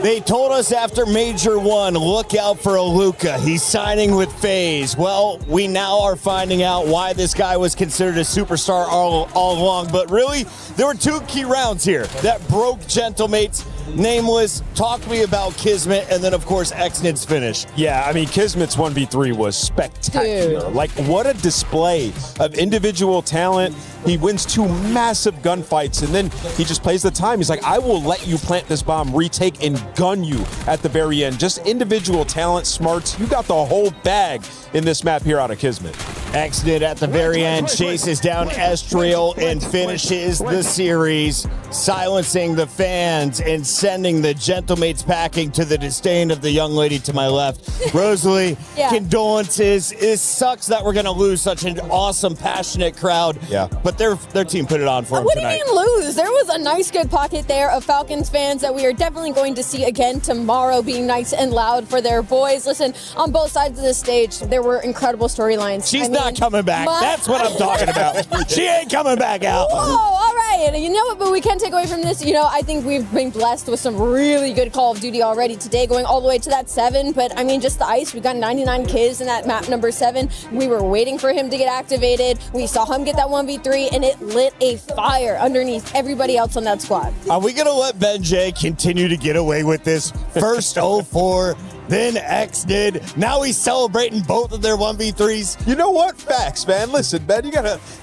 They told us after Major 1, look out for Luca. He's signing with FaZe. Well, we now are finding out why this guy was considered a superstar all along. But really, there were two key rounds here that broke Gentlemates. Nameless, talk to me about Kismet, and then, of course, Xnid's finish. Yeah, I mean, Kismet's 1v3 was spectacular. Dude. Like, what a display of individual talent. He wins 2 massive gunfights, and then he just plays the time. He's like, I will let you plant this bomb, retake, and gun you at the very end. Just individual talent, smarts. You got the whole bag in this map here out of Kismet. Xnid at the very end chases down Estriel and finishes the series, silencing the fans and sending the Gentlemates packing to the disdain of the young lady to my left. Rosalie, condolences. It sucks that we're going to lose such an awesome, passionate crowd. Yeah. But their team put it on for them what tonight. do you mean lose? There was a nice, good pocket there of Falcons fans that we are definitely going to see again tomorrow, being nice and loud for their boys. Listen, on both sides of the stage, there were incredible storylines. She's not coming back. That's what I'm talking about. She ain't coming back out. Whoa, all right. And you know what? But we can't take away from this. You know, I think we've been blessed with some really good Call of Duty already today, going all the way to that 7. But I mean, just the ice. We got 99 kills in that map number 7. We were waiting for him to get activated. We saw him get that 1v3, and it lit a fire underneath everybody else on that squad. Are we going to let Ben J continue to get away with this? First 0-4, then Xnid. Now he's celebrating both of their 1v3s. You know what? Facts, man. Listen, Ben,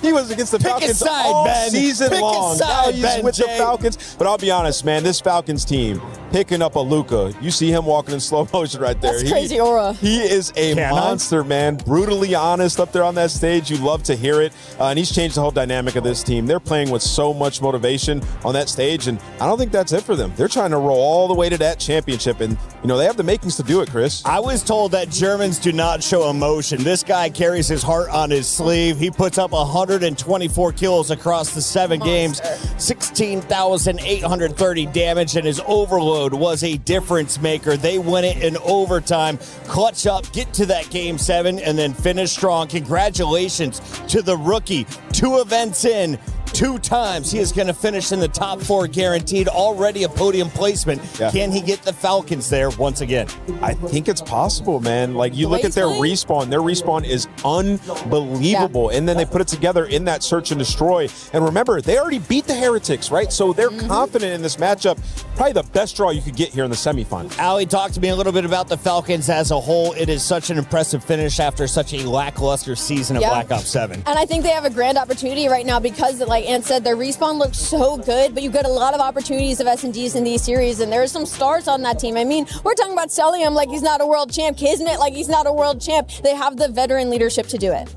he was against the Falcons all season long. Now he's with the Falcons. But I'll be honest, man, this Falcons team picking up a Luca. You see him walking in slow motion right there. That's crazy aura. He is a monster, man. Brutally honest up there on that stage. You love to hear it. And he's changed the whole dynamic of this team. They're playing with so much motivation on that stage, and I don't think that's it for them. They're trying to roll all the way to that championship, and you know they have the makings to do it, Chris. I was told that Germans do not show emotion. This guy carries his heart on his sleeve. He puts up 124 kills across the 7 games, 16,830 damage, and his overload was a difference maker. They win it in overtime, clutch up, get to that game 7, and then finish strong. Congratulations to the rookie. 2 events in, 2 times. He is going to finish in the top 4 guaranteed. Already a podium placement. Yeah. Can he get the Falcons there once again? I think it's possible, man. Like, you look at their respawn. Their respawn is unbelievable. Yeah. And then they put it together in that search and destroy. And remember, they already beat the Heretics, right? So they're confident in this matchup. Probably the best draw you could get here in the semifinal. Ali, talk to me a little bit about the Falcons as a whole. It is such an impressive finish after such a lackluster season of Black Ops 7. And I think they have a grand opportunity right now because, like, and said their respawn looks so good, but you get a lot of opportunities of S&Ds in these series, and there are some stars on that team. I mean, we're talking about Celium like he's not a world champ, Kismet like he's not a world champ. They have the veteran leadership to do it.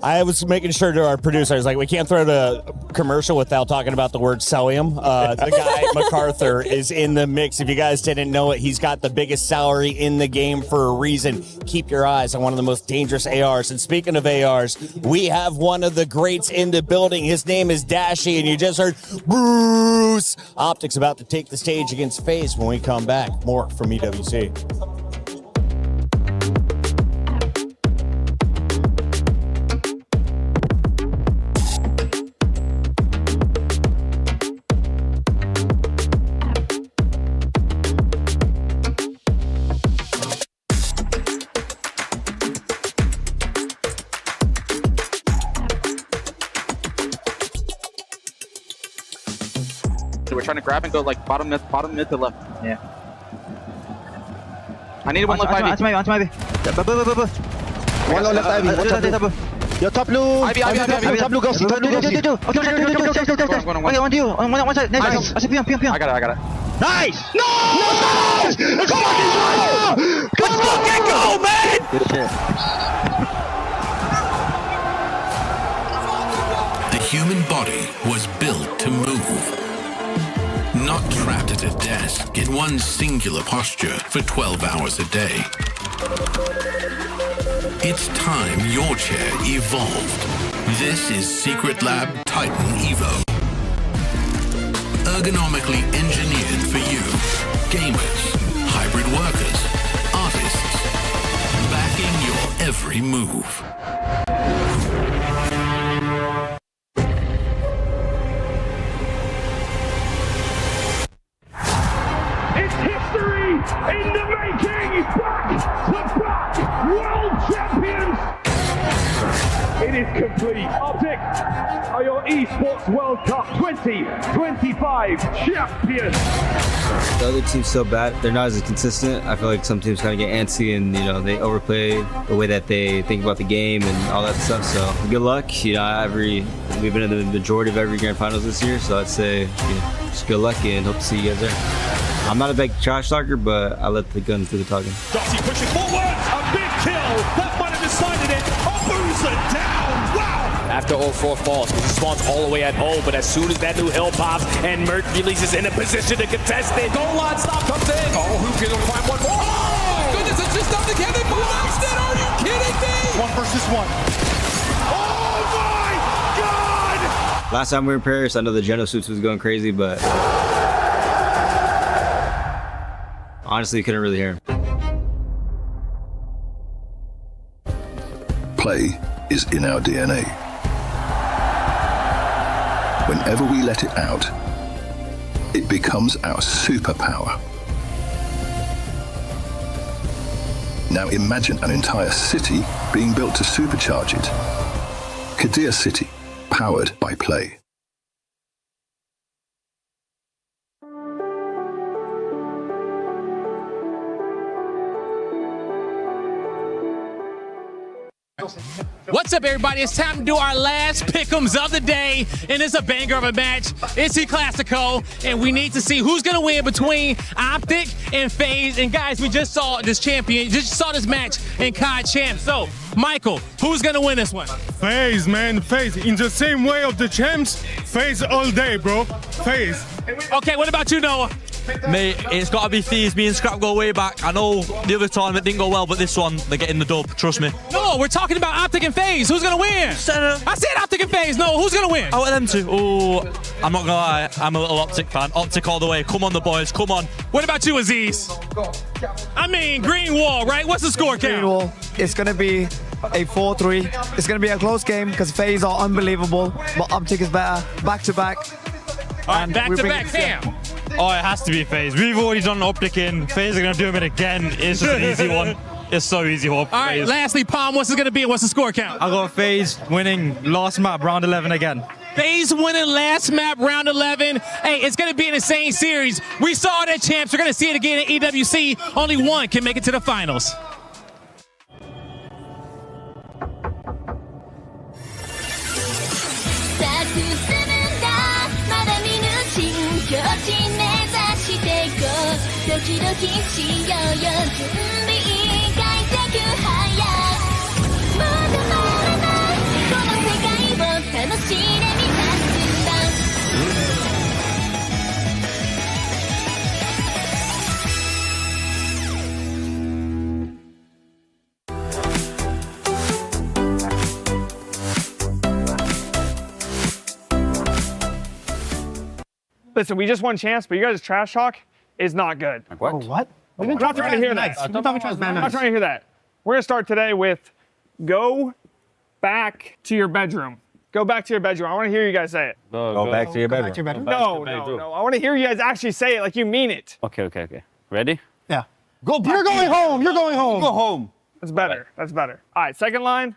I was making sure to our producer, I was like, we can't throw the commercial without talking about the word Celium. The guy, MacArthur, is in the mix. If you guys didn't know it, he's got the biggest salary in the game for a reason. Keep your eyes on one of the most dangerous ARs. And speaking of ARs, we have one of the greats in the building. His name is Dashy, and you just heard Bruce. Optic's about to take the stage against FaZe when we come back. More from EWC. We're trying to grab and go like bottom mid to left. Yeah. I need one left Ivy. Onto Ivy. One low left Ivy. Your top blue. Ivy. Top blue ghosty. Top blue ghosty. Okay, on you. One side. Nice. I see PM. I got it. Nice! Nice! Let's fucking go, man! Good shit. The human body was built to move. Not trapped at a desk in one singular posture for 12 hours a day. It's time your chair evolved. This is Secret Lab Titan Evo. Ergonomically engineered for you. Gamers, hybrid workers, artists. Backing your every move. In the making, back-to-back world champions! It is complete. Optic are your Esports World Cup 2025 champions! The other team's so bad, they're not as consistent. I feel like some teams kind of get antsy and, they overplay the way that they think about the game and all that stuff. So good luck. We've been in the majority of every grand finals this year, so I'd say just good luck and hope to see you guys there. I'm not a big trash talker, but I let the guns do the talking. Dotty pushing forward, a big kill. That might have decided it. A boozer down. Wow. After all 4 falls, he spawns all the way at home, but as soon as that new hill pops and Mert releases in a position to contest it, goal line stop comes in. Oh, who can find one more? Oh, my goodness, it's just up again. They pronounced it. Are you kidding me? 1 versus 1. Oh my God! Last time we were in Paris, I know the Geno suits was going crazy, but honestly, you couldn't really hear him. Play is in our DNA. Whenever we let it out, it becomes our superpower. Now imagine an entire city being built to supercharge it. Kadir City, powered by Play. What's up, everybody? It's time to do our last pick'ems of the day, and it's a banger of a match. It's the Classico, and we need to see who's gonna win between Optic and FaZe. And guys, we just saw this match in COD Champs. So, Michael, who's gonna win this one? FaZe, man, FaZe. In the same way of the champs, FaZe all day, bro. FaZe. Okay, what about you, Noah? Mate, it's got to be FaZe. Me and Scrap go way back. I know the other tournament didn't go well, but this one, they're getting the dub. Trust me. No, we're talking about Optic and FaZe. Who's going to win? I said Optic and FaZe. No, who's going to win? Out of them two. Oh, I'm not going to lie. I'm a little Optic fan. Optic all the way. Come on, the boys. Come on. What about you, Aziz? I mean, green wall, right? What's the score count? Green wall. It's going to be a 4-3. It's going to be a close game because FaZe are unbelievable, but Optic is better. Back to back. All right, back to back. Sam. Oh, it has to be FaZe. We've already done Optic in. FaZe are going to do it again. It's just an easy one. It's so easy. All right, lastly, Palm, what's it going to be and what's the score count? I got FaZe winning last map, round 11 again. FaZe winning last map, round 11. Hey, it's going to be an insane series. We saw it at Champs. We're going to see it again at EWC. Only one can make it to the finals. Sad to キドキしようよ準備快適早まだまだこの世界を楽しんでみたすんだListen, we just won champs, but you guys' trash talk is not good. What? Oh, what? I'm not trying to hear that. I'm not trying to hear that. We're going to start today with go back to your bedroom. Go back to your bedroom. I want to hear you guys say it. Go back to your bedroom. No. I want to hear you guys actually say it like you mean it. Okay. Ready? Yeah. Go back. You're going home. You're going home. Go home. That's better. That's better. All right, second line.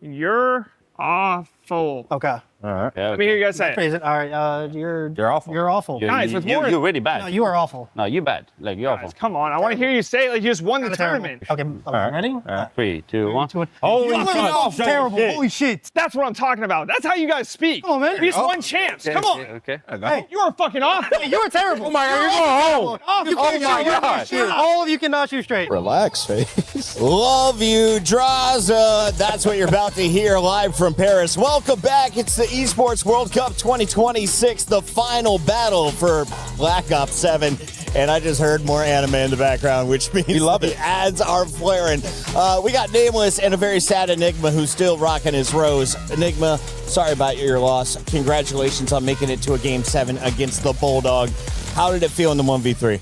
You're awful. Okay. All right. Let me hear you guys say Phrase it. it. All right. You're awful. You're awful. Guys, with more. You're really bad. No, you are awful. No, you bad. Like, you're awful. Come on. I want to hear you say it like you just won the tournament. Okay. Ready? All right. 3, 2, 1. Holy shit. Terrible. Shit. Holy shit. That's what I'm talking about. That's how you guys speak. Come on, man. We just won champs. Come on. Okay. Hey, you are fucking awful. You are terrible. Oh my God, you're going home. Oh my God. All of you cannot shoot straight. Relax, face. Love you, Draza. That's what you're about to hear live from Paris. Welcome back. It's the Esports World Cup 2026, the final battle for Black Ops 7. And I just heard more anime in the background, which means the ads are flaring. We got Nameless and a very sad Enigma who's still rocking his rose. Enigma, sorry about your loss. Congratulations on making it to a Game 7 against the Bulldog. How did it feel in the 1v3?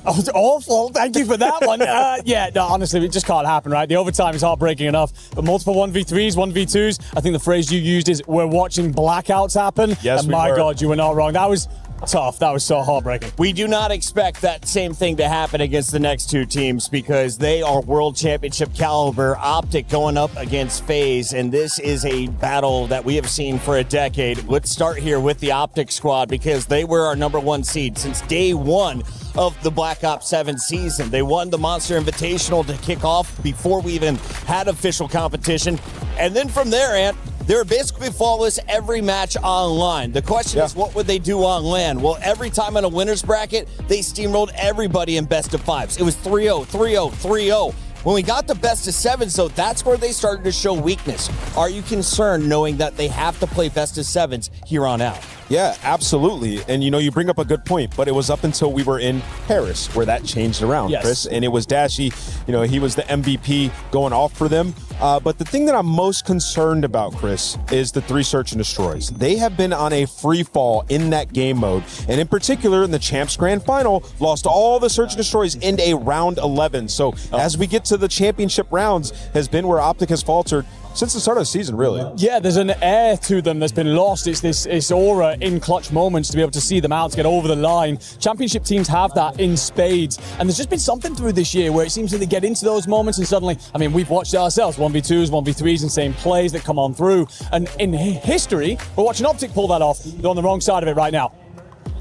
Oh, it's awful. Thank you for that one. Honestly, it just can't happen, right? The overtime is heartbreaking enough. But multiple 1v3s, 1v2s, I think the phrase you used is, we're watching blackouts happen. Yes, and we my were. God, you were not wrong. That was tough. That was so heartbreaking. We do not expect that same thing to happen against the next two teams because they are world championship caliber. Optic going up against FaZe, and this is a battle that we have seen for a decade. Let's start here with the Optic squad because they were our number one seed since day one of the Black Ops 7 season. They won the Monster Invitational to kick off before we even had official competition. And then from there, Ant, they were basically flawless every match online. The question is, what would they do on LAN? Well, every time in a winner's bracket, they steamrolled everybody in best of fives. It was 3-0, 3-0, 3-0. When we got to best of sevens, though, that's where they started to show weakness. Are you concerned knowing that they have to play best of sevens here on out? Yeah, absolutely. And, you bring up a good point, but it was up until we were in Paris where that changed around, Yes. Chris. And it was Dashy, he was the MVP going off for them. But the thing that I'm most concerned about, Chris, is the 3 search and destroys. They have been on a free fall in that game mode. And in particular, in the Champs Grand Final, lost all the search and destroys in a round 11. So as we get to the championship rounds, has been where Optic has faltered since the start of the season, really. Yeah, there's an air to them that's been lost. It's this aura in clutch moments to be able to see them out, to get over the line. Championship teams have that in spades. And there's just been something through this year where it seems that they get into those moments and suddenly, we've watched it ourselves, 1v2s, 1v3s, and same plays that come on through. And in history, we're watching Optic pull that off. They're on the wrong side of it right now.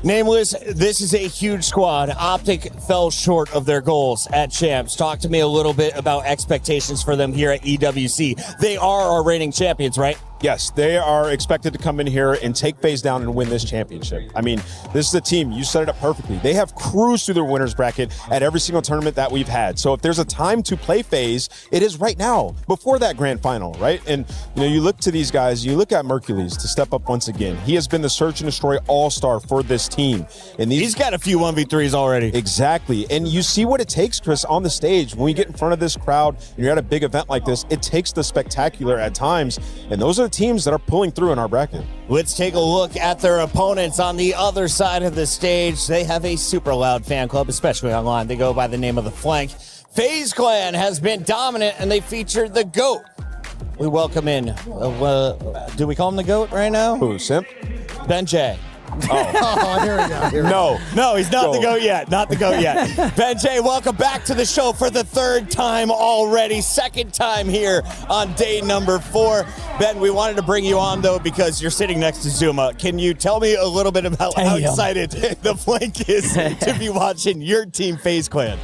Nameless, this is a huge squad. Optic fell short of their goals at Champs. Talk to me a little bit about expectations for them here at EWC. They are our reigning champions, right? Yes, they are expected to come in here and take FaZe down and win this championship. This is a team, you set it up perfectly. They have cruised through their winners bracket at every single tournament that we've had. So if there's a time to play FaZe, it is right now, before that grand final, right? And you look to these guys, you look at Mercules to step up once again. He has been the search and destroy all-star for this team. And he's got a few 1v3s already. Exactly. And you see what it takes, Chris, on the stage. When you get in front of this crowd and you're at a big event like this, it takes the spectacular at times. And those are the teams that are pulling through in our bracket. Let's take a look at their opponents on the other side of the stage. They have a super loud fan club, especially online. They go by the name of the Flank. FaZe Clan has been dominant, and they featured the GOAT. We welcome in, do we call him the GOAT right now? Who, Simp? Ben J. Oh, here we go. No, he's not the GOAT yet. Not the GOAT yet. Ben J, welcome back to the show for the 3rd time already. 2nd time here on day number 4. Ben, we wanted to bring you on, though, because you're sitting next to Zuma. Can you tell me a little bit about how excited the Flank is to be watching your team, FaZe Clan?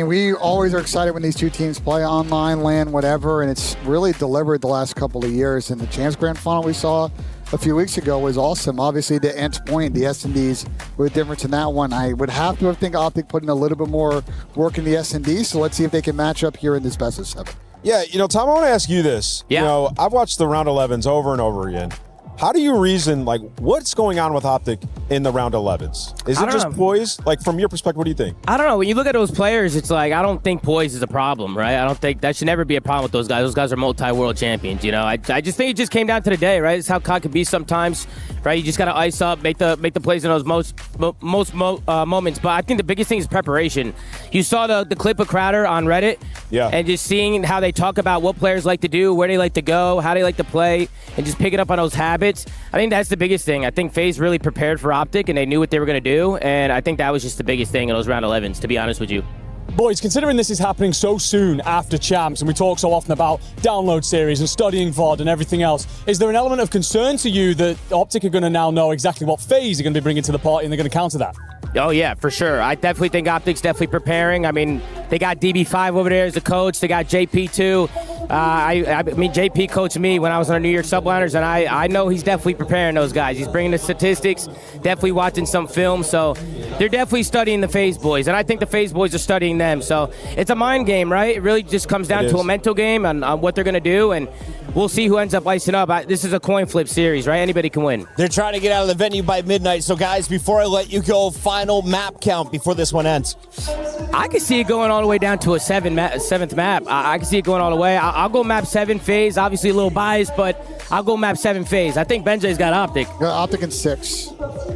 We always are excited when these two teams play online, LAN, whatever, and it's really delivered the last couple of years. In the Champs Grand Final we saw, a few weeks ago was awesome. Obviously, the Ant Point, the S&Ds were different in that one. I would have to think Optic put in a little bit more work in the S&D, so let's see if they can match up here in this best of 7. Yeah, Tom, I want to ask you this. Yeah. I've watched the round 11s over and over again. How do you reason, what's going on with Optic in the round 11s? Is it just poise? From your perspective, what do you think? I don't know. When you look at those players, it's I don't think poise is a problem, right? I don't think that should never be a problem with those guys. Those guys are multi-world champions, I just think it just came down to the day, right? It's how COD can be sometimes, right? You just got to ice up, make the plays in those most moments. But I think the biggest thing is preparation. You saw the clip of Crowder on Reddit, and just seeing how they talk about what players like to do, where they like to go, how they like to play, and just picking up on those habits. I think that's the biggest thing. I think FaZe really prepared for Optic, and they knew what they were going to do, and I think that was just the biggest thing in those round 11s, to be honest with you. Boys, considering this is happening so soon after Champs, and we talk so often about download series and studying VOD and everything else, is there an element of concern to you that Optic are going to now know exactly what FaZe are going to be bringing to the party, and they're going to counter that? Oh, yeah, for sure. I definitely think Optic's definitely preparing. I mean, they got DB5 over there as a coach. They got JP, too. I mean, JP coached me when I was on the New York Subliners, and I know he's definitely preparing those guys. He's bringing the statistics, definitely watching some film. So they're definitely studying the FaZe boys, and I think the FaZe boys are studying them. So it's a mind game, right? It really just comes down to a mental game on what they're going to do, and we'll see who ends up icing up. This is a coin flip series, right? Anybody can win. They're trying to get out of the venue by midnight. So, guys, before I let you go, final map count before this one ends. I can see it going all the way down to a seventh map. I can see it going all the way. I'll go map 7 FaZe. Obviously a little biased, but I'll go map 7 FaZe. I think Benjay's got Optic. Optic in 6.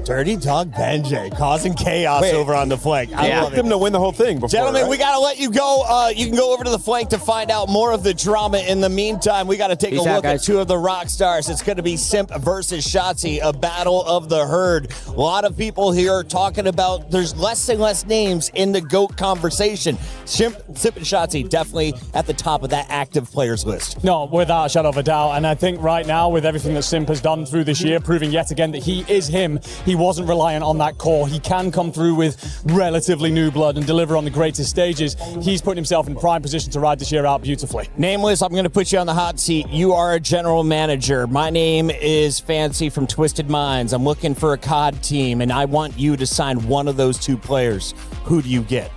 Dirty dog Benjay causing chaos over on the flank. I want them to win the whole thing before, Gentlemen, right? we got to let you go. You can go over to the flank to find out more of the drama. In the meantime, we got to take a look at 2 of the rock stars. It's going to be Simp versus Shotzi, a battle of the herd. A lot of people here are talking about there's less and less names in the GOAT conversation. Simp and Shotzi definitely at the top of that active players list. No, without a shadow of a doubt. And I think right now, with everything that Simp has done through this year, proving yet again that he is him, he wasn't reliant on that core. He can come through with relatively new blood and deliver on the greatest stages. He's putting himself in prime position to ride this year out beautifully. Nameless, I'm going to put you on the hot seat. You are a general manager. My name is Fancy from Twisted Minds. I'm looking for a COD team, and I want you to sign one of those 2 players. Who do you get?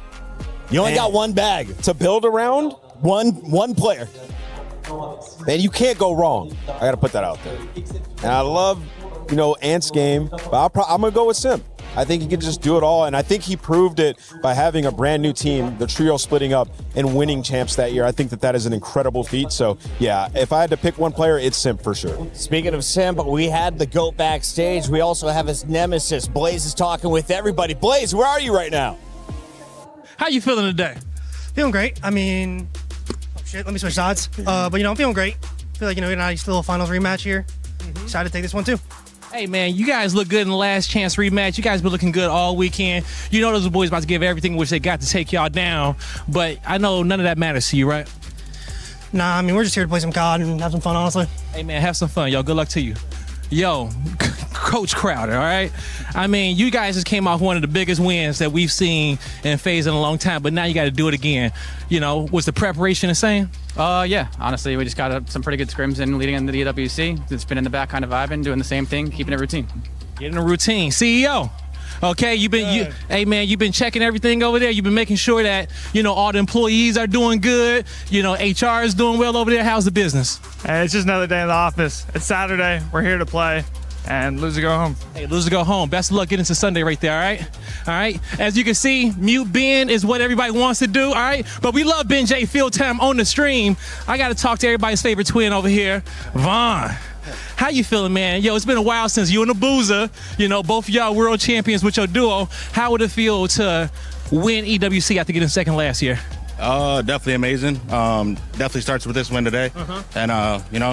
You only got one bag to build around. One player. Man, you can't go wrong. I got to put that out there. And I love, Ant's game, but I'm going to go with Simp. I think he can just do it all, and I think he proved it by having a brand new team, the trio splitting up and winning champs that year. I think that is an incredible feat. So, yeah, if I had to pick one player, it's Simp for sure. Speaking of Simp, we had the GOAT backstage. We also have his nemesis. Blaze is talking with everybody. Blaze, where are you right now? How you feeling today? Feeling great. I mean, let me switch sides. But I'm feeling great. Feel like, a nice little finals rematch here. Excited to take this one too. Hey, man, you guys look good in the last chance rematch. You guys been looking good all weekend. You know those boys about to give everything which they got to take y'all down. But I know none of that matters to you, right? Nah, I mean, we're just here to play some COD and have some fun, honestly. Hey, man, have some fun, yo. Good luck to you. Yo, Coach Crowder, all right? I mean, you guys just came off one of the biggest wins that we've seen in FaZe in a long time, but now you got to do it again. Was the preparation the same? Yeah, honestly, we just got some pretty good scrims in leading into the EWC. It's been in the back kind of vibing, doing the same thing, keeping it routine. Getting a routine. CEO. Okay, you've been checking everything over there. You've been making sure that, all the employees are doing good. HR is doing well over there. How's the business? Hey, it's just another day in the office. It's Saturday. We're here to play and lose to go home. Hey, lose to go home. Best of luck getting to Sunday right there, all right? All right? As you can see, mute Ben is what everybody wants to do, all right? But we love Ben J Field Time on the stream. I got to talk to everybody's favorite twin over here, Vaughn. How you feeling, man? Yo, it's been a while since you and the Boozer, both of y'all world champions with your duo. How would it feel to win EWC after getting second last year? Definitely amazing. Definitely starts with this win today. And,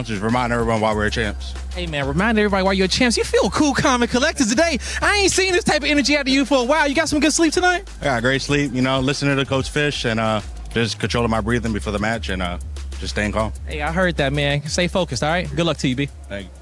just remind everyone why we're champs. Hey, man, remind everybody why you're champs. You feel cool, calm, and collected today. I ain't seen this type of energy out of you for a while. You got some good sleep tonight? I got great sleep, listening to Coach Fish and just controlling my breathing before the match and just staying calm. Hey, I heard that, man. Stay focused, all right? Good luck to you, B. Thank you.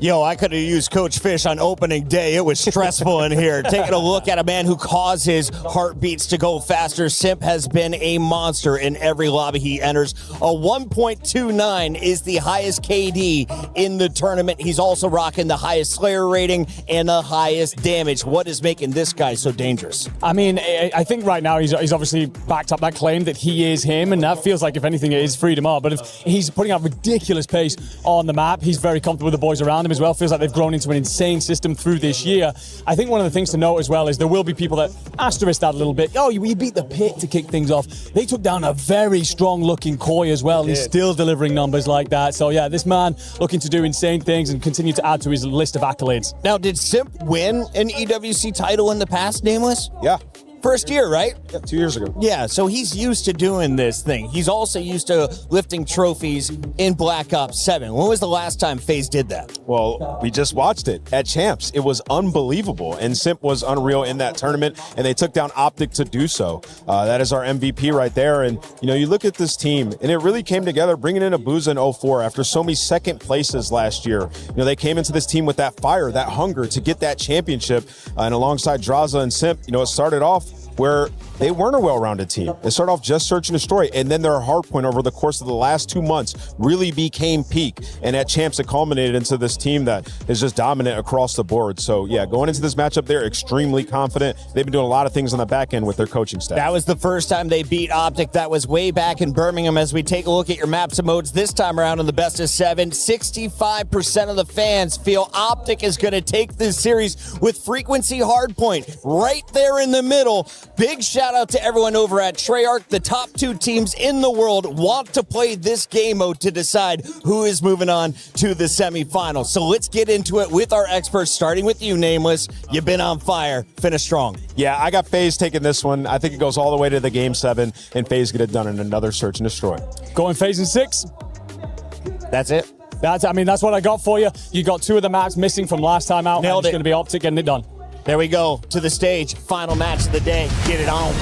Yo, I could have used Coach Fish on opening day. It was stressful in here. Taking a look at a man who causes heartbeats to go faster. Simp has been a monster in every lobby he enters. A 1.29 is the highest KD in the tournament. He's also rocking the highest Slayer rating and the highest damage. What is making this guy so dangerous? I mean, I think right now he's obviously backed up that claim that he is him, and that feels like, if anything, it is freedom up. But if he's putting out ridiculous pace on the map, he's very comfortable with the boys around him as well. Feels like they've grown into an insane system through this year. I think one of the things to note as well is there will be people that asterisk that a little bit. Oh, we beat the Pit to kick things off. They took down a very strong-looking Koi as well. He's still delivering numbers like that. So yeah, this man looking to do insane things and continue to add to his list of accolades. Now, did Simp win an EWC title in the past, Nameless? Yeah. First year, right? Yeah, 2 years ago. Yeah, so he's used to doing this thing. He's also used to lifting trophies in Black Ops 7. When was the last time FaZe did that? Well, we just watched it at Champs. It was unbelievable, and Simp was unreal in that tournament, and they took down Optic to do so. That is our MVP right there, and you look at this team, and it really came together, bringing in Abuza in 04 after so many second places last year. They came into this team with that fire, that hunger to get that championship, and alongside Draza and Simp, it started off where they weren't a well-rounded team. They started off just search and destroy, and then their hard point over the course of the last 2 months really became peak. And at Champs, it culminated into this team that is just dominant across the board. So yeah, going into this matchup, they're extremely confident. They've been doing a lot of things on the back end with their coaching staff. That was the first time they beat Optic. That was way back in Birmingham. As we take a look at your maps and modes this time around in the best of 7, 65% of the fans feel Optic is going to take this series with Frequency Hardpoint right there in the middle. Big shout out to everyone over at Treyarch. The top 2 teams in the world want to play this game mode to decide who is moving on to the semifinals. So let's get into it with our experts, starting with you, Nameless. You've been on fire. Finish strong. Yeah, I got FaZe taking this one. I think it goes all the way to the Game 7, and FaZe get it done in another search and destroy. Going FaZe in 6. That's it. That's what I got for you. You got 2 of the maps missing from last time out. Nailed it. It's going to be Optic getting it done. There we go, to the stage. Final match of the day. Get it on.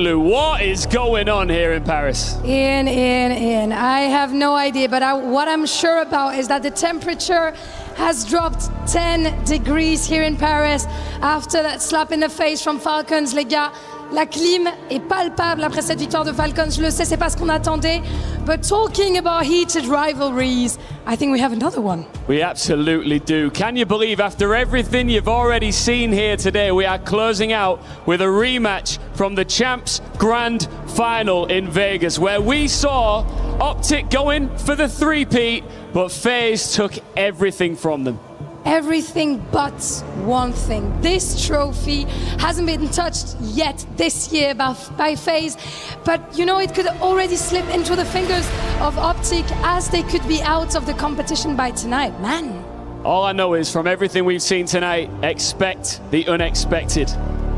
Lou, what is going on here in Paris? I have no idea, but what I'm sure about is that the temperature has dropped 10 degrees here in Paris after that slap in the face from Falcons, les gars. La clim est palpable après cette victoire de Falcons. Je le sais, c'est pas ce qu'on attendait. But talking about heated rivalries, I think we have another one. We absolutely do. Can you believe after everything you've already seen here today, we are closing out with a rematch from the Champs Grand Final in Vegas, where we saw Optic going for the 3-peat, but FaZe took everything from them. Everything but one thing. This trophy hasn't been touched yet this year by FaZe, but it could already slip into the fingers of Optic as they could be out of the competition by tonight, man. All I know is from everything we've seen tonight, expect the unexpected.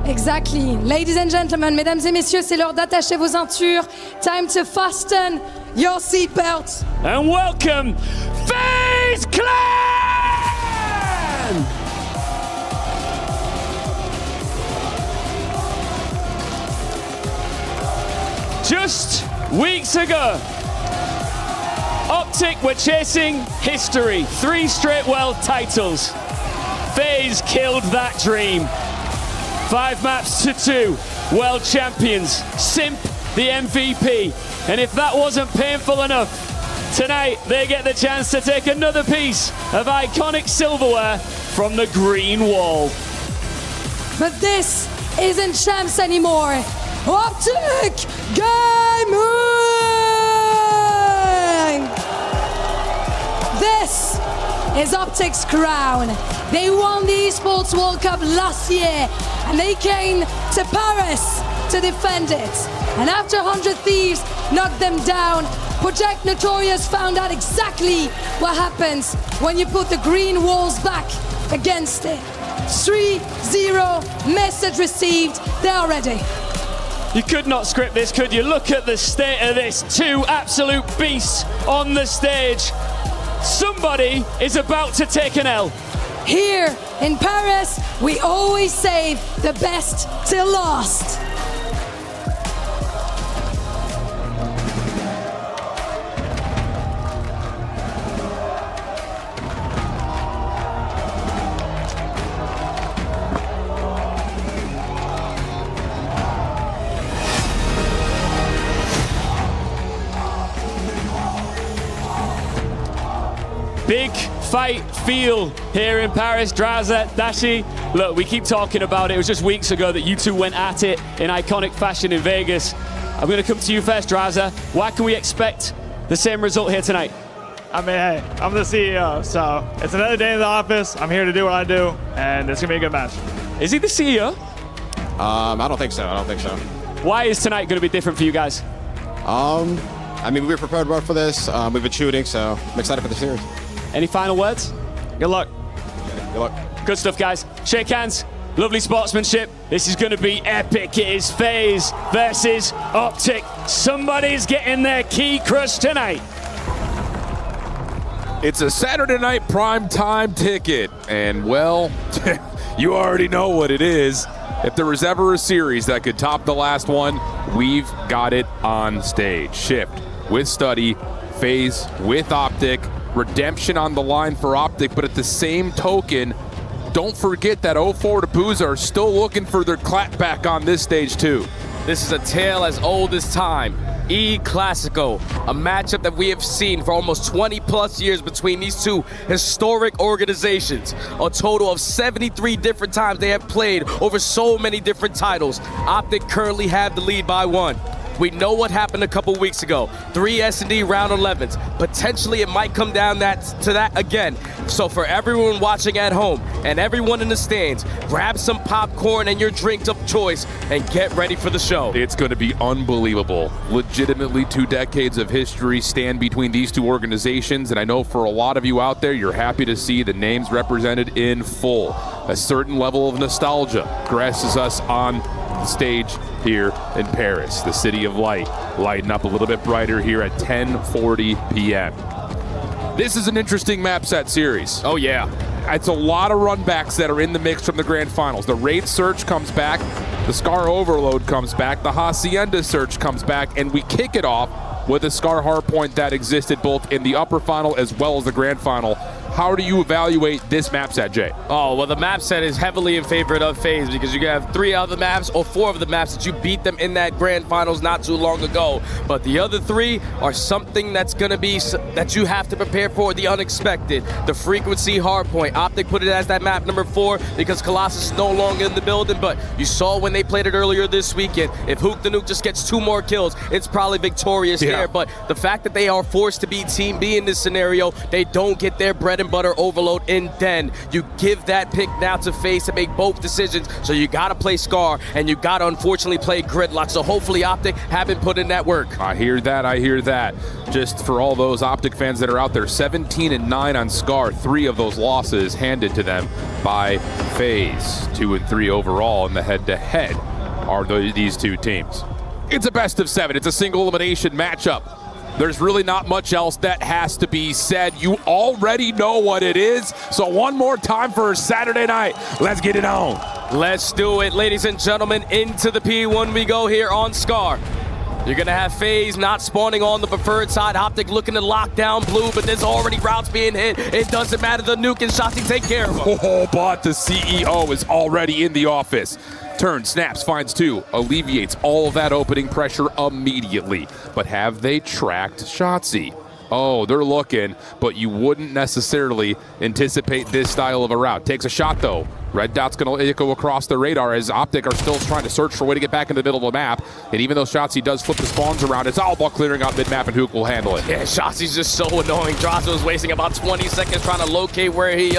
Exactly. Ladies and gentlemen, mesdames et messieurs, c'est l'heure d'attacher vos ceintures. Time to fasten your seatbelts. And welcome, FaZe Clan! Just weeks ago, Optic were chasing history. 3 straight world titles. FaZe killed that dream. 5 maps to 2. World champions. Simp the MVP. And if that wasn't painful enough, tonight they get the chance to take another piece of iconic silverware from the green wall. But this isn't Champs anymore. Optic Gaming! This is Optic's crown. They won the Esports World Cup last year, and they came to Paris to defend it. And after 100 Thieves knocked them down, Project Notorious found out exactly what happens when you put the green walls back against it. 3-0 message received. They are ready. You could not script this, could you? Look at the state of this. Two absolute beasts on the stage. Somebody is about to take an L. Here in Paris, we always save the best till last. Big fight feel here in Paris. Draza, Dashi, look, we keep talking about it. It was just weeks ago that you two went at it in iconic fashion in Vegas. I'm going to come to you first, Draza. Why can we expect the same result here tonight? I mean, hey, I'm the CEO, so it's another day in the office. I'm here to do what I do, and it's going to be a good match. Is he the CEO? I don't think so. Why is tonight going to be different for you guys? I mean, we were prepared well for this. We've been shooting, so I'm excited for the series. Any final words? Good luck. Good luck. Good stuff, guys. Shake hands. Lovely sportsmanship. This is going to be epic. It is FaZe versus Optic. Somebody's getting their key crushed tonight. It's a Saturday night prime time ticket, and well, you already know what it is. If there was ever a series that could top the last one, we've got it on stage. Shift with Study, FaZe with Optic, redemption on the line for Optic, but at the same token, don't forget that 04 to Booza are still looking for their clapback on this stage too. This is a tale as old as time. E-Clasico, a matchup that we have seen for almost 20 plus years between these two historic organizations. A total of 73 different times they have played over so many different titles. Optic currently have the lead by 1. We know what happened a couple weeks ago. 3 S&D round 11s. Potentially it might come down to that again. So for everyone watching at home and everyone in the stands, grab some popcorn and your drink of choice and get ready for the show. It's going to be unbelievable. Legitimately 2 decades of history stand between these two organizations, and I know for a lot of you out there, you're happy to see the names represented in full. A certain level of nostalgia grasses us on the stage here in Paris, the city of light, lighting up a little bit brighter here at 10:40 p.m. This is an interesting map set series. Oh yeah. It's a lot of runbacks that are in the mix from the grand finals. The Raid Search comes back, the Scar Overload comes back, the Hacienda Search comes back, and we kick it off with a Scar Hardpoint that existed both in the upper final as well as the grand final. How do you evaluate this map set, Jay? Oh, well, the map set is heavily in favor of FaZe because you have 3 out of the maps or 4 of the maps that you beat them in that grand finals not too long ago. But the other 3 are something that's going to be that you have to prepare for, the unexpected. The Frequency Hardpoint. Optic put it as that map number 4 because Colossus is no longer in the building, but you saw when they played it earlier this weekend, if Hook the Nuke just gets 2 more kills, it's probably victorious there. But the fact that they are forced to be Team B in this scenario, they don't get their bread and butter overload in Den. You give that pick now to FaZe to make both decisions, so you gotta play Scar and you gotta unfortunately play Gridlock. So hopefully Optic haven't put in that work. I hear that. Just for all those Optic fans that are out there, 17-9 on Scar, 3 of those losses handed to them by FaZe. 2-3 overall in the head-to-head are these two teams. It's a best of 7. It's a single elimination matchup. There's really not much else that has to be said. You already know what it is. So one more time for Saturday night. Let's get it on. Let's do it, ladies and gentlemen. Into the P1 we go here on Scar. You're going to have FaZe not spawning on the preferred side. Optic looking to lock down Blue, but there's already routes being hit. It doesn't matter. The Nuke and Shotzi take care of them. Oh, but the CEO is already in the office. Turns, snaps, finds 2, alleviates all of that opening pressure immediately. But have they tracked Shotzi? Oh, they're looking, but you wouldn't necessarily anticipate this style of a route. Takes a shot, though. Red dot's going to echo across the radar as Optic are still trying to search for a way to get back into the middle of the map. And even though Shotzi does flip the spawns around, it's all about clearing out mid-map, and Hook will handle it. Yeah, Shotzi's just so annoying. Draza was wasting about 20 seconds trying to locate where he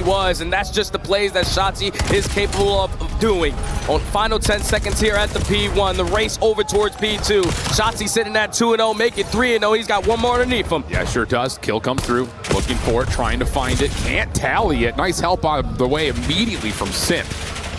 was, and that's just the plays that Shotzi is capable of doing. On final 10 seconds here at the P1, the race over towards P2. Shotzi sitting at 2-0, make it 3-0. He's got one more underneath him. Yeah, sure does. Kill comes through, looking for it, trying to find it. Can't tally it. Nice help on the way immediately from Sim.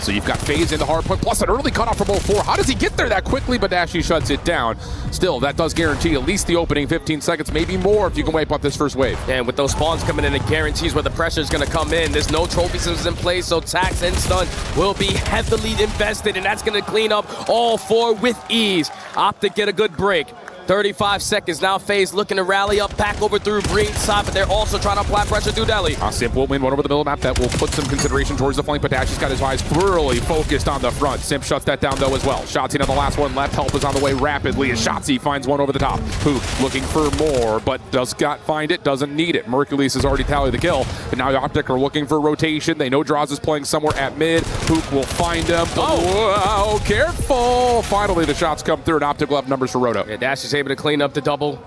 So you've got FaZe in the hard point, plus an early cutoff from 04. How does he get there that quickly? But Dashy shuts it down. Still, that does guarantee at least the opening 15 seconds, maybe more if you can wipe up this first wave. And with those spawns coming in, it guarantees where the pressure is going to come in. There's no trophy systems in place, so Tax and Stun will be heavily invested, and that's going to clean up all 4 with ease. Optic get a good break. 35 seconds now. FaZe looking to rally up back over through green side, but they're also trying to apply pressure through Delhi. Simp will win one over the middle of the map. That will put some consideration towards the flank, but Dashy's got his eyes thoroughly focused on the front. Simp shuts that down though as well. Shotzi on the last one left. Help is on the way rapidly as Shotzi finds one over the top. Pook looking for more, but does not find it, doesn't need it. Mercules has already tallied the kill, and now Optic are looking for rotation. They know Draws is playing somewhere at mid. Pook will find him. Oh, careful! Finally, the shots come through, and Optic will have numbers for Roto. Yeah, Dash is able to clean up the double.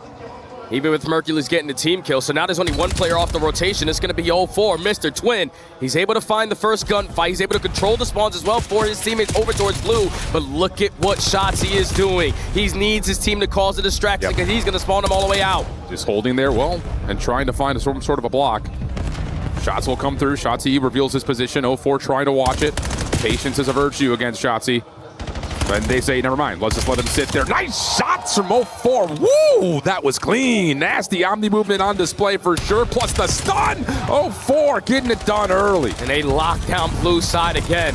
Even with Mercules getting the team kill, so now there's only one player off the rotation. It's going to be 04, Mr. Twin. He's able to find the first gunfight. He's able to control the spawns as well for his teammates over towards blue. But look at what Shotzi is doing. He needs his team to cause a distraction because he's going to spawn them all the way out. Just holding there, well, and trying to find some sort of a block. Shots will come through. Shotzi reveals his position. 04 trying to watch it. Patience is a virtue against Shotzi. And they say, never mind, let's just let him sit there. Nice shots from 04. Woo! That was clean. Nasty Omni movement on display for sure. Plus the stun. 04 getting it done early. And they lock down blue side again.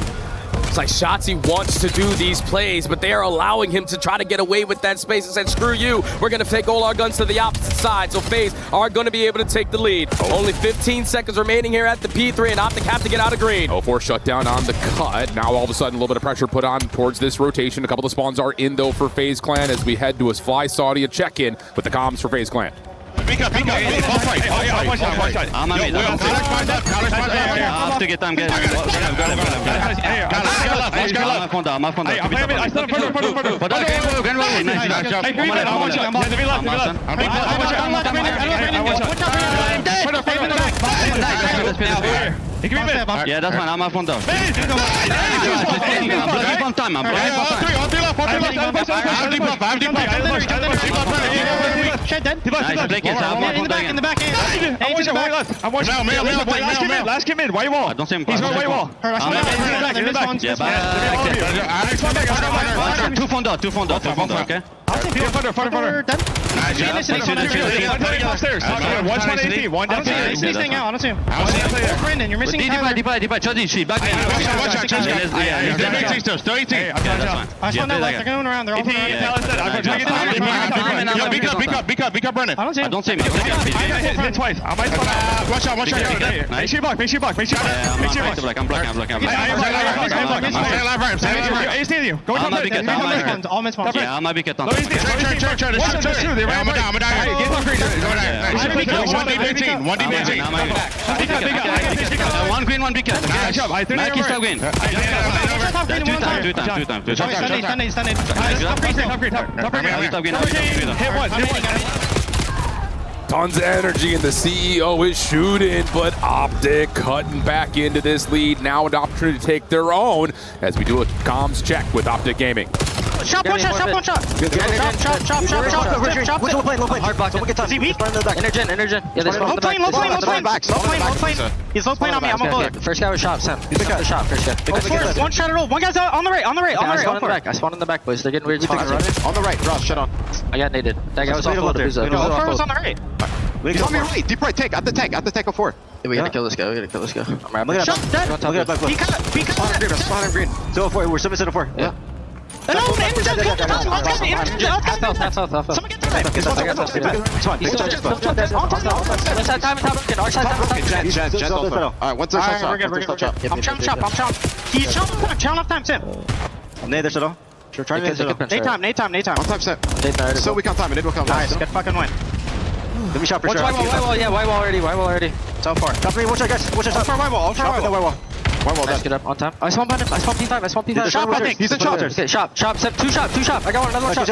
It's like Shotzi wants to do these plays, but they are allowing him to try to get away with that space and said, screw you, we're going to take all our guns to the opposite side. So FaZe are going to be able to take the lead. Only 15 seconds remaining here at the P3, and Optic have to get out of green. 04 shut down on the cut. Now all of a sudden a little bit of pressure put on towards this rotation. A couple of spawns are in though for FaZe Clan as we head to a Fly Saudi check-in with the comms for FaZe Clan. I'm to get them. Get yeah, that's fine. I'm up on down. I'm blocking on time. I'm blocking on time. In the back end. I'm watching. Last kid mid. White wall. I don't see him. He's going white wall. Two phone dot. Okay. One down. I don't see anything out. I don't see him. Brendan, you're missing Tyler. Deep. Sheet. Back in. Watch out. Still 18. I saw that left. They're going around. They're all Be cut, Brennan. I don't see him. Hit twice. Watch out. Make sure you block. I'm blocking. Go all mid spawn. Yeah, I might be cut on. One green, one big cut. Mike is still green. Two times. Tons of energy, and the CEO is shooting, but Optic cutting back into this lead. Now an opportunity to take their own as we do a comms check with Optic Gaming. Shot. Chop. Low plane. Hard box. Look at time. Intergen. Yeah, there's one in the back. Low plane. He's low plane on me. I'm on bullet. First guy was shot, Sam. He's the shot. First guy. One shot at all. One guy's on the right. On the right. I spawned in the back, boys. They're getting weird spots. On the right, Ross, shut on. I got naded. That guy was off load. First on the right. He's on your right. Deep right. Take. At the tank. 4. We gotta kill this guy. I'm looking at Shot dead. Look at that. He cut. Spawn green. 4. We're 7-4. Yeah. No, Intergen. Someone get to him. Alright, once there's we're good. I'm chop. He's chopping off time, Tim. Daytime. On time set. So we can't time it. It will come. Nice, good fucking win. Let me shot for sure. White wall. Yeah, white wall already. So far. Top 3, watch out, guys. Watch out. White wall. White wall, nice, get up on time. I spawn behind him. I spawn P5. Shop, I think. He's in shop. Okay, shop. Two shop. I got one, another one shop.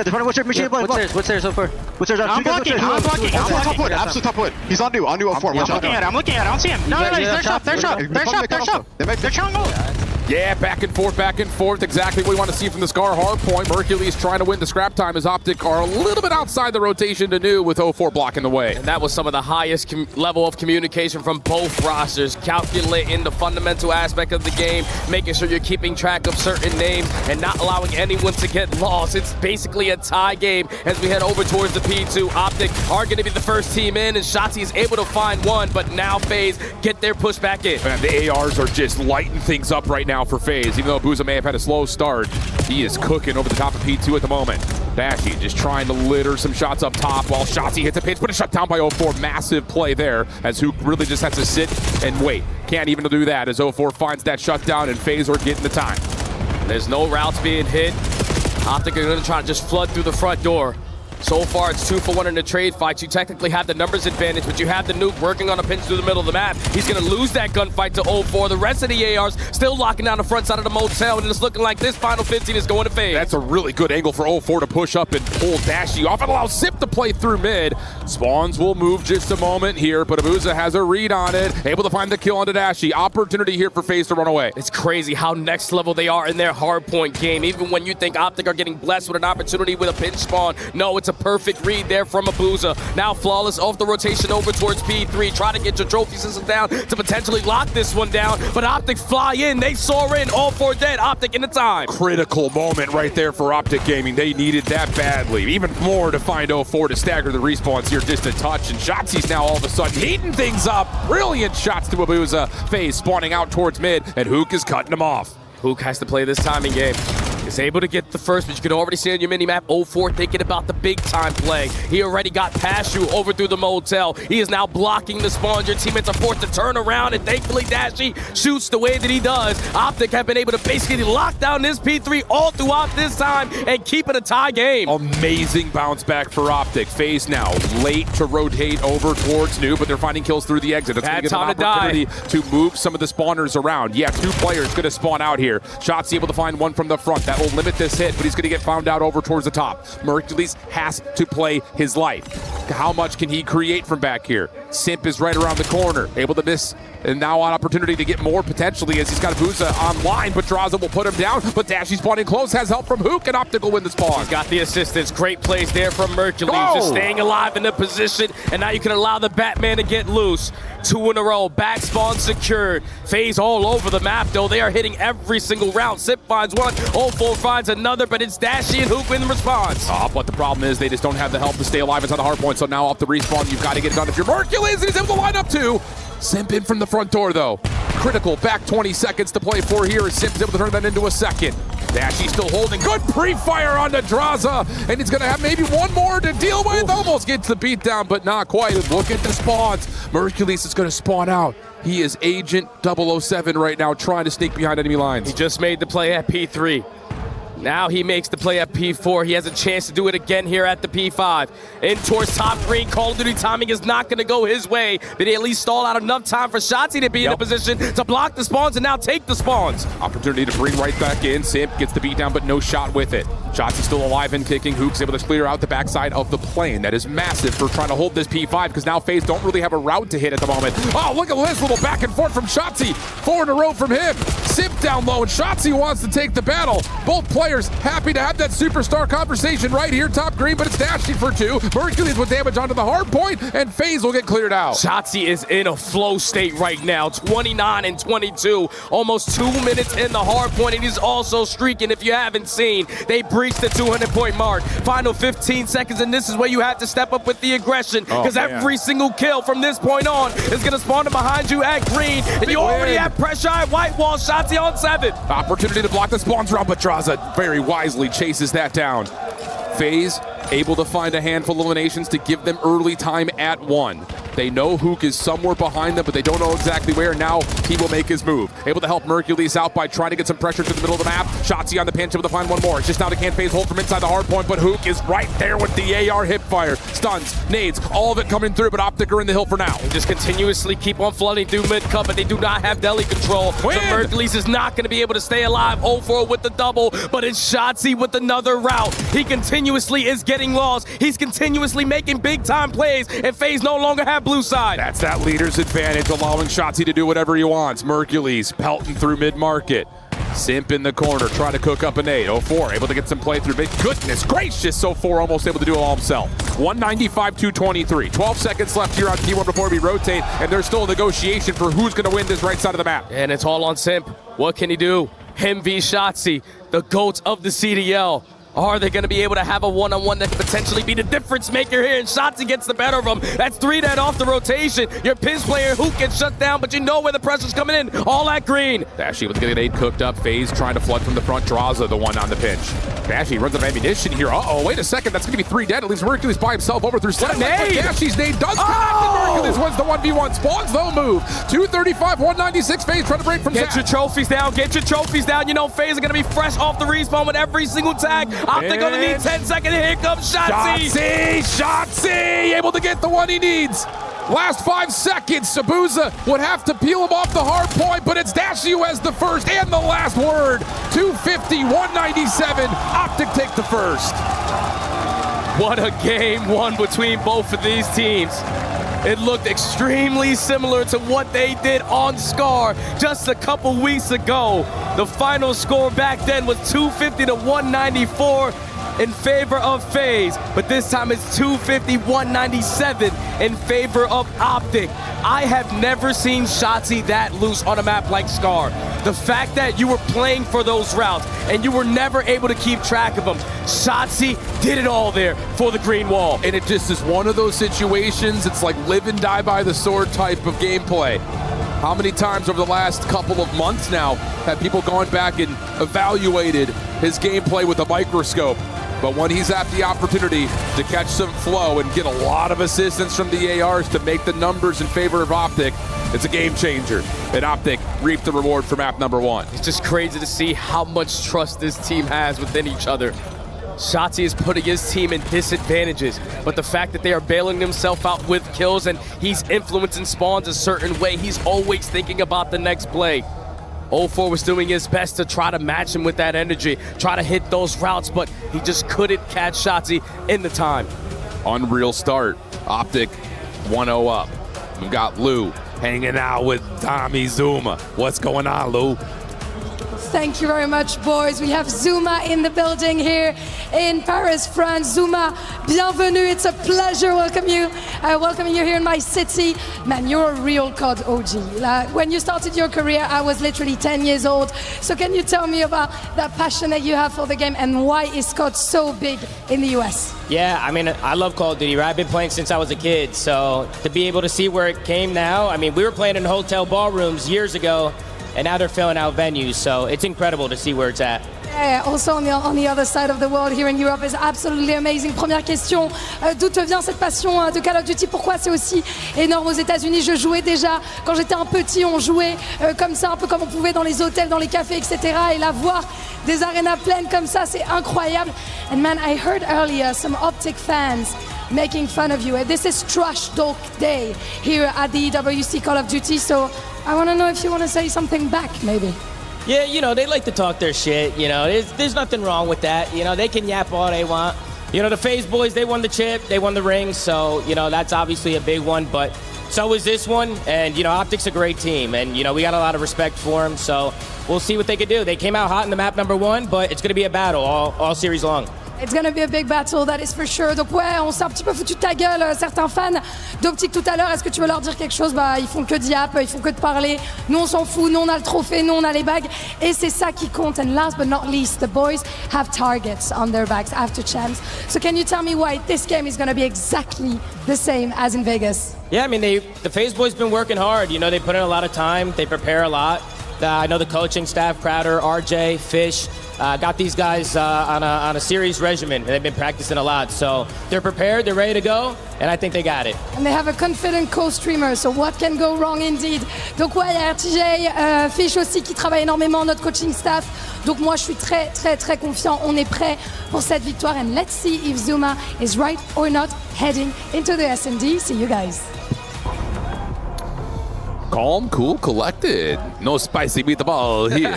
What's there so far? I'm blocking. Top wood. Absolute top wood. He's on new 04. I'm looking at it. I don't see him. No, he's their shop. They're showing gold. Yeah, back and forth. Exactly what we want to see from the Scar hard point. Mercules trying to win the scrap time as Optic are a little bit outside the rotation to New with 04 blocking the way. And that was some of the highest level of communication from both rosters, calculating the fundamental aspect of the game, making sure you're keeping track of certain names and not allowing anyone to get lost. It's basically a tie game as we head over towards the P2. Optic are going to be the first team in, and Shotzi is able to find one, but now FaZe get their push back in. Man, the ARs are just lighting things up right now for FaZe. Even though Booza may have had a slow start, he is cooking over the top of P2 at the moment. Dashy just trying to litter some shots up top while Shotzi hits a pitch, but it's shut down by 04. Massive play there as Hook really just has to sit and wait. Can't even do that as 04 finds that shutdown and FaZe are getting the time. There's no routes being hit. Optic are going to try to just flood through the front door. So far, it's 2 for 1 in the trade fights. You technically have the numbers advantage, but you have the Nuke working on a pinch through the middle of the map. He's going to lose that gunfight to 04. The rest of the ARs still locking down the front side of the motel, and it's looking like this final 15 is going to FaZe. That's a really good angle for 04 to push up and pull Dashy off and allow Sip to play through mid. Spawns will move just a moment here, but Abuza has a read on it. Able to find the kill onto Dashy. Opportunity here for FaZe to run away. It's crazy how next level they are in their hardpoint game. Even when you think Optic are getting blessed with an opportunity with a pinch spawn, no, it's a perfect read there from Abuza. Now Flawless off the rotation over towards P3. Try to get your trophy system down to potentially lock this one down, but Optic fly in. They soar in. All 4 dead. Optic in the time. Critical moment right there for Optic Gaming. They needed that badly. Even more to find 04 to stagger the respawns here just a touch, and Shotzi's now all of a sudden heating things up. Brilliant shots to Abuza. FaZe spawning out towards mid, and Hook is cutting them off. Hook has to play this timing game. Is able to get the first, but you can already see on your mini-map, 04 thinking about the big-time play. He already got past you over through the motel. He is now blocking the spawn. Your teammates are forced to turn around, and thankfully Dashy shoots the way that he does. Optic have been able to basically lock down this P3 all throughout this time and keep it a tie game. Amazing bounce back for Optic. FaZe now late to rotate over towards New, but they're finding kills through the exit. That's going to give them an opportunity to move some of the spawners around. Yeah, 2 players going to spawn out here. Shotzi able to find one from the front. That will limit this hit, but he's going to get found out over towards the top. Mercules has to play his life. How much can he create from back here? Simp is right around the corner, able to miss, and now on opportunity to get more potentially as he's got Abuza online, but Draza will put him down, but Dashy's spawning close, has help from Hook, and Optic will win the spawn. He's got the assistance. Great plays there from Mercules, just staying alive in the position, and now you can allow the Batman to get loose. 2 in a row, back spawn secured. FaZe all over the map, though. They are hitting every single round. Sip finds one, 04 finds another, but it's Dashy and Hook in response. But the problem is they just don't have the help to stay alive inside the hard point, so now off the respawn, you've got to get it done. If you're Mercules, and he's able to line up 2. Simp in from the front door, though. Critical, back 20 seconds to play for here, as Simp's able to turn that into a second. Dashy still holding. Good pre-fire onto Draza, and he's going to have maybe one more to deal with. Almost gets the beat down, but not quite. Look at the spawns. Mercules is going to spawn out. He is Agent 007 right now, trying to sneak behind enemy lines. He just made the play at P3. Now he makes the play at P4. He has a chance to do it again here at the P5. In towards top green. Call of Duty timing is not going to go his way. Did he at least stall out enough time for Shotzi to be in a position to block the spawns and now take the spawns? Opportunity to bring right back in. Simp gets the beat down, but no shot with it. Shotzi still alive and kicking. Hook's able to clear out the backside of the plane. That is massive for trying to hold this P5 because now FaZe don't really have a route to hit at the moment. Oh, look at this little back and forth from Shotzi. 4 in a row from him. Simp down low, and Shotzi wants to take the battle. Both players happy to have that superstar conversation right here, top green, but it's Dashy for 2. Mercules with damage onto the hard point, and FaZe will get cleared out. Shotzi is in a flow state right now, 29 and 22, almost 2 minutes in the hard point, and he's also streaking. If you haven't seen, they breached the 200-point mark. Final 15 seconds, and this is where you have to step up with the aggression, because every single kill from this point on is going to spawn behind you at green, and you already have pressure at white wall. Shotzi on 7. Opportunity to block the spawns round, but Draza very wisely chases that down. FaZe able to find a handful of eliminations to give them early time at 1. They know Hook is somewhere behind them, but they don't know exactly where. Now he will make his move. Able to help Mercules out by trying to get some pressure to the middle of the map. Shotzi on the pinch, able to find one more. It's just now to can FaZe hold from inside the hard point, but Hook is right there with the AR hip fire. Stuns, nades, all of it coming through, but Optic are in the hill for now. They just continuously keep on flooding through mid-cup, but they do not have deli control. So Mercules is not going to be able to stay alive. 0-4 with the double, but it's Shotzi with another route. He continuously is getting lost. He's continuously making big-time plays, and FaZe no longer have blue side. That's that leader's advantage, allowing Shotzi to do whatever he wants. Mercules pelting through mid-market. Simp in the corner, trying to cook up a nade. 04 able to get some play through. Big goodness gracious, 04 almost able to do it all himself. 195-223. 12 seconds left here on T1 before we rotate, and there's still a negotiation for who's going to win this right side of the map. And it's all on Simp. What can he do? Him v Shotzi, the GOAT of the CDL. Are they going to be able to have a one-on-one that could potentially be the difference maker here? And Shotzi gets the better of him. That's 3 dead off the rotation. Your Piz player who gets shut down, but you know where the pressure's coming in. All at green. Dashy with getting an 8 cooked up. FaZe trying to flood from the front. Draza the one on the pinch. Dashy runs out of ammunition here. Uh-oh, wait a second. That's going to be 3 dead. At least Mercury's by himself over through Sled. Dashy's nade does connect. And Mercury's wins the 1v1. Spawns, they'll move. 235, 196. FaZe trying to break from Get your trophies down. Get your trophies down. You know FaZe are going to be fresh off the respawn with every single tag. Optic gonna need 10 seconds. Here comes Shotzi. Shotzi able to get the one he needs. Last 5 seconds, Sabuza would have to peel him off the hard point, but it's Dashy who has the first and the last word. 250, 197. Optic take the first. What a game one between both of these teams. It looked extremely similar to what they did on Scar just a couple weeks ago. The final score back then was 250 to 194 in favor of FaZe, but this time it's 250, 197 in favor of Optic. I have never seen Shotzi that loose on a map like Scar. The fact that you were playing for those routes and you were never able to keep track of them, Shotzi did it all there for the green wall. And it just is one of those situations, it's like live and die by the sword type of gameplay. How many times over the last couple of months now have people gone back and evaluated his gameplay with a microscope? But when he's at the opportunity to catch some flow and get a lot of assistance from the ARs to make the numbers in favor of Optic, it's a game changer. And Optic reaped the reward for map number 1. It's just crazy to see how much trust this team has within each other. Shotzi is putting his team in disadvantages, but the fact that they are bailing themselves out with kills and he's influencing spawns a certain way, he's always thinking about the next play. 04 was doing his best to try to match him with that energy, try to hit those routes, but he just couldn't catch Shotzi in the time. Unreal start. Optic 1-0 up. We've got Lou hanging out with Tommy Zuma. What's going on, Lou? Thank you very much, boys. We have Zuma in the building here in Paris, France. Zuma, bienvenue. It's a pleasure welcoming you here in my city. Man, you're a real COD OG. When you started your career, I was literally 10 years old. So can you tell me about that passion that you have for the game and why is COD so big in the US? Yeah, I mean, I love Call of Duty, right? I've been playing since I was a kid. So to be able to see where it came now, I mean, we were playing in hotel ballrooms years ago, and now they're filling out venues, so it's incredible to see where it's at. Yeah, also on the other side of the world here in Europe is absolutely amazing. Première question, d'où te vient cette passion de Call of Duty? Pourquoi c'est aussi énorme aux États-Unis? Je jouais déjà quand j'étais un petit, on jouait comme ça, un peu comme on pouvait dans les hôtels, dans les cafés, etc. Et là, voir des arénas pleines comme ça, c'est incroyable. And man, I heard earlier some Optic fans making fun of you. This is Trash Talk Day here at the EWC Call of Duty, so I want to know if you want to say something back, maybe. Yeah, you know, they like to talk their shit, you know. There's nothing wrong with that. You know, they can yap all they want. You know, the FaZe boys, they won the chip, they won the ring, so, you know, that's obviously a big one, but so is this one, and, you know, Optic's a great team, and, you know, we got a lot of respect for them, so we'll see what they can do. They came out hot in the map number 1, but it's going to be a battle all series long. It's gonna be a big battle, that is for sure. Donc ouais, on s'est un petit peu foutu de ta gueule, certains fans d'Optic tout à l'heure. Est-ce que tu veux leur dire quelque chose? Bah, ils font que d'yap, ils font que de parler. Nous, on s'en fout, nous, on a le trophée, nous, on a les bagues. Et c'est ça qui compte. And last but not least, the boys have targets on their backs after champs. So can you tell me why this game is gonna be exactly the same as in Vegas? Yeah, I mean, the FaZe boys been working hard. You know, they put in a lot of time, they prepare a lot. I know the coaching staff, Crowder, RJ, Fish, got these guys on a series regimen. They've been practicing a lot, so they're prepared, they're ready to go, and I think they got it. And they have a confident co-streamer, so what can go wrong indeed? Donc ouais, il y a RTJ, Fish aussi qui travaille énormément, notre coaching staff. Donc moi, je suis très, très, très confiant. On est prêt pour cette victoire, and let's see if Zuma is right or not heading into the S&D. See you guys. Calm, cool, collected. No spicy meatball here.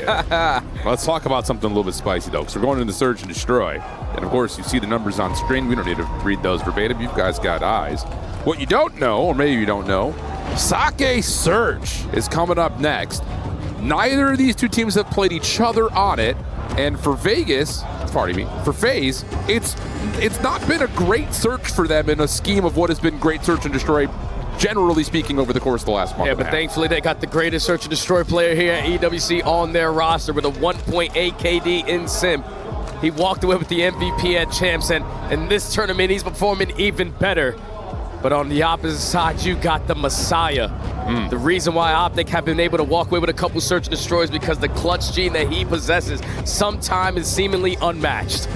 Let's talk about something a little bit spicy, though, because we're going into Surge and Destroy. And, of course, you see the numbers on screen. We don't need to read those verbatim. You guys got eyes. What you don't know, or maybe you don't know, Sake Surge is coming up next. Neither of these two teams have played each other on it, and for Vegas, pardon me, for FaZe, it's not been a great search for them in a scheme of what has been great search and destroy, generally speaking, over the course of the last month. Yeah, but thankfully they got the greatest search and destroy player here at EWC on their roster with a 1.8 KD in Sim. He walked away with the MVP at Champs, and in this tournament he's performing even better. But on the opposite side, you got the Messiah. The reason why Optic have been able to walk away with a couple search and destroys because the clutch gene that he possesses sometimes is seemingly unmatched.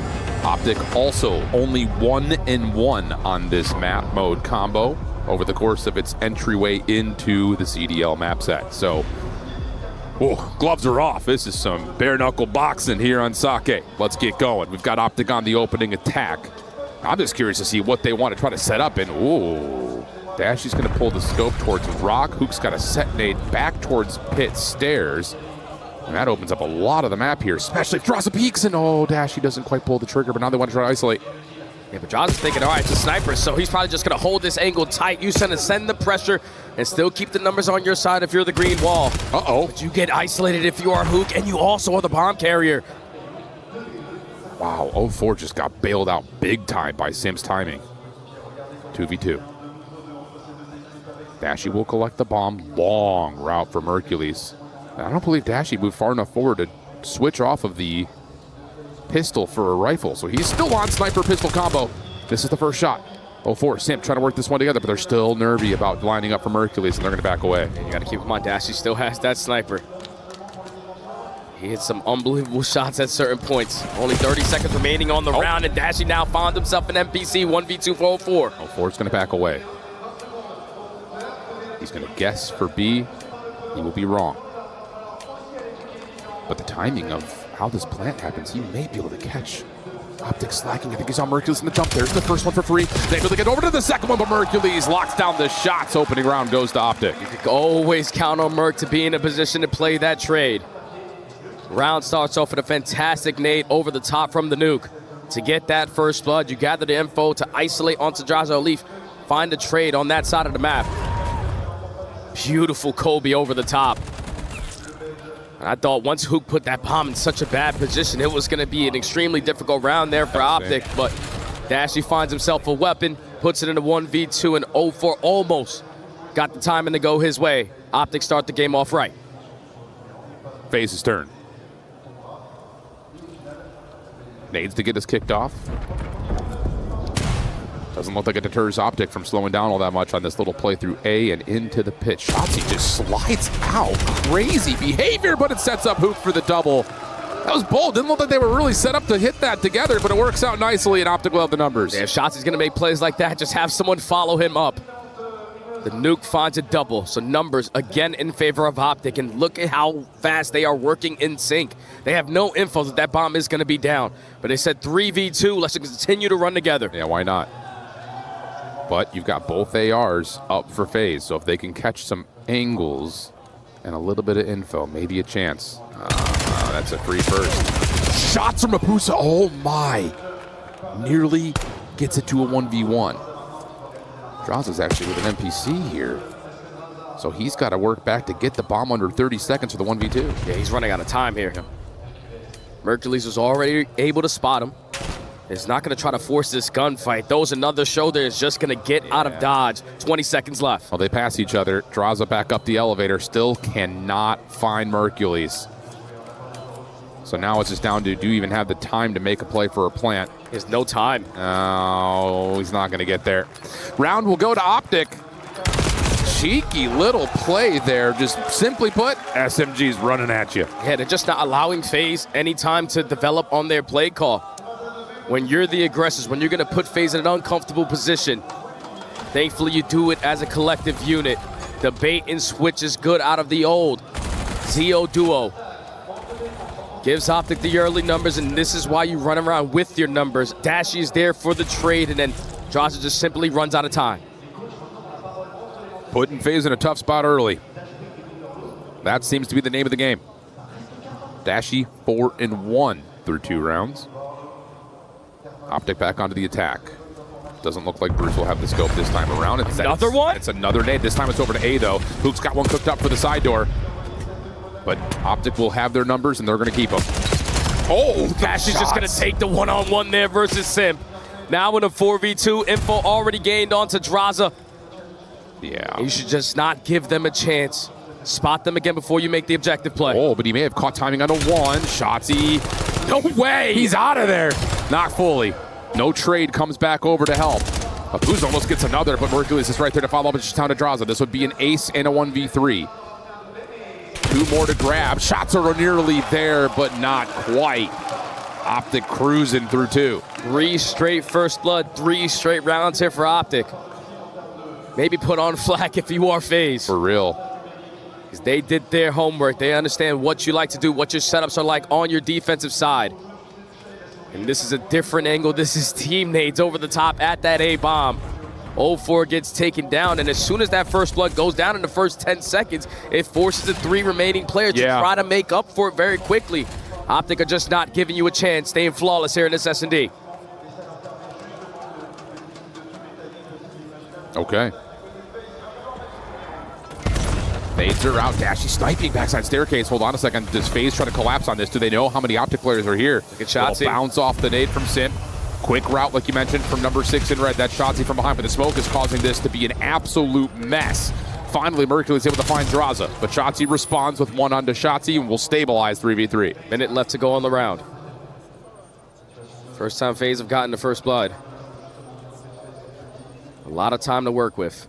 Optic also only 1-1 on this map mode combo over the course of its entryway into the CDL map set. So, gloves are off. This is some bare knuckle boxing here on Sake. Let's get going. We've got Optic on the opening attack. I'm just curious to see what they want to try to set up. And Dashy's going to pull the scope towards Rock. Hook's got a set nade back towards pit stairs. And that opens up a lot of the map here, especially if Droza peeks. And Dashy doesn't quite pull the trigger, but now they want to try to isolate. Yeah, but Droza's thinking, all right, it's a sniper, so he's probably just going to hold this angle tight. You send the pressure and still keep the numbers on your side if you're the green wall. But you get isolated if you are Hook, and you also are the bomb carrier. Wow, 0-4 just got bailed out big time by Sim's timing. 2v2. Dashy will collect the bomb. Long route for Mercules. And I don't believe Dashy moved far enough forward to switch off of the pistol for a rifle. So he's still on sniper pistol combo. This is the first shot. 0-4, Sim trying to work this one together, but they're still nervy about lining up for Mercules, and they're going to back away. And you got to keep him on. Dashy still has that sniper. He hit some unbelievable shots at certain points. Only 30 seconds remaining on the round, and Dashy now found himself an NPC 1v2 for 0-4. 0-4's going to back away. He's going to guess for B. He will be wrong. But the timing of how this plant happens, he may be able to catch. Optic slacking. I think he's on Mercules in the jump. There's the first one for free. They able to get over to the second one, but Mercules locks down the shots. Opening round goes to Optic. You can always count on Merc to be in a position to play that trade. Round starts off with a fantastic nade over the top from the nuke. To get that first blood, you gather the info to isolate onto Jazo Leaf. Find a trade on that side of the map. Beautiful Kobe over the top. And I thought once Hook put that bomb in such a bad position, it was going to be an extremely difficult round there for Optic. But Dashy finds himself a weapon, puts it in a 1v2, and 0-4 almost got the timing to go his way. Optic start the game off right. FaZe's turn. Nades to get us kicked off. Doesn't look like it deters Optic from slowing down all that much on this little play through A and into the pit. Shotzi just slides out. Crazy behavior, but it sets up Hook for the double. That was bold. Didn't look like they were really set up to hit that together, but it works out nicely, and Optic will have the numbers. Yeah, if Shotzi's going to make plays like that, just have someone follow him up. The nuke finds a double, so numbers again in favor of Optic, and look at how fast they are working in sync. They have no info that that bomb is going to be down, but they said 3v2, let's continue to run together. Yeah, why not? But you've got both ARs up for FaZe, so if they can catch some angles and a little bit of info, maybe a chance. That's a free first. Shots from Mapusa, oh my. Nearly gets it to a 1v1. Droza's actually with an NPC here. So he's got to work back to get the bomb under 30 seconds for the 1v2. Yeah, he's running out of time here. Mercules was already able to spot him. Is not going to try to force this gunfight. Those another shoulder is just going to get out of dodge. 20 seconds left. Well, they pass each other. Droza back up the elevator. Still cannot find Mercules. So now it's just down to, do you even have the time to make a play for a plant? There's no time. Oh, he's not going to get there. Round will go to Optic. Cheeky little play there. Just simply put, SMG's running at you. Yeah, they're just not allowing FaZe any time to develop on their play call. When you're the aggressors, when you're going to put FaZe in an uncomfortable position, thankfully you do it as a collective unit. The bait and switch is good out of the old. Zio duo gives Optic the early numbers, and this is why you run around with your numbers. Dashy is there for the trade, and then Droza just simply runs out of time. Putting FaZe in a tough spot early. That seems to be the name of the game. Dashy 4-1 through 2 rounds. Optic back onto the attack. Doesn't look like Bruce will have the scope this time around. Another one? It's another nade. This time it's over to A, though. Hook's got one cooked up for the side door. But Optic will have their numbers, and they're going to keep them. Oh, Cash is just going to take the one-on-one there versus Simp. Now in a 4v2, info already gained onto Draza. Yeah. You should just not give them a chance. Spot them again before you make the objective play. Oh, but he may have caught timing on a one. Shotzzy. No way! He's out of there. Not fully. No trade comes back over to help. Abuza almost gets another, but Mercules is right there to follow up and down to Draza. This would be an ace and a 1v3. 2 more to grab. Shots are nearly there, but not quite. Optic cruising through 2. 3 straight first blood, 3 straight rounds here for Optic. Maybe put on flag if you are FaZe. For real. Because they did their homework. They understand what you like to do, what your setups are like on your defensive side. And this is a different angle. This is team nades over the top at that A-bomb. 0-4 gets taken down, and as soon as that first blood goes down in the first 10 seconds, it forces the 3 remaining players to try to make up for it very quickly. Optic are just not giving you a chance, staying flawless here in this S&D. Okay. Fades are out. Dashy sniping backside staircase. Hold on a second. Does FaZe try to collapse on this? Do they know how many Optic players are here? Look at Shotzzy. Bounce off the nade from Simp. Quick route, like you mentioned, from number 6 in red. That's Shotzzy from behind, but the smoke is causing this to be an absolute mess. Finally, Mercury is able to find Draza, but Shotzzy responds with 1 onto Shotzzy and will stabilize 3v3. Minute left to go on the round. First time FaZe have gotten the first blood. A lot of time to work with.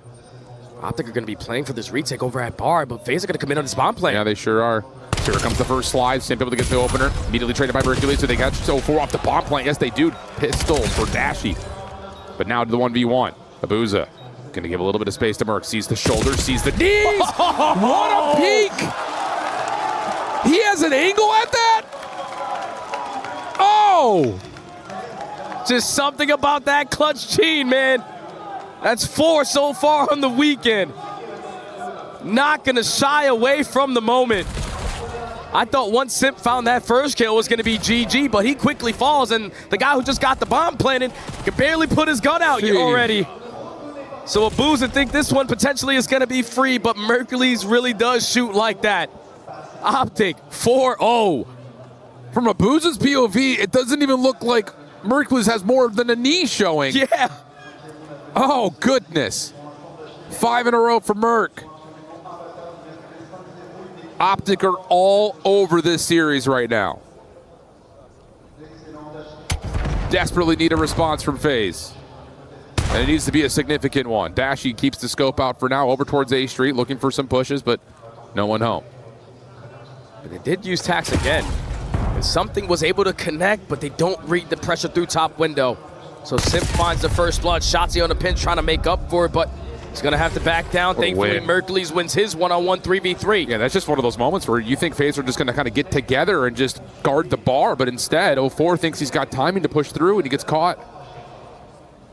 Optic are going to be playing for this retake over at bar, but FaZe are going to come in on this bomb play. Yeah, they sure are. Here comes the first slide. Simp able to get the opener. Immediately traded by Mercury, so they catch 0-4 off the bomb plant. Yes, they do. Pistol for Dashy. But now to the 1v1. Abuza going to give a little bit of space to Merc. Sees the shoulder, sees the knees. What a peek! He has an angle at that? Oh! Just something about that clutch chain, man. That's 4 so far on the weekend. Not going to shy away from the moment. I thought once Simp found that first kill was going to be GG, but he quickly falls, and the guy who just got the bomb planted can barely put his gun out yet already. So Abuza think this one potentially is going to be free, but Mercules really does shoot like that. Optic 4-0. From Abuza's POV, it doesn't even look like Mercules has more than a knee showing. Yeah. Oh, goodness. 5 in a row for Merc. Optic are all over this series right now. Desperately need a response from FaZe. And it needs to be a significant one. Dashy keeps the scope out for now, over towards A Street, looking for some pushes, but no one home. But they did use Tax again. And something was able to connect, but they don't read the pressure through top window. So Simp finds the first blood. Shotzzy on the pinch trying to make up for it, but he's going to have to back down. Thankfully, Mercules wins his one-on-one 3v3. Yeah, that's just one of those moments where you think FaZe are just going to kind of get together and just guard the bar, but instead, 0-4 thinks he's got timing to push through, and he gets caught.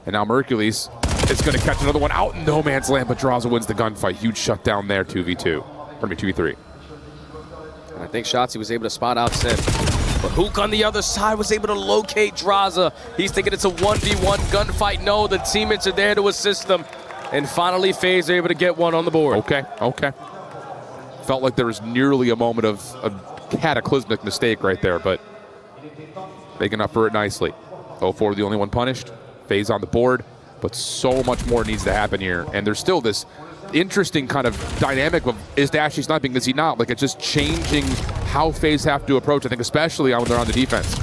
And now Mercules is going to catch another one out in no man's land, but Draza wins the gunfight. Huge shutdown there, 2v2. Pardon me, 2v3. And I think Shotzzy was able to spot out Simp. But Hook on the other side was able to locate Draza. He's thinking it's a 1v1 gunfight. No, the teammates are there to assist them. And finally, FaZe are able to get one on the board. Okay. Felt like there was nearly a moment of a cataclysmic mistake right there, but making up for it nicely. 0-4, the only one punished. FaZe on the board, but so much more needs to happen here. And there's still this interesting kind of dynamic of, is Dashy sniping, is he not? Like, it's just changing how FaZe have to approach, I think, especially when they're on the defense.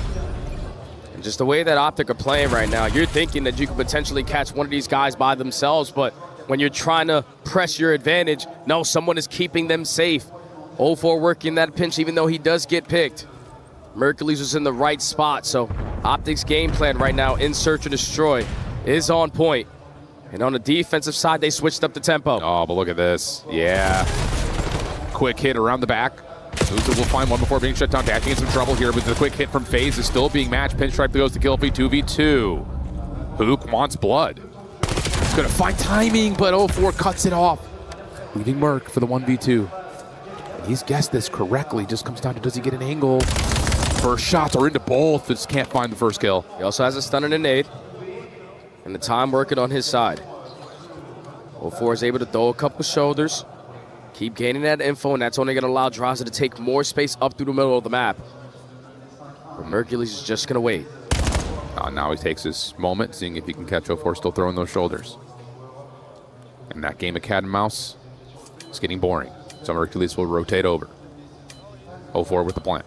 And just the way that Optic are playing right now, you're thinking that you could potentially catch one of these guys by themselves, but when you're trying to press your advantage, no, someone is keeping them safe. 0-4 working that pinch, even though he does get picked. Mercules was in the right spot, so Optic's game plan right now, in search and destroy, is on point. And on the defensive side, they switched up the tempo. Oh, but look at this. Yeah. Quick hit around the back. Uza will find one before being shut down. Dashing in some trouble here, but the quick hit from FaZe is still being matched. Pinstripe goes to kill feed 2v2. Hook wants blood. He's going to find timing, but 0-4 cuts it off, leaving Merc for the 1v2. And he's guessed this correctly. Just comes down to, does he get an angle? First shots are into both. Just can't find the first kill. He also has a stun and a nade. And the time working on his side. 0-4 is able to throw a couple shoulders. Keep gaining that info, and that's only going to allow Draza to take more space up through the middle of the map. But Mercules is just going to wait. Now he takes his moment, seeing if he can catch 04 still throwing those shoulders. And that game of cat and mouse is getting boring. So Mercules will rotate over. 04 with the plant.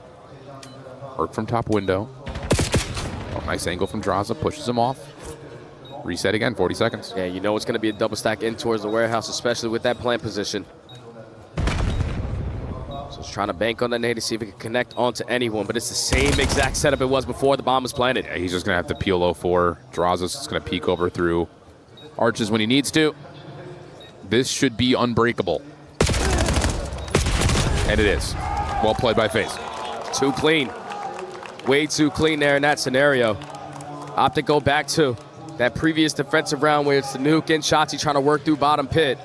Work from top window. Oh, nice angle from Draza, pushes him off. Reset again, 40 seconds. Yeah, you know it's going to be a double stack in towards the warehouse, especially with that plant position. So he's trying to bank on the nade to see if he can connect onto anyone, but it's the same exact setup it was before the bomb was planted. Yeah, he's just going to have to peel 04. Draza's just going to peek over through arches when he needs to. This should be unbreakable. And it is. Well played by FaZe. Too clean. Way too clean there in that scenario. Optic go back to that previous defensive round where it's the nuke and Shotzzy trying to work through bottom pit.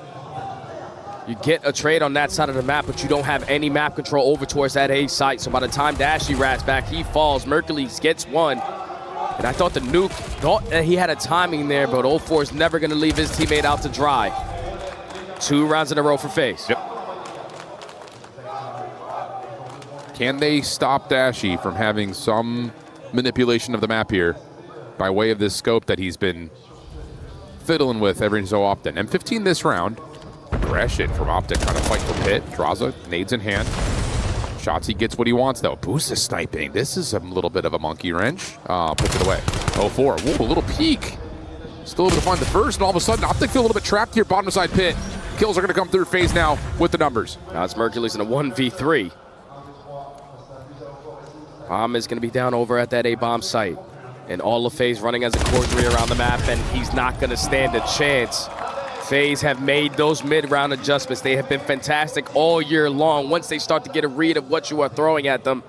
You get a trade on that side of the map, but you don't have any map control over towards that A site. So by the time Dashy rats back, he falls. Mercules gets one. And I thought the nuke thought that he had a timing there, but 04 is never going to leave his teammate out to dry. 2 rounds in a row for FaZe. Yep. Can they stop Dashy from having some manipulation of the map here by way of this scope that he's been fiddling with every so often? M15 this round. Aggression from Optic trying to fight for pit. Draza, nades in hand. Shotzzy gets what he wants though. Booza sniping. This is a little bit of a monkey wrench. Puts it away. 04. Whoa, a little peek. Still able to find the first, and all of a sudden Optic feel a little bit trapped here, bottom side pit. Kills are going to come through FaZe now with the numbers. Now it's Mercules in a 1v3. Bomb is going to be down over at that A-bomb site. And all of FaZe running as a cordonry around the map, and he's not going to stand a chance. FaZe have made those mid-round adjustments. They have been fantastic all year long once they start to get a read of what you are throwing at them.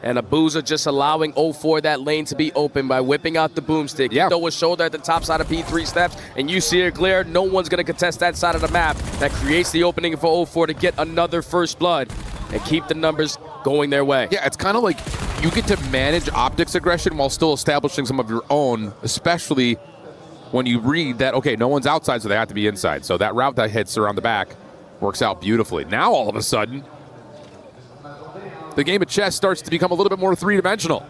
And Abuza just allowing 04 that lane to be open by whipping out the boomstick. Yeah. Throw a shoulder at the top side of P3 steps, and you see it clear. No one's going to contest that side of the map. That creates the opening for 04 to get another first blood and keep the numbers going their way. Yeah, it's kind of like you get to manage Optic's aggression while still establishing some of your own, especially when you read that, okay, no one's outside, so they have to be inside. So that route that hits around the back works out beautifully. Now, all of a sudden, the game of chess starts to become a little bit more three-dimensional.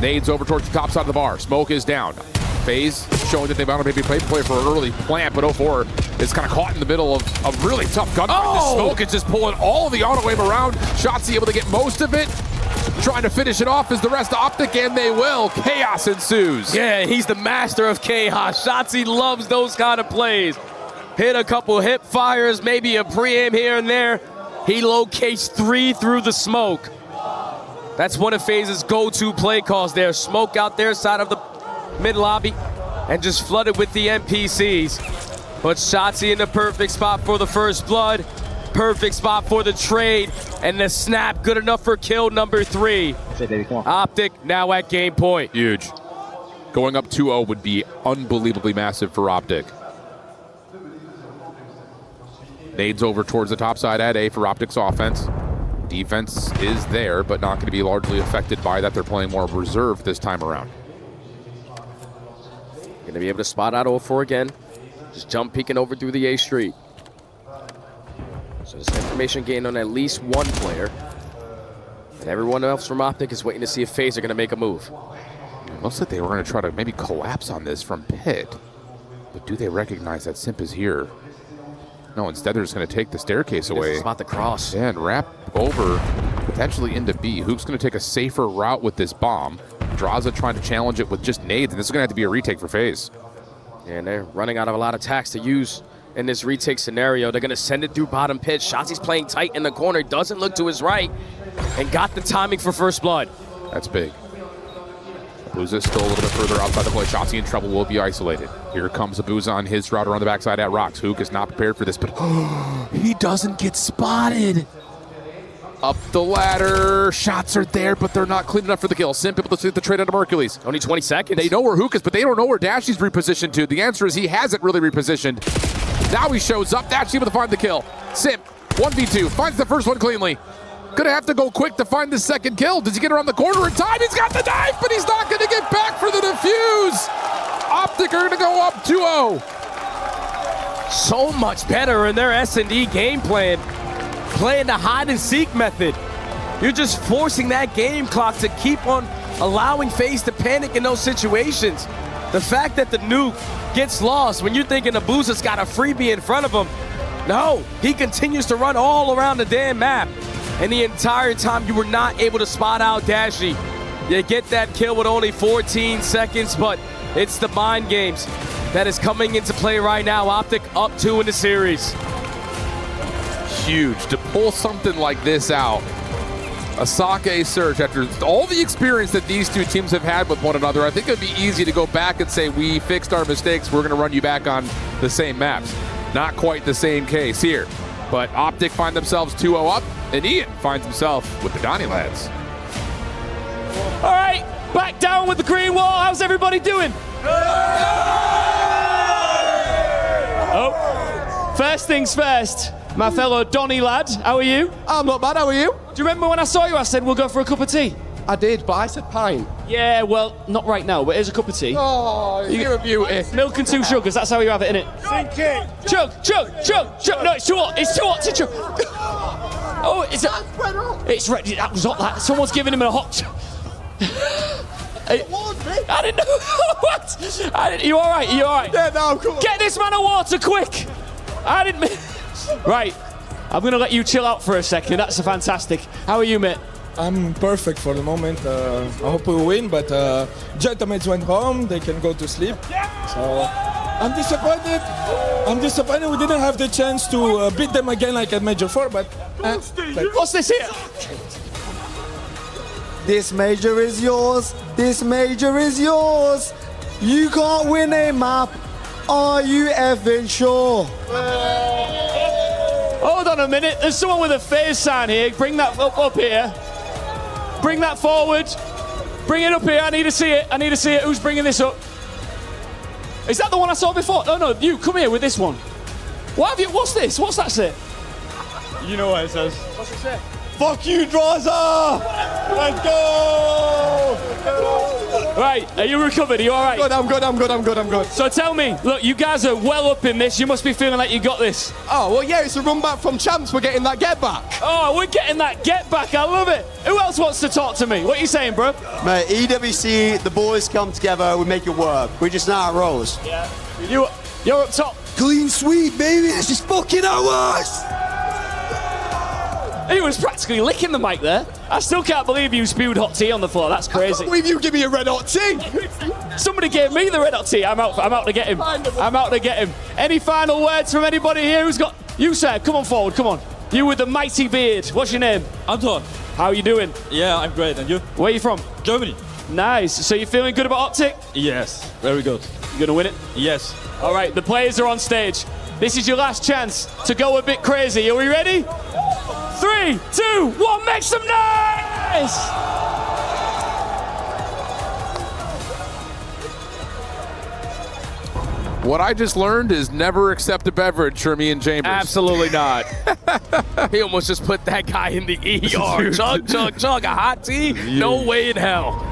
Nades over towards the top side of the bar. Smoke is down. FaZe showing that they want to maybe play for an early plant, but 04 is kind of caught in the middle of a really tough gunfight. Oh! The Smoke is just pulling all the auto aim around. Shotzzy able to get most of it. Trying to finish it off as the rest of Optic, and they will. Chaos ensues. Yeah, he's the master of chaos. Shotzzy loves those kind of plays. Hit a couple hip fires, maybe a pre-aim here and there. He locates 3 through the smoke. That's one of FaZe's go-to play calls there. Smoke out their side of the mid-lobby and just flooded with the NPCs. But Shotzzy in the perfect spot for the first blood. Perfect spot for the trade, and the snap good enough for kill number 3. Optic now at game point. Huge. Going up 2-0 would be unbelievably massive for Optic. Nades over towards the top side at A for Optic's offense. Defense is there, but not going to be largely affected by that. They're playing more reserved this time around. Going to be able to spot out 04 again. Just jump peeking over through the A street. So there's information gained on at least one player. And everyone else from Optic is waiting to see if FaZe are going to make a move. It looks like they were going to try to maybe collapse on this from pit. But do they recognize that Simp is here? No, instead they're just going to take the staircase away. Spot the cross. Yeah, and wrap over, potentially into B. Hook's going to take a safer route with this bomb. Draza trying to challenge it with just nades, and this is going to have to be a retake for FaZe. And they're running out of a lot of attacks to use in this retake scenario. They're going to send it through bottom pitch. Shotzzy's playing tight in the corner, doesn't look to his right, and got the timing for first blood. That's big. Abuza still a little bit further outside the play. Shotzzy in trouble, will be isolated. Here comes Abuza on his route around the backside at Rocks. Hook is not prepared for this, but he doesn't get spotted. Up the ladder. Shots are there, but they're not clean enough for the kill. Simp able to see the trade onto Mercules. Only 20 seconds. They know where Hook is, but they don't know where Dashy's repositioned to. The answer is he hasn't really repositioned. Now he shows up. Dashy able to find the kill. Simp, 1v2, finds the first one cleanly. Gonna have to go quick to find the second kill. Does he get around the corner in time? He's got the knife, but he's not gonna get back for the defuse. Optic are gonna go up 2-0. so much better in their S&D game plan, playing the hide and seek method. You're just forcing that game clock to keep on allowing FaZe to panic in those situations. The fact that the nuke gets lost when you're thinking Abusa's got a freebie in front of him. No, he continues to run all around the damn map. And the entire time you were not able to spot out Dashy. You get that kill with only 14 seconds, but it's the mind games that is coming into play right now. Optic up 2 in the series. Huge to pull something like this out. A Sake search after all the experience that these two teams have had with one another. I think it'd be easy to go back and say, we fixed our mistakes, we're going to run you back on the same maps. Not quite the same case here. But Optic find themselves 2-0 up, and Ian finds himself with the Donnie lads. All right, back down with the green wall. How's everybody doing? Oh, first things first. My fellow Donnie lad, how are you? I'm not bad, how are you? Do you remember when I saw you, I said we'll go for a cup of tea? I did, but I said pint. Yeah, well, not right now, but here's a cup of tea. Oh, you're a beauty. Milk and 2 sugars, that's how you have it, innit? Sink it. Chug, chug, chug, chug. No, it's too hot, it's too hot to chug. Oh, it's ready, that was hot, that. Someone's giving him a hot I didn't know. What? You all right? You all right? Yeah, no, come on. Get this man a water, quick. I didn't... Right, I'm going to let you chill out for a second. That's fantastic. How are you, mate? I'm perfect for the moment. I hope we win, but Gentlemen went home. They can go to sleep. So I'm disappointed. I'm disappointed we didn't have the chance to beat them again like at Major 4, but... What's this here? This major is yours. This major is yours. You can't win a map. Are you effing sure? Hold on a minute. There's someone with a FaZe sign here. Bring that up here. Bring that forward. Bring it up here. I need to see it. I need to see it. Who's bringing this up? Is that the one I saw before? No, you. Come here with this one. What have you? What's this? What's that say? You know what it says. What's it say? Fuck you, Draza! Let's go! Right, are you recovered? Are you all right? I'm good. So tell me, look, you guys are well up in this. You must be feeling like you got this. Oh, well, yeah, it's a run back from champs. We're getting that get back. Oh, we're getting that get back. I love it. Who else wants to talk to me? What are you saying, bro? Mate, EWC, the boys come together, we make it work. We just know how it rolls. Yeah. You're up top. Clean sweep, baby. It's just fucking ours. He was practically licking the mic there. I still can't believe you spewed hot tea on the floor. That's crazy. I can't believe you give me a red hot tea. Somebody gave me the red hot tea. I'm out to get him. I'm out to get him. Any final words from anybody here who's got... You, sir, come on forward, come on. You with the mighty beard. What's your name? Anton. How are you doing? Yeah, I'm great. And you? Where are you from? Germany. Nice. So you feeling good about Optic? Yes, very good. You gonna win it? Yes. All right, the players are on stage. This is your last chance to go a bit crazy. Are we ready? 3, 2, 1, make some noise! What I just learned is never accept a beverage from Ian Chambers. Absolutely not. He almost just put that guy in the ER. Chug, chug, chug, a hot tea? No way in hell.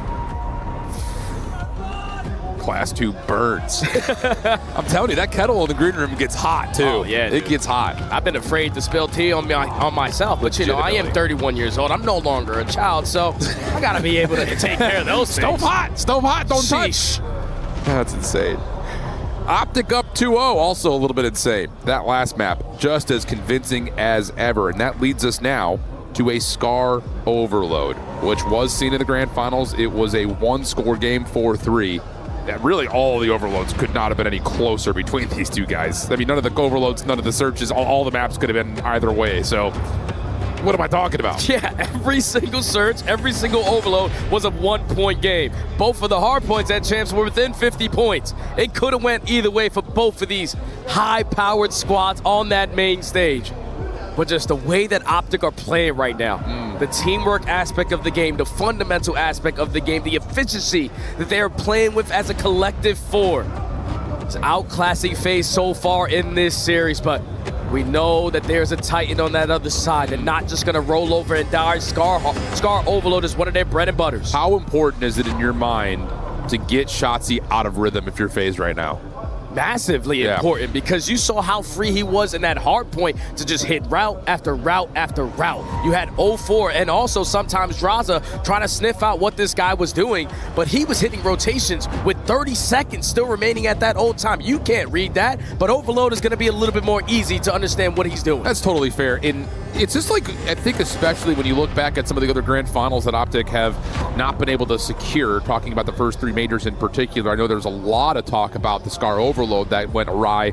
Class 2 burns. I'm telling you, that kettle in the green room gets hot too. Oh, yeah, it gets hot. I've been afraid to spill tea on myself, but you know, I am 31 years old. I'm no longer a child, so I gotta be able to take care of those things. Stove hot, don't touch. That's insane. Optic up 2-0, also a little bit insane. That last map, just as convincing as ever, and that leads us now to a Scar overload, which was seen in the grand finals. It was a one-score game, 4-3. Yeah, really, all the overloads could not have been any closer between these two guys. I mean, none of the overloads, none of the searches, all the maps could have been either way. So, what am I talking about? Yeah, every single search, every single overload was a 1-point game. Both of the hard points at Champs were within 50 points. It could have went either way for both of these high-powered squads on that main stage. But just the way that Optic are playing right now, the teamwork aspect of the game, the fundamental aspect of the game, the efficiency that they are playing with as a collective four. It's outclassing FaZe so far in this series, but we know that there's a Titan on that other side. They're not just gonna roll over and die. Scar Overload is one of their bread and butters. How important is it in your mind to get Shotzzy out of rhythm if you're FaZe right now? massively important because you saw how free he was in that hard point to just hit route after route after route. You had 0-4 and also sometimes Draza trying to sniff out what this guy was doing, but he was hitting rotations with 30 seconds still remaining at that old time. You can't read that, but Overload is going to be a little bit more easy to understand what he's doing. That's totally fair. And it's just like, I think especially when you look back at some of the other grand finals that Optic have not been able to secure, talking about the first 3 majors in particular, I know there's a lot of talk about the Scar Overload that went awry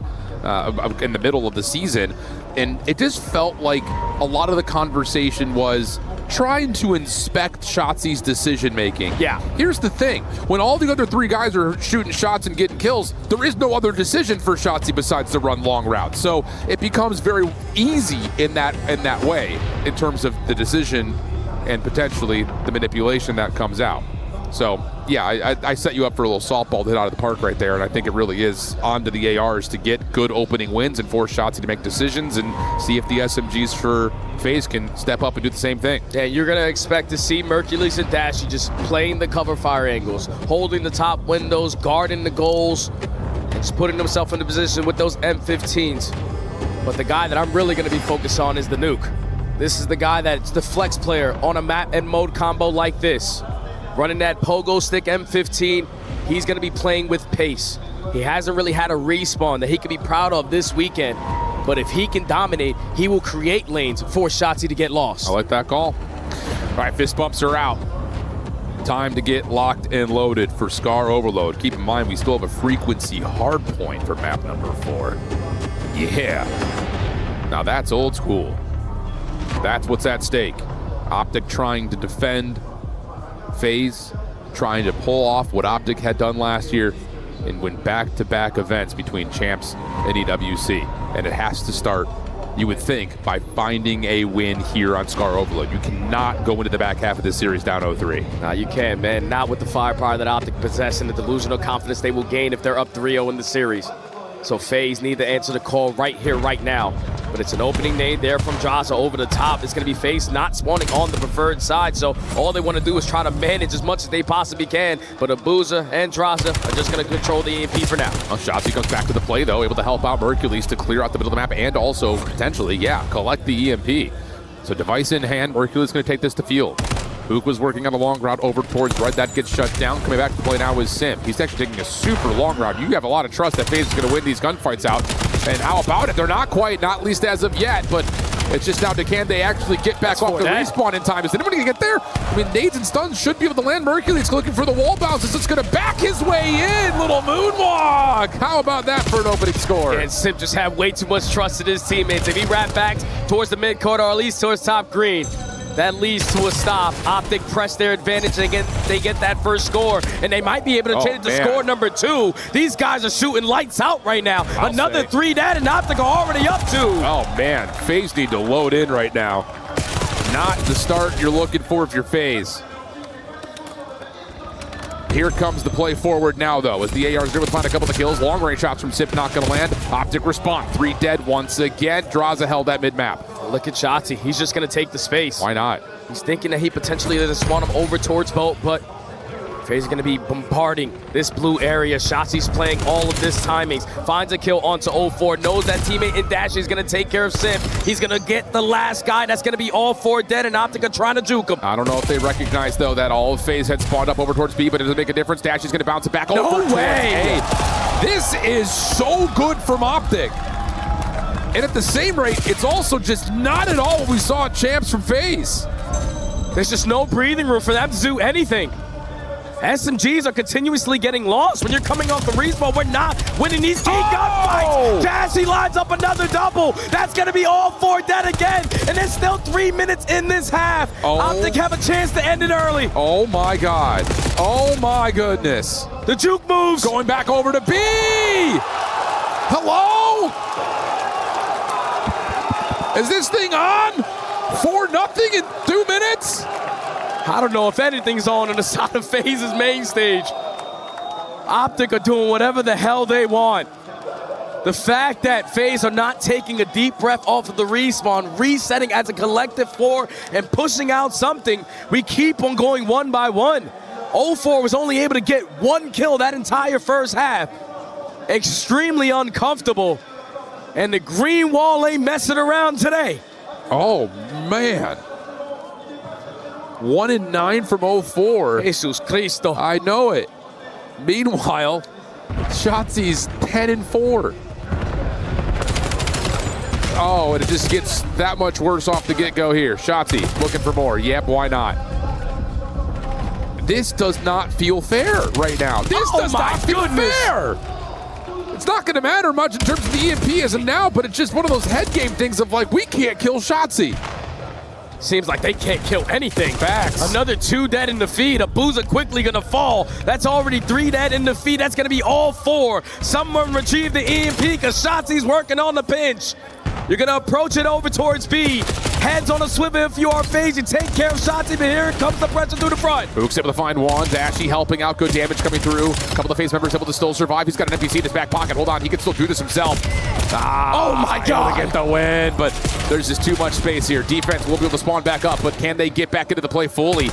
in the middle of the season. And it just felt like a lot of the conversation was trying to inspect Shotzi's decision making. Yeah. Here's the thing. When all the other 3 guys are shooting shots and getting kills, there is no other decision for Shotzi besides to run long routes. So it becomes very easy in that way in terms of the decision and potentially the manipulation that comes out. So, yeah, I set you up for a little softball to hit out of the park right there, and I think it really is on to the ARs to get good opening wins and force Shotzi to make decisions and see if the SMGs for FaZe can step up and do the same thing. Yeah, you're going to expect to see Mercules and Dashy just playing the cover fire angles, holding the top windows, guarding the goals, and just putting themselves into position with those M15s. But the guy that I'm really going to be focused on is the Nuke. This is the guy that's the flex player on a map and mode combo like this. Running that pogo stick M15, he's going to be playing with pace. He hasn't really had a respawn that he can be proud of this weekend. But if he can dominate, he will create lanes for Shotzi to get lost. I like that call. All right, fist bumps are out. Time to get locked and loaded for Scar Overload. Keep in mind, we still have a frequency hard point for map number 4. Yeah. Now that's old school. That's what's at stake. Optic trying to defend. FaZe trying to pull off what Optic had done last year and win back-to-back events between Champs and EWC. And it has to start, you would think, by finding a win here on Scar Overload. You cannot go into the back half of this series down 0-3. Nah, you can't, man. Not with the firepower that Optic possess and the delusional confidence they will gain if they're up 3-0 in the series. So FaZe need to answer the call right here, right now. But it's an opening nade there from Draza over the top. It's going to be FaZe not spawning on the preferred side. So all they want to do is try to manage as much as they possibly can. But Abuza and Draza are just going to control the EMP for now. Well, Shotzi comes back to the play, though, able to help out Mercules to clear out the middle of the map and also potentially, collect the EMP. So device in hand, Mercules going to take this to field. Hook was working on a long route over towards Red. That gets shut down. Coming back to play now is Sim. He's actually taking a super long route. You have a lot of trust that FaZe is going to win these gunfights out. And how about it? They're not quite, not least as of yet, but it's just down to can they actually get back off the respawn in time. Is anybody going to get there? I mean, nades and stuns should be able to land. Mercules looking for the wall bounces. It's going to back his way in. Little moonwalk. How about that for an opening score? And Sim just have way too much trust in his teammates. If he wrap back towards the mid-court or at least towards top green, that leads to a stop. Optic press their advantage. They get that first score, and they might be able to change it to score number 2. These guys are shooting lights out right now. Another 3 dead, and Optic are already up 2. Oh, man. FaZe need to load in right now. Not the start you're looking for if you're FaZe. Here comes the play forward now, though, as the AR's able to find a couple of kills. Long-range shots from Sip not going to land. Optic respond. 3 dead once again. Draza held that mid-map. Look at Shotzi. He's just going to take the space. Why not? He's thinking that he potentially doesn't spawn him over towards boat, but FaZe is going to be bombarding this blue area. Shotzi's playing all of this timings. Finds a kill onto 0-4. Knows that teammate in Dash is going to take care of Sim. He's going to get the last guy. That's going to be all 4 dead, and Optic are trying to juke him. I don't know if they recognize, though, that all of FaZe had spawned up over towards B, but it doesn't make a difference. Dash is going to bounce it back over towards A. This is so good from Optic. And at the same rate, it's also just not at all what we saw at Champs from FaZe. There's just no breathing room for them to do anything. SMGs are continuously getting lost. When you're coming off the respawn, we're not winning these key gunfights. Dashy lines up another double. That's going to be all 4 dead again. And there's still 3 minutes in this half. Optic have a chance to end it early. Oh, my God. Oh, my goodness. The juke moves. Going back over to B. Hello? Is this thing on? 4-0 in 2 minutes? I don't know if anything's on the side of FaZe's main stage. Optic are doing whatever the hell they want. The fact that FaZe are not taking a deep breath off of the respawn, resetting as a collective 4 and pushing out something, we keep on going 1 by 1. 0-4 was only able to get 1 kill that entire first half. extremely uncomfortable. And the green wall ain't messing around today. Oh, man. 1 and 9 from 04. Jesus Cristo. I know it. Meanwhile, Shotzi's 10 and 4. Oh, and it just gets that much worse off the get-go here. Shotzi looking for more. Yep, why not? This does not feel fair right now. This does not feel fair. It's not going to matter much in terms of the EMP as of now, but it's just one of those head game things of like, we can't kill Shotzi. Seems like they can't kill anything. Facts. Another 2 dead in the feed. Abuza quickly gonna fall. That's already 3 dead in the feed. That's gonna be all 4. Someone retrieve the EMP because Shotzi's working on the pinch. You're gonna approach it over towards B. Heads on a swivel if you are phased. You take care of Shotzi, but here comes the pressure through the front. Book's able to find one. Dashy helping out. Good damage coming through. A couple of FaZe members able to still survive. He's got an NPC in his back pocket. Hold on, he can still do this himself. Oh my God. Able to get the win, but there's just too much space here. Defense will be able to spawn back up, but can they get back into the play fully?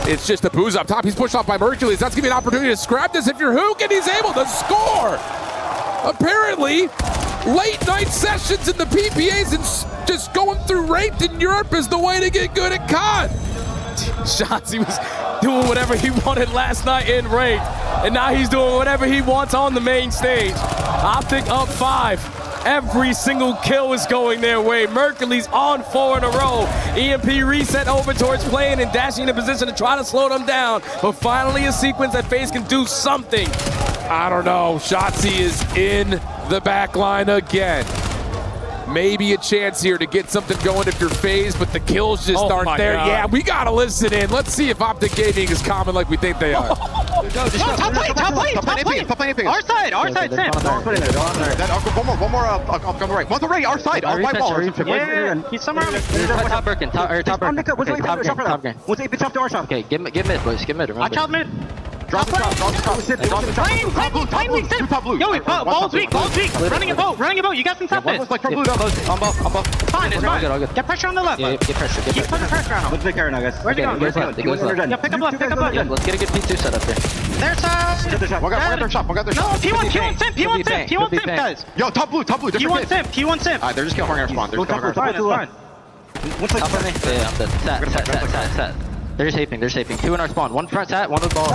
It's just Abuza up top. He's pushed off by Mercules. That's gonna be an opportunity to scrap this if you're Hook, and he's able to score. Apparently, late night sessions in the PPAs and just going through Raped in Europe is the way to get good at COD. Shotzi was doing whatever he wanted last night in Ranked, and now he's doing whatever he wants on the main stage. Optic up 5. Every single kill is going their way. Mercules on 4 in a row. EMP reset over towards playing and dashing in a position to try to slow them down. But finally a sequence that FaZe can do something. I don't know. Shotzi is in the back line again. Maybe a chance here to get something going if you're FaZe, but the kills just aren't there. God. Yeah, we gotta listen in. Let's see if Optic Gaming is common like we think they are. Top lane. Our side, Sam. One more, on the right. One to the right, our side. Our white wall. Yeah, he's somewhere around. Top Birkin, top green. What's AP top to our shop? Okay, give mid, boys, give mid, remember. I top mid. Drop. Plane weak, top blue. Yo, ball's weak. Running a boat. You got some top mid. On both. Fine, it's fine. All good. Get pressure on the left. Yeah, get pressure. Keep putting pressure on him. Let's take care now, guys. Where's he going? Yeah, pick up left. Let's get a good P2 set up there. There's One got their shop. No, P1 simp, guys. Yo, top blue. P1 simp. Alright, they're just killing our spawn. They're killing our spawn. What's Top on me? Yeah, I'm dead. Sat. They're just aping. 2 in our spawn. 1 front sat, 1 with ball.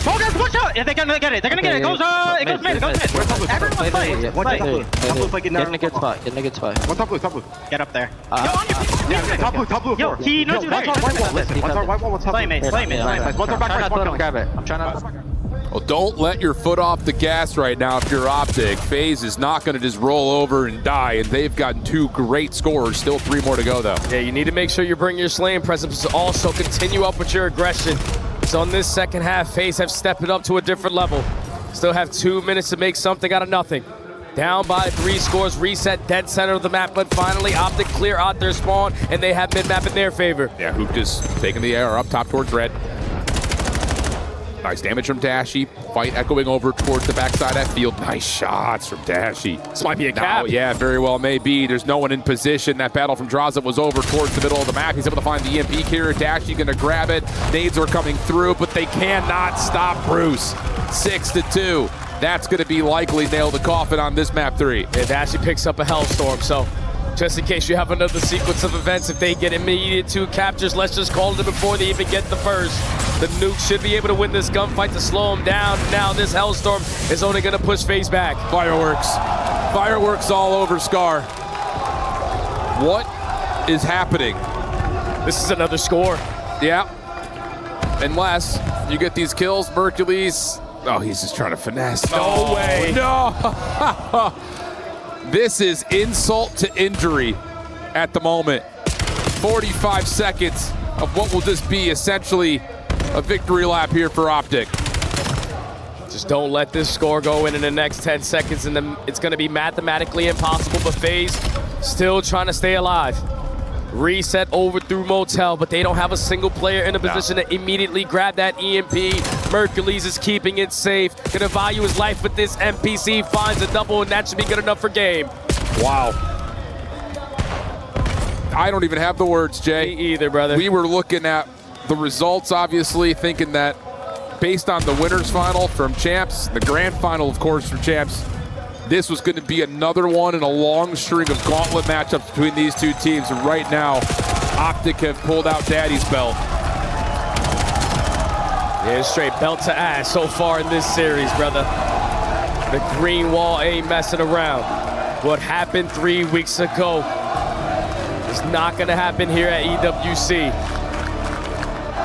Oh, guys, watch out! Yeah, they're gonna get it. It goes mid. Everyone's playing. Get in a good spot. One top blue. Get up there. Top blue. Yo, he knows you there. White wall. What's top blue? Play mate. One's our back right. Let him grab it. I'm trying to... Well, don't let your foot off the gas right now if you're Optic. FaZe is not going to just roll over and die, and they've gotten 2 great scores. Still 3 more to go, though. Yeah, you need to make sure you bring your slaying presence, also continue up with your aggression. So in this second half, FaZe have stepped it up to a different level. Still have 2 minutes to make something out of nothing. Down by 3 scores, reset dead center of the map, but finally Optic clear out their spawn, and they have mid-map in their favor. Yeah, Hoop just taking the air up top towards red. Nice damage from Dashy. Fight echoing over towards the backside of field. Nice shots from Dashy. This might be a cap. Yeah, very well may be. There's no one in position. That battle from Draza was over towards the middle of the map. He's able to find the EMP carrier. Dashy gonna grab it. Nades are coming through, but they cannot stop Bruce. 6-2. That's gonna be likely nail the coffin on this map 3. Yeah, Dashy picks up a Hellstorm, so just in case you have another sequence of events, if they get immediate 2 captures, let's just call it before they even get the first. The nuke should be able to win this gunfight to slow them down. Now this Hellstorm is only going to push FaZe back. Fireworks all over Scar. What is happening? This is another score. Yeah. Unless you get these kills, Mercules. Oh, he's just trying to finesse. No way. No. This is insult to injury at the moment. 45 seconds of what will just be essentially a victory lap here for Optic. Just don't let this score go in the next 10 seconds, and then it's going to be mathematically impossible, but FaZe still trying to stay alive. Reset over through Motel, but they don't have a single player in a position to immediately grab that EMP. Mercules is keeping it safe. Gonna value his life, but this NPC finds a double, and that should be good enough for game. Wow. I don't even have the words, Jay. Me either, brother. We were looking at the results, obviously, thinking that based on the winners final from champs, the grand final, of course, from champs, this was going to be another one in a long string of gauntlet matchups between these two teams. And right now, Optic have pulled out Daddy's belt. Yeah, straight belt to ass so far in this series, brother. The green wall ain't messing around. What happened 3 weeks ago is not gonna happen here at EWC.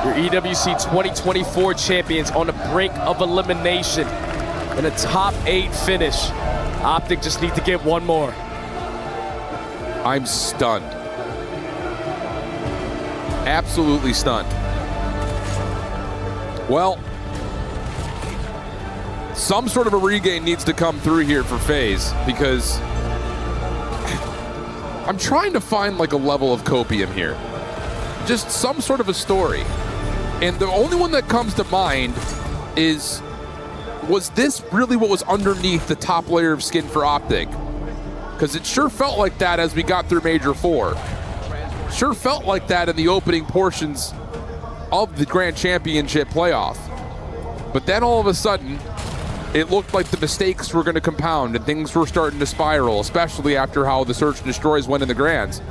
Your EWC 2024 champions on the brink of elimination in a top 8 finish. Optic just need to get one more. I'm stunned. Absolutely stunned. Well, some sort of a regain needs to come through here for FaZe, because I'm trying to find like a level of copium here. Just some sort of a story. And the only one that comes to mind is, was this really what was underneath the top layer of skin for Optic? Because it sure felt like that as we got through Major 4. Sure felt like that in the opening portions of the Grand Championship playoff. But then all of a sudden, it looked like the mistakes were going to compound and things were starting to spiral, especially after how the Search and Destroys went in the Grands.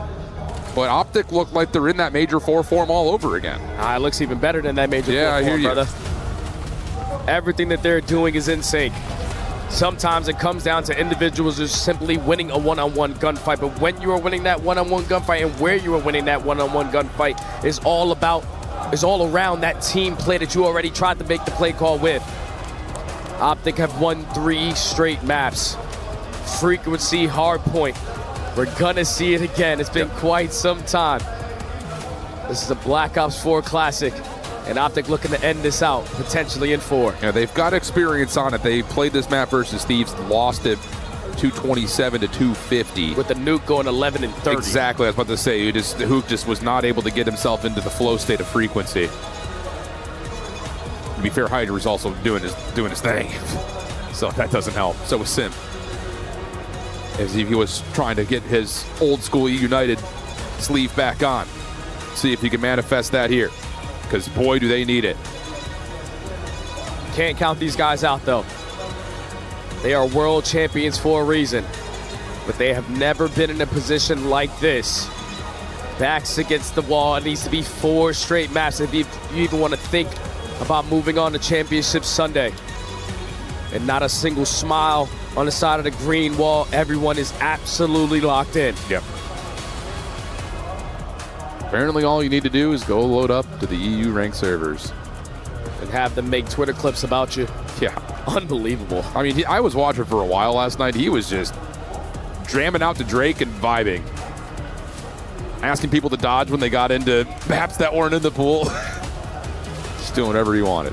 But Optic looked like they're in that Major 4 form all over again. It looks even better than that Major 4 I form, hear you. brother. Everything that they're doing is in sync. Sometimes it comes down to individuals just simply winning a one-on-one gunfight, but when you are winning that one-on-one gunfight and where you are winning that one-on-one gunfight is all around that team play that you already tried to make the play call with. Optic have won 3 straight maps. Frequency, hardpoint. We're gonna see it again. It's been quite some time. This is a Black Ops 4 classic, and Optic looking to end this out, potentially in 4. Yeah, they've got experience on it. They played this map versus Thieves, lost it 227 to 250. With the Nuke going 11 and 30. Exactly, I was about to say, the Hook just was not able to get himself into the flow state of frequency. To be fair, Hydra was also doing his thing, so that doesn't help. So was Sim, as he was trying to get his old school United sleeve back on. See if he can manifest that here, because boy, do they need it. Can't count these guys out, though. They are world champions for a reason, but they have never been in a position like this. Backs against the wall. It needs to be 4 straight maps if you even want to think about moving on to Championship Sunday. And not a single smile on the side of the green wall. Everyone is absolutely locked in. Yep. Apparently all you need to do is go load up to the EU ranked servers. And have them make Twitter clips about you. Yeah. Unbelievable. I mean, I was watching for a while last night. He was just jamming out to Drake and vibing. Asking people to dodge when they got into maps that weren't in the pool. Just doing whatever he wanted.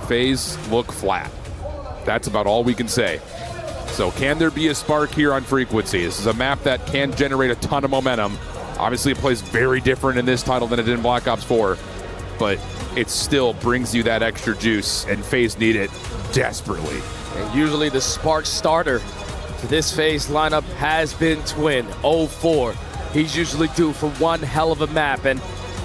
FaZe look flat. That's about all we can say. So can there be a spark here on Frequency? This is a map that can generate a ton of momentum. Obviously, it plays very different in this title than it did in Black Ops 4, but it still brings you that extra juice, and FaZe need it desperately. And usually the spark starter for this FaZe lineup has been Twin, 0-4. He's usually due for one hell of a map, and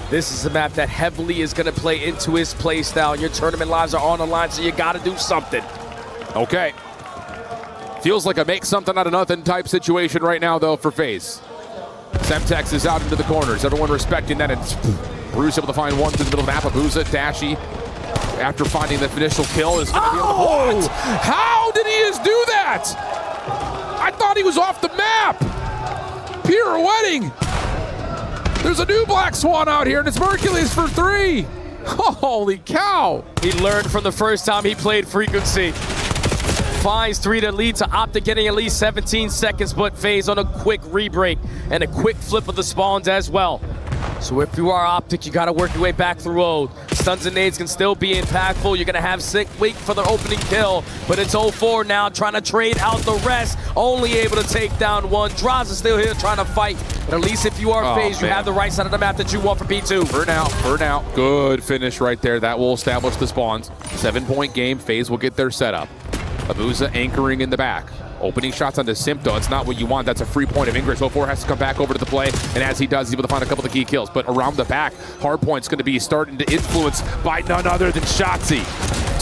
this is a map that heavily is going to play into his play style. Your tournament lives are on the line, so you got to do something. Okay. Feels like a make something out of nothing type situation right now, though, for FaZe. Semtex is out into the corners. Everyone respecting that. And Bruce able to find one through the middle of the map. Abuza, Dashy, after finding the initial kill, is going to be able to... What? How did he just do that? I thought he was off the map. Pirouetting. There's a new Black Swan out here, and it's Mercules for 3. Holy cow. He learned from the first time he played Frequency. Finds 3 to lead to Optic getting at least 17 seconds, but FaZe on a quick rebreak and a quick flip of the spawns as well. So if you are Optic, you got to work your way back through Ode. Stuns and nades can still be impactful. You're going to have Sick wait for the opening kill, but it's 0-4 now, trying to trade out the rest. Only able to take down one. Draws is still here trying to fight, but at least if you are FaZe, you have the right side of the map that you want for P2. For now. Good finish right there. That will establish the spawns. 7-point game. FaZe will get their setup. Abuza anchoring in the back. Opening shots onto Sympto, it's not what you want. That's a free point of Ingress. 04 has to come back over to the play, and as he does, he's able to find a couple of key kills. But around the back, Hardpoint's going to be starting to influence by none other than Shotzi.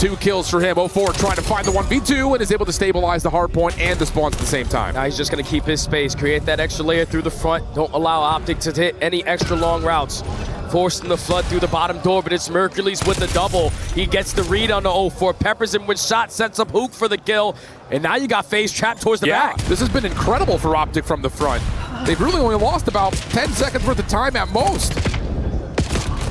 2 kills for him. 04 trying to find the 1v2 and is able to stabilize the Hardpoint and the spawns at the same time. Now he's just going to keep his space, create that extra layer through the front. Don't allow Optic to hit any extra long routes. Forcing the flood through the bottom door, but it's Mercules with the double. He gets the read on the 04, peppers him with shot, sets up Hook for the kill, and now you got FaZe trapped towards the back. This has been incredible for Optic from the front. They've really only lost about 10 seconds worth of time at most.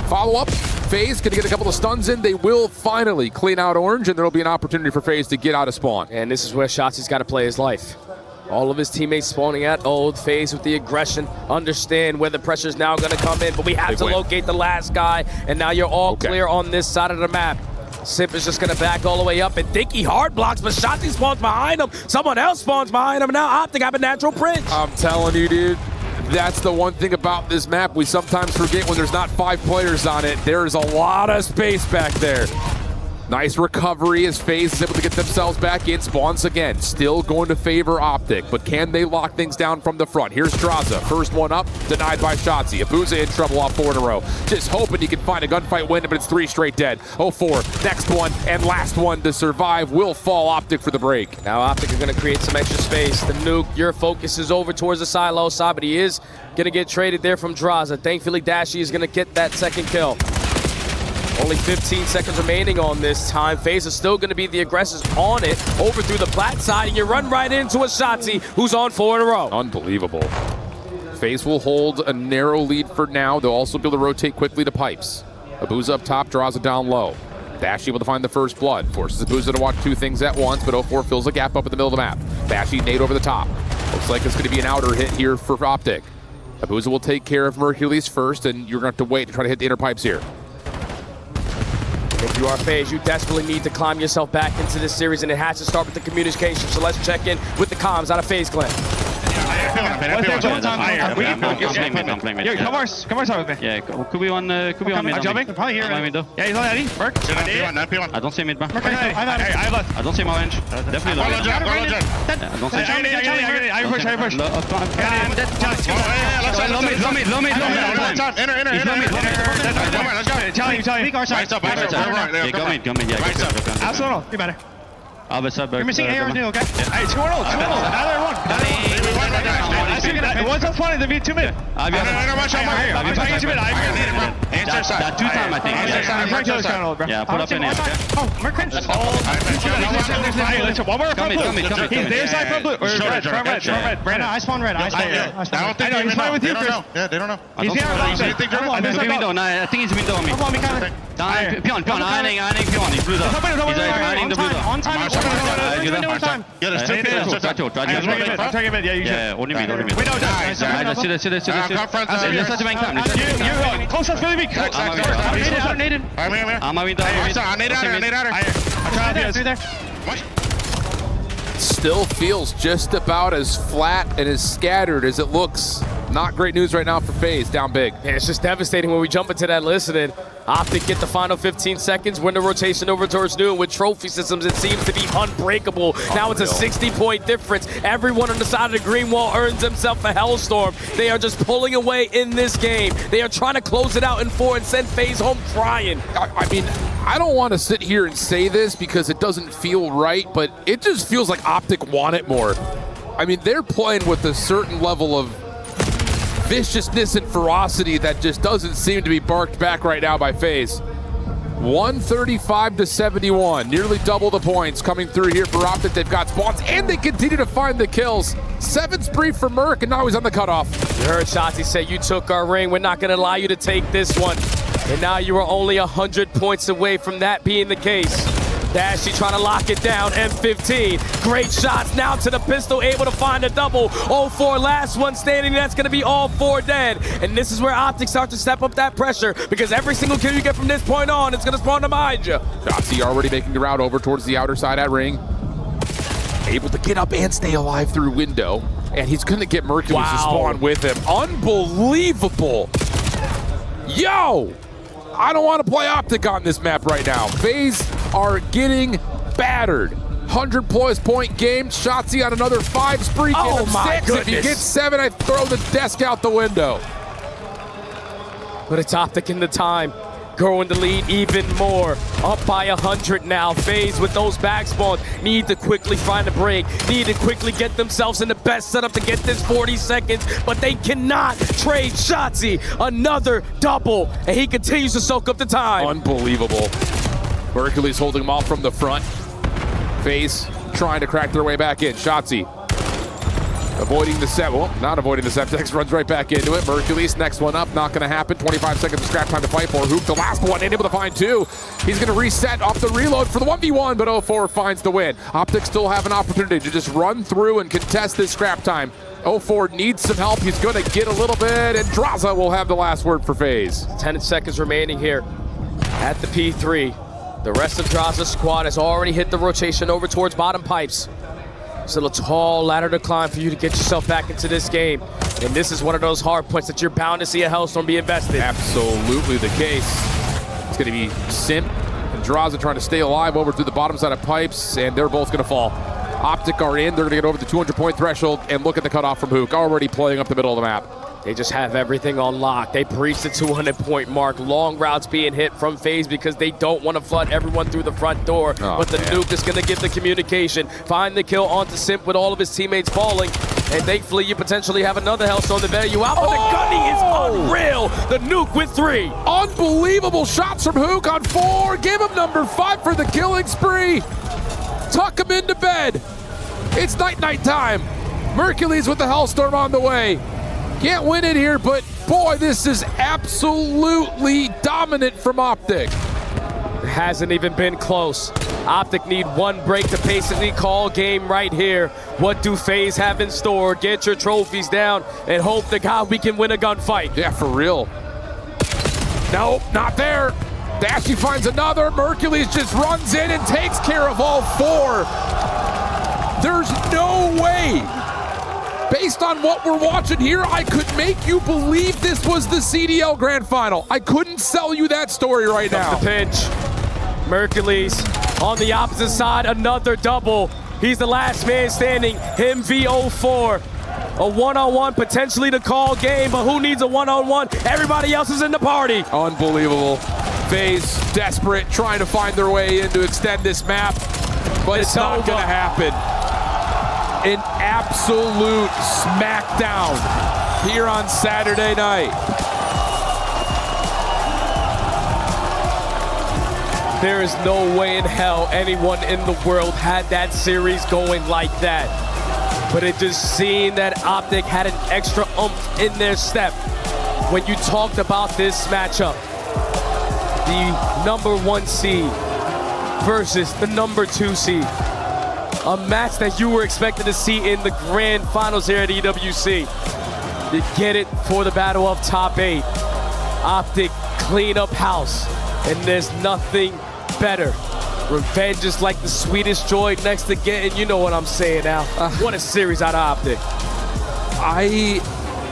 Follow up, FaZe gonna get a couple of stuns in. They will finally clean out Orange, and there'll be an opportunity for FaZe to get out of spawn. And this is where Shotzi's gotta play his life. All of his teammates spawning at old, FaZe with the aggression, understand where the pressure's now gonna come in, but we have to locate the last guy, and now you're all clear on this side of the map. Simp is just gonna back all the way up and think he hard blocks, but Shotzi spawns behind him. Someone else spawns behind him, and now Optic have a natural print. I'm telling you, dude, that's the one thing about this map we sometimes forget when there's not 5 players on it. There's a lot of space back there. Nice recovery as FaZe is able to get themselves back in. Spawns again. Still going to favor Optic, but can they lock things down from the front? Here's Straza. First one up, denied by Shotzi. Abuza in trouble off 4 in a row. Just hoping he can find a gunfight win, but it's 3 straight dead. 04, next one, and last one to survive will fall Optic for the break. Now Optic are going to create some extra space. The nuke, your focus is over towards the silo side, but he is going to get traded there from Draza. Thankfully, Dashy is going to get that second kill. Only 15 seconds remaining on this time. FaZe is still going to be the aggressors on it. Over through the plat side, and you run right into a Shotzi who's on 4 in a row. Unbelievable. FaZe will hold a narrow lead for now. They'll also be able to rotate quickly to pipes. Abuza up top, draws it down low. Dash able to find the first blood. Forces Abuza to watch 2 things at once, but 04 fills a gap up in the middle of the map. Dashy nade over the top. Looks like it's going to be an outer hit here for Optic. Abuza will take care of Mercules first, and you're going to have to wait to try to hit the inner pipes here. If you are FaZe, you desperately need to climb yourself back into this series, and it has to start with the communication. So let's check in with the comms out of FaZe Clan. Yo, come on side with me. Yeah, could be on mid. I'm jumping. Probably here. Yeah, he's on Eddie. Merc. I don't see mid, bro. I left. I don't see my range. Definitely low. I don't see. I push. Low mid. Tell him. Peek our side. Yeah, go mid. Yeah, Absolutely. Be better. I'll be sub. You're missing AR too, okay? Hey, 2-0. Another one. I see it. What's up funny? There'll be 2 mid. I'm talking 2 mid. Answer side. That 2 time, I think. Yeah, put up in there, okay? Oh, Merc Cringe. One more front blue. He's their side front blue. Or red, front red. Brandon, I spawn red. I don't think he's fine with you, Chris. Yeah, they don't know. He's here. I think he's window on me. Come on, me counter. Pion. He's blue up. He's on time. Get a stay there. I'm taking mid. Yeah, you should. Yeah, only mid. We know that. Sit. Close up, really big. I'm naded. I'm a window. I'm trying to there. Still feels just about as flat and as scattered as it looks. Not great news right now for FaZe, down big. Yeah, it's just devastating when we jump into that listening. Optic get the final 15 seconds, win the rotation over towards New, and with trophy systems, it seems to be unbreakable. Now it's a 60-point difference. Everyone on the side of the green wall earns himself a hellstorm. They are just pulling away in this game. They are trying to close it out in 4 and send FaZe home crying. I mean, I don't want to sit here and say this because it doesn't feel right, but it just feels like Optic want it more. I mean, they're playing with a certain level of viciousness and ferocity that just doesn't seem to be barked back right now by FaZe. 135-71, nearly double the points coming through here for Optic. They've got spawns and they continue to find the kills. 7 spree for Merc, and now he's on the cutoff. You heard Shotzi say, you took our ring. We're not going to allow you to take this one. And now you are only 100 points away from that being the case. Dashy trying to lock it down, M15. Great shots now to the pistol, able to find a double. 04, last one standing, that's gonna be all 4 dead. And this is where Optic starts to step up that pressure, because every single kill you get from this point on, it's gonna spawn them behind you. Shotzi already making the route over towards the outer side at ring. Able to get up and stay alive through window. And he's gonna get Mercules to spawn with him. Unbelievable. Yo! I don't want to play Optic on this map right now. FaZe are getting battered. 100+ point game. Shotzi on another 5 spree. Give him 6. Goodness. If he gets 7, I throw the desk out the window. But it's Optic in the time. Growing the lead even more. Up by 100 now. FaZe with those back spawns. Need to quickly find a break. Need to quickly get themselves in the best setup to get this 40 seconds. But they cannot trade Shotzi. Another double. And he continues to soak up the time. Unbelievable. Mercury's holding him off from the front. FaZe trying to crack their way back in. Shotzi avoiding the set. Well, not avoiding the set. Next runs right back into it. Mercury's next one up. Not going to happen. 25 seconds of scrap time to fight for. Hook, the last one, ain't able to find 2. He's going to reset off the reload for the 1v1, but 04 finds the win. Optic still have an opportunity to just run through and contest this scrap time. 04 needs some help. He's going to get a little bit, and Draza will have the last word for FaZe. 10 seconds remaining here at the P3. The rest of Draza's squad has already hit the rotation over towards bottom pipes. Still a tall ladder to climb for you to get yourself back into this game. And this is one of those hard points that you're bound to see a Hellstorm be invested. Absolutely the case. It's going to be Simp and Draza trying to stay alive over through the bottom side of pipes, and they're both going to fall. Optic are in. They're going to get over the 200-point threshold, and look at the cutoff from Hook, already playing up the middle of the map. They just have everything on lock. They breached the 200-point mark. Long routes being hit from FaZe because they don't want to flood everyone through the front door. But the nuke is going to give the communication. Find the kill onto Simp with all of his teammates falling. And thankfully, you potentially have another Hellstorm to bail you out. But the gunning is unreal. The nuke with 3. Unbelievable shots from Hook on 4. Give him number 5 for the killing spree. Tuck him into bed. It's night time. Mercury's with the Hellstorm on the way. Can't win it here, but boy, this is absolutely dominant from Optic. It hasn't even been close. Optic need one break to basically call game right here. What do FaZe have in store? Get your trophies down and hope to God we can win a gunfight. Yeah, for real. Nope, not there. Dashy finds another. Mercury's just runs in and takes care of all 4. There's no way. Based on what we're watching here, I could make you believe this was the CDL Grand Final. I couldn't sell you that story right now. The pinch. Mercury's on the opposite side, another double. He's the last man standing, him v04. A one-on-one potentially to call game, but who needs a one-on-one? Everybody else is in the party. Unbelievable. FaZe desperate, trying to find their way in to extend this map, but it's not gonna happen. An absolute smackdown here on Saturday night. There is no way in hell anyone in the world had that series going like that. But it just seemed that Optic had an extra oomph in their step. When you talked about this matchup, the number 1 seed versus the number 2 seed. A match that you were expected to see in the grand finals here at EWC. You get it for the battle of top 8. Optic clean up house, and there's nothing better. Revenge is like the sweetest joy next to getting, you know what I'm saying now. What a series out of Optic. I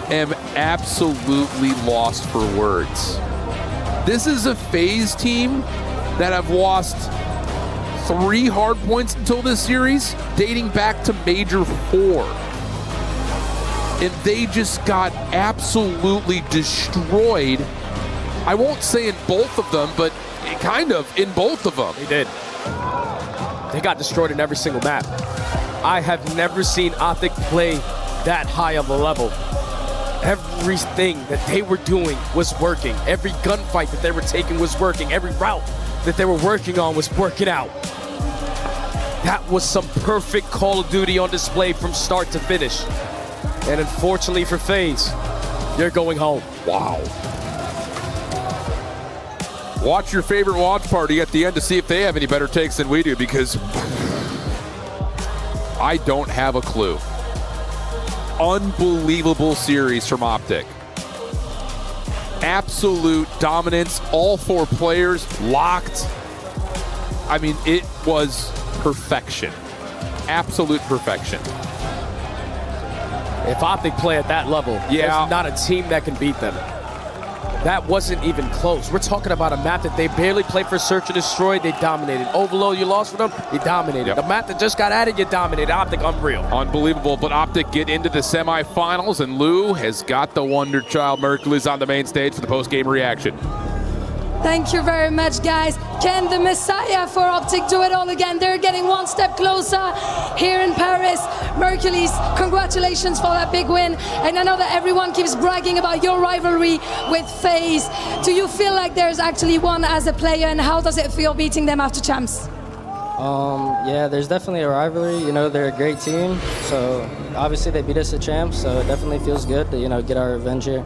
am absolutely lost for words. This is a FaZe team that have lost 3 hard points until this series, dating back to Major 4. And they just got absolutely destroyed. I won't say in both of them, but kind of in both of them. They did. They got destroyed in every single map. I have never seen Optic play that high of a level. Everything that they were doing was working. Every gunfight that they were taking was working. Every route that they were working on was working out. That was some perfect Call of Duty on display from start to finish. And unfortunately for FaZe, you're going home. Wow. Watch your favorite watch party at the end to see if they have any better takes than we do, because I don't have a clue. Unbelievable series from Optic. Absolute dominance, all 4 players locked. I mean, it was perfection. Absolute perfection. If Optic play at that level, there's not a team that can beat them. that wasn't even close. We're talking about a map that they barely played for Search and Destroy. They dominated. Overload, you lost for them, you dominated. The map that just got added, you dominated. Optic, unreal. Unbelievable, but Optic get into the semifinals, and Lou has got the Wonder Child Mercules on the main stage for the post-game reaction. Thank you very much, guys. Can the Messiah for Optic do it all again? They're getting one step closer here in Paris. Mercules, congratulations for that big win. And I know that everyone keeps bragging about your rivalry with FaZe. Do you feel like there's actually one as a player, and how does it feel beating them after champs? Yeah, there's definitely a rivalry. You know, they're a great team. So obviously they beat us at champs, so it definitely feels good to, you know, get our revenge here.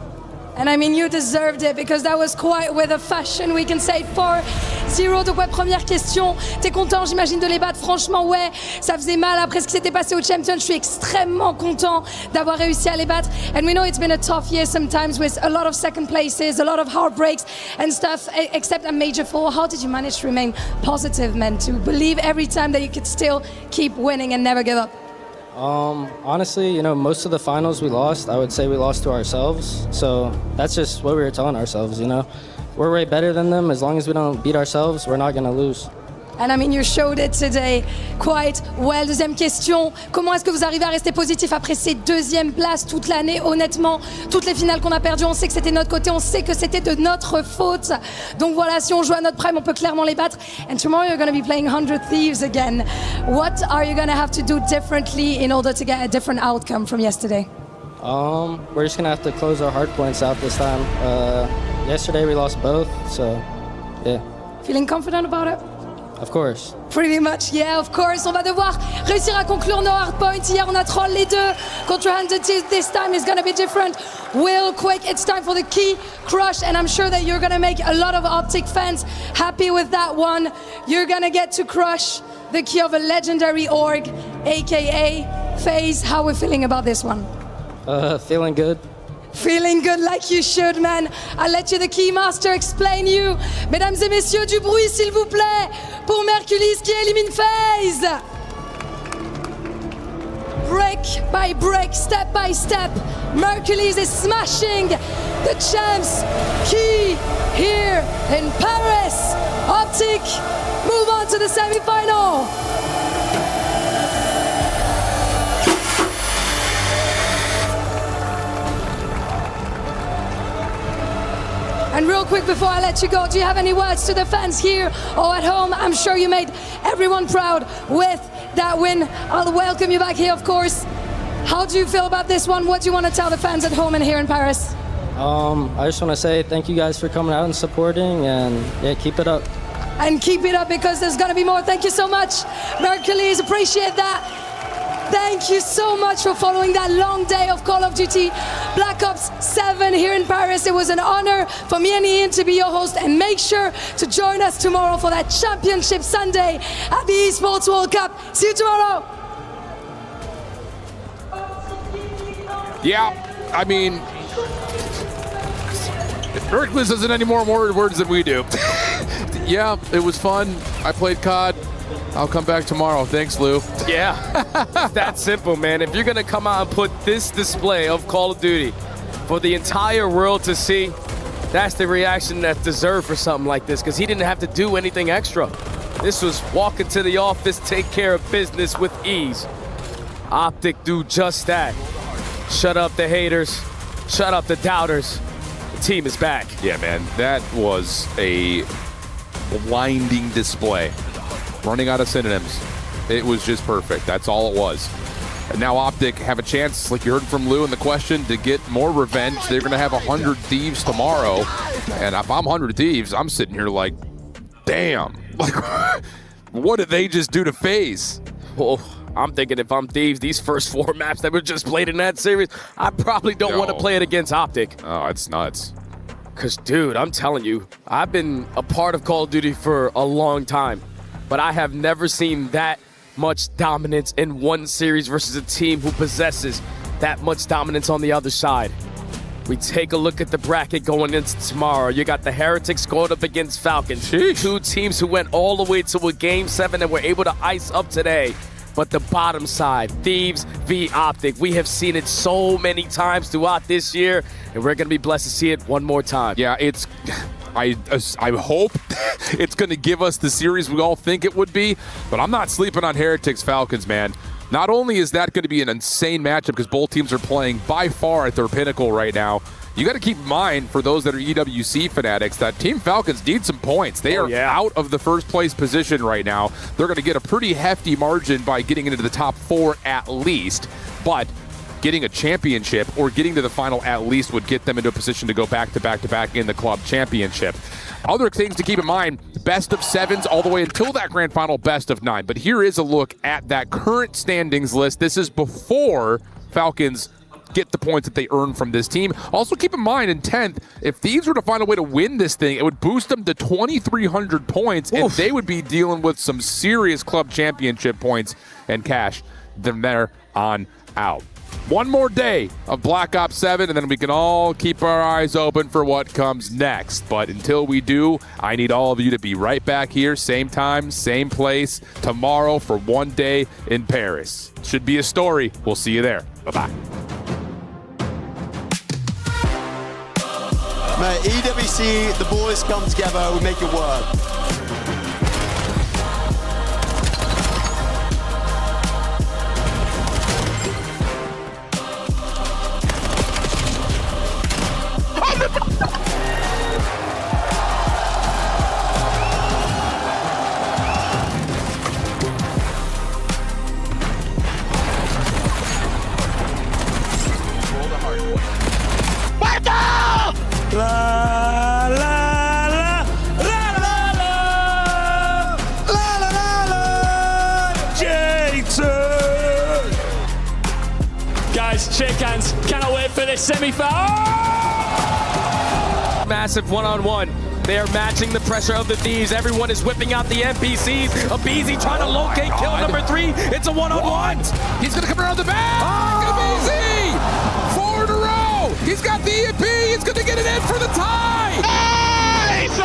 And I mean, you deserved it, because that was quite with a fashion, we can say 4-0. Donc ouais, première question, t'es content, j'imagine, de les battre? Franchement, ouais, ça faisait mal après ce qui s'était passé au Champions. Je suis extrêmement content d'avoir réussi à les battre. And we know it's been a tough year sometimes with a lot of second places, a lot of heartbreaks and stuff, except a major fall. How did you manage to remain positive, man, to believe every time that you could still keep winning and never give up? Honestly, you know, most of the finals we lost, I would say we lost to ourselves. So that's just what we were telling ourselves, you know. We're way better than them. As long as we don't beat ourselves, we're not going to lose. And I mean, you showed it today quite well. Deuxième question, comment est-ce que vous arrivez à rester positif après ces deuxièmes places toute l'année? Honnêtement, toutes les finales qu'on a perdues, on sait que c'était de notre côté, on sait que c'était de notre faute. Donc voilà, si on joue à notre prime, on peut clairement les battre. And tomorrow you're going to be playing 100 Thieves again. What are you going to have to do differently in order to get a different outcome from yesterday? We're just going to have to close our hard points out this time. Yesterday we lost both, so yeah. Feeling confident about it? Of course. Pretty much, yeah, of course. On va devoir réussir à conclure nos hard points. Hier, on a troll les deux contre 100 Thieves. This time is going to be different. Real quick, it's time for the key crush, and I'm sure that you're going to make a lot of Optic fans happy with that one. You're going to get to crush the key of a legendary org, aka FaZe. How are we feeling about this one? Feeling good. Feeling good like you should, man. I'll let you, the Keymaster, explain you. Mesdames et messieurs, du bruit, s'il vous plaît, pour Mercules qui élimine FaZe. Break by break, step by step, Mercules is smashing the champs key here in Paris. Optic move on to the semi-final. And real quick before I let you go, do you have any words to the fans here or at home? I'm sure you made everyone proud with that win. I'll welcome you back here, of course. How do you feel about this one? What do you want to tell the fans at home and here in Paris? I just want to say thank you guys for coming out and supporting, and yeah, keep it up. And keep it up, because there's going to be more. Thank you so much, Mercules. Appreciate that. Thank you so much for following that long day of Call of Duty Black Ops 7 here in Paris. It was an honor for me and Ian to be your host, and make sure to join us tomorrow for that Championship Sunday at the Esports World Cup. See you tomorrow. Yeah, I mean, Hercules doesn't any more words than we do. Yeah, it was fun. I played COD. I'll come back tomorrow. Thanks, Lou. Yeah, it's that simple, man. If you're going to come out and put this display of Call of Duty for the entire world to see, that's the reaction that's deserved for something like this, because he didn't have to do anything extra. This was walk into the office, take care of business with ease. Optic do just that. Shut up the haters. Shut up the doubters. The team is back. Yeah, man, that was a blinding display. Running out of synonyms. It was just perfect. That's all it was. And now Optic have a chance, like you heard from Lou in the question, to get more revenge. They're going to have 100 Thieves tomorrow. And if I'm 100 Thieves, I'm sitting here like, damn. Like, what did they just do to FaZe? Well, I'm thinking if I'm Thieves, these first 4 maps that were just played in that series, I probably don't want to play it against Optic. Oh, it's nuts. Because, dude, I'm telling you, I've been a part of Call of Duty for a long time, but I have never seen that much dominance in one series versus a team who possesses that much dominance on the other side. We take a look at the bracket going into tomorrow. You got the Heretics going up against Falcons. Sheesh. 2 teams who went all the way to a Game 7 and were able to ice up today. But the bottom side, Thieves v Optic. We have seen it so many times throughout this year. and we're going to be blessed to see it one more time. Yeah, I hope it's going to give us the series we all think it would be, but I'm not sleeping on Heretics Falcons, man. Not only is that going to be an insane matchup because both teams are playing by far at their pinnacle right now, you got to keep in mind, for those that are EWC fanatics, that Team Falcons need some points. They are out of the first place position right now. They're going to get a pretty hefty margin by getting into the top 4 at least, but getting a championship or getting to the final at least would get them into a position to go back to back in the club championship. Other things to keep in mind, best of 7s all the way until that grand final best of 9. But here is a look at that current standings list. This is before Falcons get the points that they earn from this team. Also keep in mind, in 10th, if these were to find a way to win this thing, it would boost them to 2,300 points, and they would be dealing with some serious club championship points and cash from there on out. One more day of Black Ops 7, and then we can all keep our eyes open for what comes next. But until we do, I need all of you to be right back here, same time, same place, tomorrow for one day in Paris. Should be a story. We'll see you there. Bye-bye. Mate, EWC, the boys come together, we make it work. Guys, shake hands. Cannot wait for this semi-final. Massive one-on-one. They are matching the pressure of the Thieves. Everyone is whipping out the NPCs. Abizi trying to locate kill number 3. It's a one-on-one. He's going to come around the back. Abizi! 4 in a row. He's got the EMP. He's going to get it in for the tie. Nice!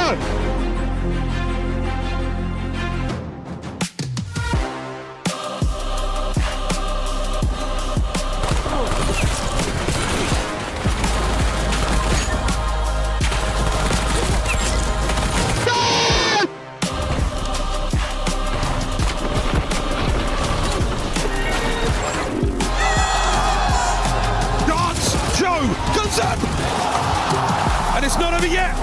Comes up! And it's not over yet!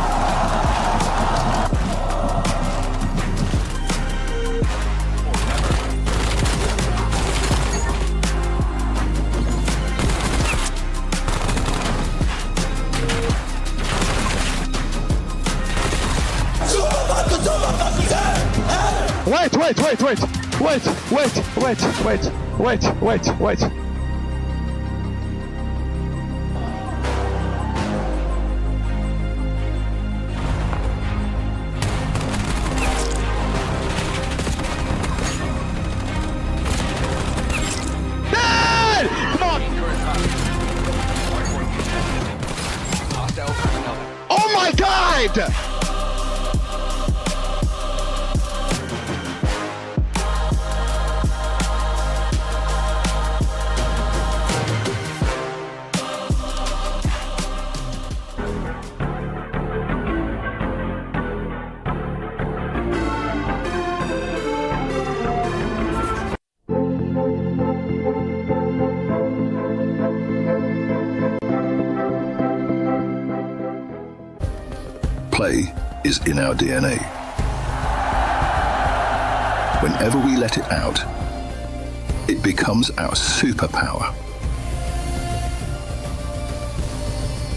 Wait. Oh my God! Play is in our DNA. Whenever we let it out, it becomes our superpower.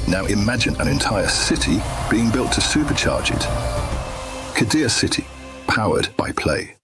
Now imagine an entire city being built to supercharge it. Kadir City, powered by Play.